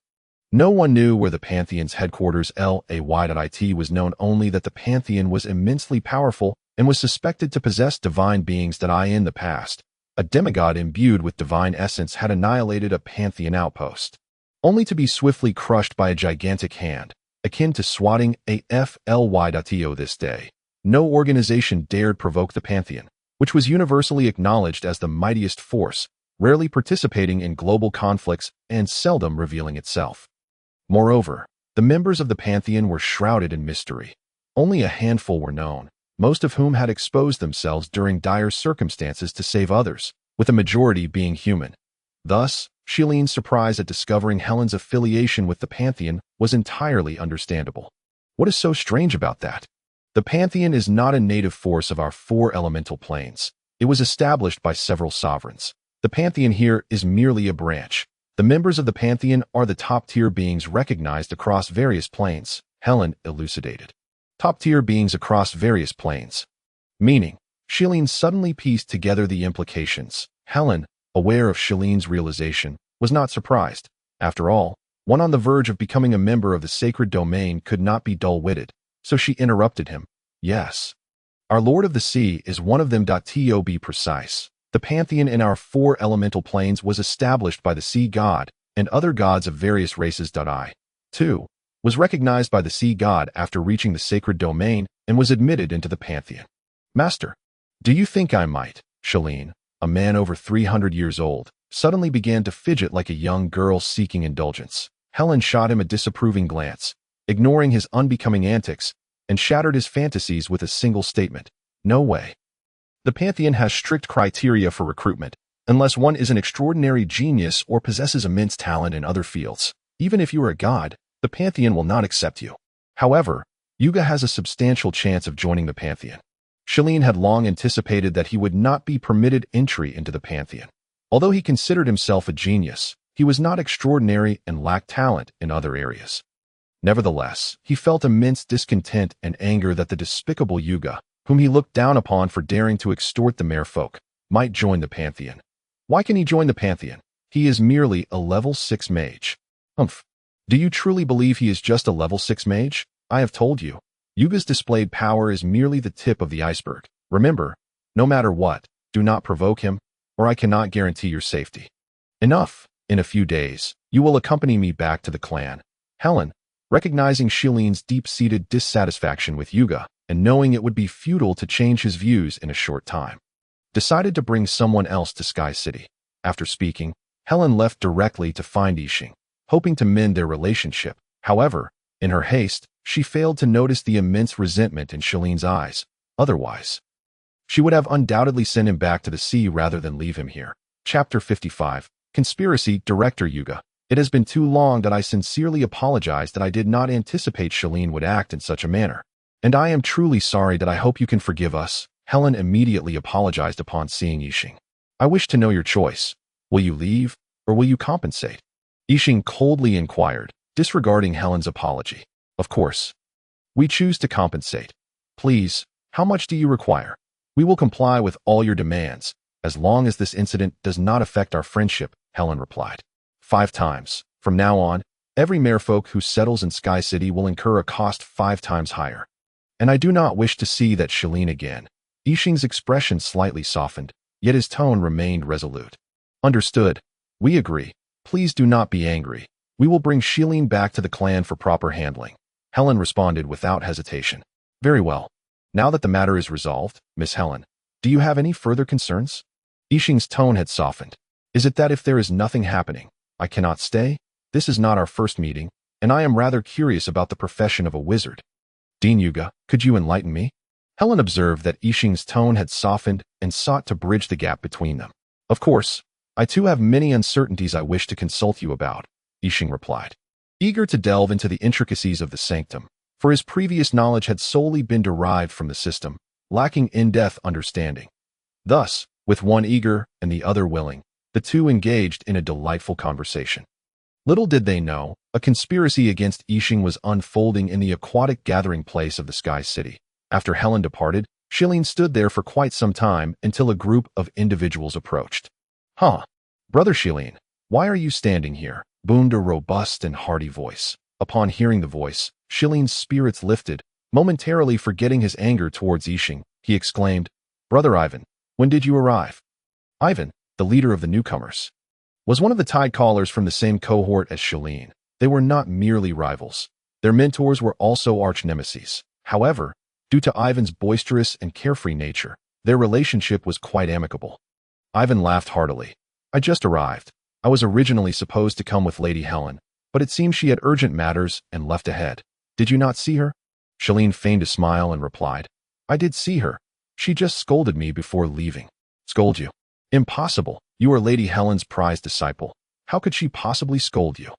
No one knew where the Pantheon's headquarters lay.it was known only that the Pantheon was immensely powerful and was suspected to possess divine beings that in the past, a demigod imbued with divine essence had annihilated a Pantheon outpost, only to be swiftly crushed by a gigantic hand, akin to swatting a fly.to this day. No organization dared provoke the Pantheon, which was universally acknowledged as the mightiest force, rarely participating in global conflicts and seldom revealing itself. Moreover, the members of the Pantheon were shrouded in mystery. Only a handful were known, most of whom had exposed themselves during dire circumstances to save others, with a majority being human. Thus, Shalene's surprise at discovering Helen's affiliation with the Pantheon was entirely understandable. What is so strange about that? The Pantheon is not a native force of our 4 elemental planes. It was established by several sovereigns. The Pantheon here is merely a branch. The members of the Pantheon are the top-tier beings recognized across various planes, Helen elucidated. Top-tier beings across various planes. Meaning, Shalene suddenly pieced together the implications. Helen, aware of Shalene's realization, was not surprised. After all, one on the verge of becoming a member of the sacred domain could not be dull-witted. So she interrupted him. Yes. Our Lord of the Sea is one of them. To be precise, the Pantheon in our 4 elemental planes was established by the Sea God and other gods of various races. I, too, was recognized by the Sea God after reaching the sacred domain and was admitted into the Pantheon. Master, do you think I might? Shalene, a man over 300 years old, suddenly began to fidget like a young girl seeking indulgence. Helen shot him a disapproving glance, ignoring his unbecoming antics, and shattered his fantasies with a single statement. No way. The Pantheon has strict criteria for recruitment, unless one is an extraordinary genius or possesses immense talent in other fields. Even if you are a god, the Pantheon will not accept you. However, Yuga has a substantial chance of joining the Pantheon. Shalene had long anticipated that he would not be permitted entry into the Pantheon. Although he considered himself a genius, he was not extraordinary and lacked talent in other areas. Nevertheless, he felt immense discontent and anger that the despicable Yuga, whom he looked down upon for daring to extort the merfolk, might join the Pantheon. Why can he join the Pantheon? He is merely a level 6 mage. Humph. Do you truly believe he is just a level 6 mage? I have told you. Yuga's displayed power is merely the tip of the iceberg. Remember, no matter what, do not provoke him, or I cannot guarantee your safety. Enough. In a few days, you will accompany me back to the clan. Helen, recognizing Shalene's deep-seated dissatisfaction with Yuga and knowing it would be futile to change his views in a short time, decided to bring someone else to Sky City. After speaking, Helen left directly to find Yixing, hoping to mend their relationship. However, in her haste, she failed to notice the immense resentment in Shalene's eyes. Otherwise, she would have undoubtedly sent him back to the sea rather than leave him here. Chapter 55. Conspiracy. Director Yuga. It has been too long that I sincerely apologize that I did not anticipate Shalene would act in such a manner. And I am truly sorry that I hope you can forgive us. Helen immediately apologized upon seeing Yixing. I wish to know your choice. Will you leave, or will you compensate? Yixing coldly inquired, disregarding Helen's apology. Of course. We choose to compensate. Please, how much do you require? We will comply with all your demands, as long as this incident does not affect our friendship, Helen replied. 5 times. From now on, every merfolk who settles in Sky City will incur a cost 5 times higher. And I do not wish to see that Shalene again. Yixing's expression slightly softened, yet his tone remained resolute. Understood. We agree. Please do not be angry. We will bring Shalene back to the clan for proper handling. Helen responded without hesitation. Very well. Now that the matter is resolved, Miss Helen, do you have any further concerns? Yixing's tone had softened. Is it that if there is nothing happening, I cannot stay? This is not our first meeting, and I am rather curious about the profession of a wizard. Dean Yuga, could you enlighten me? Helen observed that Yixing's tone had softened and sought to bridge the gap between them. Of course, I too have many uncertainties I wish to consult you about, Yixing replied. Eager to delve into the intricacies of the sanctum, for his previous knowledge had solely been derived from the system, lacking in-depth understanding. Thus, with one eager and the other willing, the two engaged in a delightful conversation. Little did they know, a conspiracy against Yixing was unfolding in the aquatic gathering place of the Sky City. After Helen departed, Shalene stood there for quite some time until a group of individuals approached. Huh? Brother Shalene, why are you standing here? Boomed a robust and hearty voice. Upon hearing the voice, Shalene's spirits lifted. Momentarily forgetting his anger towards Yixing, he exclaimed, Brother Ivan, when did you arrive? Ivan, the leader of the newcomers, was one of the tide callers from the same cohort as Shalene. They were not merely rivals. Their mentors were also arch-nemeses. However, due to Ivan's boisterous and carefree nature, their relationship was quite amicable. Ivan laughed heartily. I just arrived. I was originally supposed to come with Lady Helen, but it seems she had urgent matters and left ahead. Did you not see her? Shalene feigned a smile and replied, I did see her. She just scolded me before leaving. Scold you? Impossible. You are Lady Helen's prized disciple. How could she possibly scold you?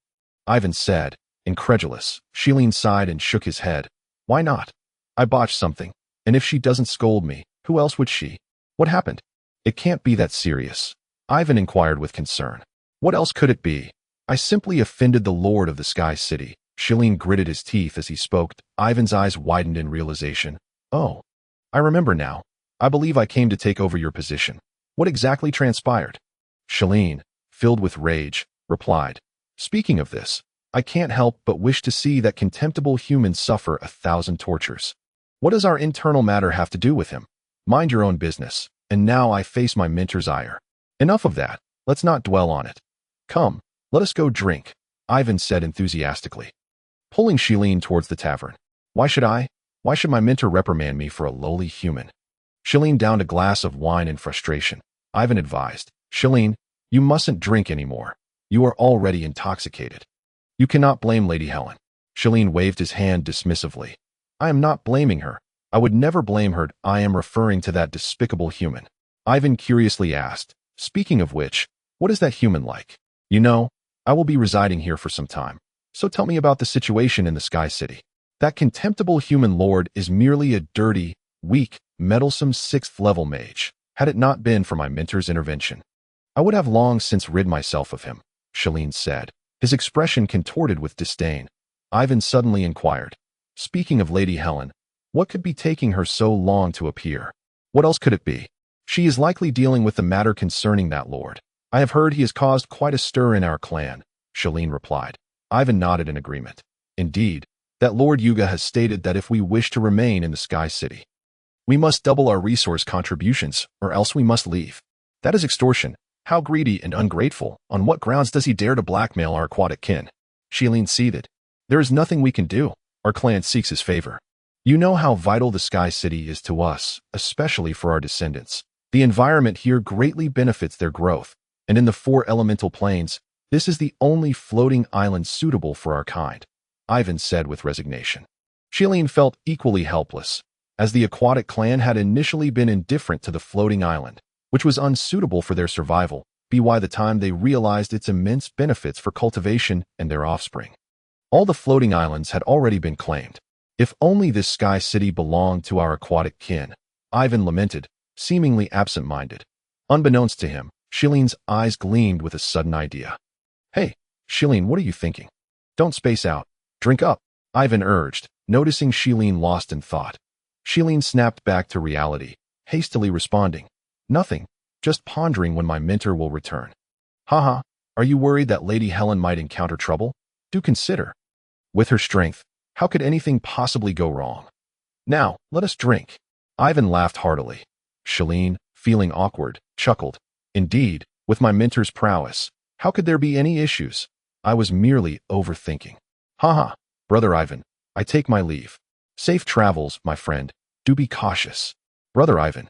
Ivan said, incredulous. Shalene sighed and shook his head. Why not? I botched something, and if she doesn't scold me, who else would she? What happened? It can't be that serious. Ivan inquired with concern. What else could it be? I simply offended the Lord of the Sky City. Shalene gritted his teeth as he spoke. Ivan's eyes widened in realization. Oh, I remember now. I believe I came to take over your position. What exactly transpired? Shalene, filled with rage, replied, Speaking of this, I can't help but wish to see that contemptible human suffer 1,000 tortures. What does our internal matter have to do with him? Mind your own business, and now I face my mentor's ire. Enough of that, let's not dwell on it. Come, let us go drink, Ivan said enthusiastically, pulling Shalene towards the tavern. Why should my mentor reprimand me for a lowly human? Shalene downed a glass of wine in frustration. Ivan advised, Shalene, you mustn't drink anymore. You are already intoxicated. You cannot blame Lady Helen. Shalene waved his hand dismissively. I am not blaming her. I would never blame her. I am referring to that despicable human. Ivan curiously asked, Speaking of which, what is that human like? You know, I will be residing here for some time. So tell me about the situation in the Sky City. That contemptible human lord is merely a dirty, weak, meddlesome 6th-level mage. Had it not been for my mentor's intervention, I would have long since rid myself of him, Shalene said, his expression contorted with disdain. Ivan suddenly inquired, Speaking of Lady Helen, what could be taking her so long to appear? What else could it be? She is likely dealing with the matter concerning that lord. I have heard he has caused quite a stir in our clan, Shalene replied. Ivan nodded in agreement. Indeed, that Lord Yuga has stated that if we wish to remain in the Sky City, we must double our resource contributions, or else we must leave. That is extortion. How greedy and ungrateful. On what grounds does he dare to blackmail our aquatic kin? Shalene seethed. There is nothing we can do. Our clan seeks his favor. You know how vital the Sky City is to us, especially for our descendants. The environment here greatly benefits their growth, and in the 4 elemental planes, this is the only floating island suitable for our kind, Ivan said with resignation. Shalene felt equally helpless, as the aquatic clan had initially been indifferent to the floating island, which was unsuitable for their survival, by the time they realized its immense benefits for cultivation and their offspring. All the floating islands had already been claimed. If only this Sky City belonged to our aquatic kin, Ivan lamented, seemingly absent-minded. Unbeknownst to him, Shileen's eyes gleamed with a sudden idea. Hey, Shileen, what are you thinking? Don't space out. Drink up, Ivan urged, noticing Shileen lost in thought. Shileen snapped back to reality, hastily responding, Nothing, just pondering when my mentor will return. Haha, are you worried that Lady Helen might encounter trouble? Do consider. With her strength, how could anything possibly go wrong? Now, let us drink. Ivan laughed heartily. Shileen, feeling awkward, chuckled. Indeed, with my mentor's prowess, how could there be any issues? I was merely overthinking. Haha, Brother Ivan, I take my leave. Safe travels, my friend. Do be cautious. Brother Ivan.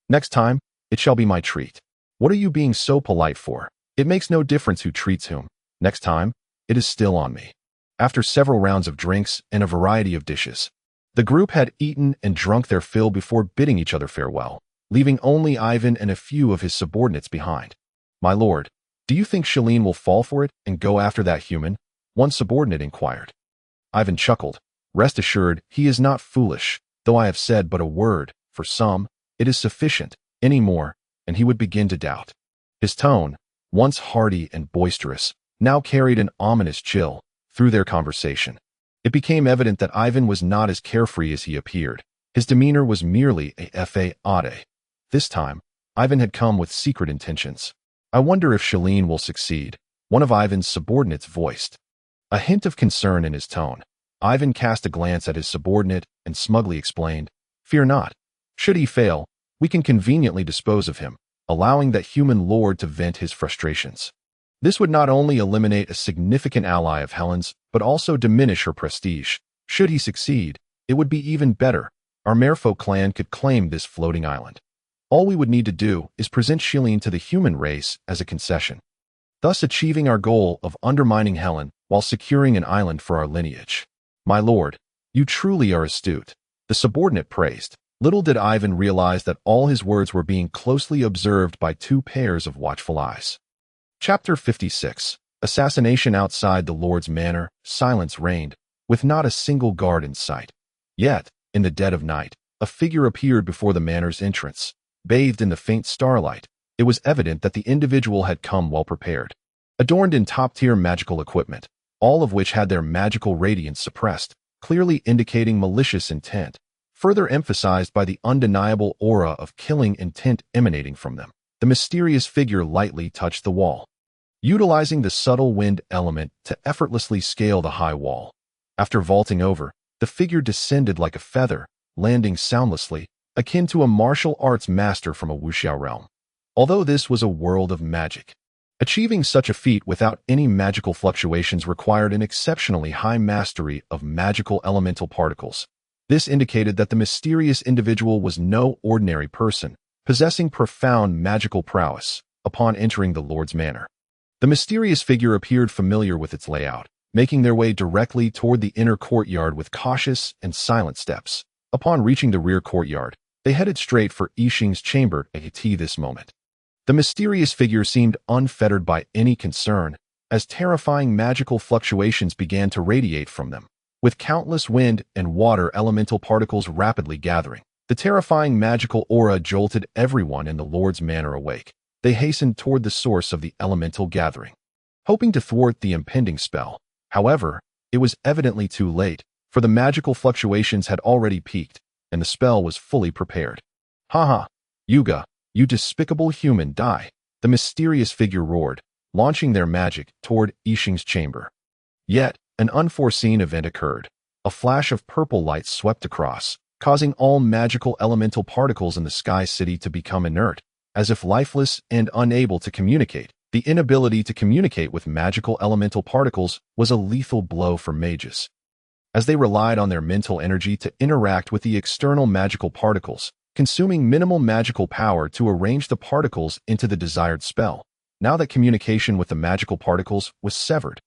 Next time, it shall be my treat. What are you being so polite for? It makes no difference who treats whom. Next time, it is still on me. After several rounds of drinks and a variety of dishes, the group had eaten and drunk their fill before bidding each other farewell, leaving only Ivan and a few of his subordinates behind. My lord, do you think Shileen will fall for it and go after that human? One subordinate inquired. Ivan chuckled. Rest assured, he is not foolish, though I have said but a word. For some, it is sufficient. Any more, and he would begin to doubt. His tone, once hearty and boisterous, now carried an ominous chill through their conversation. It became evident that Ivan was not as carefree as he appeared. His demeanor was merely a fade. This time, Ivan had come with secret intentions. I wonder if Shileen will succeed, one of Ivan's subordinates voiced. A hint of concern in his tone. Ivan cast a glance at his subordinate and smugly explained, Fear not. Should he fail, we can conveniently dispose of him, allowing that human lord to vent his frustrations. This would not only eliminate a significant ally of Helen's, but also diminish her prestige. Should he succeed, it would be even better. Our merfolk clan could claim this floating island. All we would need to do is present Shileen to the human race as a concession, thus achieving our goal of undermining Helen while securing an island for our lineage. My lord, you truly are astute, the subordinate praised. Little did Ivan realize that all his words were being closely observed by two pairs of watchful eyes. Chapter 56. Assassination outside the Lord's manor. Silence reigned, with not a single guard in sight. Yet, in the dead of night, a figure appeared before the manor's entrance. Bathed in the faint starlight, it was evident that the individual had come well prepared. Adorned in top-tier magical equipment, all of which had their magical radiance suppressed, clearly indicating malicious intent, further emphasized by the undeniable aura of killing intent emanating from them. The mysterious figure lightly touched the wall, utilizing the subtle wind element to effortlessly scale the high wall. After vaulting over, the figure descended like a feather, landing soundlessly, akin to a martial arts master from a wuxia realm. Although this was a world of magic, achieving such a feat without any magical fluctuations required an exceptionally high mastery of magical elemental particles. This indicated that the mysterious individual was no ordinary person, possessing profound magical prowess. Upon entering the Lord's manor, the mysterious figure appeared familiar with its layout, making their way directly toward the inner courtyard with cautious and silent steps. Upon reaching the rear courtyard, they headed straight for Yixing's chamber at this moment. The mysterious figure seemed unfettered by any concern, as terrifying magical fluctuations began to radiate from them. With countless wind and water elemental particles rapidly gathering, the terrifying magical aura jolted everyone in the Lord's manor awake. They hastened toward the source of the elemental gathering, hoping to thwart the impending spell. However, it was evidently too late, for the magical fluctuations had already peaked, and the spell was fully prepared. Haha, Yuga, you despicable human, die! The mysterious figure roared, launching their magic toward Yixing's chamber. Yet, an unforeseen event occurred. A flash of purple light swept across, causing all magical elemental particles in the Sky City to become inert, as if lifeless and unable to communicate. The inability to communicate with magical elemental particles was a lethal blow for mages, as they relied on their mental energy to interact with the external magical particles, consuming minimal magical power to arrange the particles into the desired spell. Now that communication with the magical particles was severed,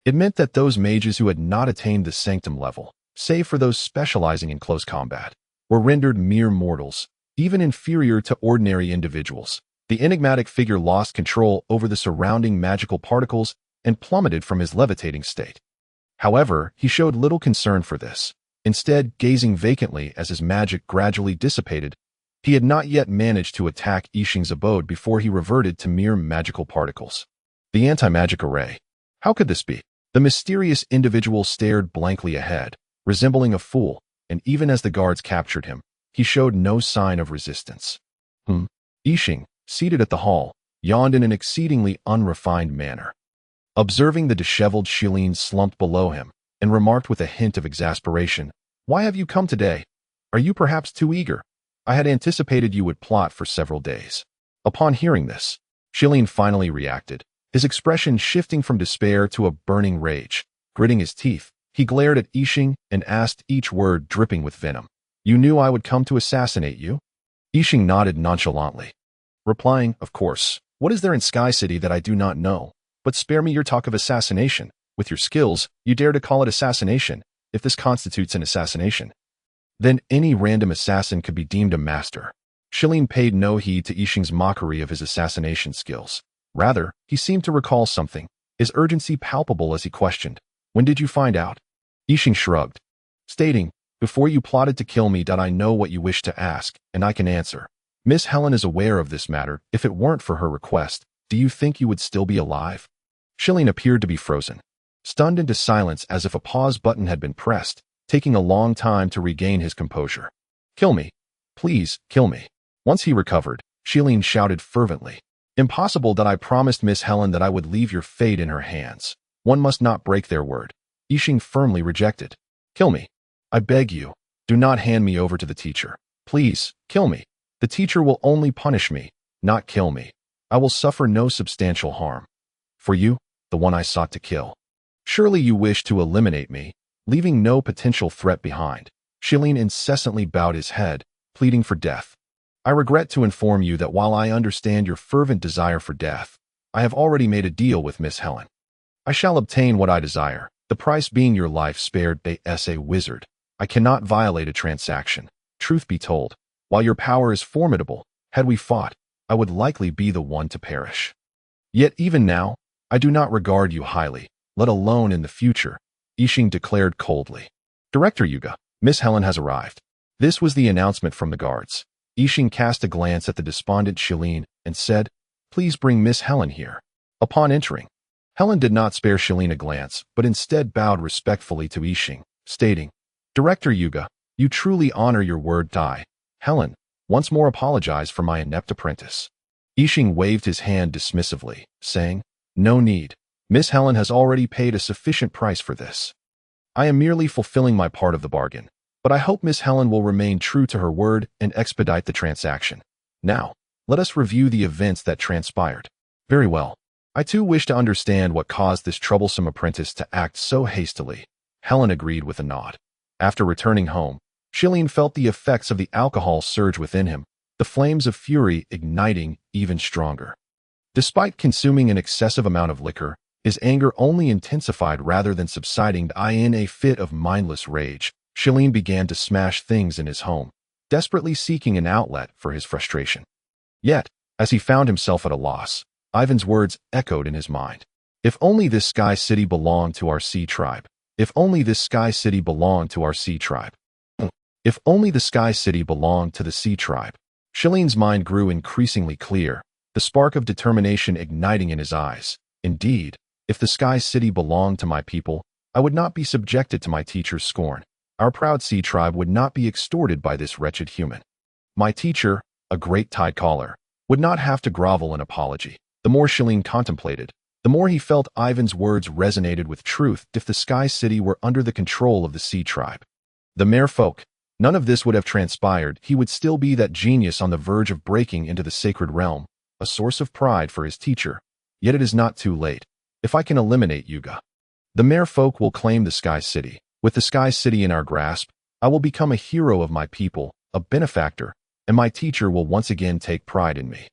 it meant that those mages who had not attained the sanctum level, save for those specializing in close combat, were rendered mere mortals, even inferior to ordinary individuals. The enigmatic figure lost control over the surrounding magical particles and plummeted from his levitating state. However, he showed little concern for this, instead gazing vacantly as his magic gradually dissipated He had not yet managed to attack Yixing's abode before he reverted to mere magical particles. The anti-magic array. How could this be? The mysterious individual stared blankly ahead, resembling a fool, and even as the guards captured him, he showed no sign of resistance. Yixing, seated at the hall, yawned in an exceedingly unrefined manner. Observing the disheveled Shilin slumped below him, and remarked with a hint of exasperation, "Why have you come today? Are you perhaps too eager? I had anticipated you would plot for several days." Upon hearing this, Shilin finally reacted, his expression shifting from despair to a burning rage. Gritting his teeth, he glared at Yixing and asked, each word dripping with venom, "You knew I would come to assassinate you?" Yixing nodded nonchalantly, replying, "Of course. What is there in Sky City that I do not know? But spare me your talk of assassination. With your skills, you dare to call it assassination, if this constitutes an assassination. Then any random assassin could be deemed a master." Shilin paid no heed to Yixing's mockery of his assassination skills. Rather, he seemed to recall something, his urgency palpable as he questioned, "When did you find out?" Yixing shrugged, stating, "Before you plotted to kill me, I know what you wish to ask, and I can answer. Miss Helen is aware of this matter. If it weren't for her request, do you think you would still be alive?" Shilin appeared to be frozen, stunned into silence as if a pause button had been pressed, taking a long time to regain his composure. "Kill me. Please, kill me." Once he recovered, Shilin shouted fervently, "Impossible! That I promised Miss Helen that I would leave your fate in her hands. One must not break their word." Yixing firmly rejected. "Kill me. I beg you. Do not hand me over to the teacher. Please, kill me. The teacher will only punish me, not kill me. I will suffer no substantial harm. For you, the one I sought to kill. Surely you wish to eliminate me, leaving no potential threat behind." Shilin incessantly bowed his head, pleading for death. "I regret to inform you that while I understand your fervent desire for death, I have already made a deal with Miss Helen. I shall obtain what I desire, the price being your life spared as a wizard. I cannot violate a transaction. Truth be told, while your power is formidable, had we fought, I would likely be the one to perish. Yet even now, I do not regard you highly, let alone in the future," Yixing declared coldly. "Director Yuga, Miss Helen has arrived." This was the announcement from the guards. Yixing cast a glance at the despondent Shilin and said, "Please bring Miss Helen here." Upon entering, Helen did not spare Shilin a glance, but instead bowed respectfully to Yixing, stating, "Director Yuga, you truly honor your word. Helen, once more apologize for my inept apprentice." Yixing waved his hand dismissively, saying, "No need. Miss Helen has already paid a sufficient price for this. I am merely fulfilling my part of the bargain, but I hope Miss Helen will remain true to her word and expedite the transaction. Now, let us review the events that transpired." "Very well. I too wish to understand what caused this troublesome apprentice to act so hastily." Helen agreed with a nod. After returning home, Shilin felt the effects of the alcohol surge within him, the flames of fury igniting even stronger. Despite consuming an excessive amount of liquor, his anger only intensified rather than subsiding. In a fit of mindless rage, Shilin began to smash things in his home, desperately seeking an outlet for his frustration. Yet, as he found himself at a loss, Ivan's words echoed in his mind. "If only this Sky City belonged to our sea tribe. If only this Sky City belonged to our sea tribe. If only the Sky City belonged to the sea tribe." Shilin's mind grew increasingly clear, the spark of determination igniting in his eyes. "Indeed, if the Sky City belonged to my people, I would not be subjected to my teacher's scorn. Our proud sea tribe would not be extorted by this wretched human. My teacher, a great tide caller, would not have to grovel in apology." The more Shilin contemplated, the more he felt Ivan's words resonated with truth. If the Sky City were under the control of the sea tribe, the mere folk, none of this would have transpired. He would still be that genius on the verge of breaking into the sacred realm, a source of pride for his teacher. Yet it is not too late. If I can eliminate Yuga, the mere folk will claim the Sky City. With the Sky City in our grasp, I will become a hero of my people, a benefactor, and my teacher will once again take pride in me.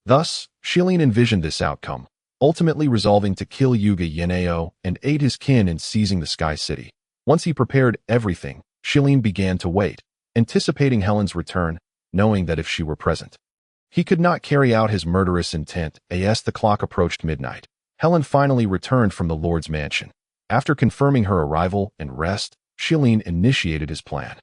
Thus, Shilin envisioned this outcome, ultimately resolving to kill Yuga Yenao and aid his kin in seizing the Sky City. Once he prepared everything, Shilin began to wait, anticipating Helen's return, knowing that if she were present, he could not carry out his murderous intent. As the clock approached midnight, Helen finally returned from the Lord's mansion. After confirming her arrival and rest, Shilin initiated his plan.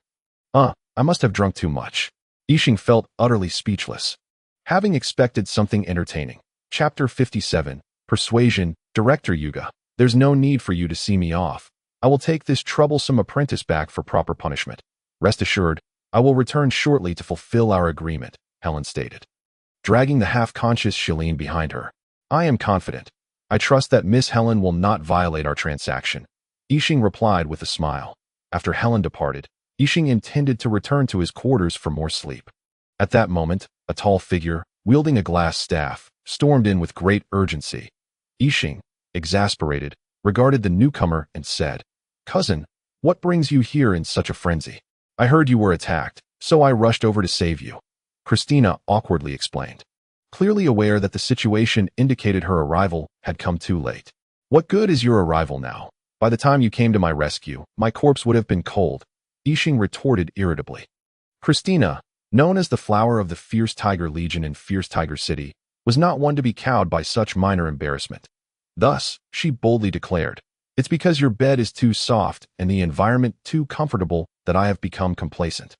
I must have drunk too much." Yixing felt utterly speechless. Having expected something entertaining. Chapter 57. Persuasion. Director Yuga. There's no need for you to see me off. I will take this troublesome apprentice back for proper punishment. Rest assured, I will return shortly to fulfill our agreement, Helen stated, dragging the half-conscious Shilin behind her. I am confident. I trust that Miss Helen will not violate our transaction. Yixing replied with a smile. After Helen departed, Yixing intended to return to his quarters for more sleep. At that moment, a tall figure, wielding a glass staff, stormed in with great urgency. Yixing, exasperated, regarded the newcomer and said, "Cousin, what brings you here in such a frenzy? I heard you were attacked, so I rushed over to save you," Christina awkwardly explained, clearly aware that the situation indicated her arrival had come too late. "What good is your arrival now? By the time you came to my rescue, my corpse would have been cold," Yixing retorted irritably. Christina, known as the flower of the Fierce Tiger Legion in Fierce Tiger City, was not one to be cowed by such minor embarrassment. Thus, she boldly declared, "It's because your bed is too soft and the environment too comfortable that I have become complacent,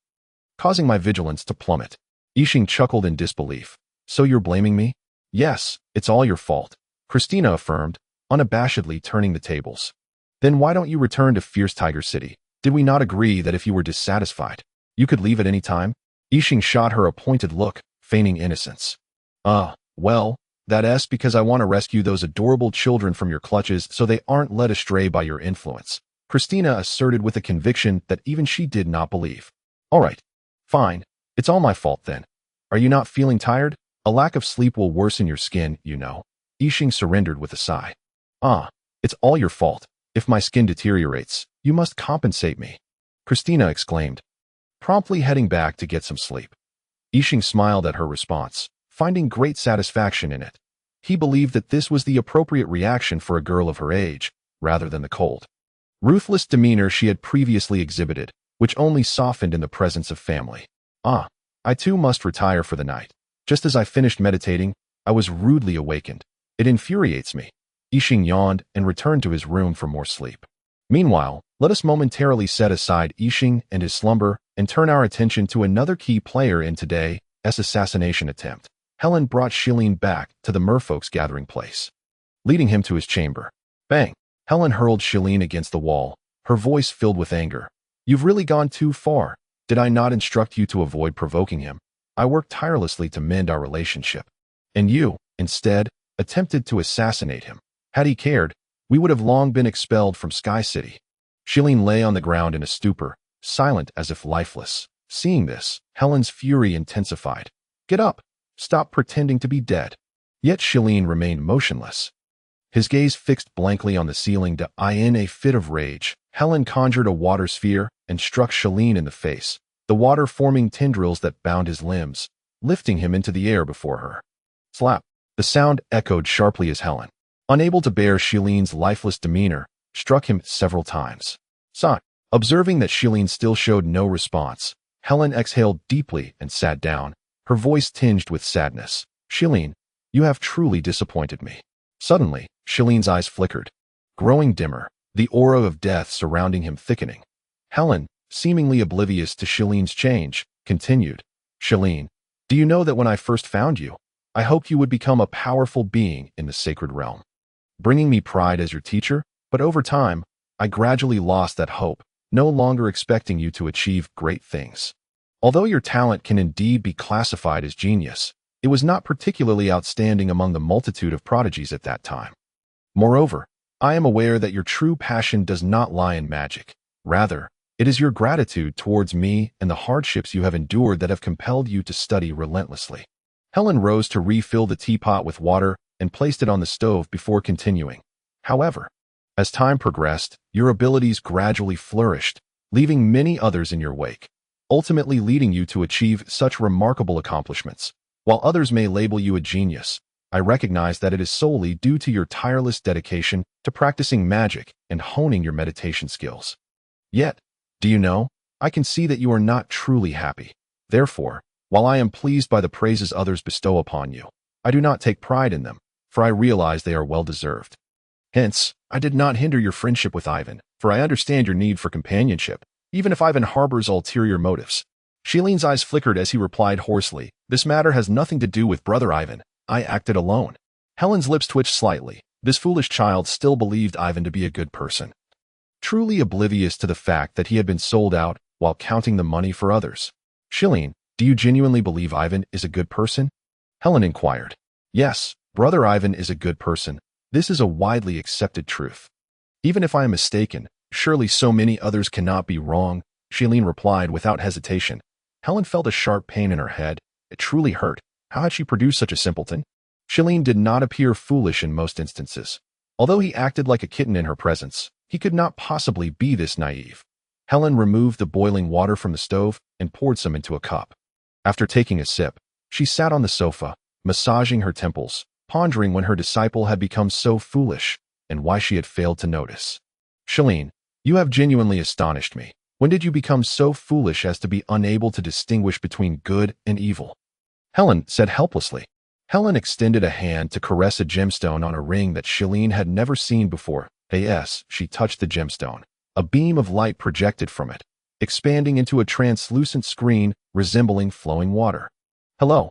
causing my vigilance to plummet." Yixing chuckled in disbelief. "So you're blaming me?" "Yes, it's all your fault," Christina affirmed, unabashedly turning the tables. "Then why don't you return to Fierce Tiger City? Did we not agree that if you were dissatisfied, you could leave at any time?" Yixing shot her a pointed look, feigning innocence. Well, that's because I want to rescue those adorable children from your clutches so they aren't led astray by your influence," Christina asserted with a conviction that even she did not believe. "All right, fine. It's all my fault then. Are you not feeling tired? A lack of sleep will worsen your skin, you know." Yixing surrendered with a sigh. It's all your fault. If my skin deteriorates, you must compensate me," Christina exclaimed, promptly heading back to get some sleep. Yixing smiled at her response, finding great satisfaction in it. He believed that this was the appropriate reaction for a girl of her age, rather than the cold, ruthless demeanor she had previously exhibited, which only softened in the presence of family. I too must retire for the night. Just as I finished meditating, I was rudely awakened. It infuriates me." Yixing yawned and returned to his room for more sleep. Meanwhile, let us momentarily set aside Yixing and his slumber and turn our attention to another key player in today's assassination attempt. Helen brought Shilin back to the merfolk's gathering place, leading him to his chamber. Bang! Helen hurled Shilin against the wall, her voice filled with anger. "You've really gone too far. Did I not instruct you to avoid provoking him? I worked tirelessly to mend our relationship. And you, instead, attempted to assassinate him. Had he cared, we would have long been expelled from Sky City." Shilin lay on the ground in a stupor, silent as if lifeless. Seeing this, Helen's fury intensified. "Get up! Stop pretending to be dead." Yet Shilin remained motionless, his gaze fixed blankly on the ceiling. In a fit of rage, Helen conjured a water sphere and struck Shilin in the face, the water forming tendrils that bound his limbs, lifting him into the air before her. Slap! The sound echoed sharply as Helen, unable to bear Shilin's lifeless demeanor, struck him several times. Sigh. Observing that Shilin still showed no response, Helen exhaled deeply and sat down, her voice tinged with sadness. "Shilin, you have truly disappointed me." Suddenly, Shilin's eyes flickered, growing dimmer, the aura of death surrounding him thickening. Helen, seemingly oblivious to Shilin's change, continued, "Shilin, do you know that when I first found you, I hoped you would become a powerful being in the sacred realm, bringing me pride as your teacher, but over time, I gradually lost that hope, no longer expecting you to achieve great things. Although your talent can indeed be classified as genius, it was not particularly outstanding among the multitude of prodigies at that time. Moreover, I am aware that your true passion does not lie in magic. Rather, it is your gratitude towards me and the hardships you have endured that have compelled you to study relentlessly." Helen rose to refill the teapot with water and placed it on the stove before continuing. "However, as time progressed, your abilities gradually flourished, leaving many others in your wake, ultimately leading you to achieve such remarkable accomplishments. While others may label you a genius, I recognize that it is solely due to your tireless dedication to practicing magic and honing your meditation skills. Yet, do you know, I can see that you are not truly happy. Therefore, while I am pleased by the praises others bestow upon you, I do not take pride in them, for I realize they are well-deserved. Hence, I did not hinder your friendship with Ivan, for I understand your need for companionship, even if Ivan harbors ulterior motives." Shailene's eyes flickered as he replied hoarsely, "This matter has nothing to do with Brother Ivan. I acted alone." Helen's lips twitched slightly. This foolish child still believed Ivan to be a good person, truly oblivious to the fact that he had been sold out while counting the money for others. "Shailene, do you genuinely believe Ivan is a good person?" Helen inquired. "Yes, Brother Ivan is a good person. This is a widely accepted truth. Even if I am mistaken, surely so many others cannot be wrong," Shailene replied without hesitation. Helen felt a sharp pain in her head. It truly hurt. How had she produced such a simpleton? Shailene did not appear foolish in most instances. Although he acted like a kitten in her presence, he could not possibly be this naive. Helen removed the boiling water from the stove and poured some into a cup. After taking a sip, she sat on the sofa, massaging her temples, pondering when her disciple had become so foolish and why she had failed to notice. "Shailene, you have genuinely astonished me. When did you become so foolish as to be unable to distinguish between good and evil?" Helen said helplessly. Helen extended a hand to caress a gemstone on a ring that Shailene had never seen before. As she touched the gemstone, a beam of light projected from it, expanding into a translucent screen resembling flowing water. "Hello,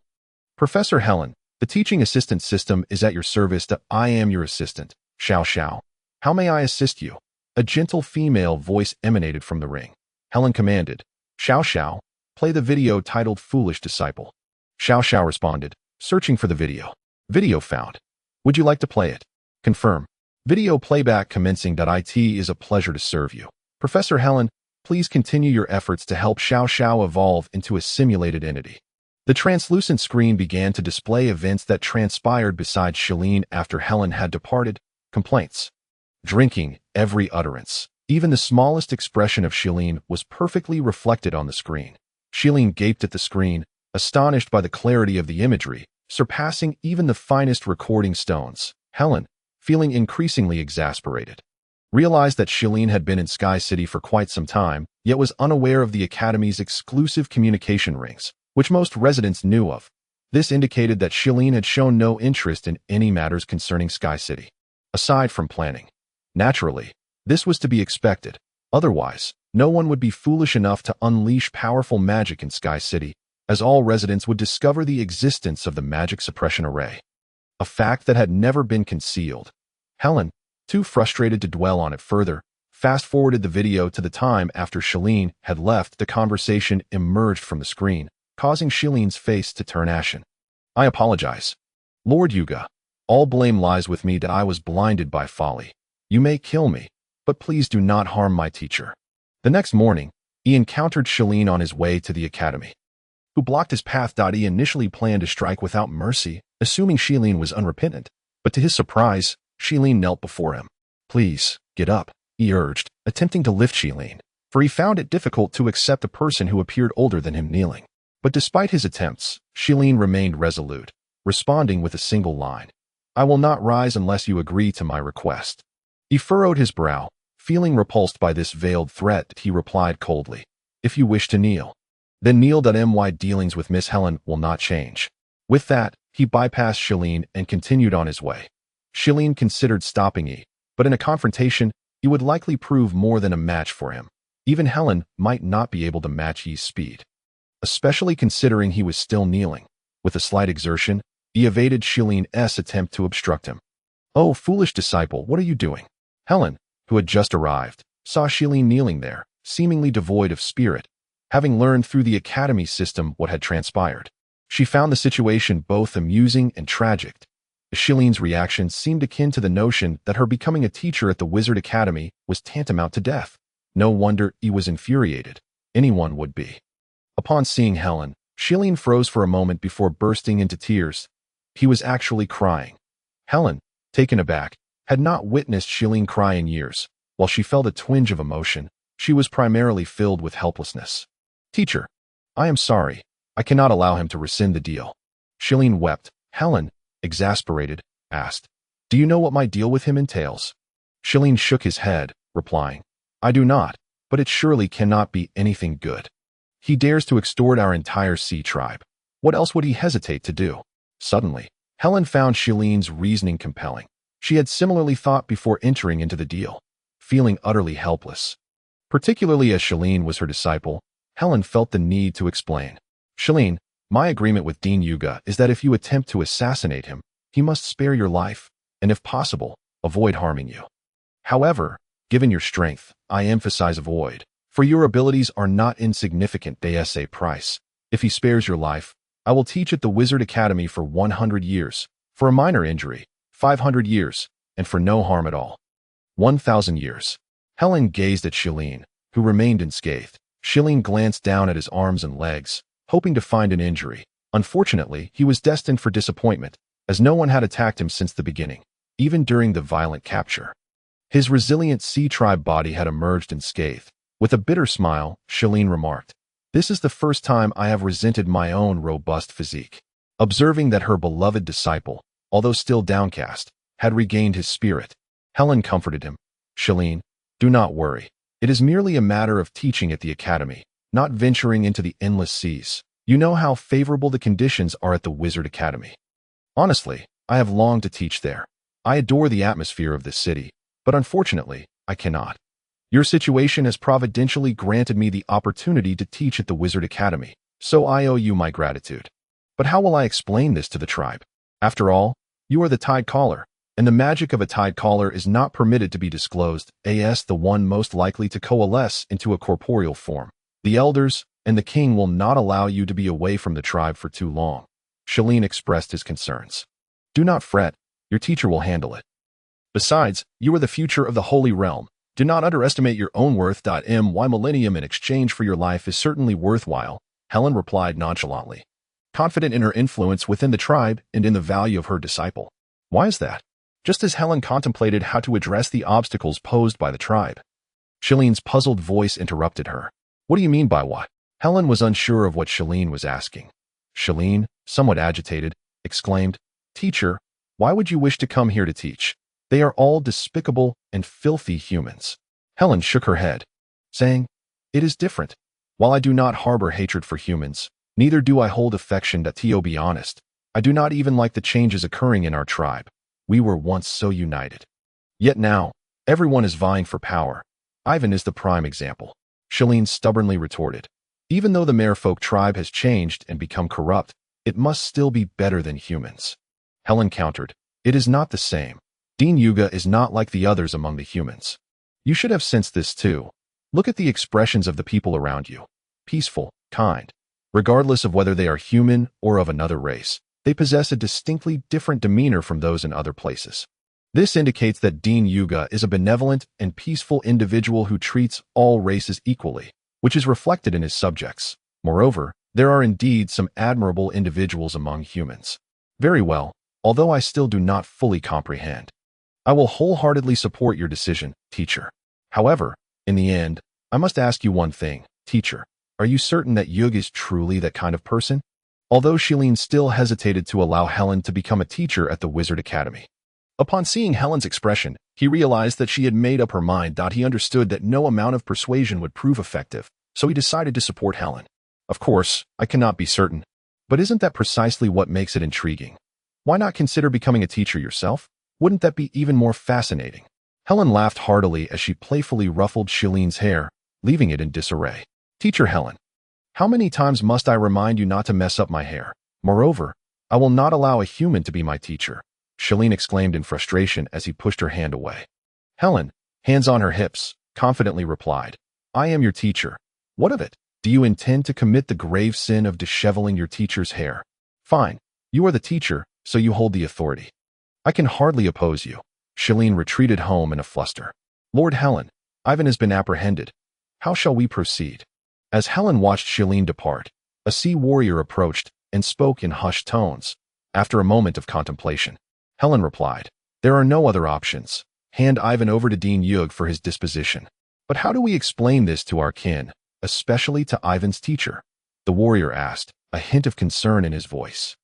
Professor Helen. The teaching assistant system is at your service. I am your assistant, Xiao Xiao. How may I assist you?" A gentle female voice emanated from the ring. Helen commanded, "Xiao Xiao, play the video titled Foolish Disciple." Xiao Xiao responded, searching for the video. "Video found. Would you like to play it?" "Confirm. Video playback commencing. It is a pleasure to serve you. Professor Helen, please continue your efforts to help Xiao Xiao evolve into a simulated entity." The translucent screen began to display events that transpired beside Shailene after Helen had departed. Complaints, drinking, every utterance. Even the smallest expression of Shailene was perfectly reflected on the screen. Shailene gaped at the screen, astonished by the clarity of the imagery, surpassing even the finest recording stones. Helen, feeling increasingly exasperated, realized that Shailene had been in Sky City for quite some time, yet was unaware of the Academy's exclusive communication rings, which most residents knew of. This indicated that Shailene had shown no interest in any matters concerning Sky City, aside from planning. Naturally, this was to be expected. Otherwise, no one would be foolish enough to unleash powerful magic in Sky City, as all residents would discover the existence of the magic suppression array, a fact that had never been concealed. Helen, too frustrated to dwell on it further, fast-forwarded the video to the time after Shailene had left. The conversation emerged from the screen, causing Shailene's face to turn ashen. "I apologize, Lord Yuga. All blame lies with me. I was blinded by folly. You may kill me, but please do not harm my teacher." The next morning, he encountered Shailene on his way to the academy, who blocked his path. He initially planned to strike without mercy, assuming Shailene was unrepentant, but to his surprise, Shailene knelt before him. "Please, get up," he urged, attempting to lift Shailene, for he found it difficult to accept a person who appeared older than him kneeling. But despite his attempts, Shailene remained resolute, responding with a single line, "I will not rise unless you agree to my request." He furrowed his brow, feeling repulsed by this veiled threat. He replied coldly, "If you wish to kneel, then kneel. My dealings with Miss Helen will not change." With that, he bypassed Shailene and continued on his way. Shailene considered stopping he, but in a confrontation, he would likely prove more than a match for him. Even Helen might not be able to match Yi's speed, especially considering he was still kneeling. With a slight exertion, he evaded Shailene's attempt to obstruct him. "Oh, foolish disciple, what are you doing?" Helen, who had just arrived, saw Shailene kneeling there, seemingly devoid of spirit, having learned through the academy system what had transpired. She found the situation both amusing and tragic. Shailene's reaction seemed akin to the notion that her becoming a teacher at the Wizard Academy was tantamount to death. No wonder he was infuriated. Anyone would be. Upon seeing Helen, Shailene froze for a moment before bursting into tears. He was actually crying. Helen, taken aback, had not witnessed Shailene cry in years. While she felt a twinge of emotion, she was primarily filled with helplessness. "Teacher, I am sorry. I cannot allow him to rescind the deal." Shailene wept. Helen, exasperated, asked, "Do you know what my deal with him entails?" Shailene shook his head, replying, "I do not, but it surely cannot be anything good. He dares to extort our entire sea tribe. What else would he hesitate to do?" Suddenly, Helen found Shailene's reasoning compelling. She had similarly thought before entering into the deal, feeling utterly helpless. Particularly as Shailene was her disciple, Helen felt the need to explain. Shalene, my agreement with Dean Yuga is that if you attempt to assassinate him, he must spare your life, and if possible, avoid harming you. However, given your strength, I emphasize avoid, for your abilities are not insignificant. They say price. If he spares your life, I will teach at the Wizard Academy for 100 years, for a minor injury, 500 years, and for no harm at all. 1,000 years. Helen gazed at Shalene, who remained unscathed. Shalene glanced down at his arms and legs, hoping to find an injury. Unfortunately, he was destined for disappointment, as no one had attacked him since the beginning, even during the violent capture. His resilient sea tribe body had emerged unscathed. With a bitter smile, Shalene remarked, "This is the first time I have resented my own robust physique." Observing that her beloved disciple, although still downcast, had regained his spirit, Helen comforted him. "Shalene, do not worry. It is merely a matter of teaching at the academy, not venturing into the endless seas. You know how favorable the conditions are at the Wizard Academy. Honestly, I have longed to teach there. I adore the atmosphere of this city, but unfortunately, I cannot. Your situation has providentially granted me the opportunity to teach at the Wizard Academy, so I owe you my gratitude. But how will I explain this to the tribe? After all, you are the Tide Caller, and the magic of a Tide Caller is not permitted to be disclosed, as the one most likely to coalesce into a corporeal form. The elders and the king will not allow you to be away from the tribe for too long." Shalene expressed his concerns. "Do not fret, your teacher will handle it. Besides, you are the future of the Holy Realm. Do not underestimate your own worth. My millennium in exchange for your life is certainly worthwhile," Helen replied nonchalantly, confident in her influence within the tribe and in the value of her disciple. Why is that? Just as Helen contemplated how to address the obstacles posed by the tribe, Shalene's puzzled voice interrupted her. "What do you mean by what?" Helen was unsure of what Shalene was asking. Shalene, somewhat agitated, exclaimed, "Teacher, why would you wish to come here to teach? They are all despicable and filthy humans." Helen shook her head, saying, "It is different. While I do not harbor hatred for humans, neither do I hold affection. To be honest, I do not even like the changes occurring in our tribe. We were once so united. Yet now, everyone is vying for power. Ivan is the prime example." Shalene stubbornly retorted, "Even though the merfolk tribe has changed and become corrupt, it must still be better than humans." Helen countered, "It is not the same. Dean Yuga is not like the others among the humans. You should have sensed this too. Look at the expressions of the people around you. Peaceful, kind. Regardless of whether they are human or of another race, they possess a distinctly different demeanor from those in other places. This indicates that Dean Yuga is a benevolent and peaceful individual who treats all races equally, which is reflected in his subjects. Moreover, there are indeed some admirable individuals among humans. Very well, although I still do not fully comprehend. I will wholeheartedly support your decision, teacher. However, in the end, I must ask you one thing, teacher. Are you certain that Yug is truly that kind of person?" Although Shalene still hesitated to allow Helen to become a teacher at the Wizard Academy. Upon seeing Helen's expression, he realized that she had made up her mind. He understood that no amount of persuasion would prove effective, so he decided to support Helen. "Of course, I cannot be certain. But isn't that precisely what makes it intriguing? Why not consider becoming a teacher yourself? Wouldn't that be even more fascinating?" Helen laughed heartily as she playfully ruffled Shalene's hair, leaving it in disarray. "Teacher Helen, how many times must I remind you not to mess up my hair? Moreover, I will not allow a human to be my teacher," Shalene exclaimed in frustration as he pushed her hand away. Helen, hands on her hips, confidently replied, "I am your teacher. What of it? Do you intend to commit the grave sin of disheveling your teacher's hair? Fine. You are the teacher, so you hold the authority. I can hardly oppose you." Shalene retreated home in a fluster. "Lord Helen, Ivan has been apprehended. How shall we proceed?" As Helen watched Shalene depart, a sea warrior approached and spoke in hushed tones. After a moment of contemplation, Helen replied, "There are no other options. Hand Ivan over to Dean Yug for his disposition." "But how do we explain this to our kin, especially to Ivan's teacher?" the warrior asked, a hint of concern in his voice.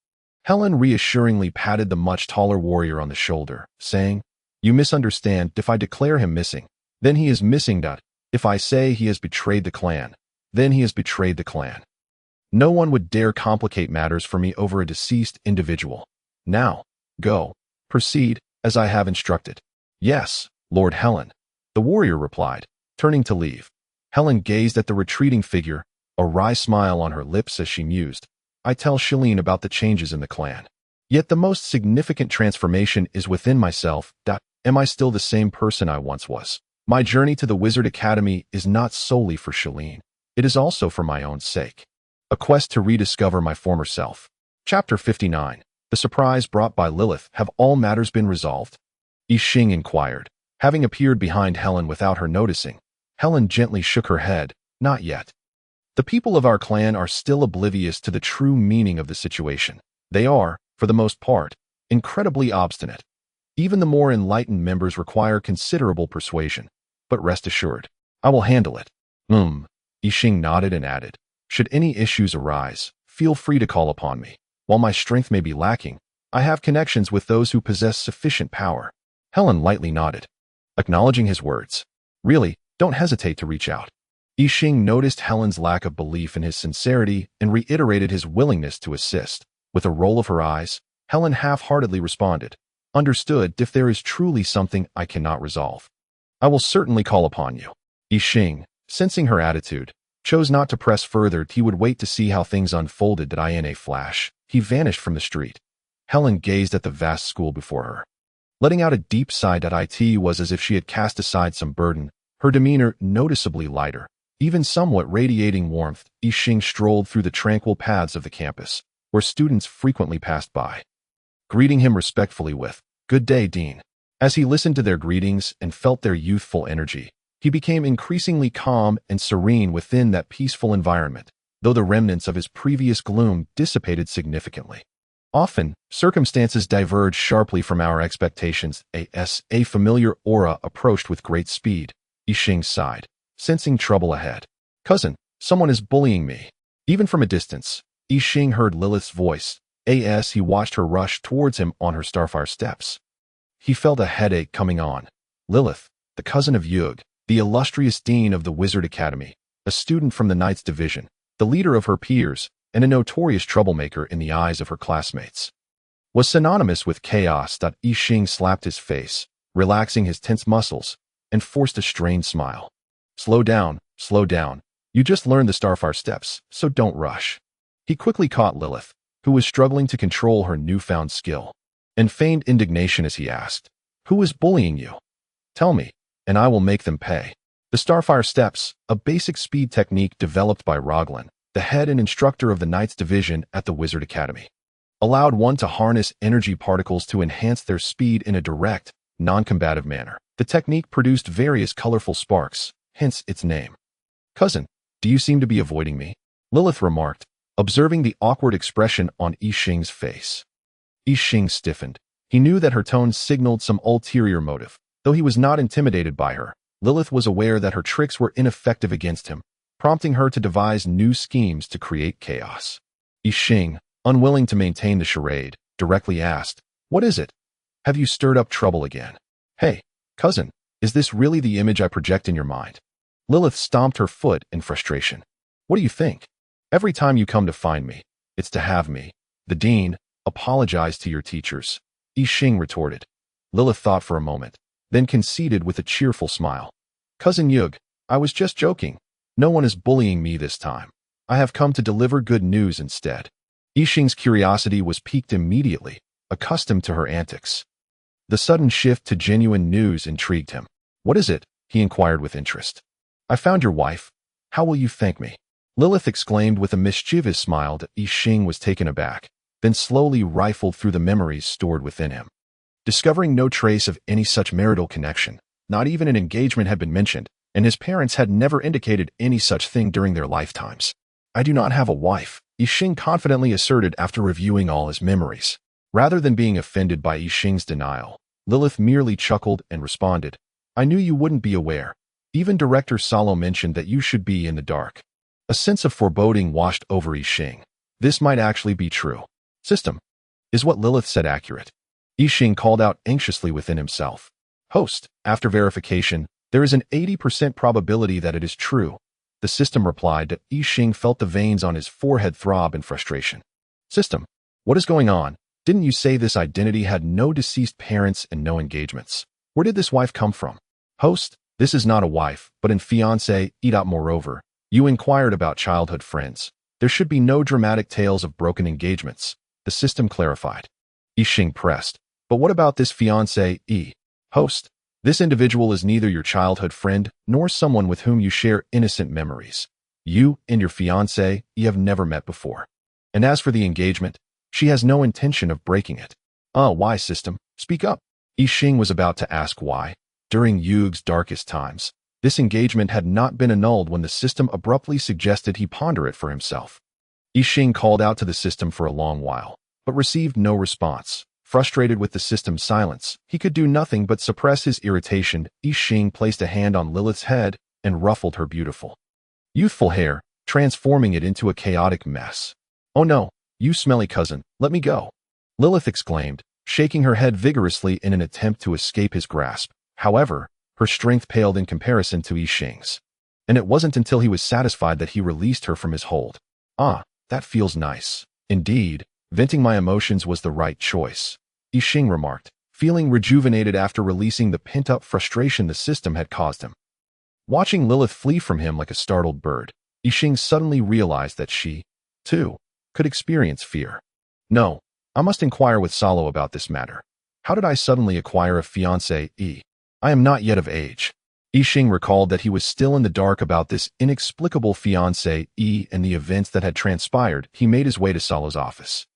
Helen reassuringly patted the much taller warrior on the shoulder, saying, "You misunderstand. If I declare him missing, then he is missing. If I say he has betrayed the clan, then he has betrayed the clan. No one would dare complicate matters for me over a deceased individual. Now, go. Proceed, as I have instructed." "Yes, Lord Helen," the warrior replied, turning to leave. Helen gazed at the retreating figure, a wry smile on her lips as she mused. I tell Shalene about the changes in the clan. Yet the most significant transformation is within myself. Am I still the same person I once was? My journey to the Wizard Academy is not solely for Shalene. It is also for my own sake. A quest to rediscover my former self. Chapter 59. The surprise brought by Lilith. Have all matters been resolved? Yixing inquired. Having appeared behind Helen without her noticing, Helen gently shook her head. Not yet. The people of our clan are still oblivious to the true meaning of the situation. They are, for the most part, incredibly obstinate. Even the more enlightened members require considerable persuasion. But rest assured, I will handle it. Yixing nodded and added, should any issues arise, feel free to call upon me. While my strength may be lacking, I have connections with those who possess sufficient power. Helen lightly nodded, acknowledging his words. Really, don't hesitate to reach out. Yixing noticed Helen's lack of belief in his sincerity and reiterated his willingness to assist. With a roll of her eyes, Helen half-heartedly responded, understood. If there is truly something I cannot resolve, I will certainly call upon you. Yixing, sensing her attitude, chose not to press further. He would wait to see how things unfolded. In a flash, he vanished from the street. Helen gazed at the vast school before her, letting out a deep sigh. It was as if she had cast aside some burden, her demeanor noticeably lighter, even somewhat radiating warmth. Yixing strolled through the tranquil paths of the campus, where students frequently passed by, greeting him respectfully with, "Good day, Dean." As he listened to their greetings and felt their youthful energy, he became increasingly calm and serene within that peaceful environment, though the remnants of his previous gloom dissipated significantly. Often, circumstances diverge sharply from our expectations. A familiar aura approached with great speed. Yixing sighed, sensing trouble ahead. Cousin, someone is bullying me. Even from a distance, Yixing heard Lilith's voice. As he watched her rush towards him on her starfire steps, he felt a headache coming on. Lilith, the cousin of Yug, the illustrious dean of the Wizard Academy, a student from the Knights Division, the leader of her peers, and a notorious troublemaker in the eyes of her classmates, was synonymous with chaos. Yixing slapped his face, relaxing his tense muscles, and forced a strained smile. Slow down. You just learned the starfire steps, so don't rush. He quickly caught Lilith, who was struggling to control her newfound skill, and feigned indignation as he asked, "Who is bullying you? Tell me, and I will make them pay." The starfire steps, a basic speed technique developed by Roglin, the head and instructor of the Knights Division at the Wizard Academy, allowed one to harness energy particles to enhance their speed in a direct, non-combative manner. The technique produced various colorful sparks, hence its name. "Cousin, do you seem to be avoiding me?" Lilith remarked, observing the awkward expression on Yixing's face. Yixing stiffened. He knew that her tone signaled some ulterior motive. Though he was not intimidated by her, Lilith was aware that her tricks were ineffective against him, prompting her to devise new schemes to create chaos. Yixing, unwilling to maintain the charade, directly asked, "What is it? Have you stirred up trouble again?" "Hey, cousin, is this really the image I project in your mind?" Lilith stomped her foot in frustration. "What do you think? Every time you come to find me, it's to have me, the dean, apologize to your teachers," Yixing retorted. Lilith thought for a moment, then conceded with a cheerful smile. "Cousin Yug, I was just joking. No one is bullying me this time. I have come to deliver good news instead." Yixing's curiosity was piqued immediately, accustomed to her antics. The sudden shift to genuine news intrigued him. "What is it?" he inquired with interest. "I found your wife. How will you thank me?" Lilith exclaimed with a mischievous smile. Yixing was taken aback, then slowly rifled through the memories stored within him, discovering no trace of any such marital connection. Not even an engagement had been mentioned, and his parents had never indicated any such thing during their lifetimes. "I do not have a wife," Yixing confidently asserted after reviewing all his memories. Rather than being offended by Yixing's denial, Lilith merely chuckled and responded, "I knew you wouldn't be aware. Even Director Salo mentioned that you should be in the dark." A sense of foreboding washed over Yixing. This might actually be true. "System, is what Lilith said accurate?" Yixing called out anxiously within himself. "Host, after verification, there is an 80% probability that it is true," the system replied. Yixing felt the veins on his forehead throb in frustration. "System, what is going on? Didn't you say this identity had no deceased parents and no engagements? Where did this wife come from?" "Host, this is not a wife, but an fiancé. Moreover, You inquired about childhood friends. There should be no dramatic tales of broken engagements, the system clarified. Yixing pressed. But what about this fiancé, host? This individual is neither your childhood friend nor someone with whom you share innocent memories. You and your fiancé have never met before. And as for the engagement, she has no intention of breaking it. Why, system? Speak up. Yixing was about to ask why. During Yuge's darkest times, this engagement had not been annulled when the system abruptly suggested he ponder it for himself. Yixing called out to the system for a long while, but received no response. Frustrated with the system's silence, he could do nothing but suppress his irritation. Yixing placed a hand on Lilith's head and ruffled her beautiful, youthful hair, transforming it into a chaotic mess. "Oh no, you smelly cousin, let me go," Lilith exclaimed, shaking her head vigorously in an attempt to escape his grasp. However, her strength paled in comparison to Yixing's, and it wasn't until he was satisfied that he released her from his hold. That feels nice. Indeed, venting my emotions was the right choice, Yixing remarked, feeling rejuvenated after releasing the pent-up frustration the system had caused him. Watching Lilith flee from him like a startled bird, Yixing suddenly realized that she, too, could experience fear. No, I must inquire with Salo about this matter. How did I suddenly acquire a fiancé? I am not yet of age. Yixing recalled that he was still in the dark about this inexplicable fiancé and the events that had transpired. He made his way to Salo's office,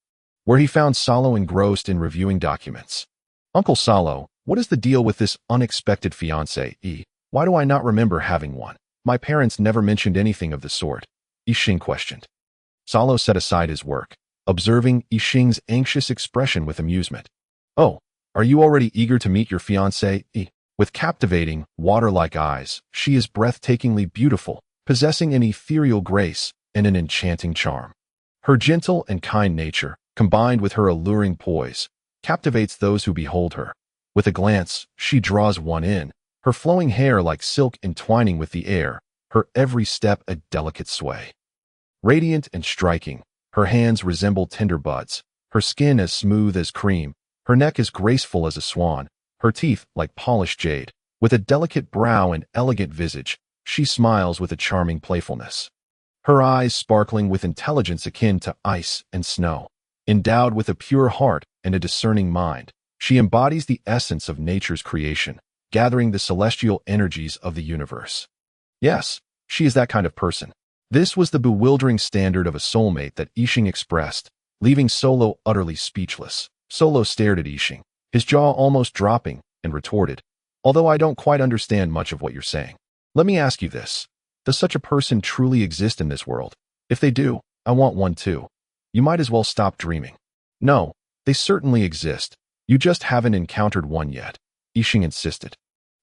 where he found Salo engrossed in reviewing documents. "Uncle Salo, what is the deal with this unexpected fiancé? Why do I not remember having one? My parents never mentioned anything of the sort," Yixing questioned. Salo set aside his work, observing Yixing's anxious expression with amusement. "Oh, are you already eager to meet your fiancé? With captivating, water-like eyes, she is breathtakingly beautiful, possessing an ethereal grace and an enchanting charm. Her gentle and kind nature, combined with her alluring poise, captivates those who behold her. With a glance, she draws one in, her flowing hair like silk entwining with the air, her every step a delicate sway. Radiant and striking, her hands resemble tender buds, her skin as smooth as cream, her neck as graceful as a swan, her teeth like polished jade. With a delicate brow and elegant visage, she smiles with a charming playfulness. Her eyes sparkling with intelligence akin to ice and snow. Endowed with a pure heart and a discerning mind, she embodies the essence of nature's creation, gathering the celestial energies of the universe. Yes, she is that kind of person." This was the bewildering standard of a soulmate that Yixing expressed, leaving Solo utterly speechless. Solo stared at Yixing, his jaw almost dropping, and retorted, "Although I don't quite understand much of what you're saying. Let me ask you this. Does such a person truly exist in this world? If they do, I want one too. You might as well stop dreaming." "No, they certainly exist. You just haven't encountered one yet," Yixing insisted,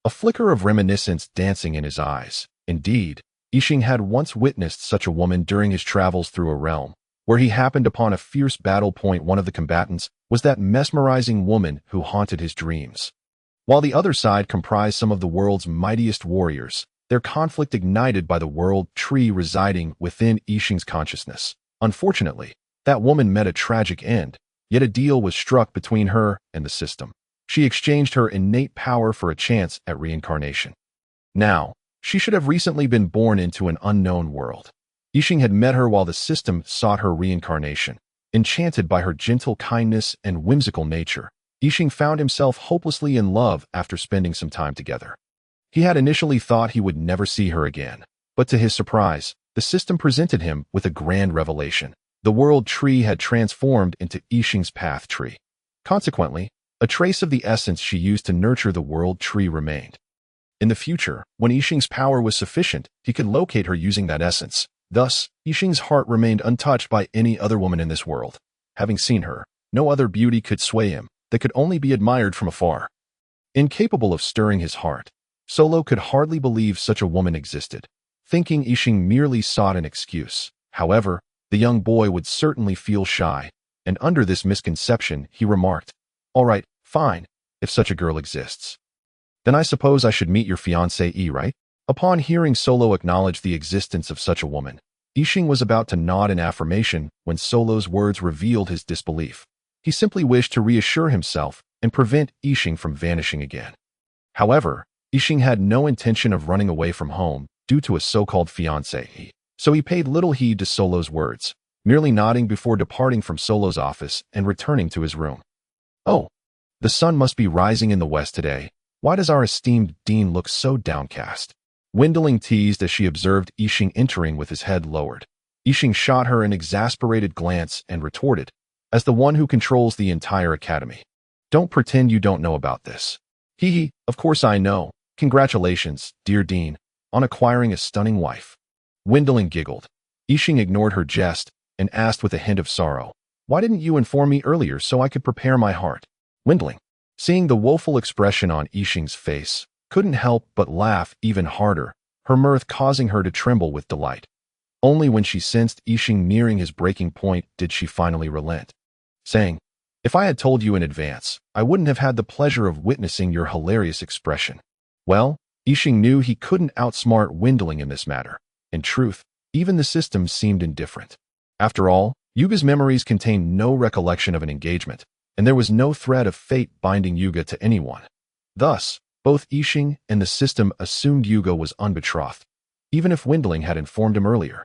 a flicker of reminiscence dancing in his eyes. Indeed, Yixing had once witnessed such a woman during his travels through a realm, where he happened upon a fierce battle point. One of the combatants was that mesmerizing woman who haunted his dreams. While the other side comprised some of the world's mightiest warriors, their conflict ignited by the world tree residing within Yixing's consciousness. Unfortunately, that woman met a tragic end, yet a deal was struck between her and the system. She exchanged her innate power for a chance at reincarnation. Now, she should have recently been born into an unknown world. Yixing had met her while the system sought her reincarnation. Enchanted by her gentle kindness and whimsical nature, Yixing found himself hopelessly in love after spending some time together. He had initially thought he would never see her again, but to his surprise, the system presented him with a grand revelation. The world tree had transformed into Yixing's path tree. Consequently, a trace of the essence she used to nurture the world tree remained. In the future, when Yixing's power was sufficient, he could locate her using that essence. Thus, Yixing's heart remained untouched by any other woman in this world. Having seen her, no other beauty could sway him, that could only be admired from afar. Incapable of stirring his heart, Solo could hardly believe such a woman existed, thinking Yixing merely sought an excuse. However, the young boy would certainly feel shy, and under this misconception, he remarked, "All right, fine, if such a girl exists. Then I suppose I should meet your fiancée, right?" Upon hearing Solo acknowledge the existence of such a woman, Yixing was about to nod in affirmation when Solo's words revealed his disbelief. He simply wished to reassure himself and prevent Yixing from vanishing again. However, Yixing had no intention of running away from home due to a so-called fiancée. So he paid little heed to Solo's words, merely nodding before departing from Solo's office and returning to his room. Oh, the sun must be rising in the west today. Why does our esteemed dean look so downcast? Wendling teased as she observed Yixing entering with his head lowered. Yixing shot her an exasperated glance and retorted, as the one who controls the entire academy. Don't pretend you don't know about this. Hee hee, of course I know. Congratulations, dear dean, on acquiring a stunning wife. Wendling giggled. Yixing ignored her jest and asked with a hint of sorrow, why didn't you inform me earlier so I could prepare my heart? Wendling, seeing the woeful expression on Yixing's face, couldn't help but laugh even harder, her mirth causing her to tremble with delight. Only when she sensed Yixing nearing his breaking point did she finally relent, saying, if I had told you in advance, I wouldn't have had the pleasure of witnessing your hilarious expression. Well, Yixing knew he couldn't outsmart Wendling in this matter. In truth, even the system seemed indifferent. After all, Yuga's memories contained no recollection of an engagement, and there was no thread of fate binding Yuga to anyone. Thus, both Yixing and the system assumed Yuga was unbetrothed, even if Wendling had informed him earlier.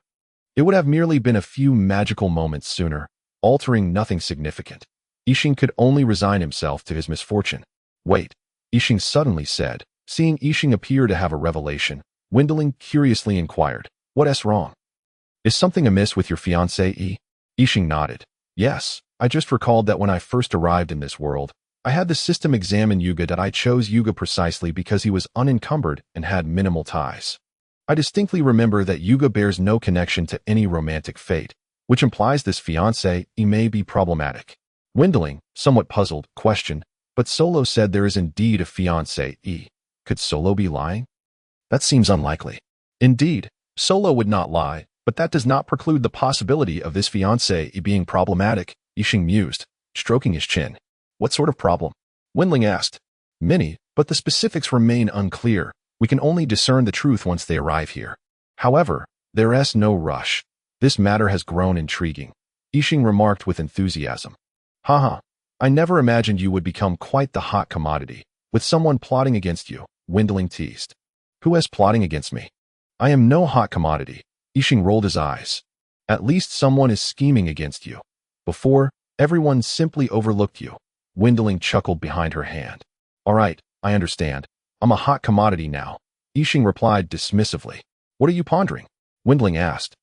It would have merely been a few magical moments sooner, altering nothing significant. Yixing could only resign himself to his misfortune. Wait, Yixing suddenly said, seeing Yixing appear to have a revelation. Wendling curiously inquired, what's wrong? Is something amiss with your fiancé? Yixing nodded. Yes, I just recalled that when I first arrived in this world, I had the system examine Yuga that I chose Yuga precisely because he was unencumbered and had minimal ties. I distinctly remember that Yuga bears no connection to any romantic fate, which implies this fiancé may be problematic. Wendling, somewhat puzzled, questioned, but Solo said there is indeed a fiancé. Could Solo be lying? That seems unlikely. Indeed, Solo would not lie, but that does not preclude the possibility of this fiancé being problematic, Yixing mused, stroking his chin. What sort of problem? Wendling asked. Many, but the specifics remain unclear. We can only discern the truth once they arrive here. However, there's no rush. This matter has grown intriguing, Yixing remarked with enthusiasm. Haha, I never imagined you would become quite the hot commodity, with someone plotting against you, Wendling teased. Who is plotting against me? I am no hot commodity, Yixing rolled his eyes. At least someone is scheming against you. Before, everyone simply overlooked you. Wendling chuckled behind her hand. All right, I understand. I'm a hot commodity now, Yixing replied dismissively. What are you pondering? Wendling asked.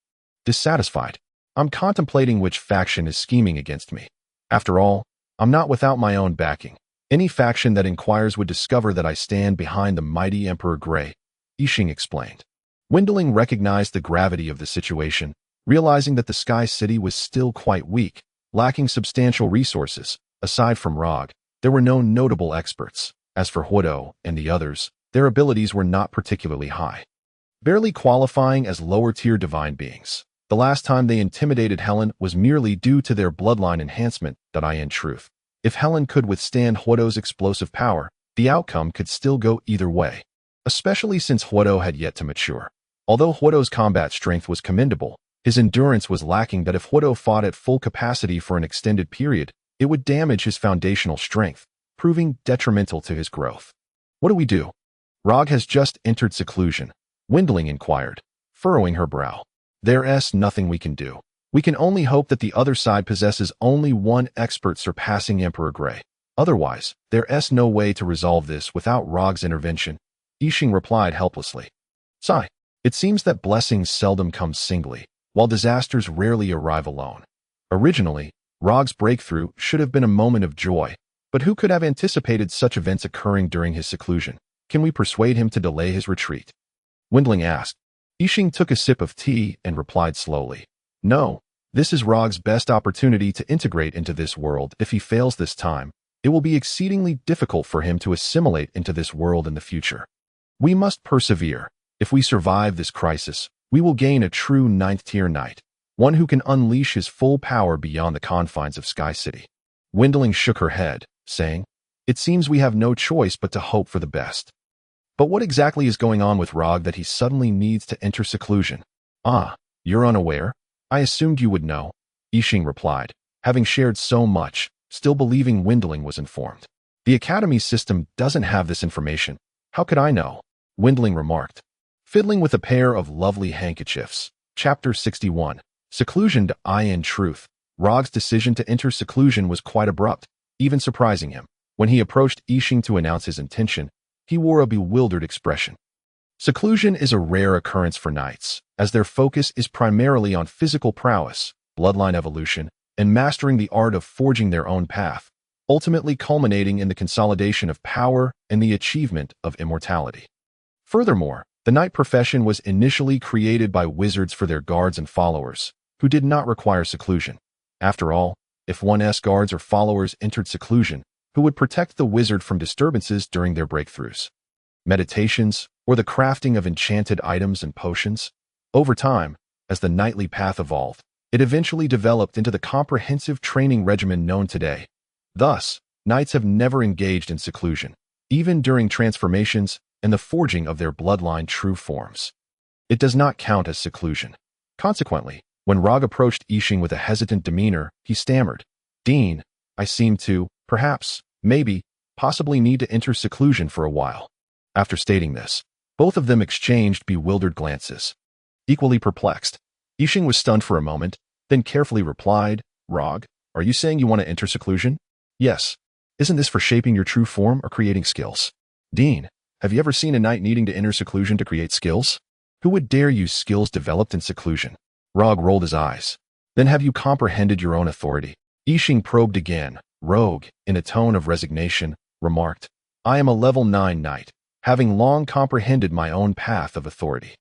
Dissatisfied. I'm contemplating which faction is scheming against me. After all, I'm not without my own backing. Any faction that inquires would discover that I stand behind the mighty Emperor Grey, Yixing explained. Wendling recognized the gravity of the situation, realizing that the Sky City was still quite weak, lacking substantial resources. Aside from Rog, there were no notable experts. As for Huodo and the others, their abilities were not particularly high, barely qualifying as lower-tier divine beings. The last time they intimidated Helen was merely due to their bloodline enhancement. In truth, if Helen could withstand Huodo's explosive power, the outcome could still go either way, especially since Huodo had yet to mature. Although Huodo's combat strength was commendable, his endurance was lacking. That if Huodo fought at full capacity for an extended period, it would damage his foundational strength, proving detrimental to his growth. What do we do? Rog has just entered seclusion, Wendling inquired, furrowing her brow. There's nothing we can do. We can only hope that the other side possesses only one expert surpassing Emperor Grey. Otherwise, there's no way to resolve this without Rog's intervention, Yixing replied helplessly. Sigh. It seems that blessings seldom come singly, while disasters rarely arrive alone. Originally, Rog's breakthrough should have been a moment of joy, but who could have anticipated such events occurring during his seclusion? Can we persuade him to delay his retreat? Wendling asked. Yixing took a sip of tea and replied slowly. No, this is Rog's best opportunity to integrate into this world. If he fails this time, it will be exceedingly difficult for him to assimilate into this world in the future. We must persevere. If we survive this crisis, we will gain a true 9th-tier knight, one who can unleash his full power beyond the confines of Sky City. Wendling shook her head, saying, It seems we have no choice but to hope for the best. But what exactly is going on with Rog that he suddenly needs to enter seclusion? Ah, you're unaware? I assumed you would know, Yixing replied, having shared so much, still believing Wendling was informed. The Academy system doesn't have this information. How could I know? Wendling remarked, fiddling with a pair of lovely handkerchiefs. Chapter 61. Seclusion. In truth, Rog's decision to enter seclusion was quite abrupt, even surprising him. When he approached Yixing to announce his intention, he wore a bewildered expression. Seclusion is a rare occurrence for knights, as their focus is primarily on physical prowess, bloodline evolution, and mastering the art of forging their own path, ultimately culminating in the consolidation of power and the achievement of immortality. Furthermore, the knight profession was initially created by wizards for their guards and followers, who did not require seclusion. After all, if one's guards or followers entered seclusion, who would protect the wizard from disturbances during their breakthroughs? Meditations, or the crafting of enchanted items and potions? Over time, as the knightly path evolved, it eventually developed into the comprehensive training regimen known today. Thus, knights have never engaged in seclusion, even during transformations and the forging of their bloodline true forms. It does not count as seclusion. Consequently, when Rog approached Yixing with a hesitant demeanor, he stammered, "Dean, I seem to, perhaps, maybe, possibly need to enter seclusion for a while." After stating this, both of them exchanged bewildered glances. Equally perplexed, Yixing was stunned for a moment, then carefully replied, "Rog, are you saying you want to enter seclusion?" "Yes. Isn't this for shaping your true form or creating skills?" "Dean, have you ever seen a knight needing to enter seclusion to create skills? Who would dare use skills developed in seclusion?" Rog rolled his eyes. "Then have you comprehended your own authority?" Yixing probed again. Rogue, in a tone of resignation, remarked, "I am a level 9 knight, having long comprehended my own path of authority.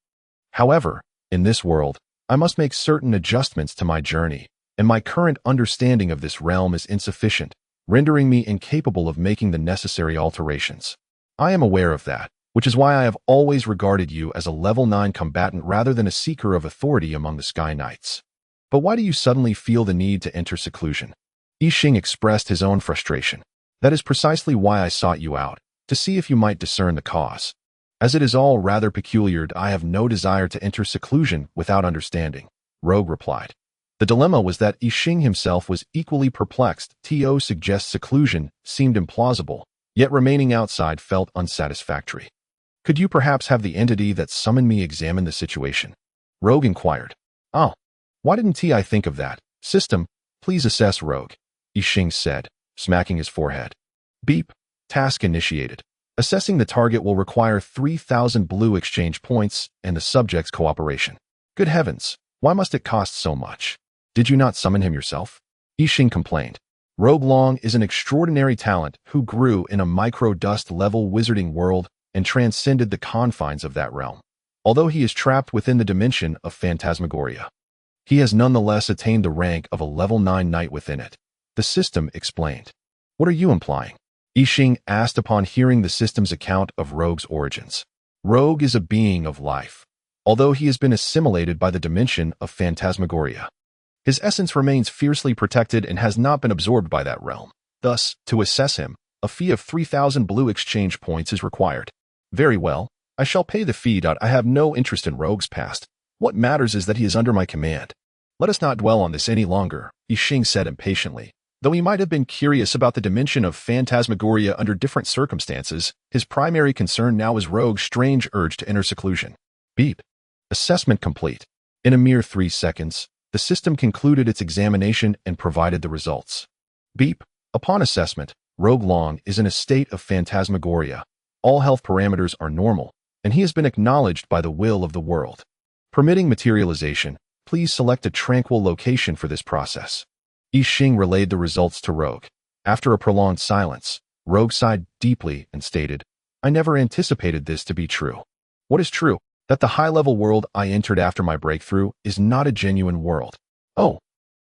However, in this world, I must make certain adjustments to my journey, and my current understanding of this realm is insufficient, rendering me incapable of making the necessary alterations. I am aware of that, which is why I have always regarded you as a level 9 combatant rather than a seeker of authority among the Sky Knights. But why do you suddenly feel the need to enter seclusion?" Yixing expressed his own frustration. "That is precisely why I sought you out, to see if you might discern the cause. As it is all rather peculiar, I have no desire to enter seclusion without understanding," Rogue replied. The dilemma was that Yixing himself was equally perplexed. To suggest seclusion seemed implausible, yet remaining outside felt unsatisfactory. "Could you perhaps have the entity that summoned me examine the situation?" Rogue inquired. "Oh, why didn't I think of that? System, please assess Rogue," Yixing said, smacking his forehead. "Beep. Task initiated. Assessing the target will require 3,000 blue exchange points and the subject's cooperation." "Good heavens, why must it cost so much? Did you not summon him yourself?" Yixing complained. "Rogue Long is an extraordinary talent who grew in a micro-dust level wizarding world and transcended the confines of that realm. Although he is trapped within the dimension of phantasmagoria, he has nonetheless attained the rank of a level 9 knight within it," the system explained. "What are you implying?" Yixing asked upon hearing the system's account of Rogue's origins. "Rogue is a being of life, although he has been assimilated by the dimension of phantasmagoria. His essence remains fiercely protected and has not been absorbed by that realm. Thus, to assess him, a fee of 3,000 blue exchange points is required." "Very well, I shall pay the fee. I have no interest in Rogue's past. What matters is that he is under my command." "Let us not dwell on this any longer," Yixing said impatiently. Though he might have been curious about the dimension of phantasmagoria under different circumstances, his primary concern now was Rogue's strange urge to enter seclusion. Beep. Assessment complete. In a mere 3 seconds, the system concluded its examination and provided the results. Beep. Upon assessment, Rogue Long is in a state of phantasmagoria. All health parameters are normal, and he has been acknowledged by the will of the world. Permitting materialization, please select a tranquil location for this process. Yixing relayed the results to Rogue. After a prolonged silence, Rogue sighed deeply and stated, "I never anticipated this to be true." "What is true?" "That the high-level world I entered after my breakthrough is not a genuine world." "Oh,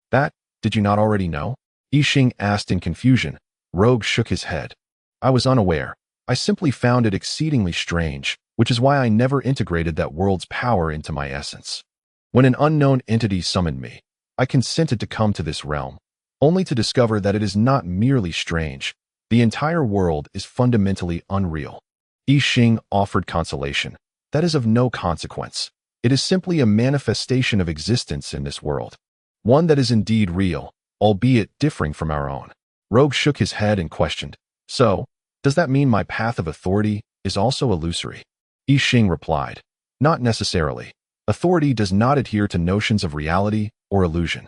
that, did you not already know?" Yixing asked in confusion. Rogue shook his head. "I was unaware. I simply found it exceedingly strange, which is why I never integrated that world's power into my essence. When an unknown entity summoned me, I consented to come to this realm, only to discover that it is not merely strange. The entire world is fundamentally unreal." Yixing offered consolation. "That is of no consequence. It is simply a manifestation of existence in this world. One that is indeed real, albeit differing from our own." Rogue shook his head and questioned, "So, does that mean my path of authority is also illusory?" Yixing replied, "Not necessarily. Authority does not adhere to notions of reality or illusion.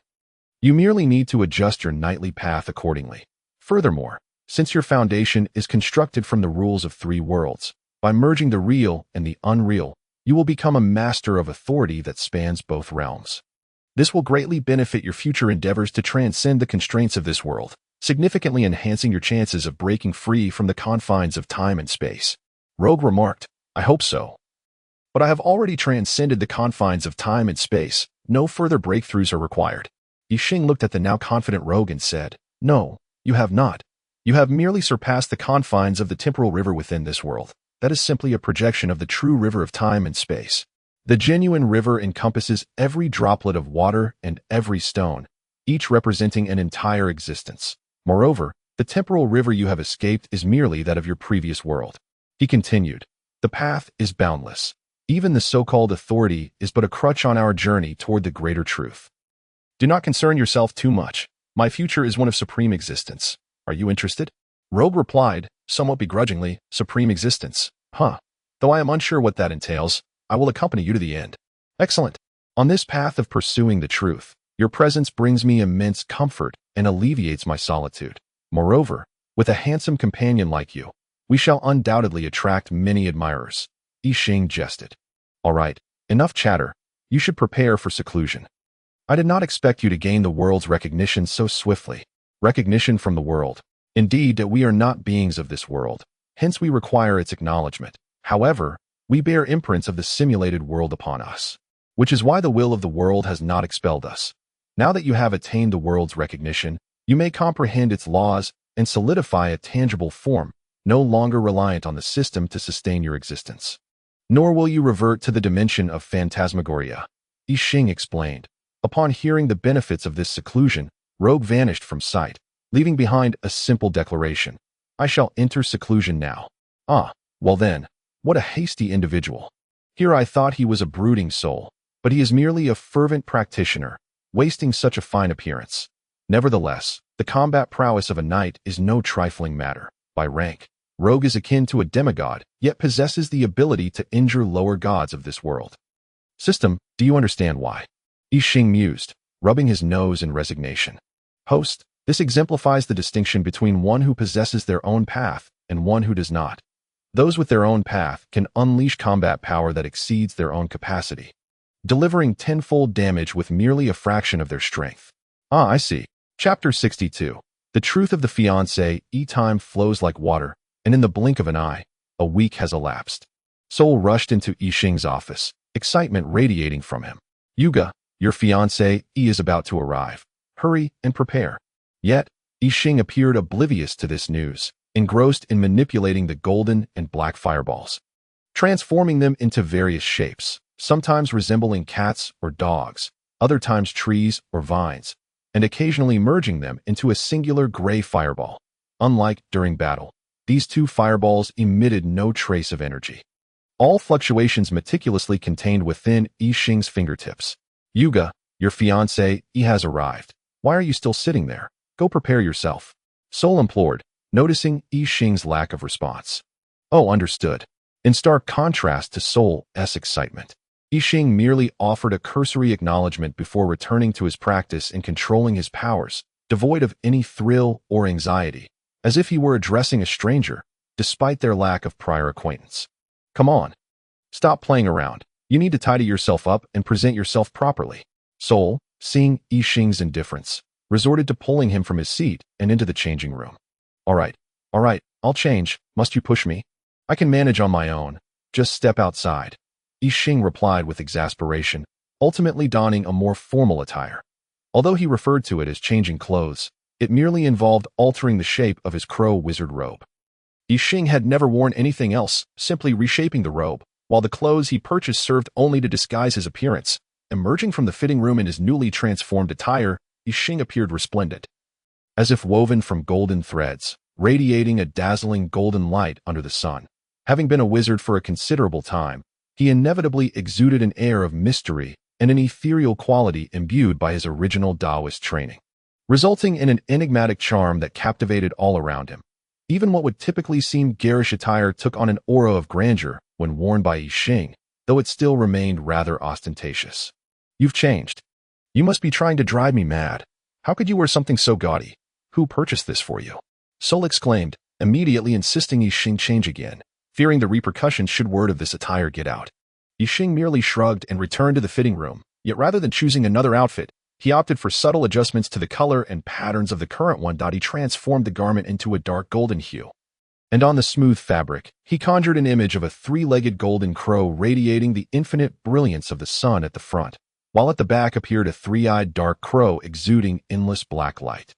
You merely need to adjust your nightly path accordingly. Furthermore, since your foundation is constructed from the rules of three worlds, by merging the real and the unreal, you will become a master of authority that spans both realms. This will greatly benefit your future endeavors to transcend the constraints of this world, significantly enhancing your chances of breaking free from the confines of time and space. Rogue remarked, I hope so. But I have already transcended the confines of time and space. No further breakthroughs are required. Yixing looked at the now confident Rogue and said, No, you have not. You have merely surpassed the confines of the temporal river within this world. That is simply a projection of the true river of time and space. The genuine river encompasses every droplet of water and every stone, each representing an entire existence. Moreover, the temporal river you have escaped is merely that of your previous world. He continued, The path is boundless. Even the so-called authority is but a crutch on our journey toward the greater truth. Do not concern yourself too much. My future is one of supreme existence. Are you interested? Rogue replied, somewhat begrudgingly, Supreme existence. Huh. Though I am unsure what that entails, I will accompany you to the end. Excellent. On this path of pursuing the truth, your presence brings me immense comfort and alleviates my solitude. Moreover, with a handsome companion like you, we shall undoubtedly attract many admirers. Yixing jested. All right, enough chatter. You should prepare for seclusion. I did not expect you to gain the world's recognition so swiftly. Recognition from the world. Indeed, we are not beings of this world, hence we require its acknowledgement. However, we bear imprints of the simulated world upon us, which is why the will of the world has not expelled us. Now that you have attained the world's recognition, you may comprehend its laws and solidify a tangible form, no longer reliant on the system to sustain your existence. Nor will you revert to the dimension of phantasmagoria. Yixing explained. Upon hearing the benefits of this seclusion, Rogue vanished from sight, leaving behind a simple declaration. I shall enter seclusion now. Ah, well then, what a hasty individual. Here I thought he was a brooding soul, but he is merely a fervent practitioner, wasting such a fine appearance. Nevertheless, the combat prowess of a knight is no trifling matter. By rank, Rogue is akin to a demigod, yet possesses the ability to injure lower gods of this world. System, do you understand why? Yixing mused, rubbing his nose in resignation. Host, this exemplifies the distinction between one who possesses their own path and one who does not. Those with their own path can unleash combat power that exceeds their own capacity, delivering tenfold damage with merely a fraction of their strength. Ah, I see. Chapter 62. The truth of the fiancé. Time flows like water, and in the blink of an eye, a week has elapsed. Soul rushed into Yixing's office, excitement radiating from him. Yuga, your fiancé is about to arrive. Hurry and prepare. Yet, Yixing appeared oblivious to this news, engrossed in manipulating the golden and black fireballs, transforming them into various shapes, sometimes resembling cats or dogs, other times trees or vines, and occasionally merging them into a singular gray fireball. Unlike during battle, these two fireballs emitted no trace of energy. All fluctuations meticulously contained within Yixing's fingertips. Yuga, your fiancé has arrived. Why are you still sitting there? Go prepare yourself. Soul implored, noticing Yixing's lack of response. Oh, understood. In stark contrast to Soul's excitement, Yixing merely offered a cursory acknowledgement before returning to his practice in controlling his powers, devoid of any thrill or anxiety, as if he were addressing a stranger, despite their lack of prior acquaintance. Come on. Stop playing around. You need to tidy yourself up and present yourself properly. Soul, seeing Yixing's indifference, resorted to pulling him from his seat and into the changing room. All right, I'll change. Must you push me? I can manage on my own. Just step outside. Yixing replied with exasperation, ultimately donning a more formal attire. Although he referred to it as changing clothes, it merely involved altering the shape of his crow wizard robe. Yixing had never worn anything else, simply reshaping the robe, while the clothes he purchased served only to disguise his appearance. Emerging from the fitting room in his newly transformed attire, Yixing appeared resplendent, as if woven from golden threads, radiating a dazzling golden light under the sun. Having been a wizard for a considerable time, he inevitably exuded an air of mystery and an ethereal quality imbued by his original Taoist training, resulting in an enigmatic charm that captivated all around him. Even what would typically seem garish attire took on an aura of grandeur when worn by Yixing, though it still remained rather ostentatious. "You've changed. You must be trying to drive me mad. How could you wear something so gaudy? Who purchased this for you?" Sol exclaimed, immediately insisting Yixing change again, fearing the repercussions should word of this attire get out. Yixing merely shrugged and returned to the fitting room, yet rather than choosing another outfit, he opted for subtle adjustments to the color and patterns of the current one. He transformed the garment into a dark golden hue. And on the smooth fabric, he conjured an image of a three-legged golden crow radiating the infinite brilliance of the sun at the front, while at the back appeared a three-eyed dark crow exuding endless black light.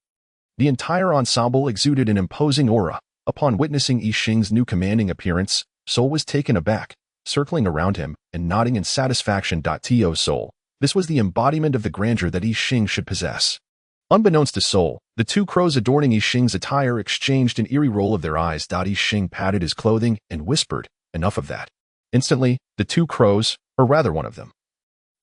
The entire ensemble exuded an imposing aura. Upon witnessing Yixing's new commanding appearance, Sol was taken aback, circling around him and nodding in satisfaction. To Sol, this was the embodiment of the grandeur that Yixing should possess. Unbeknownst to Sol, the two crows adorning Yixing's attire exchanged an eerie roll of their eyes. Yixing patted his clothing and whispered, "Enough of that." Instantly, the two crows, or rather one of them,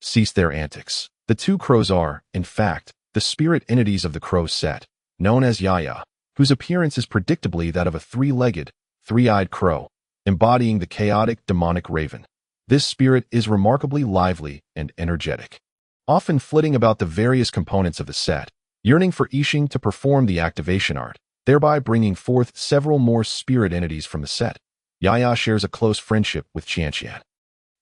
ceased their antics. The two crows are, in fact, the spirit entities of the crow set, known as Yaya, whose appearance is predictably that of a three-legged, three-eyed crow, embodying the chaotic demonic raven. This spirit is remarkably lively and energetic, often flitting about the various components of the set, yearning for Yixing to perform the activation art, thereby bringing forth several more spirit entities from the set. Yaya shares a close friendship with Qianqian,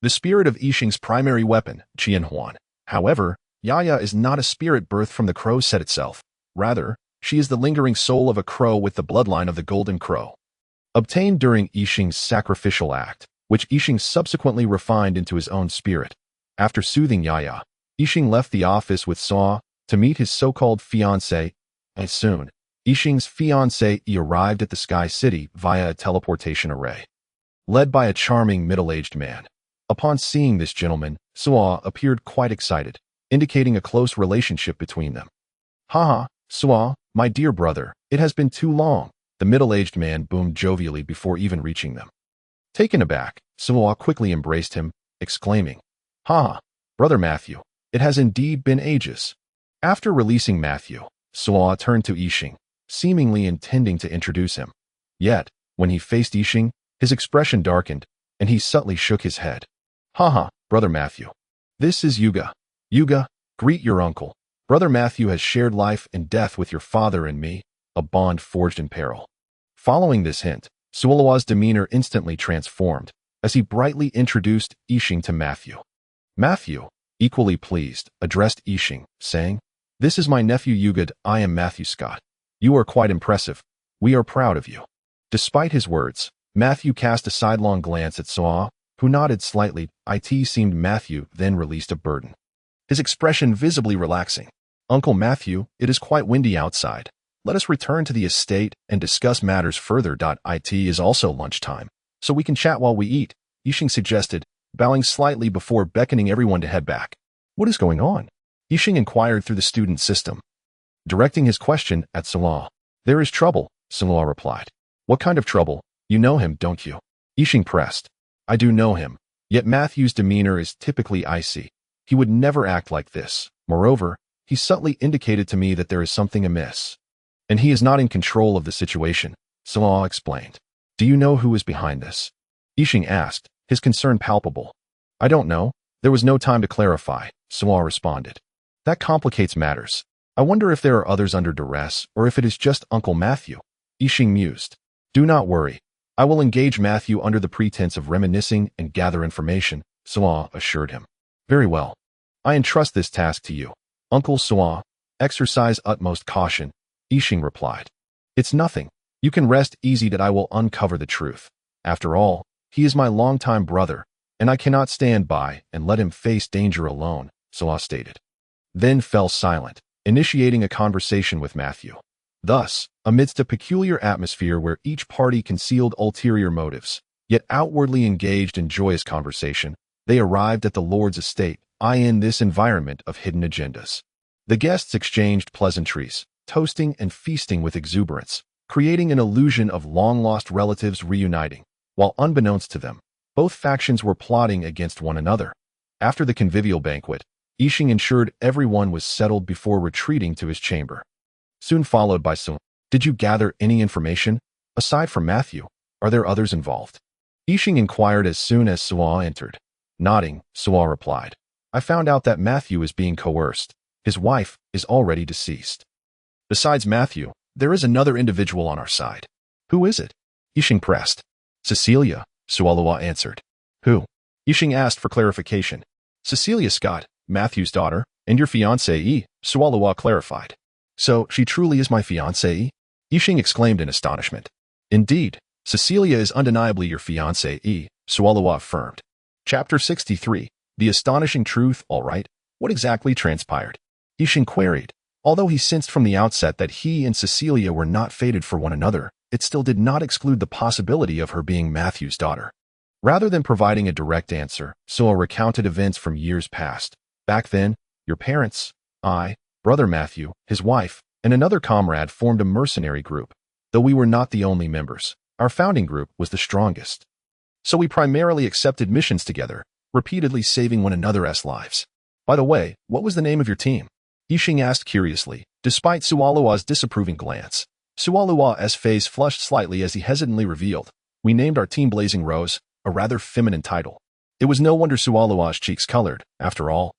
the spirit of Yixing's primary weapon, Qianhuan. However, Yaya is not a spirit birthed from the crow set itself. Rather, she is the lingering soul of a crow with the bloodline of the golden crow, obtained during Yixing's sacrificial act, which Yixing subsequently refined into his own spirit. After soothing Yaya, Yixing left the office with Saw to meet his so-called fiancé, and soon, Yixing's fiancé arrived at the Sky City via a teleportation array, led by a charming middle-aged man. Upon seeing this gentleman, Saw appeared quite excited, indicating a close relationship between them. "Haha, Saw, my dear brother, it has been too long," the middle-aged man boomed jovially before even reaching them. Taken aback, Saw quickly embraced him, exclaiming, "Ha, Brother Matthew, it has indeed been ages." After releasing Matthew, Saw turned to Yixing, seemingly intending to introduce him. Yet, when he faced Yixing, his expression darkened, and he subtly shook his head. "Haha, Brother Matthew. This is Yuga. Yuga, greet your uncle. Brother Matthew has shared life and death with your father and me, a bond forged in peril." Following this hint, Suolawa's demeanor instantly transformed, as he brightly introduced Yixing to Matthew. Matthew, equally pleased, addressed Yixing, saying, "This is my nephew Yuga. I am Matthew Scott. You are quite impressive. We are proud of you." Despite his words, Matthew cast a sidelong glance at Saw, who nodded slightly. It seemed Matthew then released a burden, his expression visibly relaxing. "Uncle Matthew, it is quite windy outside. Let us return to the estate and discuss matters further. It is also lunchtime, so we can chat while we eat," Yixing suggested, bowing slightly before beckoning everyone to head back. "What is going on?" Yixing inquired through the student system, directing his question at Saw. "There is trouble," Saw replied. "What kind of trouble? You know him, don't you?" Yixing pressed. "I do know him, yet Matthew's demeanor is typically icy. He would never act like this. Moreover, he subtly indicated to me that there is something amiss, and he is not in control of the situation," Saw explained. "Do you know who is behind this?" Yixing asked, his concern palpable. "I don't know. There was no time to clarify," Saw responded. "That complicates matters. I wonder if there are others under duress, or if it is just Uncle Matthew," Yixing mused. "Do not worry. I will engage Matthew under the pretense of reminiscing and gather information," Saw assured him. "Very well. I entrust this task to you, Uncle Saw. Exercise utmost caution," Yixing replied. "It's nothing. You can rest easy that I will uncover the truth. After all, he is my longtime brother, and I cannot stand by and let him face danger alone," Saw stated. Then fell silent, initiating a conversation with Matthew. Thus, amidst a peculiar atmosphere where each party concealed ulterior motives, yet outwardly engaged in joyous conversation, they arrived at the Lord's estate, in this environment of hidden agendas. The guests exchanged pleasantries, toasting and feasting with exuberance, creating an illusion of long-lost relatives reuniting, while unbeknownst to them, both factions were plotting against one another. After the convivial banquet, Yixing ensured everyone was settled before retreating to his chamber, soon followed by Sun. "Did you gather any information? Aside from Matthew, are there others involved?" Yixing inquired as soon as Saw entered. Nodding, Suwa replied. I found out that Matthew is being coerced. His wife is already deceased. Besides Matthew, there is another individual on our side. Who is it? Yixing pressed. Cecilia, Sualua answered. Who? Yixing asked for clarification. Cecilia Scott, Matthew's daughter, and your fiancée, Sualua clarified. So, she truly is my fiancée? Yixing exclaimed in astonishment. Indeed, Cecilia is undeniably your fiancée, Sualua affirmed. Chapter 63. The Astonishing Truth. All right, what exactly transpired? Yixing queried. Although he sensed from the outset that he and Cecilia were not fated for one another, it still did not exclude the possibility of her being Matthew's daughter. Rather than providing a direct answer, Suwa recounted events from years past. Back then, your parents, I, brother Matthew, his wife, and another comrade formed a mercenary group. Though we were not the only members, our founding group was the strongest. So we primarily accepted missions together, repeatedly saving one another's lives. By the way, what was the name of your team? Yixing asked curiously, despite Sualua's disapproving glance. Sualua's face flushed slightly as he hesitantly revealed, we named our team Blazing Rose, a rather feminine title. It was no wonder Sualua's cheeks colored, after all.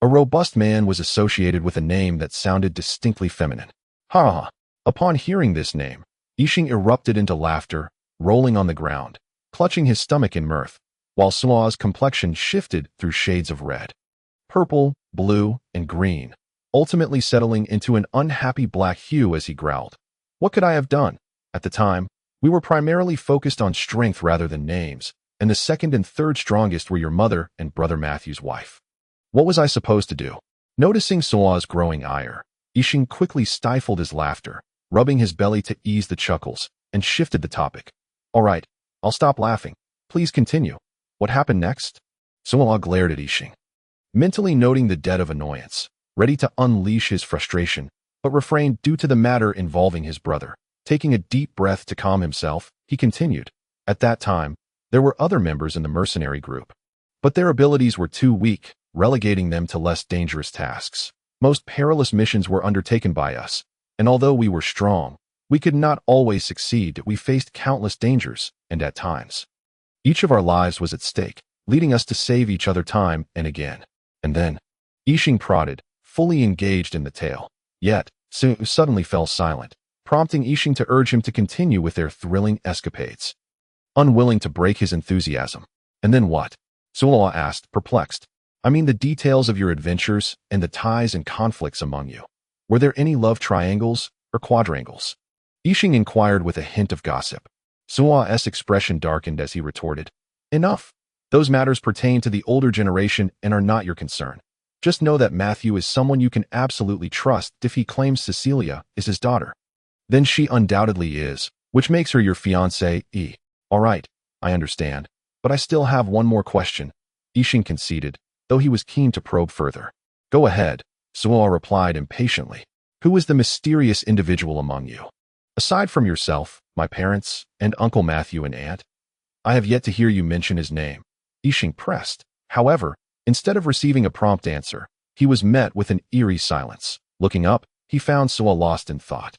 A robust man was associated with a name that sounded distinctly feminine. Ha ha! Upon hearing this name, Yixing erupted into laughter, rolling on the ground, clutching his stomach in mirth, while Sua's complexion shifted through shades of red, purple, blue, and green, ultimately settling into an unhappy black hue as he growled. What could I have done? At the time, we were primarily focused on strength rather than names, and the second and third strongest were your mother and brother Matthew's wife. What was I supposed to do? Noticing Sua's growing ire, Yixing quickly stifled his laughter, rubbing his belly to ease the chuckles, and shifted the topic. All right, I'll stop laughing. Please continue. What happened next? Sua glared at Yixing, mentally noting the debt of annoyance, ready to unleash his frustration, but refrained due to the matter involving his brother. Taking a deep breath to calm himself, he continued. At that time, there were other members in the mercenary group, but their abilities were too weak, relegating them to less dangerous tasks. Most perilous missions were undertaken by us, and although we were strong, we could not always succeed. We faced countless dangers, and at times, each of our lives was at stake, leading us to save each other time and again. And then, Yixing prodded, fully engaged in the tale. Yet, Su suddenly fell silent, prompting Yixing to urge him to continue with their thrilling escapades. Unwilling to break his enthusiasm. And then what? Suwa asked, perplexed. I mean the details of your adventures and the ties and conflicts among you. Were there any love triangles or quadrangles? Yixing inquired with a hint of gossip. Suwa's expression darkened as he retorted. Enough. Those matters pertain to the older generation and are not your concern. Just know that Matthew is someone you can absolutely trust if he claims Cecilia is his daughter. Then she undoubtedly is, which makes her your fiancée. All right, I understand, but I still have one more question. Yixing conceded, though he was keen to probe further. Go ahead, Suwa replied impatiently. Who is the mysterious individual among you? Aside from yourself, my parents, and Uncle Matthew and Aunt, I have yet to hear you mention his name. Yixing pressed. However, instead of receiving a prompt answer, he was met with an eerie silence. Looking up, he found Suwa lost in thought.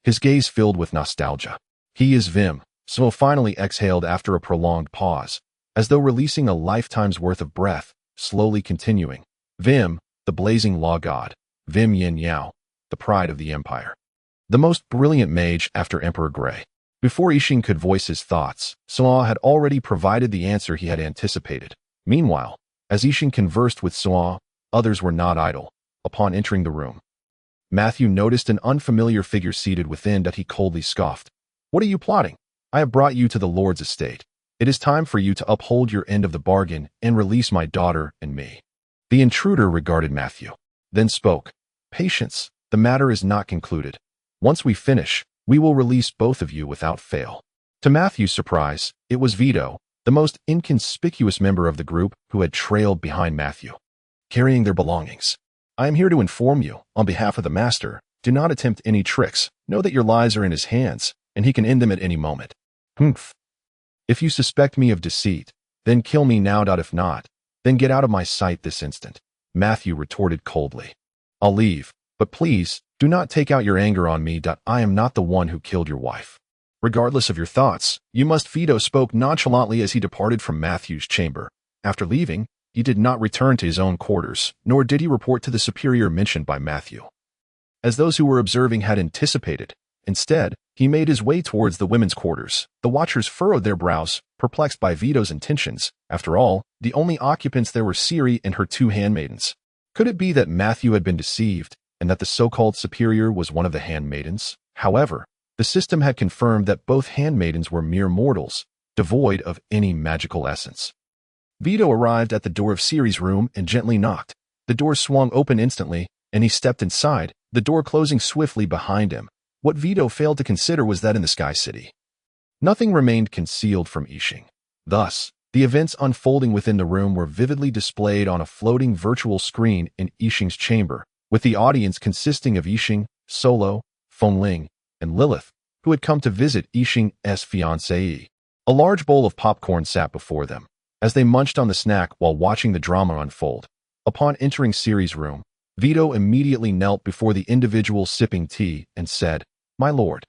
His gaze filled with nostalgia. He is Vim, Suwa finally exhaled after a prolonged pause, as though releasing a lifetime's worth of breath, slowly continuing. Vim, the blazing law god. Vim Yin Yao, the pride of the empire. The most brilliant mage after Emperor Grey. Before Yixing could voice his thoughts, Suwa had already provided the answer he had anticipated. Meanwhile, as Yixing conversed with Suwa, others were not idle. Upon entering the room, Matthew noticed an unfamiliar figure seated within that he coldly scoffed. What are you plotting? I have brought you to the Lord's estate. It is time for you to uphold your end of the bargain and release my daughter and me. The intruder regarded Matthew, then spoke. Patience, the matter is not concluded. Once we finish, we will release both of you without fail. To Matthew's surprise, it was Vito, the most inconspicuous member of the group, who had trailed behind Matthew, carrying their belongings. I am here to inform you, on behalf of the master, do not attempt any tricks. Know that your lives are in his hands, and he can end them at any moment. Humph. If you suspect me of deceit, then kill me now. If not, then get out of my sight this instant. Matthew retorted coldly. I'll leave, but please, do not take out your anger on me. I am not the one who killed your wife. Regardless of your thoughts, you must. Vito spoke nonchalantly as he departed from Matthew's chamber, After leaving, he did not return to his own quarters, nor did he report to the superior mentioned by Matthew. As those who were observing had anticipated, instead, he made his way towards the women's quarters. The watchers furrowed their brows, perplexed by Vito's intentions. After all, the only occupants there were Ciri and her two handmaidens. Could it be that Matthew had been deceived, and that the so-called superior was one of the handmaidens? However, the system had confirmed that both handmaidens were mere mortals, devoid of any magical essence. Vito arrived at the door of Ciri's room and gently knocked. The door swung open instantly, and he stepped inside, the door closing swiftly behind him. What Vito failed to consider was that in the Sky City, nothing remained concealed from Yixing. Thus, the events unfolding within the room were vividly displayed on a floating virtual screen in Yixing's chamber, with the audience consisting of Yixing, Solo, Fengling, and Lilith, who had come to visit Yixing's fiancée. A large bowl of popcorn sat before them, as they munched on the snack while watching the drama unfold. Upon entering Ciri's room, Vito immediately knelt before the individual sipping tea and said, "My lord,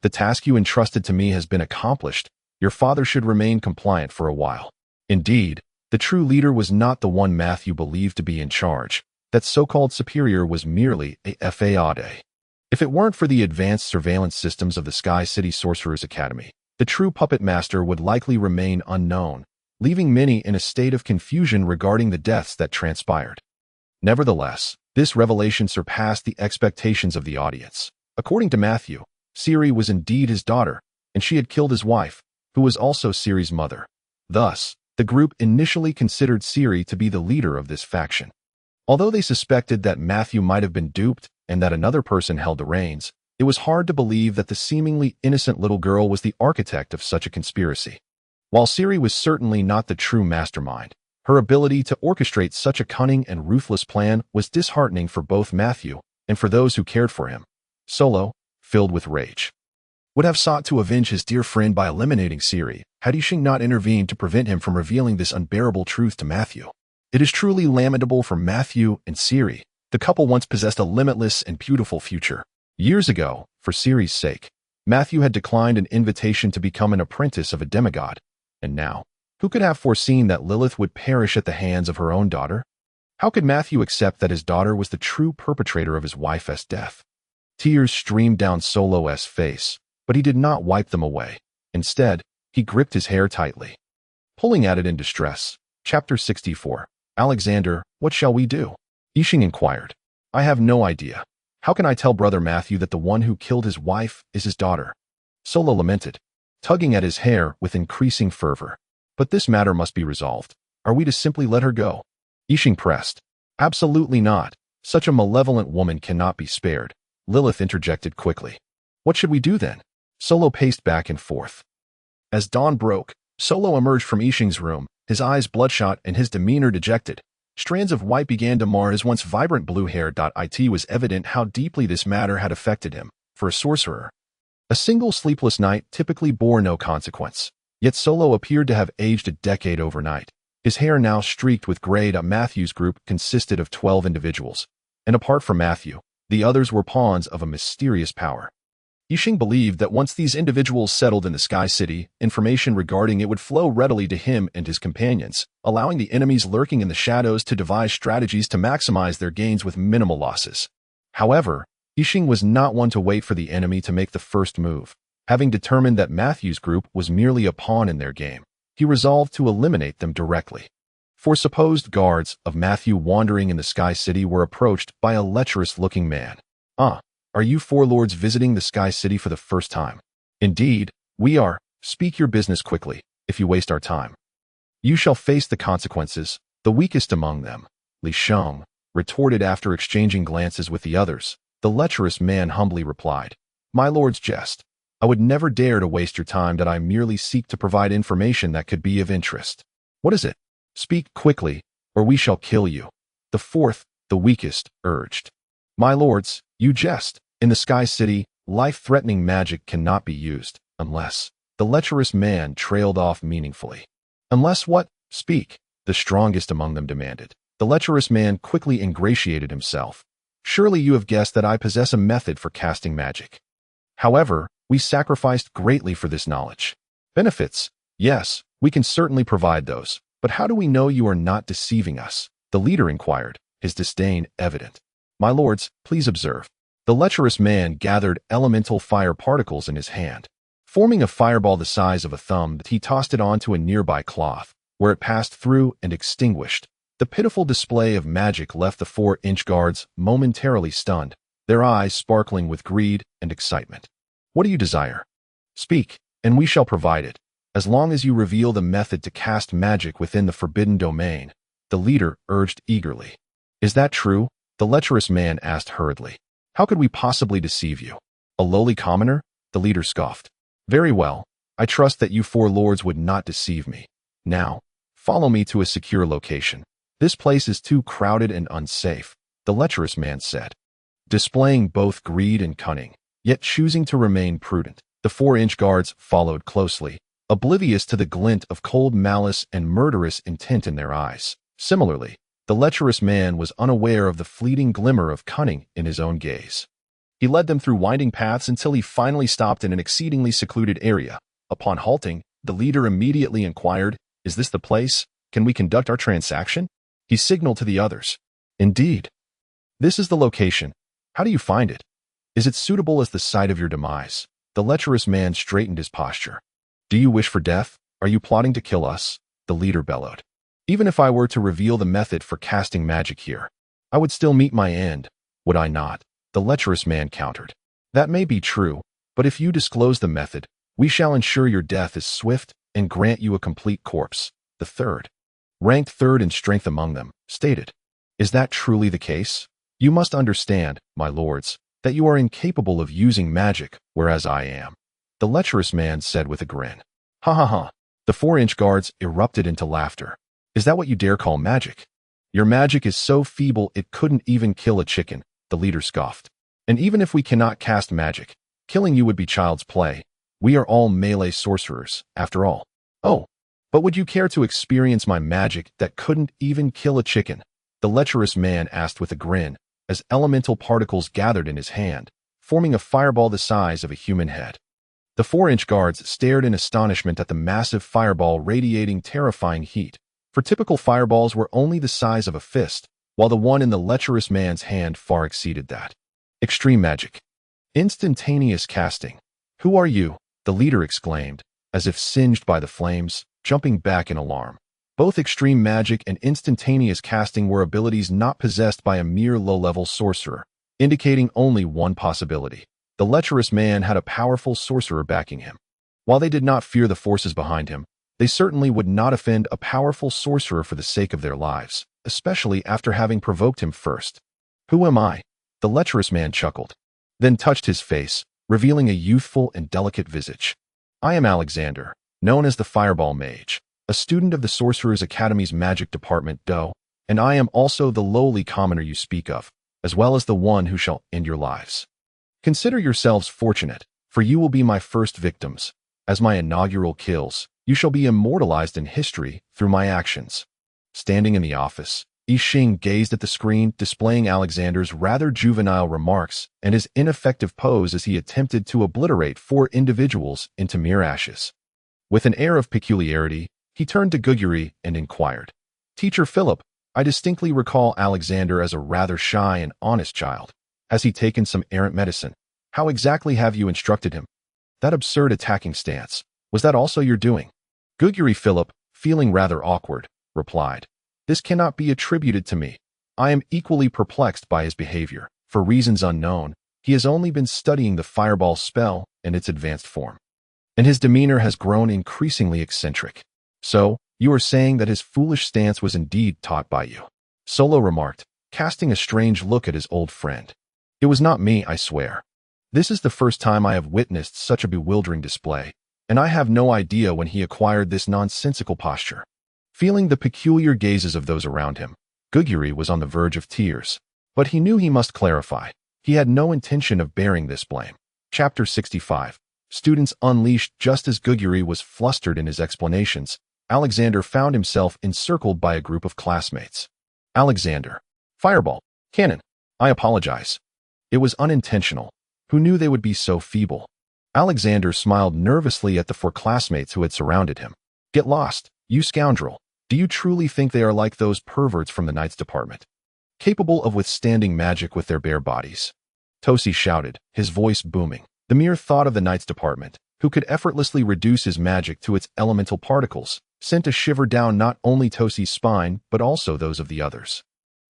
the task you entrusted to me has been accomplished. Your father should remain compliant for a while." Indeed, the true leader was not the one Matthew believed to be in charge. That so-called superior was merely a fade. If it weren't for the advanced surveillance systems of the Sky City Sorcerer's Academy, the true puppet master would likely remain unknown, leaving many in a state of confusion regarding the deaths that transpired. Nevertheless, this revelation surpassed the expectations of the audience. According to Matthew, Ciri was indeed his daughter, and she had killed his wife, who was also Ciri's mother. Thus, the group initially considered Ciri to be the leader of this faction. Although they suspected that Matthew might have been duped and that another person held the reins, it was hard to believe that the seemingly innocent little girl was the architect of such a conspiracy. While Ciri was certainly not the true mastermind, her ability to orchestrate such a cunning and ruthless plan was disheartening for both Matthew and for those who cared for him. Solo, filled with rage, would have sought to avenge his dear friend by eliminating Ciri, had Yixing not intervened to prevent him from revealing this unbearable truth to Matthew. It is truly lamentable for Matthew and Ciri. The couple once possessed a limitless and beautiful future. Years ago, for Ciri's sake, Matthew had declined an invitation to become an apprentice of a demigod. And now, who could have foreseen that Lilith would perish at the hands of her own daughter? How could Matthew accept that his daughter was the true perpetrator of his wife's death? Tears streamed down Solo's face, but he did not wipe them away. Instead, he gripped his hair tightly, pulling at it in distress. Chapter 64. Alexander, what shall we do? Yixing inquired. I have no idea. How can I tell Brother Matthew that the one who killed his wife is his daughter? Solo lamented, tugging at his hair with increasing fervor. But this matter must be resolved. Are we to simply let her go? Yixing pressed. Absolutely not. Such a malevolent woman cannot be spared. Lilith interjected quickly. What should we do then? Solo paced back and forth. As dawn broke, Solo emerged from Yixing's room, his eyes bloodshot and his demeanor dejected. Strands of white began to mar his once vibrant blue hair. It was evident how deeply this matter had affected him. For a sorcerer, a single sleepless night typically bore no consequence. Yet Solo appeared to have aged a decade overnight. His hair now streaked with gray. Matthew's group consisted of 12 individuals, and apart from Matthew, the others were pawns of a mysterious power. Yixing believed that once these individuals settled in the Sky City, information regarding it would flow readily to him and his companions, allowing the enemies lurking in the shadows to devise strategies to maximize their gains with minimal losses. However, Yixing was not one to wait for the enemy to make the first move. Having determined that Matthew's group was merely a pawn in their game, he resolved to eliminate them directly. For supposed guards of Matthew wandering in the Sky City were approached by a lecherous-looking man. Are you four lords visiting the Sky City for the first time? Indeed, we are. Speak your business quickly, if you waste our time. You shall face the consequences, the weakest among them, Li Sheng retorted after exchanging glances with the others. The lecherous man humbly replied, My lord's jest. I would never dare to waste your time. That I merely seek to provide information that could be of interest. What is it? Speak quickly, or we shall kill you. The fourth, the weakest, urged. My lords, you jest. In the Sky City, life-threatening magic cannot be used, unless... The lecherous man trailed off meaningfully. Unless what? Speak, the strongest among them demanded. The lecherous man quickly ingratiated himself. Surely you have guessed that I possess a method for casting magic. However, we sacrificed greatly for this knowledge. Benefits? Yes, we can certainly provide those. But how do we know you are not deceiving us? The leader inquired, his disdain evident. My lords, please observe. The lecherous man gathered elemental fire particles in his hand. Forming a fireball the size of a thumb, he tossed it onto a nearby cloth, where it passed through and extinguished. The pitiful display of magic left the 4-inch guards momentarily stunned, their eyes sparkling with greed and excitement. What do you desire? Speak, and we shall provide it, as long as you reveal the method to cast magic within the forbidden domain, the leader urged eagerly. Is that true? The lecherous man asked hurriedly. How could we possibly deceive you? A lowly commoner? The leader scoffed. Very well, I trust that you 4 lords would not deceive me. Now, follow me to a secure location. This place is too crowded and unsafe, the lecherous man said. Displaying both greed and cunning, yet choosing to remain prudent, the 4-inch guards followed closely, oblivious to the glint of cold malice and murderous intent in their eyes. Similarly, the lecherous man was unaware of the fleeting glimmer of cunning in his own gaze. He led them through winding paths until he finally stopped in an exceedingly secluded area. Upon halting, the leader immediately inquired, Is this the place? Can we conduct our transaction? He signaled to the others. Indeed. This is the location. How do you find it? Is it suitable as the site of your demise? The lecherous man straightened his posture. Do you wish for death? Are you plotting to kill us? The leader bellowed. Even if I were to reveal the method for casting magic here, I would still meet my end, would I not? The lecherous man countered. That may be true, but if you disclose the method, we shall ensure your death is swift and grant you a complete corpse. The third, ranked third in strength among them, stated. Is that truly the case? You must understand, my lords, that you are incapable of using magic, whereas I am. The lecherous man said with a grin. Ha ha ha. The 4-inch guards erupted into laughter. Is that what you dare call magic? Your magic is so feeble it couldn't even kill a chicken, the leader scoffed. And even if we cannot cast magic, killing you would be child's play. We are all melee sorcerers, after all. Oh, but would you care to experience my magic that couldn't even kill a chicken? The lecherous man asked with a grin, as elemental particles gathered in his hand, forming a fireball the size of a human head. The 4-inch guards stared in astonishment at the massive fireball radiating terrifying heat, for typical fireballs were only the size of a fist, while the one in the lecherous man's hand far exceeded that. Extreme magic. Instantaneous casting. Who are you? The leader exclaimed, as if singed by the flames, jumping back in alarm. Both extreme magic and instantaneous casting were abilities not possessed by a mere low-level sorcerer, indicating only one possibility. The lecherous man had a powerful sorcerer backing him. While they did not fear the forces behind him, they certainly would not offend a powerful sorcerer for the sake of their lives, especially after having provoked him first. Who am I? The lecherous man chuckled, then touched his face, revealing a youthful and delicate visage. I am Alexander, known as the Fireball Mage, a student of the Sorcerer's Academy's magic department, and I am also the lowly commoner you speak of, as well as the one who shall end your lives. Consider yourselves fortunate, for you will be my first victims. As my inaugural kills, you shall be immortalized in history through my actions. Standing in the office, Yixing gazed at the screen, displaying Alexander's rather juvenile remarks and his ineffective pose as he attempted to obliterate 4 individuals into mere ashes. With an air of peculiarity, he turned to Guguri and inquired, Teacher Philip, I distinctly recall Alexander as a rather shy and honest child. Has he taken some errant medicine? How exactly have you instructed him? That absurd attacking stance, was that also your doing? Guguri Philip, feeling rather awkward, replied, This cannot be attributed to me. I am equally perplexed by his behavior. For reasons unknown, he has only been studying the fireball spell and its advanced form. And his demeanor has grown increasingly eccentric. So, you are saying that his foolish stance was indeed taught by you? Solo remarked, casting a strange look at his old friend. It was not me, I swear. This is the first time I have witnessed such a bewildering display, and I have no idea when he acquired this nonsensical posture. Feeling the peculiar gazes of those around him, Guguri was on the verge of tears, but he knew he must clarify. He had no intention of bearing this blame. Chapter 65. Students unleashed. Just as Guguri was flustered in his explanations, Alexander found himself encircled by a group of classmates. Alexander. Fireball. Cannon. I apologize. It was unintentional. Who knew they would be so feeble? Alexander smiled nervously at the 4 classmates who had surrounded him. Get lost, you scoundrel. Do you truly think they are like those perverts from the Knights Department, capable of withstanding magic with their bare bodies?" Tosi shouted, his voice booming. The mere thought of the Knights Department, who could effortlessly reduce his magic to its elemental particles, sent a shiver down not only Tosi's spine but also those of the others.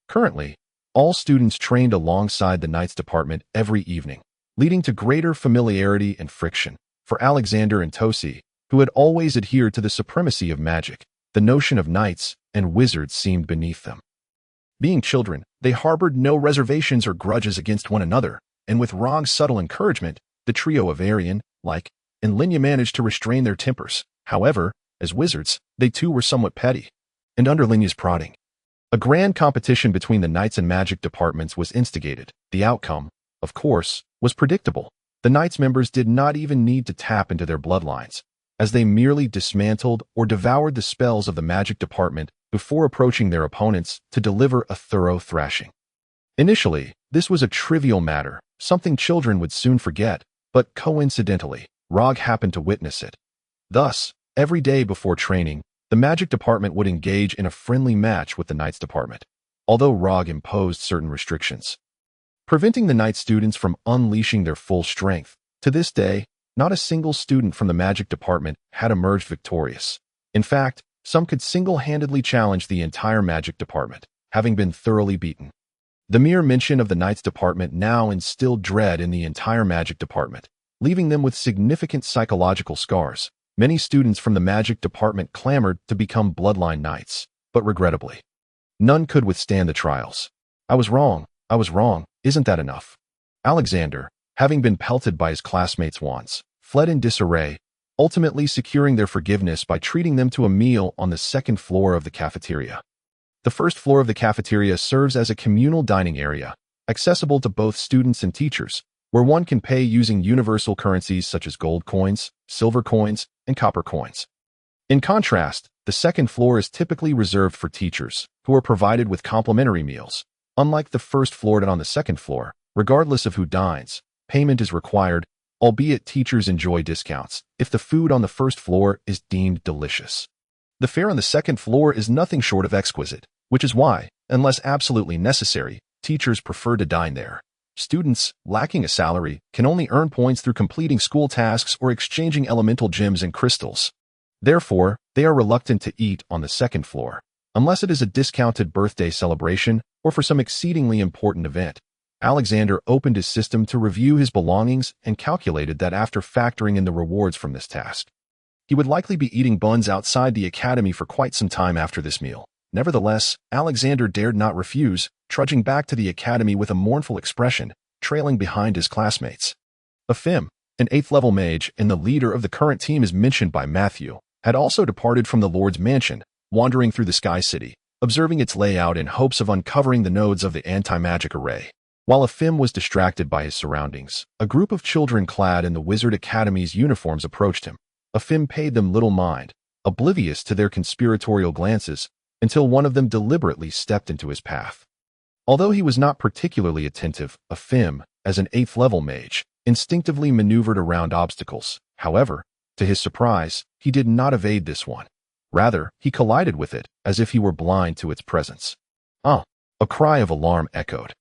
Currently, all students trained alongside the Knights Department every evening, leading to greater familiarity and friction. For Alexander and Tosi, who had always adhered to the supremacy of magic, the notion of knights and wizards seemed beneath them. Being children, they harbored no reservations or grudges against one another, and with Rog's subtle encouragement, the trio of Arian, like, and Linya managed to restrain their tempers. However, as wizards, they too were somewhat petty. And under Linya's prodding, a grand competition between the Knights and Magic departments was instigated. The outcome, of course, was predictable. The Knights members did not even need to tap into their bloodlines, as they merely dismantled or devoured the spells of the Magic department before approaching their opponents to deliver a thorough thrashing. Initially, this was a trivial matter, something children would soon forget, but coincidentally, Rog happened to witness it. Thus, every day before training, the Magic department would engage in a friendly match with the Knights department, although Rog imposed certain restrictions, preventing the Knight students from unleashing their full strength. To this day, not a single student from the Magic department had emerged victorious. In fact, some could single-handedly challenge the entire Magic department, having been thoroughly beaten. The mere mention of the Knights department now instilled dread in the entire Magic department, leaving them with significant psychological scars. Many students from the Magic department clamored to become bloodline knights, but regrettably, none could withstand the trials. I was wrong, isn't that enough? Alexander, having been pelted by his classmates' wands, fled in disarray, ultimately securing their forgiveness by treating them to a meal on the second floor of the cafeteria. The first floor of the cafeteria serves as a communal dining area, accessible to both students and teachers, where one can pay using universal currencies such as gold coins, silver coins, and copper coins. In contrast, the second floor is typically reserved for teachers, who are provided with complimentary meals. Unlike the first floor and on the second floor, regardless of who dines, payment is required, albeit teachers enjoy discounts if the food on the first floor is deemed delicious. The fare on the second floor is nothing short of exquisite, which is why, unless absolutely necessary, teachers prefer to dine there. Students, lacking a salary, can only earn points through completing school tasks or exchanging elemental gems and crystals. Therefore, they are reluctant to eat on the second floor, unless it is a discounted birthday celebration or for some exceedingly important event. Alexander opened his system to review his belongings and calculated that after factoring in the rewards from this task, he would likely be eating buns outside the academy for quite some time after this meal. Nevertheless, Alexander dared not refuse, trudging back to the academy with a mournful expression, trailing behind his classmates. Afim, an 8th-level mage and the leader of the current team as mentioned by Matthew, had also departed from the Lord's mansion, wandering through the Sky City, observing its layout in hopes of uncovering the nodes of the anti-magic array. While Afim was distracted by his surroundings, a group of children clad in the Wizard Academy's uniforms approached him. Afim paid them little mind, oblivious to their conspiratorial glances, until one of them deliberately stepped into his path. Although he was not particularly attentive, Afim, as an 8th-level mage, instinctively maneuvered around obstacles. However, to his surprise, he did not evade this one. Rather, he collided with it, as if he were blind to its presence. A cry of alarm echoed.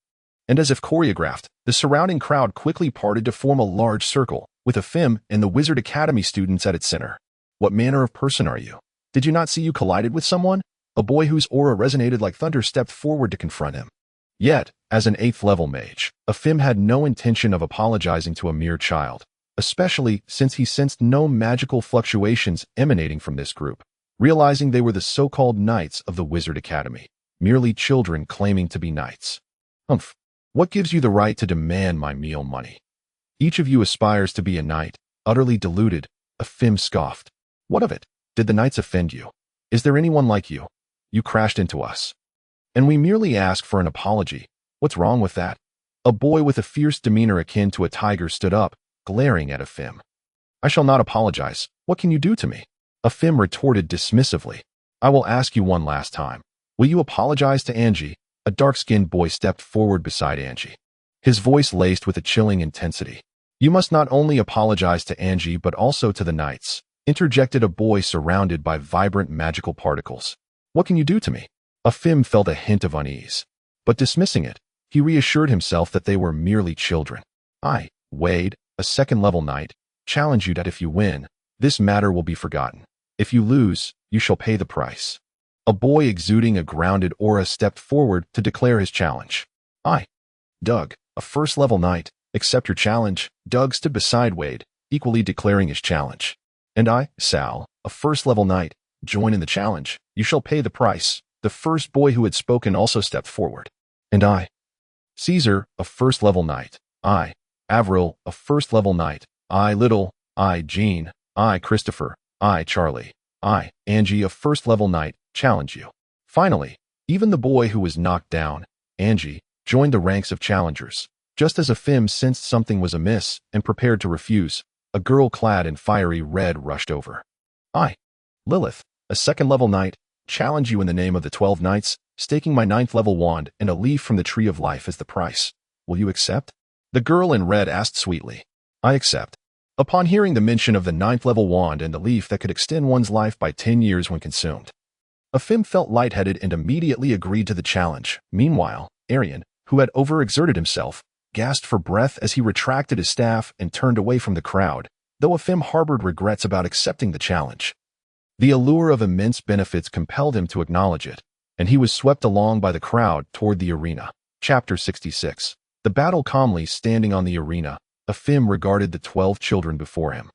And as if choreographed, the surrounding crowd quickly parted to form a large circle, with Afim and the Wizard Academy students at its center. What manner of person are you? Did you not see you collided with someone? A boy whose aura resonated like thunder stepped forward to confront him. Yet, as an 8th-level mage, Afim had no intention of apologizing to a mere child, especially since he sensed no magical fluctuations emanating from this group, realizing they were the so-called knights of the Wizard Academy, merely children claiming to be knights. What gives you the right to demand my meal money? Each of you aspires to be a knight, utterly deluded, Afim scoffed. What of it? Did the knights offend you? Is there anyone like you? You crashed into us. And we merely ask for an apology. What's wrong with that? A boy with a fierce demeanor akin to a tiger stood up, glaring at Afim. I shall not apologize. What can you do to me? Afim retorted dismissively. I will ask you one last time. Will you apologize to Angie? A dark-skinned boy stepped forward beside Angie, his voice laced with a chilling intensity. You must not only apologize to Angie but also to the knights, interjected a boy surrounded by vibrant magical particles. What can you do to me? Afim felt a hint of unease. But dismissing it, he reassured himself that they were merely children. I, Wade, a second-level knight, challenge you that if you win, this matter will be forgotten. If you lose, you shall pay the price. A boy exuding a grounded aura stepped forward to declare his challenge. I, Doug, a first-level knight, accept your challenge. Doug stood beside Wade, equally declaring his challenge. And I, Sal, a first-level knight, join in the challenge. You shall pay the price. The first boy who had spoken also stepped forward. And I, Caesar, a first-level knight. I, Avril, a first-level knight. I, Little. I, Jean. I, Christopher. I, Charlie. I, Angie, a first-level knight, challenge you. Finally, even the boy who was knocked down, Angie, joined the ranks of challengers. Just as Afim sensed something was amiss and prepared to refuse, a girl clad in fiery red rushed over. I, Lilith, a second-level knight, challenge you in the name of the 12 knights, staking my 9th-level wand and a leaf from the Tree of Life as the price. Will you accept? The girl in red asked sweetly. I accept. Upon hearing the mention of the 9th-level wand and the leaf that could extend one's life by 10 years when consumed, Afim felt lightheaded and immediately agreed to the challenge. Meanwhile, Arian, who had overexerted himself, gasped for breath as he retracted his staff and turned away from the crowd, though Afim harbored regrets about accepting the challenge. The allure of immense benefits compelled him to acknowledge it, and he was swept along by the crowd toward the arena. Chapter 66. The battle. Calmly standing on the arena, Afim regarded the 12 children before him,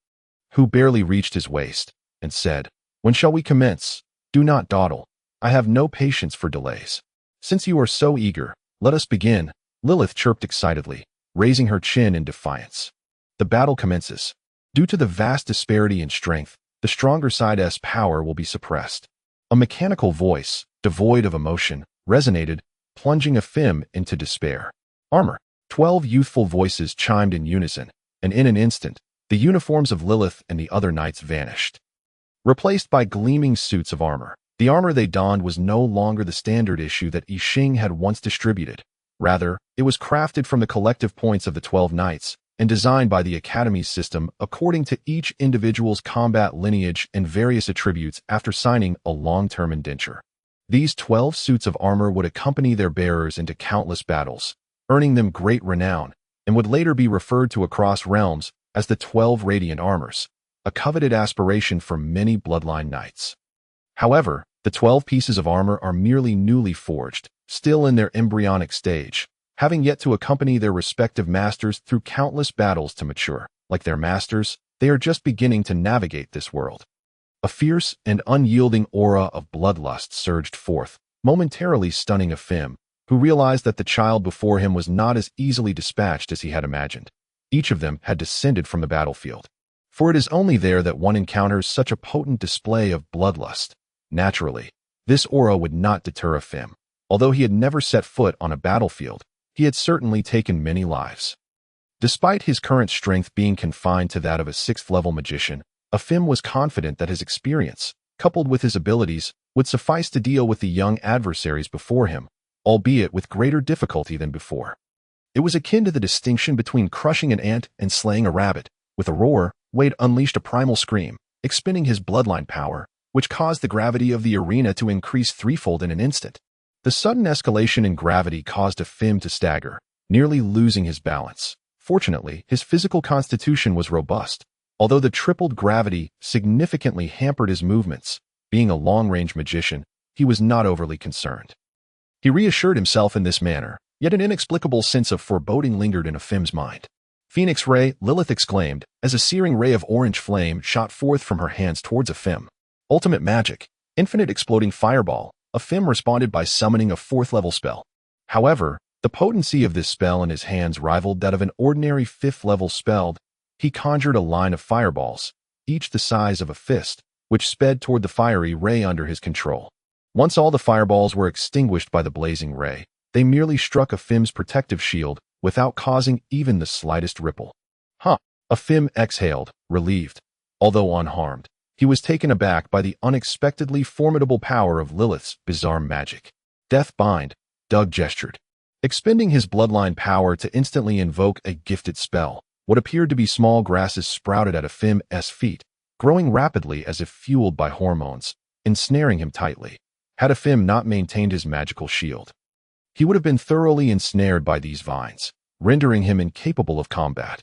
who barely reached his waist, and said, When shall we commence? Do not dawdle. I have no patience for delays. Since you are so eager, let us begin, Lilith chirped excitedly, raising her chin in defiance. The battle commences. Due to the vast disparity in strength, the stronger side's power will be suppressed. A mechanical voice, devoid of emotion, resonated, plunging Afim into despair. Armor. 12 youthful voices chimed in unison, and in an instant, the uniforms of Lilith and the other knights vanished, replaced by gleaming suits of armor. The armor they donned was no longer the standard issue that Yixing had once distributed. Rather, it was crafted from the collective points of the 12 knights and designed by the academies system according to each individual's combat lineage and various attributes after signing a long-term indenture. These 12 suits of armor would accompany their bearers into countless battles, earning them great renown, and would later be referred to across realms as the 12 Radiant Armors, a coveted aspiration for many bloodline knights. However, the 12 pieces of armor are merely newly forged, still in their embryonic stage, having yet to accompany their respective masters through countless battles to mature. Like their masters, they are just beginning to navigate this world. A fierce and unyielding aura of bloodlust surged forth, momentarily stunning Afim, who realized that the child before him was not as easily dispatched as he had imagined. Each of them had descended from the battlefield. For it is only there that one encounters such a potent display of bloodlust. Naturally, this aura would not deter Afim. Although he had never set foot on a battlefield, he had certainly taken many lives. Despite his current strength being confined to that of a 6th-level magician, Afim was confident that his experience, coupled with his abilities, would suffice to deal with the young adversaries before him, albeit with greater difficulty than before. It was akin to the distinction between crushing an ant and slaying a rabbit. With a roar, Wade unleashed a primal scream, expending his bloodline power, which caused the gravity of the arena to increase threefold in an instant. The sudden escalation in gravity caused Afim to stagger, nearly losing his balance. Fortunately, his physical constitution was robust, although the tripled gravity significantly hampered his movements. Being a long-range magician, he was not overly concerned. He reassured himself in this manner, yet an inexplicable sense of foreboding lingered in Afim's mind. Phoenix Ray, Lilith exclaimed, as a searing ray of orange flame shot forth from her hands towards Afim. Ultimate magic, infinite exploding fireball. Afim responded by summoning a 4th-level spell. However, the potency of this spell in his hands rivaled that of an ordinary 5th-level spell. He conjured a line of fireballs, each the size of a fist, which sped toward the fiery ray under his control. Once all the fireballs were extinguished by the blazing ray, they merely struck Afim's protective shield without causing even the slightest ripple. Afim exhaled, relieved. Although unharmed, he was taken aback by the unexpectedly formidable power of Lilith's bizarre magic. Death bind, Doug gestured, expending his bloodline power to instantly invoke a gifted spell. What appeared to be small grasses sprouted at Afim's feet, growing rapidly as if fueled by hormones, ensnaring him tightly. Had Afim not maintained his magical shield, he would have been thoroughly ensnared by these vines, rendering him incapable of combat.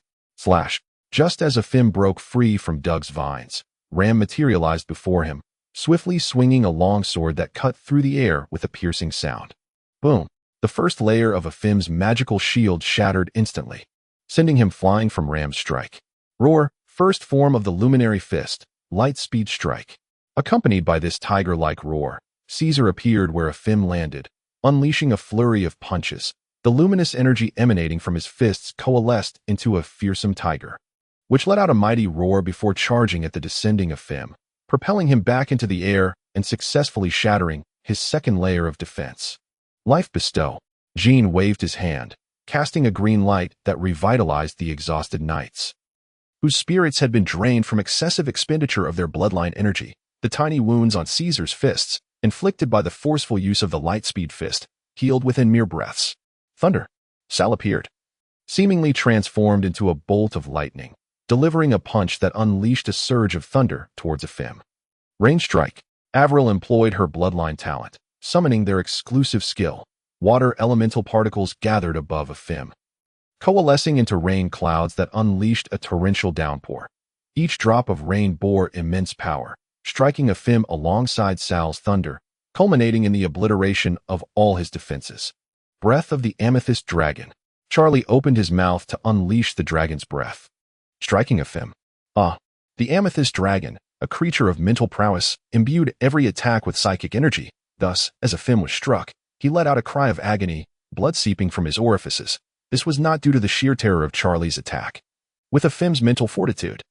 Just as Afim broke free from Doug's vines, Ram materialized before him, swiftly swinging a long sword that cut through the air with a piercing sound. Boom! The first layer of Afim's magical shield shattered instantly, sending him flying from Ram's strike. Roar, first form of the luminary fist, light speed strike. Accompanied by this tiger-like roar, Caesar appeared where Afim landed, unleashing a flurry of punches. The luminous energy emanating from his fists coalesced into a fearsome tiger, which let out a mighty roar before charging at the descending Afim, propelling him back into the air and successfully shattering his second layer of defense. Life bestow. Jean waved his hand, casting a green light that revitalized the exhausted knights, whose spirits had been drained from excessive expenditure of their bloodline energy. The tiny wounds on Caesar's fists, inflicted by the forceful use of the light-speed fist, healed within mere breaths. Thunder. Sal appeared, seemingly transformed into a bolt of lightning, delivering a punch that unleashed a surge of thunder towards Afim. Rain strike. Avril employed her bloodline talent, summoning their exclusive skill. Water elemental particles gathered above Afim, coalescing into rain clouds that unleashed a torrential downpour. Each drop of rain bore immense power, striking Afim alongside Sal's thunder, culminating in the obliteration of all his defenses. Breath of the Amethyst Dragon. Charlie opened his mouth to unleash the dragon's breath, striking Afim. The Amethyst Dragon, a creature of mental prowess, imbued every attack with psychic energy. Thus, as Afim was struck, he let out a cry of agony, blood seeping from his orifices. This was not due to the sheer terror of Charlie's attack. With Afim's mental fortitude,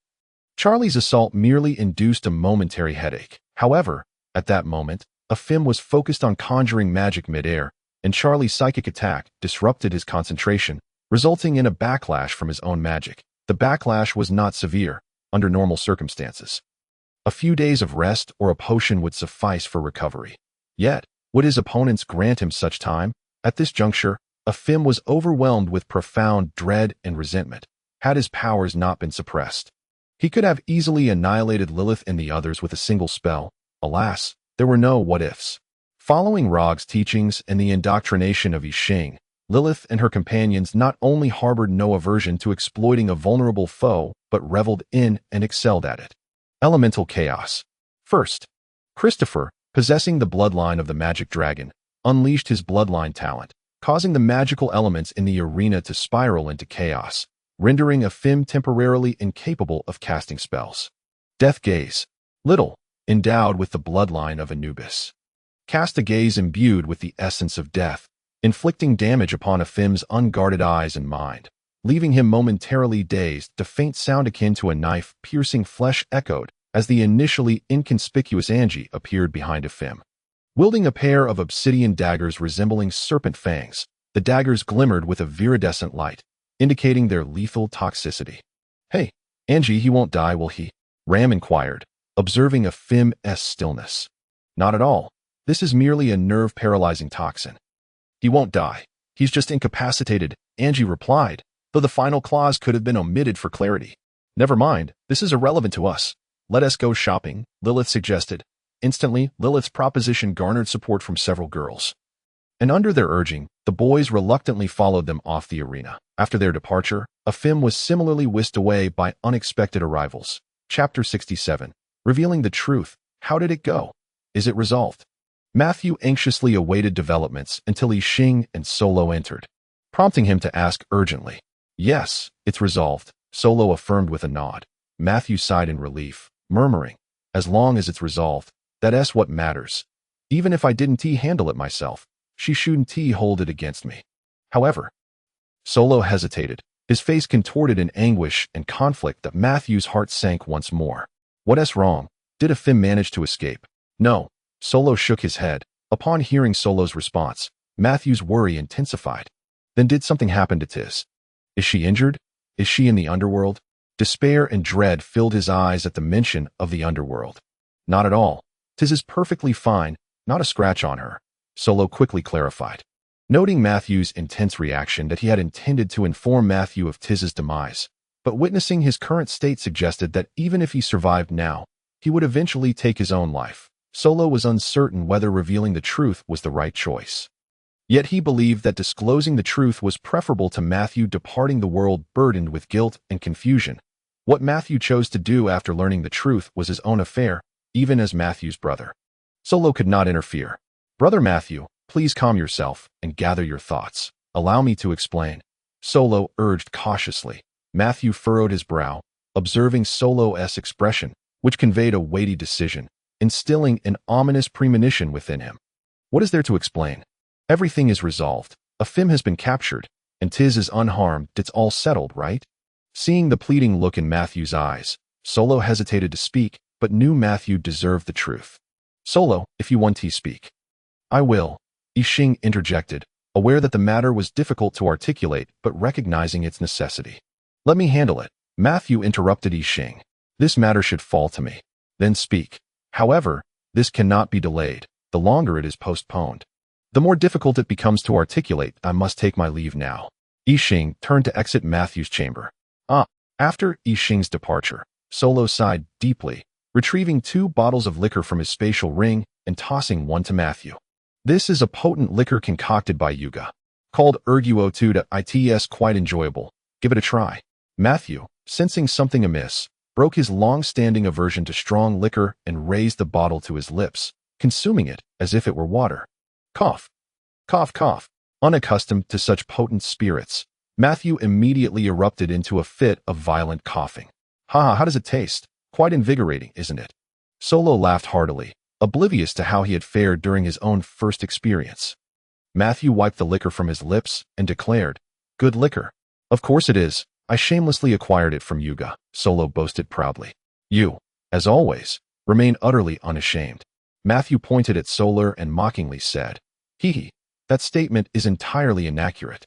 Charlie's assault merely induced a momentary headache. However, at that moment, Afim was focused on conjuring magic midair, and Charlie's psychic attack disrupted his concentration, resulting in a backlash from his own magic. The backlash was not severe, under normal circumstances. A few days of rest or a potion would suffice for recovery. Yet, would his opponents grant him such time? At this juncture, Afim was overwhelmed with profound dread and resentment. Had his powers not been suppressed, he could have easily annihilated Lilith and the others with a single spell. Alas, there were no what-ifs. Following Rog's teachings and the indoctrination of Yixing, Lilith and her companions not only harbored no aversion to exploiting a vulnerable foe, but reveled in and excelled at it. Elemental chaos. First, Christopher, possessing the bloodline of the magic dragon, unleashed his bloodline talent, causing the magical elements in the arena to spiral into chaos, rendering Afim temporarily incapable of casting spells. Death Gaze. Little, endowed with the bloodline of Anubis, cast a gaze imbued with the essence of death, inflicting damage upon Afim's unguarded eyes and mind, leaving him momentarily dazed. The faint sound akin to a knife piercing flesh echoed as the initially inconspicuous Angie appeared behind Afim. Wielding a pair of obsidian daggers resembling serpent fangs, the daggers glimmered with a viridescent light, indicating their lethal toxicity. "Hey, Angie, he won't die, will he?" Ram inquired, observing Afim's stillness. "Not at all. This is merely a nerve-paralyzing toxin. He won't die. He's just incapacitated," Angie replied, though the final clause could have been omitted for clarity. "Never mind, this is irrelevant to us. Let us go shopping," Lilith suggested. Instantly, Lilith's proposition garnered support from several girls, and under their urging, the boys reluctantly followed them off the arena. After their departure, Afim was similarly whisked away by unexpected arrivals. Chapter 67. Revealing the truth. How did it go? Is it resolved? Matthew anxiously awaited developments until Yixing and Solo entered, prompting him to ask urgently. "Yes, it's resolved," Solo affirmed with a nod. Matthew sighed in relief, murmuring, "As long as it's resolved, that's what matters. Even if I didn't handle it myself, she shouldn't hold it against me." However, Solo hesitated, his face contorted in anguish and conflict. That Matthew's heart sank once more. What's wrong? Did Afim manage to escape? No. Solo shook his head. Upon hearing Solo's response, Matthew's worry intensified. Then did something happen to Tiz? Is she injured? Is she in the underworld? Despair and dread filled his eyes at the mention of the underworld. Not at all. Tiz is perfectly fine, not a scratch on her, Solo quickly clarified. Noting Matthew's intense reaction, that he had intended to inform Matthew of Tiz's demise, but witnessing his current state suggested that even if he survived now, he would eventually take his own life. Solo was uncertain whether revealing the truth was the right choice. Yet he believed that disclosing the truth was preferable to Matthew departing the world burdened with guilt and confusion. What Matthew chose to do after learning the truth was his own affair, even as Matthew's brother. Solo could not interfere. "Brother Matthew, please calm yourself and gather your thoughts. Allow me to explain," Solo urged cautiously. Matthew furrowed his brow, observing Solo's expression, which conveyed a weighty decision, instilling an ominous premonition within him. "What is there to explain? Everything is resolved. A Fim has been captured, and 'tis is unharmed. It's all settled, right?" Seeing the pleading look in Matthew's eyes, Solo hesitated to speak, but knew Matthew deserved the truth. "Solo, if you want to speak." "I will," Yixing interjected, aware that the matter was difficult to articulate but recognizing its necessity. "Let me handle it," Matthew interrupted Yixing. "This matter should fall to me." "Then speak. However, this cannot be delayed. The longer it is postponed, the more difficult it becomes to articulate. I must take my leave now." Yixing turned to exit Matthew's chamber. After Yixing's departure, Solo sighed deeply, retrieving 2 bottles of liquor from his spatial ring and tossing one to Matthew. "This is a potent liquor concocted by Yuga, called Erguo 2 to its quite enjoyable. Give it a try." Matthew, sensing something amiss, broke his long-standing aversion to strong liquor and raised the bottle to his lips, consuming it as if it were water. Cough. Cough, cough. Unaccustomed to such potent spirits, Matthew immediately erupted into a fit of violent coughing. "Ha, how does it taste? Quite invigorating, isn't it?" Solo laughed heartily, oblivious to how he had fared during his own first experience. Matthew wiped the liquor from his lips and declared, "Good liquor." "Of course it is. I shamelessly acquired it from Yuga," Solo boasted proudly. "You, as always, remain utterly unashamed." Matthew pointed at Solar and mockingly said, "Hee, that statement is entirely inaccurate.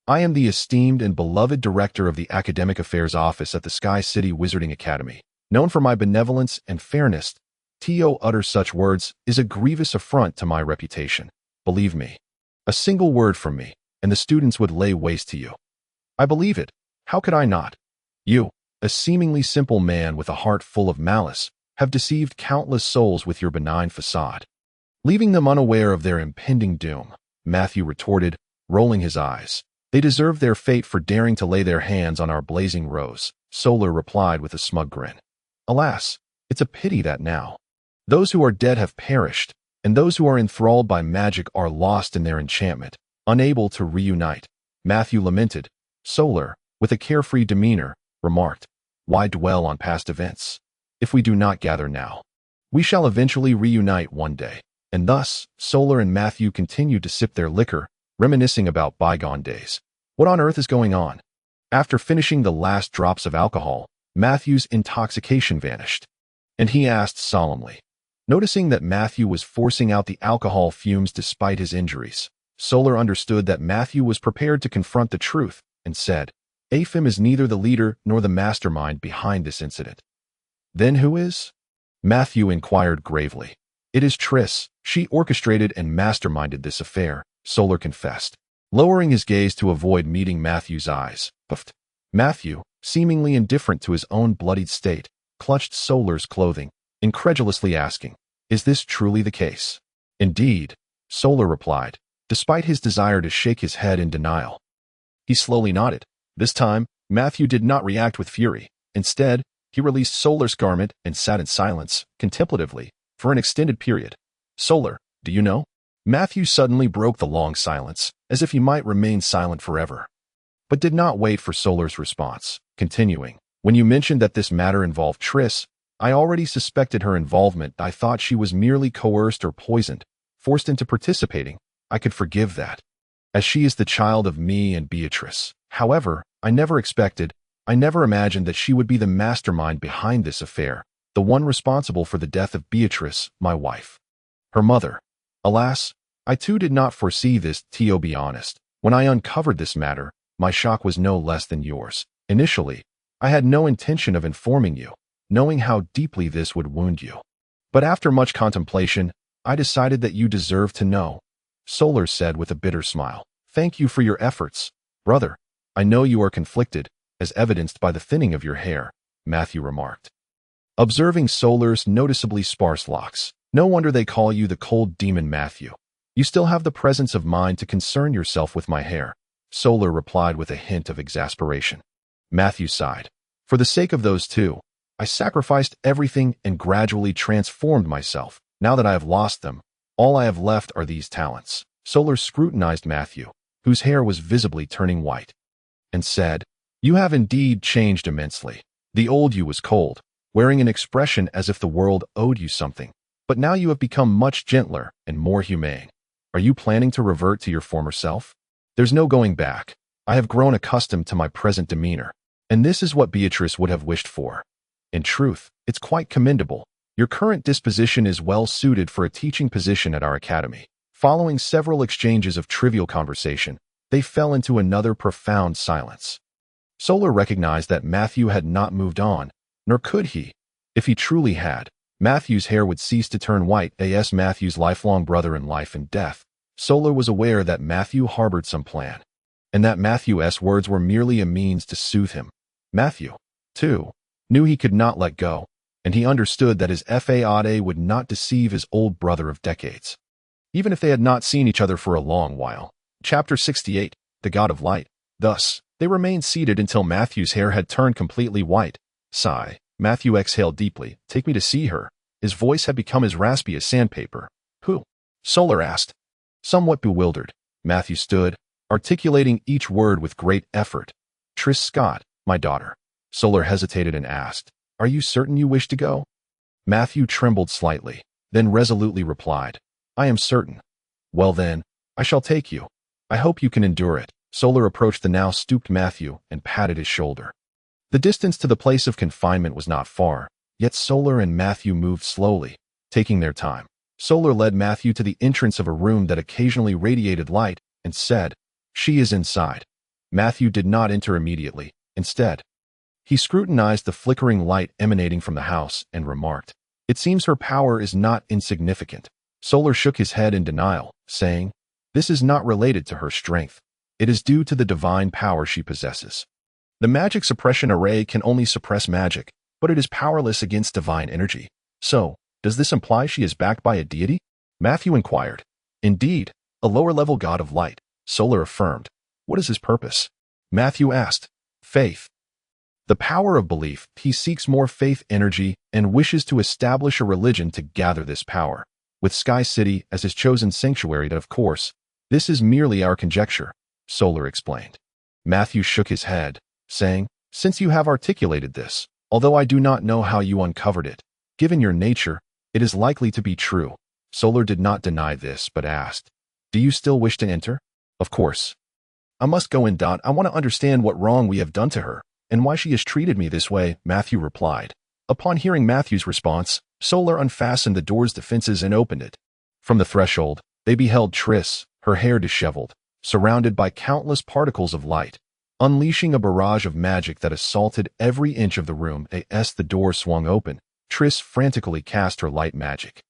I am the esteemed and beloved director of the Academic Affairs Office at the Sky City Wizarding Academy, known for my benevolence and fairness. To utter such words is a grievous affront to my reputation. Believe me. A single word from me, and the students would lay waste to you." "I believe it. How could I not? You, a seemingly simple man with a heart full of malice, have deceived countless souls with your benign facade, leaving them unaware of their impending doom," Matthew retorted, rolling his eyes. "They deserve their fate for daring to lay their hands on our blazing rose," Solar replied with a smug grin. "Alas, it's a pity that now those who are dead have perished, and those who are enthralled by magic are lost in their enchantment, unable to reunite," Matthew lamented. Solar, with a carefree demeanor, remarked, "Why dwell on past events? If we do not gather now, we shall eventually reunite one day." And thus, Solar and Matthew continued to sip their liquor, reminiscing about bygone days. What on earth is going on? After finishing the last drops of alcohol, Matthew's intoxication vanished, and he asked solemnly. Noticing that Matthew was forcing out the alcohol fumes despite his injuries, Solar understood that Matthew was prepared to confront the truth and said, "Afim is neither the leader nor the mastermind behind this incident." "Then who is?" Matthew inquired gravely. "It is Triss. She orchestrated and masterminded this affair," Solar confessed, lowering his gaze to avoid meeting Matthew's eyes. Puffed. Matthew, seemingly indifferent to his own bloodied state, clutched Solar's clothing, incredulously asking, "Is this truly the case?" "Indeed," Solar replied, despite his desire to shake his head in denial. He slowly nodded. This time, Matthew did not react with fury. Instead, he released Solar's garment and sat in silence, contemplatively, for an extended period. "Solar, do you know?" Matthew suddenly broke the long silence, as if he might remain silent forever, but did not wait for Solar's response, continuing, "When you mentioned that this matter involved Triss, I already suspected her involvement. I thought she was merely coerced or poisoned, forced into participating. I could forgive that, as she is the child of me and Beatrice. However, I never imagined that she would be the mastermind behind this affair, the one responsible for the death of Beatrice, my wife. Her mother. Alas, I too did not foresee this. To be honest, when I uncovered this matter, my shock was no less than yours. Initially, I had no intention of informing you, knowing how deeply this would wound you. But after much contemplation, I decided that you deserved to know," Solar said with a bitter smile. "Thank you for your efforts, brother. I know you are conflicted, as evidenced by the thinning of your hair," Matthew remarked. Observing Solar's noticeably sparse locks, No wonder they call you the cold demon, Matthew. You still have the presence of mind to concern yourself with my hair, Solar replied with a hint of exasperation. Matthew sighed. For the sake of those two, I sacrificed everything and gradually transformed myself. Now that I have lost them, all I have left are these talents. Solar scrutinized Matthew, whose hair was visibly turning white, and said, You have indeed changed immensely. The old you was cold, wearing an expression as if the world owed you something. But now you have become much gentler and more humane. Are you planning to revert to your former self? There's no going back. I have grown accustomed to my present demeanor, and this is what Beatrice would have wished for. In truth, it's quite commendable. Your current disposition is well suited for a teaching position at our academy. Following several exchanges of trivial conversation, they fell into another profound silence. Solar recognized that Matthew had not moved on, nor could he. If he truly had, Matthew's hair would cease to turn white, as Matthew's lifelong brother in life and death. Solar was aware that Matthew harbored some plan, and that Matthew's words were merely a means to soothe him. Matthew, too, knew he could not let go, and he understood that his FAAD would not deceive his old brother of decades, even if they had not seen each other for a long while. Chapter 68, The God of Light. Thus, they remained seated until Matthew's hair had turned completely white. Sigh. Matthew exhaled deeply. Take me to see her. His voice had become as raspy as sandpaper. Who? Solar asked. Somewhat bewildered, Matthew stood, articulating each word with great effort. Tris Scott, my daughter. Solar hesitated and asked, Are you certain you wish to go? Matthew trembled slightly, then resolutely replied, I am certain. Well then, I shall take you. I hope you can endure it. Solar approached the now stooped Matthew and patted his shoulder. The distance to the place of confinement was not far, yet Solar and Matthew moved slowly, taking their time. Solar led Matthew to the entrance of a room that occasionally radiated light and said, She is inside. Matthew did not enter immediately. Instead, he scrutinized the flickering light emanating from the house and remarked, It seems her power is not insignificant. Solar shook his head in denial, saying, This is not related to her strength. It is due to the divine power she possesses. The magic suppression array can only suppress magic, but it is powerless against divine energy. So, does this imply she is backed by a deity? Matthew inquired. Indeed, a lower-level god of light, Solar affirmed. What is his purpose? Matthew asked. Faith. The power of belief. He seeks more faith energy and wishes to establish a religion to gather this power, with Sky City as his chosen sanctuary. Of course, this is merely our conjecture, Solar explained. Matthew shook his head, saying, Since you have articulated this, although I do not know how you uncovered it, given your nature, it is likely to be true. Solar did not deny this, but asked, Do you still wish to enter? Of course. I must go in. I want to understand what wrong we have done to her, and why she has treated me this way, Matthew replied. Upon hearing Matthew's response, Solar unfastened the door's defenses and opened it. From the threshold, they beheld Tris, her hair disheveled, surrounded by countless particles of light, unleashing a barrage of magic that assaulted every inch of the room. As the door swung open, Tris frantically cast her light magic,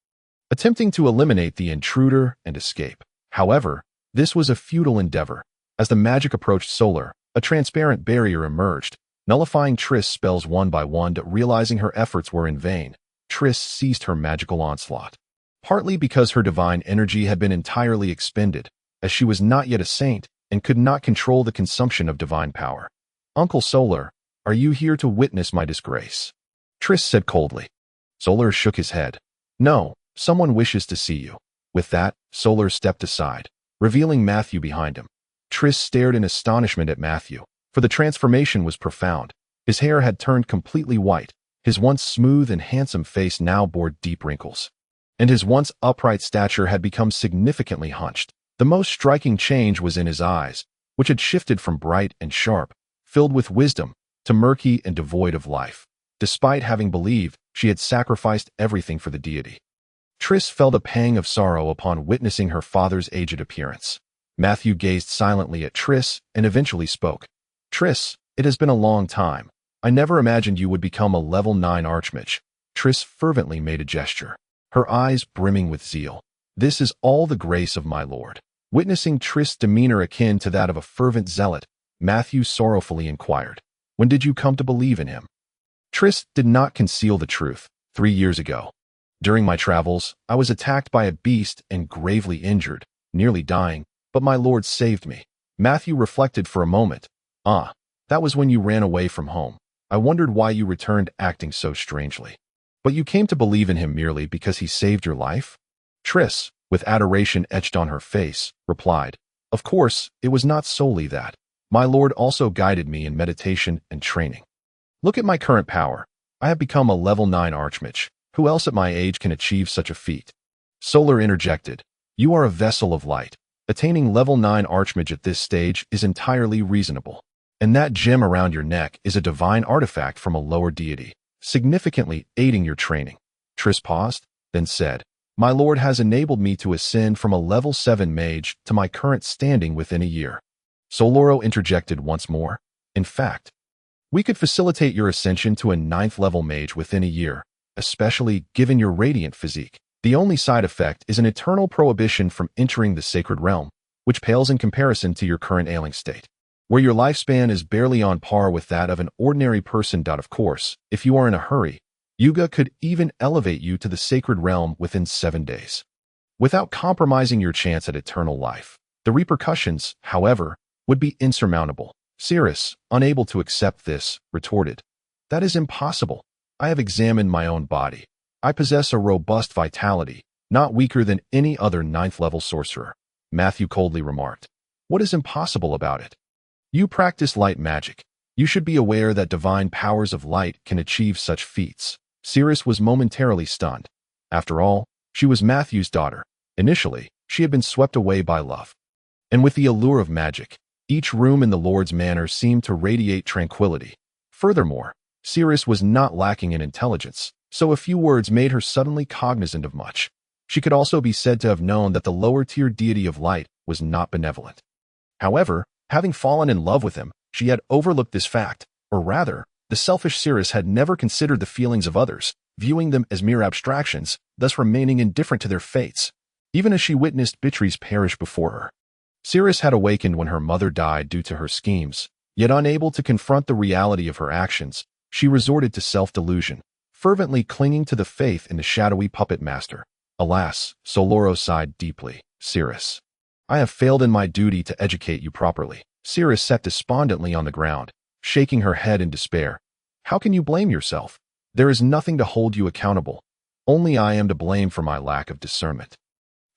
attempting to eliminate the intruder and escape. However, this was a futile endeavor. As the magic approached Solar, a transparent barrier emerged, nullifying Tris' spells one by one. Realizing her efforts were in vain, Tris ceased her magical onslaught, partly because her divine energy had been entirely expended, as she was not yet a saint and could not control the consumption of divine power. Uncle Solar, are you here to witness my disgrace? Tris said coldly. Solar shook his head. No, someone wishes to see you. With that, Solar stepped aside, revealing Matthew behind him. Tris stared in astonishment at Matthew, for the transformation was profound. His hair had turned completely white, his once smooth and handsome face now bore deep wrinkles, and his once upright stature had become significantly hunched. The most striking change was in his eyes, which had shifted from bright and sharp, filled with wisdom, to murky and devoid of life. Despite having believed she had sacrificed everything for the deity, Tris felt a pang of sorrow upon witnessing her father's aged appearance. Matthew gazed silently at Tris and eventually spoke. Tris, it has been a long time. I never imagined you would become a level 9 archmage. Tris fervently made a gesture, her eyes brimming with zeal. This is all the grace of my lord. Witnessing Tris' demeanor akin to that of a fervent zealot, Matthew sorrowfully inquired, When did you come to believe in him? Tris did not conceal the truth. 3 years ago. During my travels, I was attacked by a beast and gravely injured, nearly dying, but my Lord saved me. Matthew reflected for a moment. Ah, that was when you ran away from home. I wondered why you returned acting so strangely. But you came to believe in him merely because he saved your life? Triss, with adoration etched on her face, replied, Of course, it was not solely that. My Lord also guided me in meditation and training. Look at my current power. I have become a level 9 archmage. Who else at my age can achieve such a feat? Solar interjected, You are a vessel of light. Attaining level 9 archmage at this stage is entirely reasonable. And that gem around your neck is a divine artifact from a lower deity, significantly aiding your training. Triss paused, then said, My Lord has enabled me to ascend from a level 7 mage to my current standing within a year. Soloro interjected once more, In fact, we could facilitate your ascension to a 9th level mage within a year, especially given your radiant physique. The only side effect is an eternal prohibition from entering the sacred realm, which pales in comparison to your current ailing state, where your lifespan is barely on par with that of an ordinary person. Of course, if you are in a hurry, Yuga could even elevate you to the sacred realm within 7 days, without compromising your chance at eternal life. The repercussions, however, would be insurmountable. Cirrus, unable to accept this, retorted, That is impossible. I have examined my own body. I possess a robust vitality, not weaker than any other 9th level sorcerer. Matthew coldly remarked, What is impossible about it? You practice light magic. You should be aware that divine powers of light can achieve such feats. Cirrus was momentarily stunned. After all, she was Matthew's daughter. Initially, she had been swept away by love. And with the allure of magic, each room in the Lord's manor seemed to radiate tranquility. Furthermore, Cirrus was not lacking in intelligence, so a few words made her suddenly cognizant of much. She could also be said to have known that the lower-tier deity of light was not benevolent. However, having fallen in love with him, she had overlooked this fact, or rather, the selfish Cirrus had never considered the feelings of others, viewing them as mere abstractions, thus remaining indifferent to their fates, even as she witnessed Beatrice perish before her. Cirrus had awakened when her mother died due to her schemes, yet unable to confront the reality of her actions, she resorted to self-delusion, fervently clinging to the faith in the shadowy puppet master. Alas, Soloro sighed deeply. Cirrus, I have failed in my duty to educate you properly. Cirrus sat despondently on the ground, shaking her head in despair. How can you blame yourself? There is nothing to hold you accountable. Only I am to blame for my lack of discernment.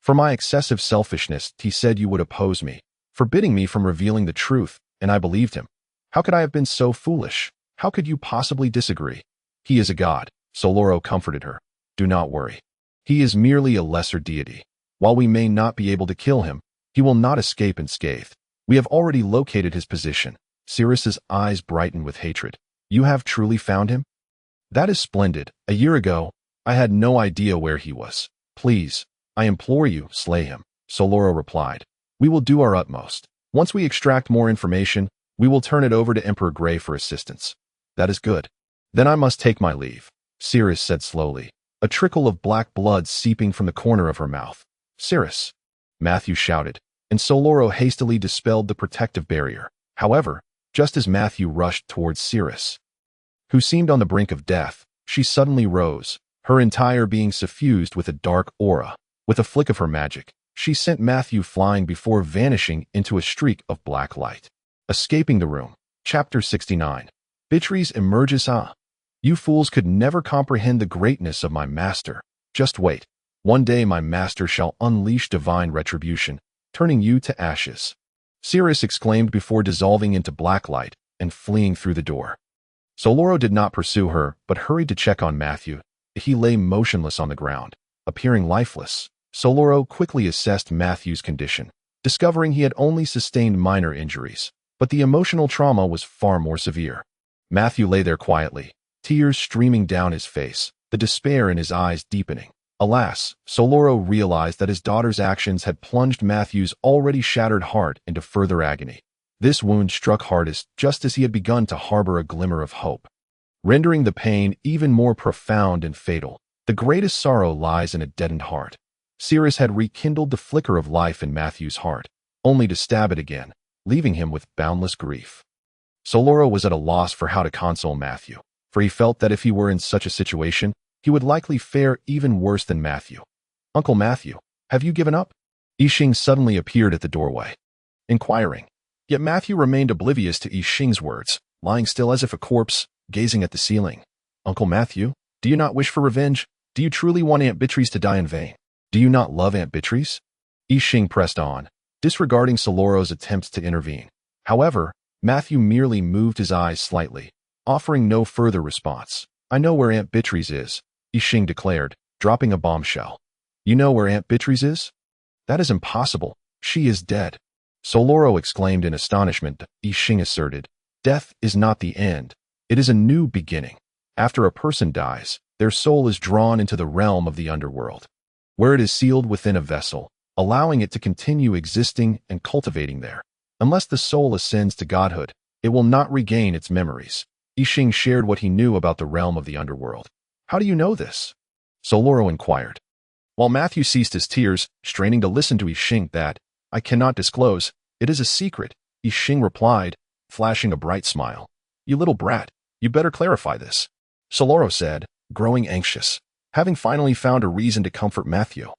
For my excessive selfishness, he said you would oppose me, forbidding me from revealing the truth, and I believed him. How could I have been so foolish? How could you possibly disagree? He is a god, Soloro comforted her. Do not worry. He is merely a lesser deity. While we may not be able to kill him, he will not escape unscathed. We have already located his position. Cirrus's eyes brightened with hatred. You have truly found him? That is splendid. A year ago, I had no idea where he was. Please, I implore you, slay him. Soloro replied. We will do our utmost. Once we extract more information, we will turn it over to Emperor Grey for assistance. That is good. Then I must take my leave, Cirrus said slowly, a trickle of black blood seeping from the corner of her mouth. Cirrus, Matthew shouted, and Soloro hastily dispelled the protective barrier. However, just as Matthew rushed towards Cirrus, who seemed on the brink of death, she suddenly rose, her entire being suffused with a dark aura. With a flick of her magic, she sent Matthew flying before vanishing into a streak of black light. Escaping the room. Chapter 69. Beatrice emerges. You fools could never comprehend the greatness of my master. Just wait. One day my master shall unleash divine retribution, turning you to ashes. Cirrus exclaimed before dissolving into black light and fleeing through the door. Soloro did not pursue her, but hurried to check on Matthew. He lay motionless on the ground, appearing lifeless. Soloro quickly assessed Matthew's condition, discovering he had only sustained minor injuries, but the emotional trauma was far more severe. Matthew lay there quietly, tears streaming down his face, the despair in his eyes deepening. Alas, Soloro realized that his daughter's actions had plunged Matthew's already shattered heart into further agony. This wound struck hardest just as he had begun to harbor a glimmer of hope, rendering the pain even more profound and fatal. The greatest sorrow lies in a deadened heart. Cirrus had rekindled the flicker of life in Matthew's heart, only to stab it again, leaving him with boundless grief. Soloro was at a loss for how to console Matthew, for he felt that if he were in such a situation, he would likely fare even worse than Matthew. Uncle Matthew, have you given up? Yixing suddenly appeared at the doorway, inquiring. Yet Matthew remained oblivious to Yixing's words, lying still as if a corpse, gazing at the ceiling. Uncle Matthew, do you not wish for revenge? Do you truly want Aunt Beatrice to die in vain? Do you not love Aunt Beatrice? Yixing pressed on, disregarding Soloro's attempts to intervene. However, Matthew merely moved his eyes slightly, offering no further response. I know where Aunt Beatrice is, Yixing declared, dropping a bombshell. You know where Aunt Beatrice is? That is impossible. She is dead. Soloro exclaimed in astonishment. Yixing asserted, death is not the end. It is a new beginning. After a person dies, their soul is drawn into the realm of the underworld, where it is sealed within a vessel, allowing it to continue existing and cultivating there. Unless the soul ascends to godhood, it will not regain its memories. Yixing shared what he knew about the realm of the underworld. How do you know this? Soloro inquired. While Matthew ceased his tears, straining to listen to Yixing, that, I cannot disclose, it is a secret, Yixing replied, flashing a bright smile. You little brat, you better clarify this. Soloro said, growing anxious, having finally found a reason to comfort Matthew.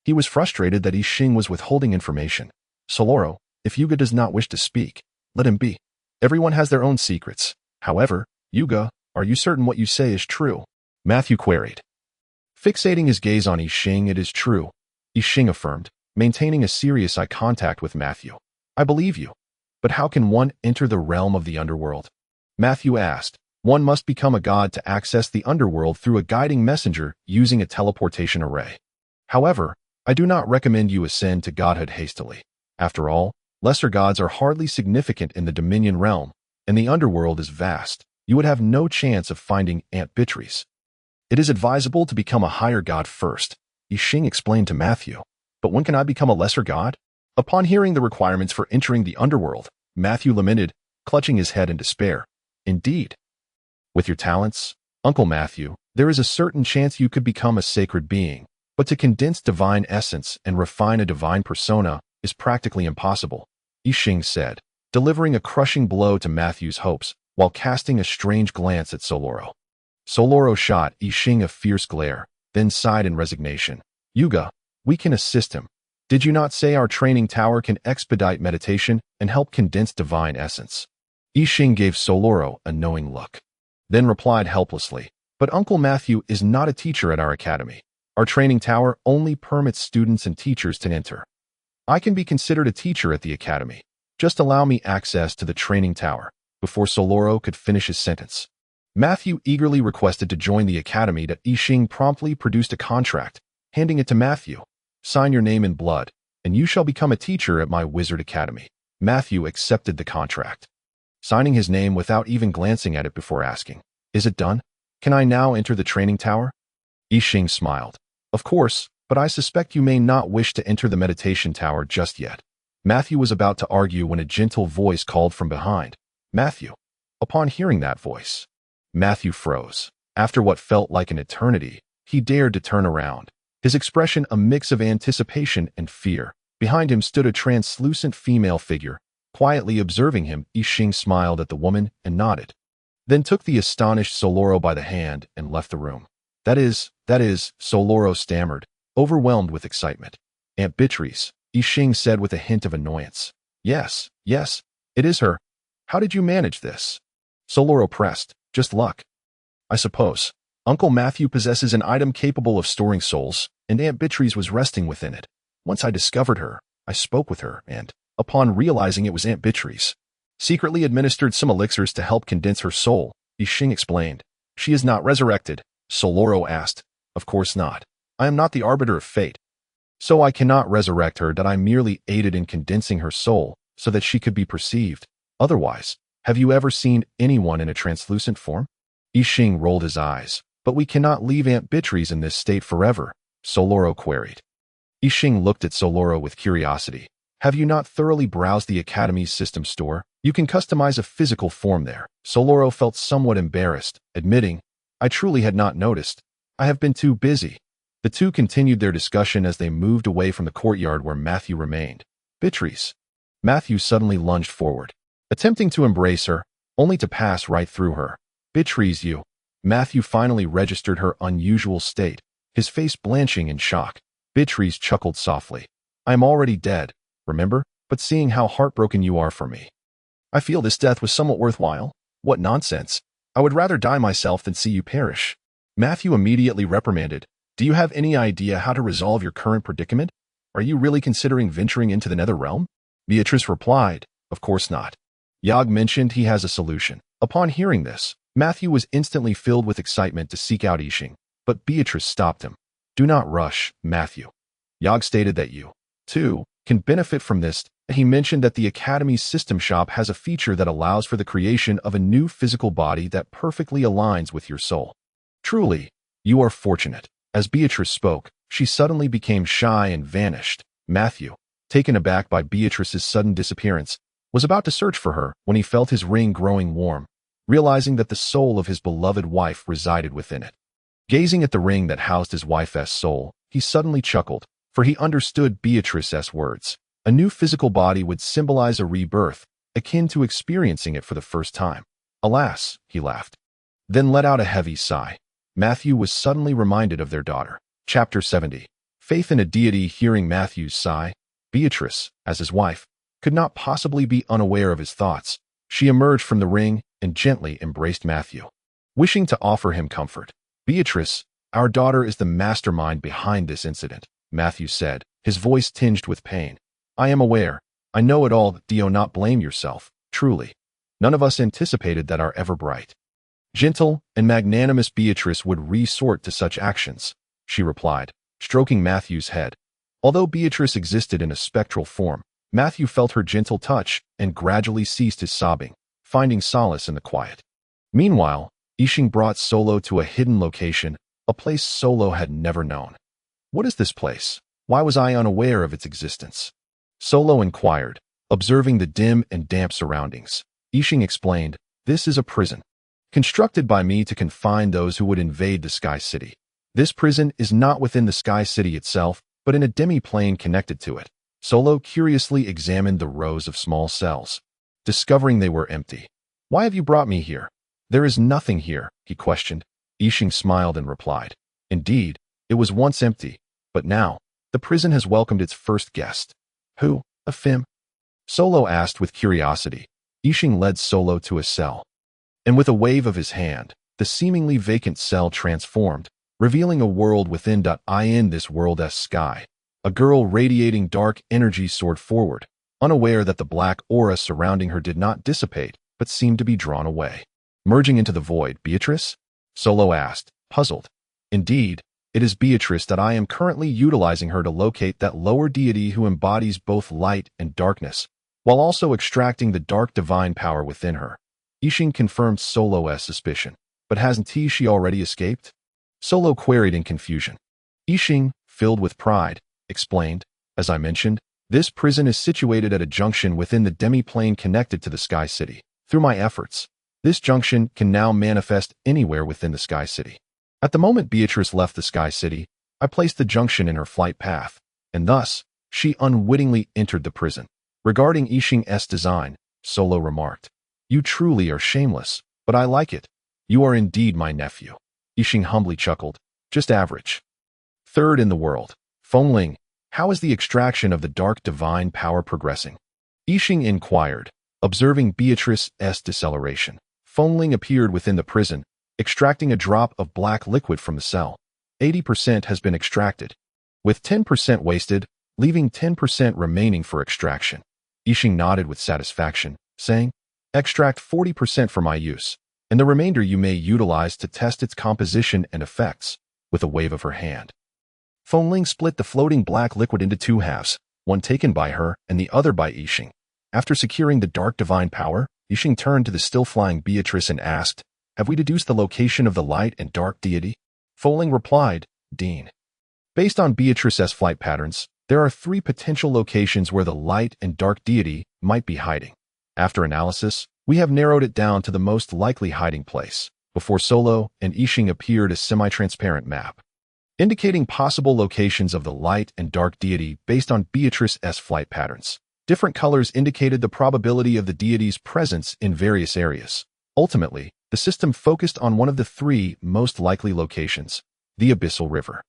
He was frustrated that Yixing was withholding information. Soloro, if Yuga does not wish to speak, let him be. Everyone has their own secrets. However, Yuga, are you certain what you say is true? Matthew queried. Fixating his gaze on Yixing, it is true, Yixing affirmed, maintaining a serious eye contact with Matthew. I believe you. But how can one enter the realm of the underworld? Matthew asked. One must become a god to access the underworld through a guiding messenger using a teleportation array. However, I do not recommend you ascend to godhood hastily. After all, lesser gods are hardly significant in the Dominion realm, and the underworld is vast. You would have no chance of finding Aunt Beatrice. It is advisable to become a higher god first, Yixing explained to Matthew. But when can I become a lesser god? Upon hearing the requirements for entering the underworld, Matthew lamented, clutching his head in despair. Indeed. With your talents, Uncle Matthew, there is a certain chance you could become a sacred being, but to condense divine essence and refine a divine persona is practically impossible, Yixing said, delivering a crushing blow to Matthew's hopes while casting a strange glance at Soloro. Soloro shot Yixing a fierce glare, then sighed in resignation. Yuga, we can assist him. Did you not say our training tower can expedite meditation and help condense divine essence? Yixing gave Soloro a knowing look, then replied helplessly, but Uncle Matthew is not a teacher at our academy. Our training tower only permits students and teachers to enter. I can be considered a teacher at the academy. Just allow me access to the training tower. Before Soloro could finish his sentence, Matthew eagerly requested to join the academy. That Yixing promptly produced a contract, handing it to Matthew. Sign your name in blood, and you shall become a teacher at my wizard academy. Matthew accepted the contract, signing his name without even glancing at it before asking, is it done? Can I now enter the training tower? Yixing smiled. Of course, but I suspect you may not wish to enter the meditation tower just yet. Matthew was about to argue when a gentle voice called from behind. Matthew. Upon hearing that voice, Matthew froze. After what felt like an eternity, he dared to turn around, his expression a mix of anticipation and fear. Behind him stood a translucent female figure. Quietly observing him, Yixing smiled at the woman and nodded, then took the astonished Soloro by the hand and left the room. That is, Soloro stammered, overwhelmed with excitement. Aunt Beatrice, Yixing said with a hint of annoyance. Yes, it is her. How did you manage this? Soloro pressed. Just luck. I suppose. Uncle Matthew possesses an item capable of storing souls, and Aunt Beatrice was resting within it. Once I discovered her, I spoke with her, and, upon realizing it was Aunt Beatrice, secretly administered some elixirs to help condense her soul, Yixing explained. She is not resurrected, Soloro asked. Of course not. I am not the arbiter of fate. So I cannot resurrect her. That I merely aided in condensing her soul so that she could be perceived. Otherwise, have you ever seen anyone in a translucent form? Yixing rolled his eyes. But we cannot leave Aunt Beatrice in this state forever, Soloro queried. Yixing looked at Soloro with curiosity. Have you not thoroughly browsed the Academy's system store? You can customize a physical form there. Soloro felt somewhat embarrassed, admitting, I truly had not noticed. I have been too busy. The two continued their discussion as they moved away from the courtyard where Matthew remained. Beatrice. Matthew suddenly lunged forward, attempting to embrace her, only to pass right through her. Beatrice, you. Matthew finally registered her unusual state, his face blanching in shock. Beatrice chuckled softly. I am already dead, remember? But seeing how heartbroken you are for me, I feel this death was somewhat worthwhile. What nonsense. I would rather die myself than see you perish. Matthew immediately reprimanded. Do you have any idea how to resolve your current predicament? Are you really considering venturing into the nether realm? Beatrice replied, Of course not. Yog mentioned he has a solution. Upon hearing this, Matthew was instantly filled with excitement to seek out Yixing, but Beatrice stopped him. Do not rush, Matthew. Yog stated that you, too, can benefit from this. He mentioned that the Academy's system shop has a feature that allows for the creation of a new physical body that perfectly aligns with your soul. Truly, you are fortunate. As Beatrice spoke, she suddenly became shy and vanished. Matthew, taken aback by Beatrice's sudden disappearance, was about to search for her when he felt his ring growing warm, realizing that the soul of his beloved wife resided within it. Gazing at the ring that housed his wife's soul, he suddenly chuckled, for he understood Beatrice's words. A new physical body would symbolize a rebirth, akin to experiencing it for the first time. Alas, he laughed, then let out a heavy sigh. Matthew was suddenly reminded of their daughter. Chapter 70. Faith in a deity. Hearing Matthew's sigh, Beatrice, as his wife, could not possibly be unaware of his thoughts. She emerged from the ring and gently embraced Matthew, wishing to offer him comfort. Beatrice, our daughter is the mastermind behind this incident, Matthew said, his voice tinged with pain. I am aware. I know it all. Do not blame yourself. Truly, none of us anticipated that our ever-bright, gentle, and magnanimous Beatrice would resort to such actions, she replied, stroking Matthew's head. Although Beatrice existed in a spectral form, Matthew felt her gentle touch and gradually ceased his sobbing, finding solace in the quiet. Meanwhile, Yixing brought Solo to a hidden location, a place Solo had never known. What is this place? Why was I unaware of its existence? Solo inquired, observing the dim and damp surroundings. Yixing explained, This is a prison, constructed by me to confine those who would invade the Sky City. This prison is not within the Sky City itself, but in a demi-plane connected to it. Solo curiously examined the rows of small cells, discovering they were empty. Why have you brought me here? There is nothing here, he questioned. Yixing smiled and replied, Indeed, it was once empty, but now, the prison has welcomed its first guest. Who? A femme? Solo asked with curiosity. Yixing led Solo to a cell, and with a wave of his hand, the seemingly vacant cell transformed, revealing a world within. In this world's sky, a girl radiating dark energy soared forward, unaware that the black aura surrounding her did not dissipate, but seemed to be drawn away. Merging into the void, Beatrice? Solo asked, puzzled. Indeed, it is Beatrice that I am currently utilizing her to locate that lower deity who embodies both light and darkness, while also extracting the dark divine power within her. Yixing confirmed Solo's suspicion, but hasn't she already escaped? Solo queried in confusion. Yixing, filled with pride, explained, As I mentioned, this prison is situated at a junction within the demi-plane connected to the Sky City. Through my efforts, this junction can now manifest anywhere within the Sky City. At the moment Beatrice left the Sky City, I placed the junction in her flight path, and thus, she unwittingly entered the prison. Regarding Yixing's design, Solo remarked, You truly are shameless, but I like it. You are indeed my nephew. Yixing humbly chuckled, Just average. Third in the world. Fengling, how is the extraction of the dark divine power progressing? Yixing inquired, observing Beatrice's deceleration. Fengling appeared within the prison, extracting a drop of black liquid from the cell. 80% has been extracted, with 10% wasted, leaving 10% remaining for extraction. Yixing nodded with satisfaction, saying, Extract 40% for my use, and the remainder you may utilize to test its composition and effects, with a wave of her hand. Fengling split the floating black liquid into two halves, one taken by her and the other by Yixing. After securing the dark divine power, Yixing turned to the still-flying Beatrice and asked, Have we deduced the location of the light and dark deity? Fengling replied, Dean. Based on Beatrice's flight patterns, there are 3 potential locations where the light and dark deity might be hiding. After analysis, we have narrowed it down to the most likely hiding place. Before Solo and Yixing appeared a semi-transparent map, indicating possible locations of the light and dark deity based on Beatrice's flight patterns. Different colors indicated the probability of the deity's presence in various areas. Ultimately, The system focused on one of the three most likely locations, the Abyssal River.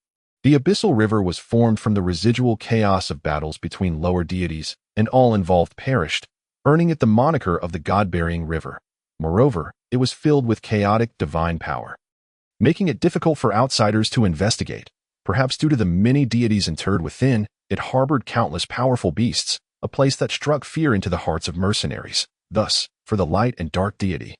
The Abyssal River was formed from the residual chaos of battles between lower deities, and all involved perished, earning it the moniker of the God-burying river. Moreover, it was filled with chaotic divine power, making it difficult for outsiders to investigate. Perhaps due to the many deities interred within, it harbored countless powerful beasts, a place that struck fear into the hearts of mercenaries. Thus, for the light and dark deity,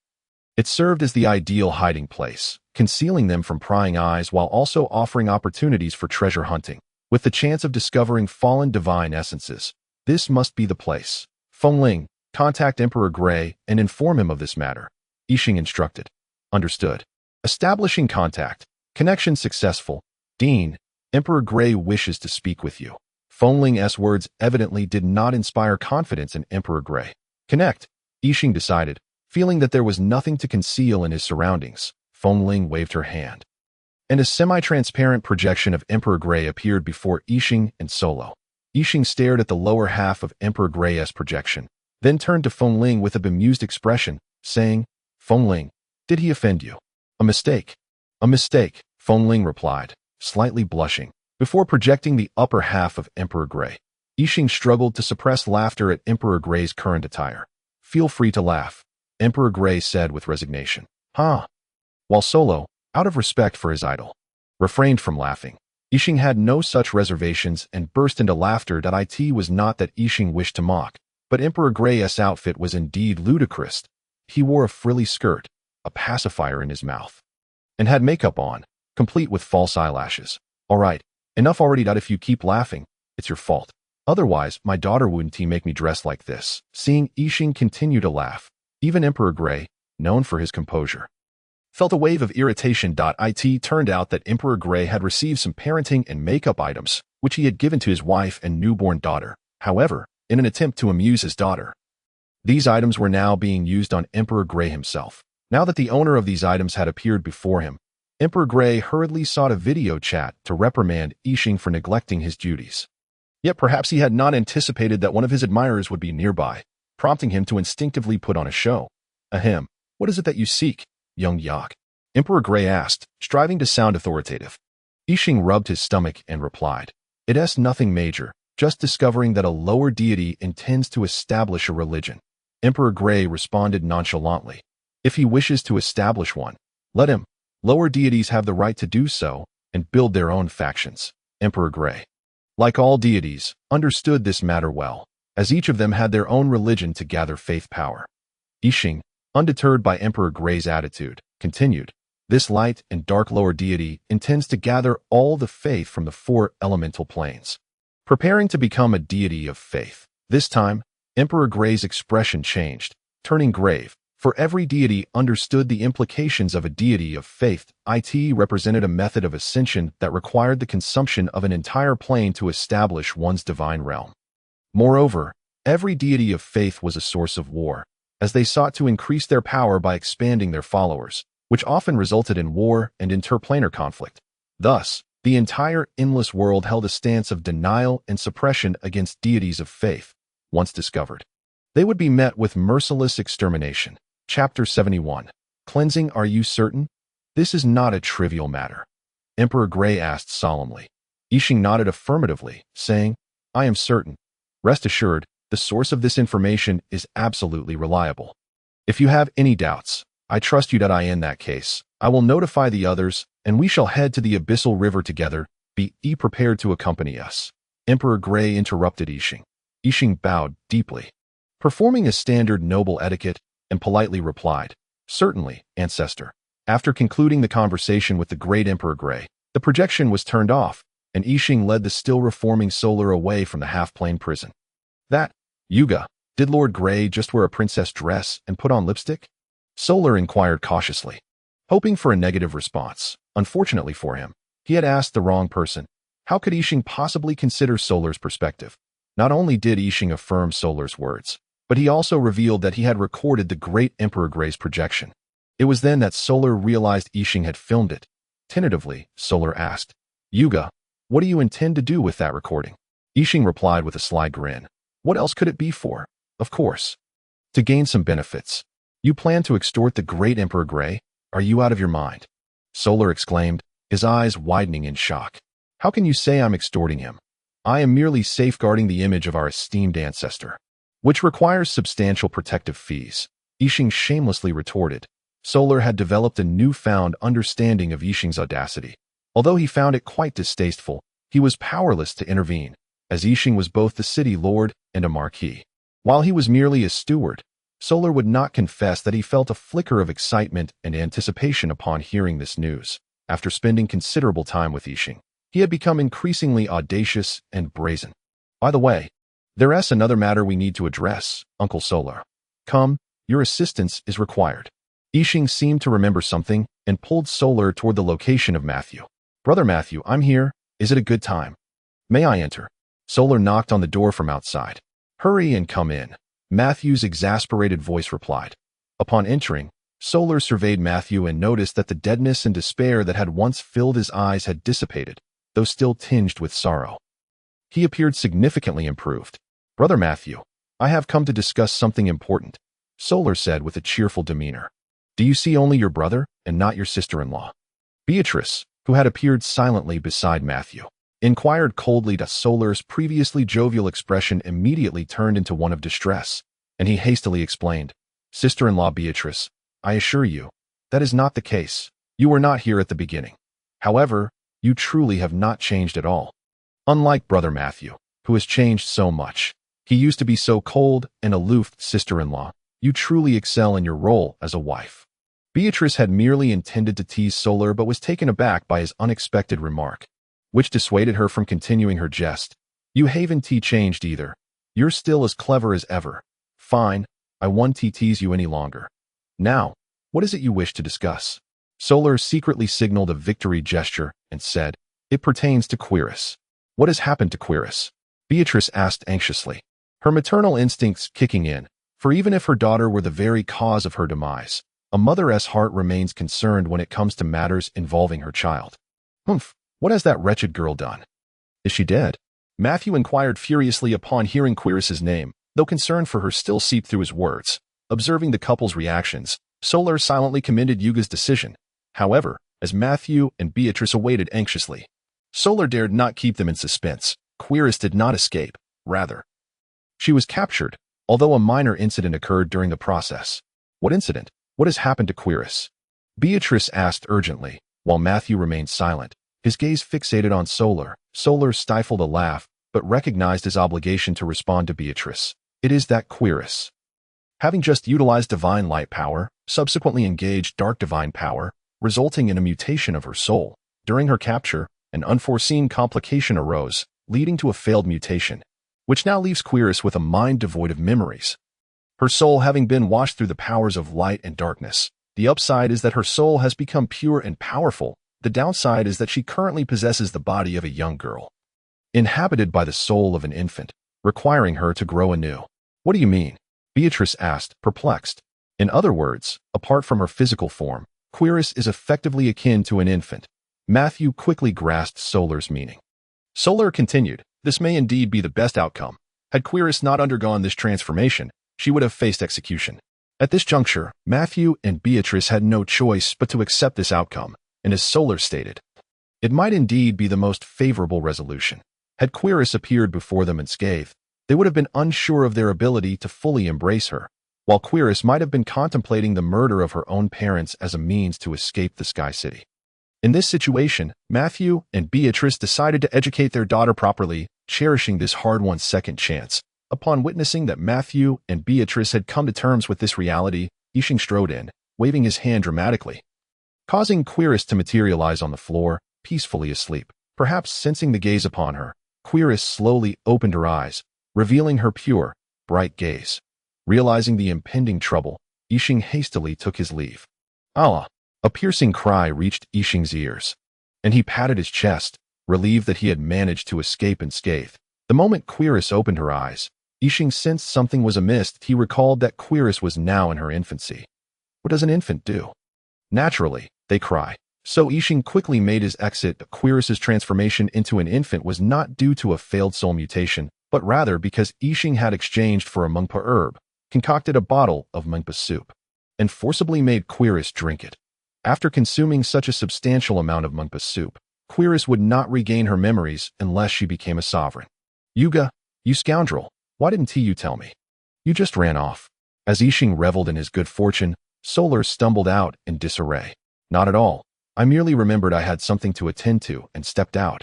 it served as the ideal hiding place, concealing them from prying eyes while also offering opportunities for treasure hunting. With the chance of discovering fallen divine essences, this must be the place. Fengling, contact Emperor Gray and inform him of this matter. Yixing instructed. Understood. Establishing contact. Connection successful. Dean, Emperor Gray wishes to speak with you. Fengling's words evidently did not inspire confidence in Emperor Gray. Connect, Yixing decided, feeling that there was nothing to conceal in his surroundings. Fengling waved her hand, and a semi-transparent projection of Emperor Gray appeared before Yixing and Solo. Yixing stared at the lower half of Emperor Gray's projection, then turned to Fengling with a bemused expression, saying, Fengling, did he offend you? A mistake. A mistake, Fengling replied, slightly blushing, before projecting the upper half of Emperor Gray. Yixing struggled to suppress laughter at Emperor Gray's current attire. Feel free to laugh, Emperor Gray said with resignation. Huh? While Solo, out of respect for his idol, refrained from laughing. Yixing had no such reservations and burst into laughter. It was not that Yixing wished to mock, but Emperor Gray's outfit was indeed ludicrous. He wore a frilly skirt, a pacifier in his mouth, and had makeup on, complete with false eyelashes. All right, enough already. If you keep laughing, it's your fault. Otherwise, my daughter wouldn't make me dress like this. Seeing Yixing continue to laugh, even Emperor Gray, known for his composure, felt a wave of irritation. It turned out that Emperor Gray had received some parenting and makeup items, which he had given to his wife and newborn daughter. However, in an attempt to amuse his daughter, these items were now being used on Emperor Gray himself. Now that the owner of these items had appeared before him, Emperor Gray hurriedly sought a video chat to reprimand Yixing for neglecting his duties. Yet perhaps he had not anticipated that one of his admirers would be nearby, prompting him to instinctively put on a show. Ahem, what is it that you seek, young yak? Emperor Gray asked, striving to sound authoritative. Yixing rubbed his stomach and replied, It's nothing major, just discovering that a lower deity intends to establish a religion. Emperor Gray responded nonchalantly. If he wishes to establish one, let him. Lower deities have the right to do so and build their own factions. Emperor Gray, like all deities, understood this matter well, as each of them had their own religion to gather faith power. Yixing, undeterred by Emperor Gray's attitude, continued, This light and dark lower deity intends to gather all the faith from the four elemental planes, preparing to become a deity of faith. This time, Emperor Gray's expression changed, turning grave. For every deity understood the implications of a deity of faith. It represented a method of ascension that required the consumption of an entire plane to establish one's divine realm. Moreover, every deity of faith was a source of war, as they sought to increase their power by expanding their followers, which often resulted in war and interplanar conflict. Thus, the entire endless world held a stance of denial and suppression against deities of faith. Once discovered, they would be met with merciless extermination. Chapter 71. Cleansing. Are you certain? This is not a trivial matter, Emperor Gray asked solemnly. Yixing nodded affirmatively, saying, I am certain. Rest assured, the source of this information is absolutely reliable. If you have any doubts, I trust you. In that case, I will notify the others, and we shall head to the Abyssal River together. Be prepared to accompany us. Emperor Gray interrupted Yixing. Yixing bowed deeply, performing a standard noble etiquette, and politely replied, Certainly, ancestor. After concluding the conversation with the great Emperor Gray, the projection was turned off, and Yixing led the still reforming Solar away from the half-plane prison. That, Yuga, did Lord Gray just wear a princess dress and put on lipstick? Solar inquired cautiously, hoping for a negative response. Unfortunately for him, he had asked the wrong person. How could Yixing possibly consider Solar's perspective? Not only did Yixing affirm Solar's words, but he also revealed that he had recorded the great Emperor Gray's projection. It was then that Solar realized Yixing had filmed it. Tentatively, Solar asked, Yuga, what do you intend to do with that recording? Yixing replied with a sly grin. What else could it be for? Of course, to gain some benefits. You plan to extort the great Emperor Grey? Are you out of your mind? Solar exclaimed, his eyes widening in shock. How can you say I'm extorting him? I am merely safeguarding the image of our esteemed ancestor, which requires substantial protective fees. Yixing shamelessly retorted. Solar had developed a newfound understanding of Yixing's audacity. Although he found it quite distasteful, he was powerless to intervene, as Yixing was both the city lord and a marquis. While he was merely a steward, Solar would not confess that he felt a flicker of excitement and anticipation upon hearing this news. After spending considerable time with Yixing, he had become increasingly audacious and brazen. By the way, there's another matter we need to address, Uncle Solar. Come, your assistance is required. Yixing seemed to remember something and pulled Solar toward the location of Matthew. Brother Matthew, I'm here. Is it a good time? May I enter? Solar knocked on the door from outside. Hurry and come in, Matthew's exasperated voice replied. Upon entering, Solar surveyed Matthew and noticed that the deadness and despair that had once filled his eyes had dissipated, though still tinged with sorrow. He appeared significantly improved. Brother Matthew, I have come to discuss something important, Solar said with a cheerful demeanor. Do you see only your brother and not your sister-in-law? Beatrice, who had appeared silently beside Matthew, inquired coldly. Solar's previously jovial expression immediately turned into one of distress, and he hastily explained, Sister-in-law Beatrice, I assure you, that is not the case. You were not here at the beginning. However, you truly have not changed at all. Unlike Brother Matthew, who has changed so much. He used to be so cold and aloof. Sister-in-law, you truly excel in your role as a wife. Beatrice had merely intended to tease Solar but was taken aback by his unexpected remark, which dissuaded her from continuing her jest. You haven't changed either. You're still as clever as ever. Fine, I won't tease you any longer. Now, what is it you wish to discuss? Solar secretly signaled a victory gesture and said, It pertains to Quiris. What has happened to Quiris? Beatrice asked anxiously, her maternal instincts kicking in, for even if her daughter were the very cause of her demise, a mother's heart remains concerned when it comes to matters involving her child. Humph, what has that wretched girl done? Is she dead? Matthew inquired furiously upon hearing Quiris's name, though concern for her still seeped through his words. Observing the couple's reactions, Solar silently commended Yuga's decision. However, as Matthew and Beatrice awaited anxiously, Solar dared not keep them in suspense. Quiris did not escape. Rather, she was captured, although a minor incident occurred during the process. What incident? What has happened to Quiris? Beatrice asked urgently, while Matthew remained silent, his gaze fixated on Solar. Solar stifled a laugh, but recognized his obligation to respond to Beatrice. It is that Quiris, having just utilized divine light power, subsequently engaged dark divine power, resulting in a mutation of her soul. During her capture, an unforeseen complication arose, leading to a failed mutation, which now leaves Quiris with a mind devoid of memories. Her soul having been washed through the powers of light and darkness. The upside is that her soul has become pure and powerful. The downside is that she currently possesses the body of a young girl, inhabited by the soul of an infant, requiring her to grow anew. What do you mean? Beatrice asked, perplexed. In other words, apart from her physical form, Quiris is effectively akin to an infant. Matthew quickly grasped Solar's meaning. Solar continued, this may indeed be the best outcome. Had Quiris not undergone this transformation, she would have faced execution. At this juncture, Matthew and Beatrice had no choice but to accept this outcome, and as Solar stated, it might indeed be the most favorable resolution. Had Quiris appeared before them unscathed, they would have been unsure of their ability to fully embrace her, while Quiris might have been contemplating the murder of her own parents as a means to escape the Sky City. In this situation, Matthew and Beatrice decided to educate their daughter properly, cherishing this hard-won second chance. Upon witnessing that Matthew and Beatrice had come to terms with this reality, Yixing strode in, waving his hand dramatically, causing Quiris to materialize on the floor, peacefully asleep. Perhaps sensing the gaze upon her, Quiris slowly opened her eyes, revealing her pure, bright gaze. Realizing the impending trouble, Yixing hastily took his leave. Allah! A piercing cry reached Yixing's ears, and he patted his chest, relieved that he had managed to escape unscathed. The moment Quiris opened her eyes, Yixing sensed something was amiss. He recalled that Quiris was now in her infancy. What does an infant do? Naturally, they cry. So Yixing quickly made his exit. Quiris's transformation into an infant was not due to a failed soul mutation, but rather because Yixing had exchanged for a mungpa herb, concocted a bottle of mungpa soup. and forcibly made Quiris drink it. After consuming such a substantial amount of Mungpa soup, Quiris would not regain her memories unless she became a sovereign. Yuga, you scoundrel, why didn't you tell me? You just ran off. As Yixing reveled in his good fortune, Solar stumbled out in disarray. Not at all. I merely remembered I had something to attend to and stepped out.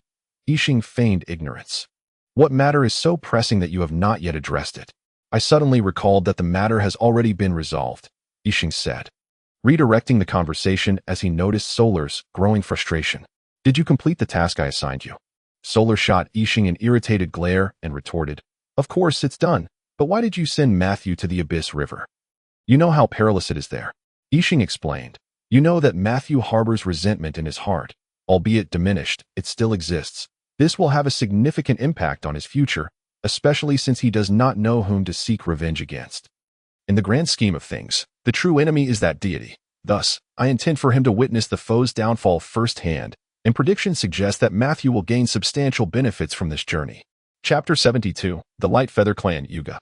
Yixing feigned ignorance. What matter is so pressing that you have not yet addressed it? I suddenly recalled that the matter has already been resolved, Yixing said, redirecting the conversation as he noticed Solar's growing frustration. Did you complete the task I assigned you? Solar shot Yixing an irritated glare and retorted, of course it's done, but why did you send Matthew to the Abyss River? You know how perilous it is there. Yixing explained. You know that Matthew harbors resentment in his heart. Albeit diminished, it still exists. This will have a significant impact on his future, especially since he does not know whom to seek revenge against. In the grand scheme of things, the true enemy is that deity. Thus, I intend for him to witness the foe's downfall firsthand, and predictions suggest that Matthew will gain substantial benefits from this journey. Chapter 72, The Light Feather Clan Yuga.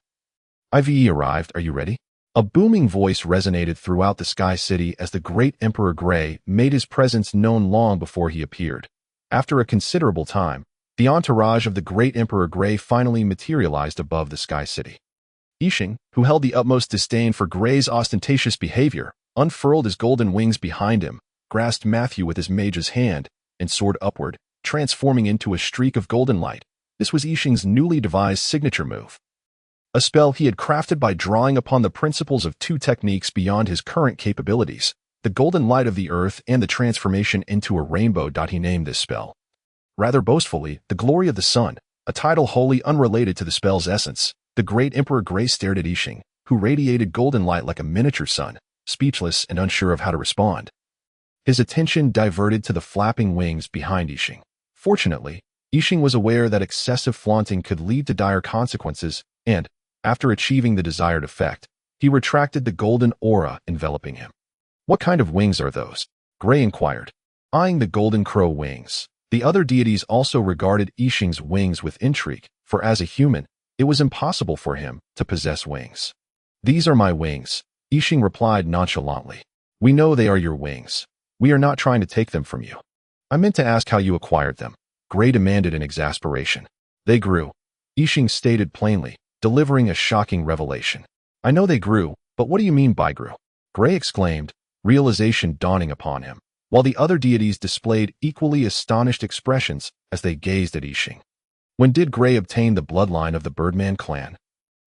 IVE arrived, are you ready? A booming voice resonated throughout the Sky City as the great Emperor Grey made his presence known long before he appeared. After a considerable time, the entourage of the great Emperor Grey finally materialized above the Sky City. Yixing, who held the utmost disdain for Grey's ostentatious behavior, unfurled his golden wings behind him, grasped Matthew with his mage's hand, and soared upward, transforming into a streak of golden light. This was Yixing's newly devised signature move. A spell he had crafted by drawing upon the principles of two techniques beyond his current capabilities, the golden light of the earth and the transformation into a rainbow. He named this spell. Rather boastfully, the glory of the sun, a title wholly unrelated to the spell's essence. The great Emperor Grey stared at Yixing, who radiated golden light like a miniature sun, speechless and unsure of how to respond. His attention diverted to the flapping wings behind Yixing. Fortunately, Yixing was aware that excessive flaunting could lead to dire consequences, and, after achieving the desired effect, he retracted the golden aura enveloping him. What kind of wings are those? Grey inquired, eyeing the golden crow wings. The other deities also regarded Yixing's wings with intrigue, for as a human, it was impossible for him to possess wings. These are my wings, Yixing replied nonchalantly. We know they are your wings. We are not trying to take them from you. I meant to ask how you acquired them, Grey demanded in exasperation. They grew, Yixing stated plainly, delivering a shocking revelation. I know they grew, but what do you mean by grew? Grey exclaimed, realization dawning upon him, while the other deities displayed equally astonished expressions as they gazed at Yixing. When did Grey obtain the bloodline of the Birdman clan?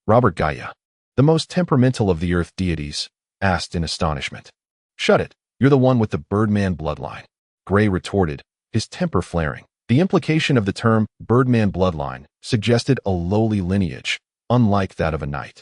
Robert Gaia, the most temperamental of the earth deities, asked in astonishment. Shut it, you're the one with the Birdman bloodline, Grey retorted, his temper flaring. The implication of the term Birdman bloodline suggested a lowly lineage, unlike that of a knight.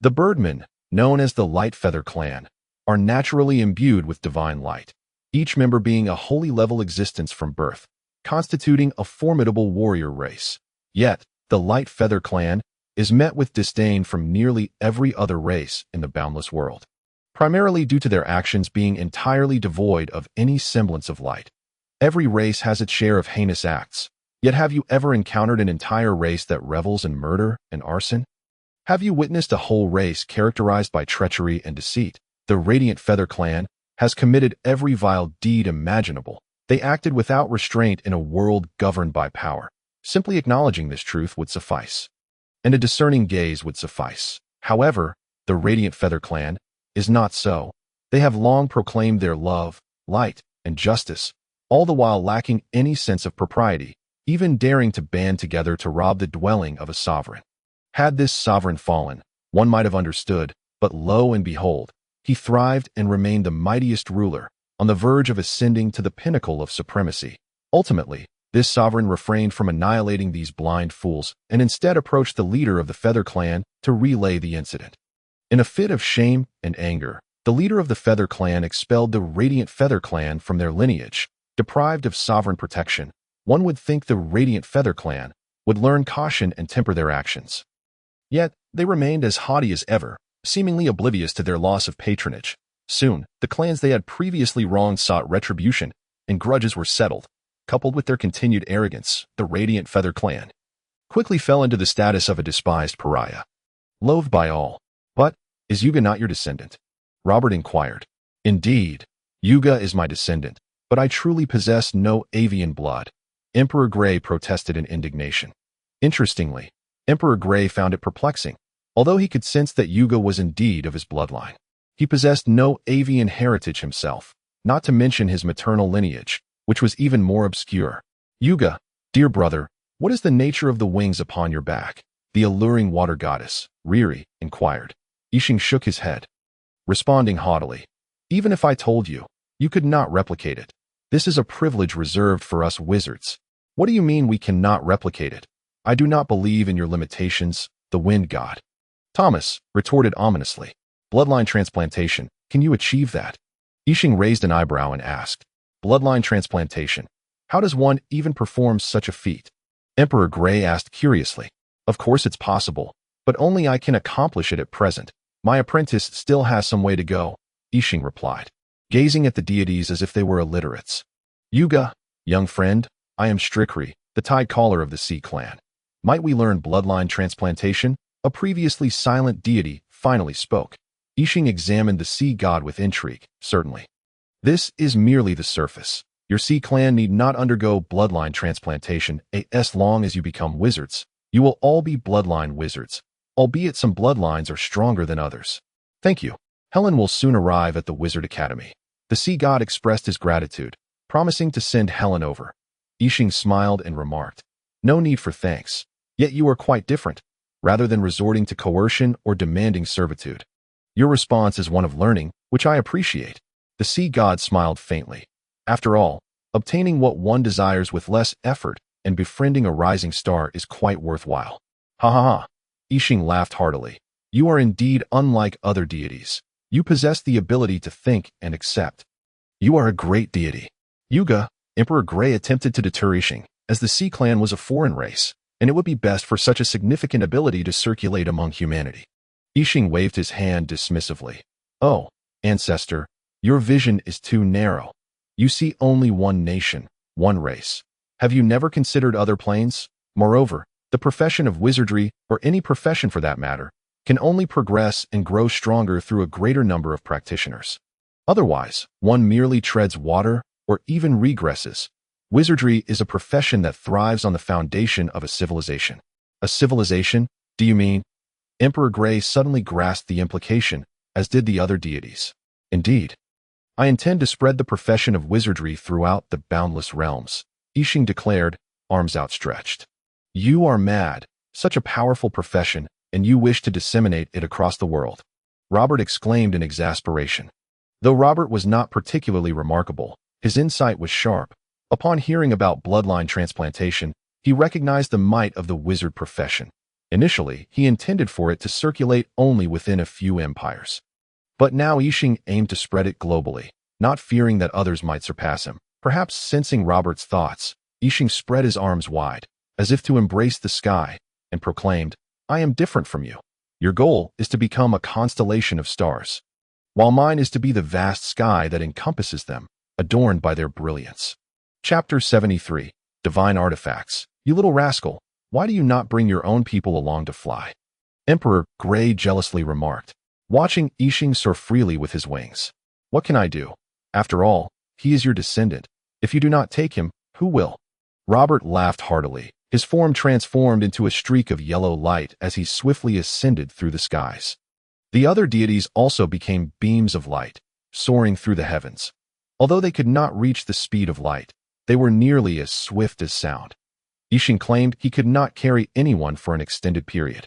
The Birdmen, known as the Light Feather clan, are naturally imbued with divine light, each member being a holy level existence from birth, constituting a formidable warrior race. Yet, the Light Feather clan is met with disdain from nearly every other race in the boundless world, primarily due to their actions being entirely devoid of any semblance of light. Every race has its share of heinous acts, yet have you ever encountered an entire race that revels in murder and arson? Have you witnessed a whole race characterized by treachery and deceit? The Radiant Feather clan has committed every vile deed imaginable. They acted without restraint in a world governed by power. Simply acknowledging this truth would suffice, and a discerning gaze would suffice. However, the Radiant Feather clan is not so. They have long proclaimed their love, light, and justice, all the while lacking any sense of propriety, even daring to band together to rob the dwelling of a sovereign. Had this sovereign fallen, one might have understood, but lo and behold, he thrived and remained the mightiest ruler, on the verge of ascending to the pinnacle of supremacy. Ultimately, this sovereign refrained from annihilating these blind fools and instead approached the leader of the Feather clan to relay the incident. In a fit of shame and anger, the leader of the Feather clan expelled the Radiant Feather clan from their lineage. Deprived of sovereign protection, one would think the Radiant Feather clan would learn caution and temper their actions. Yet, they remained as haughty as ever, seemingly oblivious to their loss of patronage. Soon, the clans they had previously wronged sought retribution, and grudges were settled. Coupled with their continued arrogance, the Radiant Feather clan quickly fell into the status of a despised pariah. Loathed by all. But, is Yuga not your descendant? Robert inquired. Indeed, Yuga is my descendant, but I truly possess no avian blood. Emperor Gray protested in indignation. Interestingly, Emperor Gray found it perplexing. Although he could sense that Yuga was indeed of his bloodline, he possessed no avian heritage himself, not to mention his maternal lineage, which was even more obscure. Yuga, dear brother, what is the nature of the wings upon your back? The alluring water goddess, Riri, inquired. Yixing shook his head, responding haughtily. Even if I told you, you could not replicate it. This is a privilege reserved for us wizards. What do you mean we cannot replicate it? I do not believe in your limitations, the wind god. Thomas retorted ominously. Bloodline transplantation, can you achieve that? Yixing raised an eyebrow and asked. Bloodline transplantation. How does one even perform such a feat? Emperor Gray asked curiously. Of course it's possible, but only I can accomplish it at present. My apprentice still has some way to go, Yixing replied, gazing at the deities as if they were illiterates. Yuga, young friend, I am Strickery, the Tide Caller of the Sea Clan. Might we learn bloodline transplantation? A previously silent deity finally spoke. Yixing examined the sea god with intrigue. Certainly. This is merely the surface. Your sea clan need not undergo bloodline transplantation. As long as you become wizards, you will all be bloodline wizards, albeit some bloodlines are stronger than others. Thank you. Helen will soon arrive at the Wizard Academy. The sea god expressed his gratitude, promising to send Helen over. Yixing smiled and remarked, no need for thanks. Yet you are quite different, rather than resorting to coercion or demanding servitude. Your response is one of learning, which I appreciate. The sea god smiled faintly. After all, obtaining what one desires with less effort and befriending a rising star is quite worthwhile. Ha ha ha. Yixing laughed heartily. You are indeed unlike other deities. You possess the ability to think and accept. You are a great deity. Yuga, Emperor Gray attempted to deter Yixing, as the Sea Clan was a foreign race, and it would be best for such a significant ability to circulate among humanity. Yixing waved his hand dismissively. Oh, ancestor, your vision is too narrow. You see only one nation, one race. Have you never considered other planes? Moreover, the profession of wizardry, or any profession for that matter, can only progress and grow stronger through a greater number of practitioners. Otherwise, one merely treads water or even regresses. Wizardry is a profession that thrives on the foundation of a civilization. A civilization? Do you mean? Emperor Gray suddenly grasped the implication, as did the other deities. Indeed. I intend to spread the profession of wizardry throughout the boundless realms, Yixing declared, arms outstretched. You are mad. Such a powerful profession, and you wish to disseminate it across the world. Robert exclaimed in exasperation. Though Robert was not particularly remarkable, his insight was sharp. Upon hearing about bloodline transplantation, he recognized the might of the wizard profession. Initially, he intended for it to circulate only within a few empires. But now Yixing aimed to spread it globally, not fearing that others might surpass him. Perhaps sensing Robert's thoughts, Yixing spread his arms wide, as if to embrace the sky, and proclaimed, I am different from you. Your goal is to become a constellation of stars, while mine is to be the vast sky that encompasses them, adorned by their brilliance. Chapter 73. Divine Artifacts. You little rascal, why do you not bring your own people along to fly? Emperor Gray jealously remarked, watching Yixing soar freely with his wings. What can I do? After all, he is your descendant. If you do not take him, who will? Robert laughed heartily. His form transformed into a streak of yellow light as he swiftly ascended through the skies. The other deities also became beams of light, soaring through the heavens. Although they could not reach the speed of light, they were nearly as swift as sound. Yixing claimed he could not carry anyone for an extended period.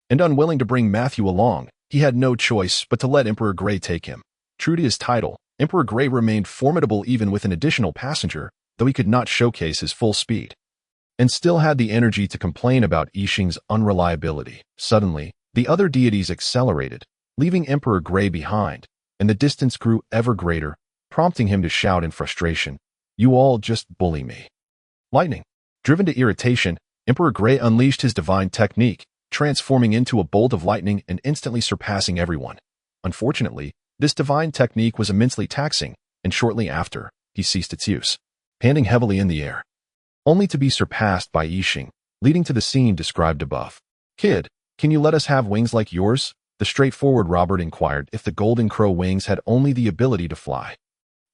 And unwilling to bring Matthew along, he had no choice but to let Emperor Gray take him. True to his title, Emperor Gray remained formidable even with an additional passenger, though he could not showcase his full speed, and still had the energy to complain about Yixing's unreliability. Suddenly, the other deities accelerated, leaving Emperor Gray behind, and the distance grew ever greater, prompting him to shout in frustration, You all just bully me. Lightning. Driven to irritation, Emperor Gray unleashed his divine technique, transforming into a bolt of lightning and instantly surpassing everyone. Unfortunately, this divine technique was immensely taxing, and shortly after, he ceased its use, panting heavily in the air, only to be surpassed by Yixing, leading to the scene described above. Kid, can you let us have wings like yours? The straightforward Robert inquired if the golden crow wings had only the ability to fly.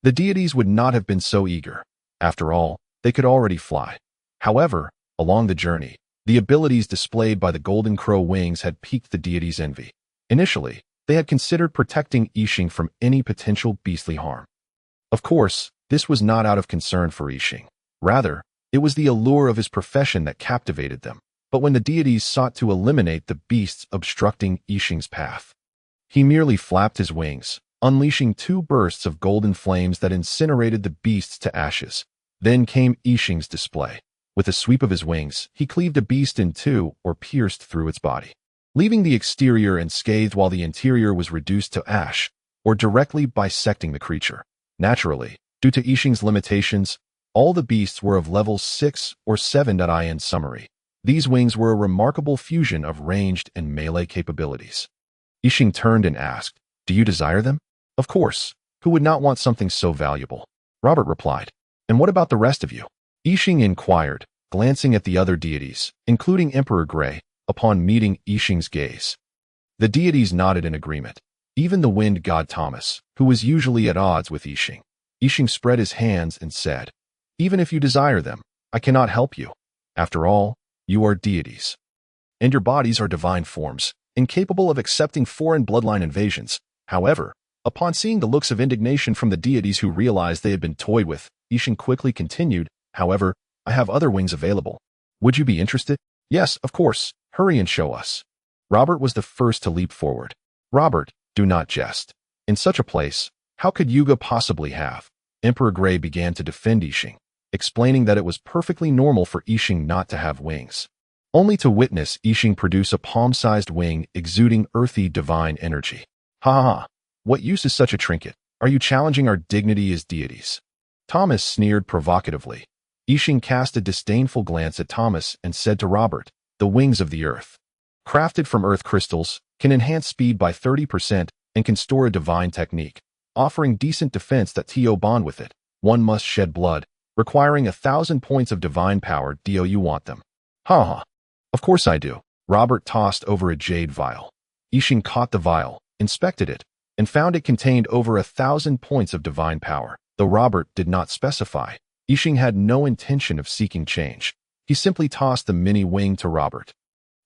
The deities would not have been so eager. After all, they could already fly. However, along the journey, the abilities displayed by the golden crow wings had piqued the deities' envy. Initially, they had considered protecting Yixing from any potential beastly harm. Of course, this was not out of concern for Yixing. Rather, it was the allure of his profession that captivated them. But when the deities sought to eliminate the beasts obstructing Yixing's path, he merely flapped his wings, unleashing 2 bursts of golden flames that incinerated the beasts to ashes. Then came Yixing's display. With a sweep of his wings, he cleaved a beast in 2 or pierced through its body, leaving the exterior unscathed while the interior was reduced to ash, or directly bisecting the creature. Naturally, due to Yixing's limitations, all the beasts were of levels 6 or 7. In summary, these wings were a remarkable fusion of ranged and melee capabilities. Yixing turned and asked, "Do you desire them?" "Of course. Who would not want something so valuable?" Robert replied. "And what about the rest of you?" Yixing inquired, glancing at the other deities, including Emperor Gray, upon meeting Yixing's gaze. The deities nodded in agreement. Even the wind god Thomas, who was usually at odds with Yixing. Yixing spread his hands and said, "Even if you desire them, I cannot help you. After all, you are deities. And your bodies are divine forms, incapable of accepting foreign bloodline invasions." However, upon seeing the looks of indignation from the deities who realized they had been toyed with, Yixing quickly continued, "However, I have other wings available. Would you be interested?" "Yes, of course. Hurry and show us." Robert was the first to leap forward. "Robert, do not jest. In such a place, how could Yuga possibly have?" Emperor Gray began to defend Yixing, explaining that it was perfectly normal for Yixing not to have wings. Only to witness Yixing produce a palm-sized wing exuding earthy divine energy. "Ha ha ha. What use is such a trinket? Are you challenging our dignity as deities?" Thomas sneered provocatively. Yixing cast a disdainful glance at Thomas and said to Robert, "The wings of the earth, crafted from earth crystals, can enhance speed by 30% and can store a divine technique, offering decent defense that to bond with it. One must shed blood, requiring 1,000 points of divine power. Do you want them?" "Ha ha. Of course I do." Robert tossed over a jade vial. Yixing caught the vial, inspected it, and found it contained over 1,000 points of divine power. Though Robert did not specify, Yixing had no intention of seeking change. He simply tossed the mini wing to Robert.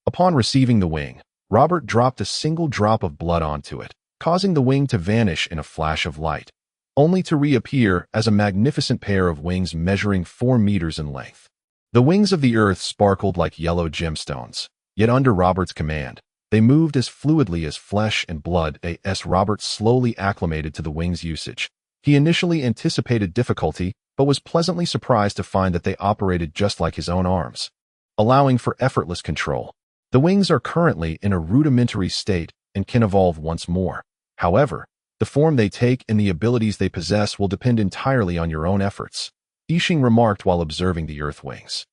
Upon receiving the wing, Robert dropped a single drop of blood onto it, causing the wing to vanish in a flash of light, only to reappear as a magnificent pair of wings measuring 4 meters in length. The wings of the earth sparkled like yellow gemstones, yet under Robert's command, they moved as fluidly as flesh and blood. As Robert slowly acclimated to the wings' usage, he initially anticipated difficulty, but was pleasantly surprised to find that they operated just like his own arms, allowing for effortless control. The wings are currently in a rudimentary state and can evolve once more. However, the form they take and the abilities they possess will depend entirely on your own efforts, Yixing remarked while observing the earth wings.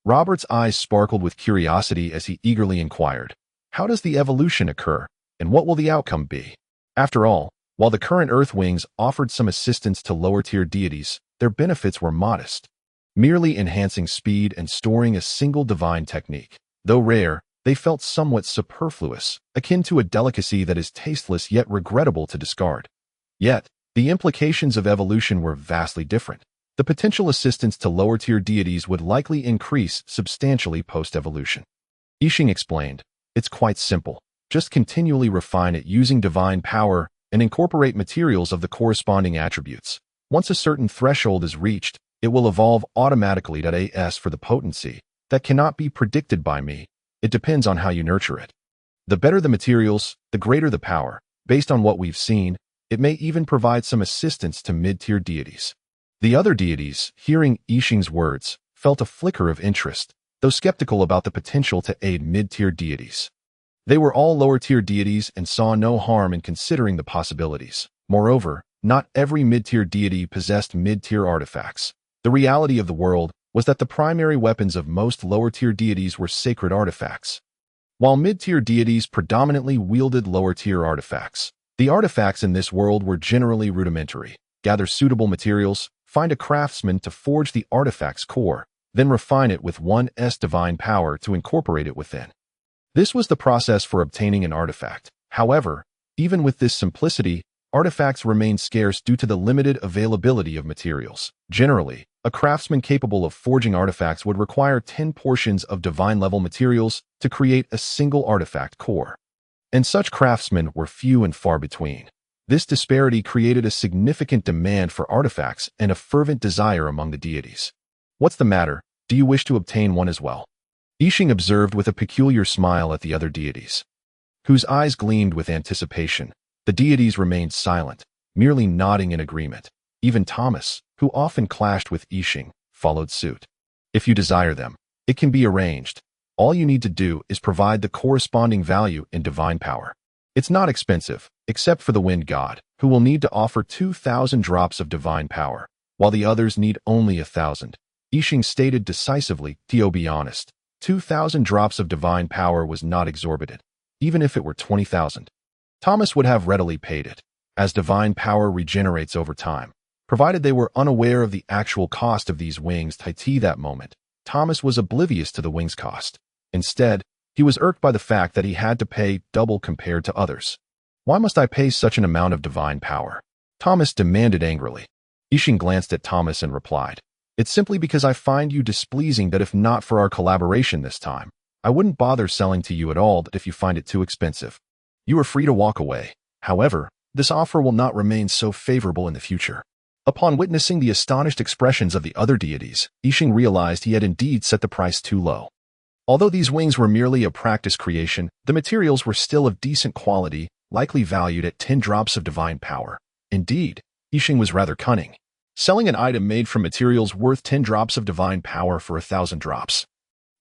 Robert's eyes sparkled with curiosity as he eagerly inquired, "How does the evolution occur, and what will the outcome be?" After all, while the current earth wings offered some assistance to lower-tier deities, their benefits were modest, merely enhancing speed and storing a single divine technique. Though rare, they felt somewhat superfluous, akin to a delicacy that is tasteless yet regrettable to discard. Yet, the implications of evolution were vastly different. The potential assistance to lower-tier deities would likely increase substantially post-evolution. Yixing explained, "It's quite simple. Just continually refine it using divine power and incorporate materials of the corresponding attributes. Once a certain threshold is reached, it will evolve automatically. As for the potency, that cannot be predicted by me. It depends on how you nurture it. The better the materials, the greater the power. Based on what we've seen, it may even provide some assistance to mid-tier deities." The other deities, hearing Yixing's words, felt a flicker of interest, though skeptical about the potential to aid mid-tier deities. They were all lower-tier deities and saw no harm in considering the possibilities. Moreover, not every mid-tier deity possessed mid-tier artifacts. The reality of the world was that the primary weapons of most lower-tier deities were sacred artifacts, while mid-tier deities predominantly wielded lower-tier artifacts. The artifacts in this world were generally rudimentary. Gather suitable materials, find a craftsman to forge the artifact's core, then refine it with one's divine power to incorporate it within. This was the process for obtaining an artifact. However, even with this simplicity, artifacts remain scarce due to the limited availability of materials. Generally, a craftsman capable of forging artifacts would require 10 portions of divine-level materials to create a single artifact core. And such craftsmen were few and far between. This disparity created a significant demand for artifacts and a fervent desire among the deities. "What's the matter? Do you wish to obtain one as well?" Yixing observed with a peculiar smile at the other deities, whose eyes gleamed with anticipation. The deities remained silent, merely nodding in agreement. Even Thomas, who often clashed with Yixing, followed suit. "If you desire them, it can be arranged. All you need to do is provide the corresponding value in divine power. It's not expensive, except for the wind god, who will need to offer 2,000 drops of divine power, while the others need only 1,000. Yixing stated decisively, "To be honest, 2,000 drops of divine power was not exorbitant, even if it were 20,000. Thomas would have readily paid it, as divine power regenerates over time. Provided they were unaware of the actual cost of these wings. That moment, Thomas was oblivious to the wings' cost. Instead, he was irked by the fact that he had to pay double compared to others. "Why must I pay such an amount of divine power?" Thomas demanded angrily. Yixing glanced at Thomas and replied, "It's simply because I find you displeasing that if not for our collaboration this time, I wouldn't bother selling to you at all if you find it too expensive. You are free to walk away. However, this offer will not remain so favorable in the future." Upon witnessing the astonished expressions of the other deities, Yixing realized he had indeed set the price too low. Although these wings were merely a practice creation, the materials were still of decent quality, likely valued at 10 drops of divine power. Indeed, Yixing was rather cunning, selling an item made from materials worth 10 drops of divine power for 1,000 drops.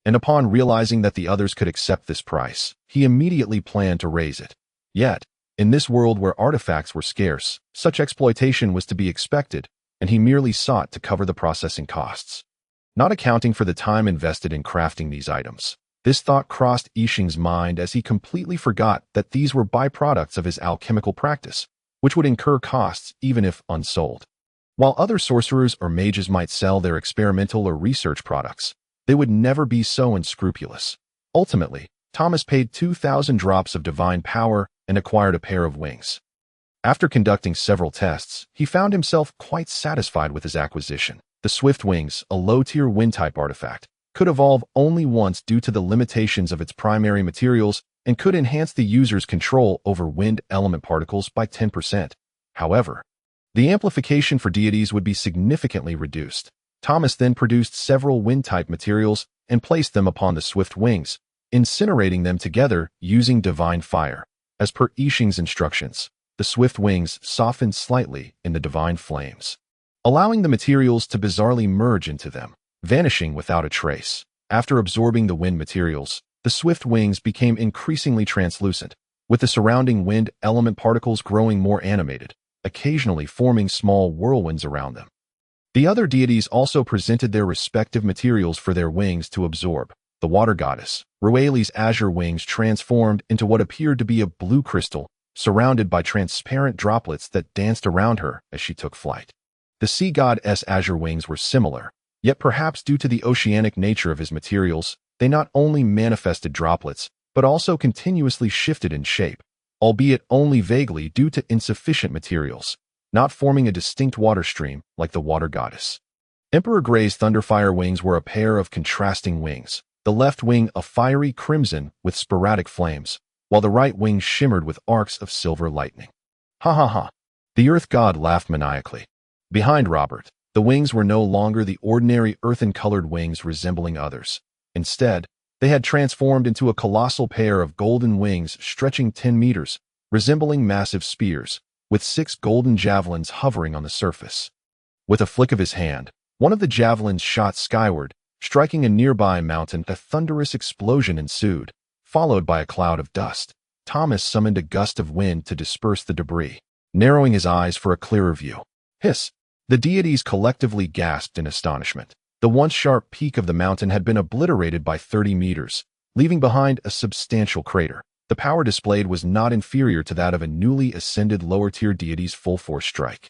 And upon realizing that the others could accept this price, he immediately planned to raise it. Yet, in this world where artifacts were scarce, such exploitation was to be expected, and he merely sought to cover the processing costs, not accounting for the time invested in crafting these items. This thought crossed Yixing's mind as he completely forgot that these were byproducts of his alchemical practice, which would incur costs even if unsold. While other sorcerers or mages might sell their experimental or research products, they would never be so unscrupulous. Ultimately, Thomas paid 2,000 drops of divine power and acquired a pair of wings. After conducting several tests, he found himself quite satisfied with his acquisition. The Swift Wings, a low-tier wind-type artifact, could evolve only once due to the limitations of its primary materials and could enhance the user's control over wind element particles by 10%. However, the amplification for deities would be significantly reduced. Thomas then produced several wind-type materials and placed them upon the Swift Wings, incinerating them together using divine fire. As per Yixing's instructions, the Swift Wings softened slightly in the divine flames, allowing the materials to bizarrely merge into them, vanishing without a trace. After absorbing the wind materials, the Swift Wings became increasingly translucent, with the surrounding wind element particles growing more animated, occasionally forming small whirlwinds around them. The other deities also presented their respective materials for their wings to absorb. The water goddess, Rueli's azure wings transformed into what appeared to be a blue crystal, surrounded by transparent droplets that danced around her as she took flight. The sea god's azure wings were similar, yet perhaps due to the oceanic nature of his materials, they not only manifested droplets, but also continuously shifted in shape, albeit only vaguely due to insufficient materials, not forming a distinct water stream like the water goddess. Emperor Grey's Thunderfire wings were a pair of contrasting wings, the left wing a fiery crimson with sporadic flames, while the right wing shimmered with arcs of silver lightning. "Ha ha ha!" The Earth God laughed maniacally. Behind Robert, the wings were no longer the ordinary earthen-colored wings resembling others. Instead, they had transformed into a colossal pair of golden wings stretching 10 meters, resembling massive spears, with 6 golden javelins hovering on the surface. With a flick of his hand, one of the javelins shot skyward, striking a nearby mountain. A thunderous explosion ensued, followed by a cloud of dust. Thomas summoned a gust of wind to disperse the debris, narrowing his eyes for a clearer view. Hiss! The deities collectively gasped in astonishment. The once sharp peak of the mountain had been obliterated by 30 meters, leaving behind a substantial crater. The power displayed was not inferior to that of a newly ascended lower-tier deity's full-force strike.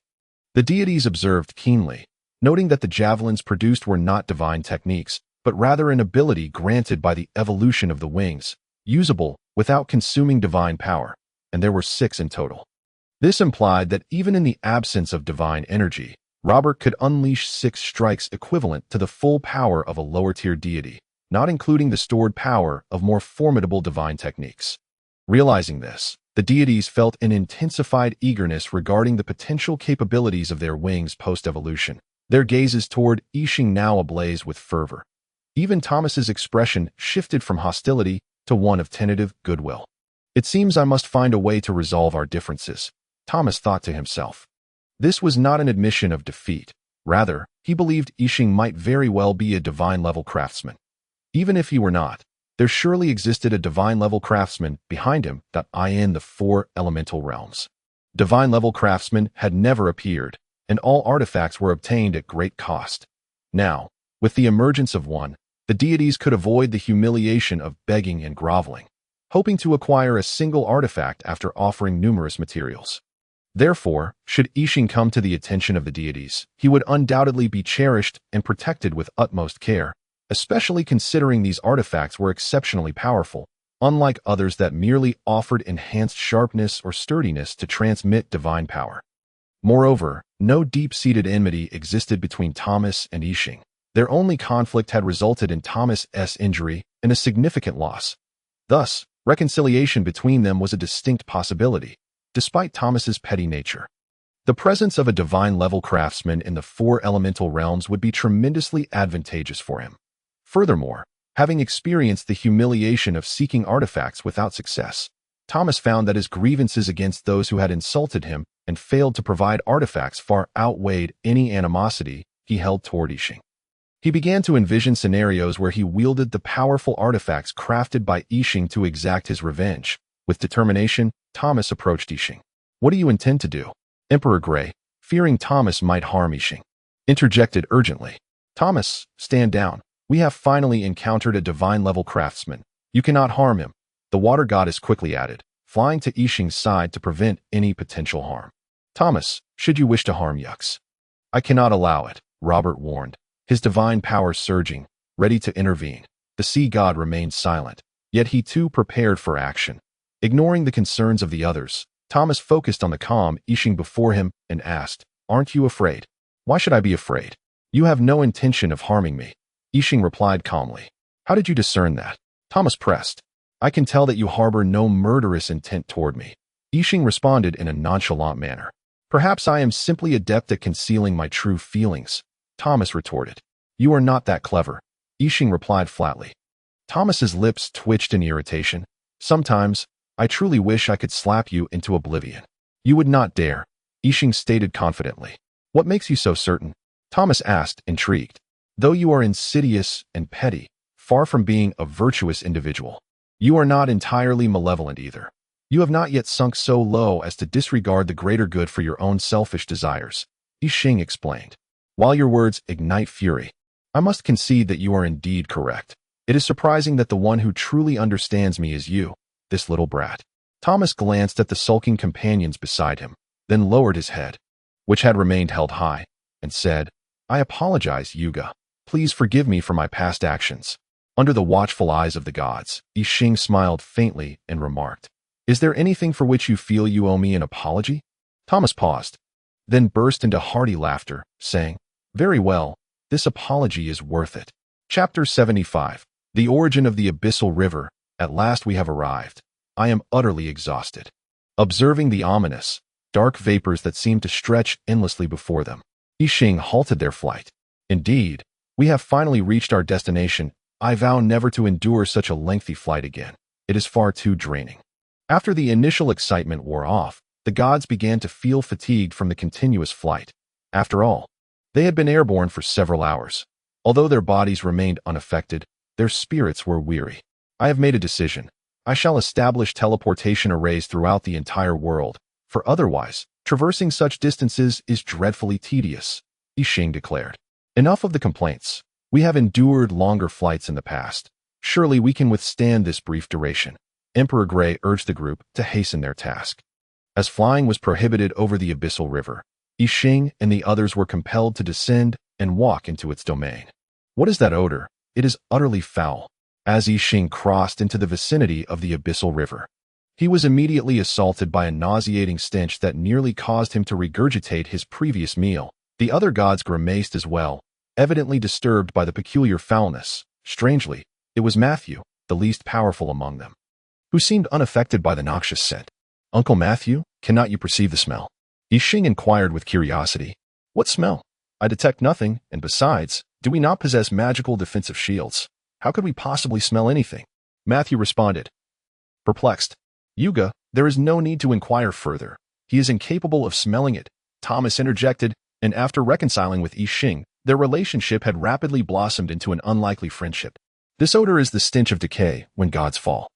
The deities observed keenly, noting that the javelins produced were not divine techniques, but rather an ability granted by the evolution of the wings, usable without consuming divine power. and there were 6 in total. This implied that even in the absence of divine energy, Robert could unleash 6 strikes equivalent to the full power of a lower-tier deity, not including the stored power of more formidable divine techniques. Realizing this, the deities felt an intensified eagerness regarding the potential capabilities of their wings post-evolution, their gazes toward Yixing now ablaze with fervor. Even Thomas's expression shifted from hostility to one of tentative goodwill. "It seems I must find a way to resolve our differences," Thomas thought to himself. This was not an admission of defeat. Rather, he believed Yixing might very well be a divine-level craftsman. Even if he were not, there surely existed a divine-level craftsman behind him, in the 4 elemental realms. Divine-level craftsmen had never appeared, and all artifacts were obtained at great cost. Now, with the emergence of one, the deities could avoid the humiliation of begging and groveling, hoping to acquire a single artifact after offering numerous materials. Therefore, should Yixing come to the attention of the deities, he would undoubtedly be cherished and protected with utmost care, especially considering these artifacts were exceptionally powerful, unlike others that merely offered enhanced sharpness or sturdiness to transmit divine power. Moreover, no deep-seated enmity existed between Thomas and Yixing. Their only conflict had resulted in Thomas's injury and a significant loss. Thus, reconciliation between them was a distinct possibility, despite Thomas's petty nature. The presence of a divine-level craftsman in the 4 elemental realms would be tremendously advantageous for him. Furthermore, having experienced the humiliation of seeking artifacts without success, Thomas found that his grievances against those who had insulted him and failed to provide artifacts far outweighed any animosity he held toward Yixing. He began to envision scenarios where he wielded the powerful artifacts crafted by Yixing to exact his revenge. With determination, Thomas approached Yixing. "What do you intend to do?" Emperor Gray, fearing Thomas might harm Yixing, interjected urgently. "Thomas, stand down. We have finally encountered a divine-level craftsman. You cannot harm him," the water goddess quickly added, flying to Yixing's side to prevent any potential harm. "Thomas, should you wish to harm Yux?" "I cannot allow it," Robert warned, his divine power surging, ready to intervene. The sea god remained silent, yet he too prepared for action. Ignoring the concerns of the others, Thomas focused on the calm Yixing before him and asked, "Aren't you afraid?" "Why should I be afraid? You have no intention of harming me," Yixing replied calmly. "How did you discern that?" Thomas pressed. "I can tell that you harbor no murderous intent toward me," Yixing responded in a nonchalant manner. "Perhaps I am simply adept at concealing my true feelings," Thomas retorted. "You are not that clever," Yixing replied flatly. Thomas's lips twitched in irritation. "Sometimes, I truly wish I could slap you into oblivion." "You would not dare," Yixing stated confidently. "What makes you so certain?" Thomas asked, intrigued. "Though you are insidious and petty, far from being a virtuous individual, you are not entirely malevolent either. You have not yet sunk so low as to disregard the greater good for your own selfish desires," Yixing explained. "While your words ignite fury, I must concede that you are indeed correct. It is surprising that the one who truly understands me is you, this little brat." Thomas glanced at the sulking companions beside him, then lowered his head, which had remained held high, and said, "I apologize, Yuga. Please forgive me for my past actions." Under the watchful eyes of the gods, Yixing smiled faintly and remarked, "Is there anything for which you feel you owe me an apology?" Thomas paused, then burst into hearty laughter, saying, "Very well, this apology is worth it." Chapter 75. The Origin of the Abyssal River. At last we have arrived. I am utterly exhausted. Observing the ominous, dark vapors that seemed to stretch endlessly before them, Yixing halted their flight. "Indeed, we have finally reached our destination. I vow never to endure such a lengthy flight again. It is far too draining." After the initial excitement wore off, the gods began to feel fatigued from the continuous flight. After all, they had been airborne for several hours. Although their bodies remained unaffected, their spirits were weary. "I have made a decision. I shall establish teleportation arrays throughout the entire world, for otherwise, traversing such distances is dreadfully tedious," Yixing declared. "Enough of the complaints. We have endured longer flights in the past. Surely we can withstand this brief duration." Emperor Gray urged the group to hasten their task. As flying was prohibited over the Abyssal River, Yixing and the others were compelled to descend and walk into its domain. "What is that odor? It is utterly foul." As Yixing crossed into the vicinity of the Abyssal River, He was immediately assaulted by a nauseating stench that nearly caused him to regurgitate his previous meal. The other gods grimaced as well, evidently disturbed by the peculiar foulness. Strangely, it was Matthew, the least powerful among them, who seemed unaffected by the noxious scent. "Uncle Matthew, cannot you perceive the smell?" Yixing inquired with curiosity. "What smell? I detect nothing, and besides, do we not possess magical defensive shields? How could we possibly smell anything?" Matthew responded. Perplexed, "Yuga, there is no need to inquire further. He is incapable of smelling it," Thomas interjected, and after reconciling with Yixing, their relationship had rapidly blossomed into an unlikely friendship. This odor is the stench of decay when gods fall.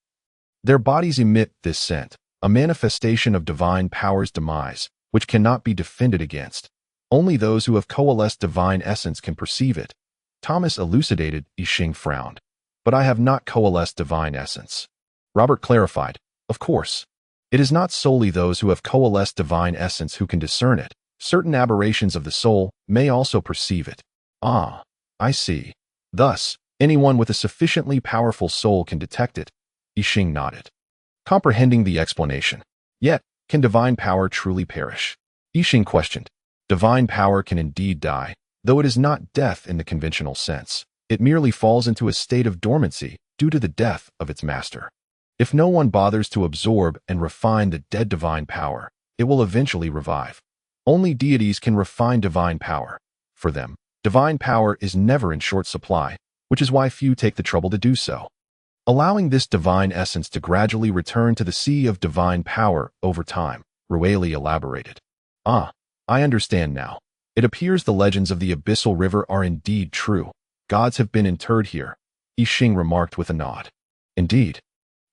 Their bodies emit this scent, a manifestation of divine power's demise, which cannot be defended against. Only those who have coalesced divine essence can perceive it. Thomas elucidated. Yixing frowned. "But I have not coalesced divine essence." Robert clarified. "Of course. It is not solely those who have coalesced divine essence who can discern it. Certain aberrations of the soul may also perceive it." "Ah, I see. Thus, anyone with a sufficiently powerful soul can detect it." Yixing nodded, comprehending the explanation. "Yet, can divine power truly perish?" Yixing questioned. "Divine power can indeed die, though it is not death in the conventional sense. It merely falls into a state of dormancy due to the death of its master. If no one bothers to absorb and refine the dead divine power, it will eventually revive. Only deities can refine divine power. For them, divine power is never in short supply, which is why few take the trouble to do so, allowing this divine essence to gradually return to the sea of divine power over time," Rueli elaborated. "Ah, I understand now. It appears the legends of the Abyssal River are indeed true. Gods have been interred here," Yixing remarked with a nod. "Indeed.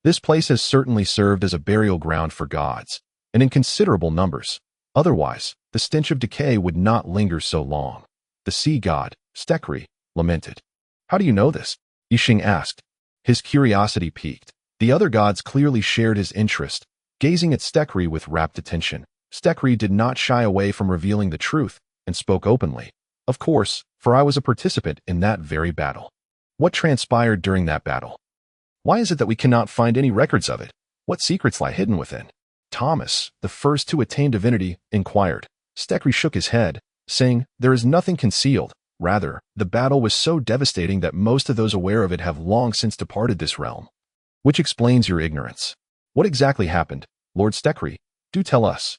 This place has certainly served as a burial ground for gods, and in considerable numbers. Otherwise, the stench of decay would not linger so long." The sea god, Stekri, lamented. "How do you know this?" Yixing asked. His curiosity piqued. The other gods clearly shared his interest, gazing at Stekri with rapt attention. Stekri did not shy away from revealing the truth, and spoke openly. "Of course, for I was a participant in that very battle." "What transpired during that battle? Why is it that we cannot find any records of it? What secrets lie hidden within?" Thomas, the first to attain divinity, inquired. Stekri shook his head, saying, "There is nothing concealed. Rather, the battle was so devastating that most of those aware of it have long since departed this realm." "Which explains your ignorance. What exactly happened, Lord Stekri? Do tell us."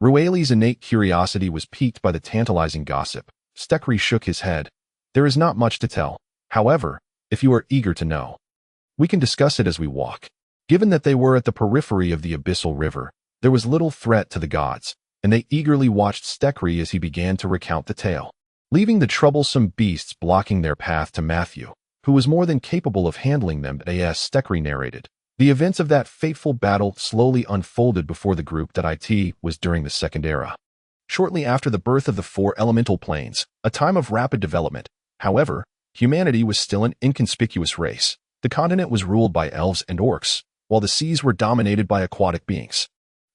Rueli's innate curiosity was piqued by the tantalizing gossip. Stekri shook his head. "There is not much to tell. However, if you are eager to know, we can discuss it as we walk." Given that they were at the periphery of the Abyssal River, there was little threat to the gods, and they eagerly watched Stekri as he began to recount the tale, leaving the troublesome beasts blocking their path to Matthew, who was more than capable of handling them. As Stekri narrated, the events of that fateful battle slowly unfolded before the group. It was during the Second Era, shortly after the birth of the four elemental planes, a time of rapid development. However, humanity was still an inconspicuous race. The continent was ruled by elves and orcs, while the seas were dominated by aquatic beings.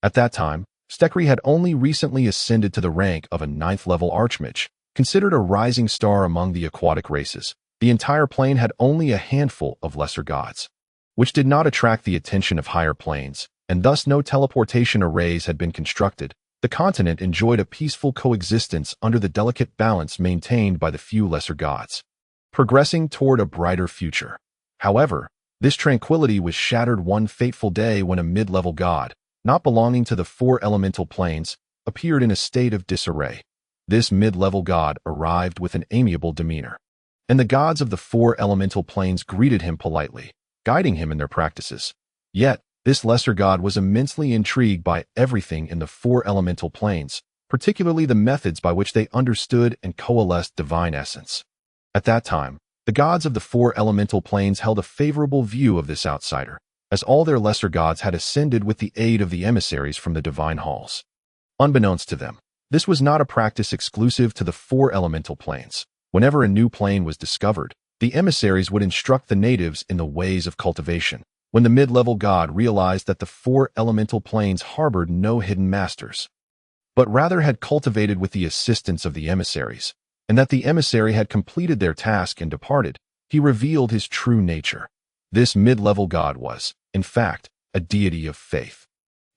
At that time, Stekri had only recently ascended to the rank of a 9th-level archmage, considered a rising star among the aquatic races. The entire plane had only a handful of lesser gods, which did not attract the attention of higher planes, and thus no teleportation arrays had been constructed. The continent enjoyed a peaceful coexistence under the delicate balance maintained by the few lesser gods, progressing toward a brighter future. However, this tranquility was shattered one fateful day when a mid-level god, not belonging to the four elemental planes, appeared in a state of disarray. This mid-level god arrived with an amiable demeanor, and the gods of the four elemental planes greeted him politely, guiding him in their practices. Yet, this lesser god was immensely intrigued by everything in the four elemental planes, particularly the methods by which they understood and coalesced divine essence. At that time, the gods of the four elemental planes held a favorable view of this outsider, as all their lesser gods had ascended with the aid of the emissaries from the divine halls. Unbeknownst to them, this was not a practice exclusive to the four elemental planes. Whenever a new plane was discovered, the emissaries would instruct the natives in the ways of cultivation. When the mid-level god realized that the four elemental planes harbored no hidden masters, but rather had cultivated with the assistance of the emissaries, and that the emissary had completed their task and departed, he revealed his true nature. This mid-level god was, in fact, a deity of faith.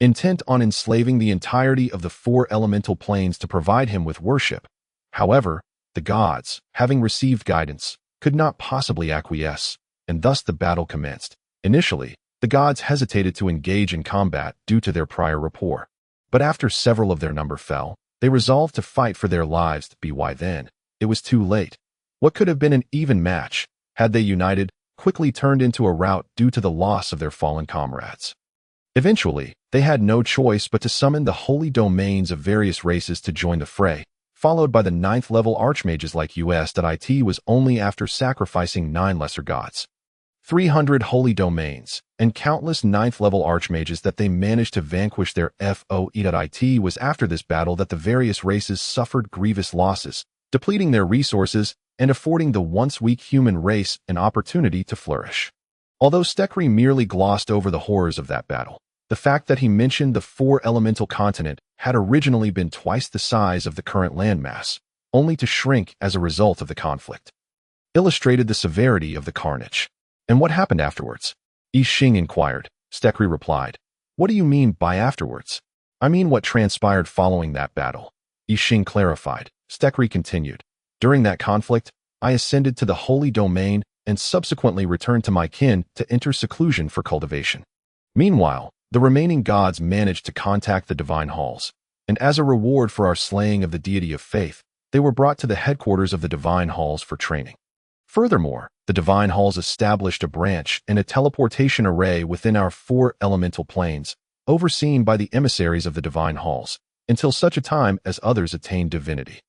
Intent on enslaving the entirety of the four elemental planes to provide him with worship. However, the gods, having received guidance, could not possibly acquiesce, and thus the battle commenced. Initially, the gods hesitated to engage in combat due to their prior rapport. But after several of their number fell, they resolved to fight for their lives. By then, it was too late. What could have been an even match, had they united, quickly turned into a rout due to the loss of their fallen comrades. Eventually, they had no choice but to summon the holy domains of various races to join the fray, followed by the 9th-level archmages like us.it was only after sacrificing 9 lesser gods. 300 holy domains, and countless 9th-level archmages that they managed to vanquish their foe.it was after this battle that the various races suffered grievous losses, depleting their resources and affording the once weak human race an opportunity to flourish. Although Stekri merely glossed over the horrors of that battle, the fact that he mentioned the four-elemental continent had originally been twice the size of the current landmass, only to shrink as a result of the conflict, illustrated the severity of the carnage. And what happened afterwards? Yi Xing inquired. Stekri replied, "What do you mean by afterwards?" "I mean what transpired following that battle," Yi Xing clarified. Stekri continued, "During that conflict, I ascended to the holy domain and subsequently returned to my kin to enter seclusion for cultivation. Meanwhile, the remaining gods managed to contact the divine halls, and as a reward for our slaying of the deity of faith, they were brought to the headquarters of the divine halls for training. Furthermore, the divine halls established a branch and a teleportation array within our four elemental planes, overseen by the emissaries of the divine halls, until such a time as others attained divinity.